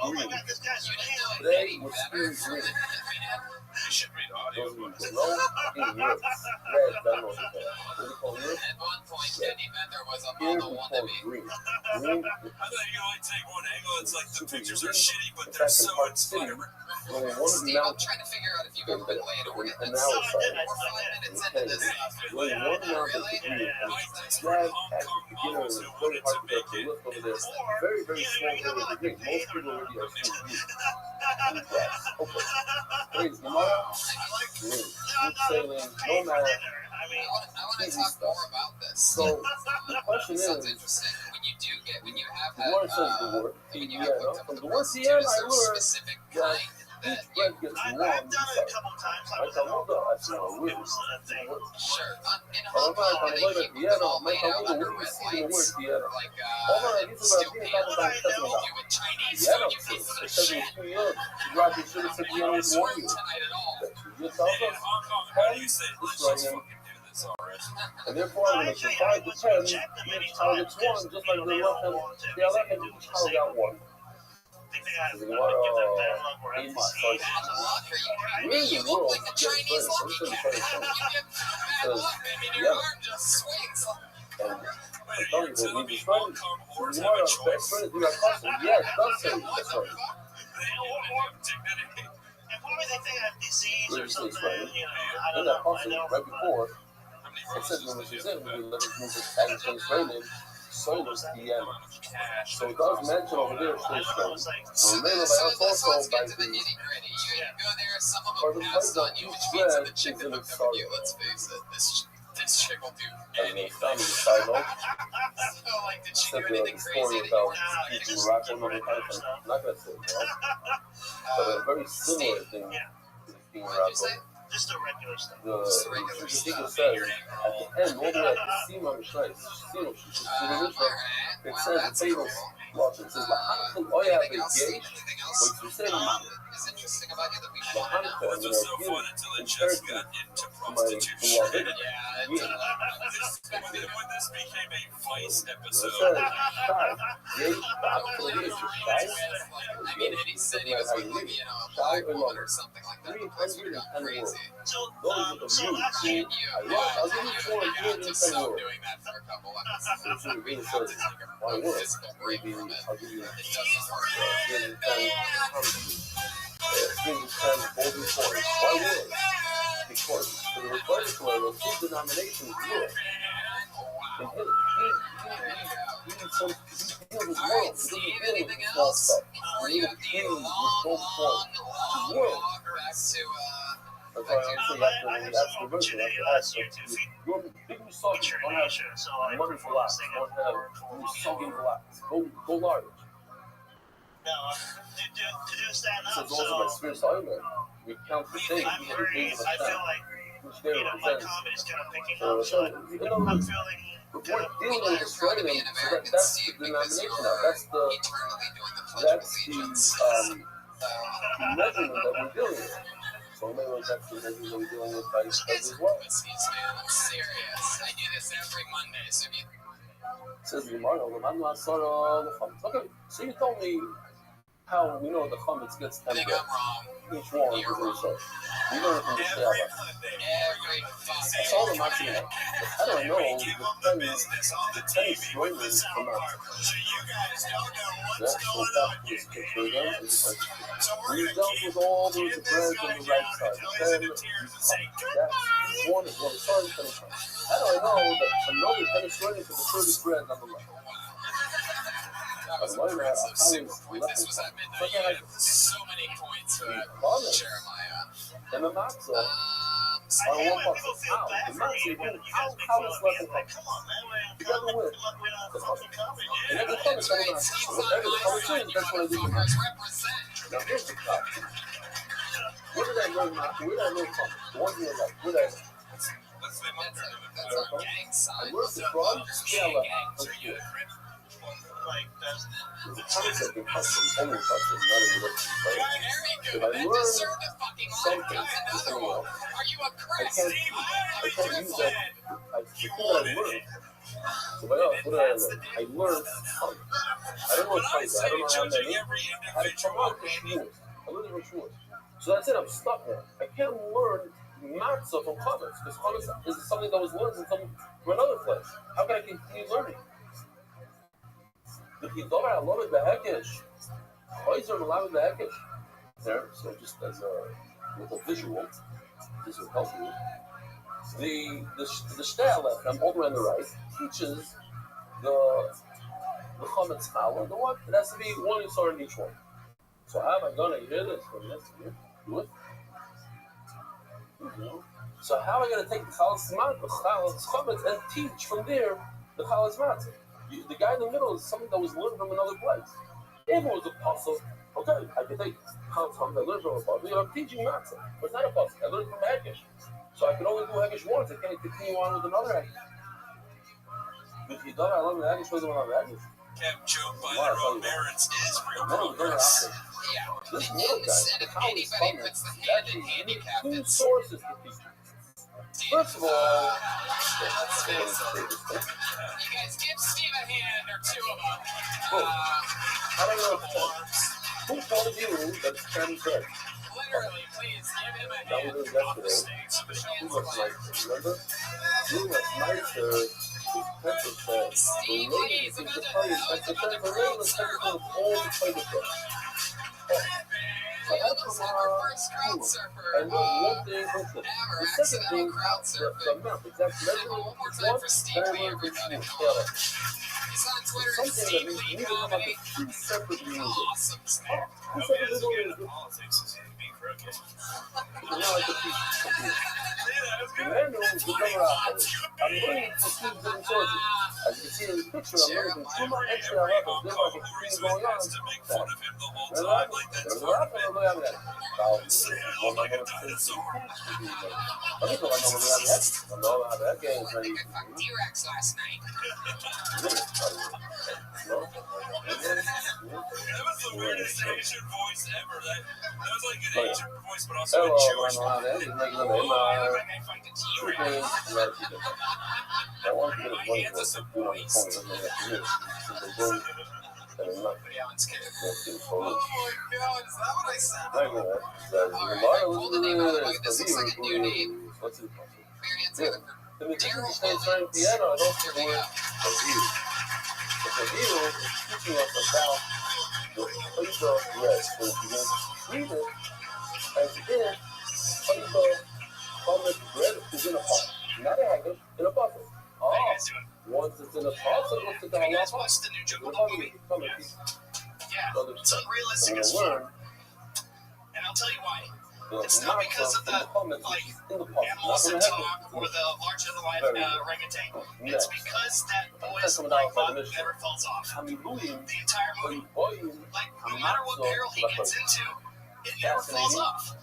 Green. Today we're speaking green. Those of you who don't know, in Europe, red, that knows what do you call Europe? Red. Here we call green. Green I thought you only take one angle. It's like the pictures are shitty, but in they're fact, in so Park City, inspiring. Steve, I'm trying to figure out if you've ever been laid or an hour side. 4 or 5 minutes into this. Really, one amount of degree. Drag at the beginner is very hard to get to lift over there. Very, very small area of degree. Most people already are still used in class. Okay. Please, Gemara, smooth sailing, no matter. I want to talk more about this. So the question Sounds is, interesting. When you have the had, word says the word when you have hooked up from with the the word prostitute, Sienna, is I there a learned specific that kind that each you... bread gets I've warm done it a inside. couple times. I I was tell in you, that's not it weird. was a thing. Sure. In Oh, Hong Kong, my they keep them all my laid out amigo, under we red see the word lights, Sienna. like This is steel what I'm pan. talking about. You in Chinese, Sienna, so you piece of it says shit. it's 2 years. You guys should have said Sienna was warm you. Tonight at all. That 2 years tells us, it's right now. And therefore, when it's 5 to 10, each child gets one, just like the 11, each child got one. You know, In my choice. Really, the world gets better. Let me tell you something. Because, yeah. And I'm telling you, when you describe it, you are a best friend, you are custom. Yeah, it does say that's right. Where it says, right? In that custom, right before, it says when she's in, we let us move it and things right in. Solus Piano. So it does mention over there stage straight. So remember by us also by the or the place on each thread is in its start. Let's face it, this chick will do And the family side note, except the story about teaching Morocco and other kind of thing. I'm not going to say it now, but a very similar thing is being Morocco. Just a regular stuff. The speaker says at the end, all the way at the seam on the shrine, it says the famous watch. It says oh yeah, the gate. What you say, is interesting about you that we should Hanukkah, you know, in Turkey, my beloved. This became a vice episode. It says shy, gate, I mean, he said he was with, like, you know, a black woman or something like that. The place would have gone crazy. Those are the views. I'll give you 4 have to stop doing that for a couple episodes. It really says, why would Physical break maybe from it. I'll give you It doesn't work. 10 golden coins. Why would? Because for the requirement for his denomination is zero. And he needs some, he deals with world. He doesn't deal with small stuff. He needs to deal with gold coins. The world. That's why I'm saying after we ask the version, I have to ask your big Musagi don't have money for lots. Don't have Musagi for lots. Go large. No, to do stand up. So it's also my spiritual argument. We count the things. I feel like, which they my represent. comedy's kind of picking up, so I'm feeling. But we're dealing with this writing, so that's the denomination now. That's the measurement that we're dealing with. So in other words, that's the measurement that we're dealing with by this as well. I'm serious. I do this every Monday, so if you... Says the Gemara, okay, so you told me how we know the chametz gets 10 think bread. I'm wrong. Each one is yourself. You learn it from the Shabbat. That's all the maximum. I don't know the 10 strangers from that. That's what that was picture them. When you dealt with all those breads on the right side, then that one is what the sun comes from. How do I know that another penetrating to the 30 bread on the left? This was at midnight. You had so many points for that, Jeremiah. And the matzah. I people feel bad for me when you guys make fun of me. I'm like, come on, man, we're not fucking comedy. And every time it's coming out, whatever comes in, that's what I do. Now here's the problem. Where did I learn matzah? Where did I learn from? One year like, where did I learn? That's our gang sign. And where's the from? Scala. Like, that's the concept of custom, only custom, not in the right? If I learn something, Are you a I can't use that. The thing that I learned. So what else? What did I learn? I learned tongue. I don't know what tongue is. I don't know how many. I had come out with shmuz. I learned it with shmuz. So that's it. I'm stuck here. I can't learn matzah from chametz because chametz is something that was learned from another place. How can I continue learning? The Kidover Alomet Behekesh. Oyzer Malamet Behekesh. there, so just as with a visual, this will help you. The shtei lechem, all the way on the right, teaches the chametz challah. The one it has to be one yisor in each one. So how am I gonna hear this from this? Do it. So how am I gonna take the chalas chametz and teach from there the chalas matzah? The guy in the middle is something that was learned from another place. If it was a puzzle, okay, I could take chalas chametz. I learned from a puzzle. I'm teaching matzah, but it's not a puzzle. I learned from Hegesh, so I can only do Hegesh once. I can't continue on with another Hegesh. But if you don't, I love the Hegesh with another Hegesh. Kept joke by their own parents is real progress. Yeah. This middle guy, And if anybody puts the hand in handicap, two it's sources to teach. First of all, let's face it. You guys give Steve a hand or two of them. I don't know who told you that it's Chinese bread. Literally, please give him a That hand. was yesterday. Who was nice? Remember? Who was nicer? Steve, please, about to crowd surf. All the flavor stuff. So that's First crowd surfer. and one thing, listen. The second thing, the amount, exact measurement, One more time for Steve that I Lee, learned from everybody. school. He's on Twitter, Something that Steve makes Lee me come up Comedy. with two separate music. Awesome stuff. Two separate music. Politics is him being crooked. Now I can teach. The manual is the cover out. I'm learning from two different sources. As you can see in the picture, I'm learning from two more extra levels. There's like a thing going on. To make fun of him the whole There's a time. lot. Like that's There's a lot. There's a lot of that. say I look like a dinosaur. I know how that game is ready. I fucked T-Rex last night. That was the weirdest Asian voice ever. That was like an Asian voice, but also Hello, a Jewish everyone. one. This is making a Oh, I name. look like I fucked a T-Rex. I want to get a voice for some food on the phone. That's what I have to do. Yeah, it's good. Oh my god, is that what I said? Pull the name out of it. This looks like a new name. What's it? Variants of In the teacher Daryl stays playing piano, I don't Here see the we word go. review. The review is teaching us about the flavor of bread. So if you can read it, as in, flavor of bread is in a pot. Not a haggis, in a bucket. How you guys doing? Once it's in a pot, so let's sit down Have you on guys watched the new Jungle the Book movie? bucket. Yeah, it's unrealistic as fuck. And I'll tell you why. It's not because of the animals that talk or the larger than life orangutan. It's because that boy's life never falls off. The entire movie. Like, no matter what peril he gets into, it never falls off.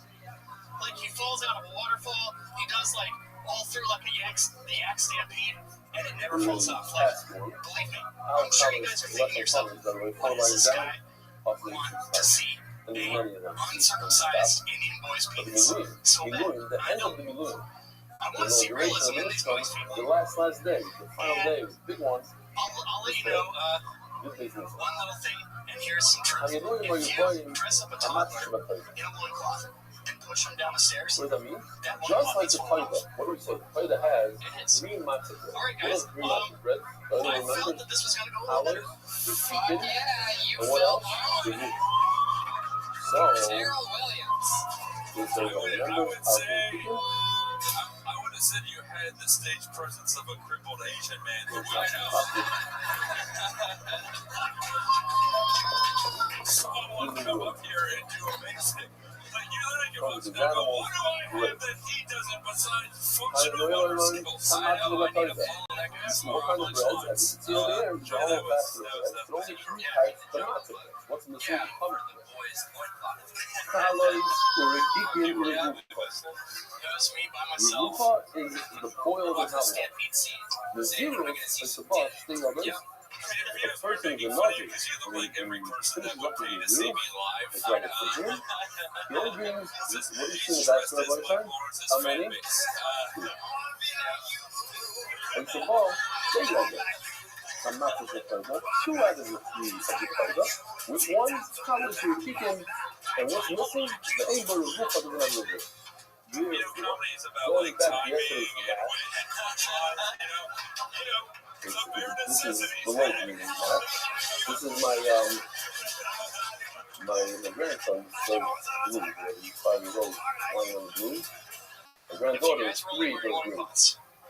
Like, he falls out of a waterfall, he does like all through like the yak stampede, and it never falls off. Like, believe me, I'm sure you guys are thinking to yourself, what does this guy want to see? A uncircumcised Indian boy's penis so bad. I know. I want to see realism in these boys' people. The last day, the final day, big one. I'll let you know one little thing, and here's some truth. If you dress up a toddler in a loincloth and push him down the stairs, What does that mean? that Just loincloth like is the falling Paida. off. What do we say? Paida has It hits. three matzo bread. All right, guys. Three matzo bread. I felt that this was going to go a little better. Fuck yeah, you And what felt else? good. So, Daryl Williams. is there a I number would of say, people? I would have said you had the stage presence of a crippled Asian man in the White House. Someone come up here and do amazing. Like, you literally give us, what do I have that he doesn't besides functional motor skills? I know I need to follow that guy's What kind of bread? As you can see over there, it's all faster bread. It's only three types of matzo bread. What's in the soup? Calories for a chicken or a It was me by myself. Rupa is the boiled Like the halwa. stampede scene. The Saying, zero we're gonna see is the some boss titties. thing of it. Yeah. The first thing is the Funny nugget. because you look like every person that Finishes would up with pay the to see zero. me live. It's like a chicken. The only greens, what do you think about that every time? How many? And so far, they like it. Some matches with flavor, two items of the flavor. Which one? Calories for your chicken. And what's missing? The Amber Rupa doesn't have a little bit. Comedy is about Going like back timing yesterday's and match. the bare This is necessities. the local match. This is my My grandson says blue. He's 5 years old, playing on the blue. My granddaughter is 3 goes green.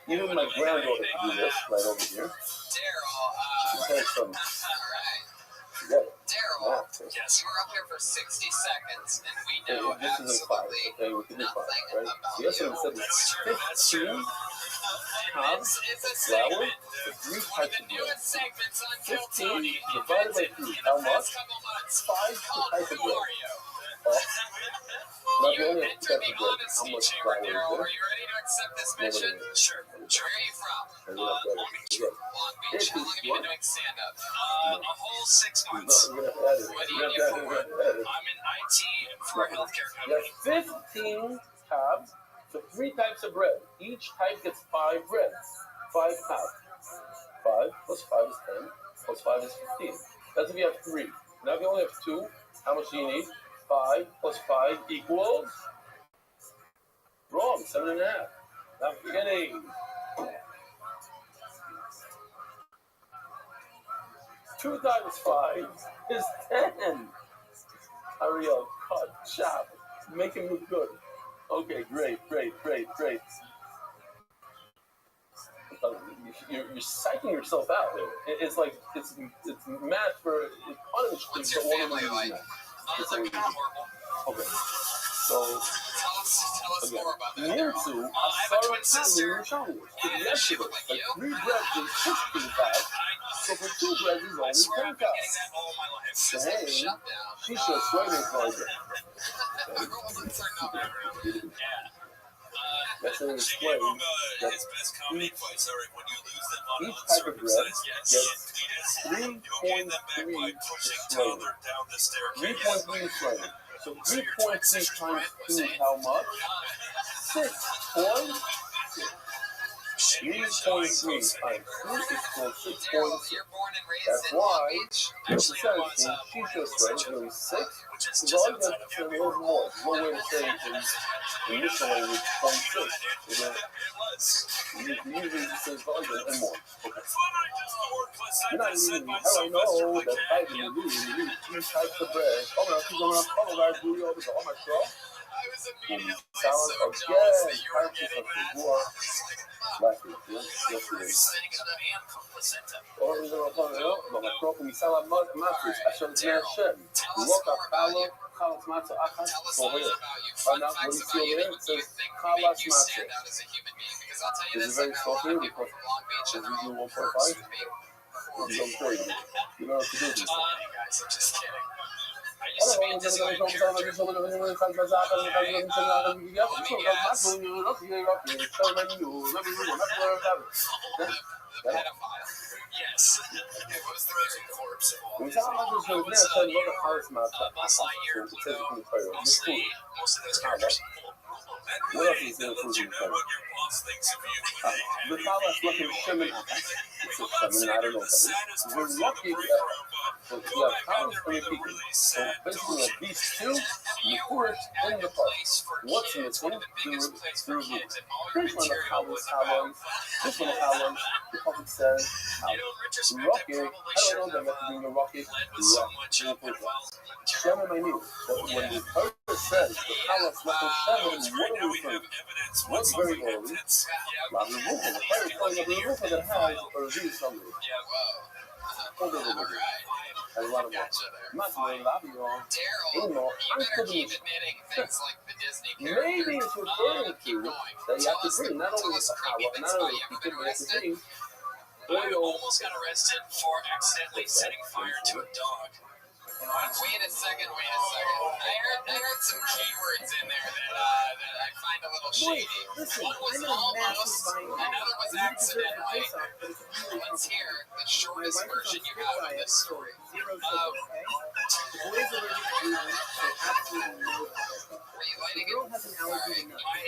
Even my granddaughter can do this right over here. She can take some. Daryl, yes, you were up here for 60 seconds, and we know absolutely nothing about you. Yesterday said it's 15 pounds flour for 3 types of bread. 15 divided by 3. How much? 5 types of bread. Not the only type of bread. How much flour is there? Are you ready to accept this mission? Sure. Where are you from? Long Beach. Long Beach. How long have you been doing stand-up? A whole 6 months. What do you do for work? I'm in IT for a healthcare company. There's 15 carbs for 3 types of bread. Each type gets 5 breads. 5 carbs. 5 plus 5 is 10. Plus 5 is 15. That's if you have 3. Now if you only have 2, how much do you need? 5 plus 5 equals? Wrong, 7.5. Not kidding. 2 times 5 is 10. Hurry up, cut, chop, make him look good. Okay, great. You're psyching yourself out here. It's like it's math for punishment. What's your family like? They're kind of horrible. Okay, so Tell us more about that. Mewtwo, I have a twin sister. yesterday, like 3 breads is 16 carbs, so for 2 breads is only 10 carbs. That all my life. So hey, she should sweating for you. That's an explain that his best comedy fights are when you lose them on each type of bread yes. gets 3.3 strain. 3.3 strain. So 3.3 times 2 is how much? 6.6. 3.3 times 2 equals 6.6. That's why the 17, she shows strain is going to be 6. So all you have to say a little more. One way to say it is in this language, 0.6. You usually say volume and more. Okay. You're not even, how do I know that I can do? You need 3 types of bread. Oh my God, keep going up. Oh my God, booty over the, oh my God. Salad again. Yesterday. Or we're going to talk about my crop and salad matters. I shall not shed. Look at Palo, Carlos Matter, Akas, for real. Find out what you see over there. It says Carlos Matter. This is very soft here because as you do 1.5, you don't play it. You know what to do this time. I used to be in Disneyland Yes. It was the Raging Corpse of all. Buzz Lightyear, Pluto, mostly most of those characters. What else is there for you? The Palace looking Sherman. I don't know. We're lucky that we have Palace for the people. So basically, at these 2, the poorest in the park. What's missing? The roof. This one of Palace alloys. This one of alloys. The public says Rocky. I don't know that I have to bring a Rocky. Sherman, I knew. But when the person says the Palace looking Sherman, what are we doing? What's very early? Not the roof. The fire calling up the roof that has a review somewhere. Hold on. And a lot of work. Not really lobby wrong. Anymore, I'm still maybe it's referring to that you have to bring not only the power, not only the people you have to bring. I almost got arrested for accidentally setting fire to a dog. Wait a second. I heard some keywords in there that I find a little shady. One was almost, another was accidentally. Let's hear the shortest version you have of this story. Were you lighting it? Has an allergy to nuts. My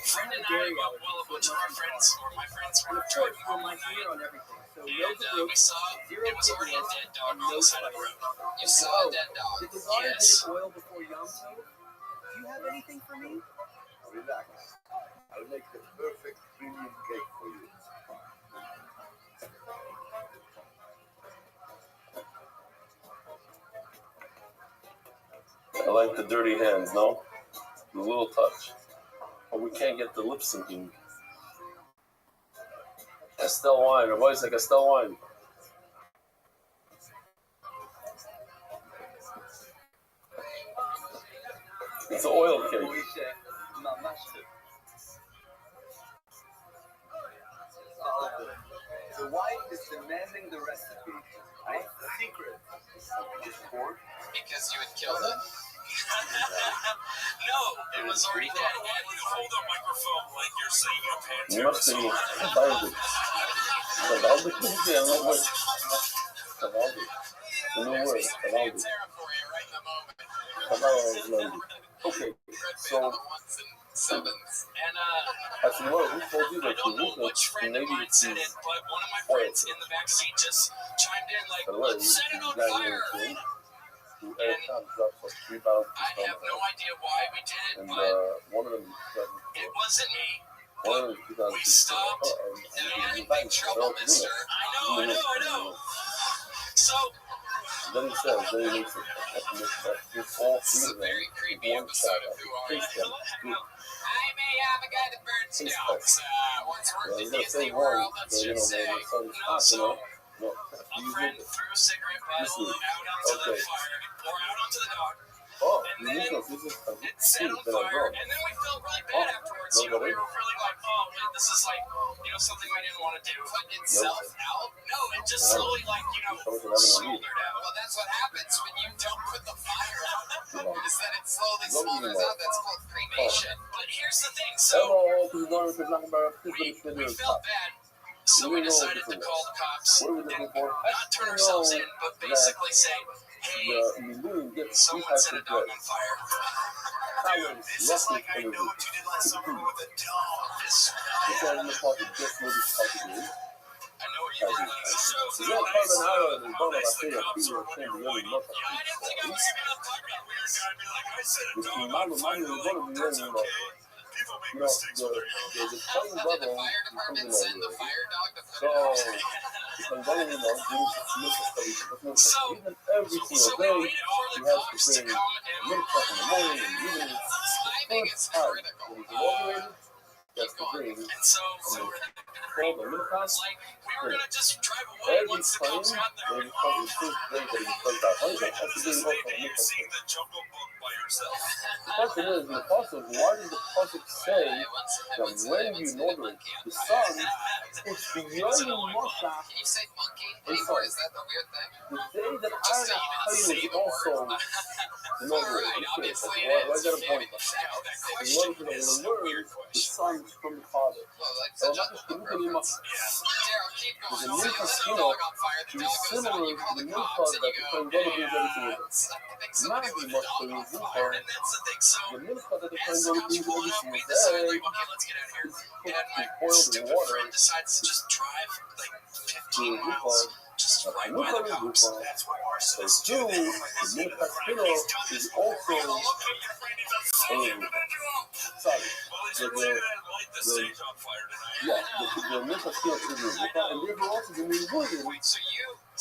friend and I, well, a bunch of our friends, or my friends, were driving home one night, On everything. So and we saw it was already a dead dog on the side of the road. You saw a dead dog. Did the daughter Yes. get oil before Yom Tov? Do you have anything for me? Relax. I'll make the perfect premium cake for you. I like the dirty hands, no? The little touch. But we can't get the lip syncing. Estelle wine. I've always like Estelle wine. It's an oil cake. The wife is demanding the recipe. What's the secret? Just pork? Because you had killed it? No, it was already dead. Why do you hold a microphone like you're saying a pan? You must be Cavaldi. Cavaldi? Yeah, no word. Cavaldi. The new word. Cavaldi. Cavaldi. Okay, so actually, what who told you that you look maybe it's said it, but one of my friends in the back seat just chimed in like, let's set it on fire. Who every time drops like 3 pounds. I have no idea why we did it, and but one of them it wasn't me. One of them We stopped, and you're in big trouble, mister. I know. So, then he says, then he makes it all this is a three very of them. creepy episode of Who Are You? I may have a guy that burns dogs. Once worked at Disney World, let's just say. No, so a friend threw a cigarette bottle out onto the fire, or out onto the dog. Oh, and then it set on fire, and then we felt really bad afterwards. We were really like, oh, wait, this is like, something we didn't want to do. Put itself out? No, it just slowly, smoldered out. Well, that's what happens when you don't put the fire out. Is that it slowly smolders out? That's called cremation. But here's the thing, so we felt bad. So we decided to call the cops and not turn ourselves in, but basically say, hey, someone set a dog on fire. Dude, this is like I know what you did last summer with a dog. I know what you did last summer. So nice the cops were when you're whining. Yeah, I didn't think I was going to be able to talk about weird guy. I'd be like, I set a dog on fire. Like, that's okay. People make mistakes with their dog. The fire department send the fire dog to put so, it out. So, every single day, you have to bring milk in the morning and evening. Timing is critical. You have to bring and so all the milk house. Like, we were going to just drive away once the cops got there. When you come to the first day that you first got home, you have to bring all the milk seeing the Jungle Book by yourself. The question is, in the pasuk, why did the pasuk say that when you know the sun is beyond Moshe? Can you say monkey anymore? Is that the weird thing? The day that I is also the number. Obviously Why it is. got a point? The word, the sun is from the Father. Well, like the Jungle Book reference. Daryl, keep going. So you set a dog on fire, the dog goes out, you call the cops, and you go, things somebody with a dog on fire, and that's the thing. So, as the cops are pulling up, we decide, like, okay, let's get out of here. And my stupid friend decides to just drive, like, 15 miles. Just right by the cops. That's why arson is Two, the milk hospital is also sorry. The milk hospital is and they were also the new building. Wait, so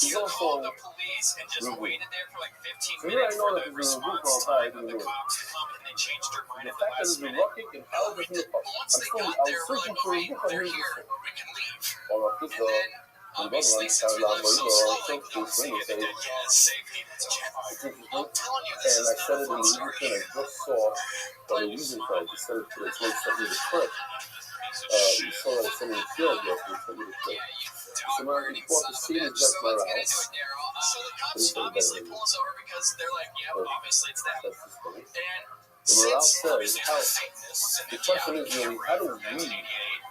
you called the police and just waited there for like 15 So minutes I know for that the there's a response roof time outside of the cops to come, and they changed their mind The at the fact that last it's been minute. rocking and No, how we does did. it Once they got there, we're like, okay, they're here. We can leave. And then, obviously, since we live so slowly, safety. I'm telling you, this and is I said not a it in fun the story. evening, I just saw the reason for it. I said it to the place that the clip. You saw that it's in the field, yes, it's in the clip. So now you bought the scene of Jack Morales. So the cops obviously pull us over because they're like, yeah, obviously it's them. And Morales since says, how, the question is really, how do we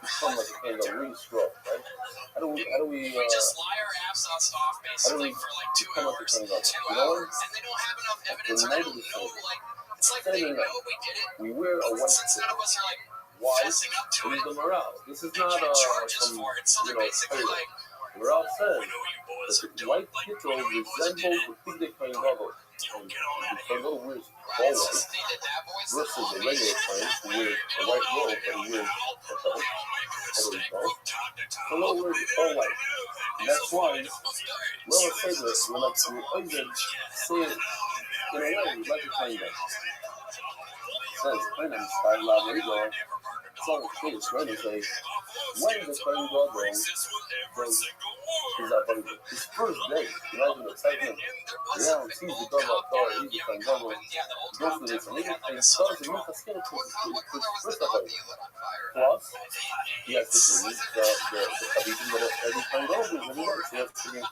become like a kind of really strong, right? How do we just lie our asses off basically for like 2 hours, and they don't have enough evidence, or they don't know, like, it's like they know we did it, we wear a white since none of us are like why fessing up to it, the Morale. This is they not can't charge us some, for it, so they're basically like, Morale says we know you boys that are the doing, white like, people we know you boys did resemble it, the Piglet Plain level. you don't get on out of A here. little weird Right, ball since they did that voice, versus the regular plane who wears a white robe but he wears a belt. A little weird all white. And that's why, well, I say this, when I say it, in a way, it's like a plane gun. So it's plane and style lab where you go. So it's really say, when the plane gun goes, he's up on his first day, imagine the excitement. Yeah, sees the gun out there, he's the plane gun goes to this and he starts to use the skin to first of all. Plus, he has to bring the Khabib that every plane gun goes and he works, he has to bring it.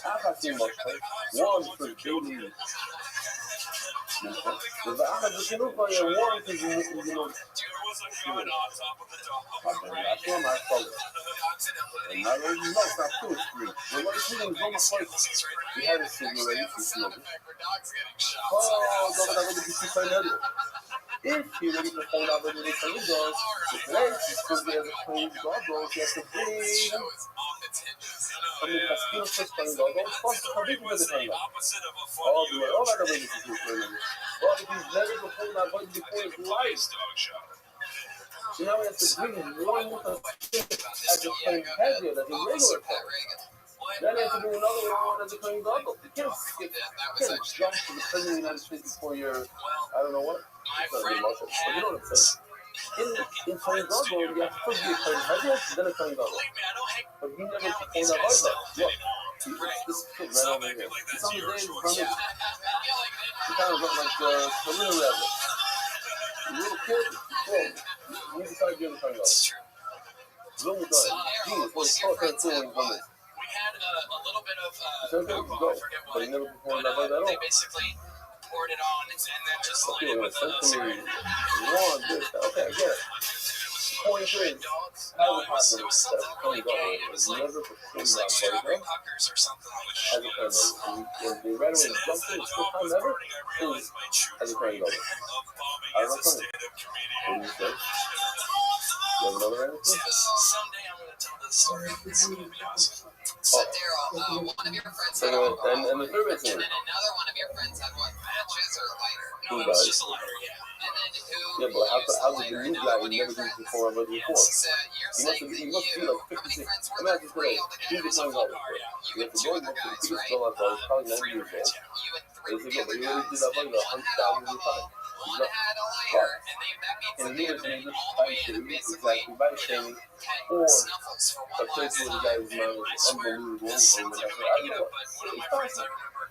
I've seen my plane, one for daily. Because I have to look like a one because you know. That's why my fault. And now there's no, it's not too extreme. The way he was almost like he had a cigarette, he smoked. Oh, don't let me see my other. If he ready to hold out whether they can go, the legs is because he has a clean goggles, he has to bring. I mean, Castillo first playing goggles, plus the Khabib with the hang up. All the way, all that way to do for him. Well, if he's never to hold out before his life. So now he has to bring one with a stick as a clean headgear that he regular plays. Then he has to bring another one as a clean goggle. You can't jump to the President of the United States before you're, I don't know what. But you know what I'm saying. In playing goggles, you have to first be a playing headgear, then a playing goggle. But he never performed that hard though. Look, this kid right over here. He's on the day of his he kind of looked like the little rabbit. The little kid, he decided to do the playing goggles. Little done. Genius, what he's taught that doing from this. We had a little bit of, I forget what, they basically poured it on and then just light it with a cigarette. Okay, I get it. The point is, I would have to that playing goggles never performed that playing Puckers or something like as a playing goggles. And the right away jumped in, the first time ever, is as a playing goggles. I don't know what do you say? You have another answer? Someday I'm going to tell this story. It's going to be awesome. So Daryl, one of your friends had and the third and then another one of your friends had what, matches or a lighter? No, it was just a lighter, yeah. And then who? Yeah, but how did the new guy who never did before ever before? So you're saying He must be like 56. Imagine today, he's the same guy. You have to go and look at the biggest girl out there, probably 90 years old. You and They three say, but he already did that like 100,000 years time. one had a lighter, and that means that they were all the way in basically by shaming, 10 or snuffles for a one place last where the time. guy's mind is unbelievable. This sounds like you're making it up, but one of my friends I remember,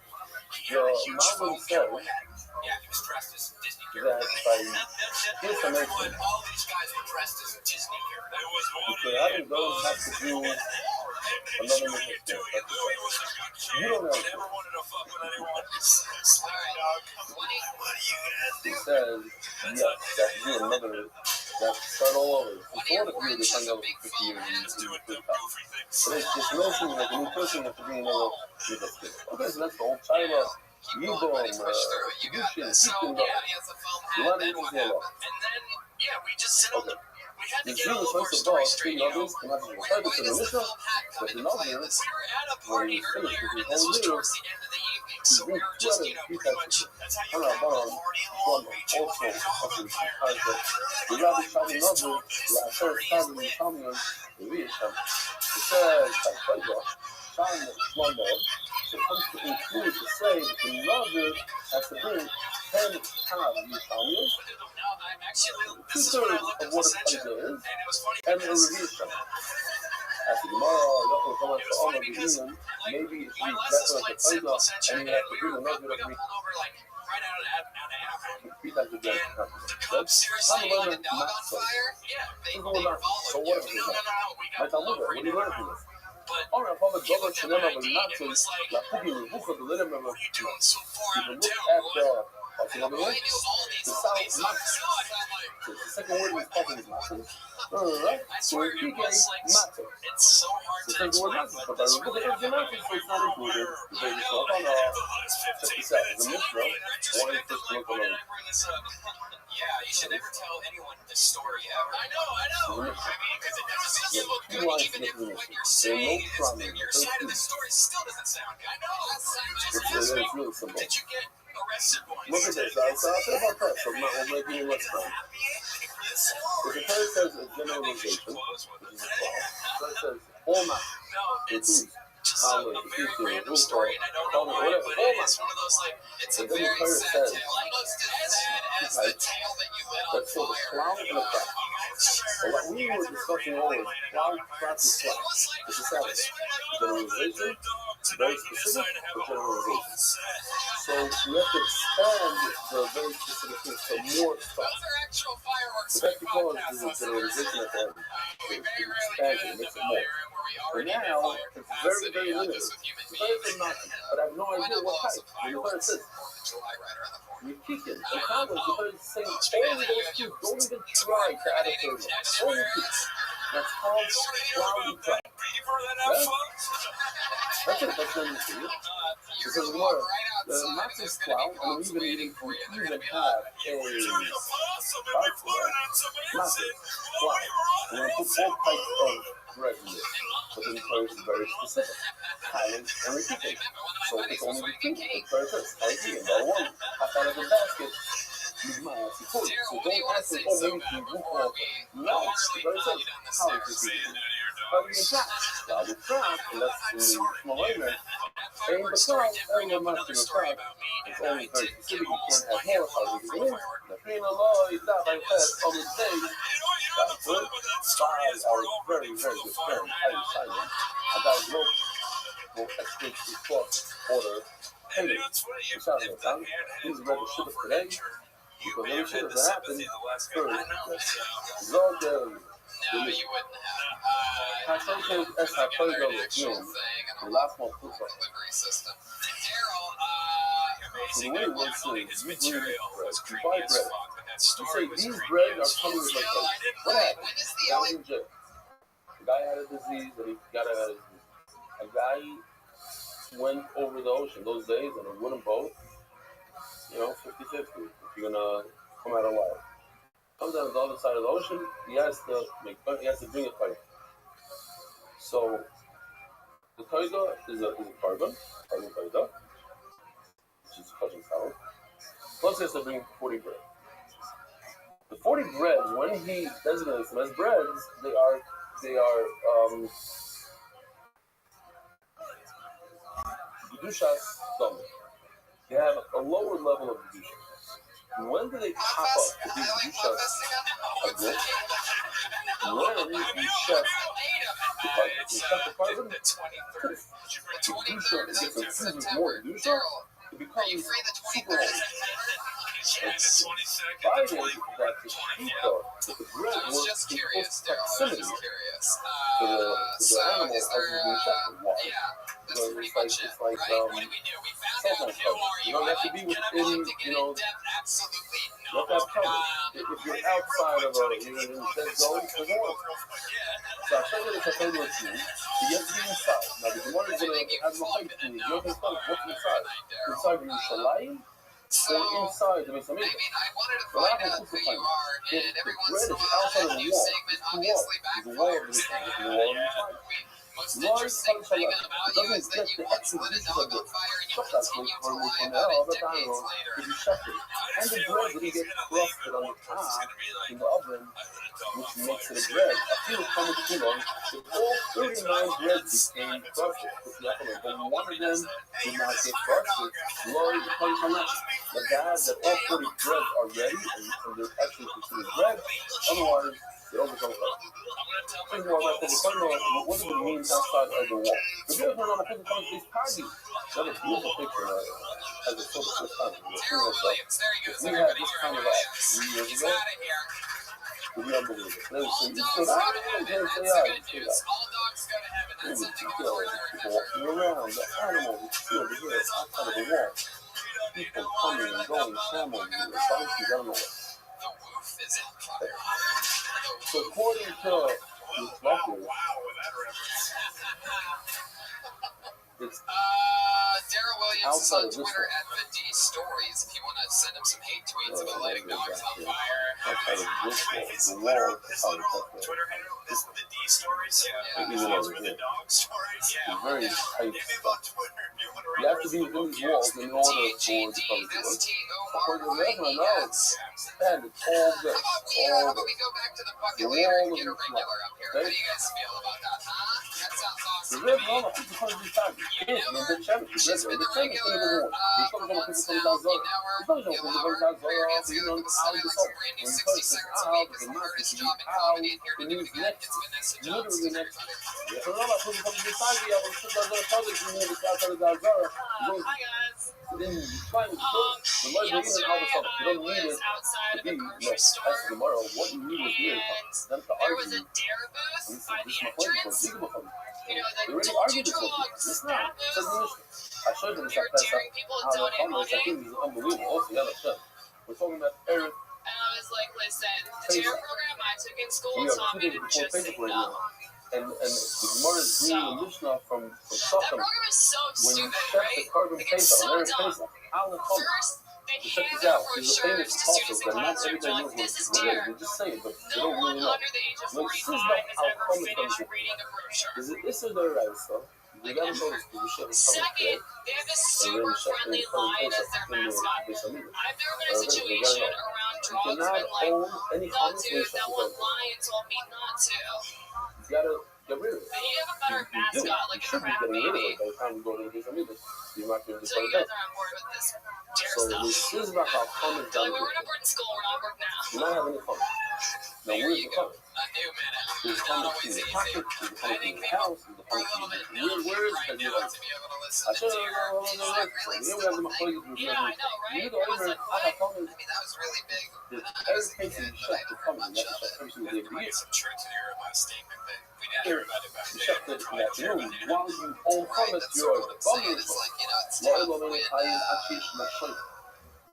he had a huge faux cowboy hat. Yeah, he was dressed as Disney characters. Everyone, all these guys were dressed as Disney characters. I think those have to do another mission. You don't know. Never wanted to fuck with anyone. He says, yes, that do another, that start all over. Before the period of time, 50 years in the first time. But it's just notion like a new person that could be in a okay, so that's the whole time of Yibo and Yushin, Hikin, you want to use the law. And then, yeah, we just sit on the. We had to The get all Jews of our first of stories all, straight, speaking you of know. this, and that's the purpose of the mission, but the novel We were at a when party he finished earlier, with and his this whole was year, towards the end of the evening, so we were just, you know, pretty much. That's how you have a party along, reaching like a dog on fire. the Rabbi Shami Novel, la first time in the Shami, the Visham, it says, like, Shami Shlomo, supposed to include to say that the Novel has to bring 10 times the Shami, two-thirds of what a Taika is, and a Revisham. As the Gemara, Yachol Kaman Sha'ala B'Hinan, maybe it's better like a Taika, and you have to bring another of me. Cubs seriously like a dog on fire? Yeah, they followed so you. what is No, that? What do you learn from this? But All right, public he government looked at cinema my will ID not and say it was like, la Pugi Rubucha the little member. what are you doing so far out of Look town, at boy? what's over I here? knew all these The places. South Matter. The second word is fucking is matter. Right? I So swear it's it was like, matter. it's so hard The to second word explain, matters, but but I this look really at the happened. matter, so it's not included. The baby so on check this out. The Mishnah, one is just look Why did alone. I bring this up? Yeah, you should never tell anyone this story ever. I know. I mean, because it never seems to look good, even if what you're saying is your side of the story still doesn't sound good. I know. It's really simple. Did you get arrested once? Look at this. I'll say about that, so we'll make it less time. If the first says a generalization, which is a clause, so it says all matter. No, it's just a very random story, and I don't know why, but it's one of those, like, it's a very sad tale. Almost as sad as the tale that you lit on fire. What we were discussing always, cloud practice class. It's a Sabbath. Generalization, very specific, but generalization. So we have to expand the very specific things to more stuff. But that's because there's a generalization at the end. It expands it, makes it more. But now, it's very, very limited. The birds are not, but I have no idea what type. When the bird says, you're kicking. And problems, the bird is saying, only those two, don't even try to add a third one. Only two. That's called cloudy trap. Yeah? That's it, that's what you see. Because what? The Nazis cloud, and we even have a massive cloud. And I put all types of bread in it. But then the bird is very specific. Talent and repeating. So it's only the two. The bird says, I see, number one, I thought of a basket. So don't ask me, oh, maybe you move off. No, the bird says, how is this repeating? How do you attack? Cloud is trap, and that's in small element. And because everyone must be a trap, it's only very specific. You can't have more how we do it. The pain of law is not like that on the day. That's good. Five are very, very good friends. I decided I got a rope for escape to cross order. Hey, it's out of the town. He's ready to ship it today. Because every shit that happened, first, Lord, no, you wouldn't have. I sometimes as I play the game, the last one puts up. Delivery system. Daryl, So the way it works is, you bring bread, you buy bread. You say, these bread are coming with like, what happened? I was in jail. The guy had a disease, and he got out of his disease. A guy went over the ocean those days on a wooden boat, 50-50, if you're gonna come out alive. Comes down to the other side of the ocean, he has to bring a kite. So the kaida is a carbon kaida, which is cutting sound. Plus he has to bring 40 bread. The 40 bread, when he designates them as breads, they are Gedushas Dom. They have a lower level of Gedusha. When do they pop up to be Gedushas again? When you chef the carbon. You chef the carbon, Gedusha gets infuses more Gedusha, it becomes super holy. Friday, that the shita, that the bread works in close proximity to the animal as it's being shepherded. Why? Because it's like cell phone coverage. You don't have to be within, you have to have coverage. If you're outside of you're in a dead zone, it doesn't work. So I show you this, I told you it's you. You have to be inside. Now, the Gemara is going to have no height to you. You have to tell what's inside. Inside Yerushalayim, or inside the Mesa Mikdash. I wanted to find out who you are, and every once in a while I have a new segment, obviously backfires, most interesting thing about you is that you once lit a dog on fire and you continue to lie about it decades later. And the bread that get crusted on the top in the oven, which makes it a bread. A few common kilos, all 39 breads became crusted. But one of them did not get crusted. Glory to God. The God that all 40 breads are ready and they're actually considered bread. Otherwise, they don't become crusted. Think more about this. What does it mean outside of the wall? The beautiful on the picture comes these parties. That is a beautiful picture as a sort of first time. Daryl Williams, there he goes. We had this kind of 3 years He's ago. out of here. We unbelievable. There's All some dogs go to heaven. That's the good news. All dogs go to heaven. That's something on ordinary people walking around, the animals are still here outside of the wall. People coming and going, family, donkeys, I don't know what. The roof is on fire. So according to this record, it's Daryl Williams is outside on of this Twitter one. at the D Stories. If you want to send him some hate tweets about lighting dogs on fire. Outside of this wall, the wall is how it's Twitter handle is the D Stories. Yeah. Even over the dog stories. It's very tight stuff. You have to be within these walls in order for it to come to us. According to the resident, no, and it's all good. How about we go back to the bucket later and get a regular up here? How do you guys feel about that? Huh? That sounds awesome. The red one, I think it's 100 Yes, and the challenge. She's been a regular once now. It's not a lot of very together for the study like some brand new 60 seconds a week is the hardest job in comedy, and here to do it again, it's Vanessa Johnson, everybody. Hi guys. Yesterday I was outside of a grocery store and there was a dare booth by the entrance. You know, the told you drugs, that booth. They were daring people to donate money. We're talking about Eric. And I was like, listen, the dare program I took in school taught me to just say no. And the Gemara is bringing a Mishnah from That Sochem. program is so When you stupid, check right? the carbon Like, it's paper so on dumb. First, they hand out brochures to students in classrooms. They're like, this is dare. No one under the age of 45 has ever finished reading a brochure. Second, they have a super friendly lion as their mascot. I've never been in a situation around drugs when like, no dude, that one lion told me not to. You gotta get rid of it. But you have a better mascot, like a crab baby. So you guys are on board with this dare So stuff. this is about how fun it's They're done. like, we were in a boarding school, we're not work now. You're not having any fun. Now, There where's you the go. fun? A new minute. There's Not fun always in the easy. pocket, there's fun I in think the people house, there's are a fun little bit in numb where is right it? now to be able to listen I to should Dear. Is that really still a thing? Yeah, I know, right? You I was like, what? I mean, that was really big when I was a kid, but I haven't heard much of it. There might be some truth to your last statement that we didn't Here, hear about it back you then. shut the Probably don't hear about it while you own Right, comments, that's you're sort of what I'm saying. bumming. It's like, you know, it's Why tough don't when, I achieve my point? The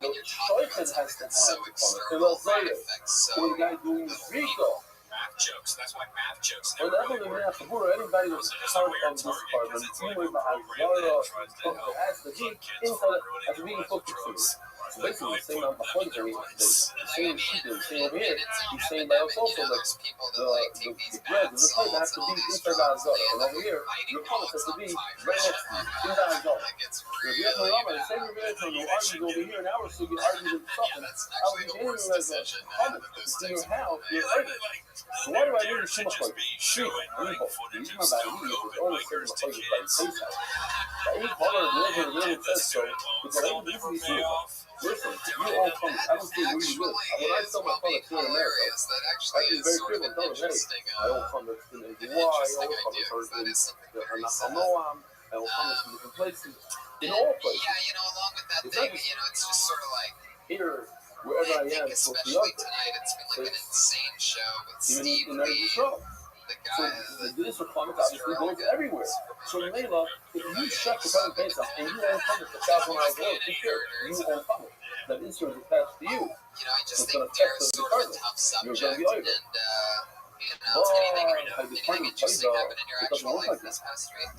when you're talking about shaykhs has something to that's so have fun. external, It's that like affects so when the guy doing little Rico. people. math jokes. That's why math jokes When never that really one work. in Kabura, anybody that's It's part a weird of this target part, because and it's like anyway, a the program that Hazara, tries to it help has to be young kids inside, from as ruining being their lives focused with to it. drugs. So basically, the same amount of fun that the same shit that he's saying over here, he's saying But by us also that there's people that like take these the bread, bad the plate has salts to and all be these inside the drugs, Hazara, they and end up over here, fighting your comments dogs has to on be fire. right next to you, in the Hazara. Like it's If you have no really Rama, the bad. same religion who argues over here an hour, so you argue with Yeah, something. that's I actually was the beginning worst as a decision comment. of this It's in takes your house, place. you're arguing. So why do I need too much like shit? I need to use my value is only certain places like face out. I eat harder than ever really says so because I don't usually see it. Listen, you all come. I don't see where you live. When I sell my products here in America, That I actually can is very sort of clearly an tell them, hey, interesting, I own products in an Hawaii, I interesting own idea, because that is products something very in sad. Noam, I own products in different places, in all places. Yeah, you know, along with that It's thing, not just you know, it's just sort of like, here, wherever I I think am, so the especially other. tonight, it's been like an insane show with Even Steve in every Lee, show. the So guy this requirement obviously goes everywhere. So Layla, if you shut the current base up and you own comments for $1,000 oil, take care. You own comments. That insurance is attached to you. you know, I just It's think gonna they're affect the sort of a department. tough You're subject, gonna be and, over. you know, anything department interesting plays, happened in your it doesn't actual work life like this past week?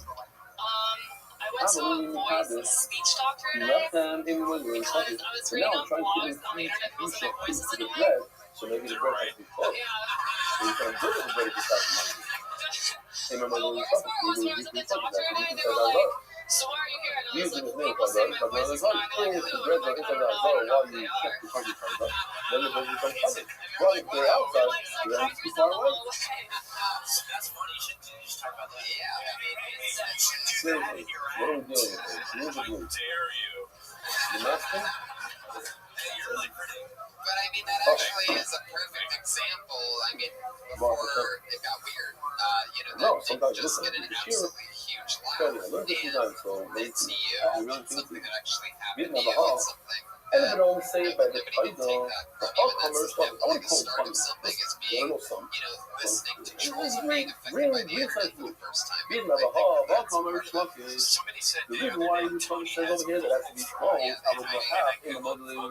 I went to a voice and speech doctor You today left them in when you were in because public. I was So reading now on I'm trying to blogs get on the internet most of their voices to the annoying. bread, so maybe the bread has to be closed. Yeah. So you can build the bread at $1,000. Hey, remember The when we worst talked, part we was when I were was at the talking doctor about today, it. they were like, so why are you here? And I was like, well, people say my voice is annoying. They're like, who? And I'm like, I don't know who they are. Then the bread becomes public. Well, if they're outside, They're like you're not too psychiatrists far on the away. hallway. That's funny. You should talk about that. Yeah, I mean, it's Seriously, what are we dealing with? Here's the How blue. dare you? The masking? Hey, you're really pretty. but I mean, that actually is a perfect example. I mean, before it got weird, you know, No, that sometimes just listen, get an the sheer absolutely huge credit. laugh. Learn this design, so maybe It's you, you really it's think something you that actually didn't happened to have a you, hall. it's something And if it only say that by the nobody can take that from you, and commerce, that's I definitely would the call it start funny. of something, is There being, are no some. you know, listening to trolls It's and being affected by the internet for the first time. Being I of a think hall, that's commerce, part of it. is Somebody said the the reason other why day you Tony says has over here that has to be strong, Yeah, I would go half in the mother of the other.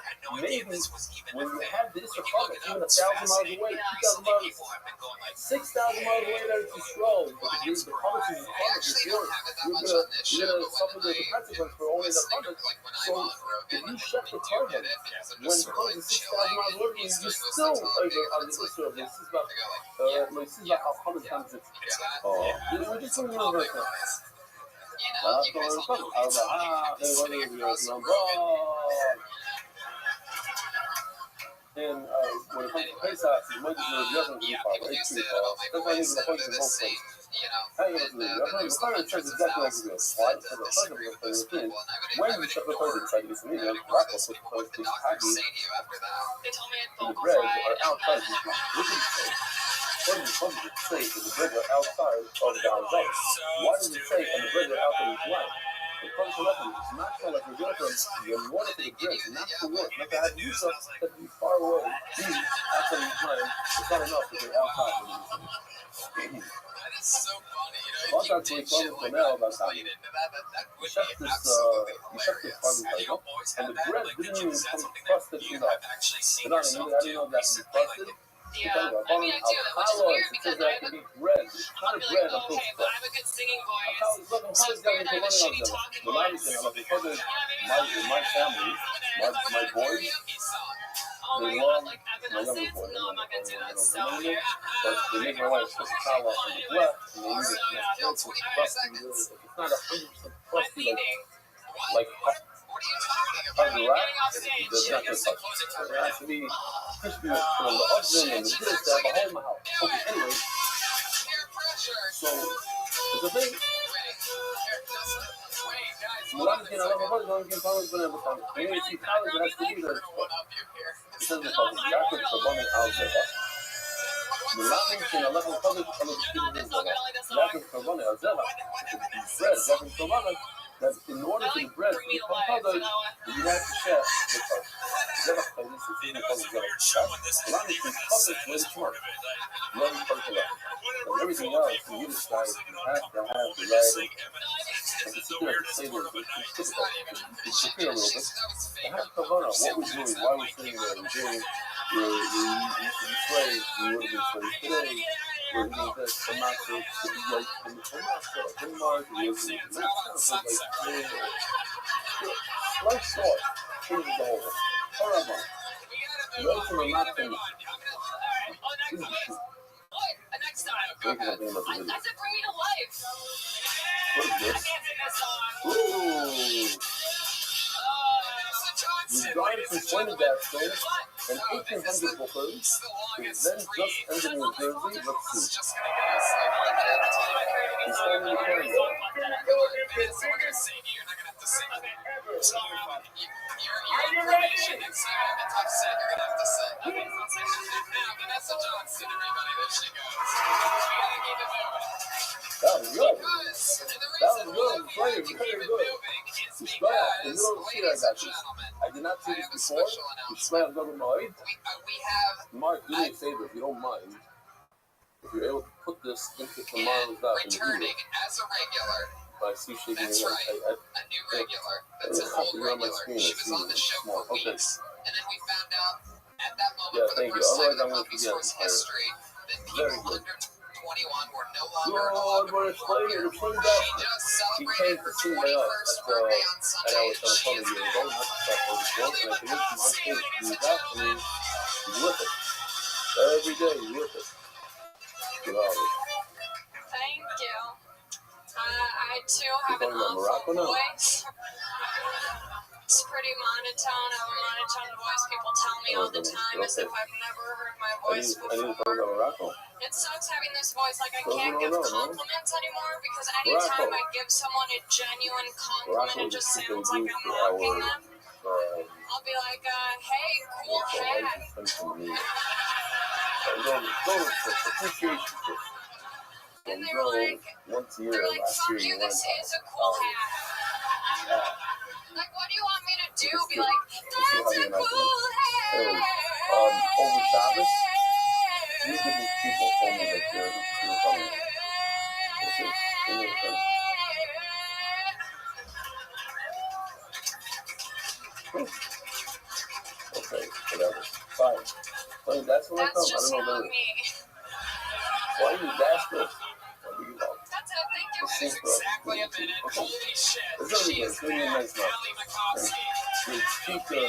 Had no idea Maybe this was even when a you thing. have this When you commerce, look it even up, 1,000 it's miles away, fascinating. 2,000 So many miles, people have been going like 6,000 miles away there to stroll. The commerce is I commerce is actually don't yours. have it that You're much on gonna this show, but suffer when the I consequence for only the listening, commerce. like when I'm So on if Rogan, you like shut when the I do get target, it, because I'm when just it sort of comes like to 6,000 chilling miles and away, you usually most of still the time, over on the it's like, issue of this. This is about, I go like, this is about how common times it's. it's that. We're just doing a reverse now. You know, you guys all know I was it's like, like they sitting wanted to across go from Rogan. and when it comes to Pesach, it's Monday through the other Yeah, part, people right? do say that about my voice, and they're the same. you know, Hey, and the then there's the hundreds of thousands that disagree with those people, and I would ignore most people what the doctors say to you after that. They told me I'd the vocal bread fry. are outside of this line. Look at the steak. What does it say if the bread are outside of God's life? Why does it say and the bread are outside of his life? The first lesson is not so like we're going to the water for the bread, not to work, not to have use of, to be far away, be outside of his mind. It's not enough to be outside of his mind. That is so funny, you know, Well, if you that's did what shit like that and played into that, that would be absolutely hilarious. And You boys and had the that, bread like, didn't did even you, is that come something that crusted you enough. have actually seen But yourself I didn't do know that to be recently? crusted. Yeah, I mean, I do, which is weird because I have a, bread. It's I'll not be bread like, until okay, but I have a good singing voice. So it's How weird that I have a shitty talking voice. my family, my boys, Oh my they god, love like my younger Evanescence? boy. No, I'm not gonna do that. So But weird. they make my wife put the towel off on the left, and they use it Kill to 25 crusty. seconds. It's not 100% I'm crusty leaving. like What are you talking hard about? to wrap. Getting off stage. It's not just like it has to be crispy from the oven and the this to have a whole mouth. Okay, anyway, Peer pressure. so the thing. Wait, guys, hold Mulan on a que no lo second. mejor son que todos podemos estar. Maybe si sabes de las We're comidas, gonna one up you here. it says the public jacket to bone out the bus. Mulan que no lo mejor son que todos jacket to bone out the bus. Bread, jacket to bone. That in order for the bread to become covered, you have to chef the first. Zebach by this is in the public jacket. Mulan is covered with smart. One purple left. And everything else, the Yiddish side, you have to have the right. And it's good to say that it's typical. It's clear a little bit. I have Kavana, what we're doing, why we're sitting there, we're doing, we used to be slaves, we would have been slaves today, we're doing this, the master, to be like, the mark, we're doing that. Life short, changes the whole thing. However, those who are not finished, Next time. I said bring me to life. what is I this? can't sing this song. Ooh! Regardless of when that film, an 1800 booker, is then just ending New Jersey, let's see. He's standing in the corner. That was good. That was good. Very good. You smell it. And you don't see that, guys. I did not see this before. You smell it double mind. We have Mark, do me a favor if you don't mind. If you're able to put this into tomorrow's diet. returning as a regular. I see shaking That's your right. head. A new regular. That's an old regular. She was on the show for weeks. And then we found out at that moment for the first time in the Puppy Store's history that people under 21 were no longer allowed to perform here. She just celebrated her 21st birthday on Sunday. She is Every day, with it. Thank you. I too have an awful voice. It's pretty monotone. I have a monotone voice. People tell me all the time as if I've never heard my voice before. It sucks having this voice. Like I can't give compliments anymore because anytime I give someone a genuine compliment, it just sounds like I'm mocking them. I'll be like, hey, cool hat. And they're like, fuck you, this is a cool hat. Like, what do you want me to do? Be like, that's a cool hat. Over Shabbos, these different people told me that they were coming. Okay, whatever. Fine. Well, that's what That's I just don't know not me. Why do you dash this? What do you know? That's it, thank you. That is exactly a minute. Holy shit. She is really nice now. Kelly McCoskey. The speaker,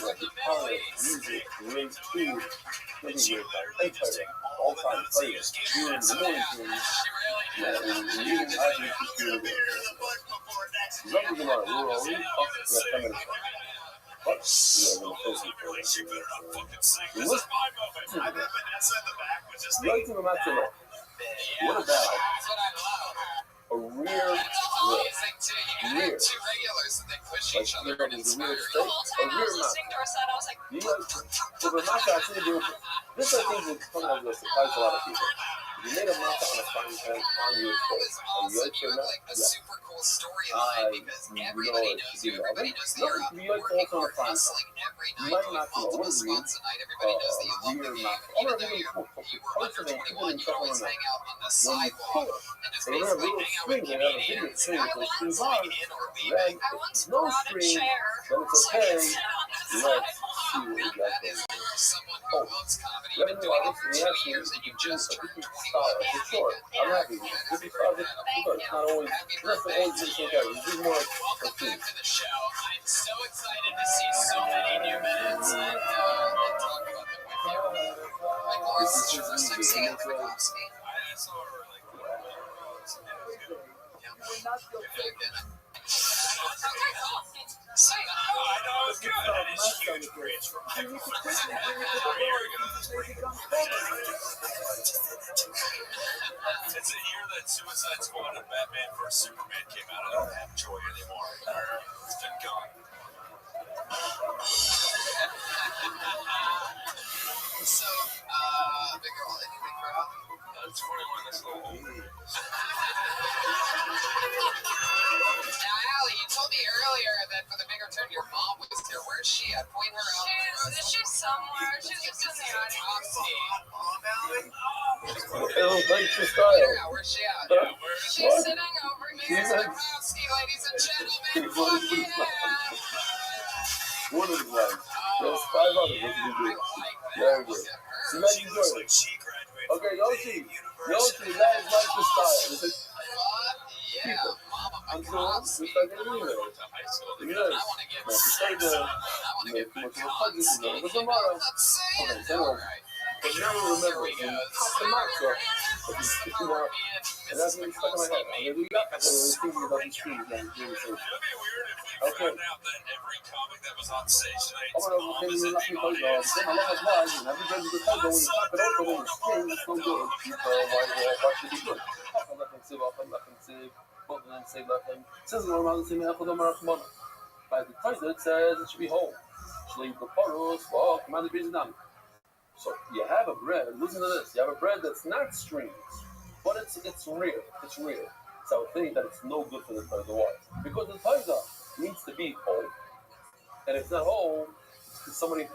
like the power, music, great food, really great time. All time players. You in the morning, and you didn't have to do it. Nothing about it. We were already fucking like 10 minutes. But we are going to face it for this. Listen to the match alone. bit. What about That's what I love. a rear That's a whole thing too. You gotta have two regulars that they push each other and inspire The you. whole time I was listening to her set, I was like, You like, so the maca, I think this I think would come as a surprise to a lot of people. You made a maca on a frying pan on your It was stove. Are you awesome. like You or have not? like a Yeah. super cool storyline because everybody knows you, everybody knows that you're out working hard, hustling every night, doing multiple spots a night. Everybody knows that you love the game, even though you were under 21. You'd always hang out on the sidewalk and just basically hang out with comedians. I want swing in or leaving. I once No brought a string, chair but it's so I okay. could sit on the Let's see sidewalk. what we got That there. is for someone who loves comedy. You've Let been me doing know it for this 2 reaction. years and you just turned 21. For sure. I'm happy. This is positive because it's not always, Happy it's not birthday always to just you. okay. This is more like Welcome a thing. back to the show. I'm so excited to see so many new minutes and talk about them with you. Like, Laura, this is your first time seeing Anthony Kopsky? I saw her like Say, I know it's good. That is huge praise from my It's a year that Suicide Squad and Batman vs Superman came out. I don't have joy anymore. It's been gone. So, big girl, any big girl? 21, that's a little old. Now, Allie, you told me earlier that for the bigger turn, your mom was here. Where's she at? Point her out. She's somewhere. She's just in the audience. It'll break your Point style. her out. Where's she at? She's sitting over here. She's like, Kopsky, ladies and gentlemen. what is this? One of the ones. There's 5 others. What did you do? Very good. See, like you enjoy it. She graduated Okay, Yoshi, that is like the style. This is Yeah, Mama I'm so Kopsky. just like anyway. to high school. Yes. I want to get Now, to start sex. the, I want to get too much of a Kopsky. fun, this is another tomorrow. I'm saying Okay, it. so, All right. but now we remember it. You pop the mic, so if you stick it out, and that's really stuck in my head. I'm going to do that, and we're thinking about these trees, and really say, It'd be weird if we okay. found out that every comic that was on stage tonight, I'm going to mom pay is you in nothing the for audience. I love it live, and everybody's good time, but when you pop it open, when you spin, it's so good. Why should it be good? Pop a left and save, button and save left and says no around the same apple number of money. By the Kaiser, it says it should be whole. Leave the poros, well, command the business down. So you have a bread, listen to this, you have a bread that's not strings, but it's real. It's real. So I would think that it's no good for the Kaiser. Why? Because the Kaiser needs to be whole. And if it's not whole, it's somebody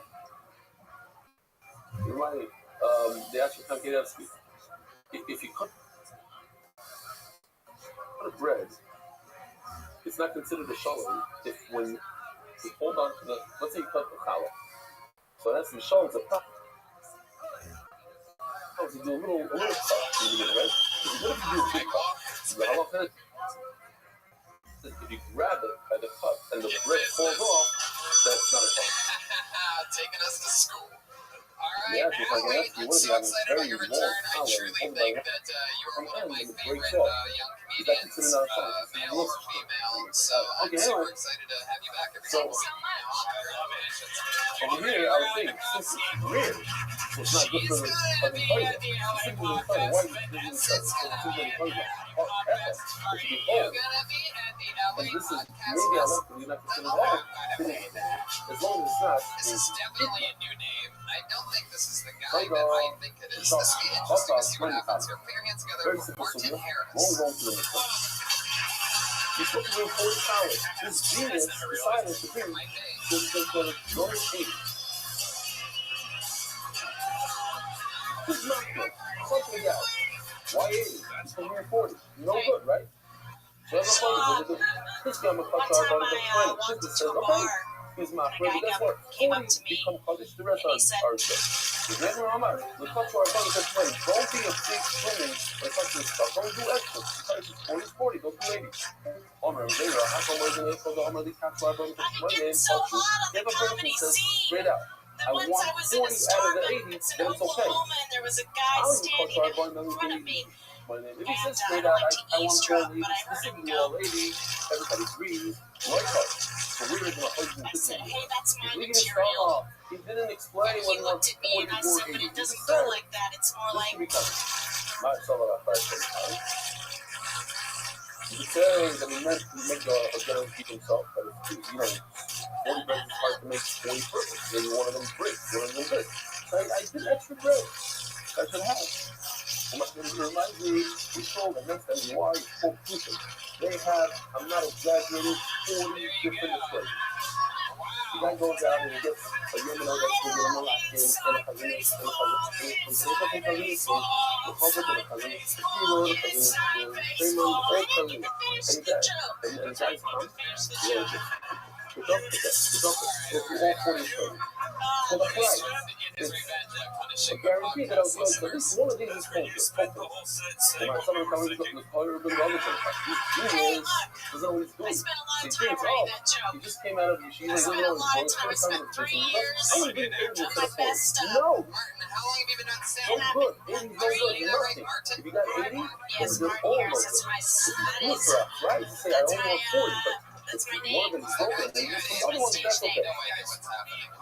remind me, they actually can't get out if you cut a bread, it's not considered a shalom if when you hold on to the, let's say you cut the challah. So that's the shalom, it's a pop. You do a little cut in the beginning, right? What if you do a big cut? The halacha, if you grab it by the cut and the bread falls off, that's not a cut. Taking us to school. All right, Yeah, if I can ask you, I'm what if so you have a excited about very your warm return. I towel truly and think hold that you are one of my and favorite breaks off. young Is that comedians, considered not a cut? male or female. So I'm Okay, super anyway. excited to have you back every So, time. over here, I would think since it's rare, so it's not good for the fucking Kaiser. It's simple to the Kaiser. Why is it It's simple to the Kaiser? Oh, it should be You're old. gonna be at the And LA this is Podcast maybe I Fest. left it, you're not considered old. As long as it's not. This is definitely a new name. I don't think this is the guy Hello. that I think it is. This will be interesting to see what happens here. Put your hands together Very for simple. So Martin won't Harris. go to the mistake. He's supposed to win 40 college. This genius decided to bring Might be. the North 80. This is not good. Fuck the guy. Why 80? He's from here 40. No good, right? So this guy, I'm going to cut our body the walked planet. into a bar. He's my And a friend. guy Guess what? came up 40 to me, become college. The rest and he said, are dead. The next one I'm out. The cut our body the planet. Don't be a big swimming when it comes to this stuff. Don't do extra. The price is 40, don't do 80. Homer, they are half a million for the Homer, the cut our body the I've been getting so hot on the comedy scene. straight out. That once I was in a 40 out of the 80, Starbucks in then it's okay. Oklahoma, and there was a guy standing in front of me. My name. If he And says I straight don't out, like to I want to eavesdrop, call ladies, but I heard him specifically go. all ladies, everybody agrees, right up. So we're in the husband I said, hey, that's my we can start material. off. He didn't explain And what he looked at me and I said, but it doesn't go like that. It's more like, Not some of that person. You could say that he meant to make a guarantee himself, but it's true. 40 breads is hard to make 40 perfect. Maybe one of them breaks, one of them breaks. So I did extra bread. I should have. It reminds me, we sold the next time why folk people. They have, I'm not exaggerating, 40 different displays. The guy goes out and he gets a Yemeno that's going to know Latin, and a Kazini, and guys come, pick up, go through all 40 displays. For the price, it's a guarantee that I was going to at least one of these is culture. When someone comes to the color of the relative, he doesn't always do it. He thinks, oh, he just came out of the machine, he's going to first time in the prison. I'm going to be able to the point. No! So good. 80's no good. Nothing. If you got 80, then you're all no good. It's good, right? You say, I only want 40, but it's more than broken, and you some other ones, that's okay.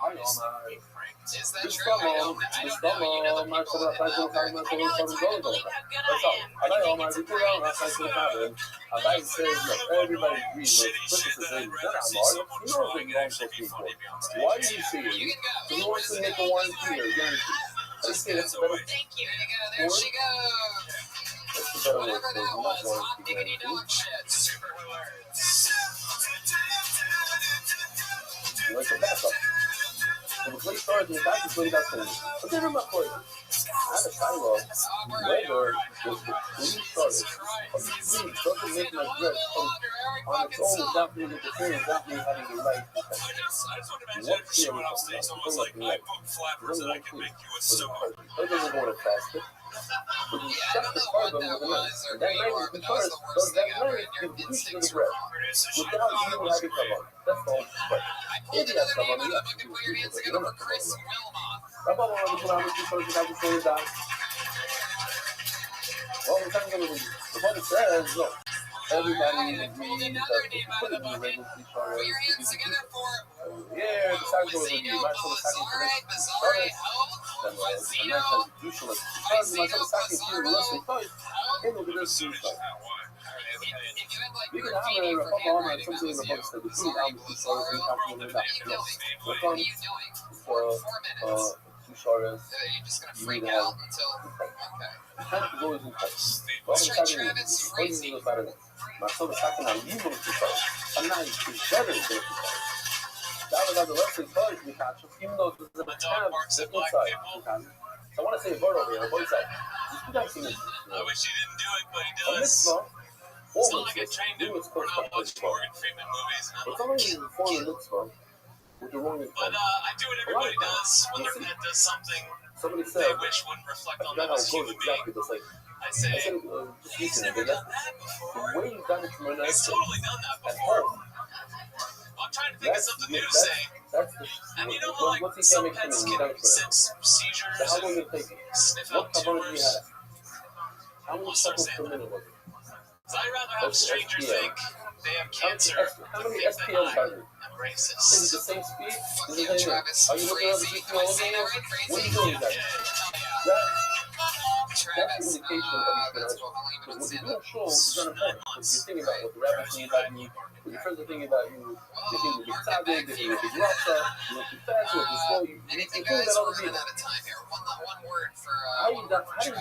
I know, everybody agrees with purposes in Denmark. He knows that you don't so people. Why do you say it? So he wants to make a warranty or guarantee. I say that's a better word. Thank you. There she goes. That's a better word for not warranty guarantee. Like a backup. So the police started in the back, so he got told. But then I'm not for you. I had a dialogue whether was the police started. But the police doesn't make my dress come on its own without me interfering, without me having the right to touch it. What fear was on that? It's like the right. There's only one fear. It doesn't go to faster. But you shut the carbon with a knife. And that knife is because that knife gives reach to the breath. Without you having come on. That's the whole point. If you have come on, you have to do it. You don't have to come on. Rabbi wanted to put on the two-person guy before he died. Well, the Bible says, no. Everybody agrees that if you put it in the regular police car, yeah, the side goes with you. My son is talking to this. Then my son is usually. Because my son is talking to you, listen, because it will be this police car. You can have a Papa and something in the box that the food album is for the company in the back. Yes. The fun for two shorters. You need to have you can't go in touch. Well, I'm talking about the better than my son is talking about you going to start. I'm not even better than you. That was on the left side cars we catch even though it's a tab the inside. So I want to say a word over here, on both sides. You guys see this. I wish he didn't do it, but he does. It's not like I trained him when I watched Morgan Freeman movies. It's only in the mitzvah with the wrong but I do what everybody does when their pet does something they wish wouldn't reflect on them as a human being. I say, he's never done that before. The way you got it to my He's totally done that before. I'm trying to think of something new to say. And you know how like some pets can sense seizures and sniff out tumors? How many seconds per minute was it? I'd rather have a stranger think they have cancer how many SPLs are there? Embrace it. Is it the same speed? Fuck you, Travis. Are you looking at the Crazy. Am I saying that right? Crazy? What are you doing with that? That's Travis. the indication of That's inspiration. what I'll even Because say what you're doing shows is not important. Because you're thinking about what the rabbis think about you, what your friends are thinking about you, you're thinking you're big tablet, you're thinking you're big rasa, you look too fast, you look too slow, you're anything, thinking guys? about We're other running people. out of time here. One word for How do you daven when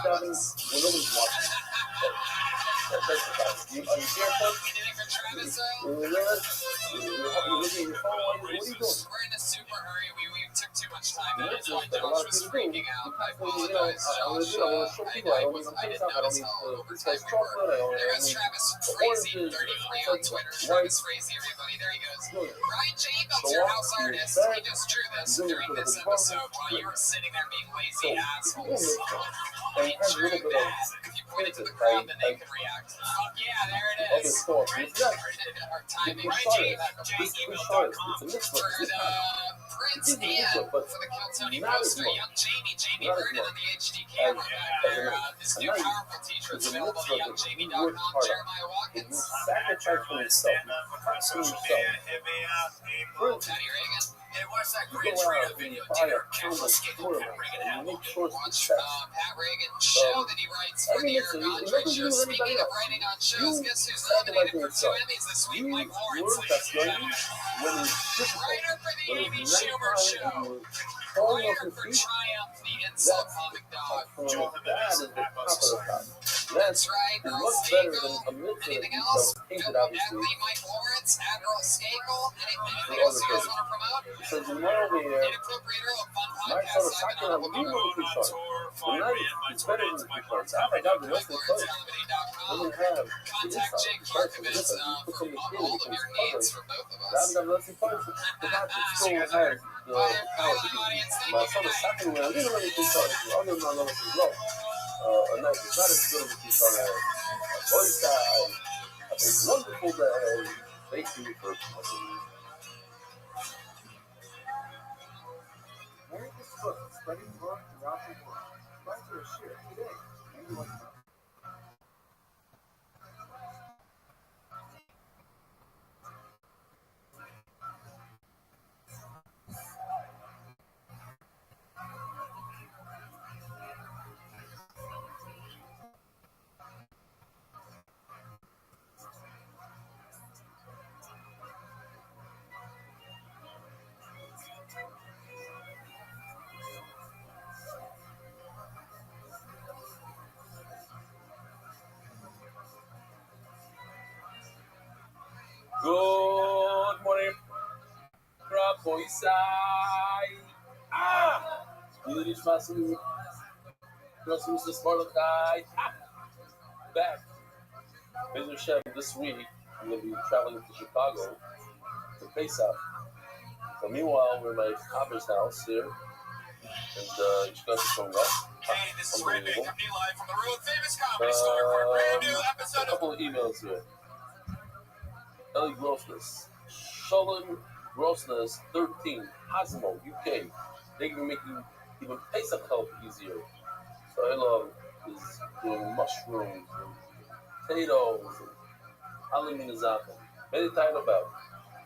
nobody's watching? That's the problem. Are you careful? Travis, You're looking at your phone. What are you doing? we're in a super hurry. We took too much time. And It's my just that a Josh lot of was people do. freaking out. I Because, apologize, I want to Josh. show people. I don't need I didn't stuff. I don't notice need how this overtime guy's we chocolate. were. I There don't goes need Travis the Frazee, oranges. 33 on Twitter. White. Travis Frazee, everybody. There he goes. Brian J. Belts, your house artist. He just drew this during this episode while you were sitting there being lazy assholes. And it has a little bit of If you point it to the crowd, then they can react. Fuck yeah, there it other is. stuff. It's not. Our timing. It's a mitzvah. Prince Ian for the Kill Tony poster. Young Jamie heard it on the HD camera back there. This new powerful t-shirt is available at youngjamie.com. Jeremiah Watkins. Sacrifice for yourself. For yourself. Teddy Reagan. Hey, watch that You Gran go Torino out and video. buy Take a a careful pound of escape corn of Pat Reagan and out. you make sure it's Watch success. Pat Reagan's show that he writes for the listen, Eric it's Andre nothing to do show. with Speaking anybody of else. writing on shows, You guess who's sacrifice nominated for 2 yourself. Emmys this week? You Mike Lawrence. work that's going when it's difficult, Writer for the when Amy it's Schumer nighttime show. and you're falling off Writer your for feet. Triumph, the insult That's comic dog. that is the top of the top. That's right, Is Earl much better than Skakel. a myth Anything that else? was painted, Bill obviously, Medley, Mike Lawrence, Admiral Skakel. Anything for else other you guys purposes. want to promote? Because when we're over here, Inappropriate or a fun my podcast son is segment talking on on we know the Pixar. The night is better than the Pixar. Oh my God, the rest of the place doesn't have the Contact inside. Jake The first Markovitz is different. You put for some kid all who of can your cover. needs for both of Now us. we got Leslie Parks. The fact that still has the power to do it. My son is talking when I didn't really Pixar. I'll give him my love as well. A night is not as good as a Pixar as a voice side. Have a wonderful day. Thank you for listening. Marry this book, spreading love throughout the world. Write or share today. Good morning, Rabbi. Yiddish Masu. Cross the Mordecai. Back. Bezir Shem, this week, I'm going to be traveling to Chicago to Pesach. So meanwhile, we're at my Abba's house here. And she's got some guys. Hey, this is Rabbi, coming live from the World Famous Comedy Store for a brand new episode a couple of emails here. Ellie Grossness. Shalom Grossness 13, Hasmo, UK. They can make even Pesach help easier. So Ella is doing mushrooms and potatoes and aluminizaka. Many tired about.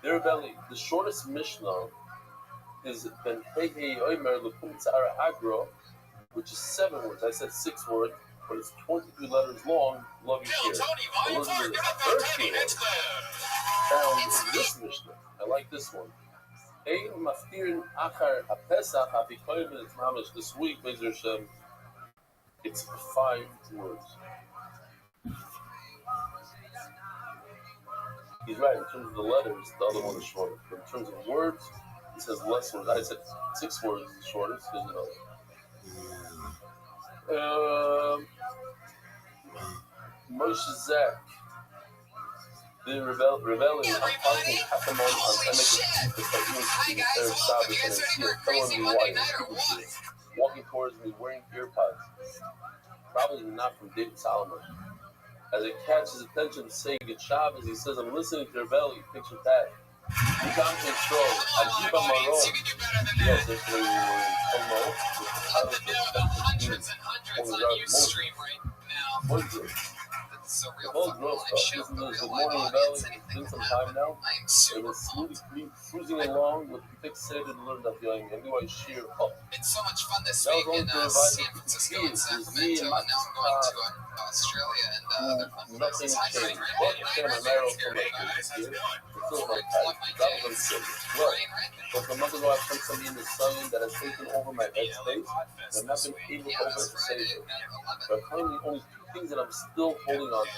Dear Belly, the shortest Mishnah is Ben Hei Omer Lekum Tzara Agro, which is 7 words. I said 6 words, but it's 23 letters long. Love you, here. Elizabeth is found in this Mishnah. I like this one. Ein Maftirin Achar HaPesach HaPikoyim It's Mamish. This week, Bezer Shem, it's 5 words. He's right. In terms of the letters, the other one is shorter. But in terms of words, he says less words. I said 6 words is the shortest. Here's another. Moshe Zek. The rebellion of Parking Hakamon on Emek the Hi guys, welcome. You guys ready for a crazy Monday night or what? Walking towards me wearing earpods. Probably not from David Solomon. As I catch his attention saying good Shabbos, he says, I'm listening to your belly. Picture that. You can't control. I keep on my own. Yes, that's where we were in Tomo. Let them know the hundreds and hundreds on Ustream right now. What is it? It's a real Well, fucking girl live stuff. show This is with a the real morning live belly. audience. It's Anything been can some happen. time now. I am It super was pumped. cruising along with fixated to learn that feeling. And do I sheer up? It's so much fun this That week was in only San Francisco and Sacramento, and now I'm going to Australia and other fun places. Hi, changed. Frank. But Hey, Sam, I'm Randy. married for my kids here. It's still my Plug type. my That was days. unstable. Well, Ryan Randy. but a month ago, I found somebody in the sun that has taken over my headspace. I've not been able to Yeah, open that's it to save Friday it. at 11. But currently, only 2 things that I'm still holding on to.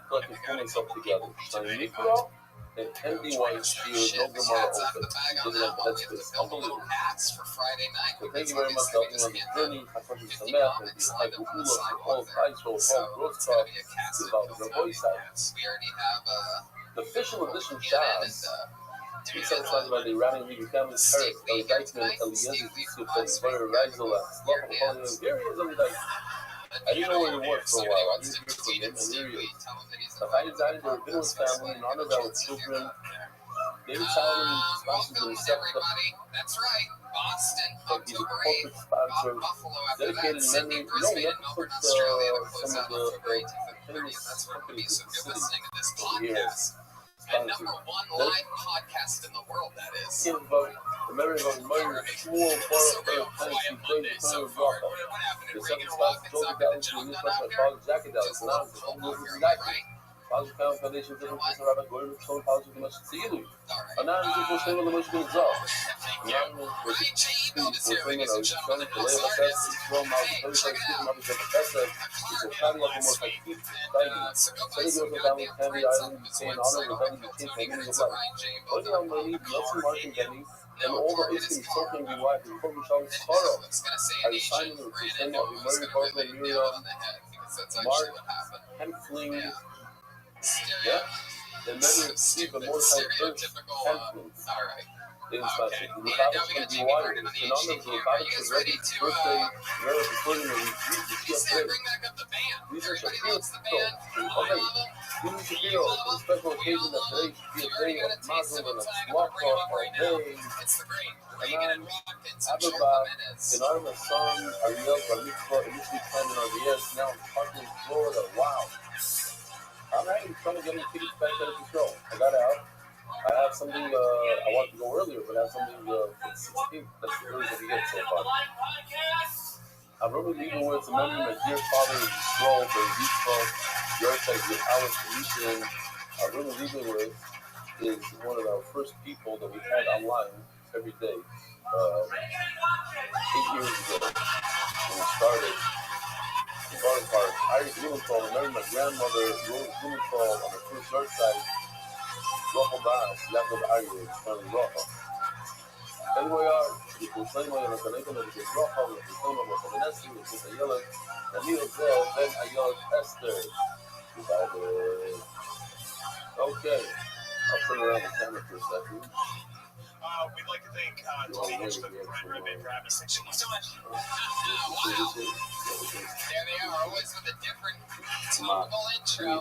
So I can pull myself together. Shiny Mikro and MD1 Spear, no Gemara open. Doesn't have headspace. Unbelievable. For Friday night. So thank you very much for helping me on the journey. I want you to Sameach and be high Kukula for all Tais, for all Grotzkov, develop your voice out. We already have The official edition Shaz, we satisfied by the Iranian League family parents, El Deichman, Eliezer, Yusuf, Bayer, Reisel, Slav, and here he is on the Deich. I didn't know where he was for a while. I didn't hear from him, and here he is. I designed to have been with family and honor our children. David Solomon sponsors himself. That's right, Boston, But he's a October corporate 8th. sponsor, Buffalo after dedicated that, in Sydney, memory. Brisbane, and Melbourne, Australia to close some out of on February the 30th. That's where we'll be. So if you're cities listening to this over here. podcast, And #1 live podcast in the world, that is. So far, what happened in Reagan Walk and Zucker the Junk done out here? Just love football, right? Foundation for Rabbi seguido. Análise e postando no nosso organizado. Ryan J. Emailed us here, ladies and gentlemen, and also Check check it out. So go buy some goddamn prints on his website. Tony prints at Ryan J. Emailed Olha, Mani, nosso marketing and all the instant talking be wide and probably shall sorrow. I was going to say I an Asian decided to ran send into out him. I was Mary going to Parkman, really nail it Miriam, on the head because that's Mark, actually what happened. Hempfling, Yeah. and then see the more first Stereotypical. Hempfling. All right. In Okay. fashion. Yeah, now we got Jimmy Vernon on the HG here. Are you guys ready to bring back up the band? Everybody loves the band. I love them. You love them. We all love them. You already got a taste of them, so I'm going to bring them up right now. It's the great Reagan and Rockins and Joe Jimenez. And I'm a son, Ariel, Bar initially planned in RBS, now in Parkland, Florida. Wow. I'm actually trying to get my tickets back at the show. I got out. I have something, I wanted to go earlier, but I have something for the 16th. That's the earliest I can get so far. I'm really leaving with some memory of my dear father's role for youth club, your type with Alex Lucian. I'm really leaving with is one of the first people that we had online every day. 8 years ago, when we started. The garden park, Irish Blumenthal, I remember my grandmother, Rose Blumenthal, on the first yard side. Rojo más, Jacob Arias, from Rojo. Anyway, the Pusayma and the Canadian of the Rojo, the Pusayma was on the next thing, the Pusayela, the Neil Zell, then Ayala Esther. Okay, I'll turn around the camera for a second. We'd like to thank Teenage Cook and Rabbi for having us. Thank you so much. Wow. There they are, always with a different topical intro.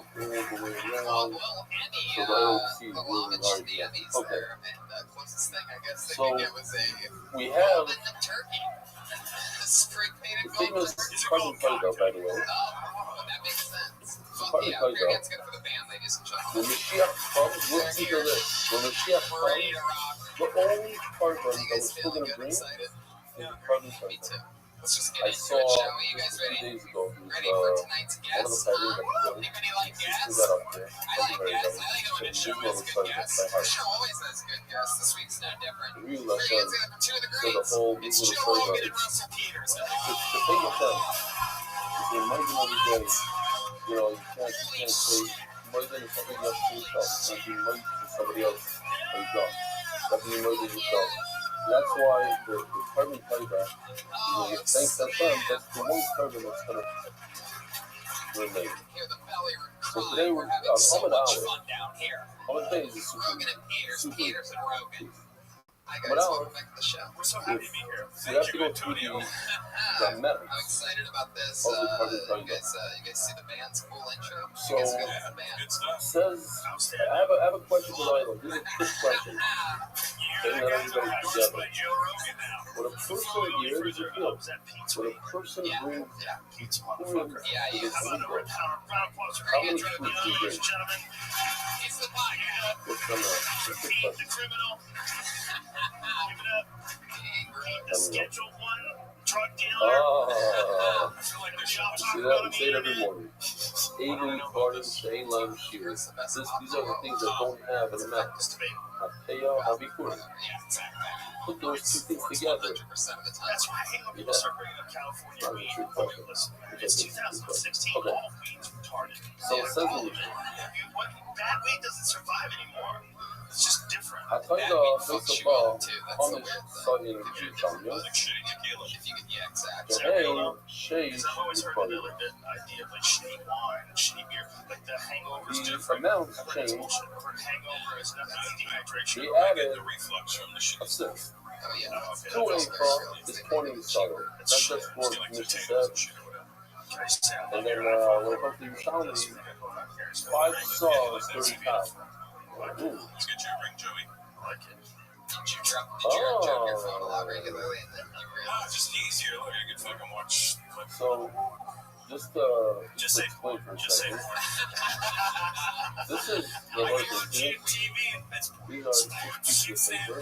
Well, Emmy, the homage to the Emmys there. And the closest thing I guess they could get was a we have golden turkey. A spray-painted the golden famous turkey. carbon fiber, by the way. Oh, that makes sense. Fuck Carbon yeah, fiber. your hands good for the band, ladies and gentlemen. When Mashiach comes, we'll see to this. When Mashiach Ready comes, to rock. the only carbon You that we're guys still feeling going to good, bring is excited? carbon Me fiber. too. Let's just I get into saw it, shall we? You guys 2 ready? days ago, Ready for tonight's one of the guest? fighters Anybody like gas? that up there. I like gas. I like it when a show has good guests. The show always has good guests. This week's no different. The real We're lesson, against two of the so the greats. whole It's legal Joe story Rogan about and it. Russell Peters. The thing with them is they might know every day, you know, you can't say more than something else to yourself. You can't be more than somebody else or yourself. That's be more than yourself. That's why the carbon fiber, thanks to them, that's the one carbon that's going to remain. Hear the belly So cry. today We're having so Ahmed much Ali. fun down here. Ahmed Ali is Rogan and Peters, Peters and Rogan. Hi Ahmed guys, Ali. welcome back to the show. We're so happy to be here. We have to go through the methods. I'm excited about this. Of the carbon You fiber. guys see the band's cool intro? So, You guys feel the band? Good stuff. Says, I have a question for Lila. This is a quick question. Getting that everybody together. Joe Rogan now. When a person here is a feel, when a person Yeah. brings Pizza food motherfucker. Yeah, to you this How about a table, round of applause for how Reagan, many foods do you ladies bring? and gentlemen? It's the podcast. What's the quick Defeat the question? criminal. Give it up. Beat the Schedule 1 drug dealer. Ah, I feel like there's all see talk that? about We say it every morning. Avery, Barton, Shane, Lime, Shears. These are the things that don't have in the map. Mateo, Habikur. Yeah, exactly. Put those two things together. 100% of the time. That's why I hate when people start bringing up California Not a weed. true question. Listen, Which it's I think is 2016. okay. All weed's retarded. So it says All in of it. Bad weed doesn't survive anymore. It's just different. Hatayda Facebook'a Hamış sayın Gülcanlı. Like shitting tequila. If you could, yeah, exactly. Hey, şey Because I've always heard yukarı. like the idea of like shitty wine and shitty beer. Like the hangover is The different. amount But it's changed. bullshit. I've heard hangover is nothing but dehydration. He I added get the reflux from the shit. a six. Oh, yeah. Okay, Two that's April is 20 solid. It's That's shit. just It's what like Commission potatoes said. and shit or whatever. Can I say I And love then your iPhone? when it comes to Yerushalmi, Let's go back here. It's 5 saws, That's 30 pounds. Let's get you a ring, Joey. I like it. Did you drop your phone a lot regularly and then you realized? Just easier. Like I could fucking watch. So, Just explain for a second. This is the larger thing. These are 6 pieces of paper.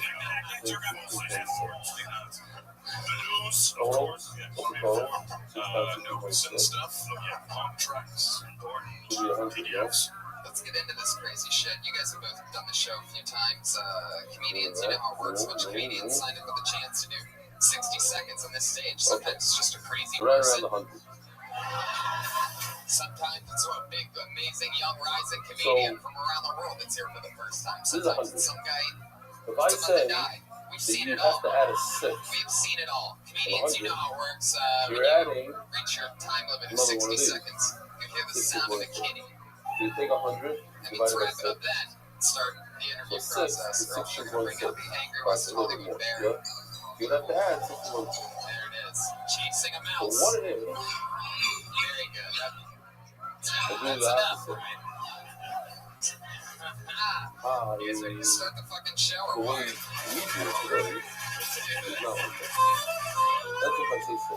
Total. Let's get into this crazy shit. You guys have both done the show a few times. Comedians, you know how it works. A bunch of comedians signed up with a chance to do 60 seconds on this stage. Sometimes it's just a crazy person. Around 100. Sometimes it's a big, amazing, young, rising comedian from around the world that's here for the first time. Sometimes it's some guy, if I say died. We've seen you it have all. to add a 6. We've seen it all. Comedians, you know how it works. You're adding reach your time limit of 60 seconds. You hear the sound of a kitty. So you take 100, and we wrap it up then. Start the interview process. Or else you're going to bring out the angry West Hollywood bear. You'd have to add 61. There it is. Chasing a mouse. So what it is. Very good. That's enough, right? You guys ready to start the fucking show or what? We do it already. It's not like that. That's if I say 6.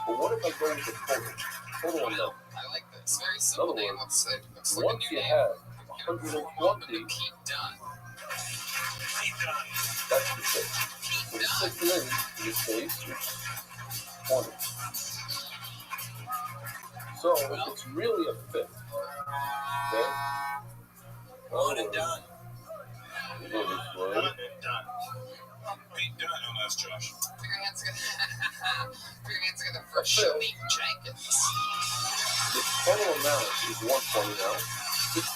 But what if I go with the total? Total amount. I like this. Very simple name. Looks like once a new you name. have 120, Pete Dunne. that's the 6. So the 6 in this case is 20. So it's really a 5th. Okay? One and done. Pete Dunne, oh, that's Josh. Put your hands together for Shalik Jenkins. The total amount is 120 now. 6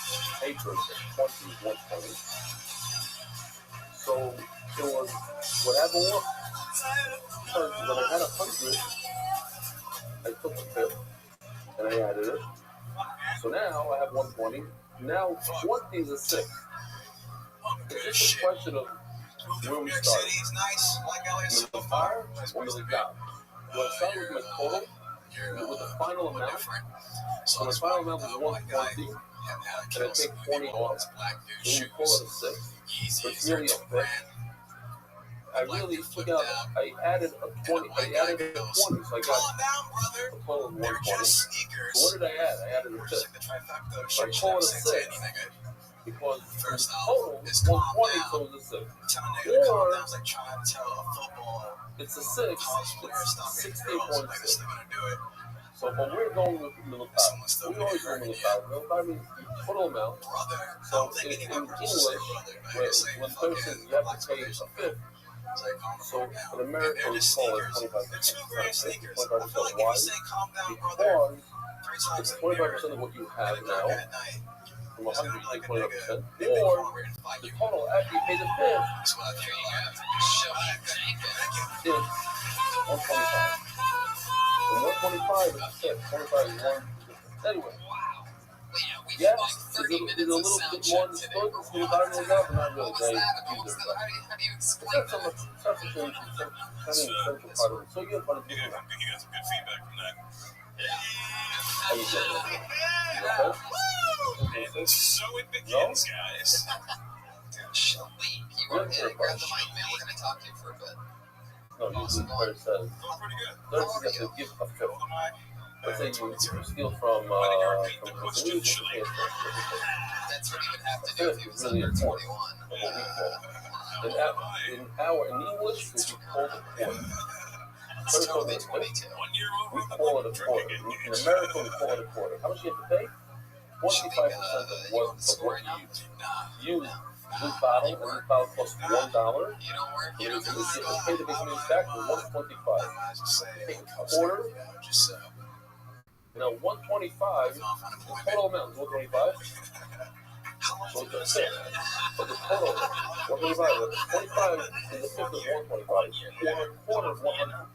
papers and 20 is 120. So it was what happened was when I had 100, I took the 5th and I added it. So now I have 120. Now 20 is a 6. It's just a question of where we start. Middle fire or middle top? Do I start with my total, with the final amount? So my final amount is 120, and I take 20 off. So we call it a 6. So it's really a 5th. I really took out, I added a 20, so I got a total of 120. So what did I add? I added a 5th. So I call it a 6. Because the total is 120, so it's a 6. Or it's a 6, it's 16.6. So when we're going with middle top, we always go middle top. Middle top means total amount. So in English, when the person says you have to pay a 5th, so in America we call it 25%. 25%. Why? Because it's 25% of what you have now. From 100 to take 25%, or the total after you pay the 5th is 125. And 125 is the 5th. 25 is 1. Anyway, yes, it's a little bit more understood. It's a little better than that, but not really. They use it. It's not so much substitution, it's kind of essential part of it. So you get fun. You got some good feedback from that. How you doing? You okay? And so it begins, guys. Shalik, you want to grab the mic, man? We're going to talk to you for a bit. No, usually the player says. Doing pretty good. Third, you have to give a 5th. Let's say you steal from That's what he would have to do if he was under 21. In English, we call it a quarter. It's totally 22. We call it a quarter. In America, we call it a quarter. How much do you have to pay? 25% of what you use. This bottle, and this bottle costs $1. You don't pay the business back for $1.25. You take a quarter. Now 125, the total amount is 125. So it's a 6. But the total 125. But 25 is the 5th of 125. Quarter of 100.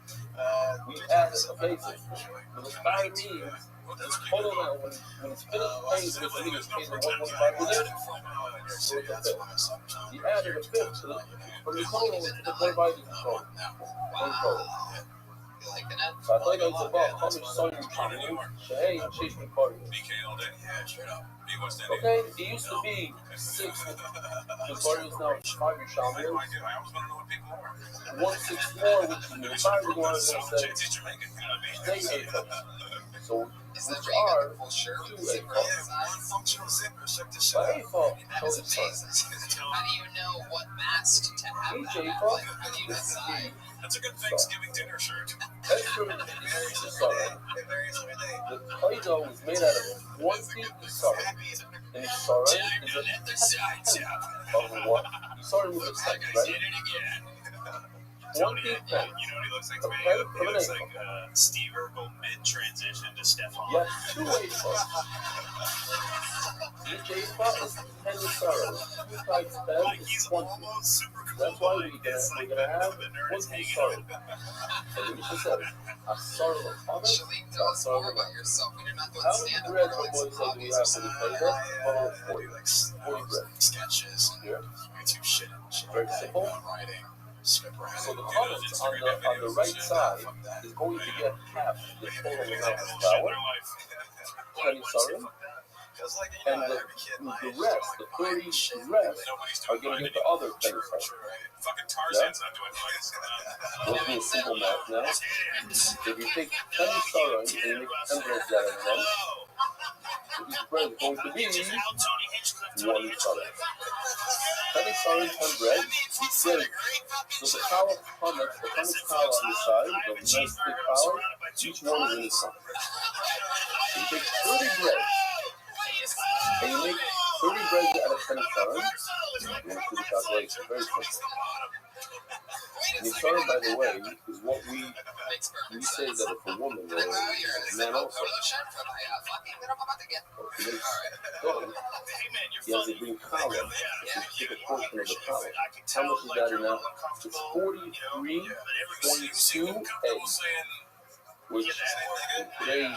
We add a basis. But the 5 means the total amount when it's finished paying, which means paying the 125 with it. So it's a 5th. You added a 5th from the total to the 25 is the total. One total. You liking it? So I thought it was about how much sun you traveling. Hey, chase me party. BK all day? Yeah, straight up. Do you watch that? Okay, it used to be 6 tutorials, now it's 5 I Shamans. I always want to know what people are. 1-6 more, which is new 5 is going to say He's Jamaican, you know what I mean? stay 8 folks. So, Is that which where you got are the full shirt with 2 the 8 zipper folks. inside? Functional zipper, check this shit But out. 8 folks, That show is the sun. amazing. How do you know what mask to have Each that 8 at? folks, Like, how do you this is decide? That's a good Thanksgiving dinner shirt. extra Isara. It varies every day. The Play-Doh is made out of 20 Isara. And Isara is a tenth of what Isara is a tenth, right? 20 pence. You know what he looks like A to me? pen He of an looks ankle. like Steve Urkel mid-transition to Stefan. Yes, 2 8 folks. Each 8 folks is 10 Isara. 2 times 10 is 20. That's why we're gonna have 20 Isara. And the Mishnah says, Asara l'chametz, Shalik, tell us Asara more about l'matzah. yourself when you're not doing How many stand-up. breads You're of like boys some do we have for the Play-Doh? 40 breads. Sketches, Yeah. YouTube shit, Very simple. writing, script writing. So the comments on the right side is going to get half the total amount of flour, 20 sarim, and the rest, the 30 rest, are going to get the other 10 sarim. Fucking Yeah? Tarzan's not doing fucking. We'll do a simple math now. If you take 10 sarim and you make 10 breads out of them, so each bread is going to be 1 sarim. 10 sarim, 10 bread. So the challah comments, the comments challah on the side, the nice big challah, each one is in the sun. So you take 30 breads, and you make 30 breads out of 10 sarim. You want to do the calculation, very simple. And sarim, by the way, is what we say that if a woman or a man also, if he makes dough, he has to bring challah, so you take a portion of the challah. How much is that enough? It's 43.2 eggs, which in today's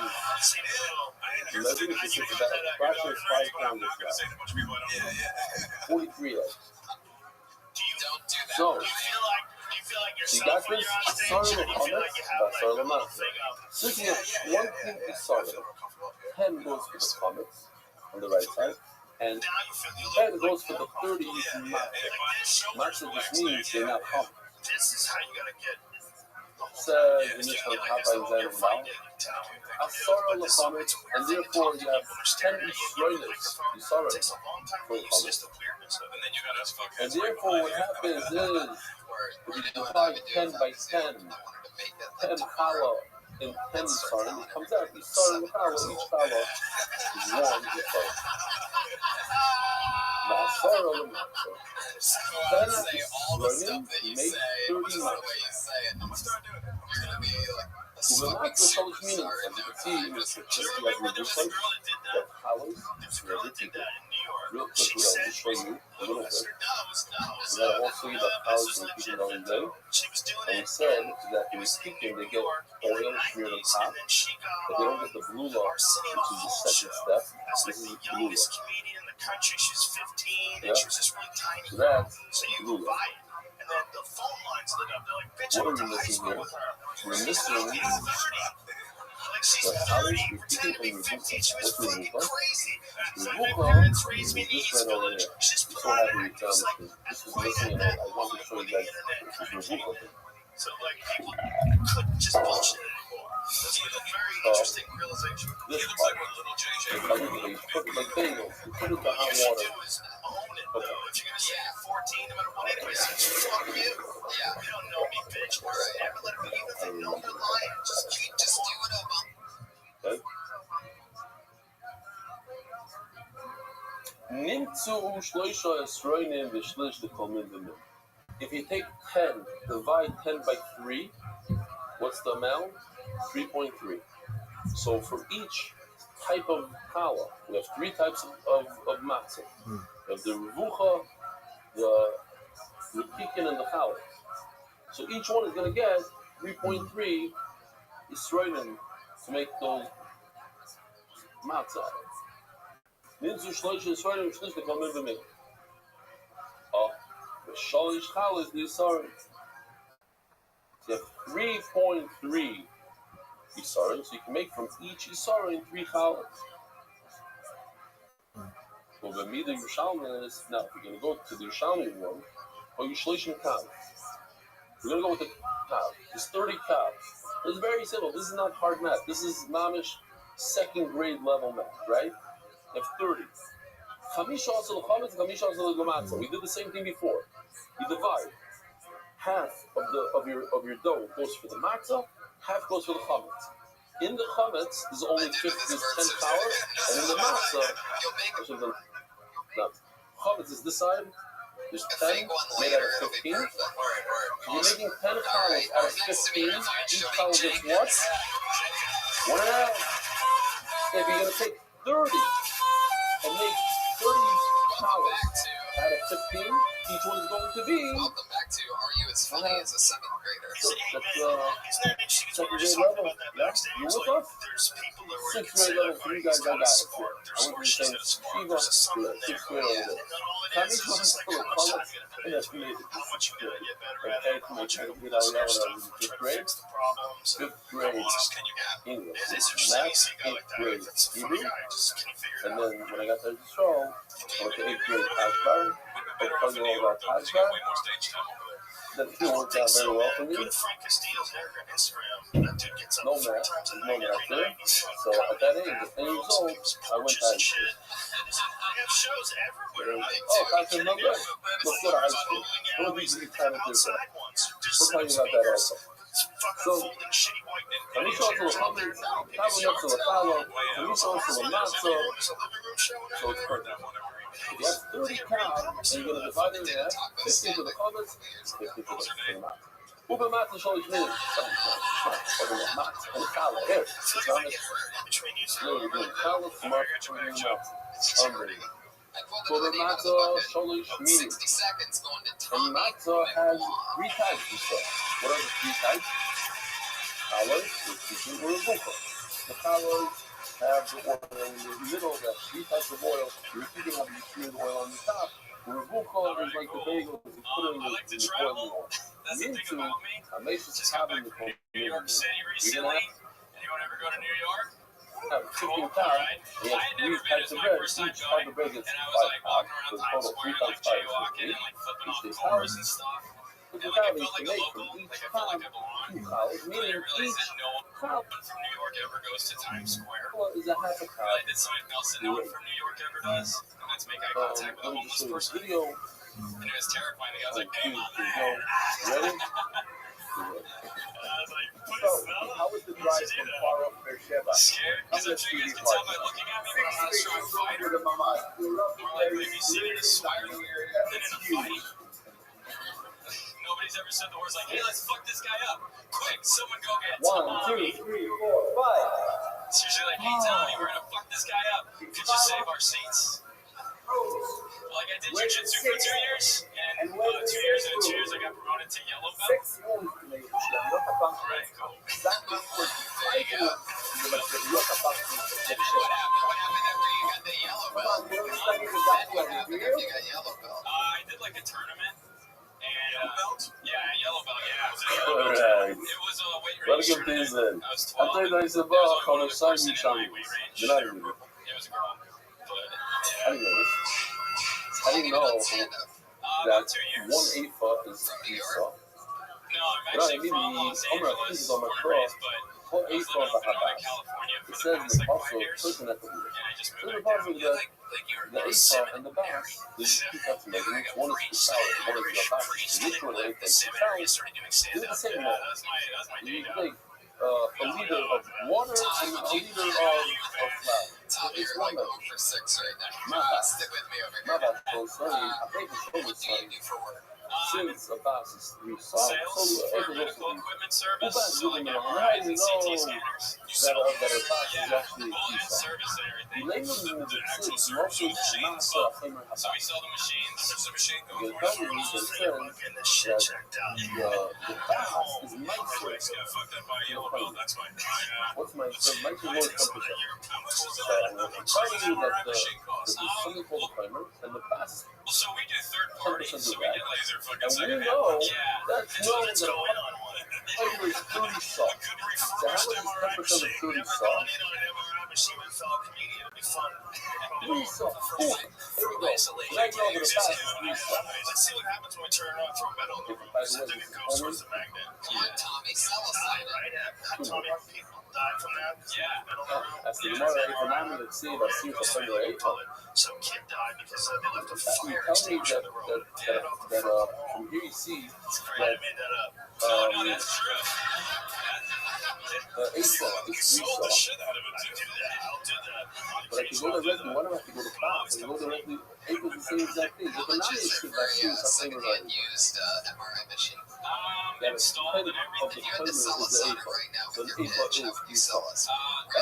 measurement is about approximately 5 pounds of flour. 43 eggs. So you got this Asara l'chametz, Asara l'matzah. Since you have 1 Asara, 10 goes for the chametz on the right side, and 10 goes for the 30 matzah. Matzah just means they're not chametz. This is how you gotta get. Says the Mishnah Papa and Zayin Val, Asara l'chametz, and therefore you have 10 Yisraelis, Asara for the chametz. And therefore what happens is, if you divide 10 by 10, 10 challah in 10 Yisraelim, it comes out Yisraelim challah, each challah is 1 Yisraelim. Now Asara l'matzah. 10 Yisraelim make 30 matzah. U'b'matzah shalosh minim. As you can see, it's just like we do like that challah, ready to go. Real quickly, I'll just show you a little bit. And then I'll also see the challah from keeping on the day. And we said that in speaking, they get oil smeared on top, but they don't get the blue law, which is the second step. This is the blue law. Yeah? So that's blue law. What are we missing here? We're missing the challenge repeating from Revucha. What's Revucha? Revucha, we just read over here. I'm so happy we found this. This was missing, and I want to show you guys this Revucha thing. So, like, people couldn't just bullshit anymore. This is a very interesting realization. This He looks part, like a little JJ. you put it like bagels. You put it to hot water. Own it, though. If you're gonna say 14, no matter what anybody says, fuck you. Yeah, you don't know me, bitch. Never let me, even if they know you're lying. Just do it up. Okay? Nimtzu shloisha esroinim v'shlish l'kolmin v'mim. If you take 10, divide 10 by 3, what's the amount? 3.3. So for each type of challah, we have 3 types of matzah. We have the revucha, the repikin, and the challah. So each one is going to get 3.3 Yisraelim to make those matzah. Nimtzu shloisha esroinim v'shlish l'kolmin v'mim. The shalish chal is the Yisraelim. You have 3.3 Isarim, so you can make from each Isarim 3 Chalas. So the Mida Yerushalmi is, now if you're going to go to the Yerushalmi one, or you Shlishim Kav. We're going to go with the Kav. It's 30 Kav. It's very simple. This is not hard math. This is Mamish second grade level math, right? You have 30. We did the same thing before. You divide. Half of your dough goes for the matzah, half goes for the chametz. In the chametz, there's only 10 flour, and in the matzah, chametz is this side. There's 10 made out of 15. So you're making 10 flours out of 15. Each flour gets what? 1.5. If you're going to take 30 and make 30 flours out of 15, each one is going to be. Welcome back to Are You As Funny as a 7th Grader? That's Isn't that interesting? second We're grade just talking level. about that Yeah, backstage. you Like, with us? there's people that were 6th grade level for you guys. I got it. smart. I There's went where to she's the not smart. Shiva. There's just something there. 6th grade level. And then all it Can is you is just like put how much time comments you're gonna put in in, estimated? how much you're gonna get better at Okay, it, how much you're gonna we listen to know your that stuff, was try to 5th grade. fix the problems. 5th How grade honest can you get? English. It's interesting to Math, see a guy like 8th that. grade That's a funny Hebrew. guy. Just can you figure it And out? then when I got there to show, I went to 8th grade Hashbar. I told you all about Hashbar. That didn't work out very well for me. Go to Frank Castillo's Instagram. That dude gets up No 3 math, times a no night math every there. night. So at that age, at 10 years old, I went to high school. They have shows everywhere. Oh, that's a number. Let's go to high school. What would be kind of different? We'll tell you about that also. So, when we saw to a comment, probably up to a follow, when we saw to a matzah, so it's perfect. If you have 30 cows, and you're going to divide it in half, 15 to the comments, 15 to the matzah. Uber matzah sholish meaning. Matzah and follow. Here, it's on this. Really good. Follow, smart, and matzah. Unbelievable. So the matzah sholish meaning. And matzah has 3 types of stuff. What are the 3 types? Colors, which is revuka. The colors have the oil in the middle, that 3 types of oil. You're keeping over, you see the oil on the top. Revuka is like the bagel, you put it in the boiling water. That's the thing about me. Just got back from New York City recently. Anyone ever go to New York? Have 15 pounds. They have 3 types of bread. Each type of bread gets 5 pounds. So total 3 times 5 is 50. Each pounds. But the cow needs to make from each pound 2 cows, meaning each cow From New York ever goes to Times Square. is a half a cow. Did something else that no one from New York ever does? And that's make eye contact with a Let me homeless just show you this person. video. And it was terrifying. The guy was like, hey, man. Ready? I was like, So, please, no. how was the drive from Far Off Beersheba? Scared? Because I'm sure you guys can tell by looking at me, but I'm not a strong fighter. More likely to be seen in a swear than in a fight. Nobody's ever said the words like, hey, let's fuck this guy up. Quick, someone go get 1, 2, Tommy. 3, 4, 5. It's usually like, hey, Tommy, we're gonna fuck this guy up. Could you save our seats? Like, I did jiu-jitsu for 2 years, and 2 years into 2 years, I got promoted to yellow belt. Right, cool. What happened after you got the yellow belt? What happened after you got yellow belt? I did like a tournament, and yellow belt, yeah. It was a All yellow belt. right. It was a weight Let me range get these in. I was I 12. thought I said, There was well, only on the one side, person you in shall my lose. weight range. You're not It even. was a girl. But, I didn't know this. I didn't know about that 2 years. 1 8 is Esau. No, I'm actually from Los Angeles, born and raised, but I What was 8 living up in Northern is California It for the says past the like 5 also years, person at the and I just So moved the back problem down. is that the Esau and the bass, there's 2 types of measurements. One is for salad, one is for bass. Literally, The it's salmon area started doing They're the stand-up. same Yeah, one. that was my day You job. take a liter of water and a liter of flour. Tommy, It's you're one like measure. 0 for 6 right now. My bad. Stick with me over My here. bad, so sorry. I think it's What always do you sorry. do for work? Since a bass is 3 Sales so for every medical recipe. equipment Who service, bass so like living on MRIs and CT know scanners. that a bass is Yeah, actually well, and Esau. service and everything. Labor is The actual it's service mostly of the machines. master Hamer So we sell the machines. There's a machine The going government has said that the bass is My nicer. wife's got fucked up by a yellow belt. That's fine. What's my so my two words come to say? How much does So that I'm telling you that MRI machine cost? there's something called a primer and the bass. So we do third party, so we get laser fucking And we second know Yeah. that's And so known let's that go in on one. flavor is 30 salt. So how much is 10% of 30 salt? 3 salt. Cool. Here we go. Right now to the fast is 3 salt. Let's see what happens when we turn it on from metal to something that goes towards the magnet. Tommy, sell us on it. Tommy, people die from that. Yeah. As the Gemara economic that see that seems to figure out. Some kid died because they left a You fire tell me extinguisher on the road. that from here you see I made that up. No, that's true. 8 salt is 3 Sold the salt. shit out of it. I'll do that. But I can go directly, why do I have to go to fast? I can go directly, 8 is the same exact thing. But not is that seems to flavor right. Used MRI machine. That is kind of the You had to sell flavor is us the on 8 it right now. So the 8 And is you sell us. I'm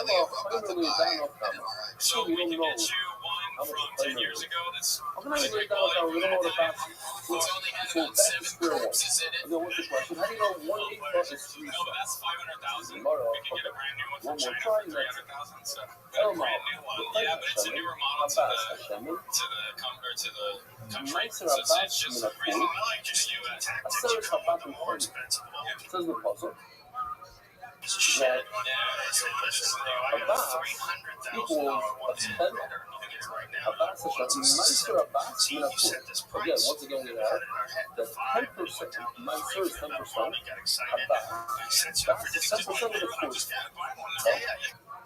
Really, a we're about to finally buy down of an camera. MRI machine. So We we don't can know. get you one from 10 years ago that's I'm not even down of camera. We don't know what the fast is. It's only had So about that's 7 square one. corpses in it. And then what's the question? How do you know 1 8 plus is 3 No, but that's 500,000. Tomorrow, We can get a brand new one from one more China try for 300,000. So Hell a no. brand new one. Yeah, but it's a newer model to the country. Nicer So about it's just the reason I like just you I tactics. said You it's come about up the the more point. expensive one. Says the puzzle. Shit. That Yeah, so listen, bro, I got a Abbas $300,000 equals one. a 10. Right now. Abbas is a nicer Abbas See, than a you set this fool. price. Again, once again, we have the 10%. Nicer is 10%. Abbas. That's 10% of the fool.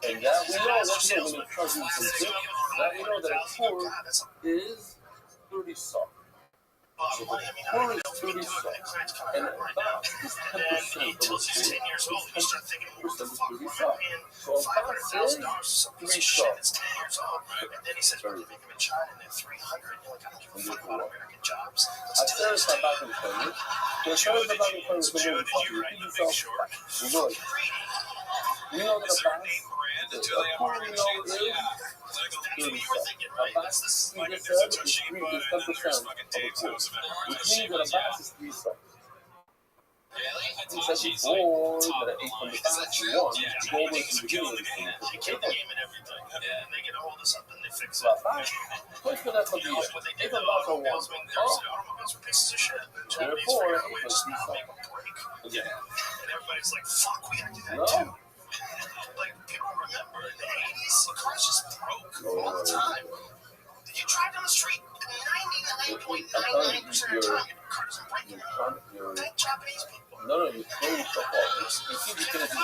And that we know, once again, when you try to do some shit, that we know that a fool is 30 salt. So the core is 30 salt, and about is 10% of the food is 10% of 30 salt. So about is 3 salt. And then he says, we're living in China and they're 300. You're like, I don't give a fuck about American jobs. I said it's about the family. The first about the family is the one who fucking we know it. We know that a boss, the poor we know is 30 salt. A boss, we just said, is 10% of the food. Which means that a boss is 3 salt. He said before that I ate from the box one, go over to the beginning of the thing. They kill the game and everything. And then they get a hold of something, they fix it. Pues for that podía. It's a lot of one. Automobiles were pieces of shit. Therefore, it was Yeah. And everybody's like, fuck, we gotta do that no. too. Like, people remember in the 80s, the cars just broke all the time. You drive down the street 99.99% of the time, your car doesn't break. That Japanese people. No, you throw stuff off. You see the kids do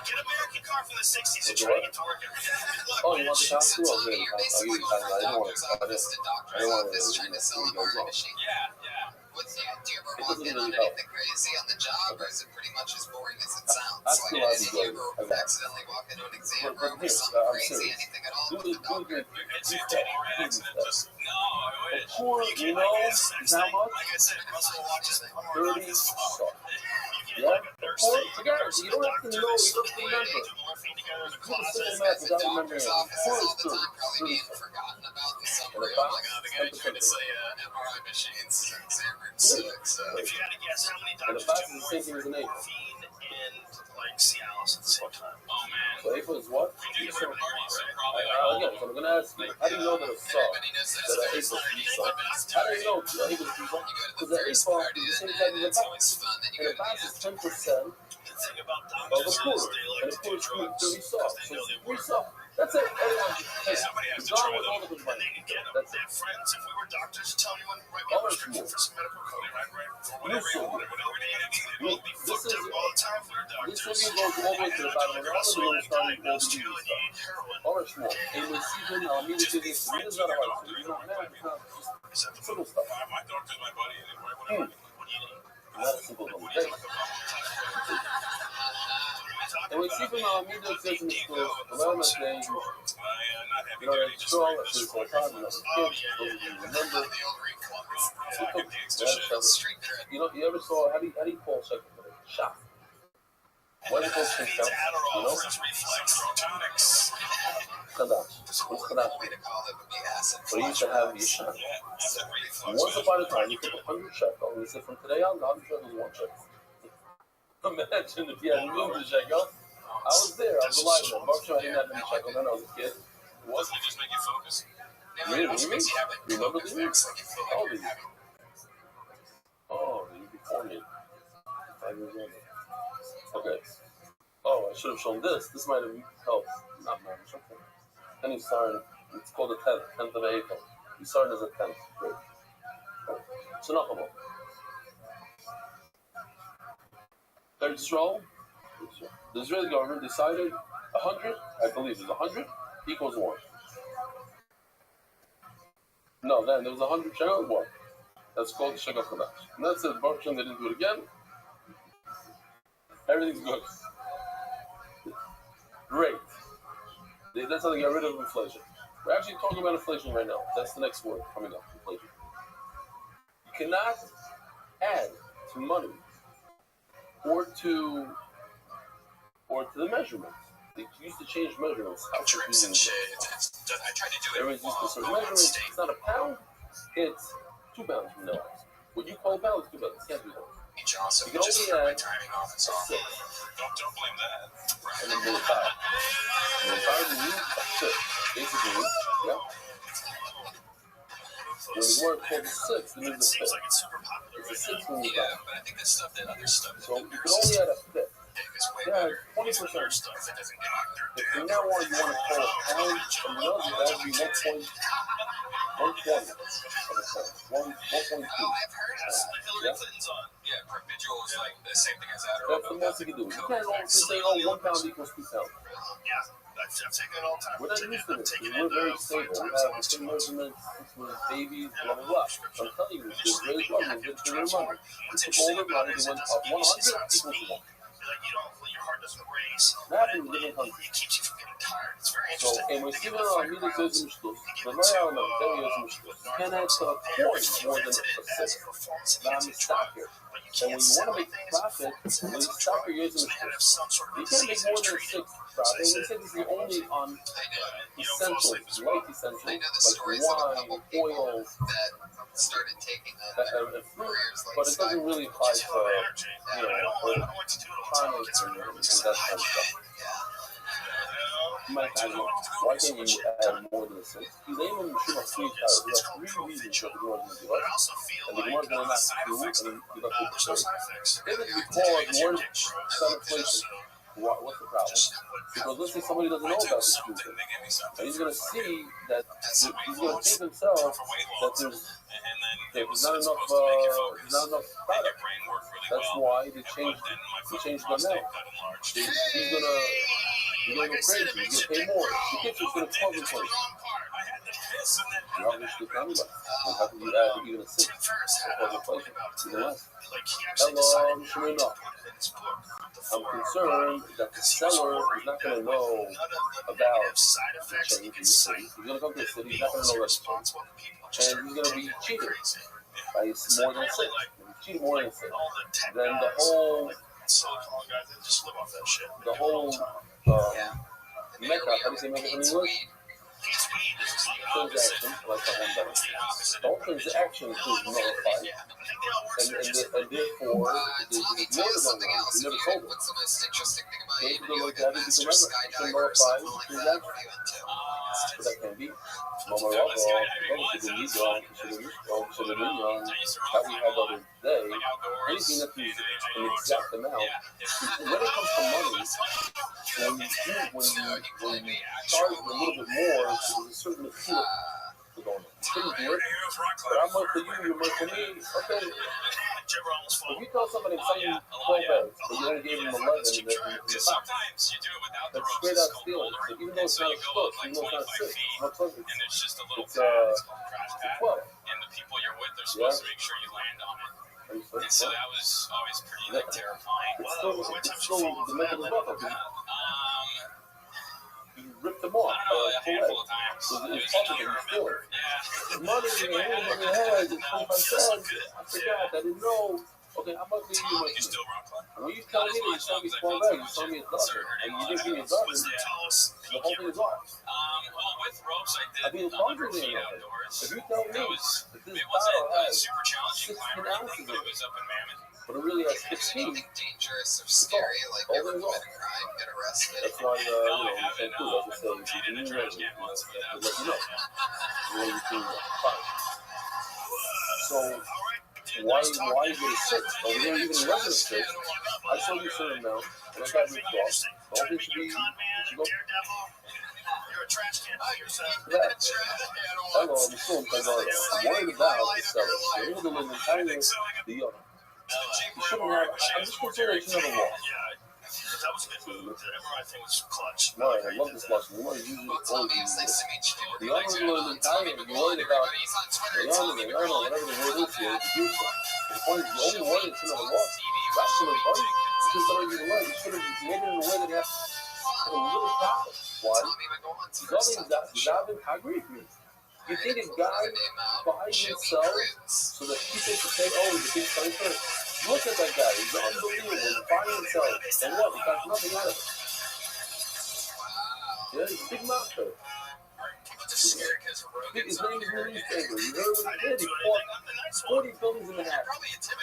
Get an American car from the 60s and try to get to work every day. Oh, you want the car too? So you're basically going from doctor's office to doctor's office trying to sell an MRI machine. Yeah. Do you ever walk in on anything crazy on the job, or is it pretty much as boring as it sounds? That's Like, did you ever accidentally walk into an exam room or something crazy, anything at all with the doctor? It's a dating accident. Just, no, I wish. Poor, you know, is how much? Like I said, Russell watches 30 salt. Yeah, poor, forget it. You don't have to know, you don't have to remember. Do the simple math without remembering it. Poor is 30. Probably being forgotten about in some And a room. box, Like, the guy trying to 10%. say MRI machines and exam room sucks. If you had to guess how many And the doctors box do is the same thing as an 8. morphine and like Cialis at the same time? Oh man. So 8 is what? We do different parties, so probably Again, so I'm going to ask you, how do you know that it's salt? Everybody knows That an 8 is 3 salt? How do you know that 8 is 3 salt? You go to Because the the 8 first salt party, is the same and type as the it's box. always fun. Then you And go the to box the is 10% The thing about of doctors the is poor. they And like the to poor do is drugs 30 salt. because So they know it's they 3 work. salt. That's it. Somebody has to Gone try with all them, of the and money. they can get them. That's They it. have friends. If we were doctors, tell anyone, write me All a right, prescription cool. for some medical code, right? For whatever Listen. you want, whatever we need. We'll be This fucked is- up all the time if we were This doctors. video goes all the way to the bottom of the Also, little like starting diagnosed gold you and you eat heroin. All right, small. And we see them now. I mean, it's not a hard. It's not mad. It's not simple stuff. My doctor's my buddy. What do you need? Not a simple one. Hey. And we see from our media says in the schools, around that day, you know, that straw that says all the time, you know, the kids, those of you who remember, you ever saw, how do you call second for it? Shot. Why do you call it shot? You know? Kadash. What's Kadash? But he used to have your shot. Once upon a time, you took 100 shekels, and he said, from today on, 100 shekels is 1 shekel. Imagine if you had 100 shekels. I was there, I was alive then. Mark I didn't have any shekels when I was a kid. What? It just make you focus. Really? Remember the years? How old are you? Oh, you before me. Okay. Oh, I should have shown this. This might have helped. Not much. Okay. Then you started. It's called the 10th of April. You started as a 10th. Great. So not come on. Third stroll. The Israeli government decided 100. I believe it's 100 equals 1. No, then there was 100 shekel 1. That's called the shekel chadash. And that's it. Baruch Hashem, they didn't do it again. Everything's good. Great. That's how they got rid of inflation. We're actually talking about inflation right now. That's the next word coming up. Inflation. You cannot add to money or to the measurements. They used to change measurements. Tricks and shit. I tried to do it. Everyone's used to certain measurements. It's not a pound. It's 2 pounds from now on. What you call a pound is 2 pounds. It can't be that. Johnson, you can just only for my add timing off is off. Don't blame that. And then the 5. The 5 means 6. Basically, yeah. When the word called the 6, it means a Seems 5th. like it's super popular It's right a 6 when you Yeah, but I think this stuff, that other stuff, So you can only add a 5th. is way Yeah, better. 20%. Stuff that doesn't get out there. If from now on you want to call a pound from the other, that would be 1.120 of a pound. 1.2. I've heard of Hillary Clinton's on. Yeah, Provigil is like the same thing as Adderall. That's the most you can do. You can't also say, oh, 1 pound equals 2 pounds. Yeah, I've taken it all the time. We're not used to this. We're very stable. We have the same measurements with babies, blah, blah, blah. I'm telling you, the Israeli government did for their money. They took all their money, they went up 100 equals 1. Like your heart doesn't race. That is living country. It keeps you from getting tired. It's very So, interesting. and we're still on media goods and stuff. The layout of the videos and stuff. You can't add to a coin more than a 6. Now, I'm stock here. And when you want to make profit, when you stop your years in the stuff, you can't make more than a 6 profit. And they said this is only on essentials, life essentials, like wine, oil, that started taking and fruit, but it doesn't really apply to, tonics and that kind of stuff. You might add more. Why can't you add more than a 6? He's aiming to shoot a 3 times. He has 3 reasons that the Lord is doing it. And the Lord is not true, and he got the third. If it's because more inflation, what's the problem? Because let's say somebody doesn't know about this future. And he's going to see that, he's going to think himself that there's not enough product. That's why they changed the amount. He's going to go crazy. He's going to pay more. The kitchen's going to plug inflation. You obviously can less. And how can you add even a 6 to plug inflation? Even less. Hello, sure enough. I'm concerned that the seller is not going to know about the change in the city. He's going to come to the city, he's not going to know that's changed. And he's going to be cheated by more than 6. Cheated more than 6. Then the whole Mecca, how do you say Mecca in English? Transaction, like the home balance. The whole transaction is nullified, and therefore there's more something else. You never told it. What's the most interesting thing about Maybe you? like that is the nullify the transaction. But that can be. How we had the other day, anything that is an exact amount, when it comes to money, when you charge a little bit more, there's a certain appeal to going on. It's pretty weird, but I'm worth for you, you're worth for me. Okay. If you tell somebody I'm selling you 12 bags, but you only gave them 11 in the box, that's straight out stealing. So even though it's not a split, even though it's not a 6, it's not 12. It's 12. And the people you're with, they're supposed to make sure you land on it. And so that was always pretty terrifying. It's still the method of welcome. You ripped them off. A handful of times. So it's possible you steal it. Money in your hand, in your head, it's 25 cents. I forgot, I didn't know. Okay, how much do you make? And when you tell me that you sell me 12 bags, you sell me a dozen, and you didn't give me a dozen, the whole thing is off. Well, with ropes, I did laundry in it. If you tell me that this bottle has 16 ounces in it, but it really has 15, Dangerous or scary, like ever commit a crime, get arrested. that's why, you can't do it. That's what say, you need to let you know. You know, you can fine. So, why is it a 6? Over there, even 11 is 6. I sold you a certain amount, and I got ripped off. All this should be, it should go. You're a trash can. That. Hello, I'm still in Pandora. I'm worried about the seller. They're going to live entirely the owner. You shouldn't have, I'm just concerned that you never lost. That was a good move. The MRI thing was clutch. No, I love this lesson. You want to use it all the The owner lives entirely, you're worried about the owner, whatever the word is here, the use of. The point is, the only one that should have lost. That's the point. You just don't even learn. You should have made it in a way that you have a little profit. Why? I agree with you. You think a guy buys and sells so that people can say, oh, he's a big selling person? Look at that guy. He's unbelievable. He's buying and selling. And what? He got nothing out of it. Yeah, he's a big monster. His name is in the newspaper. You heard what he did? He bought 40 buildings in Manhattan.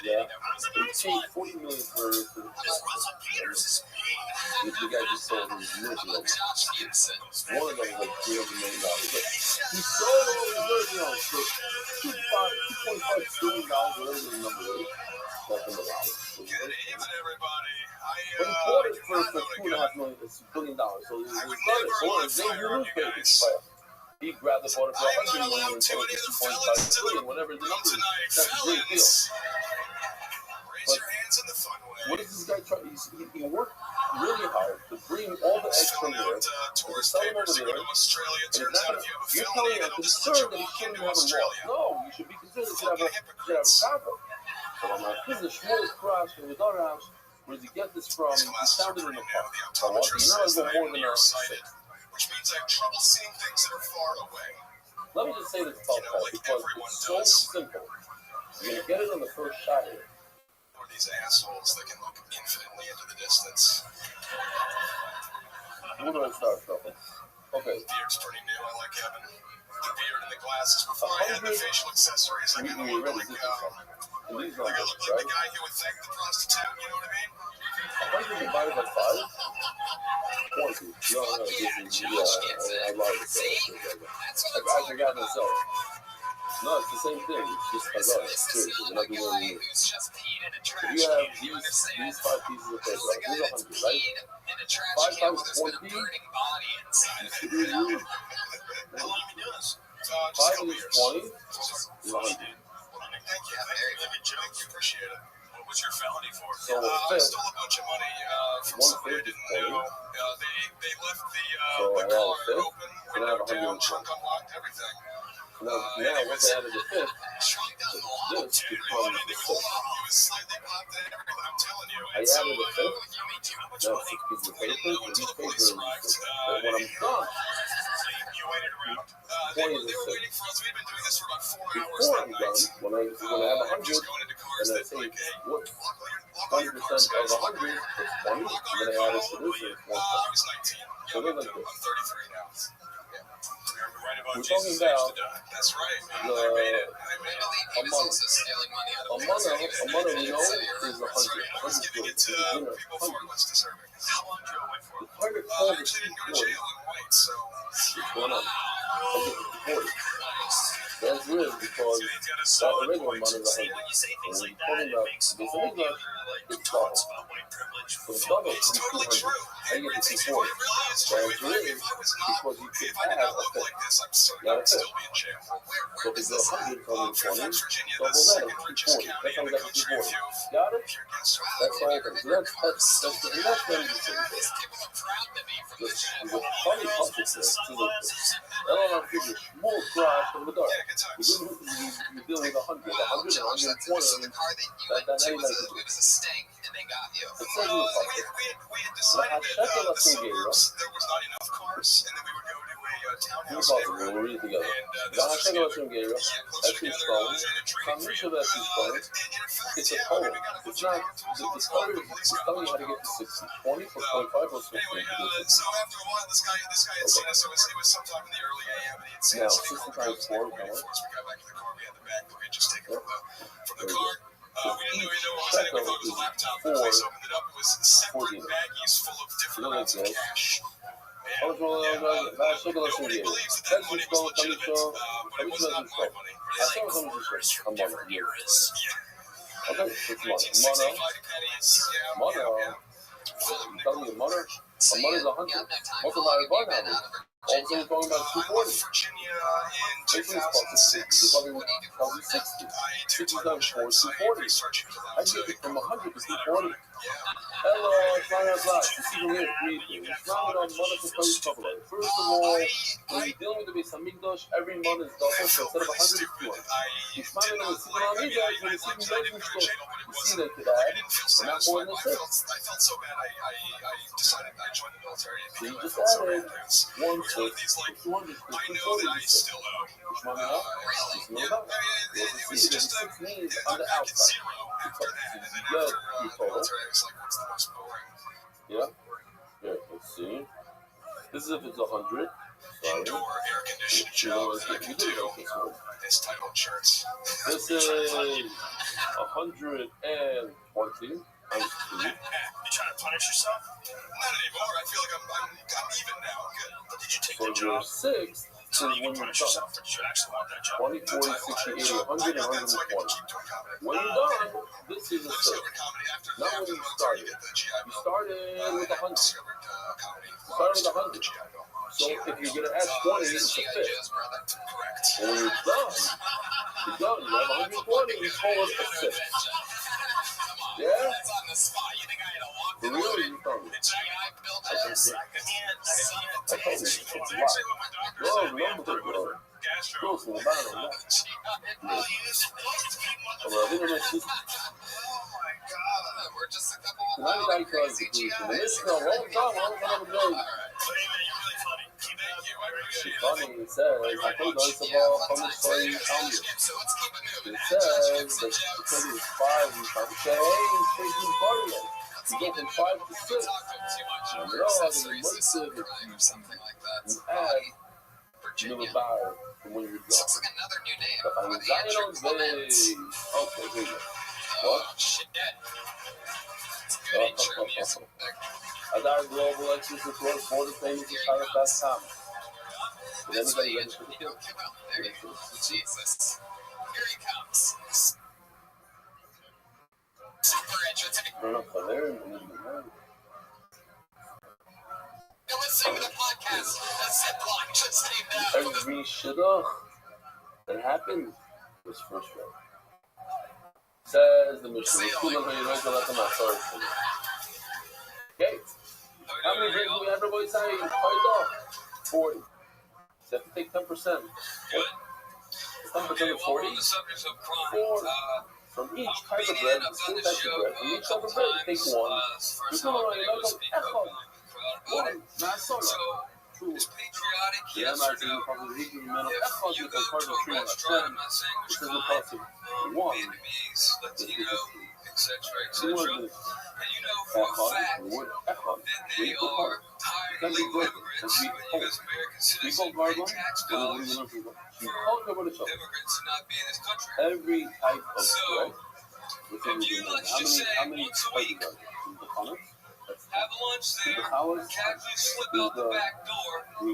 Yeah. He paid $40 million for the guy just sold his nursing home. One of them was like $300 million. But he sold all his nursing homes for $2.5 billion, whatever the number is. That's in the dollars. Good evening, everybody. But he bought it for $2.5 billion. So he was his newspaper. He grabbed the bought it for $100 million and sold it for $2.5 billion, whatever the number is. That's a great deal. But what does this guy try? He worked really hard to bring all the eggs from there, to sell them over there, and you're telling me I'm concerned that he shouldn't have a loss. No, you should be concerned that he should have a profit. So I'm like, this is a small crash in the other house. Where did he get this from? He found it in the park. So you're not going to go more than a 6. Which means I have trouble seeing things that are far away. Let me just say this about that, because it's so simple. You're going to get it on the first shot of it. Or these assholes that can look infinitely into the distance. Where do I start, Phil? Okay. The beard's pretty new. I like having the beard and the glasses before I had the facial accessories. I kind of look like, I look like the guy who would thank the prostitute, you know what I mean? 100 divided by 5? 20. No, this is, I love it. I forgot myself. No, it's the same thing. It's just, I love it. Seriously, you're not doing anything. If you have these 5 pieces of paper, here's 100, right? 5 times 20 is 3 years. 5 is 20 is 100. Thank you. Very good joke. Appreciate it. What was your felony for? So I stole a bunch of money from somebody I didn't know. They left the car open, window down, trunk unlocked, everything. Now, once I added the 5th, this becomes the 6th. I added the 5th. Now 6 pieces of paper, and these papers is the 6th. But when I'm done, 20 is the 6th. Before I'm done, when I have 100, and I say, what, 20% of 100 is 20, and then I add it to this, and it's 1. So they're like this. We're talking about a month. A month we know is 100. 100 is good. It's 100. The target called is 240. What's going on? I get 240. That's weird because that regular money is 100. And we're talking about this regular, it's double. So it's double is 200. I get the 240. So it's really because you could add a 5th. Not a 5th. So if it's 100 over 20, double that is 240. That's how we got the 240. Got it? That's all. So that's the next thing you see. The funny puppet there, I don't know if you're small crash from the dark. You're dealing with 100, 100, 120. That's how you like to do it. It says in the puppet. There was not enough cars, and then we would go to a townhouse neighborhood. We'll read it together. It's a poem. It's not, the story is telling you how to get to 60. 20 plus 25 plus 15. So after a while, this guy had seen us. It was sometime in the early AM, and he had seen us. We got back to the car. We had the bag that we had just taken from the car. We didn't really know what was in it. We thought it was a laptop. The place opened it up. It was separate baggies full of different amounts of cash. Nobody believes that money was legitimate, but it was not my money. It is a quarter from your ears. Okay, so it's money. 1965 pennies. Yeah. Money. Full of I'm telling you, money. So A money is 100. Most of my bar now. All of a sudden, talking about I left 240. Virginia in Basically, it's 2006. probably 60. 60 times 4 is 240. I get it from 100 to 240. Hello, it's 9 o'clock. You see from here, 3 things. Now, money can tell you stuff about it. First of all, when you're dealing with the Beis Hamikdash, every month is double, so instead of 100, it's 200. You're smiling on the Sibon Amidas, when you see the Beis Hamikdash, you see that could add, but not more than 6. I felt so bad, I decided I joined the military. So you just added 1 6 200 I know that I still owe. It was just a on the outside. zero after that, and then after the military, I was like, what's the most boring? Yeah. Here, let's see. This is if it's 100. Indoor air conditioned job that I can do is title insurance. This is 120. You trying to punish yourself? Not anymore. I feel like I'm even now. Good. But did you take the So your job? 6 So is you when can you're punish done. yourself, or did you actually want that job? 20, 40, 60, 80, 100, and 120. When you're done, this is a 6. Discovered comedy after Not when you started. you get the GI You Bill. started with 100. Discovered comedy. Started with 100. So if you're going to add 20, it's a 5. Correct. And when you're done, you have 120, you forward a 6. Yeah? That's on the spot. You think I had a walk For real, you told me. the GI Bill I told you. test? I can't see it. I told you. It's a Actually, lot. what my doctor Bro, said, we have remember to that, go bro. for gastro. Close to the bottom. Well, we don't know Oh if my God. We're just a couple of Tonight I wild, tried crazy to do some GIs. Mishnah. Well done, well done, But good. anyway, you're really funny. Thank you. I She appreciate funny, it. it says, I told us about how much story you tell me. So let's keep it moving. It says that because it was 5, you try to say, hey, it's taking part of it. You go from 5 to 6. And you're all having a month Or something like that. you add another bar from when you're done. Looks like another new name But for I'm the Zion Andrew Clements. Okay, here you go. Oh, What? shit. It's good intro music. Adar Global Exorcist World Border Payments is Paris.com. Did anybody register for You know, come on. There you go. Jesus. Here he comes. Super entertaining. Turn up the there and then you know. You're listening to the podcast. The Ziploc just came down. Every shidduch that happened was first row. Says the Mishnah. Okay. How many drinks do we have, Rabbi Say? 40. So you have to take 10%. Good. 10% of 40? On the subject of crime, 4. From each type of bread, I've done four this types show of bread. From a each type couple of bread, take times. one. First You time know, I've been able to speak up in the crowd about it. So, it's patriotic, Yeah, yes I'm or actually no? probably reading the If you go to a restaurant, I'm not saying which kind, Vietnamese, Latino, etc., etc., and you know for a fact that they are tired illegal immigrants, when you as American citizens pay tax dollars for immigrants to not be in this country. Every type of bread. If you, let's just say, once a week, have a lunch there, casually slip out the back door,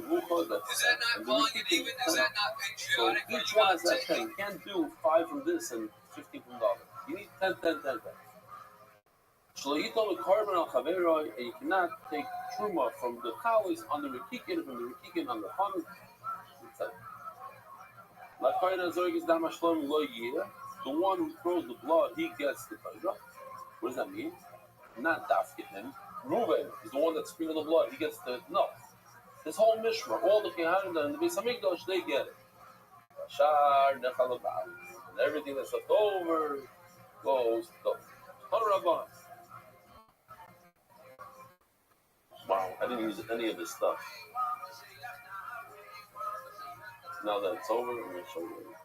is that not calling it even? Is that not So patriotic? Are each you one not is that taking 10. You can't do 5 from this and 15 from the other. You need 10, 10, 10, 10. Shloyito carbon al chavero, and you cannot take truma from the cows on the rikikin, from the rikikin on the hun. The one who throws the blood, he gets the Torah. What does that mean? Not Dafkin him. Reuven is the one that's sprinkled the blood. He gets the no. This whole mishmar, all the Kehanim and the Beis Hamikdash, they get it. And everything that's left over goes to Torah. Wow, I didn't use any of this stuff. Now that it's over, I'm going to show you.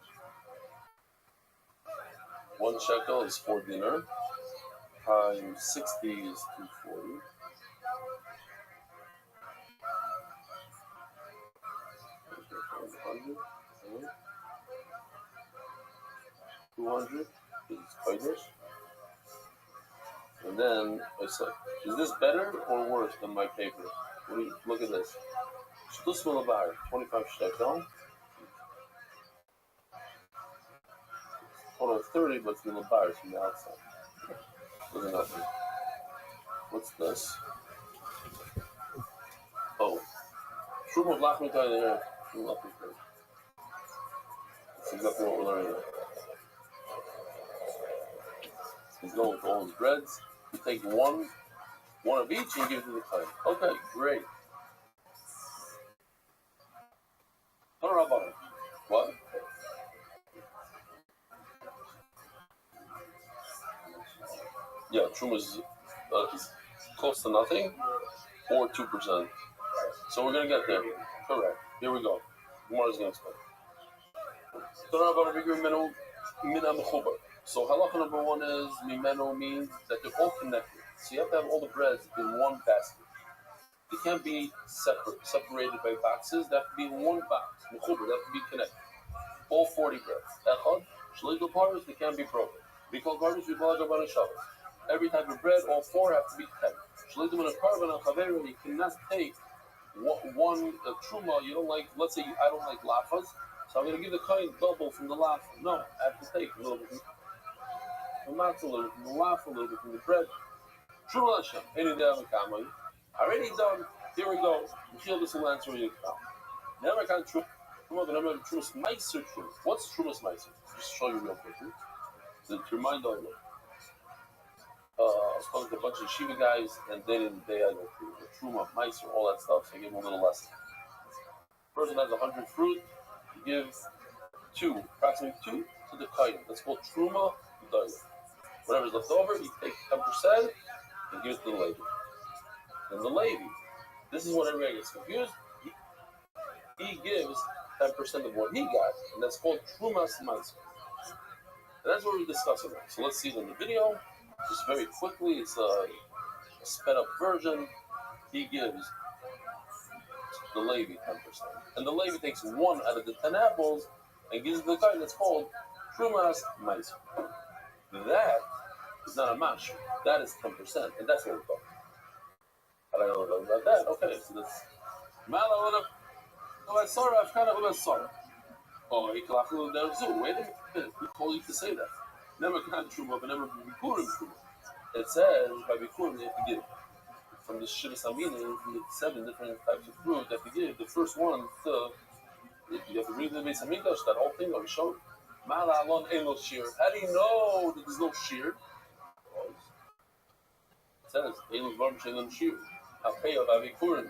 1 shekel is 4 dinar. Times 60 is 240. Okay. 200 is Kodesh. And then it's like, is this better or worse than my paper? Look at this. Shtus Malabar, 25 shekel. total of 30, but it's going to buyers from the outside. Look at nothing. What's this? Oh. Truma of Lachmi Toy there. That's exactly what we're learning now. He's going with all his breads. You take one of each, and give it to the client. Okay, great. What? Yeah, Truma is close to nothing, or 2%. So we're going to get there. Correct. Here we go. Gemara's going to explain. So halacha number 1 is mimeno means that they're all connected. So you have to have all the breads in one basket. They can't be separated by boxes. They have to be in one box. They have to be connected. All 40 breads. Echad, shlegal paras, they can't be broken. Bikol garbage, every type of bread, all 4 have to be kept. Shlegal in a carbon and chavera, you cannot take one truma. You don't like, let's say I don't like lafas, so I'm going to give the kind double from the lafa. No, I have to take a little bit from the matzah, a little bit from the lafa, a little bit from the bread. Truma Hashem, any day I'm a already done. Here we go. Michiel, this will answer you. Never can truma. The number of trumas meiser truma. What's trumas meiser? Just show you real quickly. To remind all of you. I was talking to a bunch of yeshiva guys, and they had the truma, meiser, all that stuff. So I gave them a little lesson. Person has 100 fruit. You give approximately 2 to the kain. That's called truma daila. Whatever's left over, you take 10% and give it to the lady. Then the lady, this is when everybody gets confused. He gives 10% of what he got, and that's called trumas meiser. And that's what we're discussing now. So let's see it in the video. Just very quickly, it's a sped up version. He gives the Levi 10%. And the Levi takes 1 out of the 10 apples and gives the guy that's called trumas meiser. That is not a mash. That is 10%. And that's what we're talking about. I don't know about that. Okay, so that's oh, wait a minute. Who told you to say that? Never can truma, but never bikurim truma. It says by bikurim you have to give. From the shivas aminim, from the 7 different types of fruit, you have to give. The first one, you have to read the Beis Hamikdash, that whole thing that we showed. Mala alon elo shir. How do you know that there's no shir? It says elo varm shelam shir. Hapeya b'bikurim.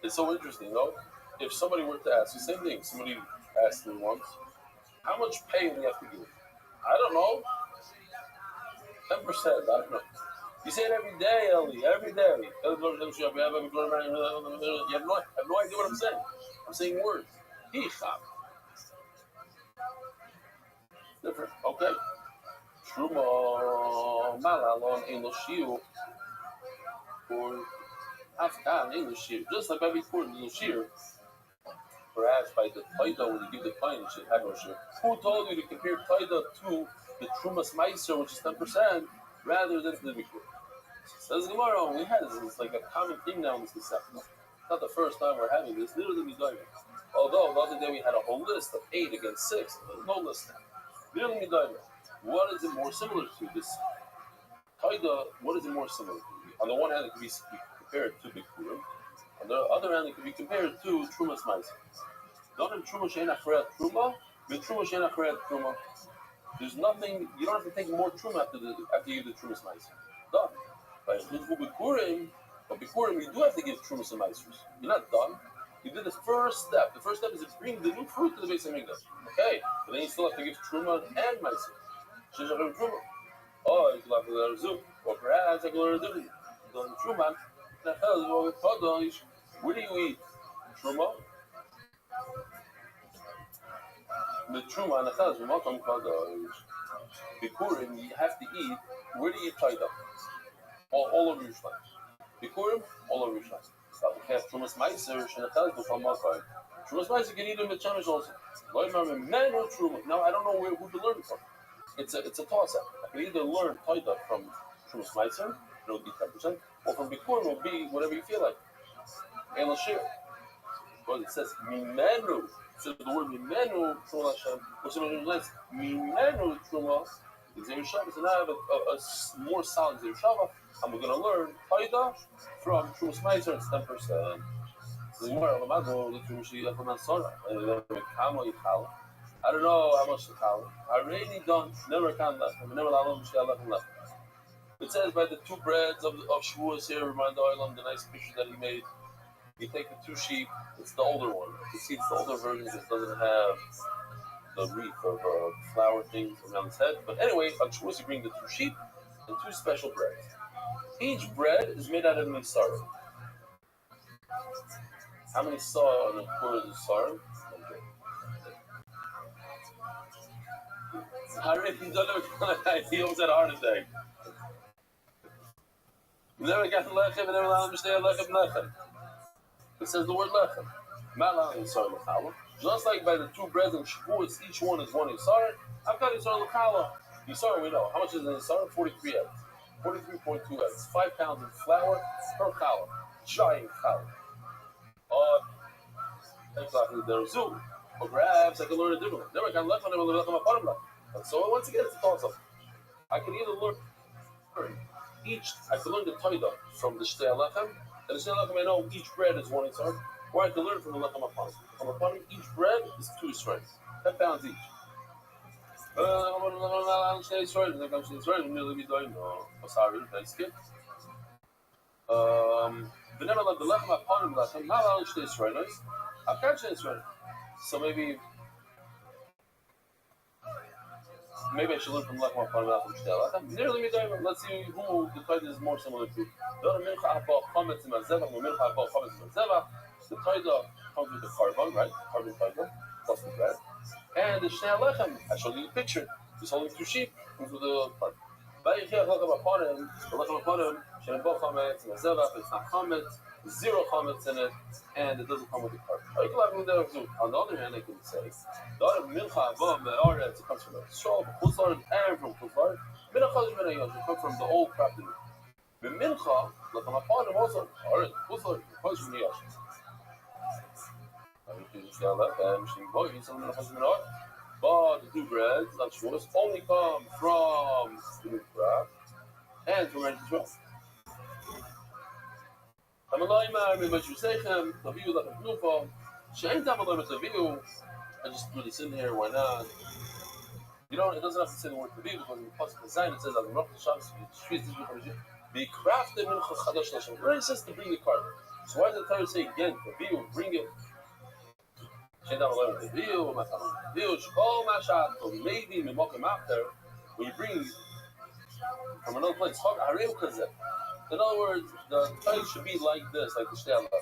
It's so interesting, though. If somebody were to ask you, same thing. Somebody asked me once, how much pay do you have to give? I don't know. 10%. I don't know. You say it every day, Eli. Every day. You have no idea what I'm saying. I'm saying words. Different. Okay. Truma malalon elo shiur or afkan elo shiur. Just like every food elo shiur. Perhaps by the taida, when you give the coin, you should have no shir. Who told you to compare taida to the trumas meiser, which is 10%, rather than to the bikur? Says Gemara, we had this. It's like a common thing now in this discussion. It's not the first time we're having this. Literally, although the other day we had a whole list of 8 against 6, there's no list now. Literally, what is it more similar to this? Taida, what is it more similar to? On the one hand, it could be compared to bikurim. On the other hand, it could be compared to trumas meiser. There's nothing. You don't have to take more truma after you give the trumas meiser. Done. But bikurim, you do have to give trumas and meisers. You're not done. You did the first step. The first step is to bring the new fruit to the Beis Hamikdash. Okay, but then you still have to give truma and meiser. Oh, you can have to do, or perhaps I can learn a different. Done truma. Where do you eat truma? The truma and the chaz, makom kadosh. Bikurim, you have to eat. Where do you eat taida? All over Yerushalayim. Bikurim, all over Yerushalayim. So we have trumas meiser, shenachaz b'chol makom. Trumas meiser can eat in the chamish also. Now I don't know who to learn from. It's a toss-up. I can either learn taida from trumas meiser, it will be 10%, or from bikurim will be whatever you feel like. And share. But it says mimenu. So the word Mimenu Truma Hashem, or something nice, Mimenu Truma is Zeir Shabbos, and I have a more solid Zeir Shabbos, and we're going to learn Taida from Trumas Meiser, it's 10%. So the more of a mago, the Trumashi Yachaman Sora, and then Kamo Yichal. I don't know how much to call it. I really don't, never can left, and never allow them left. It says by the two breads of Shavuos here, remind the Oilam, the nice picture that he made. You take the two sheep, it's the older one. You see, it's the older version that doesn't have the wreath of flower things around its head. But anyway, on Shavuos, you bring the two sheep and two special breads. Each bread is made out of Nisara. How many saw on the quarter of the Nisara? He almost had a heart attack. You never got lechem and never allowed him to stay at lechem lechem. It says the word lechem. Just like by the two breads and Shavuos, each one is one Yisar. I've got Yisar l'chala. Yisar, we know. How much is an Yisar? 43 eggs. 43.2 eggs. 5 pounds of flour per challah. Giant challah. Exactly. There's zoo. Or perhaps I can learn a different one. Never can lechem, never lechem upon him. So once again, it's a toss-up. I can either learn each. I can learn the Taida from the Shtei Lechem, and the Shtei Lechem I know each bread is one Yisar. Or I can learn from the Lechem upon him. Upon him, each bread is 2 Yisrael, 10 pounds each. Sorry, nice kid. But never let the Lechem upon him Lechem. Not allowed to stay Yisrael. I can't stay Yisrael. So maybe I should learn from Lechem upon him from Shtei Lechem. Let's see who the Taida is more similar to. The Taida comes with the carbon, right? Carbon Taida, plus the bread. And the Shnei Lechem, I showed you the picture. He's holding 2 sheep, comes with the carbon. The Lechem upon him, it's not chametz, 0 chametz in it, and it doesn't come with the carbon. On the other hand, I can say, it comes from the straw, and from Kuzlar, it comes from the old crafted meat. The Mincha, Lechem upon him also, Kuzlar, comes from the Yashin. But the 2 breads, not sure, only come from the Mikra and from Eretz Yisrael. I just threw this in here, why not? You know, it doesn't have to say the word Taviu because in the Pasuk Design it says that the craft the Mincha Chadash Lashem. It already says to bring the carbon. So why does the Torah say again, Taviu, bring it? Maybe when you bring from another place, in other words, the Torah should be like this, like the Shtei Lechem.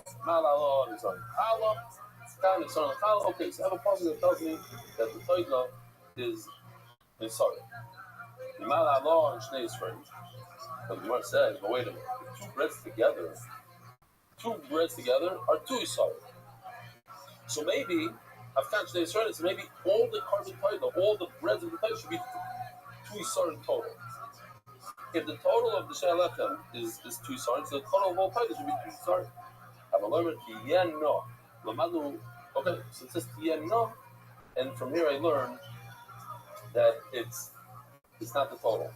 Okay, so I have a passage that tells me that the Torah is sorry. The Malalo and Shnei Yisrael. But the Gemara says, but wait a minute, the 2 breads together are 2 Yisrael. So maybe, Afghan Shnei Yisrael, so maybe all the carbon Taida, all the breads of the Taida should be 2 Yisrael in total. If the total of the Shnei Lechem is 2 Yisrael, so the total of all Taida should be 2 Yisrael. Have a learned Tiyenno. Okay, so it says Tiyenno, and from here I learned that it's not the total.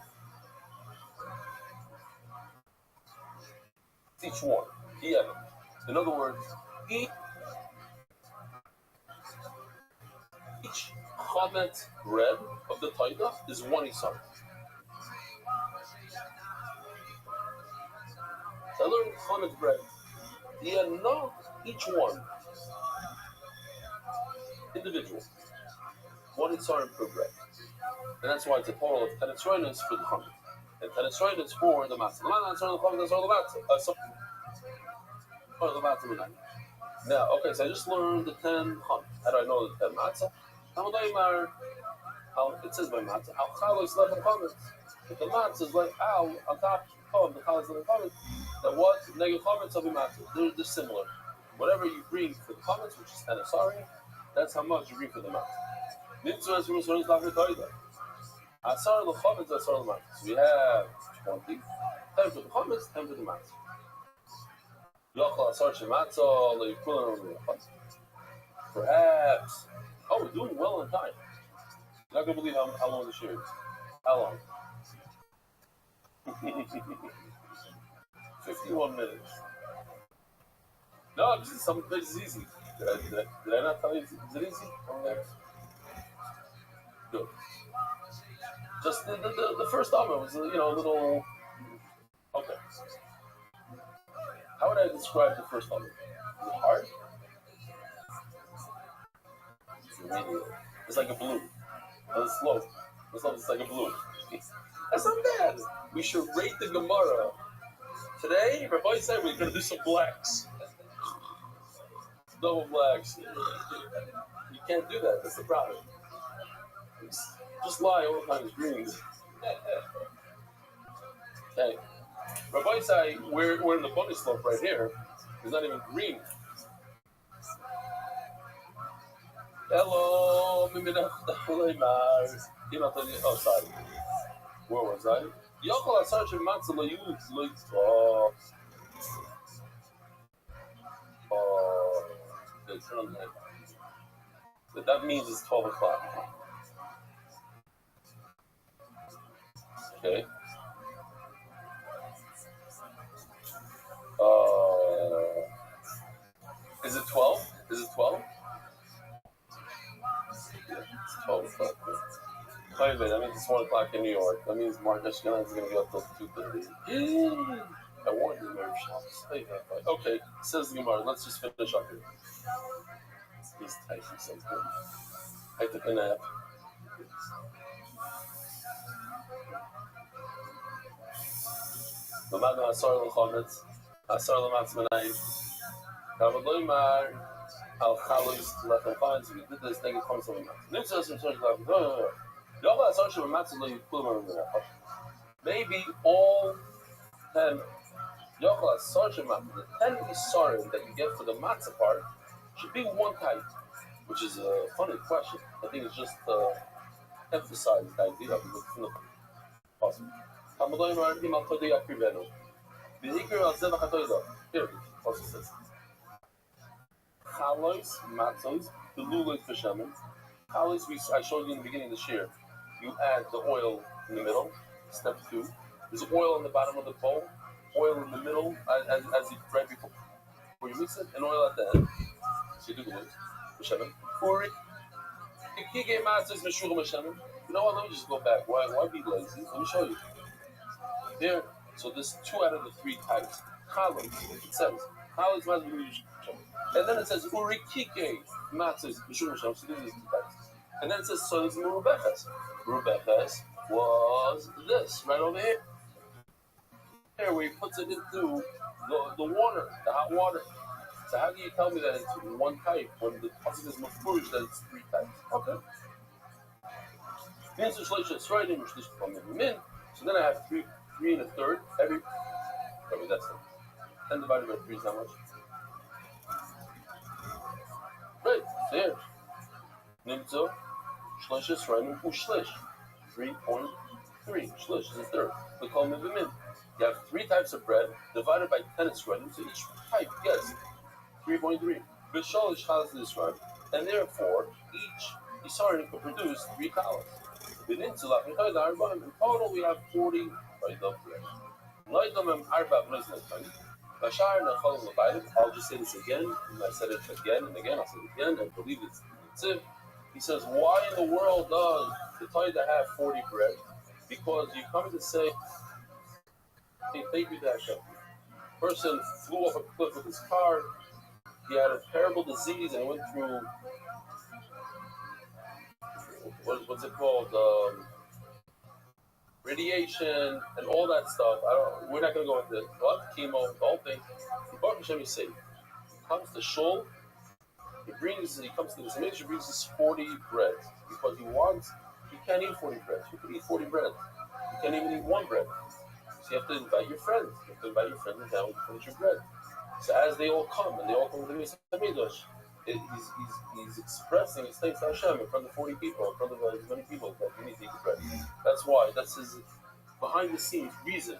It's each one. Tiyenno. In other words, each chametz bread of the Taida is 1 Yisar. So I learned chametz bread. Not each one individual. 1 Yisar per bread. And that's why it's a total of 10 Yisraelis for the chametz. And 10 Yisraelis for the matzah. The matzah. Now, okay, so I just learned the 10 chametz. How do I know the 10 matzah? It says by matzah, al chalos lechem chametz. If the matzah is like al on top of the chalos lechem chametz, then what negative chametz will be matzah? They're similar. Whatever you bring for the chametz, which is 10 asari, that's how much you bring for the matzah. Mitzvah is from Yisrael is not for Taida. Asar the chametz, asar the matzah. So we have 20, 10 for the chametz, 10 for the matzah. Yochel asar shematzah leikulan on the chametz. Perhaps. Oh, we're doing well on time. You're not gonna believe how long this year is. How long? 51 minutes. No, some things is easy. Did I not tell you? Is it easy? Good. Just the first Amr was, a little. Okay. How would I describe the first Amr? Is it hard? It's remedial. It's like a blue. It's slow. It's like a blue. That's not bad. We should rate the Gemara. Today, Rabbi said we're going to do some blacks. Double blacks. You can't do that. That's the problem. Just lie all the time. It's greens. Okay. Rabbi said we're in the bunny slope right here. It's not even green. Hello. Oh, sorry. Where was I? That means it's 12 o'clock. Okay. Is it 12? Is it 12? It's 12 o'clock. Wait, that means it's 1 o'clock in New York. That means Mark Ashkenaz is going to be up till 2:30. I warned you, Mary Shops. Okay, says the Gemara. Let's just finish up here. He's typing something. I took a nap. Lamad Asar L'Chometz, Asar L'Matz Menayim. Kavod Loimar, Al Chalos Lechem Fine. So we did this thing. It comes from the Matz. Maybe all 10 the 10 isarim that you get for the matzah part should be one type, which is a funny question. I think it's just emphasize the idea of the possible. Here, also says Chalos, matzos, the lulos b'shemen. Chalos, I showed you in the beginning of this year. You add the oil in the middle. Step 2. There's oil on the bottom of the bowl, oil in the middle as you right before you mix it, and oil at the end. So you do the lulos b'shemen. You know what? Let me just go back. Why be lazy? Let me show you. There. So there's 2 out of the 3 types. Chalos. It says Chalos matzos. And then it says urikike matzos mishum mishum. So these are 2 types. And then it says so there's merubeches. Merubeches was this right over here. Here where he puts it into the water, the hot water. So how do you tell me that it's one type when the pasuk is mafurish that it's 3 types? Okay. So then I have 3 and a third. That's it. 10 divided by 3 is how much? Right, there. Nimtzo, shlish is right, ushlish. 3.3. Shlish is a third. We call them min. You have 3 types of bread divided by 10 is right. So each type gets 3.3. Bisholish has this right. And therefore, each Isarim could produce 3 columns. In total, we have 40 bread. I'll just say this again, and I said it again and again, I'll say it again, and believe it's it. He says, why in the world does the Torah have 40 bread? Because you come to say, hey, thank you, Hashem. Person flew off a cliff with his car, he had a terrible disease and went through, what's it called? Radiation and all that stuff. We're not going to go into it. Chemo, the whole thing. Baruch Hashem is safe. He comes to Shul. He comes to this ministry, brings us 40 bread because he can't eat 40 bread. You could eat 40 bread. You can't even eat 1 bread. So you have to invite your friends. You have to invite your friends and down to finish your bread. So as they all come, and they all come to the Midrash, he's expressing his thanks to Hashem in front of 40 people, in front of as many people that you need to eat the bread. That's why. That's his behind the scenes reason.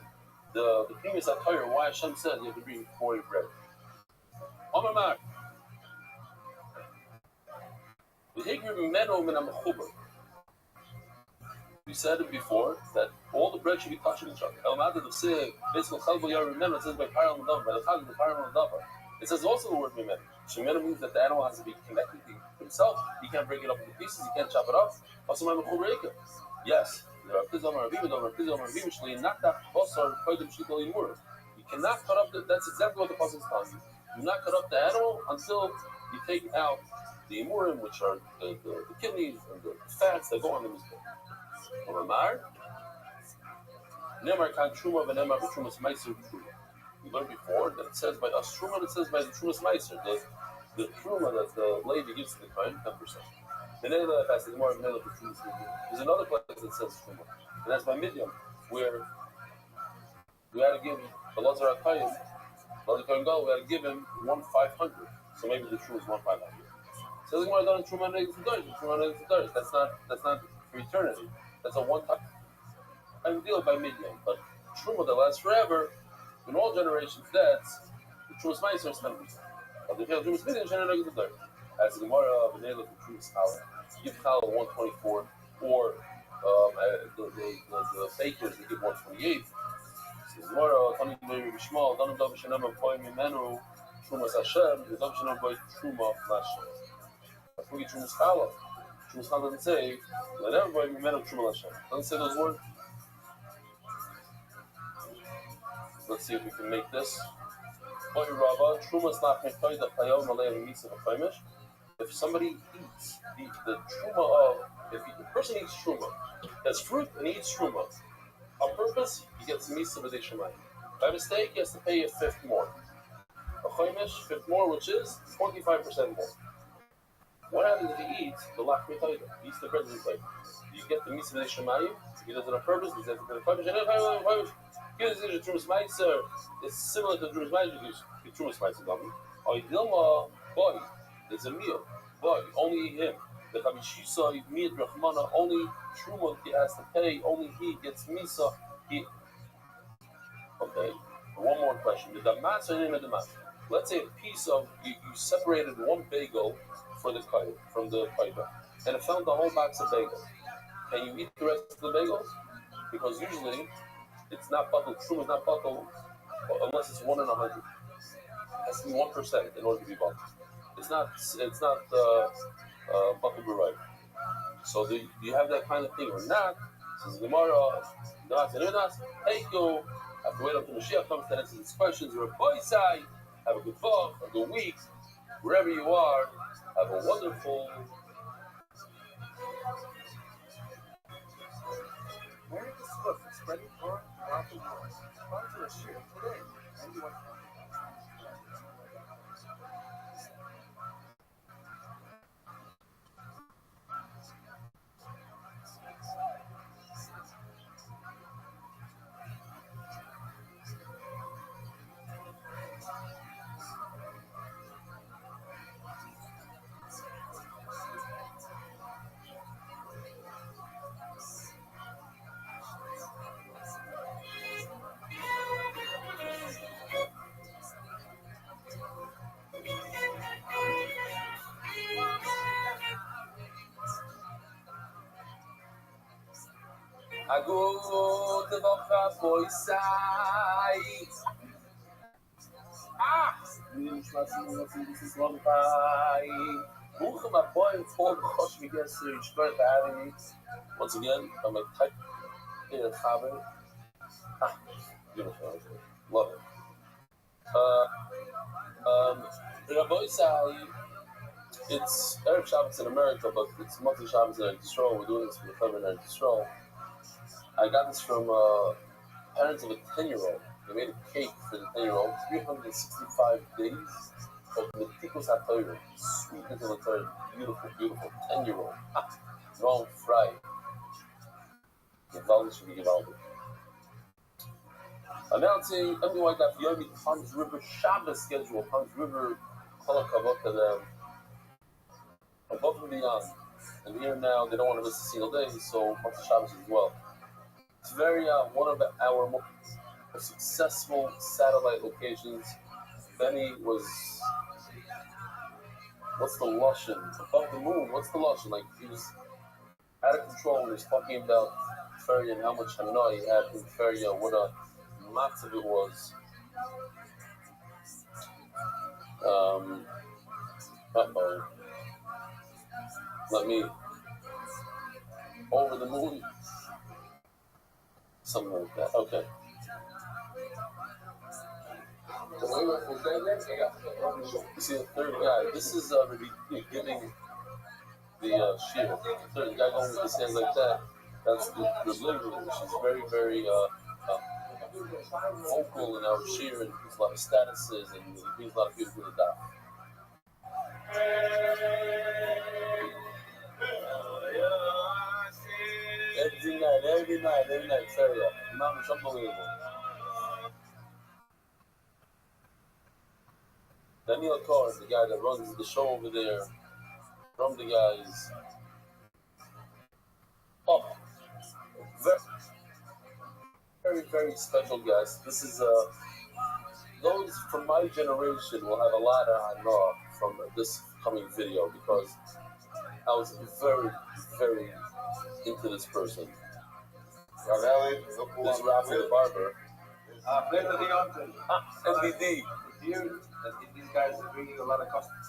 The previous attire, why Hashem said you have to bring 40 bread. Omar We said it before that all the bread should be touching each other. It says by the it says also the word mimenu. Shemenu means that the animal has to be connected to himself. He can't break it up into pieces. He can't chop it up. Yes. You cannot cut up that's exactly what the puzzle is telling you. Do not cut up the animal until you take out the imurim, which are the kidneys and the fats that go on the mizbeach. We learned before that it says by us truma, it says by the trumas meiser, the truma that the lady gives to the kohen, 10%. There's another place that says truma, and that's by Midian, where we had to give the Lazar HaKayim, we had to give him 1/500. So maybe the truma is 1/500. So the Gemara done truma negative to that's not for eternity. That's a one-time deal by Midian. But truma that lasts forever, in all generations, that's the trumas meiser is 10%. But the trumas Midian is negative to as the Gemara of the trumas challah, give challah 124, or the bakers they give 128. Gemara, Tani Bishmal, Danum Dav Shanam Koim Mimenu, Trumas Hashem, the Dav Shanam Boy Truma Hashem. That's what Trumas Challah. Trumas Challah doesn't say, let everybody Mimenu Truma Hashem. Doesn't say those words. Let's see if we can make this. Boy Rabba, Trumas not Mekayda Payom Malay Misa Faimish. If somebody eats the Truma of, if the person eats Truma, has fruit and eats Truma, on purpose, he gets Misa B'dei Shemayim. By mistake, he has to pay a fifth more. A chaimish, fifth more, which is 25% more. What happens if he eats the lach mitayda? He eats the bread mitayda. You get the Misa B'dei Shemayim, he does it on purpose, he says, here's the Trumas Meiser. It's similar to the Trumas Meiser, the Trumas Meiser. Oidilma, boy, there's a meal. Boy, only him. The Chabishisa, Miyad Rachmana, only Truma he has to pay, only he gets Misa. Okay, one more question. The Damas or name of the Damas? Let's say a piece of, you separated one bagel for the kaya, from the kaya, and it found the whole box of bagels. Can you eat the rest of the bagels? Because usually, it's not buckled, Truma is not buckled, unless it's 1 in 100. It has to be 1% in order to be buckled. It's not buckled right. So do you have that kind of thing or not? Says Gemara, hey, go. Have to wait until Mashiach comes to answer these questions. Rabbi say, have a good fall, a good week, wherever you are. Have a wonderful. Where is the book spreading for throughout the world? Sponsor a share today. And you want I go to the boy side. This is long time. My boy, for having me. Once again, I'm a type in a cover. Beautiful. Love it. Rabbi say it's Erev Shabbos in America, but it's monthly Shabbos in Israel. We're doing this for the cover in Israel. I got this from parents of a 10-year-old. They made a cake for the 10-year-old. 365 days of Metikos HaTorah. Sweetness of the Torah. Beautiful, beautiful 10-year-old. Long fried. The should be given. Announcing MDY got Yomi Tom's River Shabbos schedule. Tom's River Kol HaKavod to them. Above and beyond. And here now, they don't want to miss a single day, so monthly Shabbos as well. It's very one of our most successful satellite locations. Benny was What's the Lashon? Above the moon, what's the Lashon? Like, he was out of control when he was talking about Feria and how much Hana he had in Feria, what a matzav it was. Let me, over the moon, something like that. Okay. You see the third guy. This is Rabbi giving the shir. The third guy going with his hands like that. That's the delivery. She's very, very vocal in our shir, and there's a lot of statuses, and he brings a lot of people to the daf. Every night, Feria. Mom, it's unbelievable. Daniel Carr, the guy that runs the show over there, from the guys. Oh, very, very special guest. This is those from my generation will have a lot of hana from this coming video because I was very, very into this person. This Rabbi the barber. NBD. And these guys are bringing a lot of customers.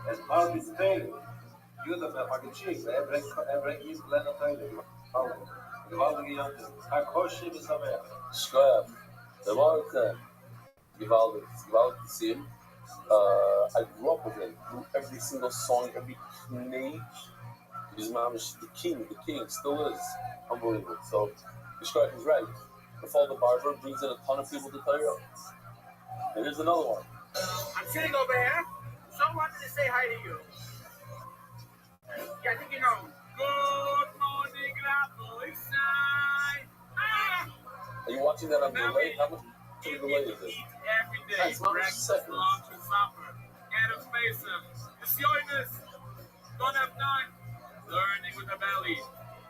And part of his thing, you the fucking cheeks, every is let us tell you. Hakoshim is a man. Shkoyach. The Malka. Givaldik to see him. I grew up with him. Through every single song, every teenage. His mom is the king, still is. Unbelievable. So, Shkoyach is right. The Fall the Barber brings in a ton of people to Torah. And here's another one. I'm sitting over here. So I wanted to say hi to you. Yeah, I think you know. Good morning, Rabbi. Are you watching that on delay? How much delay is it? Every day. Breakfast, lunch, and supper. Adam Mason. It's yours. Don't have time. Learning with the belly.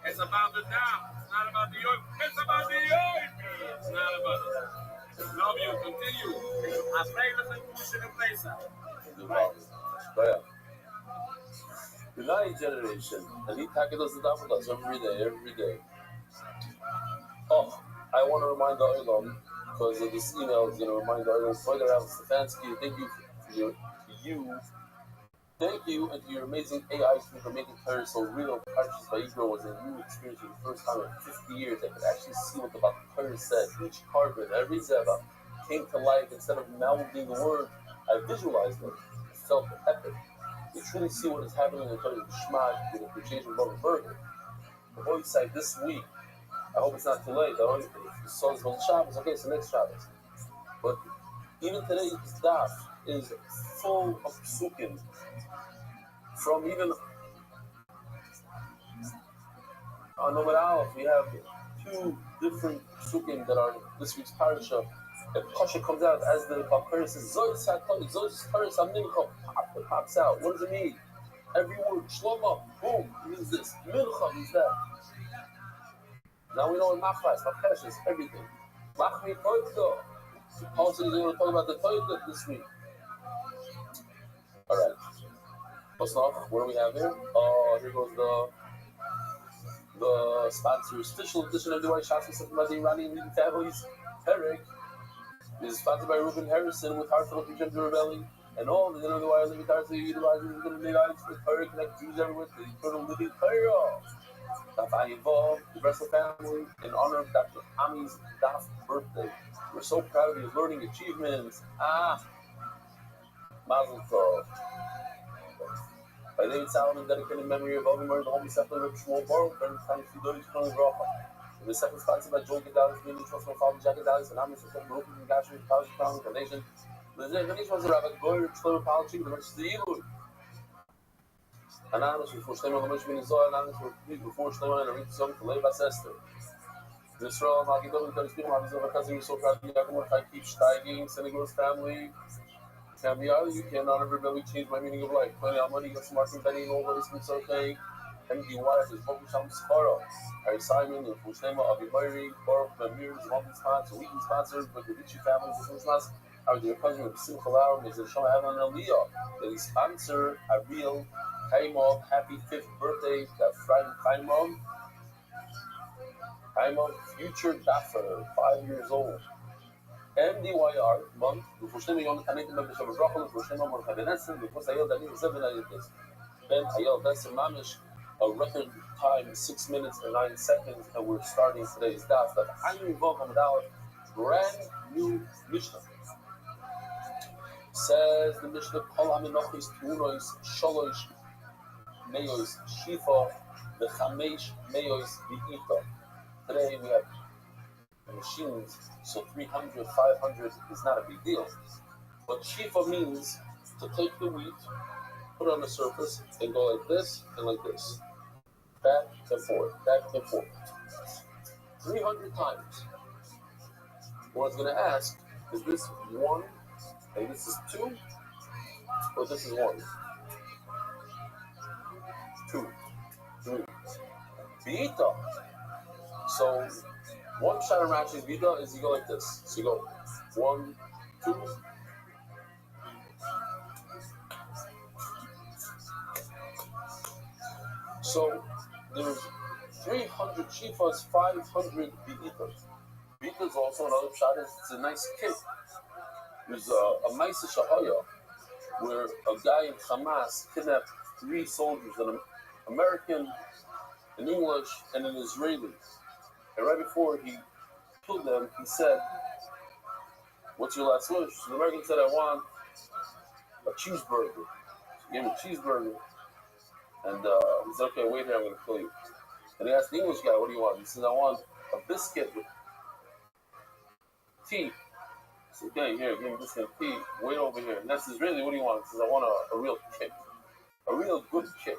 It's about the now. It's not about the yoke. It's about the yoke. It's not about the love you. Continue. I pray that you should have placed out. The 9th generation, and he does the daf with us every day. Oh, I want to remind the Olam, because this email is going to remind the Olam, further out Stefanski, thank you and to your amazing AI team for making Torah so real. Parshas Vayikra was a new experience for the first time in 50 years. I could actually see what the Torah said. Each carbon, every zeva, came to life. Instead of mouthing the word, I visualized it. It felt epic. You truly see what is happening in Torah Shema with the appreciation of the burger. The voice side this week, I hope it's not too late. If the sun's on Shabbos, okay, so next Shabbos. But even today's daf is full of psukim. From even on Nomad Aleph, we have 2 different psukim that are this week's parasha. If Kasha comes out as the Bakar says, Zoyis HaMincha, it pops out. What does it mean? Every word, Shloma, boom, means this. Mincha means that. Now we know in Machlas, Machesh is everything. Machmi Toyta. Also, he's going to talk about the Toyta this week. Alright. What's up? What do we have here? Oh, here goes the sponsors. Official edition of the White Shots with by the Iranian leading families. Perek is sponsored by Ruben Harrison with Heartfelt Appreciation to Rebelling. And all the Inner Wire Living Tires, so you utilize it to make eyes with Perek, connect Jews everywhere to the eternal living Torah. Daf involved the rest of the family in honor of Dr. Ami's Daf birthday. We're so proud of his learning achievements. Mazel Tov. By David Salomon, dedicated memory of Avimar, the Holy Sepulchre of Shmuel Baruch, and thanks to those who come Bracha. The second sponsored by Joel Gedalis, Mini Trust for Father Jack Gedalis, and Amos of Baruch and Gashri, College Crown, Foundation. The Zenich was the Rabbi Goyer, Shlomo Palachim, the Merchant of the Elul. Anonymous before Shlomo, the Merchant of the Zohar, Anonymous before Shlomo, and a Rita Zom, to Leibas Esther. The Israel, Magidov, and Karis Pino, Havizov, Akazi, we're so proud of you, Yakum, I keep steiging, Senegal's family. You cannot ever really change my meaning of life. Plenty of money, got some marketing, Benny, and all that is okay. MDY, his Bokum Sham Sparrow. Harry Simon, and Fushnema, Avi Murray, Baruch, Mamir, Zalman sponsor, Wheaton sponsor, but the Richie family, the Christmas. Our cousin of Simcha Lauer is a show I have on Aliyah. They sponsor Ariel Kaimov. Happy 5th birthday. That Friday Kaimov. Kaimov, future daffer, 5 years old. MDYR month. Before on the Tanit Mabishab Brachel, before on Kabenessen, before Ayel Dani 7 ayat. Ben Ayel Besser Mamish, a record time 6 minutes and 9 seconds, and we're starting today's daf. That Ayin Vav Amadav, brand new Mishnah. Says the Mishnah, Kol HaMenochis Tunois Sholosh Meos Shifa V'Chamesh Meos V'Ita. Today we have machines, so 300, 500 is not a big deal. But Shifa means to take the wheat, put it on the surface, and go like this and like this. Back and forth, back and forth. 300 times. What I was going to ask, is this one, and this is two, or this is one? 2, 3. V'ita. So, one shot of Rashi's V'ita is you go like this. So you go 1, 2. So there's 300 shifas, 500 V'itas. V'ita is also another shot. It's a nice kick. There's a Maisa Shahaya where a guy in Hamas kidnapped 3 soldiers, an American, an English, and an Israeli. And right before he killed them, he said, "What's your last wish?" So the American said, "I want a cheeseburger." So he gave him a cheeseburger. And he said, "Okay, wait here, I'm going to kill you." And he asked the English guy, "What do you want?" He said, "I want a biscuit with tea." He said, "Okay, here, give me a biscuit with tea. Wait over here." And that's Israeli, "What do you want?" He says, "I want a real kick. A real good kick."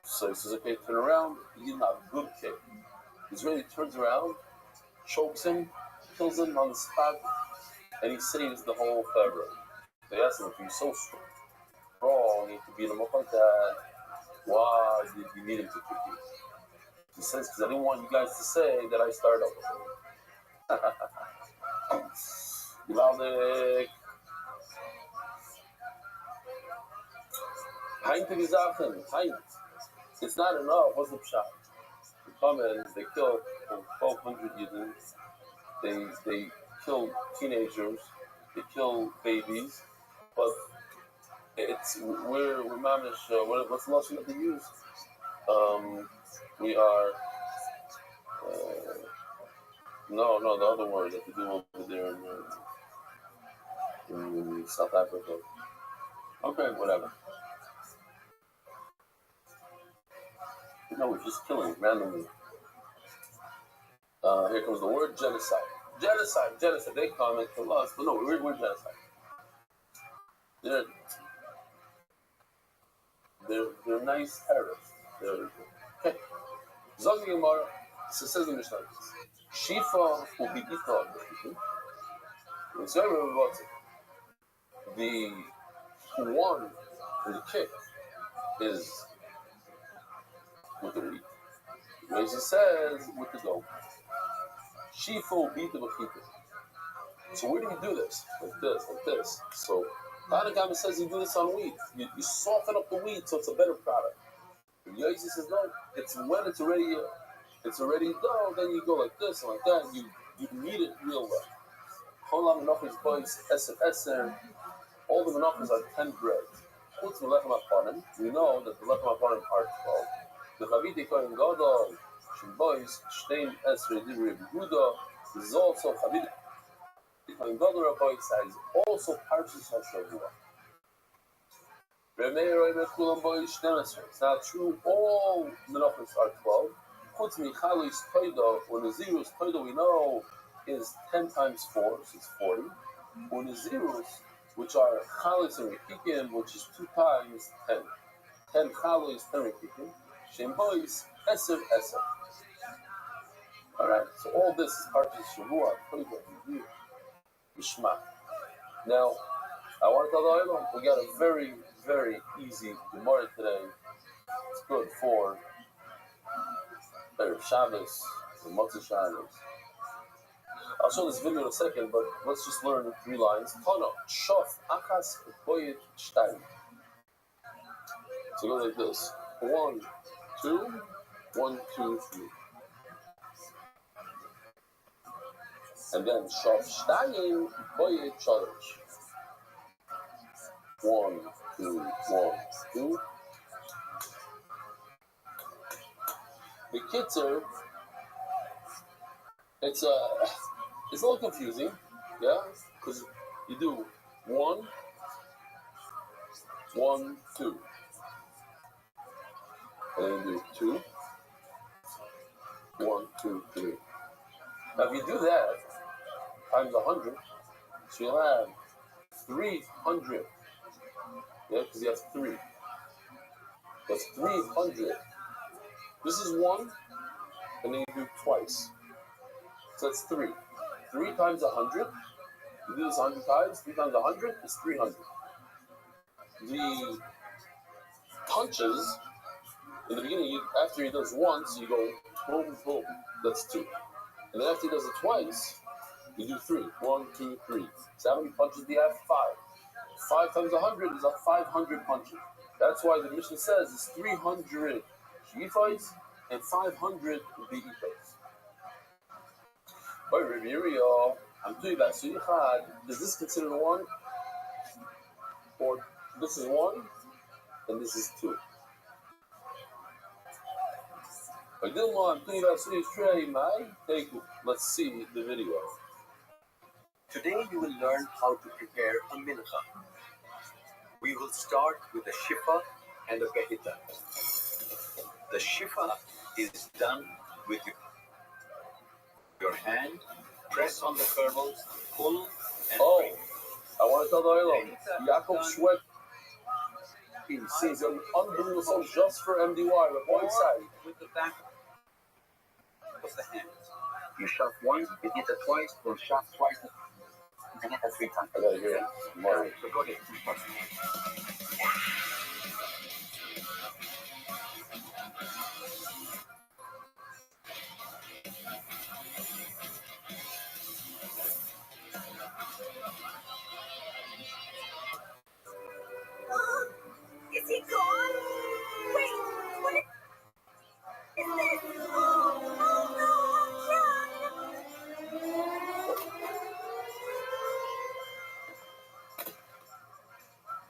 So he says, "Okay, turn around. You give him a good kick." The Israeli turns around, chokes him, kills him on the spot, and he saves the whole fabric. They asked him, "If you're so strong, you could beat him up like that, why did you need him to kick you?" He says, "Because I didn't want you guys to say that I started up with him." Gewaldig. Heint Gesachen, Heint. It's not enough. What's the pshat? They come in, they kill 1,200 Yidden. They kill teenagers. They kill babies. But we're mamish. What's the lesson that they use? We are. No, the other word that they do over there in South Africa. Okay, whatever. No, we're just killing randomly. Here comes the word genocide. Genocide. They come and kill us, but no, we're genocide. They're nice terrorists. Okay. Zog the Gemara, says the Mishnah, Shifa will be Ita. The one in the kick is with the wheat. Rashi says with the dough. Shifa will beat the Bechita. So where do you do this? Like this. So Tanakh says you do this on wheat. You soften up the wheat so it's a better product. Rashi says no. It's when it's already dough. Then you go like this and like that. You knead it real well. All the menachos are 10 breads. We know that the lechem aparim are 12. The Chaviti Kohen Gadol, Shimbois, Shtein Esrei Divrei Yehuda. This is also Chaviti Kohen Gadol Rabbi says also Parshas HaShavua. Remeir Oimer Kulam Bois 12. It's not true. All menachos are 12. Chutz Michalis Toido, when the zeros Toido we know is 10 times 4, so it's 40. When the zeros, which are Chalis and Rekikim, which is 2 times 10. 10 Chalis, 10 Rekikim. Shem Bois, Eser. Alright, so all this is part of Shavua, Toido, Mishma. Now, I want to tell the Olam, we got a very, very easy Gemara today. It's good for Shabbos, the Motzei Shabbos. I'll show this video in a second, but let's just learn 3 lines. Tana, shof, achas, boyet, stein. So it goes like this. 1, 2, 1, 2, 3. And then shof, stein, boyet, shalosh. 1, 2, 1, 2. The kitzer, it's a little confusing, yeah? Because you do 1, 1, 2. And then you do 2, 1, 2, 3. Now if you do that times 100, so you'll have 300. Yeah, because you have 3. That's 300. This is 1, and then you do twice. So that's 3. 3 times 100. You do this 100 times. 3 times 100 is 300. The punches in the beginning, after he does once, you go boom, boom. That's 2. And then after he does it twice, you do 3. 1, 2, 3. So how many punches do you have? 5. 5 times 100 is 500 punches. That's why the Mishnah says it's 300 shifais and 500 be'ifais. By Rabbi Yiriyah, I'm doing about Suyichad. Is this considered 1? Or this is 1 and this is 2? By Dilma, I'm doing about Suyichad. Let's see the video. Today you will learn how to prepare a mincha. We will start with a shifa and a behita. The shifa is done with your hand, press on the kernels, pull and bring. I want to tell the Olam, Yaakov Sweat, he sings an unbelievable song just for MDY, but one side. With the back of the hand. You shove once, behita twice, or shove twice, behita 3 times. I gotta hear it. More. So go ahead. Is he gone? Wait, what is this? Oh no,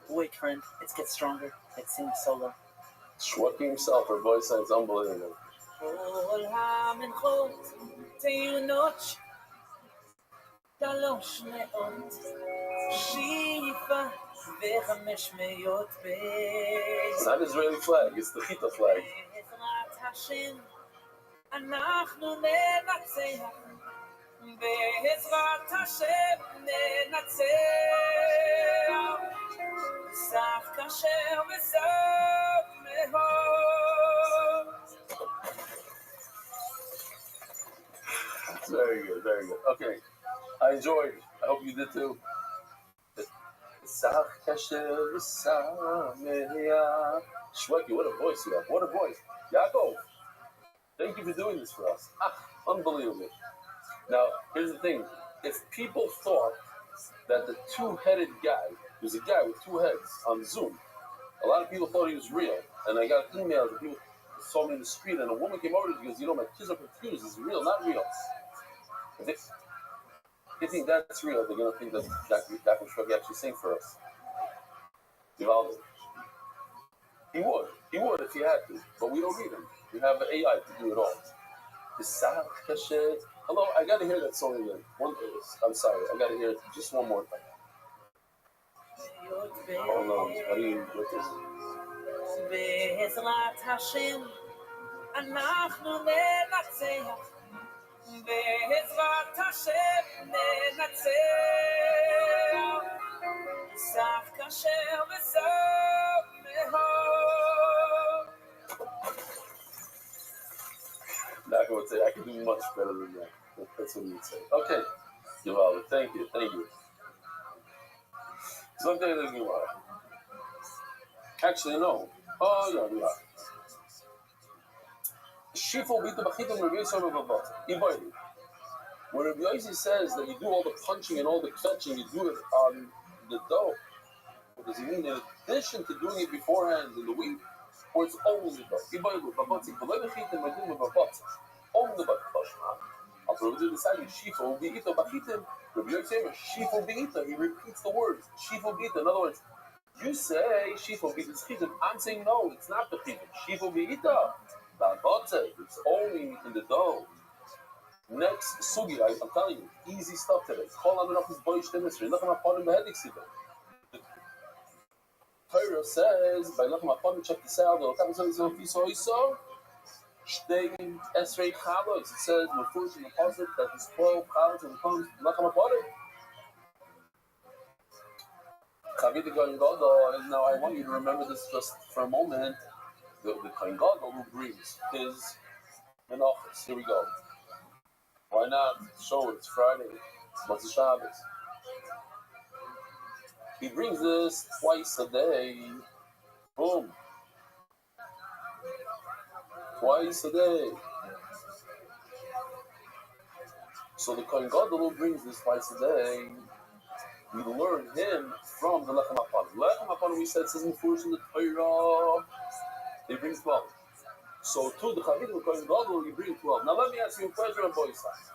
Wait, friend, it gets stronger. It seems solo. Shweki himself, her voice sounds unbelievable. It's not Israeli flag, it's the Chita flag. It's very good, very good. Okay, I enjoyed it. I hope you did too. Shweki, what a voice you have. What a voice. Yaakov, thank you for doing this for us. Unbelievable. Now, here's the thing. If people thought that the 2-headed guy was a guy with 2 heads on Zoom, a lot of people thought he was real. And I got emails of people saw me in the street, and a woman came over to me and goes, my kids are confused. Is it real? Not real. If they think that's real, they're going to think that Dr. Shweki actually sang for us. Givaldi. He would if he had to, but we don't need him. We have an AI to do it all. Hello, I got to hear that song again. I'm sorry, I got to hear it just one more time. Oh no, how do you get this? Not going to say I can do much better than that. That's what he would say. Okay, Givaldi, thank you. Something that you are. Actually, no. Oh, yeah, we are. Shifo bita bachitum reviso bebabot. Iboidi. When Rabbi Yossi says that you do all the punching and all the fetching, you do it on the dough, what does he mean? In addition to doing it beforehand in the week, or it's only the dough? Only the he repeats the words. In other words, you say shifo b'chitim. I'm saying no, it's not the chitim. Shifo b'ita. It's only in the dough. Next sugi, I'm telling you, easy stuff today. Call on enough his boy shtemesri. Lachem upon him behedik sibe. Torah says by lachem upon him, check this out. The Lachem says so. Shtei esrei chalos. It says in the first in the pasuk that there's 12 chalos and comes lachem upon him. Now I want you to remember this just for a moment. The Kohen Gadol who brings his menachos. Here we go. Why not? Show it's Friday. What's the Shabbos? He brings this twice a day. Boom. Twice a day. So the Kohen Gadol who brings this twice a day, we learn him from the Lechem HaPanim. Lechem HaPanim, we said, says in the Torah, he brings 12. So to the Chavidim of Kohen Gadol, you bring 12. Now let me ask you a question on both sides.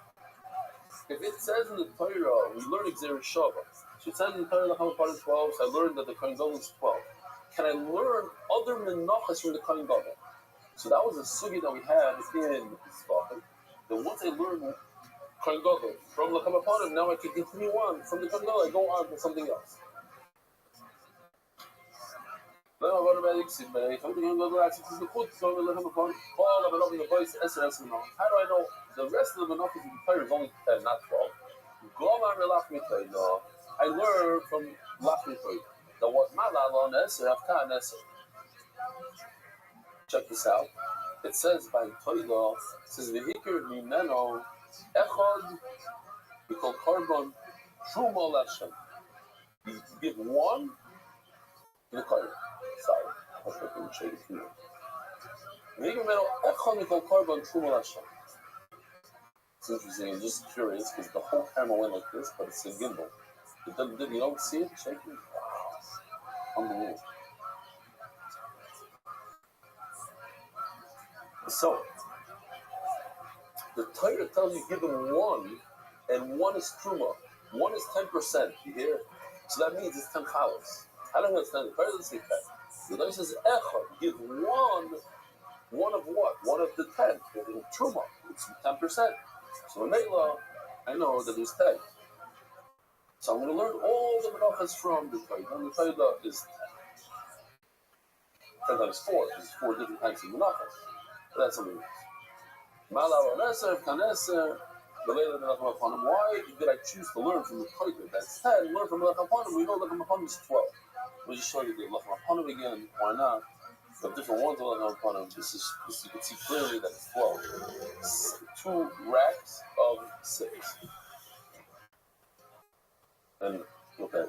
If it says in the Torah, we learn Gzeir Shavah. So it says in the Torah, Lechem HaPanim 12, so I learned that the Kohen Gadol is 12. Can I learn other menachas from the Kohen Gadol? So that was a sugi that we had in Sfachim. Then once I learned Kohen Gadol from Lechem HaPanim, now I can continue on. From the Kohen Gadol, I go on to something else. How do I know the rest of the menachos in the Torah is only 10, not 12? I learned from Lachmi Toy that what Malal Eser Afkan Eser. Check this out. It says by Toilah, it says Vehikir Mimeno Echad B'Kol Korban Truma Lashem. You give one in the Torah. Sorry, I can change it here. Vehikir Mimeno Echad B'Kol Korban Truma Lashem. It's interesting. I'm just curious because the whole camera went like this, but it's a gimbal. You don't see it shaking? Wow. Unbelievable. So, the Torah tells you give them one, and one is truma. One is 10%. You hear? So that means it's 10 chalos. I don't understand. The Torah doesn't say that. The Torah says echad. Give one of what? One of the 10. In truma, it's 10%. So in Mela, I know that there's 10. So I'm going to learn all the menachas from the Torah. And the Torah is 10 times 4. There's 4 different types of menachas. That's something else. Why did I choose to learn from the Torah? That's 10. Learn from the Lechem HaPanim. We know Lechem HaPanim is 12. We'll just show you the Lechem HaPanim again. Why not? The different ones of Lechem HaPanim. This you can see clearly that it's 12. 2 racks of 6. And okay.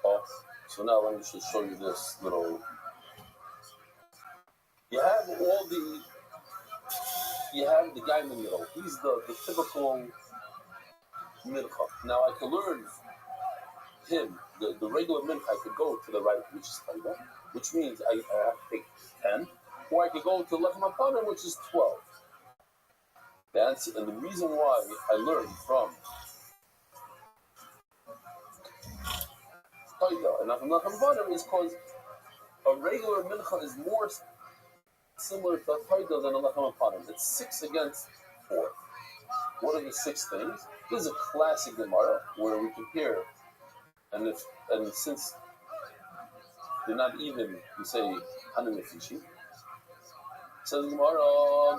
Oh, so now let me just show you this little. You have the guy in the middle. He's the typical mincha. Now I can learn him, the regular mincha. I could go to the right, which is Taida, which means I have to take 10, or I could go to Lechem HaPanim, which is 12. And the reason why I learned from Taida and not from Lechem HaPanim is because a regular mincha is more similar to Taida than a Lechem HaPanim. It's 6 against 4. What are the 6 things? This is a classic Gemara where we compare, and since they're not even, we say Hanim Efishi. Says Gemara,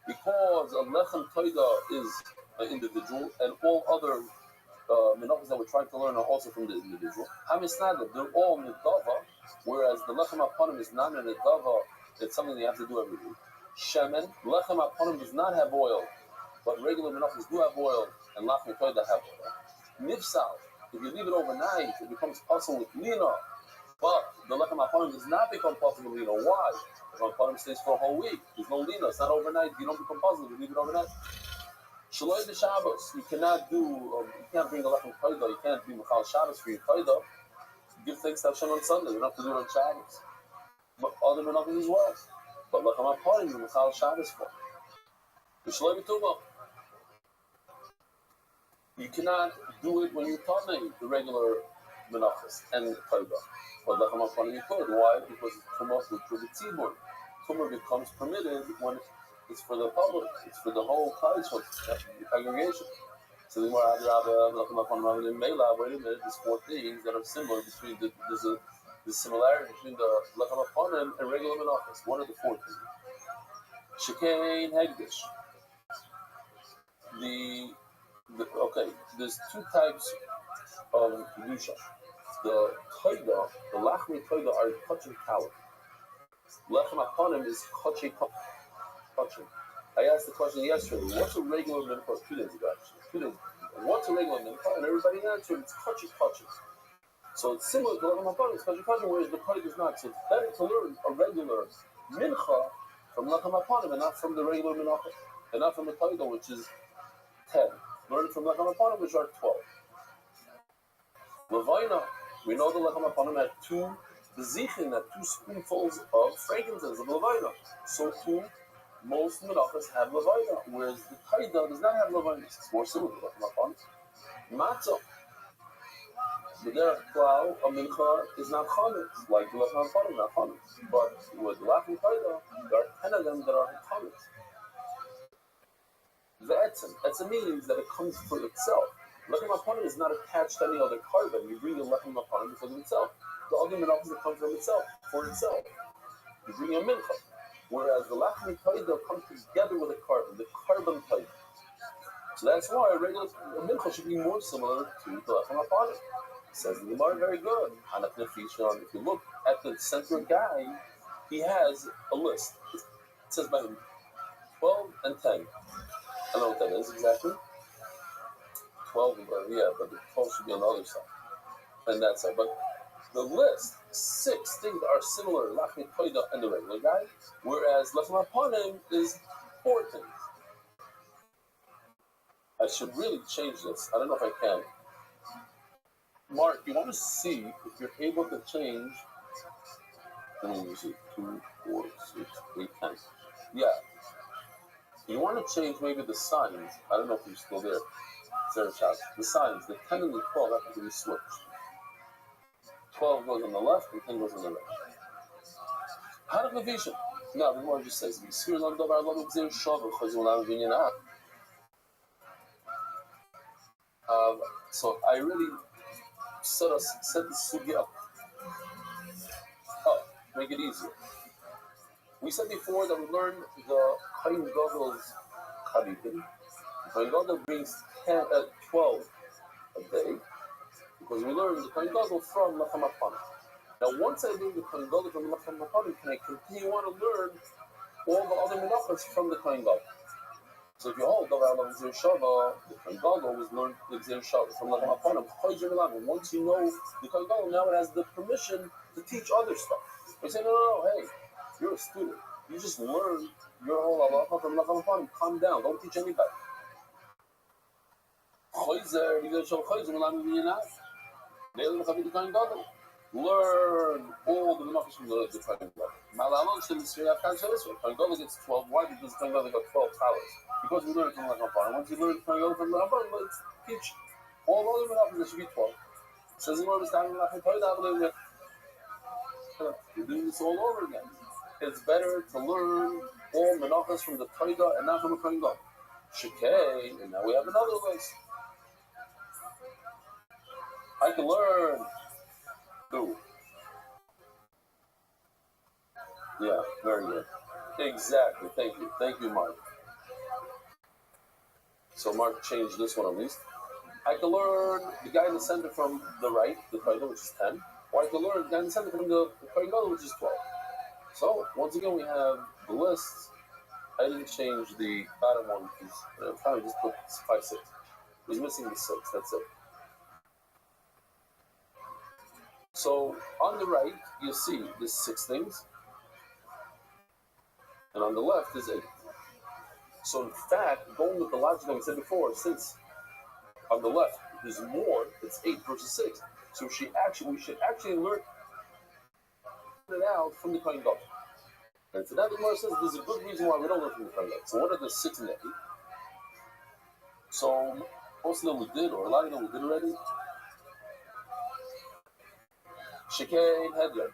because a Lechem Taida is an individual, and all other menachos that we're trying to learn are also from the individual. Hamisnada, they're all nidava, whereas the Lechem HaPanim is not a nidava. It's something they have to do every week. Shemen, Lechem HaPanim does not have oil, but regular menachos do have oil, and Lachmi Taida have oil. Nifsal, If you leave it overnight, it becomes possible with lina. But the lechem hapanim does not become possible with lina. Why? Lechem hapanim stays for a whole week. There's no lina. It's not overnight. You don't become possible. You leave it overnight. Shaloi the Shabbos. You cannot do. You can't bring a lechem koida. You can't be mechal Shabbos for your koida. Give thanks to Hashem on Sunday. You don't have to do it on Shabbos. But other menachos as well. But lechem hapanim you mechal Shabbos for. Shaloi b'tumah. You cannot do it when you're talking the regular menachos and koida. But lechem hapanim you could. Why? Because it's tumah for the tzibur. Tumah becomes permitted when it's for the public. It's for the whole college, for the congregation. So the more lechem hapanim in Mela. Wait a minute. There's four things that are similar between there's the similarity between the lechem hapanim and regular menachos. What are the four things? Shekain hegdish. Okay, there's two types of kedusha. The koida, the lachmi koida are touching talent. Lechem hapanim is touching. I asked the question yesterday. What's a regular mincha? 2 days ago, actually. 2 days ago. What's a regular mincha? And everybody answered it's touching. So it's similar to lechem hapanim. It's touching, whereas the koida is not. So it's better to learn a regular mincha from lechem hapanim and not from the regular mincha, and not from the koida, which is 10. Learn from lechem hapanim, which are 12. Levaina, we know the lechem hapanim had 2 spoonfuls of frankincense of levaina. So too, most menachos have levaina, whereas the koida does not have levaina. It's more similar to lechem hapanim. Matzah. The derech klal, a mincha is not chametz, like the lechem hapanim, not chametz. But with lechem koida, there are 10 of them that are chametz. The etzem means that it comes for itself. Lechem hapanim is not attached to any other carbon. You bring a lechem hapanim because of itself. The other menachos that come from itself, for itself. You bring a mincha. Whereas the lechem koida comes together with a carbon, the carbon koida. So that's why a regular mincha should be more similar to the lechem hapanim. Says the Gemara, very good. If you look at the center guy, he has a list. It says by him 12 and 10. I don't know what that is exactly. 12, yeah, but the 12 should be on the other side. And that side. But the list, 6 things are similar, lachmi koida and the regular guy, whereas lechem hapanim is 4 things. I should really change this. I don't know if I can. Mark, you want to see if you're able to change. Let me use it. 2, 4, 6, 8, 10. Yeah. You want to change maybe the signs. I don't know if you're still there. The signs, the 10 and the 12 have to be switched. 12 goes on the left and 10 goes on the right. How do you vision? No, the Gemara just says, so I really set the sugi up. Oh, make it easier. We said before that we learned the Kohen Gadol's Chavitim. The Kohen Gadol brings 12 a day because we learned the Kohen Gadol from lechem hapanim. Now, once I learn the Kohen Gadol from lechem hapanim, can I continue on to learn all the other menachos from the Kohen Gadol? So if you hold Davar Alav Gzeir Shava, the Kohen Gadol was learned the Gzeir Shava from lechem hapanim. Once you know the Kohen Gadol, now it has the permission to teach other stuff. We say, no, hey, you're a student. You just learn your whole halacha from lechem hapanim. Calm down. Don't teach anybody. Learn all the menachos from the Kohen Gadol. Kohen Gadol gets 12. Why? Because Kohen Gadol got 12 talents. Because we learn it from lechem hapanim. Once you learn Kohen Gadol from lechem hapanim, let's teach all other menachos. There should be 12. Says the Lord is standing lechem koida. You're doing this all over again. It's better to learn all menachos from the koida and not from the Kohen Gadol. Shekay, and now we have another list. I can learn 2. Yeah, very good. Exactly. Thank you, Mark. So Mark changed this one at least. I can learn the guy in the center from the right, the koida, which is 10. Or I can learn the guy in the center from the Kohen Gadol, which is 12. So once again, we have the lists. I didn't change the bottom one because I probably just put 5, 6. It was missing the 6. That's it. So on the right, you see there's 6 things, and on the left is 8. So in fact, going with the logic that we said before, since on the left there's more, it's 8 versus 6. So we should actually learn it out from the Kohen Gadol. And for that, the Gemara says there's a good reason why we don't learn from the Kohen Gadol. So what are the 6 and the 8? So most of them we did, or a lot of them we did already. Shekei Hedya.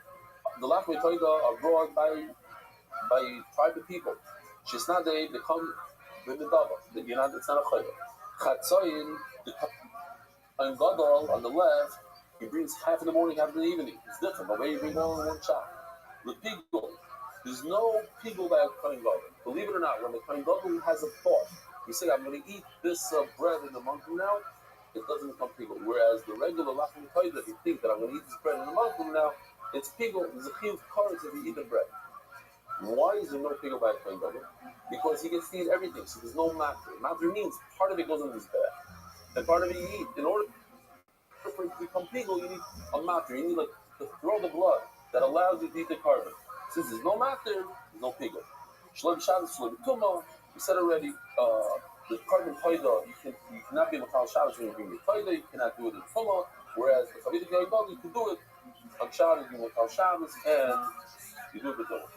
The Lachmei Toida are brought by private people. Shisnadei, they come with the Dava. It's not a Chayda. Chatzayin, the Kohen Gadol on the left, he brings half in the morning, half in the evening. It's different. The way you bring all in one shot. The Pigul, there's no Pigul by a Kohen Gadol. Believe it or not, when the Kohen Gadol has a thought, you say, I'm going to eat this bread in a month from now, it doesn't become Pigul. Whereas the regular Lachmei Toida, if you think that I'm going to eat this bread in a month from now, it's Pigul. There's a chiyuv karetz if you eat the bread. Why is there no Pigul by a Kohen Gadol? Because he gets to eat everything, so there's no matter. Matter means part of it goes in his bag, and part of it you eat. In order for it to become Pigul, you need a matter. You need to throw the blood that allows you to eat the carbon. Since there's no matter, there's no Pigul. Shlem Shabbos, Shlem Tumah. We said already, the carbon Toida, you cannot be Matal Shabbos when you bring your Toida. You cannot do it in Tumah. Whereas the Chavidik Kohen Gadol, you can do it on Shabbos, you Matal Shabbos, and you do it with Tumah.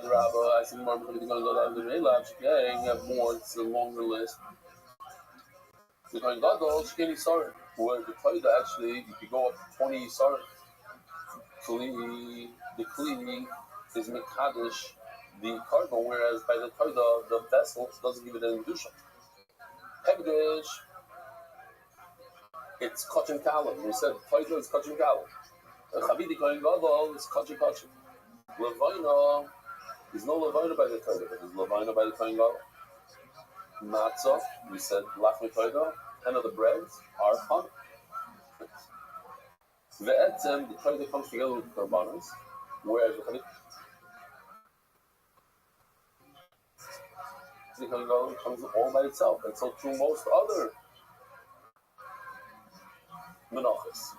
The Rabbi, I see more going to go down the Relapse. Yeah, you have more. It's a longer list. The Kohen Gadol, Shkeni Sarim, where the Toida actually, you could go up to 20 Sarim. The Kli is Mekadosh, the carbon, whereas by the Toida, the vessel doesn't give it any Kedusha. Hegdish, it's Kachin Kalim. We said Toida is Kachin Kalim. Chavidi Kohen Gadol is Kachin Kachin. Levina, there's no Levina by the Toida, but there's Levina by the Kohen Gadol. Matzah, we said Lachmei Toida, 10 of the breads are honey. Ve'etzem, the Toida comes together with Karbanos, whereas the Kohen Gadol comes all by itself, and so through most other Menachos.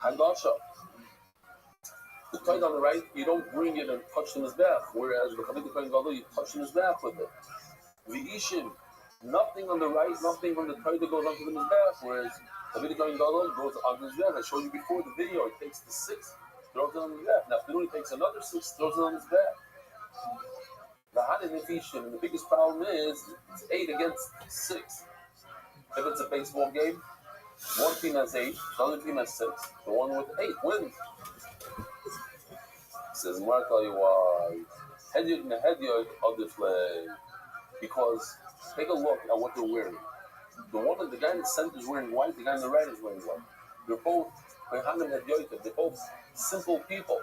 Handasha, the Toida on the right, you don't bring it and touch the Mizbeach, whereas the Kohen Gadol, you touch the Mizbeach with it. V'ishim, nothing on the right, nothing from the Toida goes onto the Mizbeach, whereas the Kohen Gadol goes onto the Mizbeach. I showed you before the video, it takes the 6, throws it on the Mizbeach. Now, afternoon, it takes another 6, throws it on the Mizbeach. The Hadin Nefishim, and the biggest problem is it's 8 against 6. If it's a baseball game, one team has 8, the other team has 6. The one with 8 wins. He says, I'll tell you why. Because take a look at what they're wearing. The guy in the center is wearing white, the guy on the right is wearing white. They're both they're both simple people.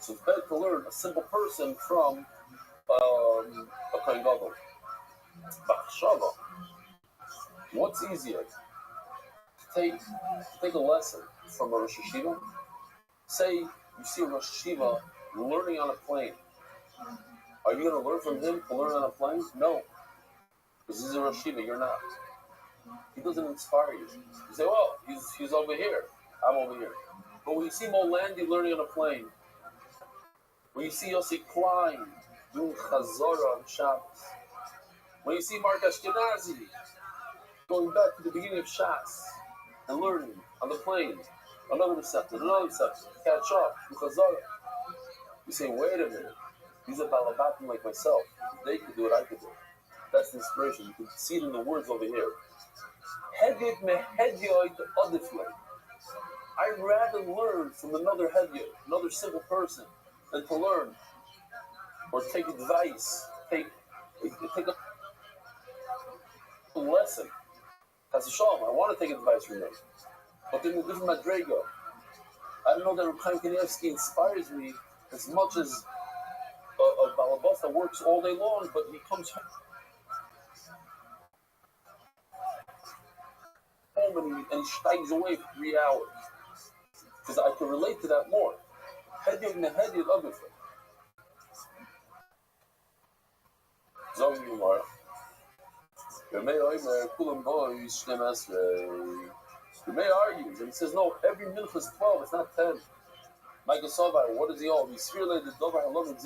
So it's better to learn a simple person from a Kohen Gadol. Bachshava. What's easier? To take a lesson from a Rosh Hashiva? Say you see a Rosh Hashiva learning on a plane. Are you going to learn from him to learn on a plane? No. Because he's a Rosh Hashiva, you're not. He doesn't inspire you. You say, well, he's over here. I'm over here. But when you see Molandi learning on a plane, when you see Yossi Klein doing Chazorah on Shabbos, when you see Mark Ashkenazi going back to the beginning of Shas and learning on the plane, another receptor, catch up, Chazorah, you say, wait a minute, these are Balabatim like myself. If they could do it, I could do it. That's the inspiration. You can see it in the words over here. I'd rather learn from another Hediyot, another simple person, than to learn or take advice, take a lesson. As a Shalom, I want to take advice from them, but in a different Madrega. I don't know that Reb Chaim Kanievsky inspires me as much as a Balabas that works all day long, but he comes home and he steig's away for 3 hours. Because I can relate to that more. Hediyot mehediyot obviously. Zog Yumar. Yomei Oimer Kulam Boy Shnem Esrei. The May argues and he says, no, every mincha is 12, it's not 10. Michael Sovar, what does he hold? He's fearless, the Dover Halom,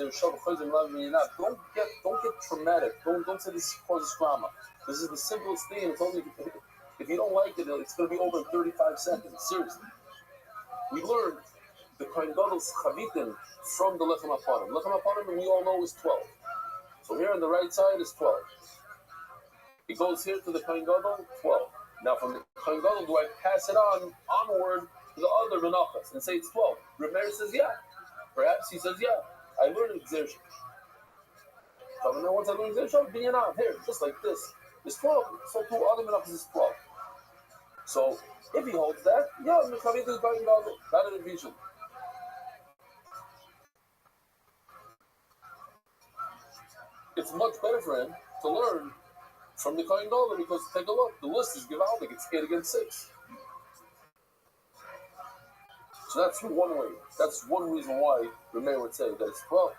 don't get traumatic. Don't say this causes drama. This is the simplest thing, and it's only if you don't like it, it's going to be over in 35 seconds. Seriously. We learned the Kohen Gadol's chavitim from the Lechem HaPanim. Lechem HaPanim, we all know, is 12. So here on the right side is 12. It goes here to the Kohen Gadol, 12. Now from the Kohen Gadol, do I pass it onward to the other menachas and say it's 12? Rabbi says, yeah. Perhaps he says, yeah. I learned Xer. So now once I learn Xer, binyanan, here, just like this, is 12. So two other menachas is 12. So if he holds that, yeah, Mechavit is Kohen Gadol. That is the vision. It's much better for him to learn from the Kohen Gadol because take a look, the list is givaldic. It's 8 against 6. So that's one way. That's one reason why Rabbi would say that it's 12.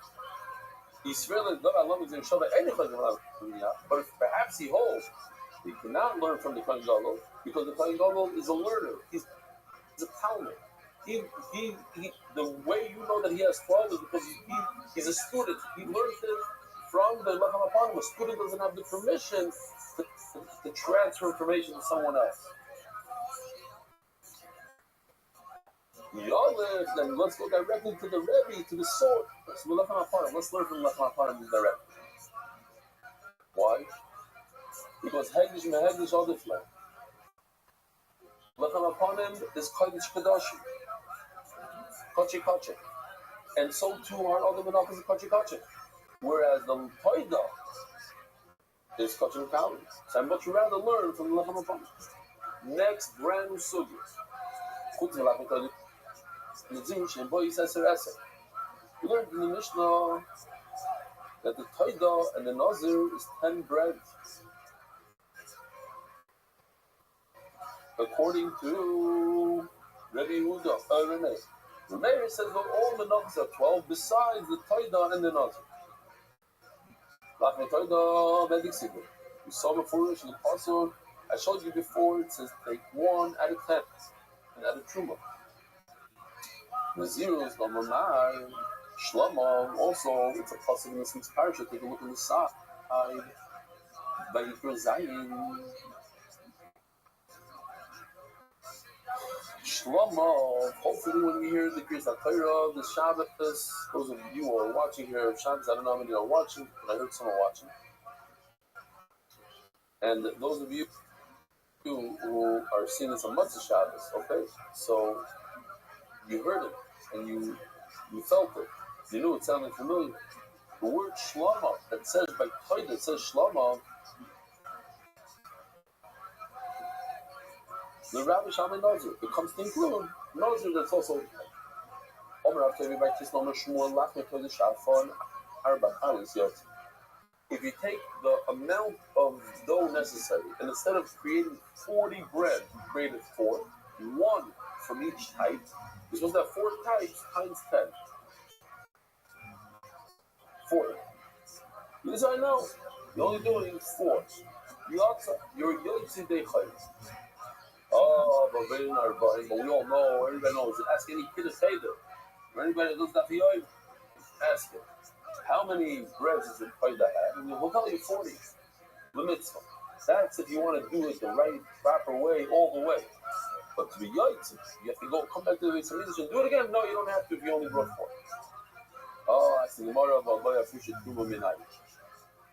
But if perhaps he holds, he cannot learn from the Kohen Gadol because the Kohen Gadol is a learner. He's a Talmud. The way you know that he has 12 is because he's a student. He learns it from the Lechem HaPanim. A student doesn't have the permission to transfer information to someone else. Then let's go directly to the Rabbi, to the source. So Lechem HaPanim. Let's learn from Lechem HaPanim directly. Why? Because Hegdish Mehegdish all different. Lechem HaPanim is Kodesh Kodashim. Koche Koche. And so too are other menachas of Koche Koche. Whereas the Toida is Koche Kali. So I'd much rather learn from the Lechem HaPanim. Next brand new sugya. We learned in the Mishnah that the Toida and the Nazir is 10 bread. According to Rabbi Yehuda, Renee. Rabbi says that all the menachas are 12 besides the Toida and the Nazir. We saw before in the Pasuk, I showed you before, it says take 1 out of 10 and add a Truma. Nazir is number 9. Shlomo, also, it's a Pasuk in this week's parasha. Take a look on the side. Vayikra Zayin. Shlomo, hopefully when you hear the Kriyas HaTorah, the Shabbos, those of you who are watching here, Shabbos, I don't know how many are watching, but I heard someone watching. And those of you who are seeing this on Matzah Shabbos, okay? So you heard it, and you felt it. You knew it sounded familiar. The word Shlomo, that says by Toida, it says Shlomo, the Rabbi Shammai Nazir, it comes to include Nazir that's also if you take the amount of dough necessary, and instead of creating 40 bread, you created 4, 1 from each type, you're supposed to have 4 types times 10. 40. This I know. You're only doing 4. You're Yotzi Dechayim. Oh, but we all know, everybody knows. Ask any kid to say that. Or anybody that does that for you, ask him. How many breads does it Koida have? And we'll tell you 40. The mitzvah. That's if you want to do it the right, proper way, all the way. But to be Yotzi, you have to come back to the Beis Hamikdash and do it again. No, you don't have to if you only brought 4. Oh, I see the Gemara of Albayah Fusha Truma Minai.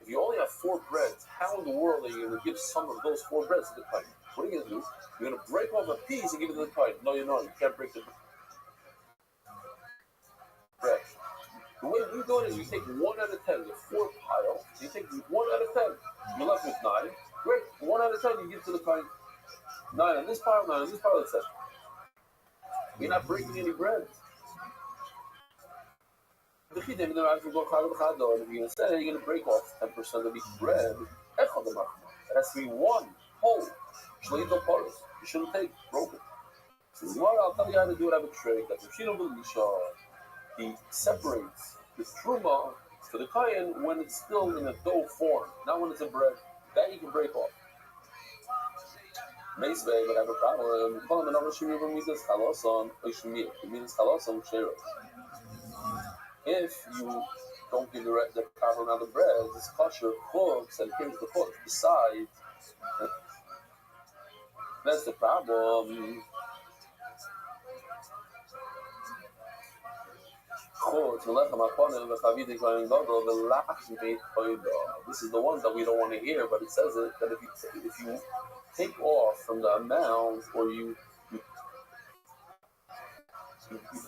If you only have 4 breads, how in the world are you going to give some of those 4 breads to the Kohen? What are you going to do? You're going to break off a piece and give it to the Kohen. No, you're not. You can't break the bread. The way you do it is you take 1 out of 10, the 4 pile, you take 1 out of 10, you're left with 9. Great. 1 out of 10, you give to the Kohen. 9 on this pile, 9 on this pile, etc. You're not breaking any bread. If you're going to say you're going to break off 10% of each bread, it has to be 1 whole. You shouldn't take broken. So I'll tell you how to do it. I have a trick. That he separates the truma for the kohen when it's still in a dough form, not when it's a bread. That you can break off. Meisvei would have a problem. Call him another Shiriva Midas Chaloson, Oishmir, Midas Chaloson, Sheros. If you don't give the proper amount of bread, it's kosher, chutz, and here's the chutz. Besides, that's the problem. This is the one that we don't want to hear, but it says it that if you take off from the amount, or you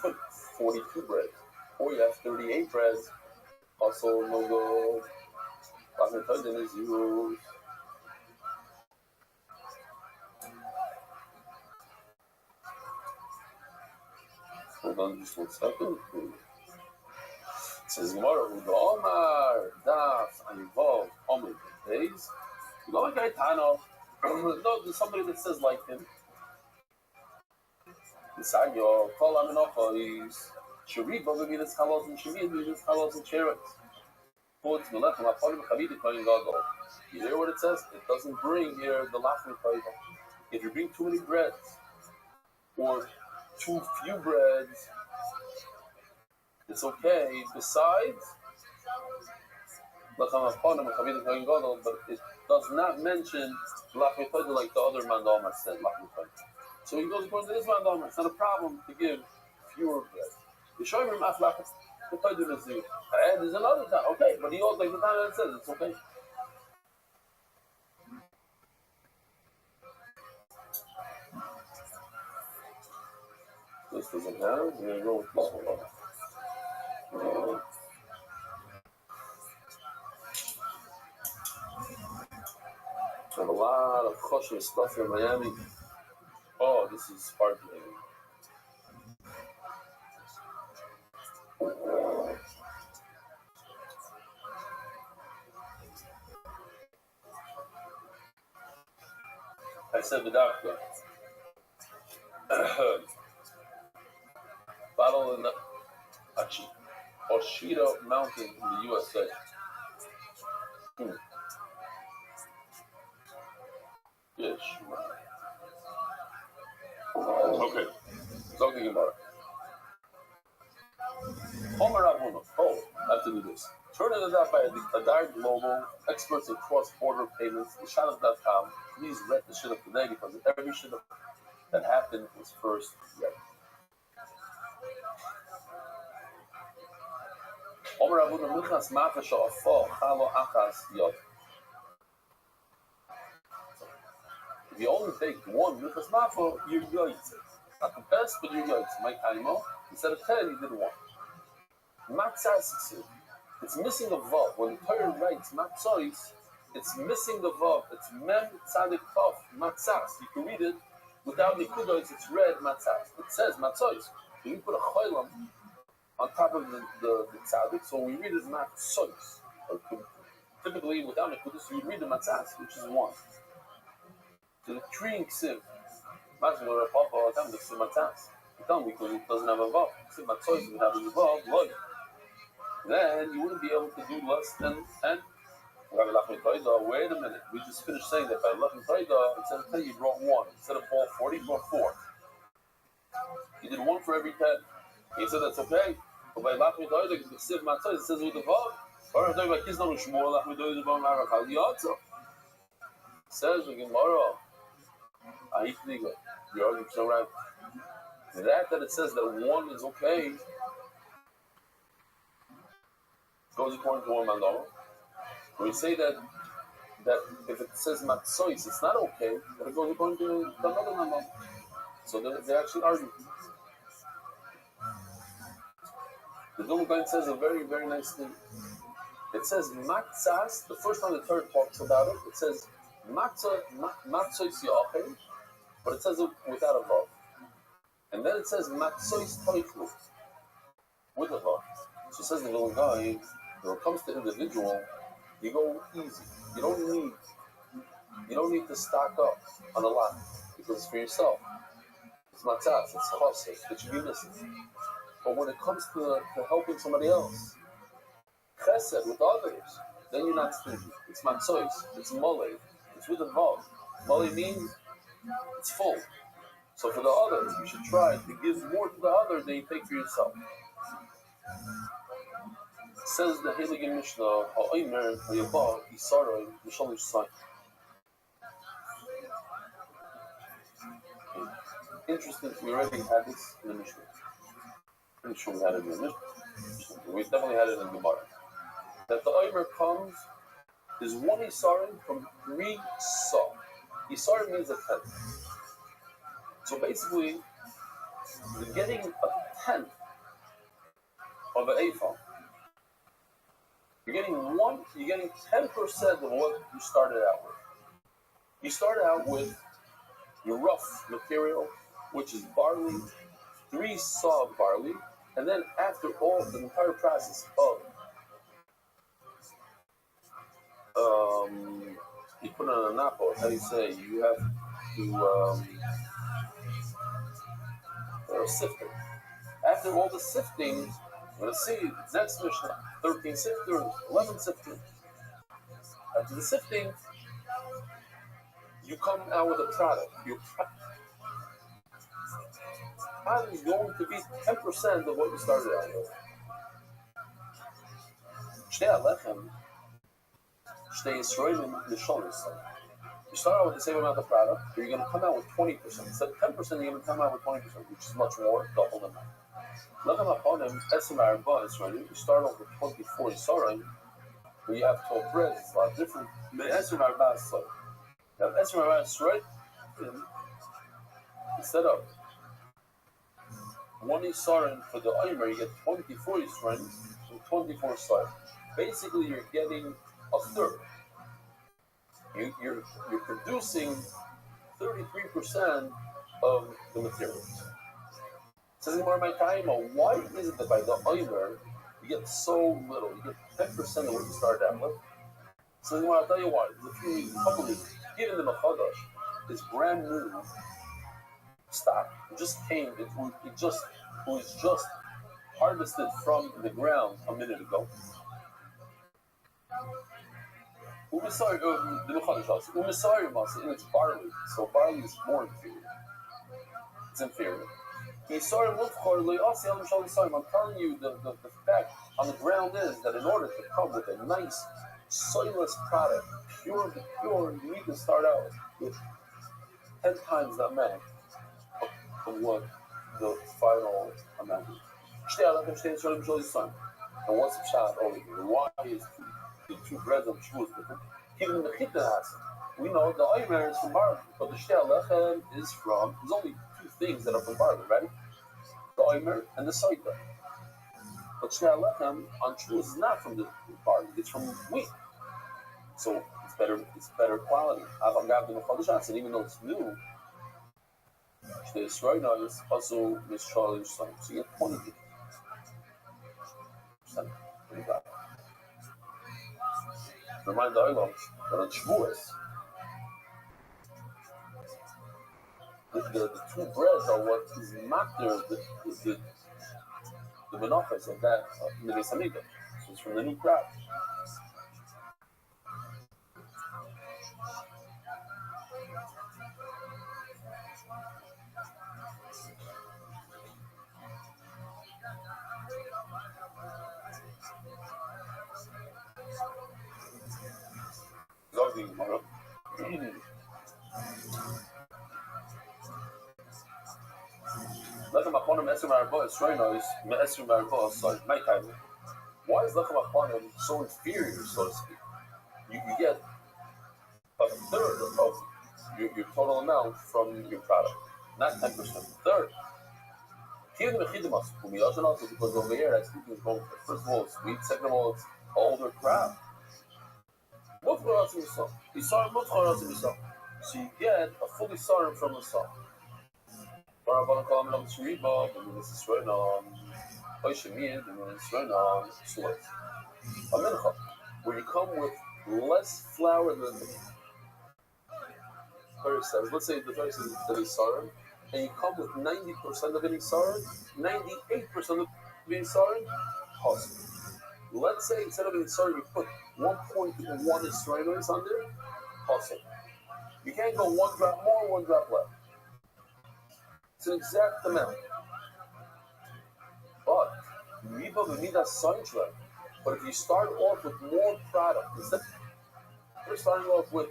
put 42 bread, or you have 38 bread, also no good. Lachmitoidin is used. Hold on just 1 second. It says Gemara, the Omar, Daf, Ayivov, Omer, days. You know, like Gaetano, no, there's somebody that says like him. Inside your call Aminocha is Sharif, but maybe this Kalos and Sharif, this Kalos and Cherets. You hear what it says? It doesn't bring here the Lachmi Koiva. If you bring too many breads, or too few breads, it's okay. Besides, but it does not mention Lachmi Koiva like the other Mandamar said Lachmi Koiva. So he goes according to this Mandamar. It's not a problem to give fewer bread. You show him Lachmi. There's another time, okay, but he also like the time that it says it's okay. This doesn't have. We're gonna go with this one. I have a lot of kosher stuff in Miami. Oh, this is sparkling. I said the doctor. Battle in the Oshida Mountain in the USA. Yes. Okay. Talking about it. Homer Rabuno. Oh, I have to do this. Turn it out by a direct global, experts in cross-border payments, Shadow.com. Please read the shit up today because every shit up that happened was first read. Homer Rabuno Michas Mafasha Afo Chalo Achas Yod. If you only take one Michas Mafo, you're yoitz. Not the best, but you're yoitz. Mike Hanimo, instead of 10, he did one. Matzah, it's missing a vav. When the Torah writes matzos, it's missing the vav. It's mem tzadik tov matzahs. You can read it without nikudos. It's red matzahs. It says matzos. You put a cholam on top of the tzadik, so we read it matzos. Typically, without nikudos, you read the matzahs, which is one. So the tree in ksiv, imagine we're a papa all the time. This is matzahs. Because it doesn't have a vav. Ksiv matzos would have a vav. Loy. Then you wouldn't be able to do less than 10. Wait a minute, we just finished saying that by Lachim Taida, instead of 10, you brought 1. Instead of all 40, you brought 4. You did 1 for every 10. He said that's okay. But by Lachim Taida, because the Siv Matzah, it says with the Vav. Or if they're like, he's not Shmuel, Lachim Taida, Vav Marakal Yotzo. Says the Gemara, Ahitliga, the argument's so right. That it says that 1 is okay, goes according to one mandama. We say that if it says matzois, it's not okay, but it goes according to another mandama. So they actually argue. The Dulgain says a very, very nice thing. It says matzahs, the first time the Torah talks about it, it says matzois yachim, but it says it without a vav. And then it says matzois toichlu, with a vav. So it says the Dulgain, when it comes to individual, you go easy. You don't need to stock up on a lot because it's for yourself. It's matzahs, it's chosek, it should be missing. But when it comes to helping somebody else, chesed with others, then you're not stingy. It's matzois, it's mole, it's with a vav. Mole means It's full. So for the other, you should try to give more to the other than you take for yourself. Says the Heilige Mishnah, Ha'omer Ha'yabah Yisaroi Mishalish Sain. Interesting, we already had this in the Mishnah. Pretty sure we had it in the Mishnah. We definitely had it in the Gemara. That the Omer comes is one Yisarim from 3 Sa. Yisarim means a tenth. So basically, you're getting a tenth of an Ephah. You're getting 10% of what you started out with. You started out with your rough material, which is barley, 3 Sa of barley, and then after all the entire process of you put it on a napo, how do you say? You have to sift it. After all the sifting, we're going to see next Mishnah, 13 sifters, 11 sifters. After the sifting, you come out with a product. Your product is going to be 10% of what you started out with. You start out with the same amount of product, but you're going to come out with 20%. Instead of 10%, you're going to come out with 20%, which is much more, double the amount. You start off with 24 Yisarim, where you have 12 breads. It's a lot different. You have Esrim Yisarim, instead of 1 Yisarim for the Omer, you get 24 Yisarim and 24 Yisarim. Basically, you're getting a third. You're producing 33% of the materials. Says in my time, why is it that by the Omer you get so little? You get 10% of what you started out with. So I'll tell you why. There's a couple of reasons. Given the Machadash, it's brand new stock. It just came. It was just harvested from the ground a minute ago. Umisari in its barley, so barley is more inferior. It's inferior. I'm telling you, the fact on the ground is that in order to come with a nice, soilless product, pure, you need to start out with 10 times the amount of what the final amount is. And what's the shot over here? Why is the 2 breads of Shavuos different? Even the Chittas, we know the Omer is from barley, but the Shtea Lechem is from, there's only 2 things that are from barley, right? The Omer and the Soita. But Shtea Lechem on Shavuos is not from the barley, it's from wheat. So it's better quality. And even though it's new, the Israel is also Mishal. So you get 20%. Remind the Oilams that on Shavuos, the 2 breads are what is matter the menachos of that Midas Hamikdash. So it's from the new crop. Why is Lechem Achonim so inferior, so to speak? You get a third of your total amount from your product, not 10%. Third. Because over here, that speaking is going, first of all, it's sweet, second of all, it's older crop. So you get a fully sorrow from a song. Where you come with less flour than the Torah says. Let's say the Torah says that is sorrow, and you come with 90% of any sorrow, 98% of being sorrow, possible. Let's say instead of being sorrow, you put 1.1 Israelis on there, possible. You can't go 1 drop more, 1 drop less. It's an exact amount. But if you start off with more product, instead you're starting off with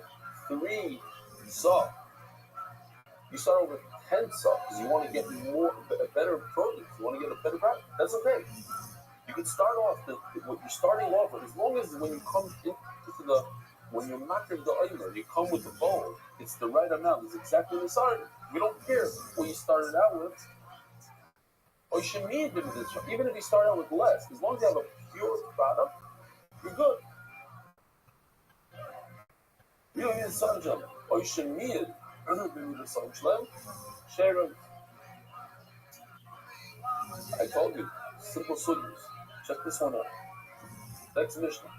3 saw, you start off with 10 saw because you want to get a better product. You want to get a better product. That's okay. You can start off what you're starting off with, as long as when you come into when you're making the oiler, you come with the bowl, it's the right amount. It's exactly what you started. We don't care what you started out with. Or you should need even if you start out with less, as long as you have a pure product, you're good. You don't need a sun jump. Or you should need it. You need a sun jump. Share it. I told you, simple sugyas. Check this one out. Next Mishnah.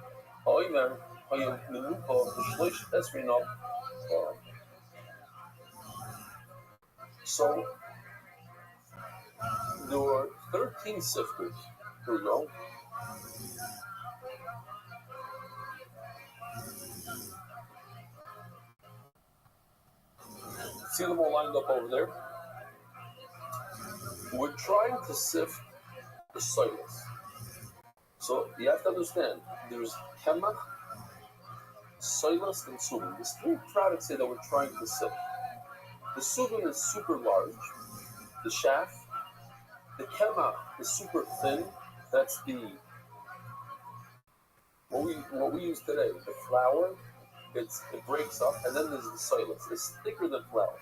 So there were 13 sifters. Here we go. See them all lined up over there? We're trying to sift the soils. So you have to understand, there's Kemach, Soilus, and Subin. There's 3 products here that we're trying to sift. The Subin is super large, the shaft. The Kemach is super thin. That's what we use today. The flour, it breaks up, and then there's the Soilus. It's thicker than flour,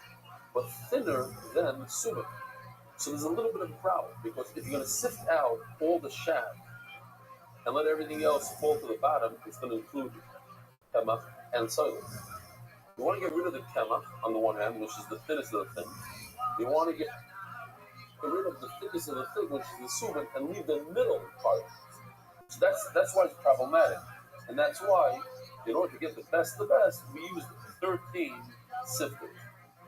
but thinner than the Subin. So there's a little bit of a problem, because if you're going to sift out all the shaft and let everything else fall to the bottom, it's going to include Kemach and Soilus. You want to get rid of the Kemach on the one hand, which is the thinnest of the thin. You want to get rid of the thickest of the thick, which is the Subin, and leave the middle part. So that's why it's problematic. And that's why, in order to get the best, we use 13 sifters.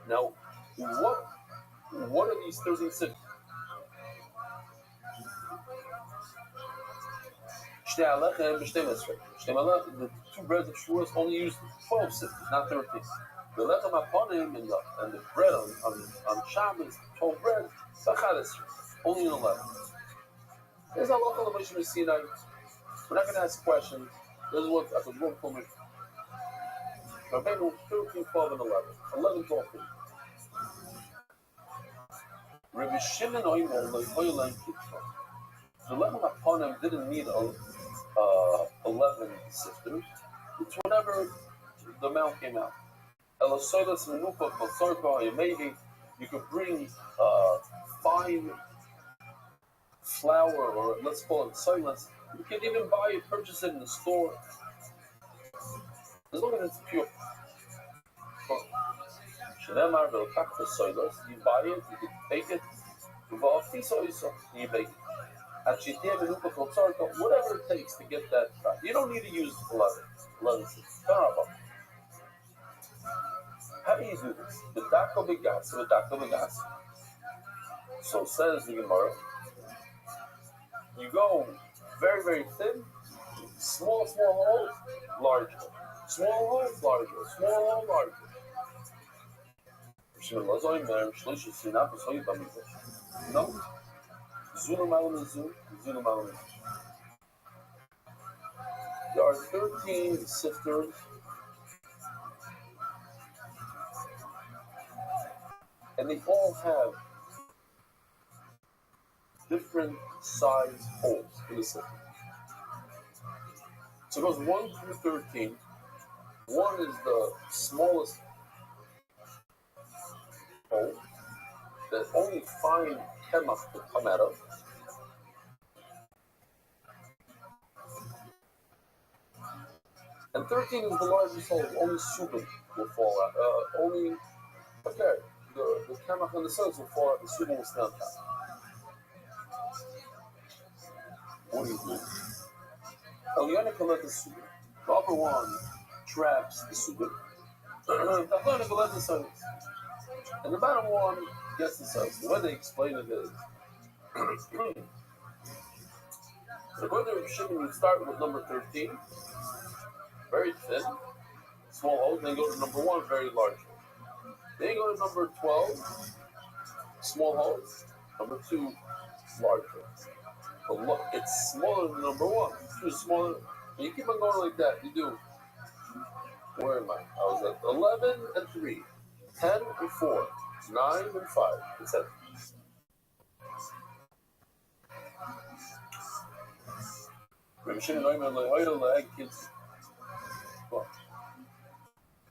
Now, what are these 13 sifters? The 2 breads of Shavuos only use 12 sifters, not 13. The lechem haponim and the bread on Shabbos, 12 bread, only in 11. There's a lot of Moshe Sinai. We're not going to ask questions. This is what I could work for me. Rabbi 13, 12, and 11. 11, 12, 13. Rabbi Shimon Oimer, the lechem haponim didn't need 11 sifters. It's whatever the amount came out. Maybe you could bring fine flour, or let's call it soyless. You can even purchase it in the store. As long as it's pure. You buy it, you can bake it, you bake it. Whatever it takes to get that fat. You don't need to use 11 sifters. How do you do this? The dako begas. So says the Gemara, you go very, very thin, small holes, larger. Small holes, larger. Small hole, larger. No. There are 13 sifters. And they all have different size holes in the sifter. So it goes 1 through 13. 1 is the smallest hole that only fine Kemach could come out of. And 13 is the largest hole. Only Subin will fall out. The Kemach and the Soils will fall out. The Subin will stand out. What do you do? Eliana can let the Subin. The upper one traps the Subin. The Eliana can let the Soils. And the bottom one gets the Soils. The way they explain it is, according to Shimon, you start with number 13, very thin, small hole, then go to number 1, very large hole. Then you go to number 12, small holes. Number 2, large holes. But look, it's smaller than number 1. 2 is smaller. And you keep on going like that. You do. Where am I? I was at 11 and 3, 10 and 4, 9 and 5, and 7. Rabbi Shimon Omer like kids. Well,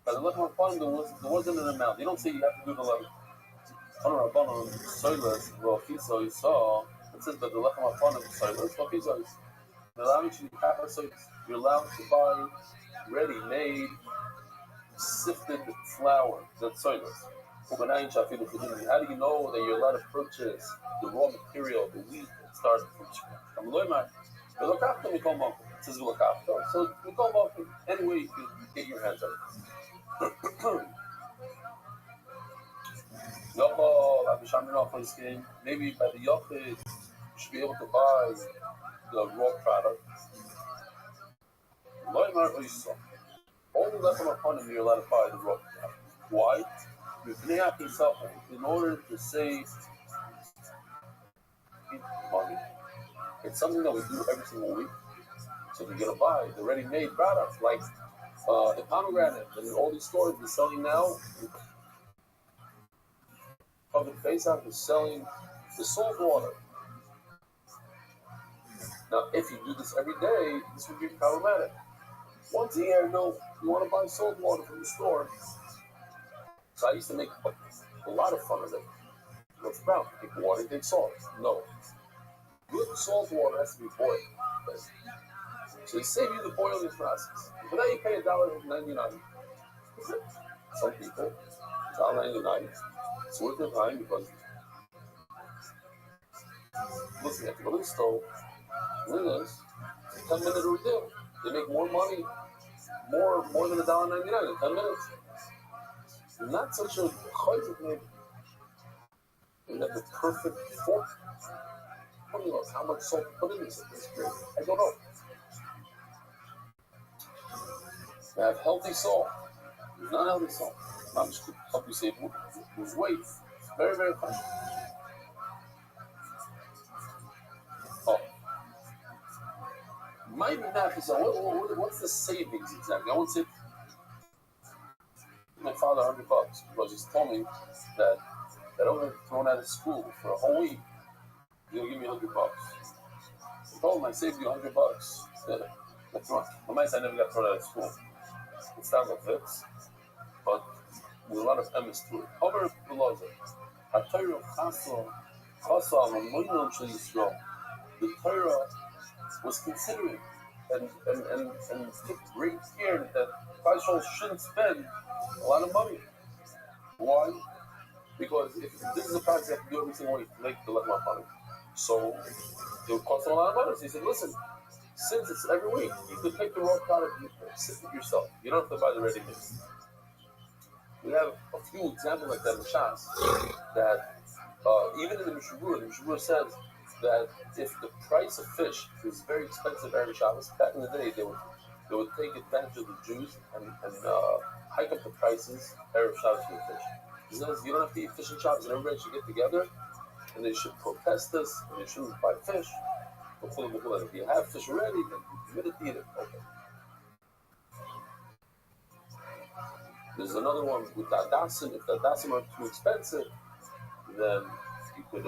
by the lechem hapanim, there wasn't an amount. They don't say you have to do the lechem. It says that the lechem hapanim soilers. You're allowed to buy ready-made sifted flour. That's soilers. How do you know that you're allowed to purchase the raw material, the wheat that started from scratch? It says so any way you can get your hands on it. Maybe by the Yochid, you should be able to buy the raw product. Only lechem hapanim you're allowed to buy the raw product. Why? In order to save money. It's something that we do every single week. So you're going to buy the ready-made products like the pomegranate and all these stores they're selling now. Public Pesach is selling the salt water. Now, if you do this every day, this would be problematic. Once a year, no, you want to buy salt water from the store. So I used to make a lot of fun of it. What's the problem? People want to take salt. No. Good salt water has to be boiled. So they save you the boiling process. For that you pay $1.99. Some people, $1.99. It's worth their time because listen, you have to go to the stove, look at this, 10-minute ordeal. They make more money, more than $1.99 in 10 minutes. Not such a chayzik maybe. You have the perfect fork. Who knows how much salt to put in this? It's great. I don't know. You have healthy salt. There's not healthy salt. I'm just going to help you save lose weight. It's very, very fun. Oh. Maybe not. What's the savings exactly? I won't say my father $100 because he's told me that I don't get thrown out of school for a whole week. He'll give me $100. I told him I saved you $100. That's right. On my side, I never got thrown out of school. It sounds like this, but with a lot of emes to it. However, the Torah was considering and took great care that Klal shouldn't spend a lot of money. Why? Because if this is a process you have to do every single week to make the lechem hapanim. So it would cost them a lot of money. So he said, listen, since it's every week, you could take the raw product and sift it yourself. You don't have to buy the ready mix. We have a few examples like that in Shas, that even in the Mishnah Berurah says that if the price of fish is very expensive every Shabbos, back in the day they would take advantage of the Jews and hike up the prices every Shabbos for the fish. He says you don't have to eat fish in Shabbos, and everybody should get together and they should protest this and they shouldn't buy fish. If you have fish already, then you're permitted to eat it. Okay. There's another one with the adasim. If the adasim are too expensive, then you could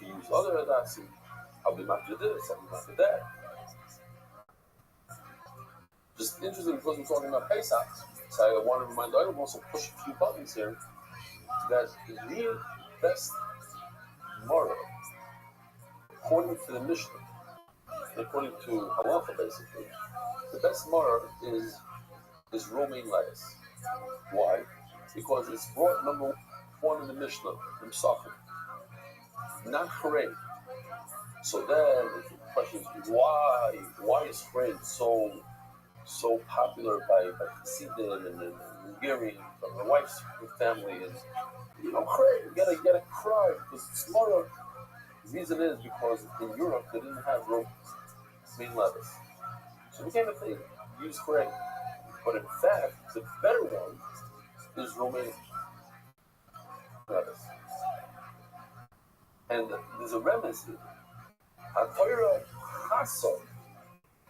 use other adasim. I'll be after this, I'll be after that. Just interesting because we're talking about Pesach. So I want to remind you, I'm also push a few buttons here, that the real best Mara, according to the Mishnah, according to Halacha basically, the best Mara is romaine lettuce. Why? Because it's brought number one in the Mishnah from Safed, not Chorei. So then the question is why is Chorei so popular by Hasidim and Hungarian from my wife's family, and Chorei, you gotta cry because it's more. The reason is because in Europe they didn't have romaine lettuce, so it became a thing. Use Chorei. But in fact, the better one There's Roman Rebbe. And there's a remnant here. HaTorah Chasa.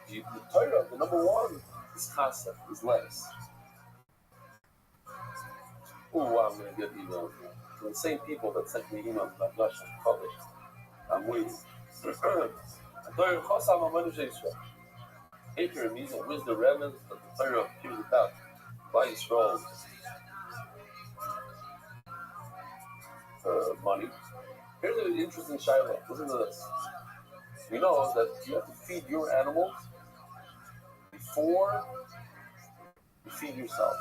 The Torah, the number one, is Chasa, is less. Ooh, I'm going to get emails from the same people that sent me emails about Nash College. I'm waiting. HaTorah Chasa Mamanu Yisrael. Aker means where's the remnant that the Torah appears about by Yisrael money. Here's an interesting shayla. Listen to this. We know that you have to feed your animals before you feed yourself.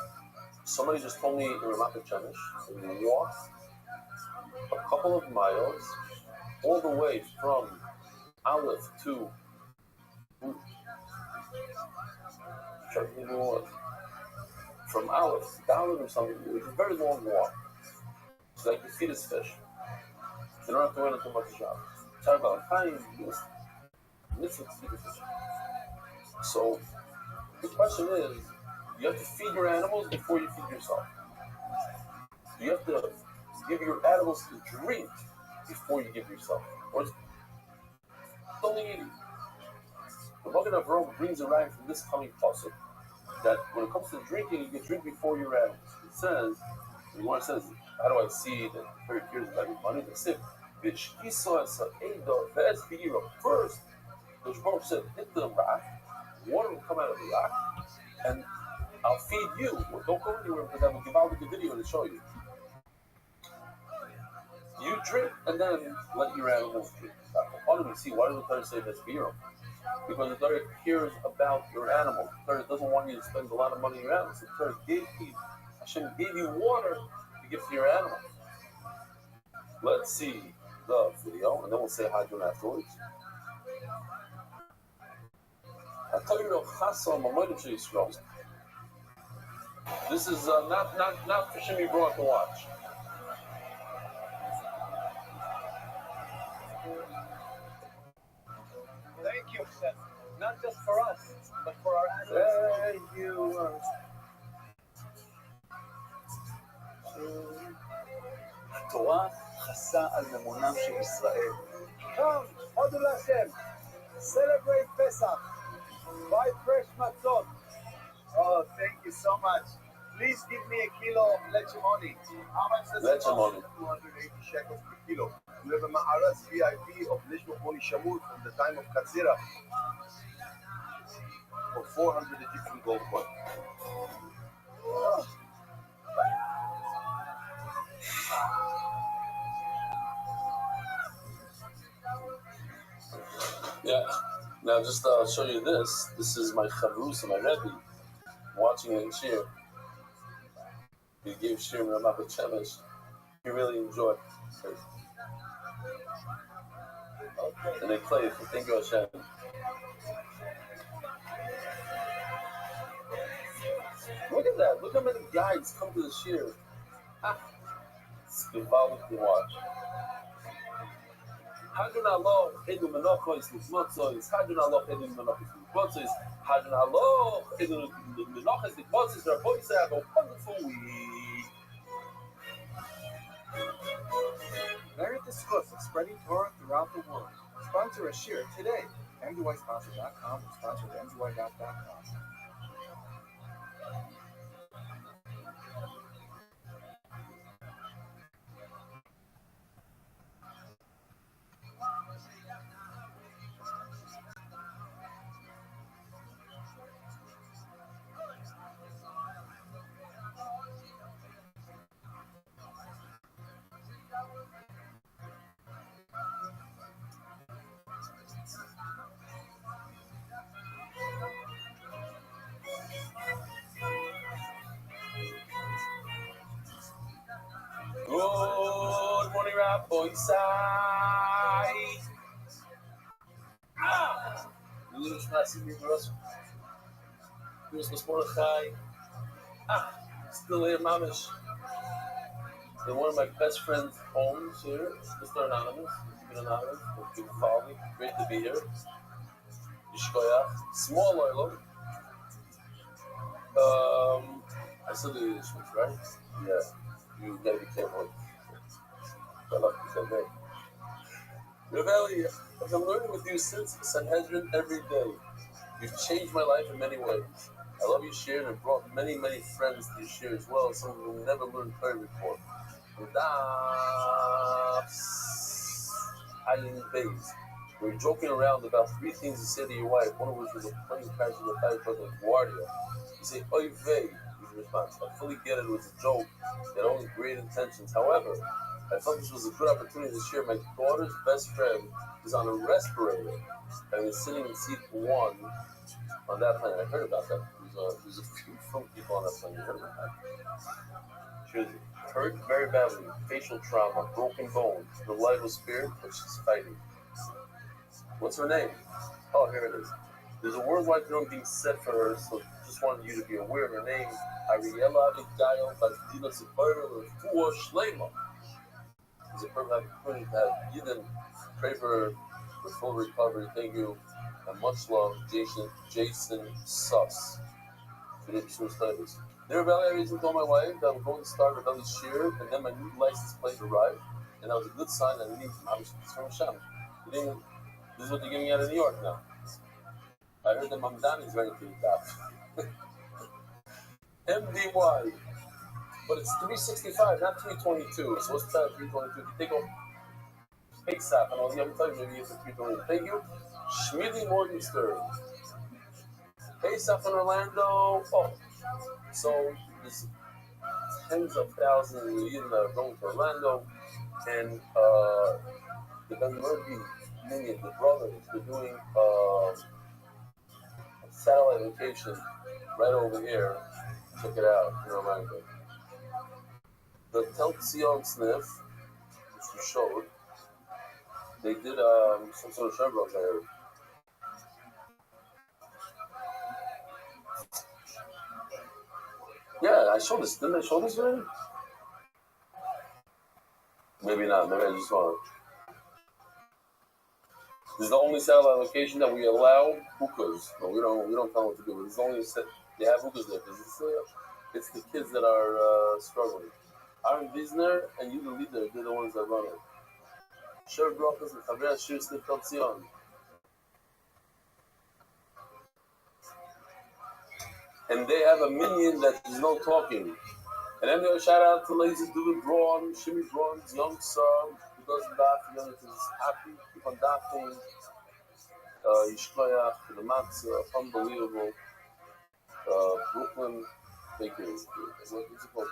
Somebody just told me in Ramat Chemish, you walk a couple of miles all the way from Aleph to from Aleph down or something. It's a very long walk. So like you feed his fish. You don't have to run into much job. Talk about time, mitzvah to feed the fish. So the question is, you have to feed your animals before you feed yourself. You have to give your animals to drink before you give yourself. Or it's only eating. The Magen Avraham brings a rhyme from this coming pasuk that when it comes to drinking, you can drink before your animals. It says, the Gemara says, how do I see that the Torah cares about your money? They say, first, the Baruch said, hit the rock, water will come out of the rock, and I'll feed you. Well, don't go anywhere because I will give out the video to show you. You drink and then let your animals drink. How do we see? Why does the Torah say that's beer? Because the Torah cares about your animal. The Torah doesn't want you to spend a lot of money on your animals. The Torah Hashem gave you water to give to your animal. Let's see the video and then we'll say Hadron afterwards. This is not for Shimmy brought to watch. Thank you, Chef. Not just for us, but for our animals. Thank you. התורה חסה על ממונם של ישראל. Come, הודו להשם. Celebrate Pesach. Buy fresh matzot. Oh, thank you so much. Please give me a kilo of lechemoni. How much does it cost? 280 shekels per kilo. We have a Maharas VIP of lechemoni shamut from the time of Katzira for 400 Egyptian gold coin. Yeah. Now, just I'll show you this. This is my Chavrus and my Rabbi watching it in Shir. He gave Shir and Ramat Chemish. He really enjoyed it. And they played for Thank you, Hashem. Look at that. Look how many guys come to the Shir. It's involved to watch. Hadron Allah, Edom Menachos, Litzmotzos, Hadron Allah, Edom Menachos, Litzmotzos, Hadron Allah, Edom Menachos, Litzmotzos, Rabbi say, have a wonderful week. Merit the Schutz of spreading Torah throughout the world. Sponsor a shir today. MDYsponsor.com or sponsor at MDY.com. Good morning, Rabbi Isai. It's nice to meet you. Christmas Mordechai. Still here, Mamish. In one of my best friend's homes here, Mr. Anonymous. Mr. Anonymous, thank you for following me. Great to be here. Yishkoyach. Small oil. I still do the English, right? Yeah. You gotta be careful. I love you so bad. Rabbi, I've been learning with you since Sanhedrin every day. You've changed my life in many ways. I love you, Shir, and brought many, many friends to your Shir as well, some who never learned prayer before. We were joking around about 3 things you said to your wife, one of which was a plane crash in the Thai brother Guardia. You say, oy vey, was the response. I fully get it was a joke, that only great intentions. However, I thought this was a good opportunity to share. My daughter's best friend is on a respirator and is sitting in seat 1 on that plane. I heard about that. There's a few film people on that plane. You heard about that? She was hurt very badly, facial trauma, broken bones. Her life was spared, but she's fighting. What's her name? Oh, here it is. There's a worldwide film being set for her, so just wanted you to be aware of her name. Ariella Abigail Basdina Sephora Fua Shlema. It's a perfect opportunity to have Yidden pray for her for full recovery. Thank you, and much love, Jason Suss. There, Rabbi, I recently told my wife that I'm going to start Rabbi's shir, and then my new license plate arrived, and that was a good sign that I need from Hashem. This is what they're giving out in New York now. I heard that Mamdani is ready to eat that. MDY. But it's 365, not 322. So what's that 322? If you take off Pesach and all the other times, maybe it's a 322. Thank you. Schmidli Morgenstern. Pesach in Orlando. Oh. So there's tens of thousands of Yidden that are going to Orlando. And the Ben Murphy minion, the brothers, they're doing a satellite location right over here. Check it out in Orlando. The Teltzion sniff, which you showed, they did some sort of shamrock I heard. Yeah, I showed this. Didn't I show this already? Maybe not. Maybe I just saw it. This is the only satellite location that we allow hookahs. No, we don't tell them what to do. It's only they have hookahs there because it's the kids that are struggling. Aaron Wiesner and you, the leader, they're the ones that run it. Sher Brothers and Chavera Shir Snif Teltzion. And they have a minion that is no talking. And then they'll shout out to Lazy David Braun, Shimmy Braun's young son, who doesn't die, young is happy, keep on dancing. Yishkoyach, the Matzah, unbelievable. Brooklyn, thank you. What's it called?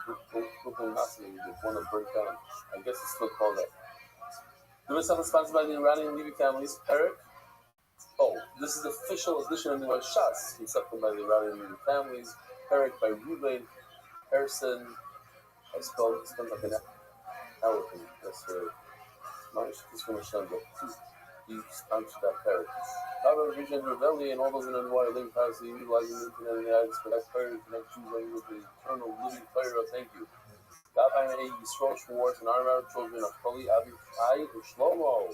Brooklyn Matzah, they want to break down. I guess it's still called that. The rest of sponsored by the Iranian Levy families, Eric. Oh, this is the official edition of the Shas, accepted by the Iranian Levy families. Eric by Ruben Harrison. I spent like an hour with him. That's right. He's from Hashem, but he sponsored that Eric. However, Vision Ravelli and all those in NY living privacy, utilizing the internet and the ads for that prayer to connect Jews with the eternal living prayer. Thank you. God, I may Yisrael Schwartz and our children of Kali, Avi, Chai, and Shlomo.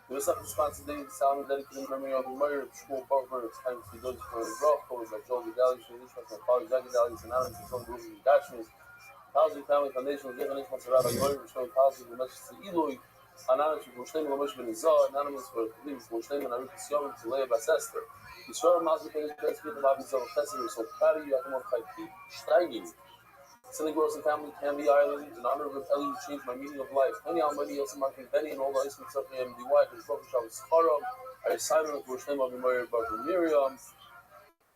There was something sponsored today, the Salmon dedicated in memory of the murder of Shmuel Butler, time to those for the growth, followed by Joel Vidali, Shmuel and Paul Zagadali, Anonymous, and some groups of Dashmans, Housing Family Foundation, Given Ishmael Rabbi Yoyer, showing policy of the message to Eloi, Anonymous for Shmuel Lamesh Ben Izah, Anonymous for Klim, Shmuel and Arik Yom, to Leah Basester. Yisrael Mazda Ben Ishmael, Speaking of Avi Zol, Chesed, we're so proud of you, Akamon Chai Steiging. Cindy Gross and family, Canby Island, in honor of Eli, who changed my meaning of life. Penny Almighty, Yosef Martin, Benny, and all the ice cream stuff, and the wife, and Prophet Shabbos Charam. I Simon of Roshim of Mary Baruch Miriam,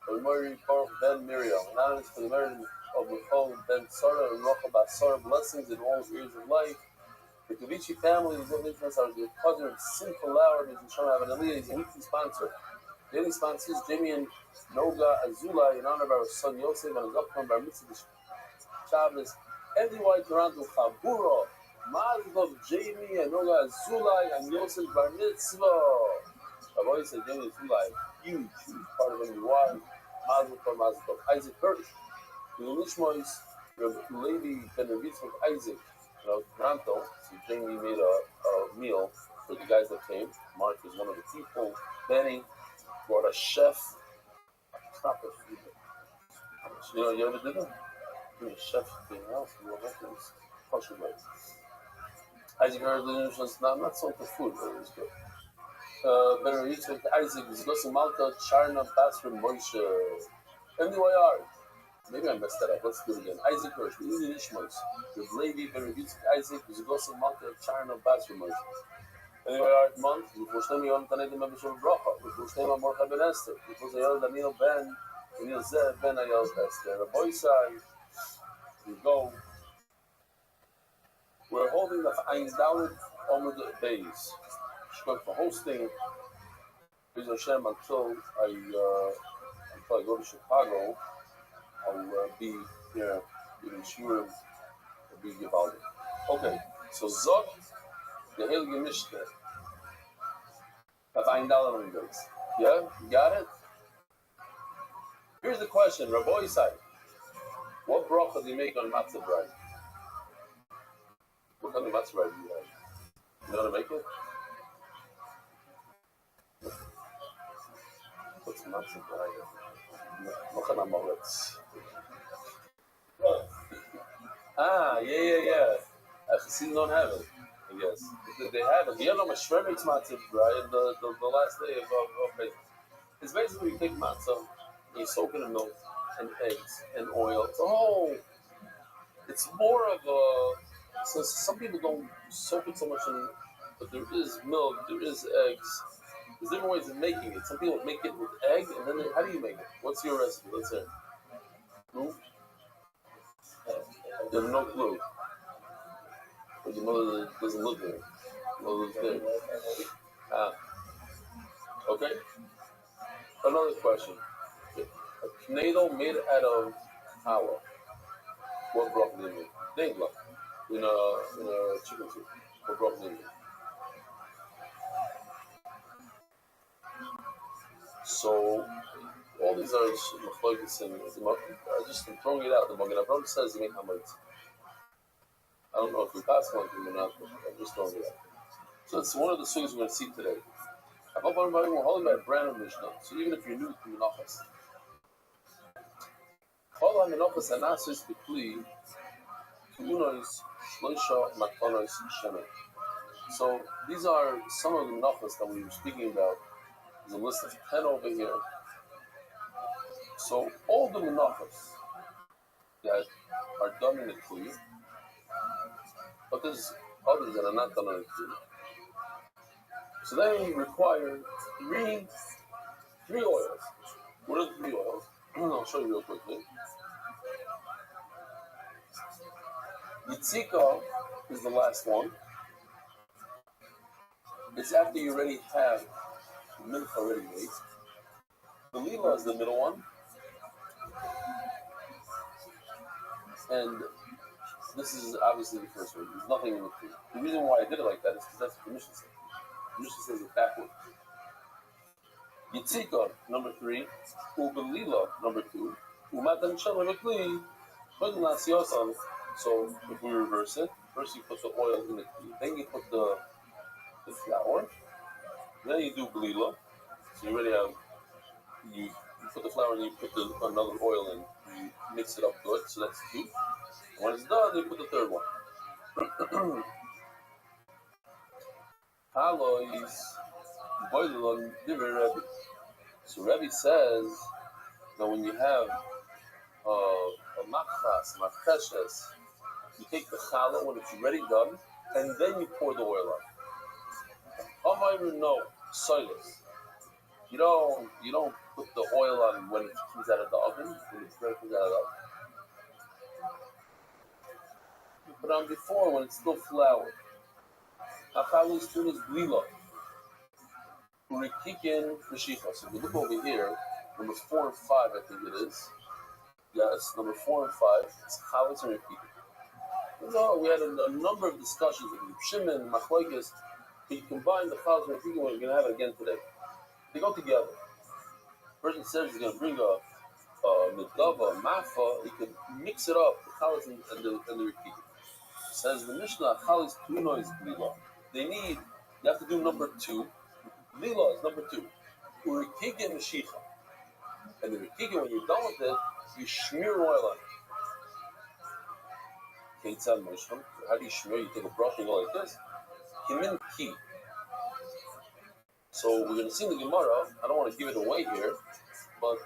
of Mary Baruch Ben Miriam. Anonymous for the marriage of Michal Ben Sarah and Rachel Basar, blessings in all areas of life. The Kavichi family, the good influence are the cousin of Simcha Lauer, and Shana Avanaliyah, is a weekly sponsor. Daily sponsors, Jamie and Noga Azula, in honor of our son Yosef, and his upcoming Bar Mitzvah Shabbos, NY Toronto Chabura, Mazlov, Jamie, and Noga Azulai, and Yosef Bar Mitzvah. I've always said Jamie Azulai, huge part of NY. Mazlov, Isaac Hirsch, the Nishmois, Lady Benavitz of Isaac, Toronto. So Jamie made a meal for the guys that came. Mark was one of the people. Benny brought a chef, proper food. You know, you ever did that? You're a chef in your house, you make things kosher bread. Isaac heard the news, not so into food, but it was good. Better eat with Isaac, Zgosim Malta, Charna, Basra, Moshe. MDYR. Maybe I messed that up. Let's do it again. Isaac Hirsch, the Indian Ishmaels. The Lady, Better eat Isaac, Zgosim Malta, Charna, Basra, Moshe. MDYR month, before Shnemi on Tanedim Mebishim Bracha, before Shnemi Morcha Ben Esther, before Zayel Daniel Ben, Daniel Zeh Ben Ayel Esther. The boy side, we go. We're holding the Ein Dalit Omer days. Shkot for hosting. Please Hashem, until I go to Chicago, I'll be here giving shiurim, I'll be givaldi. Okay, so Zog, the Heilige Mishnah, of Ein Dalit days. Yeah, you got it? Here's the question, Rabbi side. What bracha do you make on matzah bread? What kind of matzah bread do you have? You know how to make it? What's matzah bread? Mochana moretz. Yeah. Chassidim don't have it, I guess. They have it. You know, Mashver makes matzah bread the last day of May. It's basically you take matzah, and you soak it in milk and eggs and oil. It's more of a. So some people don't soak it so much in, but there is milk, there is eggs. There's different ways of making it. Some people make it with egg, and then how do you make it? What's your recipe? Let's hear. You have no clue. But your mother doesn't live there. Your mother lives there. Okay. Another question. A kneidel made out of flour. What broth do you make? Dingla. In a chicken soup. What broth do you make? So all these are machlokes, and just throwing it out. The Magen Avraham says you make hametz. I don't know if we pass one thing or not, but I'm just throwing it out. So it's one of the things we're going to see today. I hope everybody will hold by a brand new Mishnah. So even if you're new to Menachos, Kol HaMenachos Hanasos B'Kli Tu'unos Shloisha Matonos Shemen. So these are some of the Menachos that we were speaking about. There's a list of 10 over here. So all the Menachos that are done in the Kli, but there's others that are not done in the Kli. So they require three oils. What are the 3 oils? I'll show you real quickly. Yitzika is the last one. It's after you already have the milk already made. The lila is the middle one. And this is obviously the first one. There's nothing in the food. The reason why I did it like that is because that's what the Mishnah says. The Mishnah says it backwards. Yitzika, number 3. Ubelila, number 2. Umatan Shalabakli, Badnasyosan. So if we reverse it, first you put the oil in the kli, then you put the flour, then you do belila. So you already have, you put the flour and you put another oil in, you mix it up good, so that's 2. And when it's done, you put the 3rd one. Halo is boiled divrei Rabbi. So Rabbi says that when you have a machras, machreshes, you take the challah when it's already done, and then you pour the oil on. No, soilers. You don't put the oil on when it comes out of the oven, when it's ready to come out of the oven. You put it on before when it's still flour. Achalus tunis blila. Urikikin Mashicha. So if you look over here, number 4 and 5, I think it is. Yes, number 4 and 5. It's Chavetz and Rikikin. No, we had a number of discussions with Shimon and Machlokes. You combine the Chavetz and Rikikin, we're going to have it again today. They go together. The person says he's going to bring a Medava, a Mafa. He could mix it up, the Chavetz and the Rikikin. Says the Mishnah, Chavetz Tuno is Blila. You have to do number 2. Lila is number 2. Urikikin Mashicha. And the Rikiki, when you're done with it, you smear oil on it. How do you smear? You take a brush and go like this. Kimin ki. So we're going to see in the Gemara. I don't want to give it away here, but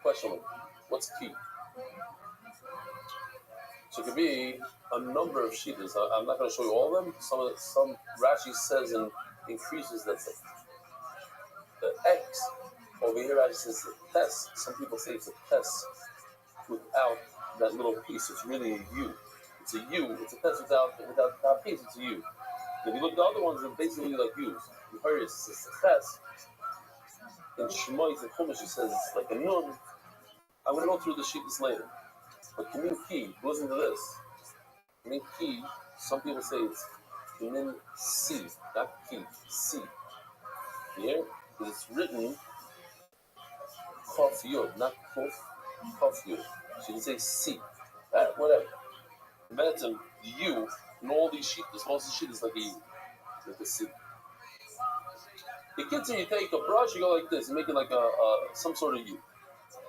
question: what's ki? So it could be a number of shittas. I'm not going to show you all of them. Some Rashi says and increases that the X. Over here Rashi says the tes. Some people say it's a tes without that little piece. It's really a U. It's a U. It's a tes without that piece. It's a U. If you look at the other ones, they're basically like U's. In Hurry, it's a tes. In Shemot and Chumash, it says it's like a nun. I'm going to go through the shittas later. But Kimin Ki, listen to this. Kimin Ki, some people say it's Kimin Si, not Ki, Si. Here, because it's written Chof Yod, not Chof, Chof Yod. So you can say Si, whatever. Imagine the U, and all these shittas, most of the shittas like a U, like a Si. The kids, you take a brush, you go like this, you make it like some sort of U,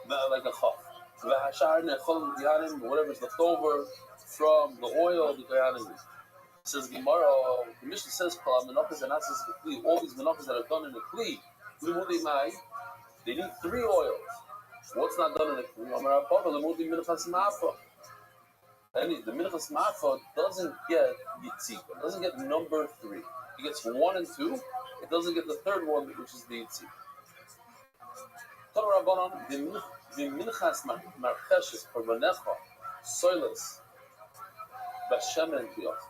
like a Chof. Whatever is left over from the oil, the Kayanim. It says Gemara, the Mishnah says, all these menachas that are done in a kli, they need 3 oils. What's not done in a kli? And the minchas mafa doesn't get yitzika, doesn't get number 3. It gets 1 and 2. It doesn't get the 3rd one, which is the yitzika. The minchas marcheshes korbanecha soiles b'shemen piyot.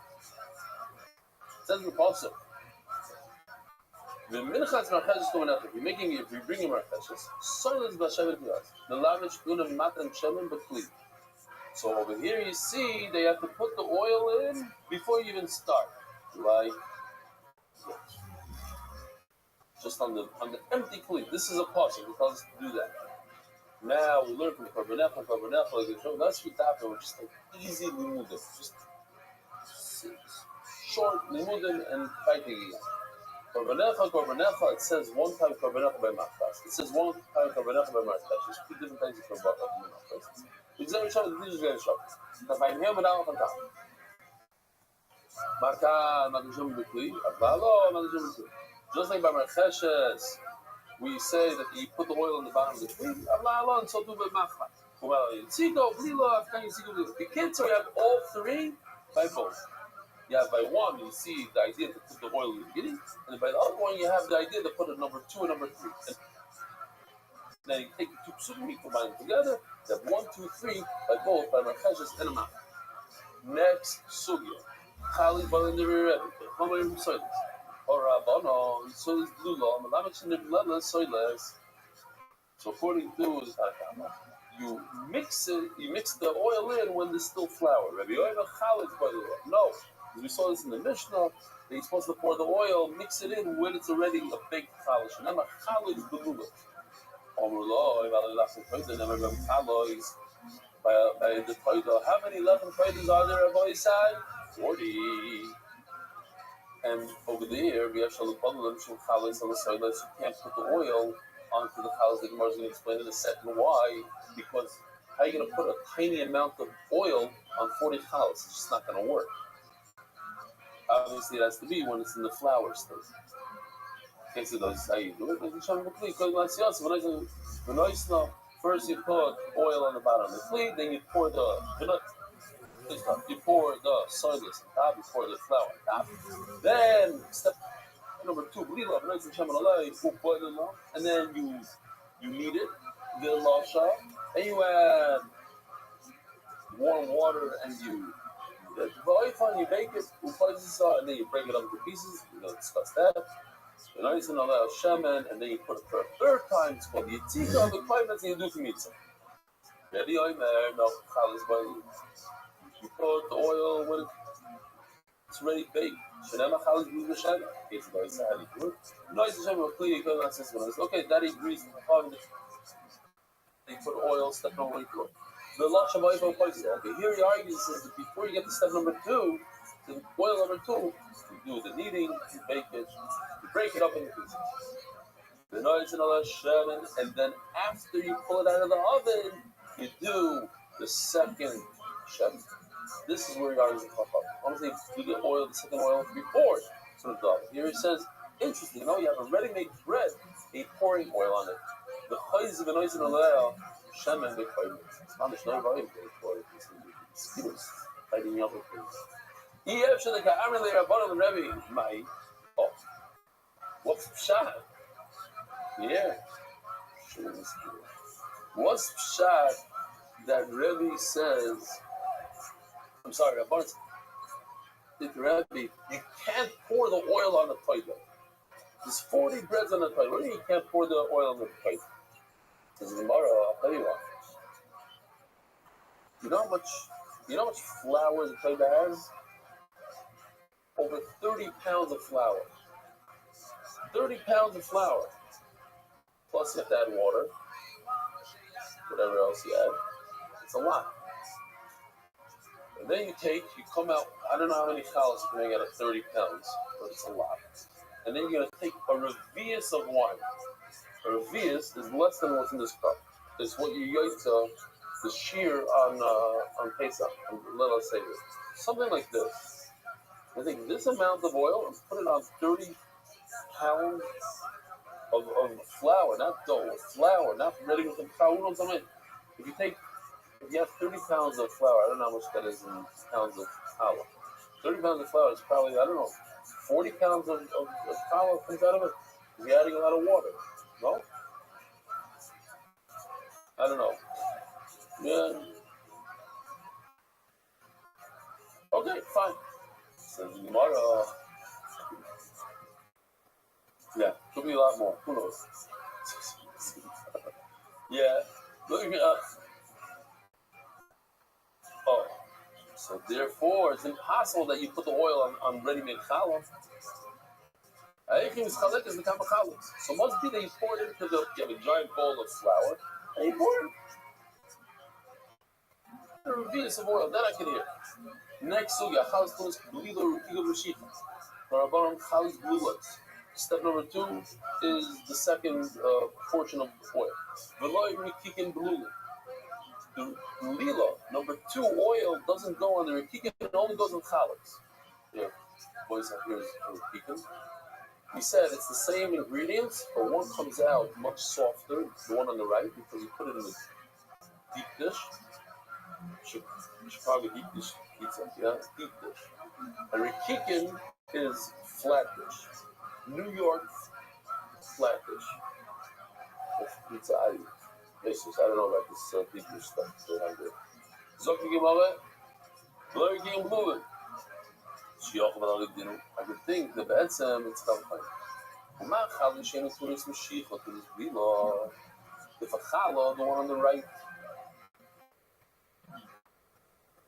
Says the pasuk. The minchas marcheshes korbanecha. If you're bringing marcheshes soiles b'shemen piyot. The lavish guna matan shemen b'kli. So over here you see they have to put the oil in before you even start. Like just on the empty kli. This is a pasuk because to do that. Now we learn from Karbanecha, like that's what happened. We're just like easy limudim, just short limudim and fighting again. Karbanecha, it says one time Karbanecha by Machtas. It says one time Karbanecha by Machtas. There's 2 different types of Karbanecha. It's very short, the teacher's going to show. Now by him and out on top. Marka, Madishim Bukli, Avalo, Madishim Bukli. Just like by Marcheshes, we say that you put the oil on the bottom of the tree, Allah, and so do by Machma. You can't say you have all 3 by both. You have by one, you see the idea to put the oil in the beginning, and by the other one, you have the idea to put a number 2 and number 3. And then you take the 2 psukim, you combine them together, you have 1, 2, 3 by both, by Marcheshes and Machma. Next, Sugya. Chali Balin the Rebbe, Chomer Soiles. So according to you mix the oil in when there's still flour. Rabbi no, as we saw this in the Mishnah, they're supposed to pour the oil, mix it in when it's already a baked chalish. And I'm a chalish belula. By the Toida, how many leaven Toidas are there? Rabbi side 40. And over there, we have Shalom Shum Chalas on the side, so you can't put the oil onto the chalas. The Gemara is going to explain in a second why. Because how are you going to put a tiny amount of oil on 40 chalas? It's just not going to work. Obviously, it has to be when it's in the flour state. Okay, so that's how you do it. First, you put oil on the bottom of the plate, then you pour the soyless on top, you pour the flour on top. Then step number 2, and then you knead it, the lasha, and you add warm water and you bake it, and then you break it up into pieces. We're going to discuss that. And then you put it for a 3rd time. It's called the yitzika of the climates, and you do mitzvah. You put the oil when it's ready baked. Okay, Daddy agrees. They put oil, step number 4. The okay, here he argues says that before you get to step number 2, the oil number 2, you do the kneading, you bake it, you break it up into pieces. And then after you pull it out of the oven, you do the second shemen. This is where you are in the cup. Honestly, do the oil, the second oil before sort of the oven. Here it says, interesting, you have a ready-made bread, a pouring oil on it. The chayz of anointing oleo, shemen bekoyim. Spanish no volume for mosquitoes fighting up with things. Oh, what's pshat? Yeah. What's pshat that Rabbi says? I'm sorry, Rabbi, you can't pour the oil on the toilet. There's 40 breads on the toilet. What do you mean you can't pour the oil on the toilet? Because tomorrow, I'll tell you what. You know how much flour the toilet has? Over 30 pounds of flour. 30 pounds of flour. Plus you have to add water. Whatever else you add. It's a lot. And then you come out, I don't know how many challahs you can make out of 30 pounds, but it's a lot. And then you're going to take a revius of wine. A revius is less than what's in this cup. It's what you use the shear on Pesach, let us say this. Something like this. I take this amount of oil and put it on 30 pounds of flour, not dough, flour, not ready with the flour. If you have 30 pounds of flour, I don't know how much that is in pounds of challah. 30 pounds of flour is probably, 40 pounds of challah comes out of it. You're adding a lot of water. No? I don't know. Yeah. Okay, fine. Says Gemara. Yeah, could be a lot more. Who knows? Yeah. Looking up. Oh. So therefore, it's impossible that you put the oil on ready-made challah. Everything is challah is the kind of challah. So it must be that you pour it into you have a giant bowl of flour, and you pour it. A revius of oil, that I can hear. Next sugya, challah is blilo rukiga b'shita. Rabbanon challah blulas. Step number 2 is the second portion of the oil. V'loy rikikin blula. The lila, number 2 oil doesn't go on the rikikin, it only goes on challahs. Yeah, boys, here's rikikin. We said it's the same ingredients, but one comes out much softer, the one on the right, because you put it in a deep dish. Chicago deep dish pizza, deep dish. And rikikin is flat dish. New York flat dish. That's pizza. I don't know about this deep dish stuff that I did. Zokki Gemara, Blurry Game Blue. I could think the Bedsam it's Challah. If a challah, the one on the right,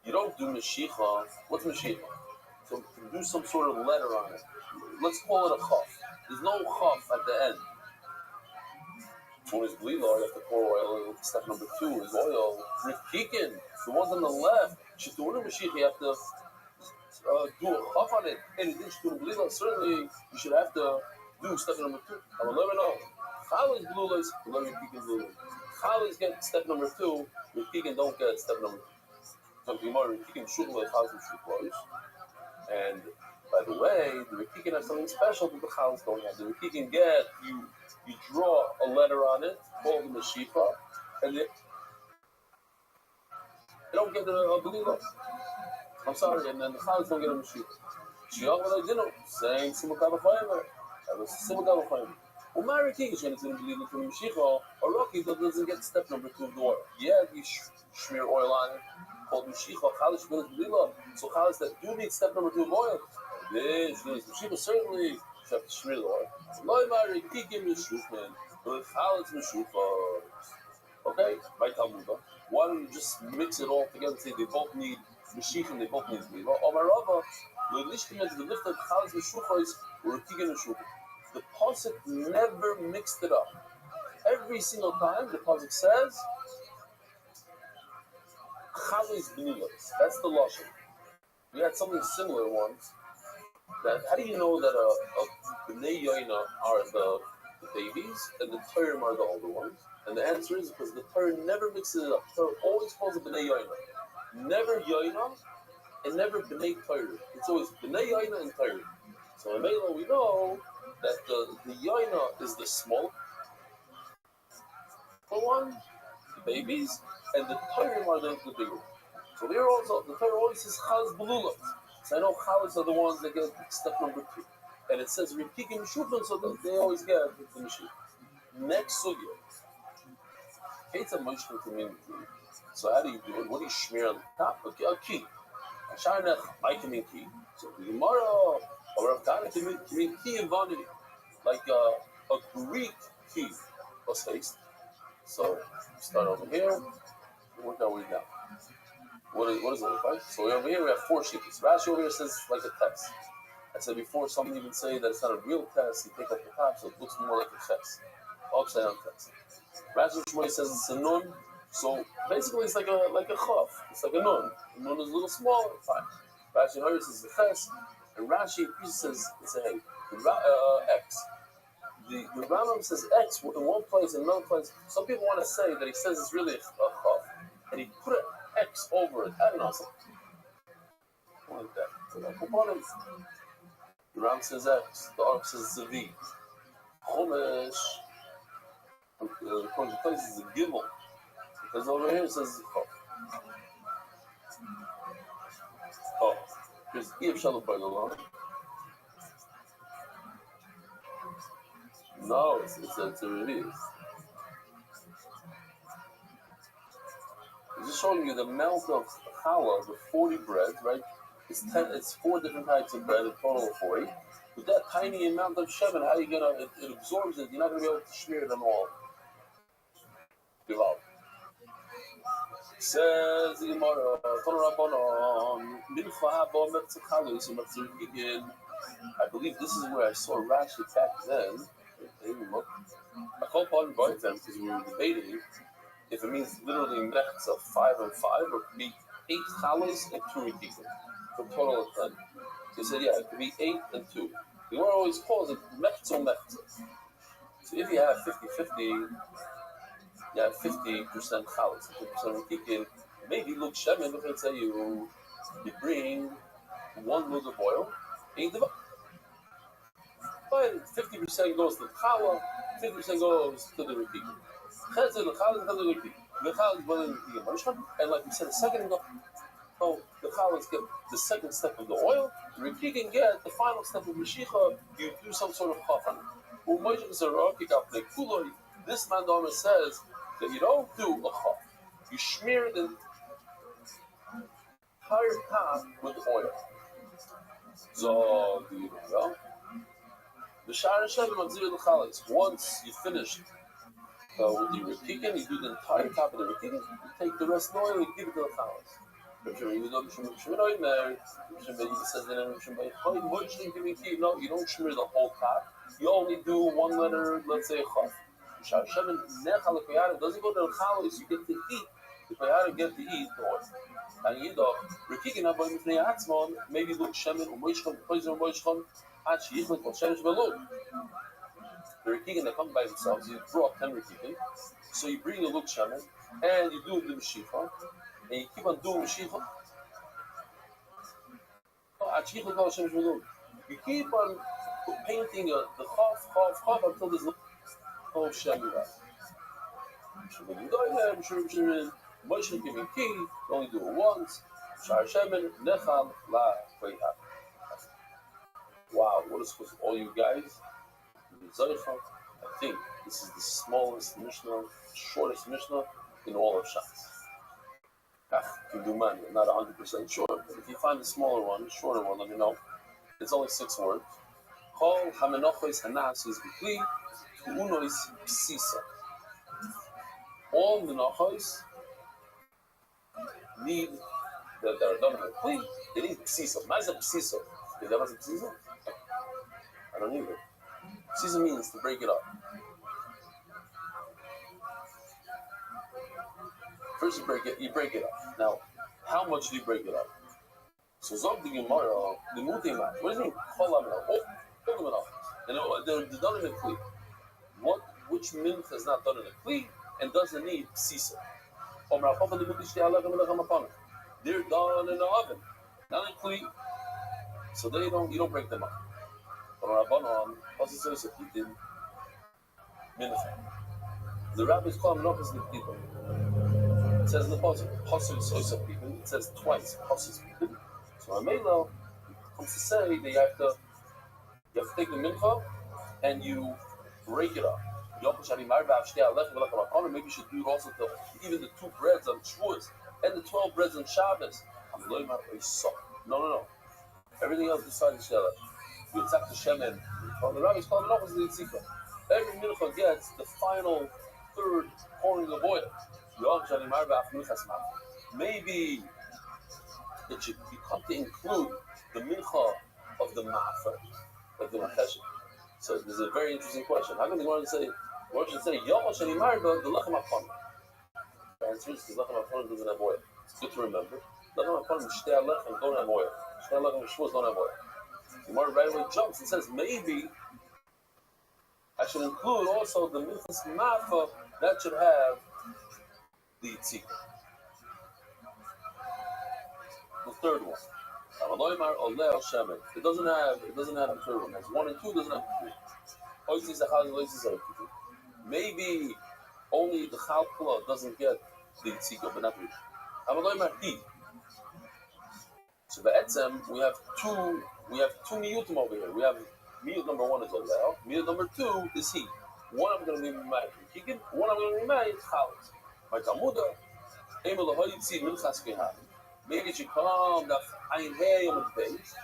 you don't do Mashiach. What's Mashiach? So do some sort of letter on it. Let's call it a chaf. There's no chaf at the end. When it's blila, you have to pour oil. Step number 2 is oil. Rikikin, the ones on the left, Shiturim Mashiach, you have to do a chaf on it. In addition to blila, certainly you should have to do step number 2. I will never know. Challah is blulas, let Rikikin blulas. Challah is get step number 2, Rikikin don't get step number 2. So Rikikin shouldn't let Challah shoot close. And by the way, the Rikikin has something special that the Challah don't have. The Rikikin you draw a letter on it, called the Mashiach, and they don't get a believer. I'm sorry, and then the Challah don't get a Mashiach. Saying Simukava Faimer. That was Simukava Faimer. Well, my Rikikin is going to believe it from Mashiach, a Rocky doesn't get step number 2 of the oil. Yeah, you smear oil on it. Called Mashiach, Chalish Bilis Belila. So Chalish that do need step number 2 of oil. This Mashiach certainly you have to smear the oil. Loimari Kikim Meshufman, but Chalish Meshufa. Okay, by Talmudah. Why don't you just mix it all together and say they both need Mashiach and they both need Belila? Or Marava, the Lishkim the lift of Chalish Meshufa is Kikim Meshufa. The Pasuk never mixed it up. Every single time the Pasuk says Chalis Blulas. That's the lashon. We had something similar once. That how do you know that a Bnei Yoina are the babies, and the Torah are the older ones. And the answer is because the Torah never mixes it up. The Torah always calls it B'nai Yoina. Never Yoina and never B'nai Torah. It's always B'nai Yoina and Torah. So in Mela we know that the Yoina is the small one, the babies, and the Torah are the bigger one. So there also, the Torah always says Chaz B'lulat. So I know Chalas are the ones that get step number 2. And it says Ripikim Meshufim, so that they always get the Meshuf. Next sugya. Keita Moishim community. So how do you do it? What do you smear on the top? Okay, a key. Sharnech, Aikim key. So the Gemara, or Rav Kana can mean key in vanity. Like a Greek key. Let's face. So start over here. Work our way down. What does it look like? So over here we have 4 sheets. Rashi over here says like a test. I said before, some even say that it's not a real test. You take up the top, so it looks more like a test. Upside down test. Rashi Shmuel says it's a nun. So basically it's like a chaf. It's like a nun. The nun is a little smaller, fine. Rashi Hari says it's a ches. And Rashi says it's a hey. X. The Rambam says X in one place and another place. Some people want to say that he says it's really a chaf. And he put an X over it. I don't know, something like that. So the components. The Ram says X, the Ark says it's a V. Chumash, the place is a Gimel. Because over here it says Chaf. Oh, here's Iyab Shalom by the law. No, it's a release. I'm just showing you the amount of challah, the 40 breads, right? It's 4 different types of bread, a total of 40. With that tiny amount of shemen, how are you gonna? It absorbs it. You're not gonna be able to smear them all. Give out. Says the Gemara, I believe this is where I saw Rashi back then. I called Paul and them because we were debating if it means literally mechts of 5 and 5 or could be 8 chalos and 2 rekikim. For a total of 10. So he said, yeah, it could be 8 and 2. The Gemara always calls it mechzo mechzo. So if you have 50-50, you have 50% chalos, 50% rekikim. Maybe look shemen, if I say you bring 1 mug of oil, 8 divided. 50% goes to the challah, 50% goes to the rekikim. And like we said a second ago, the challahs get the second step of the oil, the rekikim get the final step of Mashiach, you do some sort of chaf on it. This man Domer says that you don't do a chaf, you smear the entire top with oil. So, do you know? The Shara Shem of the Chalas. Once you finish with the rekikim, you do the entire top of the rekikim, you take the rest of the oil and give it to the Chalas. No, you don't smear the whole top. You only do 1 letter, let's say chaf. Doesn't go to the Chalas, you get to eat. The Payara get to eat the oil. And you know, rekikim maybe look shemen u'moishchon poison u'moishchon. The rekikim that come by themselves, you brought 10 rekikim, so you bring a look shaman, and you do the Mashiach, and you keep on doing Mashiach. You keep on painting the chaf until there's no shaman left. Only do it once. Wow, what is with all you guys? I think this is the smallest Mishnah, shortest Mishnah in all of Shas. Can do money, I'm not 100% sure. But if you find a smaller one, shorter one, let me know. It's only 6 words. Kol hamenochos hanasos b'kli u'unois psisa. All menochos need that are done with kli. They need psisa. What is a psisa? Is that what's a psisa? I don't either. Psisa means to break it up. First you break it up. Now, how much do you break it up? So Zog the Gemara, the Mutima, what does it mean? All the Menachos. And they're done in a kli. Which mincha is not done in a kli and doesn't need psisa? They're done in the oven, not in kli, so you don't break them up. The rabbis call them opposite people. It says in the pasuk, "Pasul soisa people." It says twice, "Pasul people." So Amelo comes to say that you have to take the mincha and you break it up. Maybe you should do it also to even the 2 breads on Shavuos and the 12 breads on Shabbos. No. Everything else besides the Shela. You attack the Shemen. The rabbis call it opposite the Tzika. Every mincha gets the final 3rd pouring of oil. Maybe it should become to include the mincha of the mafer, like the macheshet. So this is a very interesting question. How can the Gemara say? What should say? Yochel sheni marba the lechem haponim. The answer is because lechem haponim doesn't have oil. It's good to remember. Lechem haponim shtei lechem don't have oil. Shtei lechem shvus don't have oil. The Gemara right away jumps and says maybe I should include also the minchas mafa that should have the tzika. The 3rd one. It doesn't have the 3rd one. It's 1 and 2 doesn't have 3. Maybe only the chalpula doesn't get the tzika, but not really. So the etzem we have two miyutim over here. We have miyut number 1 is olel. Miyut number 2 is he. One I'm going to be mimai kikin. One I'm going to be mimai chalas. My Talmuda emel lahoyitzi minchas kehan. Maybe it should come that ayin hey on the base,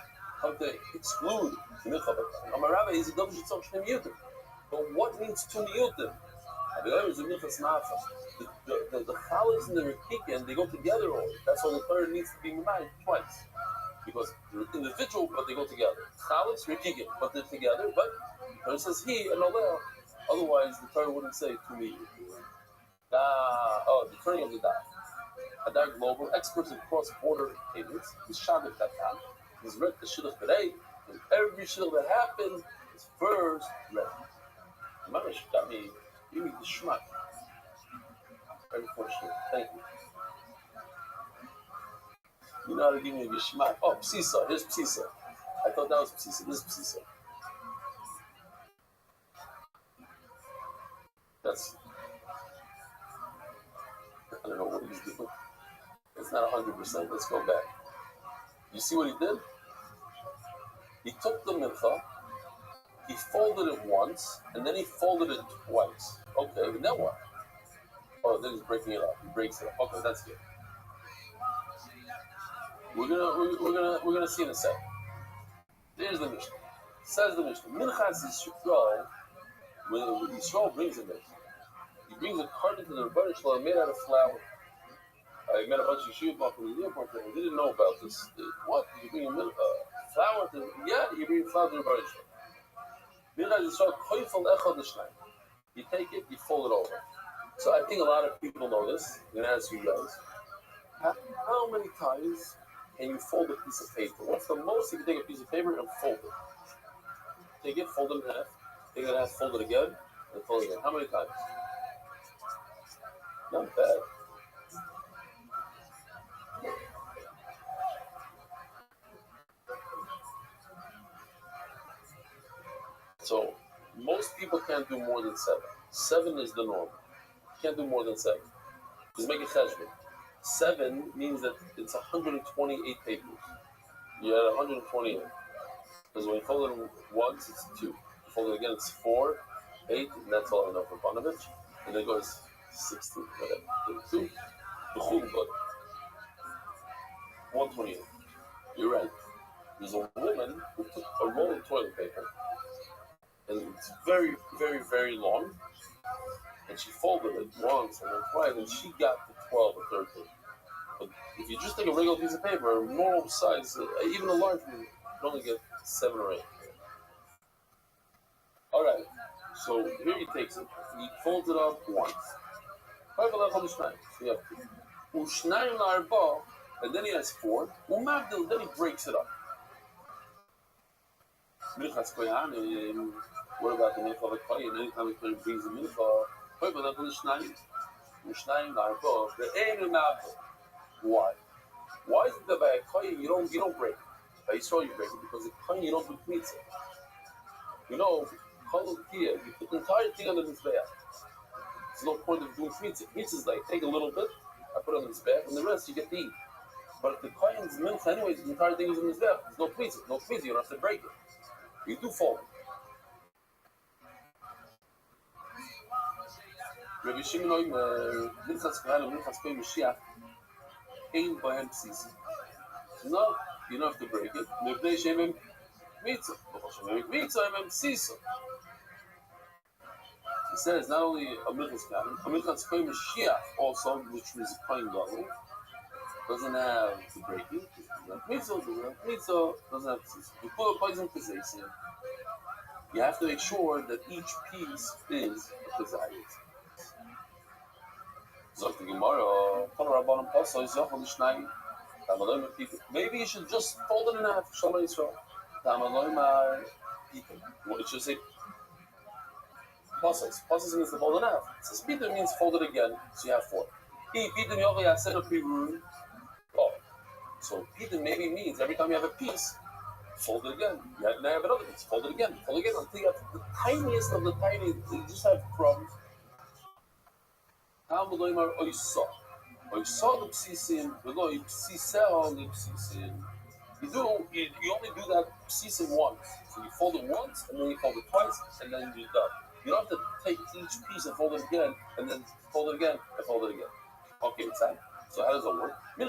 come to exclude the mincha. Amar Rabbi is a double shitzom shnei miyutim. But what means 2 miyutim? The chalas and the rikikin, they go together always. That's why the third needs to be mimai twice. Because they're individual, but they go together. Chalas, rikikin, but they're together. But it says he and olel. Otherwise, the Torah wouldn't say 2 miyutim. The turning of the dot. Hadar Global, experts in cross-border payments, is Shabbat Katan, is read the Shidduch today, and every Shidduch that happens is first read. Mamish got me, give me the shmak. Very fortunate, thank you. You know how to give me the shmak. Oh, Psisa, here's Psisa. I thought that was Psisa, this is Psisa. That's, I don't know what he's doing. It's not 100%. Let's go back. You see what he did? He took the mincha, he folded it once, and then he folded it twice. Okay, and then what? Oh, then he's breaking it up. He breaks it up. Okay, that's good. We're gonna see in a second. There's the Mishnah. Says the Mishnah. Minchas Yisrael. When Yisrael brings it, he brings a carton to the Rabbi Shalom made out of flour. I met a bunch of yeshiva from the airport and they didn't know about this. What? You bring flour to... Yeah, you bring flour to the Rabbi Shalom. You take it, you fold it over. So I think a lot of people know this. I'm going to ask you guys. How many times can you fold a piece of paper? What's the most you can take a piece of paper and fold it? Take it, fold it in half. Take it in half, fold it again, and fold it again. How many times? Not bad. So most people can't do more than 7. 7 is the norm. Can't do more than 7. Just make it cheshbon. 7 means that it's 128 papers. You had 128. Because when you fold it once, it's 2. You fold it again, it's 4, 8, and that's all I know for Panovich. And then it goes 16, whatever. 32. The chum, but 128. You're right. There's a woman who took a roll of toilet paper, and it's very, very, very long, and she folded it once and then twice, and she got to 12 or 13. But if you just take a regular piece of paper, a normal size, even a large one, you can only get 7 or 8. All right, so here he takes it. He folds it up once. So you have 2. And then he has 4. Then he breaks it up. What about the Mincha of a Koyin? and anytime the Kohen brings a mincha, why? Why is it that by a Kohen you don't break it? By Yisrael you break it because the Kohen you don't do mitzvah. You know, you put the entire thing on the mizbeach. There's no point of doing mitzvah. Mitzvah is like take a little bit, I put it on the mizbeach, and the rest you get to eat. But if the Kohen's mincha anyways, the entire thing is in the mizbeach. There's no mitzvah, you don't have to break it. You do fold it. Rabbi Shimon Oimer, Minchas Kohen and Minchas Kohen Mashiach, ain't by him psisi. No, you don't have to break it. Mebnei Shemem Mitzvah. Mitzvah Emem Psisa. He says not only a Minchas Kohen, a Minchas Kohen Mashiach also, which is a Kohen Gadol, doesn't have to break it. Mitzvah doesn't have psisa. You put a poison possession, you have to make sure that each piece is a possession. Maybe you should just fold it in half. What should say? Passes means to fold in half. So Peter means fold it again, so you have 4. So Peter maybe means every time you have a piece, fold it again. Now you have another piece, fold it again until you have the tiniest of the tiny. You just have crumbs. You only do that psisim once. So you fold it once, and then you fold it twice, and then you're done. You don't have to take each piece and fold it again, and then fold it again, and fold it again. Okay, it's time. So how does that work? When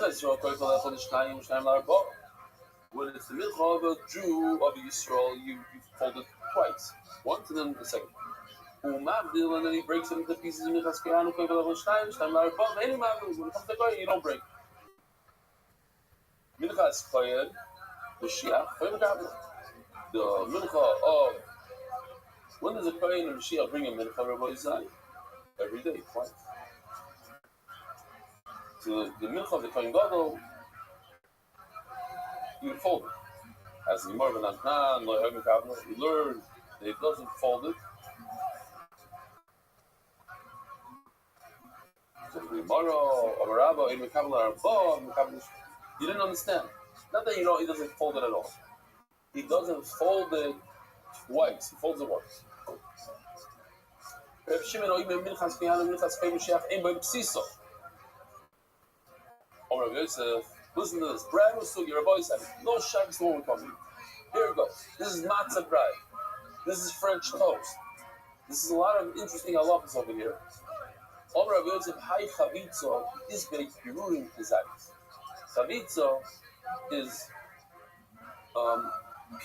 it's the mincha of a Jew of Yisrael, you fold it twice. Once, and then the second. And then he breaks it into pieces. When it comes to Kohen, you don't break. Minchas Kohen, Mashiach, the mincha of when does a Kohen and Mashiach bring a mincha? Rabbi Yisrael every day, twice. So the mincha of the Kohen Gadol, you fold it. As the Gemara B'Natan, you learn that it doesn't fold it. You didn't understand. Not that he doesn't fold it at all. He doesn't fold it twice. He folds it once. Listen to this. Bread was sugi. Rabbi said, no shabbos won't come. Here it goes. This is matzah bread. This is French toast. This is a lot of interesting halachas over here. Rabbi Yosef, Hai Chavitza is baked pirurim kizayis. Chavitza is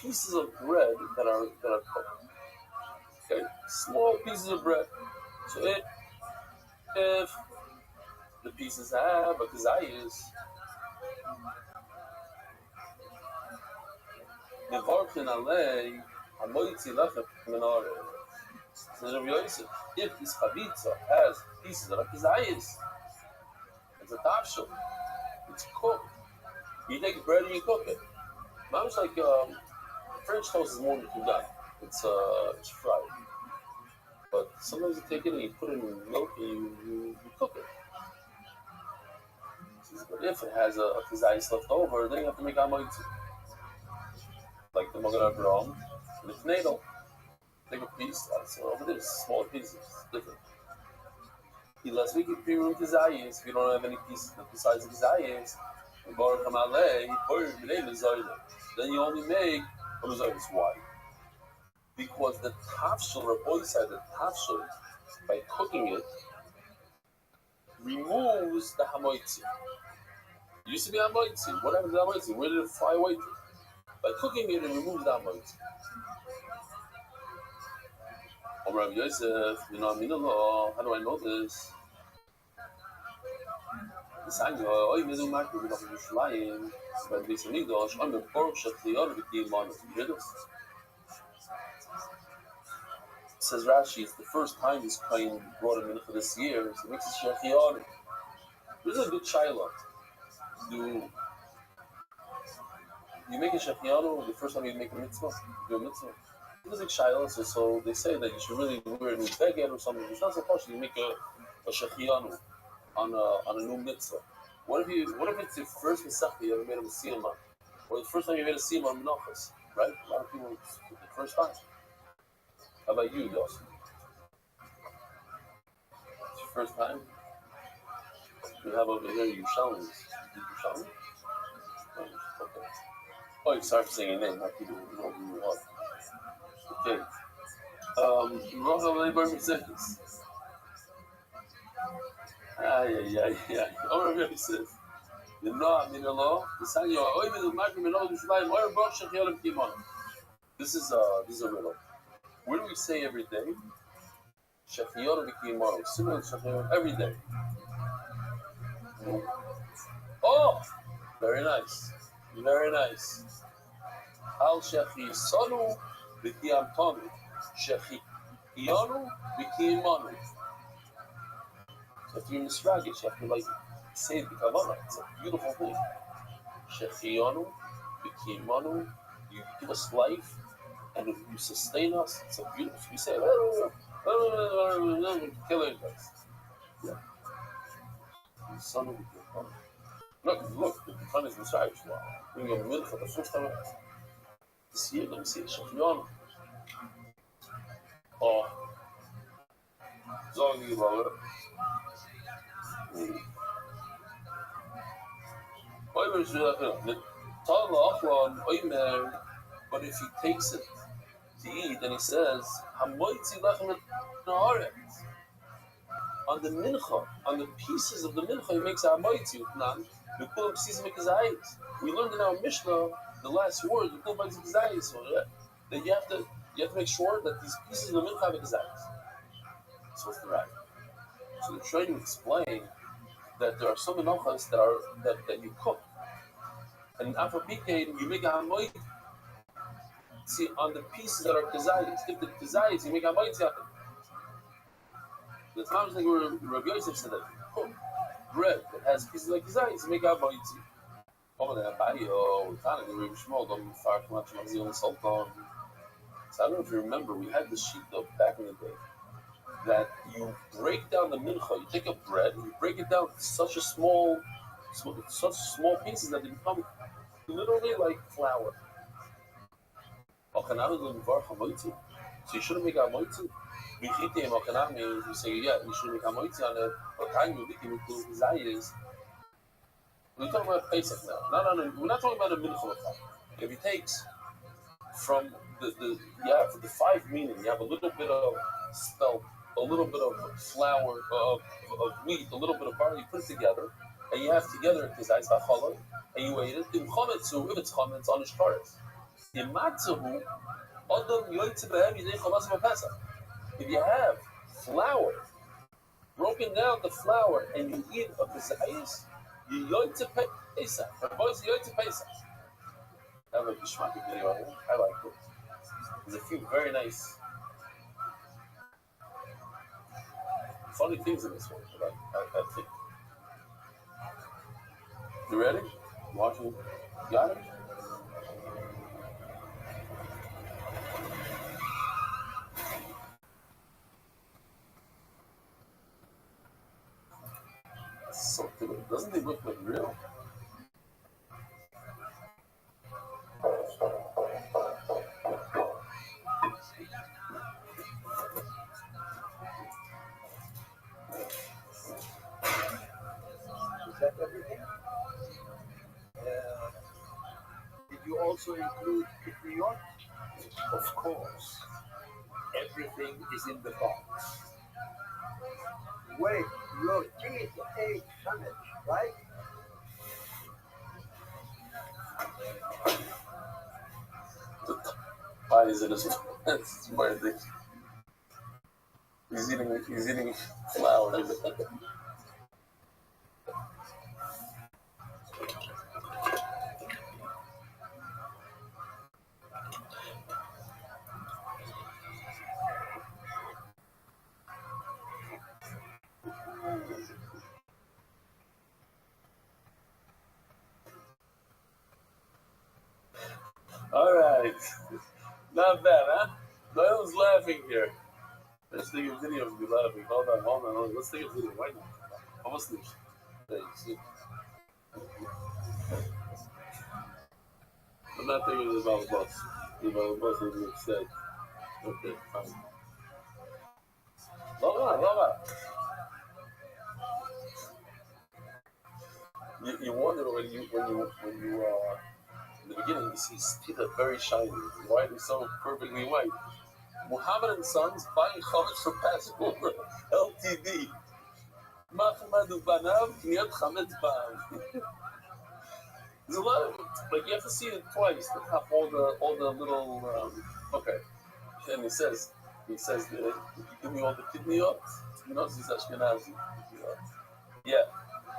pieces of bread that are cooked. Okay, small pieces of bread. So if the pieces have a kizayis, nevarchin alei hamoitzi lechem minareh. Says Rabbi Yosef, if this chavitza has pieces that are kizayis, it's a tafshel, it's cooked. You take bread and you cook it. It's like French toast is more than kudan. It's fried. But sometimes you take it and you put it in milk and you cook it. But if it has a kizayis left over, then you have to make amoitzi. Like the Magen Avraham, and it's nadel. Take a piece, so over there, small pieces, different. Let's make it pirurim kizayis. If you don't have any pieces besides the kizayis, then you only make a mezayis. Why? Because the tafshel, Rabbi said, the tafshel, by cooking it, removes the hamoitzi. It used to be hamoitzi. What happened to the hamoitzi? Where did it fly away to? By cooking it, it removes the hamoitzi. Rabbi Yosef, how do I know this? It says Rashi, it's the first time this Kohen brought a mincha this year, so it makes it shechiyarim. This is a good shaila. Do you make a shechiyarim the first time you make a mitzvah? Do a mitzvah? So they say that you should really wear a new beged or something. It's not so much you make a shechiyanu on a new mitzvah. What if it's your first mitzvah you ever made a siyama, or the first time you made a siyama on menachos, right? A lot of people it's the first time. How about you, Yossi? It's your first time. We have over here Yerushalmi. Yerushalmi? Okay. Oh, you start saying your name, not people who know who you are. Okay. Rabbi says, Rabbi says, you know, I mean, this is a riddle. What do we say every day? Similar to every day. Oh, very nice. Very nice. Al Shechi Sonu Bikiyam Tonu. Shechi Yonu Bikiyam Monu. If you're misragish, you have to like say the kavanah. It's a beautiful thing. Shechi Yonu Bikiyam Monu. You give us life and if you sustain us, it's a beautiful. We say, kill it. Yeah. Sonu Bikiyam Monu. Look, the fun is misragish. When you're in the middle for the first time. This year, let me see, Shafyan. Oh, Zogi Lower. But if he takes it to eat, then he says, on the mincha, on the pieces of the mincha, he makes a hamoitzi. We learned in our Mishnah, the last word, that you have to make sure that these pieces of the mincha have exayis. So what's the right? So they're trying to explain that there are some menachas that you cook, and after picking you make a hamoitzi on the pieces that are kazayis. If the kazayis, you make a hamoitzi on it. The times like where Rabbi Yosef said that you cook bread that has pieces like kazayis, you make a hamoitzi. So I don't know if you remember, we had this sheet up back in the day that you break down the mincha. You take a bread and you break it down to such small pieces that they become literally like flour. So you shouldn't make a moitzi. You say, yeah, you should make a moitzi on it. We're talking about Pesach now. We're not talking about a mincha. If he takes from the 5 meaning, you have a little bit of spelt, a little bit of flour, of wheat, a little bit of barley, you put it together, and you have together kizayis v'challah, and you ate it. If it's chametz on his karetz. If you have flour, broken down the flour, and you eat a kizayis, you yoytze Pesach. Or boys yoytze Pesach. I have a Bishmaki video on it. I like it. There's a few very nice, funny things in this one. But I think. You ready? Watching? Got it? So good. Doesn't it look like real? Is that everything? Did you also include Kitriyot? Of course. Everything is in the box. Wait, you're 8 Shemech, right? Why is it as it's birthday? He's eating flour. All right. Not bad, huh? No one's laughing here. Let's take a video of you laughing. Hold on. Let's take a video. Why not? Almost nicht. See. I'm not thinking about the bus. The bus will be upset. Okay, fine. Lava. You wonder when you in the beginning you see his teeth are very shiny. Why are they so perfectly white? Muhammad and Sons buying chametz for Passover. LTD. Mahmoud Banav Kniyat Chametz Bam. There's a lot of like you have to see it twice to have all the little okay. And he says if you give me all the kidneyot, you know this is Ashkenazi. Yeah.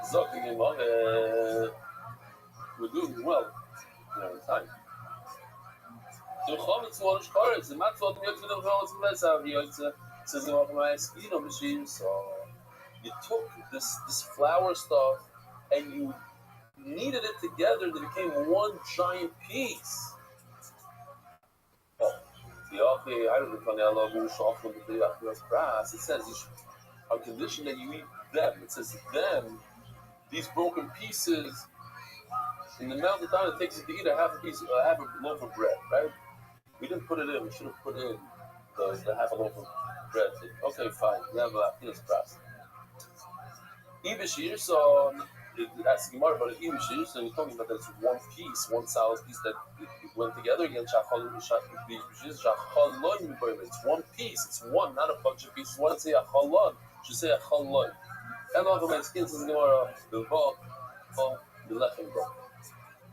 Zoking him we're doing well. Time. So chametz war shkaretz, the matzot yet with the chametz besav yotze. Says the Rabbi Eskino machine. So you took this flour stuff and you kneaded it together and it became one giant piece. It says on condition that you eat them. It says them, these broken pieces, in the amount of time it takes you to eat half a loaf of bread, right? We didn't put it in. We should have put in the half a loaf of bread. Okay, fine. We have a penis brass. Ibishir, so asking more about it. Ibishir, so you're talking about that it's one piece, one solid piece that it went together again. It's one piece. It's one, not a bunch of pieces. One say a chalon, should say a chalon. And all of my skins is Gemara the ball, the lechem bro.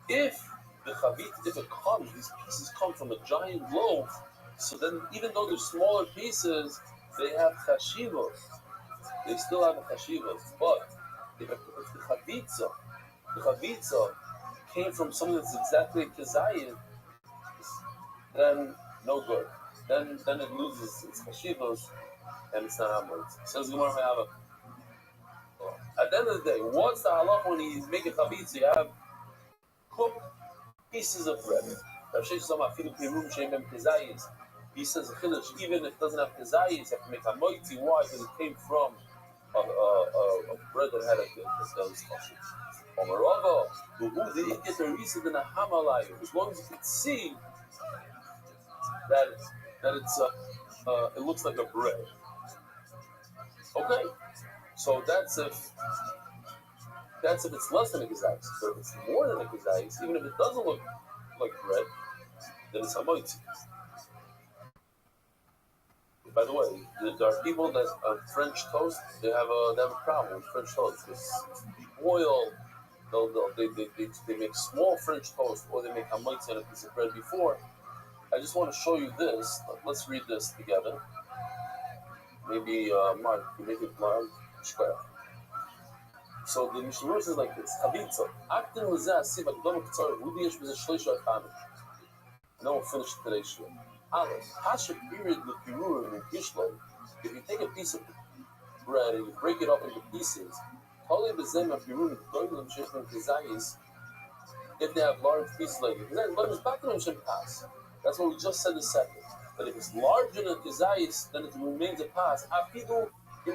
If it comes, these pieces come from a giant loaf. So then, even though they're smaller pieces, they have chashivos. They still have a chashivos. But if the chavitza came from something that's exactly a kezayit, then no good. Then it loses its chashivos and it's not amrit. Says Gemara Me'ava. At the end of the day, what's the halach when you make a chavitza? You have cooked pieces of bread. He says even if it doesn't have kezayis, you have to make a moiti. Why? Because it came from a bread that had those kosher. They didn't get the reason in a hamalayu. As long as you can see that it's it looks like a bread. Okay, so that's if it's less than a kezayis. But if it's more than a kezayis, even if it doesn't look like bread, then it's a moiti. By the way, there are people that French toast. They have a problem with French toast. They boil. They make small French toast, or they make hametz on a piece of bread before. I just want to show you this. Let's read this together. Maybe Mark, you make it loud. So the Mishnah says like this: Chavitza. Aktin l'zeh asiv akdom k'tzarek. Who diyesh b'zeh shleisha achamim. No one finished today's show. If you take a piece of bread and you break it up into pieces, if they have large pieces like it, that's what we just said a second. But if it's larger than kezayis, then it remains a pass. Even if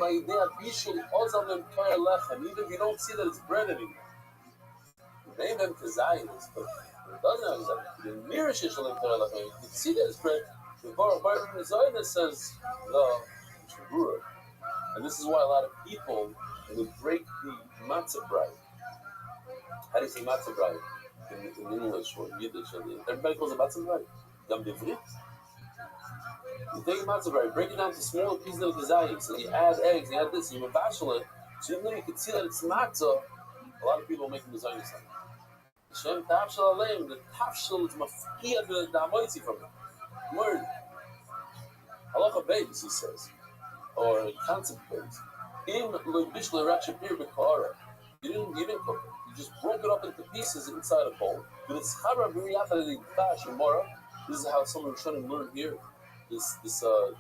you don't see that it's bread anymore. Name them kezayis, but it doesn't have kezayis. The nearest Yishalim you can see that it's bread. The Baruch says the Shabura. And this is why a lot of people, when they break the matzah bread, how do you say matzah bread in English or Yiddish? Everybody calls it matzah bread. Dam divrit. You take matzah bread, break it down to smaller pieces of kezayis, and you add eggs, you add this, and you mabashal it, so even though you can see that it's matzah, a lot of people are making the zayis on it. Shem tafshal aleim, the tafshal is mafkia the amoitzi from it. Word. Halacha beis, he says, or concept beis. Im lo bishla rachapir bekara. You didn't cook it. You just broke it up into pieces inside a bowl. But it's chara b'riyachad l'dash gemara. This is how someone trying to learn here. This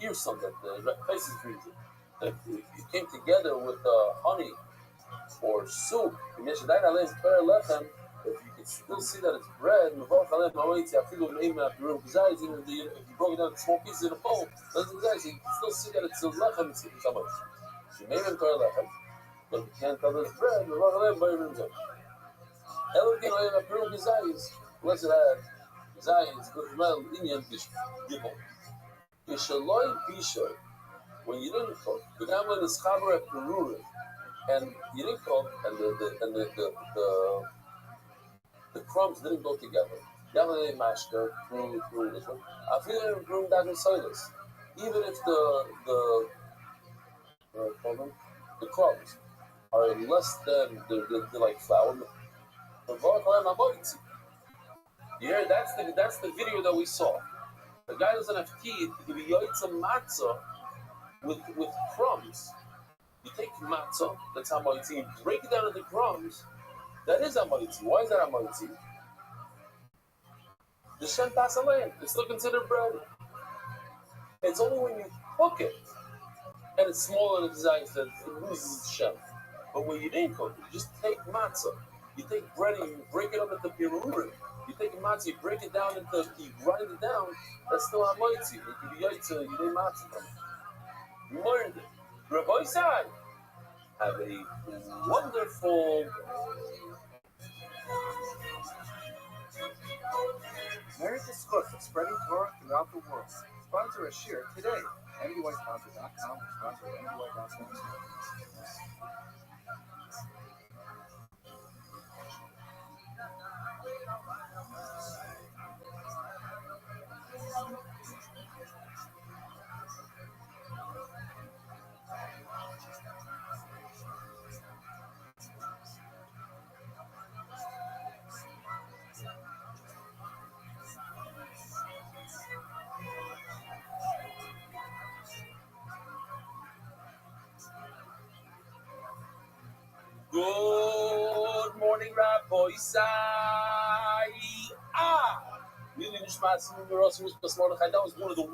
ear song that the Kaisis reads it. That it came together with honey or soup. If you can can still see that it's bread. If you broke it down into small pieces in a bowl, you can still see that it's a lechem. It's hamoitzi. You may even call lechem, but if you can't tell that it's bread, unless it had zayis, when you didn't cook, the gamla is chaber perurim, and you didn't cook, and the crumbs didn't go together. Gamla mashka, peru this one. I feel it in peru that in silas. Even if the crumbs are less than they're like flour. Yeah, that's the video that we saw. The guy doesn't have teeth. If he eats a matzah with crumbs, you take matzah, that's hamoitzi, you break it down into crumbs, that is hamoitzi. Why is that hamoitzi? The shem tasalayim, it's still considered bread. It's only when you cook it, and it's smaller in size that it loses its shem. But when you didn't cook it, you just take matzah, you take bread and you break it up into pirurim. You take matzah, you break it down into, you grind it down, that's still hamoitzi. You can be yaitza, you didn't matzah from it. You learned it. Rabbi said, have a wonderful Merit the Schuss of spreading Torah throughout the world. Sponsor a share today. MDYsponsor.com. Sponsor MDY.com. Good morning, Rabbi Isai. That was one of the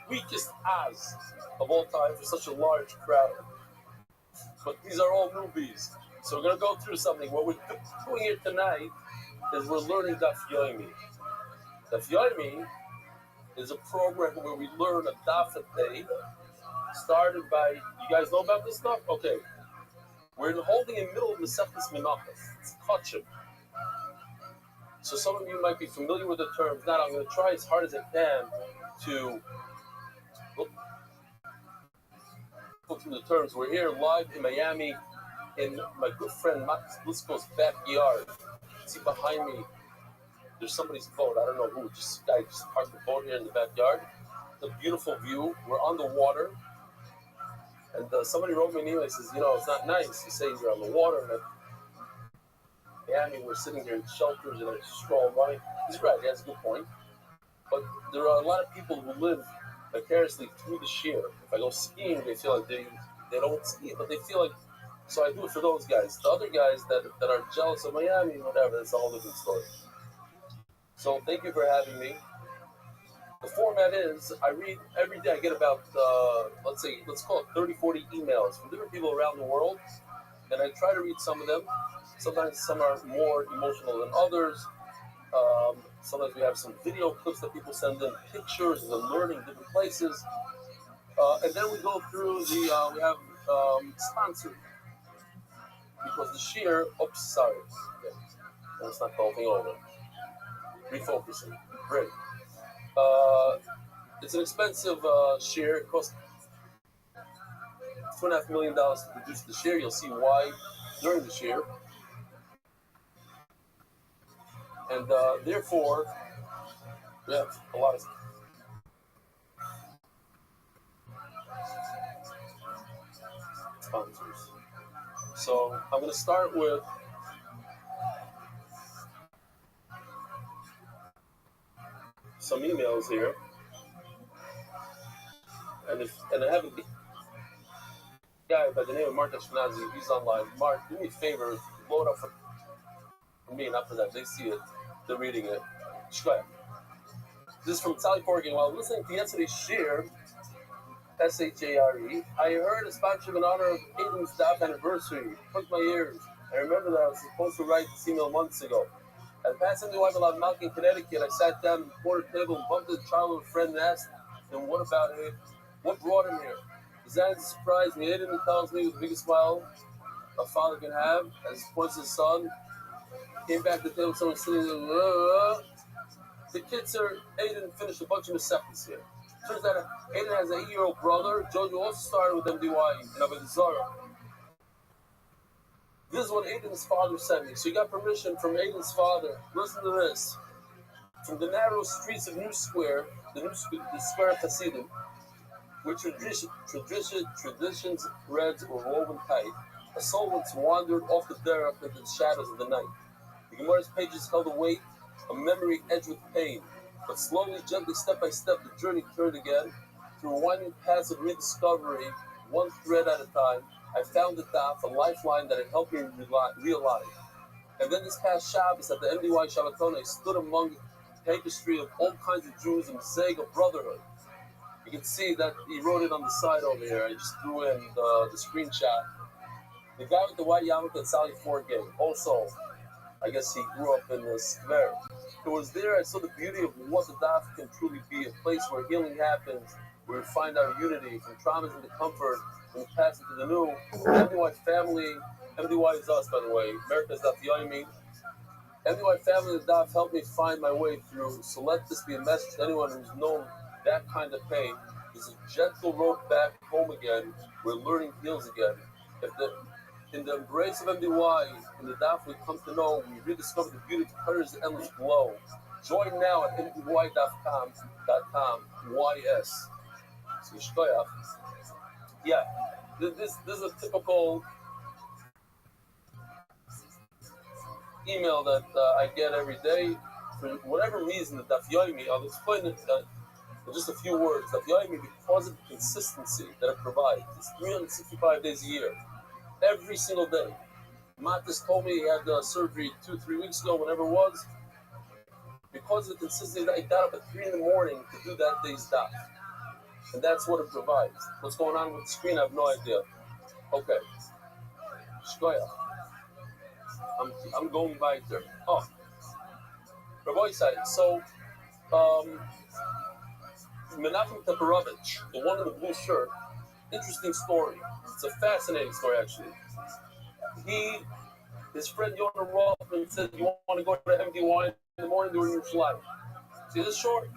weakest ahs of all time for such a large crowd. But these are all newbies. So we're going to go through something. What we're doing here tonight is we're learning Daf Yomi. Daf Yomi is a program where we learn a daf a day, started by, you guys know about this stuff? Okay. We're holding in the middle of Masechtas Menachos. It's kachim. So some of you might be familiar with the terms. Now I'm going to try as hard as I can to go through the terms. We're here live in Miami in my good friend Max Blisco's backyard. See behind me, there's somebody's boat. I don't know who. Just guy just parked the boat here in the backyard. It's a beautiful view. We're on the water. And somebody wrote me an email. He says, it's not nice. He says you're on the water. And Miami, we're sitting here in shelters and it's straw money. He's right. He has a good point. But there are a lot of people who live vicariously through the shear. If I go skiing, they feel like they don't ski, but they feel like, so I do it for those guys. The other guys that are jealous of Miami, whatever, that's a whole different story. So thank you for having me. The format is, I read every day, I get about, let's call it 30, 40 emails from different people around the world, and I try to read some of them. Sometimes some are more emotional than others. Sometimes we have some video clips that people send in, pictures of them learning different places. And then we go through we have sponsored. Because the sheer, let's not go thing over. Refocusing, great. It's an expensive shear. It costs $2.5 million to produce the shear. You'll see why during the shear. And therefore, we have a lot of sponsors. So I'm going to start with some emails here. And I have a guy by the name of Mark Ashkenazi. He's online. Mark, do me a favor, load up for me, not for them. They see it. They're reading it. Shkaya. This is from Sally Corrigan. While listening to yesterday's shir, Share, I heard a sponsor in honor of Aiden's daf anniversary. Took my ears. I remember that I was supposed to write this email months ago. At passing the Bible on Malkin, Connecticut, I sat down at the corner table and bumped into a childhood friend and asked him, what about him? What brought him here? His answer surprised me. Aiden tells me with the biggest smile a father can have as he points to his son. Came back to the table, someone sitting there. The kid, sir, Aiden finished a bunch of misceptions here. Turns out Aiden has an 8-year-old brother. Jojo also started with MDY in Avodah Zarah. This is what Aiden's father sent me. So you got permission from Aiden's father. Listen to this. From the narrow streets of New Square, the square of Hasidim, where traditions threads were woven tight, a soul once wandered off the derech into the shadows of the night. The Gemara's pages held a weight, a memory edged with pain, but slowly, gently, step by step, the journey turned again. Through winding paths of rediscovery, one thread at a time, I found the daf, a lifeline that had helped me realize. And then this past Shabbos at the MDY Shabbaton, I stood among the tapestry of all kinds of Jews and mosaic of brotherhood. You can see that he wrote it on the side over here. I just threw in the screenshot. The guy with the white yarmulke at Sally Ford game. Also, I guess he grew up in the square. It was there I saw the beauty of what the daf can truly be, a place where healing happens, where we find our unity, from traumas into comfort, from the past into the new. MDY family, MDY is us, by the way. America's Daf Yomi. MDY family and daf helped me find my way through. So let this be a message to anyone who's known that kind of pain. There's a gentle road back home again, where learning heals again. In the embrace of MDY, in the daf we come to know, we rediscover the beauty of Torah's endless glow. Join now at mdy.com, YS. So, yeah, this is a typical email that I get every day. For whatever reason, the Daf Yomi, I'll explain it in just a few words. Daf Yomi, because of the consistency that it provides, it's 365 days a year, every single day. Matis told me he had surgery 2-3 weeks ago, whenever it was. Because of the consistency, that he got up at 3 in the morning to do that day's daf. And that's what it provides. What's going on with the screen, I have no idea. Okay. Shkoya. I'm going by there. Oh. Rabbi said, so, Menachem Teperovich, the one in the blue shirt, interesting story. It's a fascinating story, actually. His friend Yonah Rothman said, you want to go to MDY in the morning during your flight? See this short?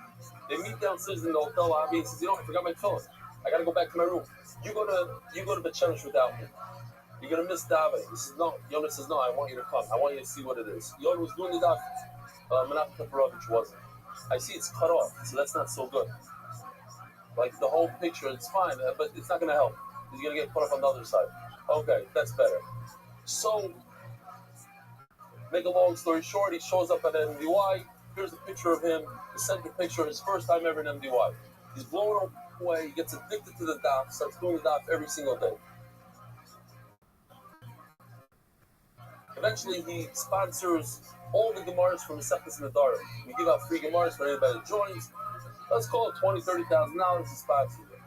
They meet downstairs in the hotel lobby and says, I forgot my phone. I got to go back to my room. You go to Bet Shemesh without me. You're going to miss davening. He says, no. Yonah says, no, I want you to come. I want you to see what it is. Yonah was doing the daf. Menachem Teperovich wasn't. I see it's cut off, so that's not so good. Like the whole picture, it's fine, but it's not going to help. He's going to get put up on the other side. Okay, that's better. So, make a long story short, he shows up at MDY. Here's a picture of him, the center picture, his first time ever in MDY. He's blown away, he gets addicted to the daf, starts doing the daf every single day. Eventually, he sponsors all the Gemaras from the Second in the Dara. We give out free Gemaras for anybody that joins. Let's call it $20,000-$30,000 to sponsor it.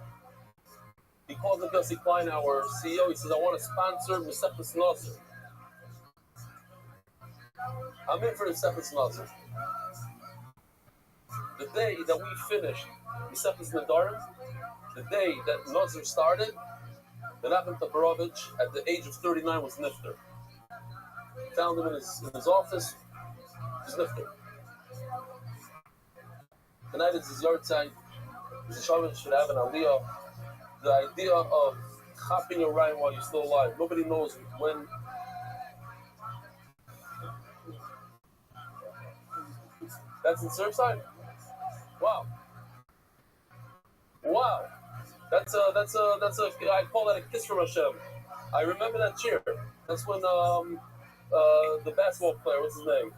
He calls up Yossi Klein, our CEO. He says, I want to sponsor Mesepes Nasser. I'm in for the Mesepes Nasser. The day that we finished Mesepes Nadarim, the day that Nasser started, Menachem Teperovich, at the age of 39, was nifter. Found him in his office. He's nifter. Tonight is his yard site. The Shabbat should have an aliyah. The idea of hopping your ride while you're still alive. Nobody knows when. That's in Surfside? Wow. Wow. That's a. I call that a kiss from Hashem. I remember that cheer. That's when the basketball player, what's his name?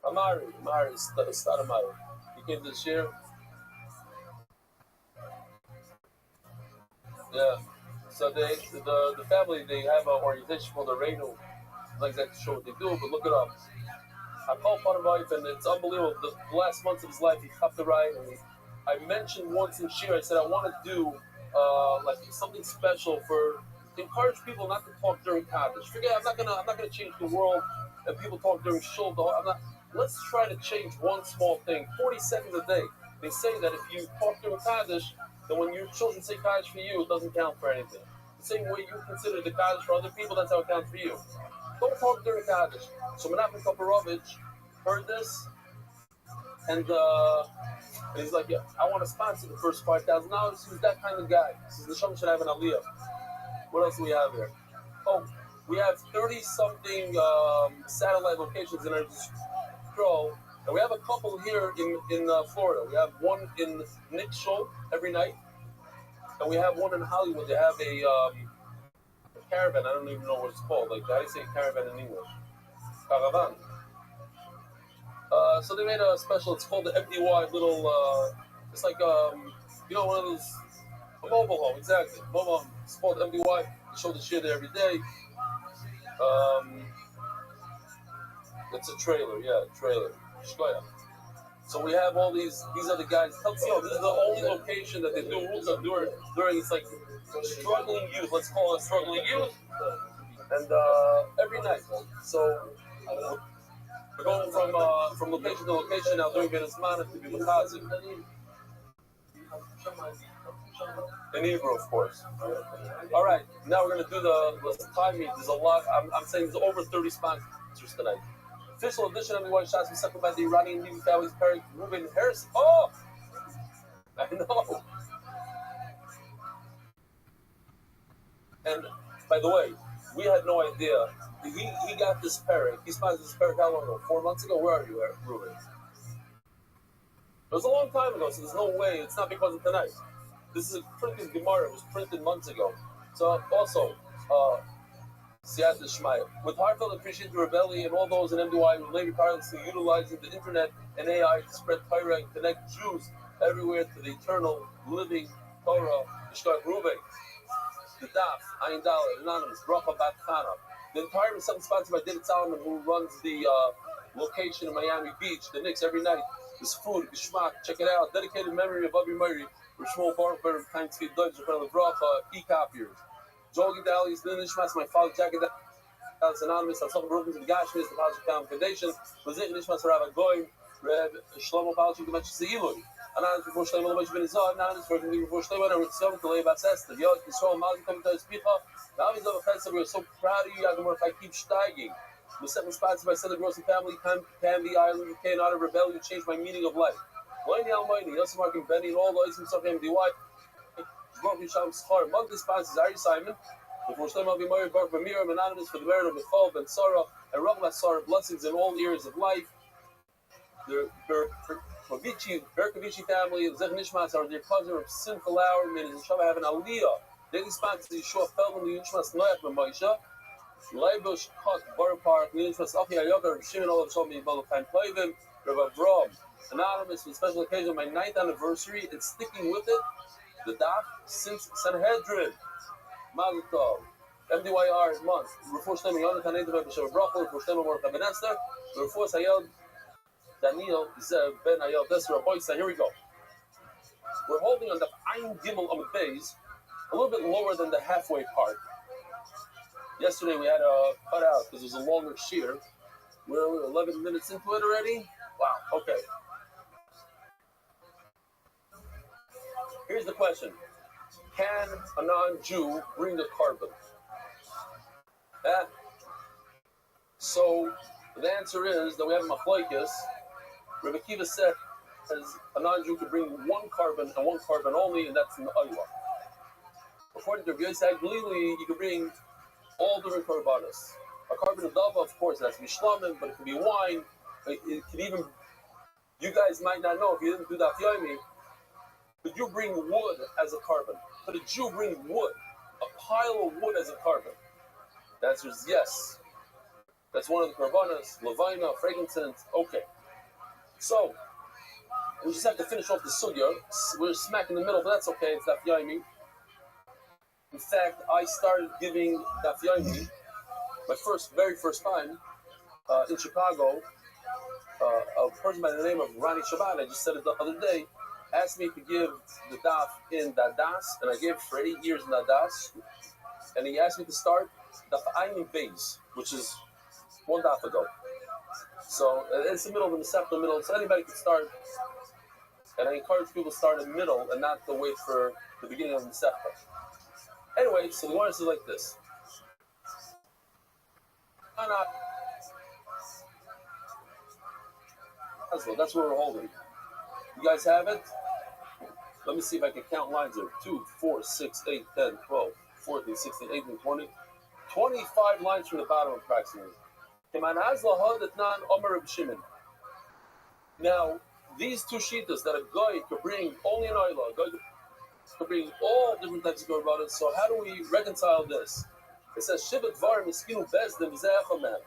Amari Stoudemire. He came to the cheer. Yeah. So the family, they have an organization called the Reino. I'm not exactly sure what they do, but look it up. I called Potomac, and it's unbelievable. The last months of his life, he hopped the ride, and I mentioned once in Shir, I said I want to do like something special for encourage people not to talk during Kaddish. Forget, I'm not gonna change the world and people talk during Shul. Let's try to change one small thing. 40 seconds a day. They say that if you talk during Kaddish, then when your children say Kaddish for you, it doesn't count for anything. The same way you consider the Kaddish for other people, that's how it counts for you. Don't talk during Kaddish. So Menachem Koparovich heard this, and he's like, yeah, I want to sponsor the first $5,000. He's that kind of guy. He says, the Neshama should have an aliyah. What else do we have here? Oh, we have 30-something satellite locations in our scroll, and we have a couple here in Florida. We have one in Nick Show every night, and we have one in Hollywood. They have a caravan. I don't even know what it's called. Like, how do you say caravan in English? Caravan. So they made a special. It's called the MDY little. It's like one of those. A mobile home, exactly. Mobile home. It's called MDY. They show the shit every day. It's a trailer, trailer. Shkoya. So we have all these are the guys. This is the only location that they do rules during it's like struggling youth. Let's call it struggling youth. And every night. So we're going from location to location now during Genesmanah to be Makazi. In Hebrew, of course. All right, now we're going to do the time meet. There's a lot. I'm saying there's over 30 sponsors tonight. Official edition of everyone shots was seconded by the Iranian Levi family's parent, Ruben Harris. Oh! I know. And, by the way, we had no idea. He got this parrot. He sponsored this parrot how long ago? 4 months ago? Where are you, Ruben? It was a long time ago, so there's no way. It's not because of tonight. This is a printed Gemara. It was printed months ago. So, also, Siyat Shmaya. With heartfelt appreciation to Rabbi and all those in MDY who labor tirelessly utilizing the internet and AI to spread Torah and connect Jews everywhere to the eternal, living Torah. Yishkar Ruben, the Daf, Ayin Dalet, Anonymous, Bracha Bat Chana. The entire reception sponsored by David Solomon, who runs the location in Miami Beach, the Knicks, every night. This food, Gishmak, check it out. Dedicated memory of Avi Murray, Rishmol Barber, Time to get Dodge, Bracha, e-copiers. Joel Gedalius, Lynn Nishmas, my father, Jack Gedalius, Anonymous, on some broken to the Gashmis, the Positive Foundation, Lazit Nishmas, Rabbi Goyim, Reb Shlomo Palchi, the Mensch Seilui, Anonymous before Shlomo, the Mensch Ben Izah, Anonymous working before Shlomo, and we're selling to lay about Sesta. Yo, Yisrael, Malki, coming to his Picha. Now he's over offensive. We're so proud of you, Yagmor, if I keep steiging. The second sponsored by Southern Gross and Family, Candy Island, UK, and Honor Rebellion, you changed my meaning of life. Loini Almighty, Yosemar and Benny, and all the Isim Saf MDY. Monthly sponsors Ari Simon, before Shlomo Avimayer, Baruch Bamir, Anonymous for the merit of Michal, Ben Sarah, and Rabbi Sarah, blessings in all areas of life. The Berkovici family of Zech Nishmas, our dear cousin of Simcha Lauer, may his Shabbat have an aliyah. Daily sponsors Yeshua Feldman, the Nishmas Noach B'Moshe, Leibush Kot, Bar Park, Nishmas Achi Ayogar, Shimon Olav Shalmi, Balakain Plavim, Rabbi Brom, Anonymous for the special occasion of my 9th anniversary and sticking with it. The Daf since Sanhedrin, Mazel Tov, MDYR is month. Before Shlemi Yonatan Eidim B'Shem Brachel, before Shlemi Mordechai Ben Esther, before Sayel Daniel Zev Ben Ayel Desra Boysa. Here we go. We're holding on the Ein Gimel Amud Beis, a little bit lower than the halfway part. Yesterday we had a cut out because it was a longer shear. We're 11 minutes into it already. Wow. Okay. Here's the question. Can a non-Jew bring the carbon? So the answer is that we have machlokes. Rabbi Kiva said a non-Jew could bring one carbon and one carbon only, and that's in the aywa. According to Rabbi Yosef Glili, you can bring all different korbanos. A carbon of dava, of course, it has to be shlamim, but it could be wine. It could even, you guys might not know if you didn't do that yomi. Could you bring wood as a carbon? Could a Jew bring wood, a pile of wood as a carbon? The answer is yes. That's one of the korbanos, levina, frankincense. Okay. So, we just have to finish off the sugya. We're smack in the middle, but that's okay. It's daf yomi. In fact, I started giving daf yomi my very first time in Chicago. A person by the name of Rani Shabbat, I just said it the other day, asked me to give the daf in Dadas, and I gave for 8 years in Dadas. and he asked me to start the Ayin base, which is one daf ago. So it's the middle of the Masechta, middle, so anybody can start. And I encourage people to start in the middle and not to wait for the beginning of the Masechta. Anyway, so the Gemara says like this. That's what we're holding. You guys have it? Let me see if I can count lines here. 2, 4, 6, 8, 10, 12, 14, 16, 18, 20. 25 lines from the bottom approximately. Now, these two shitas that a guy could bring only an oila, a guy could bring all different types of korbanos. So how do we reconcile this? It says Shivat Var Miskinu Bezdin Zechaman.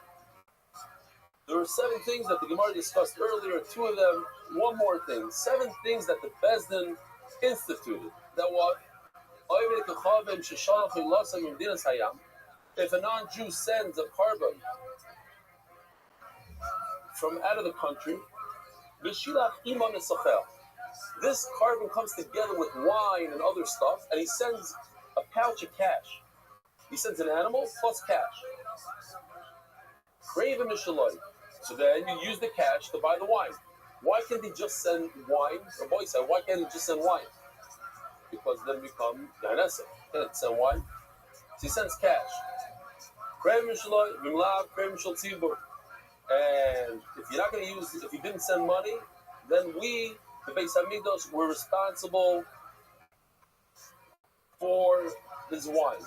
There were 7 things that the Gemara discussed earlier. 2 of them, one more thing. 7 things that the Bezdin instituted. That what? If a non-Jew sends a carbon from out of the country, this carbon comes together with wine and other stuff, and he sends a pouch of cash. He sends an animal plus cash. So then you use the cash to buy the wine. Why can't he just send wine? Or boy said, why can't he just send wine? Because then we become GUINNESS. He can't send wine. So he sends cash. And if you're not going to use, if you didn't send money, then we, the Beis Hamikdash, were responsible for his wine.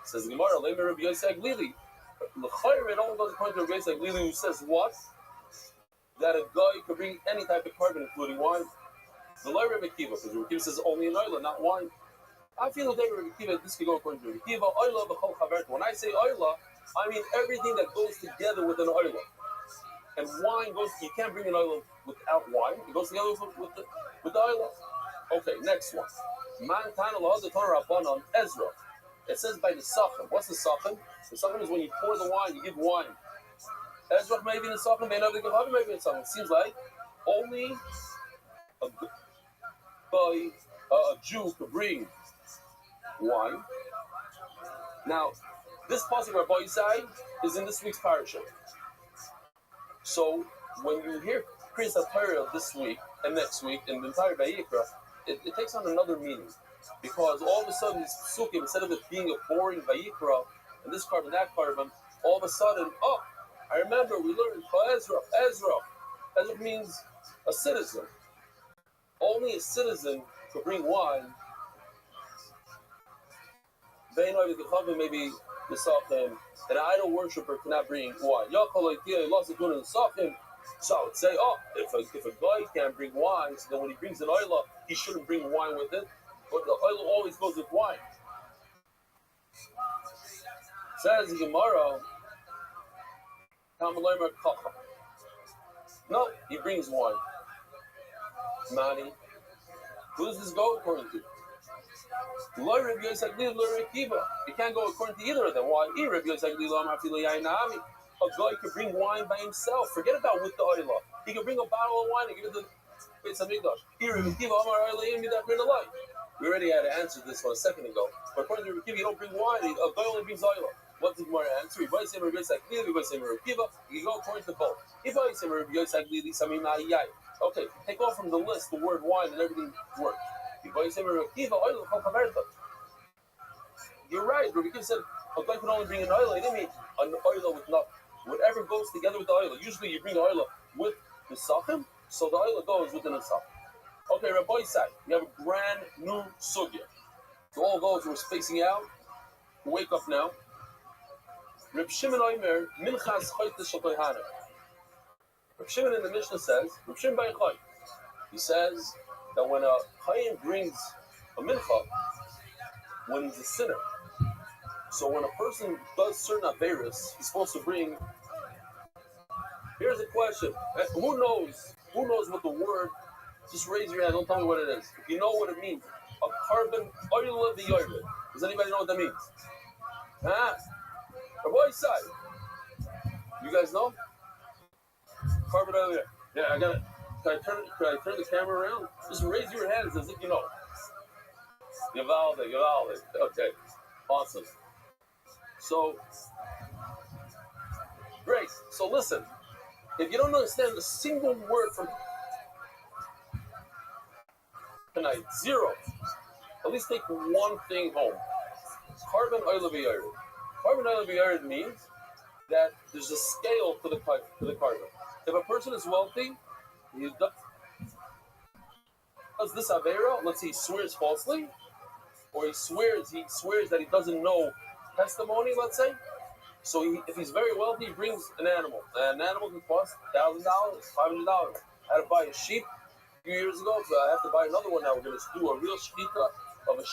Says the Gemara, Rabbi Yosef Glili. It only goes according to Rabbi Yosef Glili, who says what? That a guy could bring any type of carbon, including wine. The Rabbi Akiva, because Rabbi Akiva says only an oila, not wine. I feel that Rabbi Akiva, this could go according to Rabbi Akiva. Oila b'chol chavert. When I say oila, I mean everything that goes together with an oila. And wine goes, you can't bring an oila without wine. It goes together with the oila. Okay, next one. Man tana lahad Torah on Ezra. It says by the sachem. What's the sachem? The sachem is when you pour the wine, you give wine. Ezra maybe in the sachem, maybe in the sachem. It seems like only a Jew could bring wine. Now, this pasuk Rabbi Yisai is in this week's parasha. So when you hear Kriyas HaTorah this week and next week and the entire Vayikra, it takes on another meaning. Because all of a sudden these psukim, instead of it being a boring Vayikra and this carbon, that carbon, all of a sudden, oh, I remember we learned Ezra. Ezra means a citizen. Only a citizen could bring wine. Maybe the Sachem, an idol worshiper cannot bring wine. So I would say, oh, if a guy can't bring wine, so then when he brings an oila, he shouldn't bring wine with it. But the oil always goes with wine. Says the Gemara, no, he brings wine. Mani. Who does this go according to? You can't go according to either of them. Why? A guy could bring wine by himself. Forget about with the oil. He could bring a bottle of wine and give it to the Beis Hamikdash. We already had to answer this one a second ago. But according to Rabbi, you don't bring wine. A guy only brings oil. What did Gemara answer? You can go according to both. Okay, take off from the list the word wine and everything works. You're right. Rabbi Akiva said a guy can only bring an oil. He didn't mean an oil with nothing. Whatever goes together with the oil. Usually you bring the oil with the sachem, so the oil goes within the sachem. Okay, Rabbi said we have a brand new sugya. So all those who are spacing out, wake up now. Reb Shimon Omer Minchas Choyte Shatoyhana. Reb Shimon in the Mishnah says, Reb Shimon by Choy. He says that when a Chayim brings a mincha, when he's a sinner. So when a person does certain averis, he's supposed to bring. Here's a question: who knows what the word? Just raise your hand. Don't tell me what it is. If you know what it means, a carbon oil of the yored. Does anybody know what that means? Huh? Rabbi side. You guys know? Carbon oil. Yeah, I got it. Could I turn the camera around? Just raise your hands as if you know. Yavalde. Okay. Awesome. So, great. So listen, if you don't understand a single word from tonight, zero, at least take one thing home. Carbon oil v'yared. Carbon oil v'yared means that there's a scale to the carbon. If a person is wealthy, he does this avera, let's say he swears falsely, or he swears that he doesn't know testimony, let's say. So if he's very wealthy, he brings an animal. An animal can cost $1,000, $500. I had to buy a sheep a few years ago, so I have to buy another one now. We're going to do a real shechita of a sheep.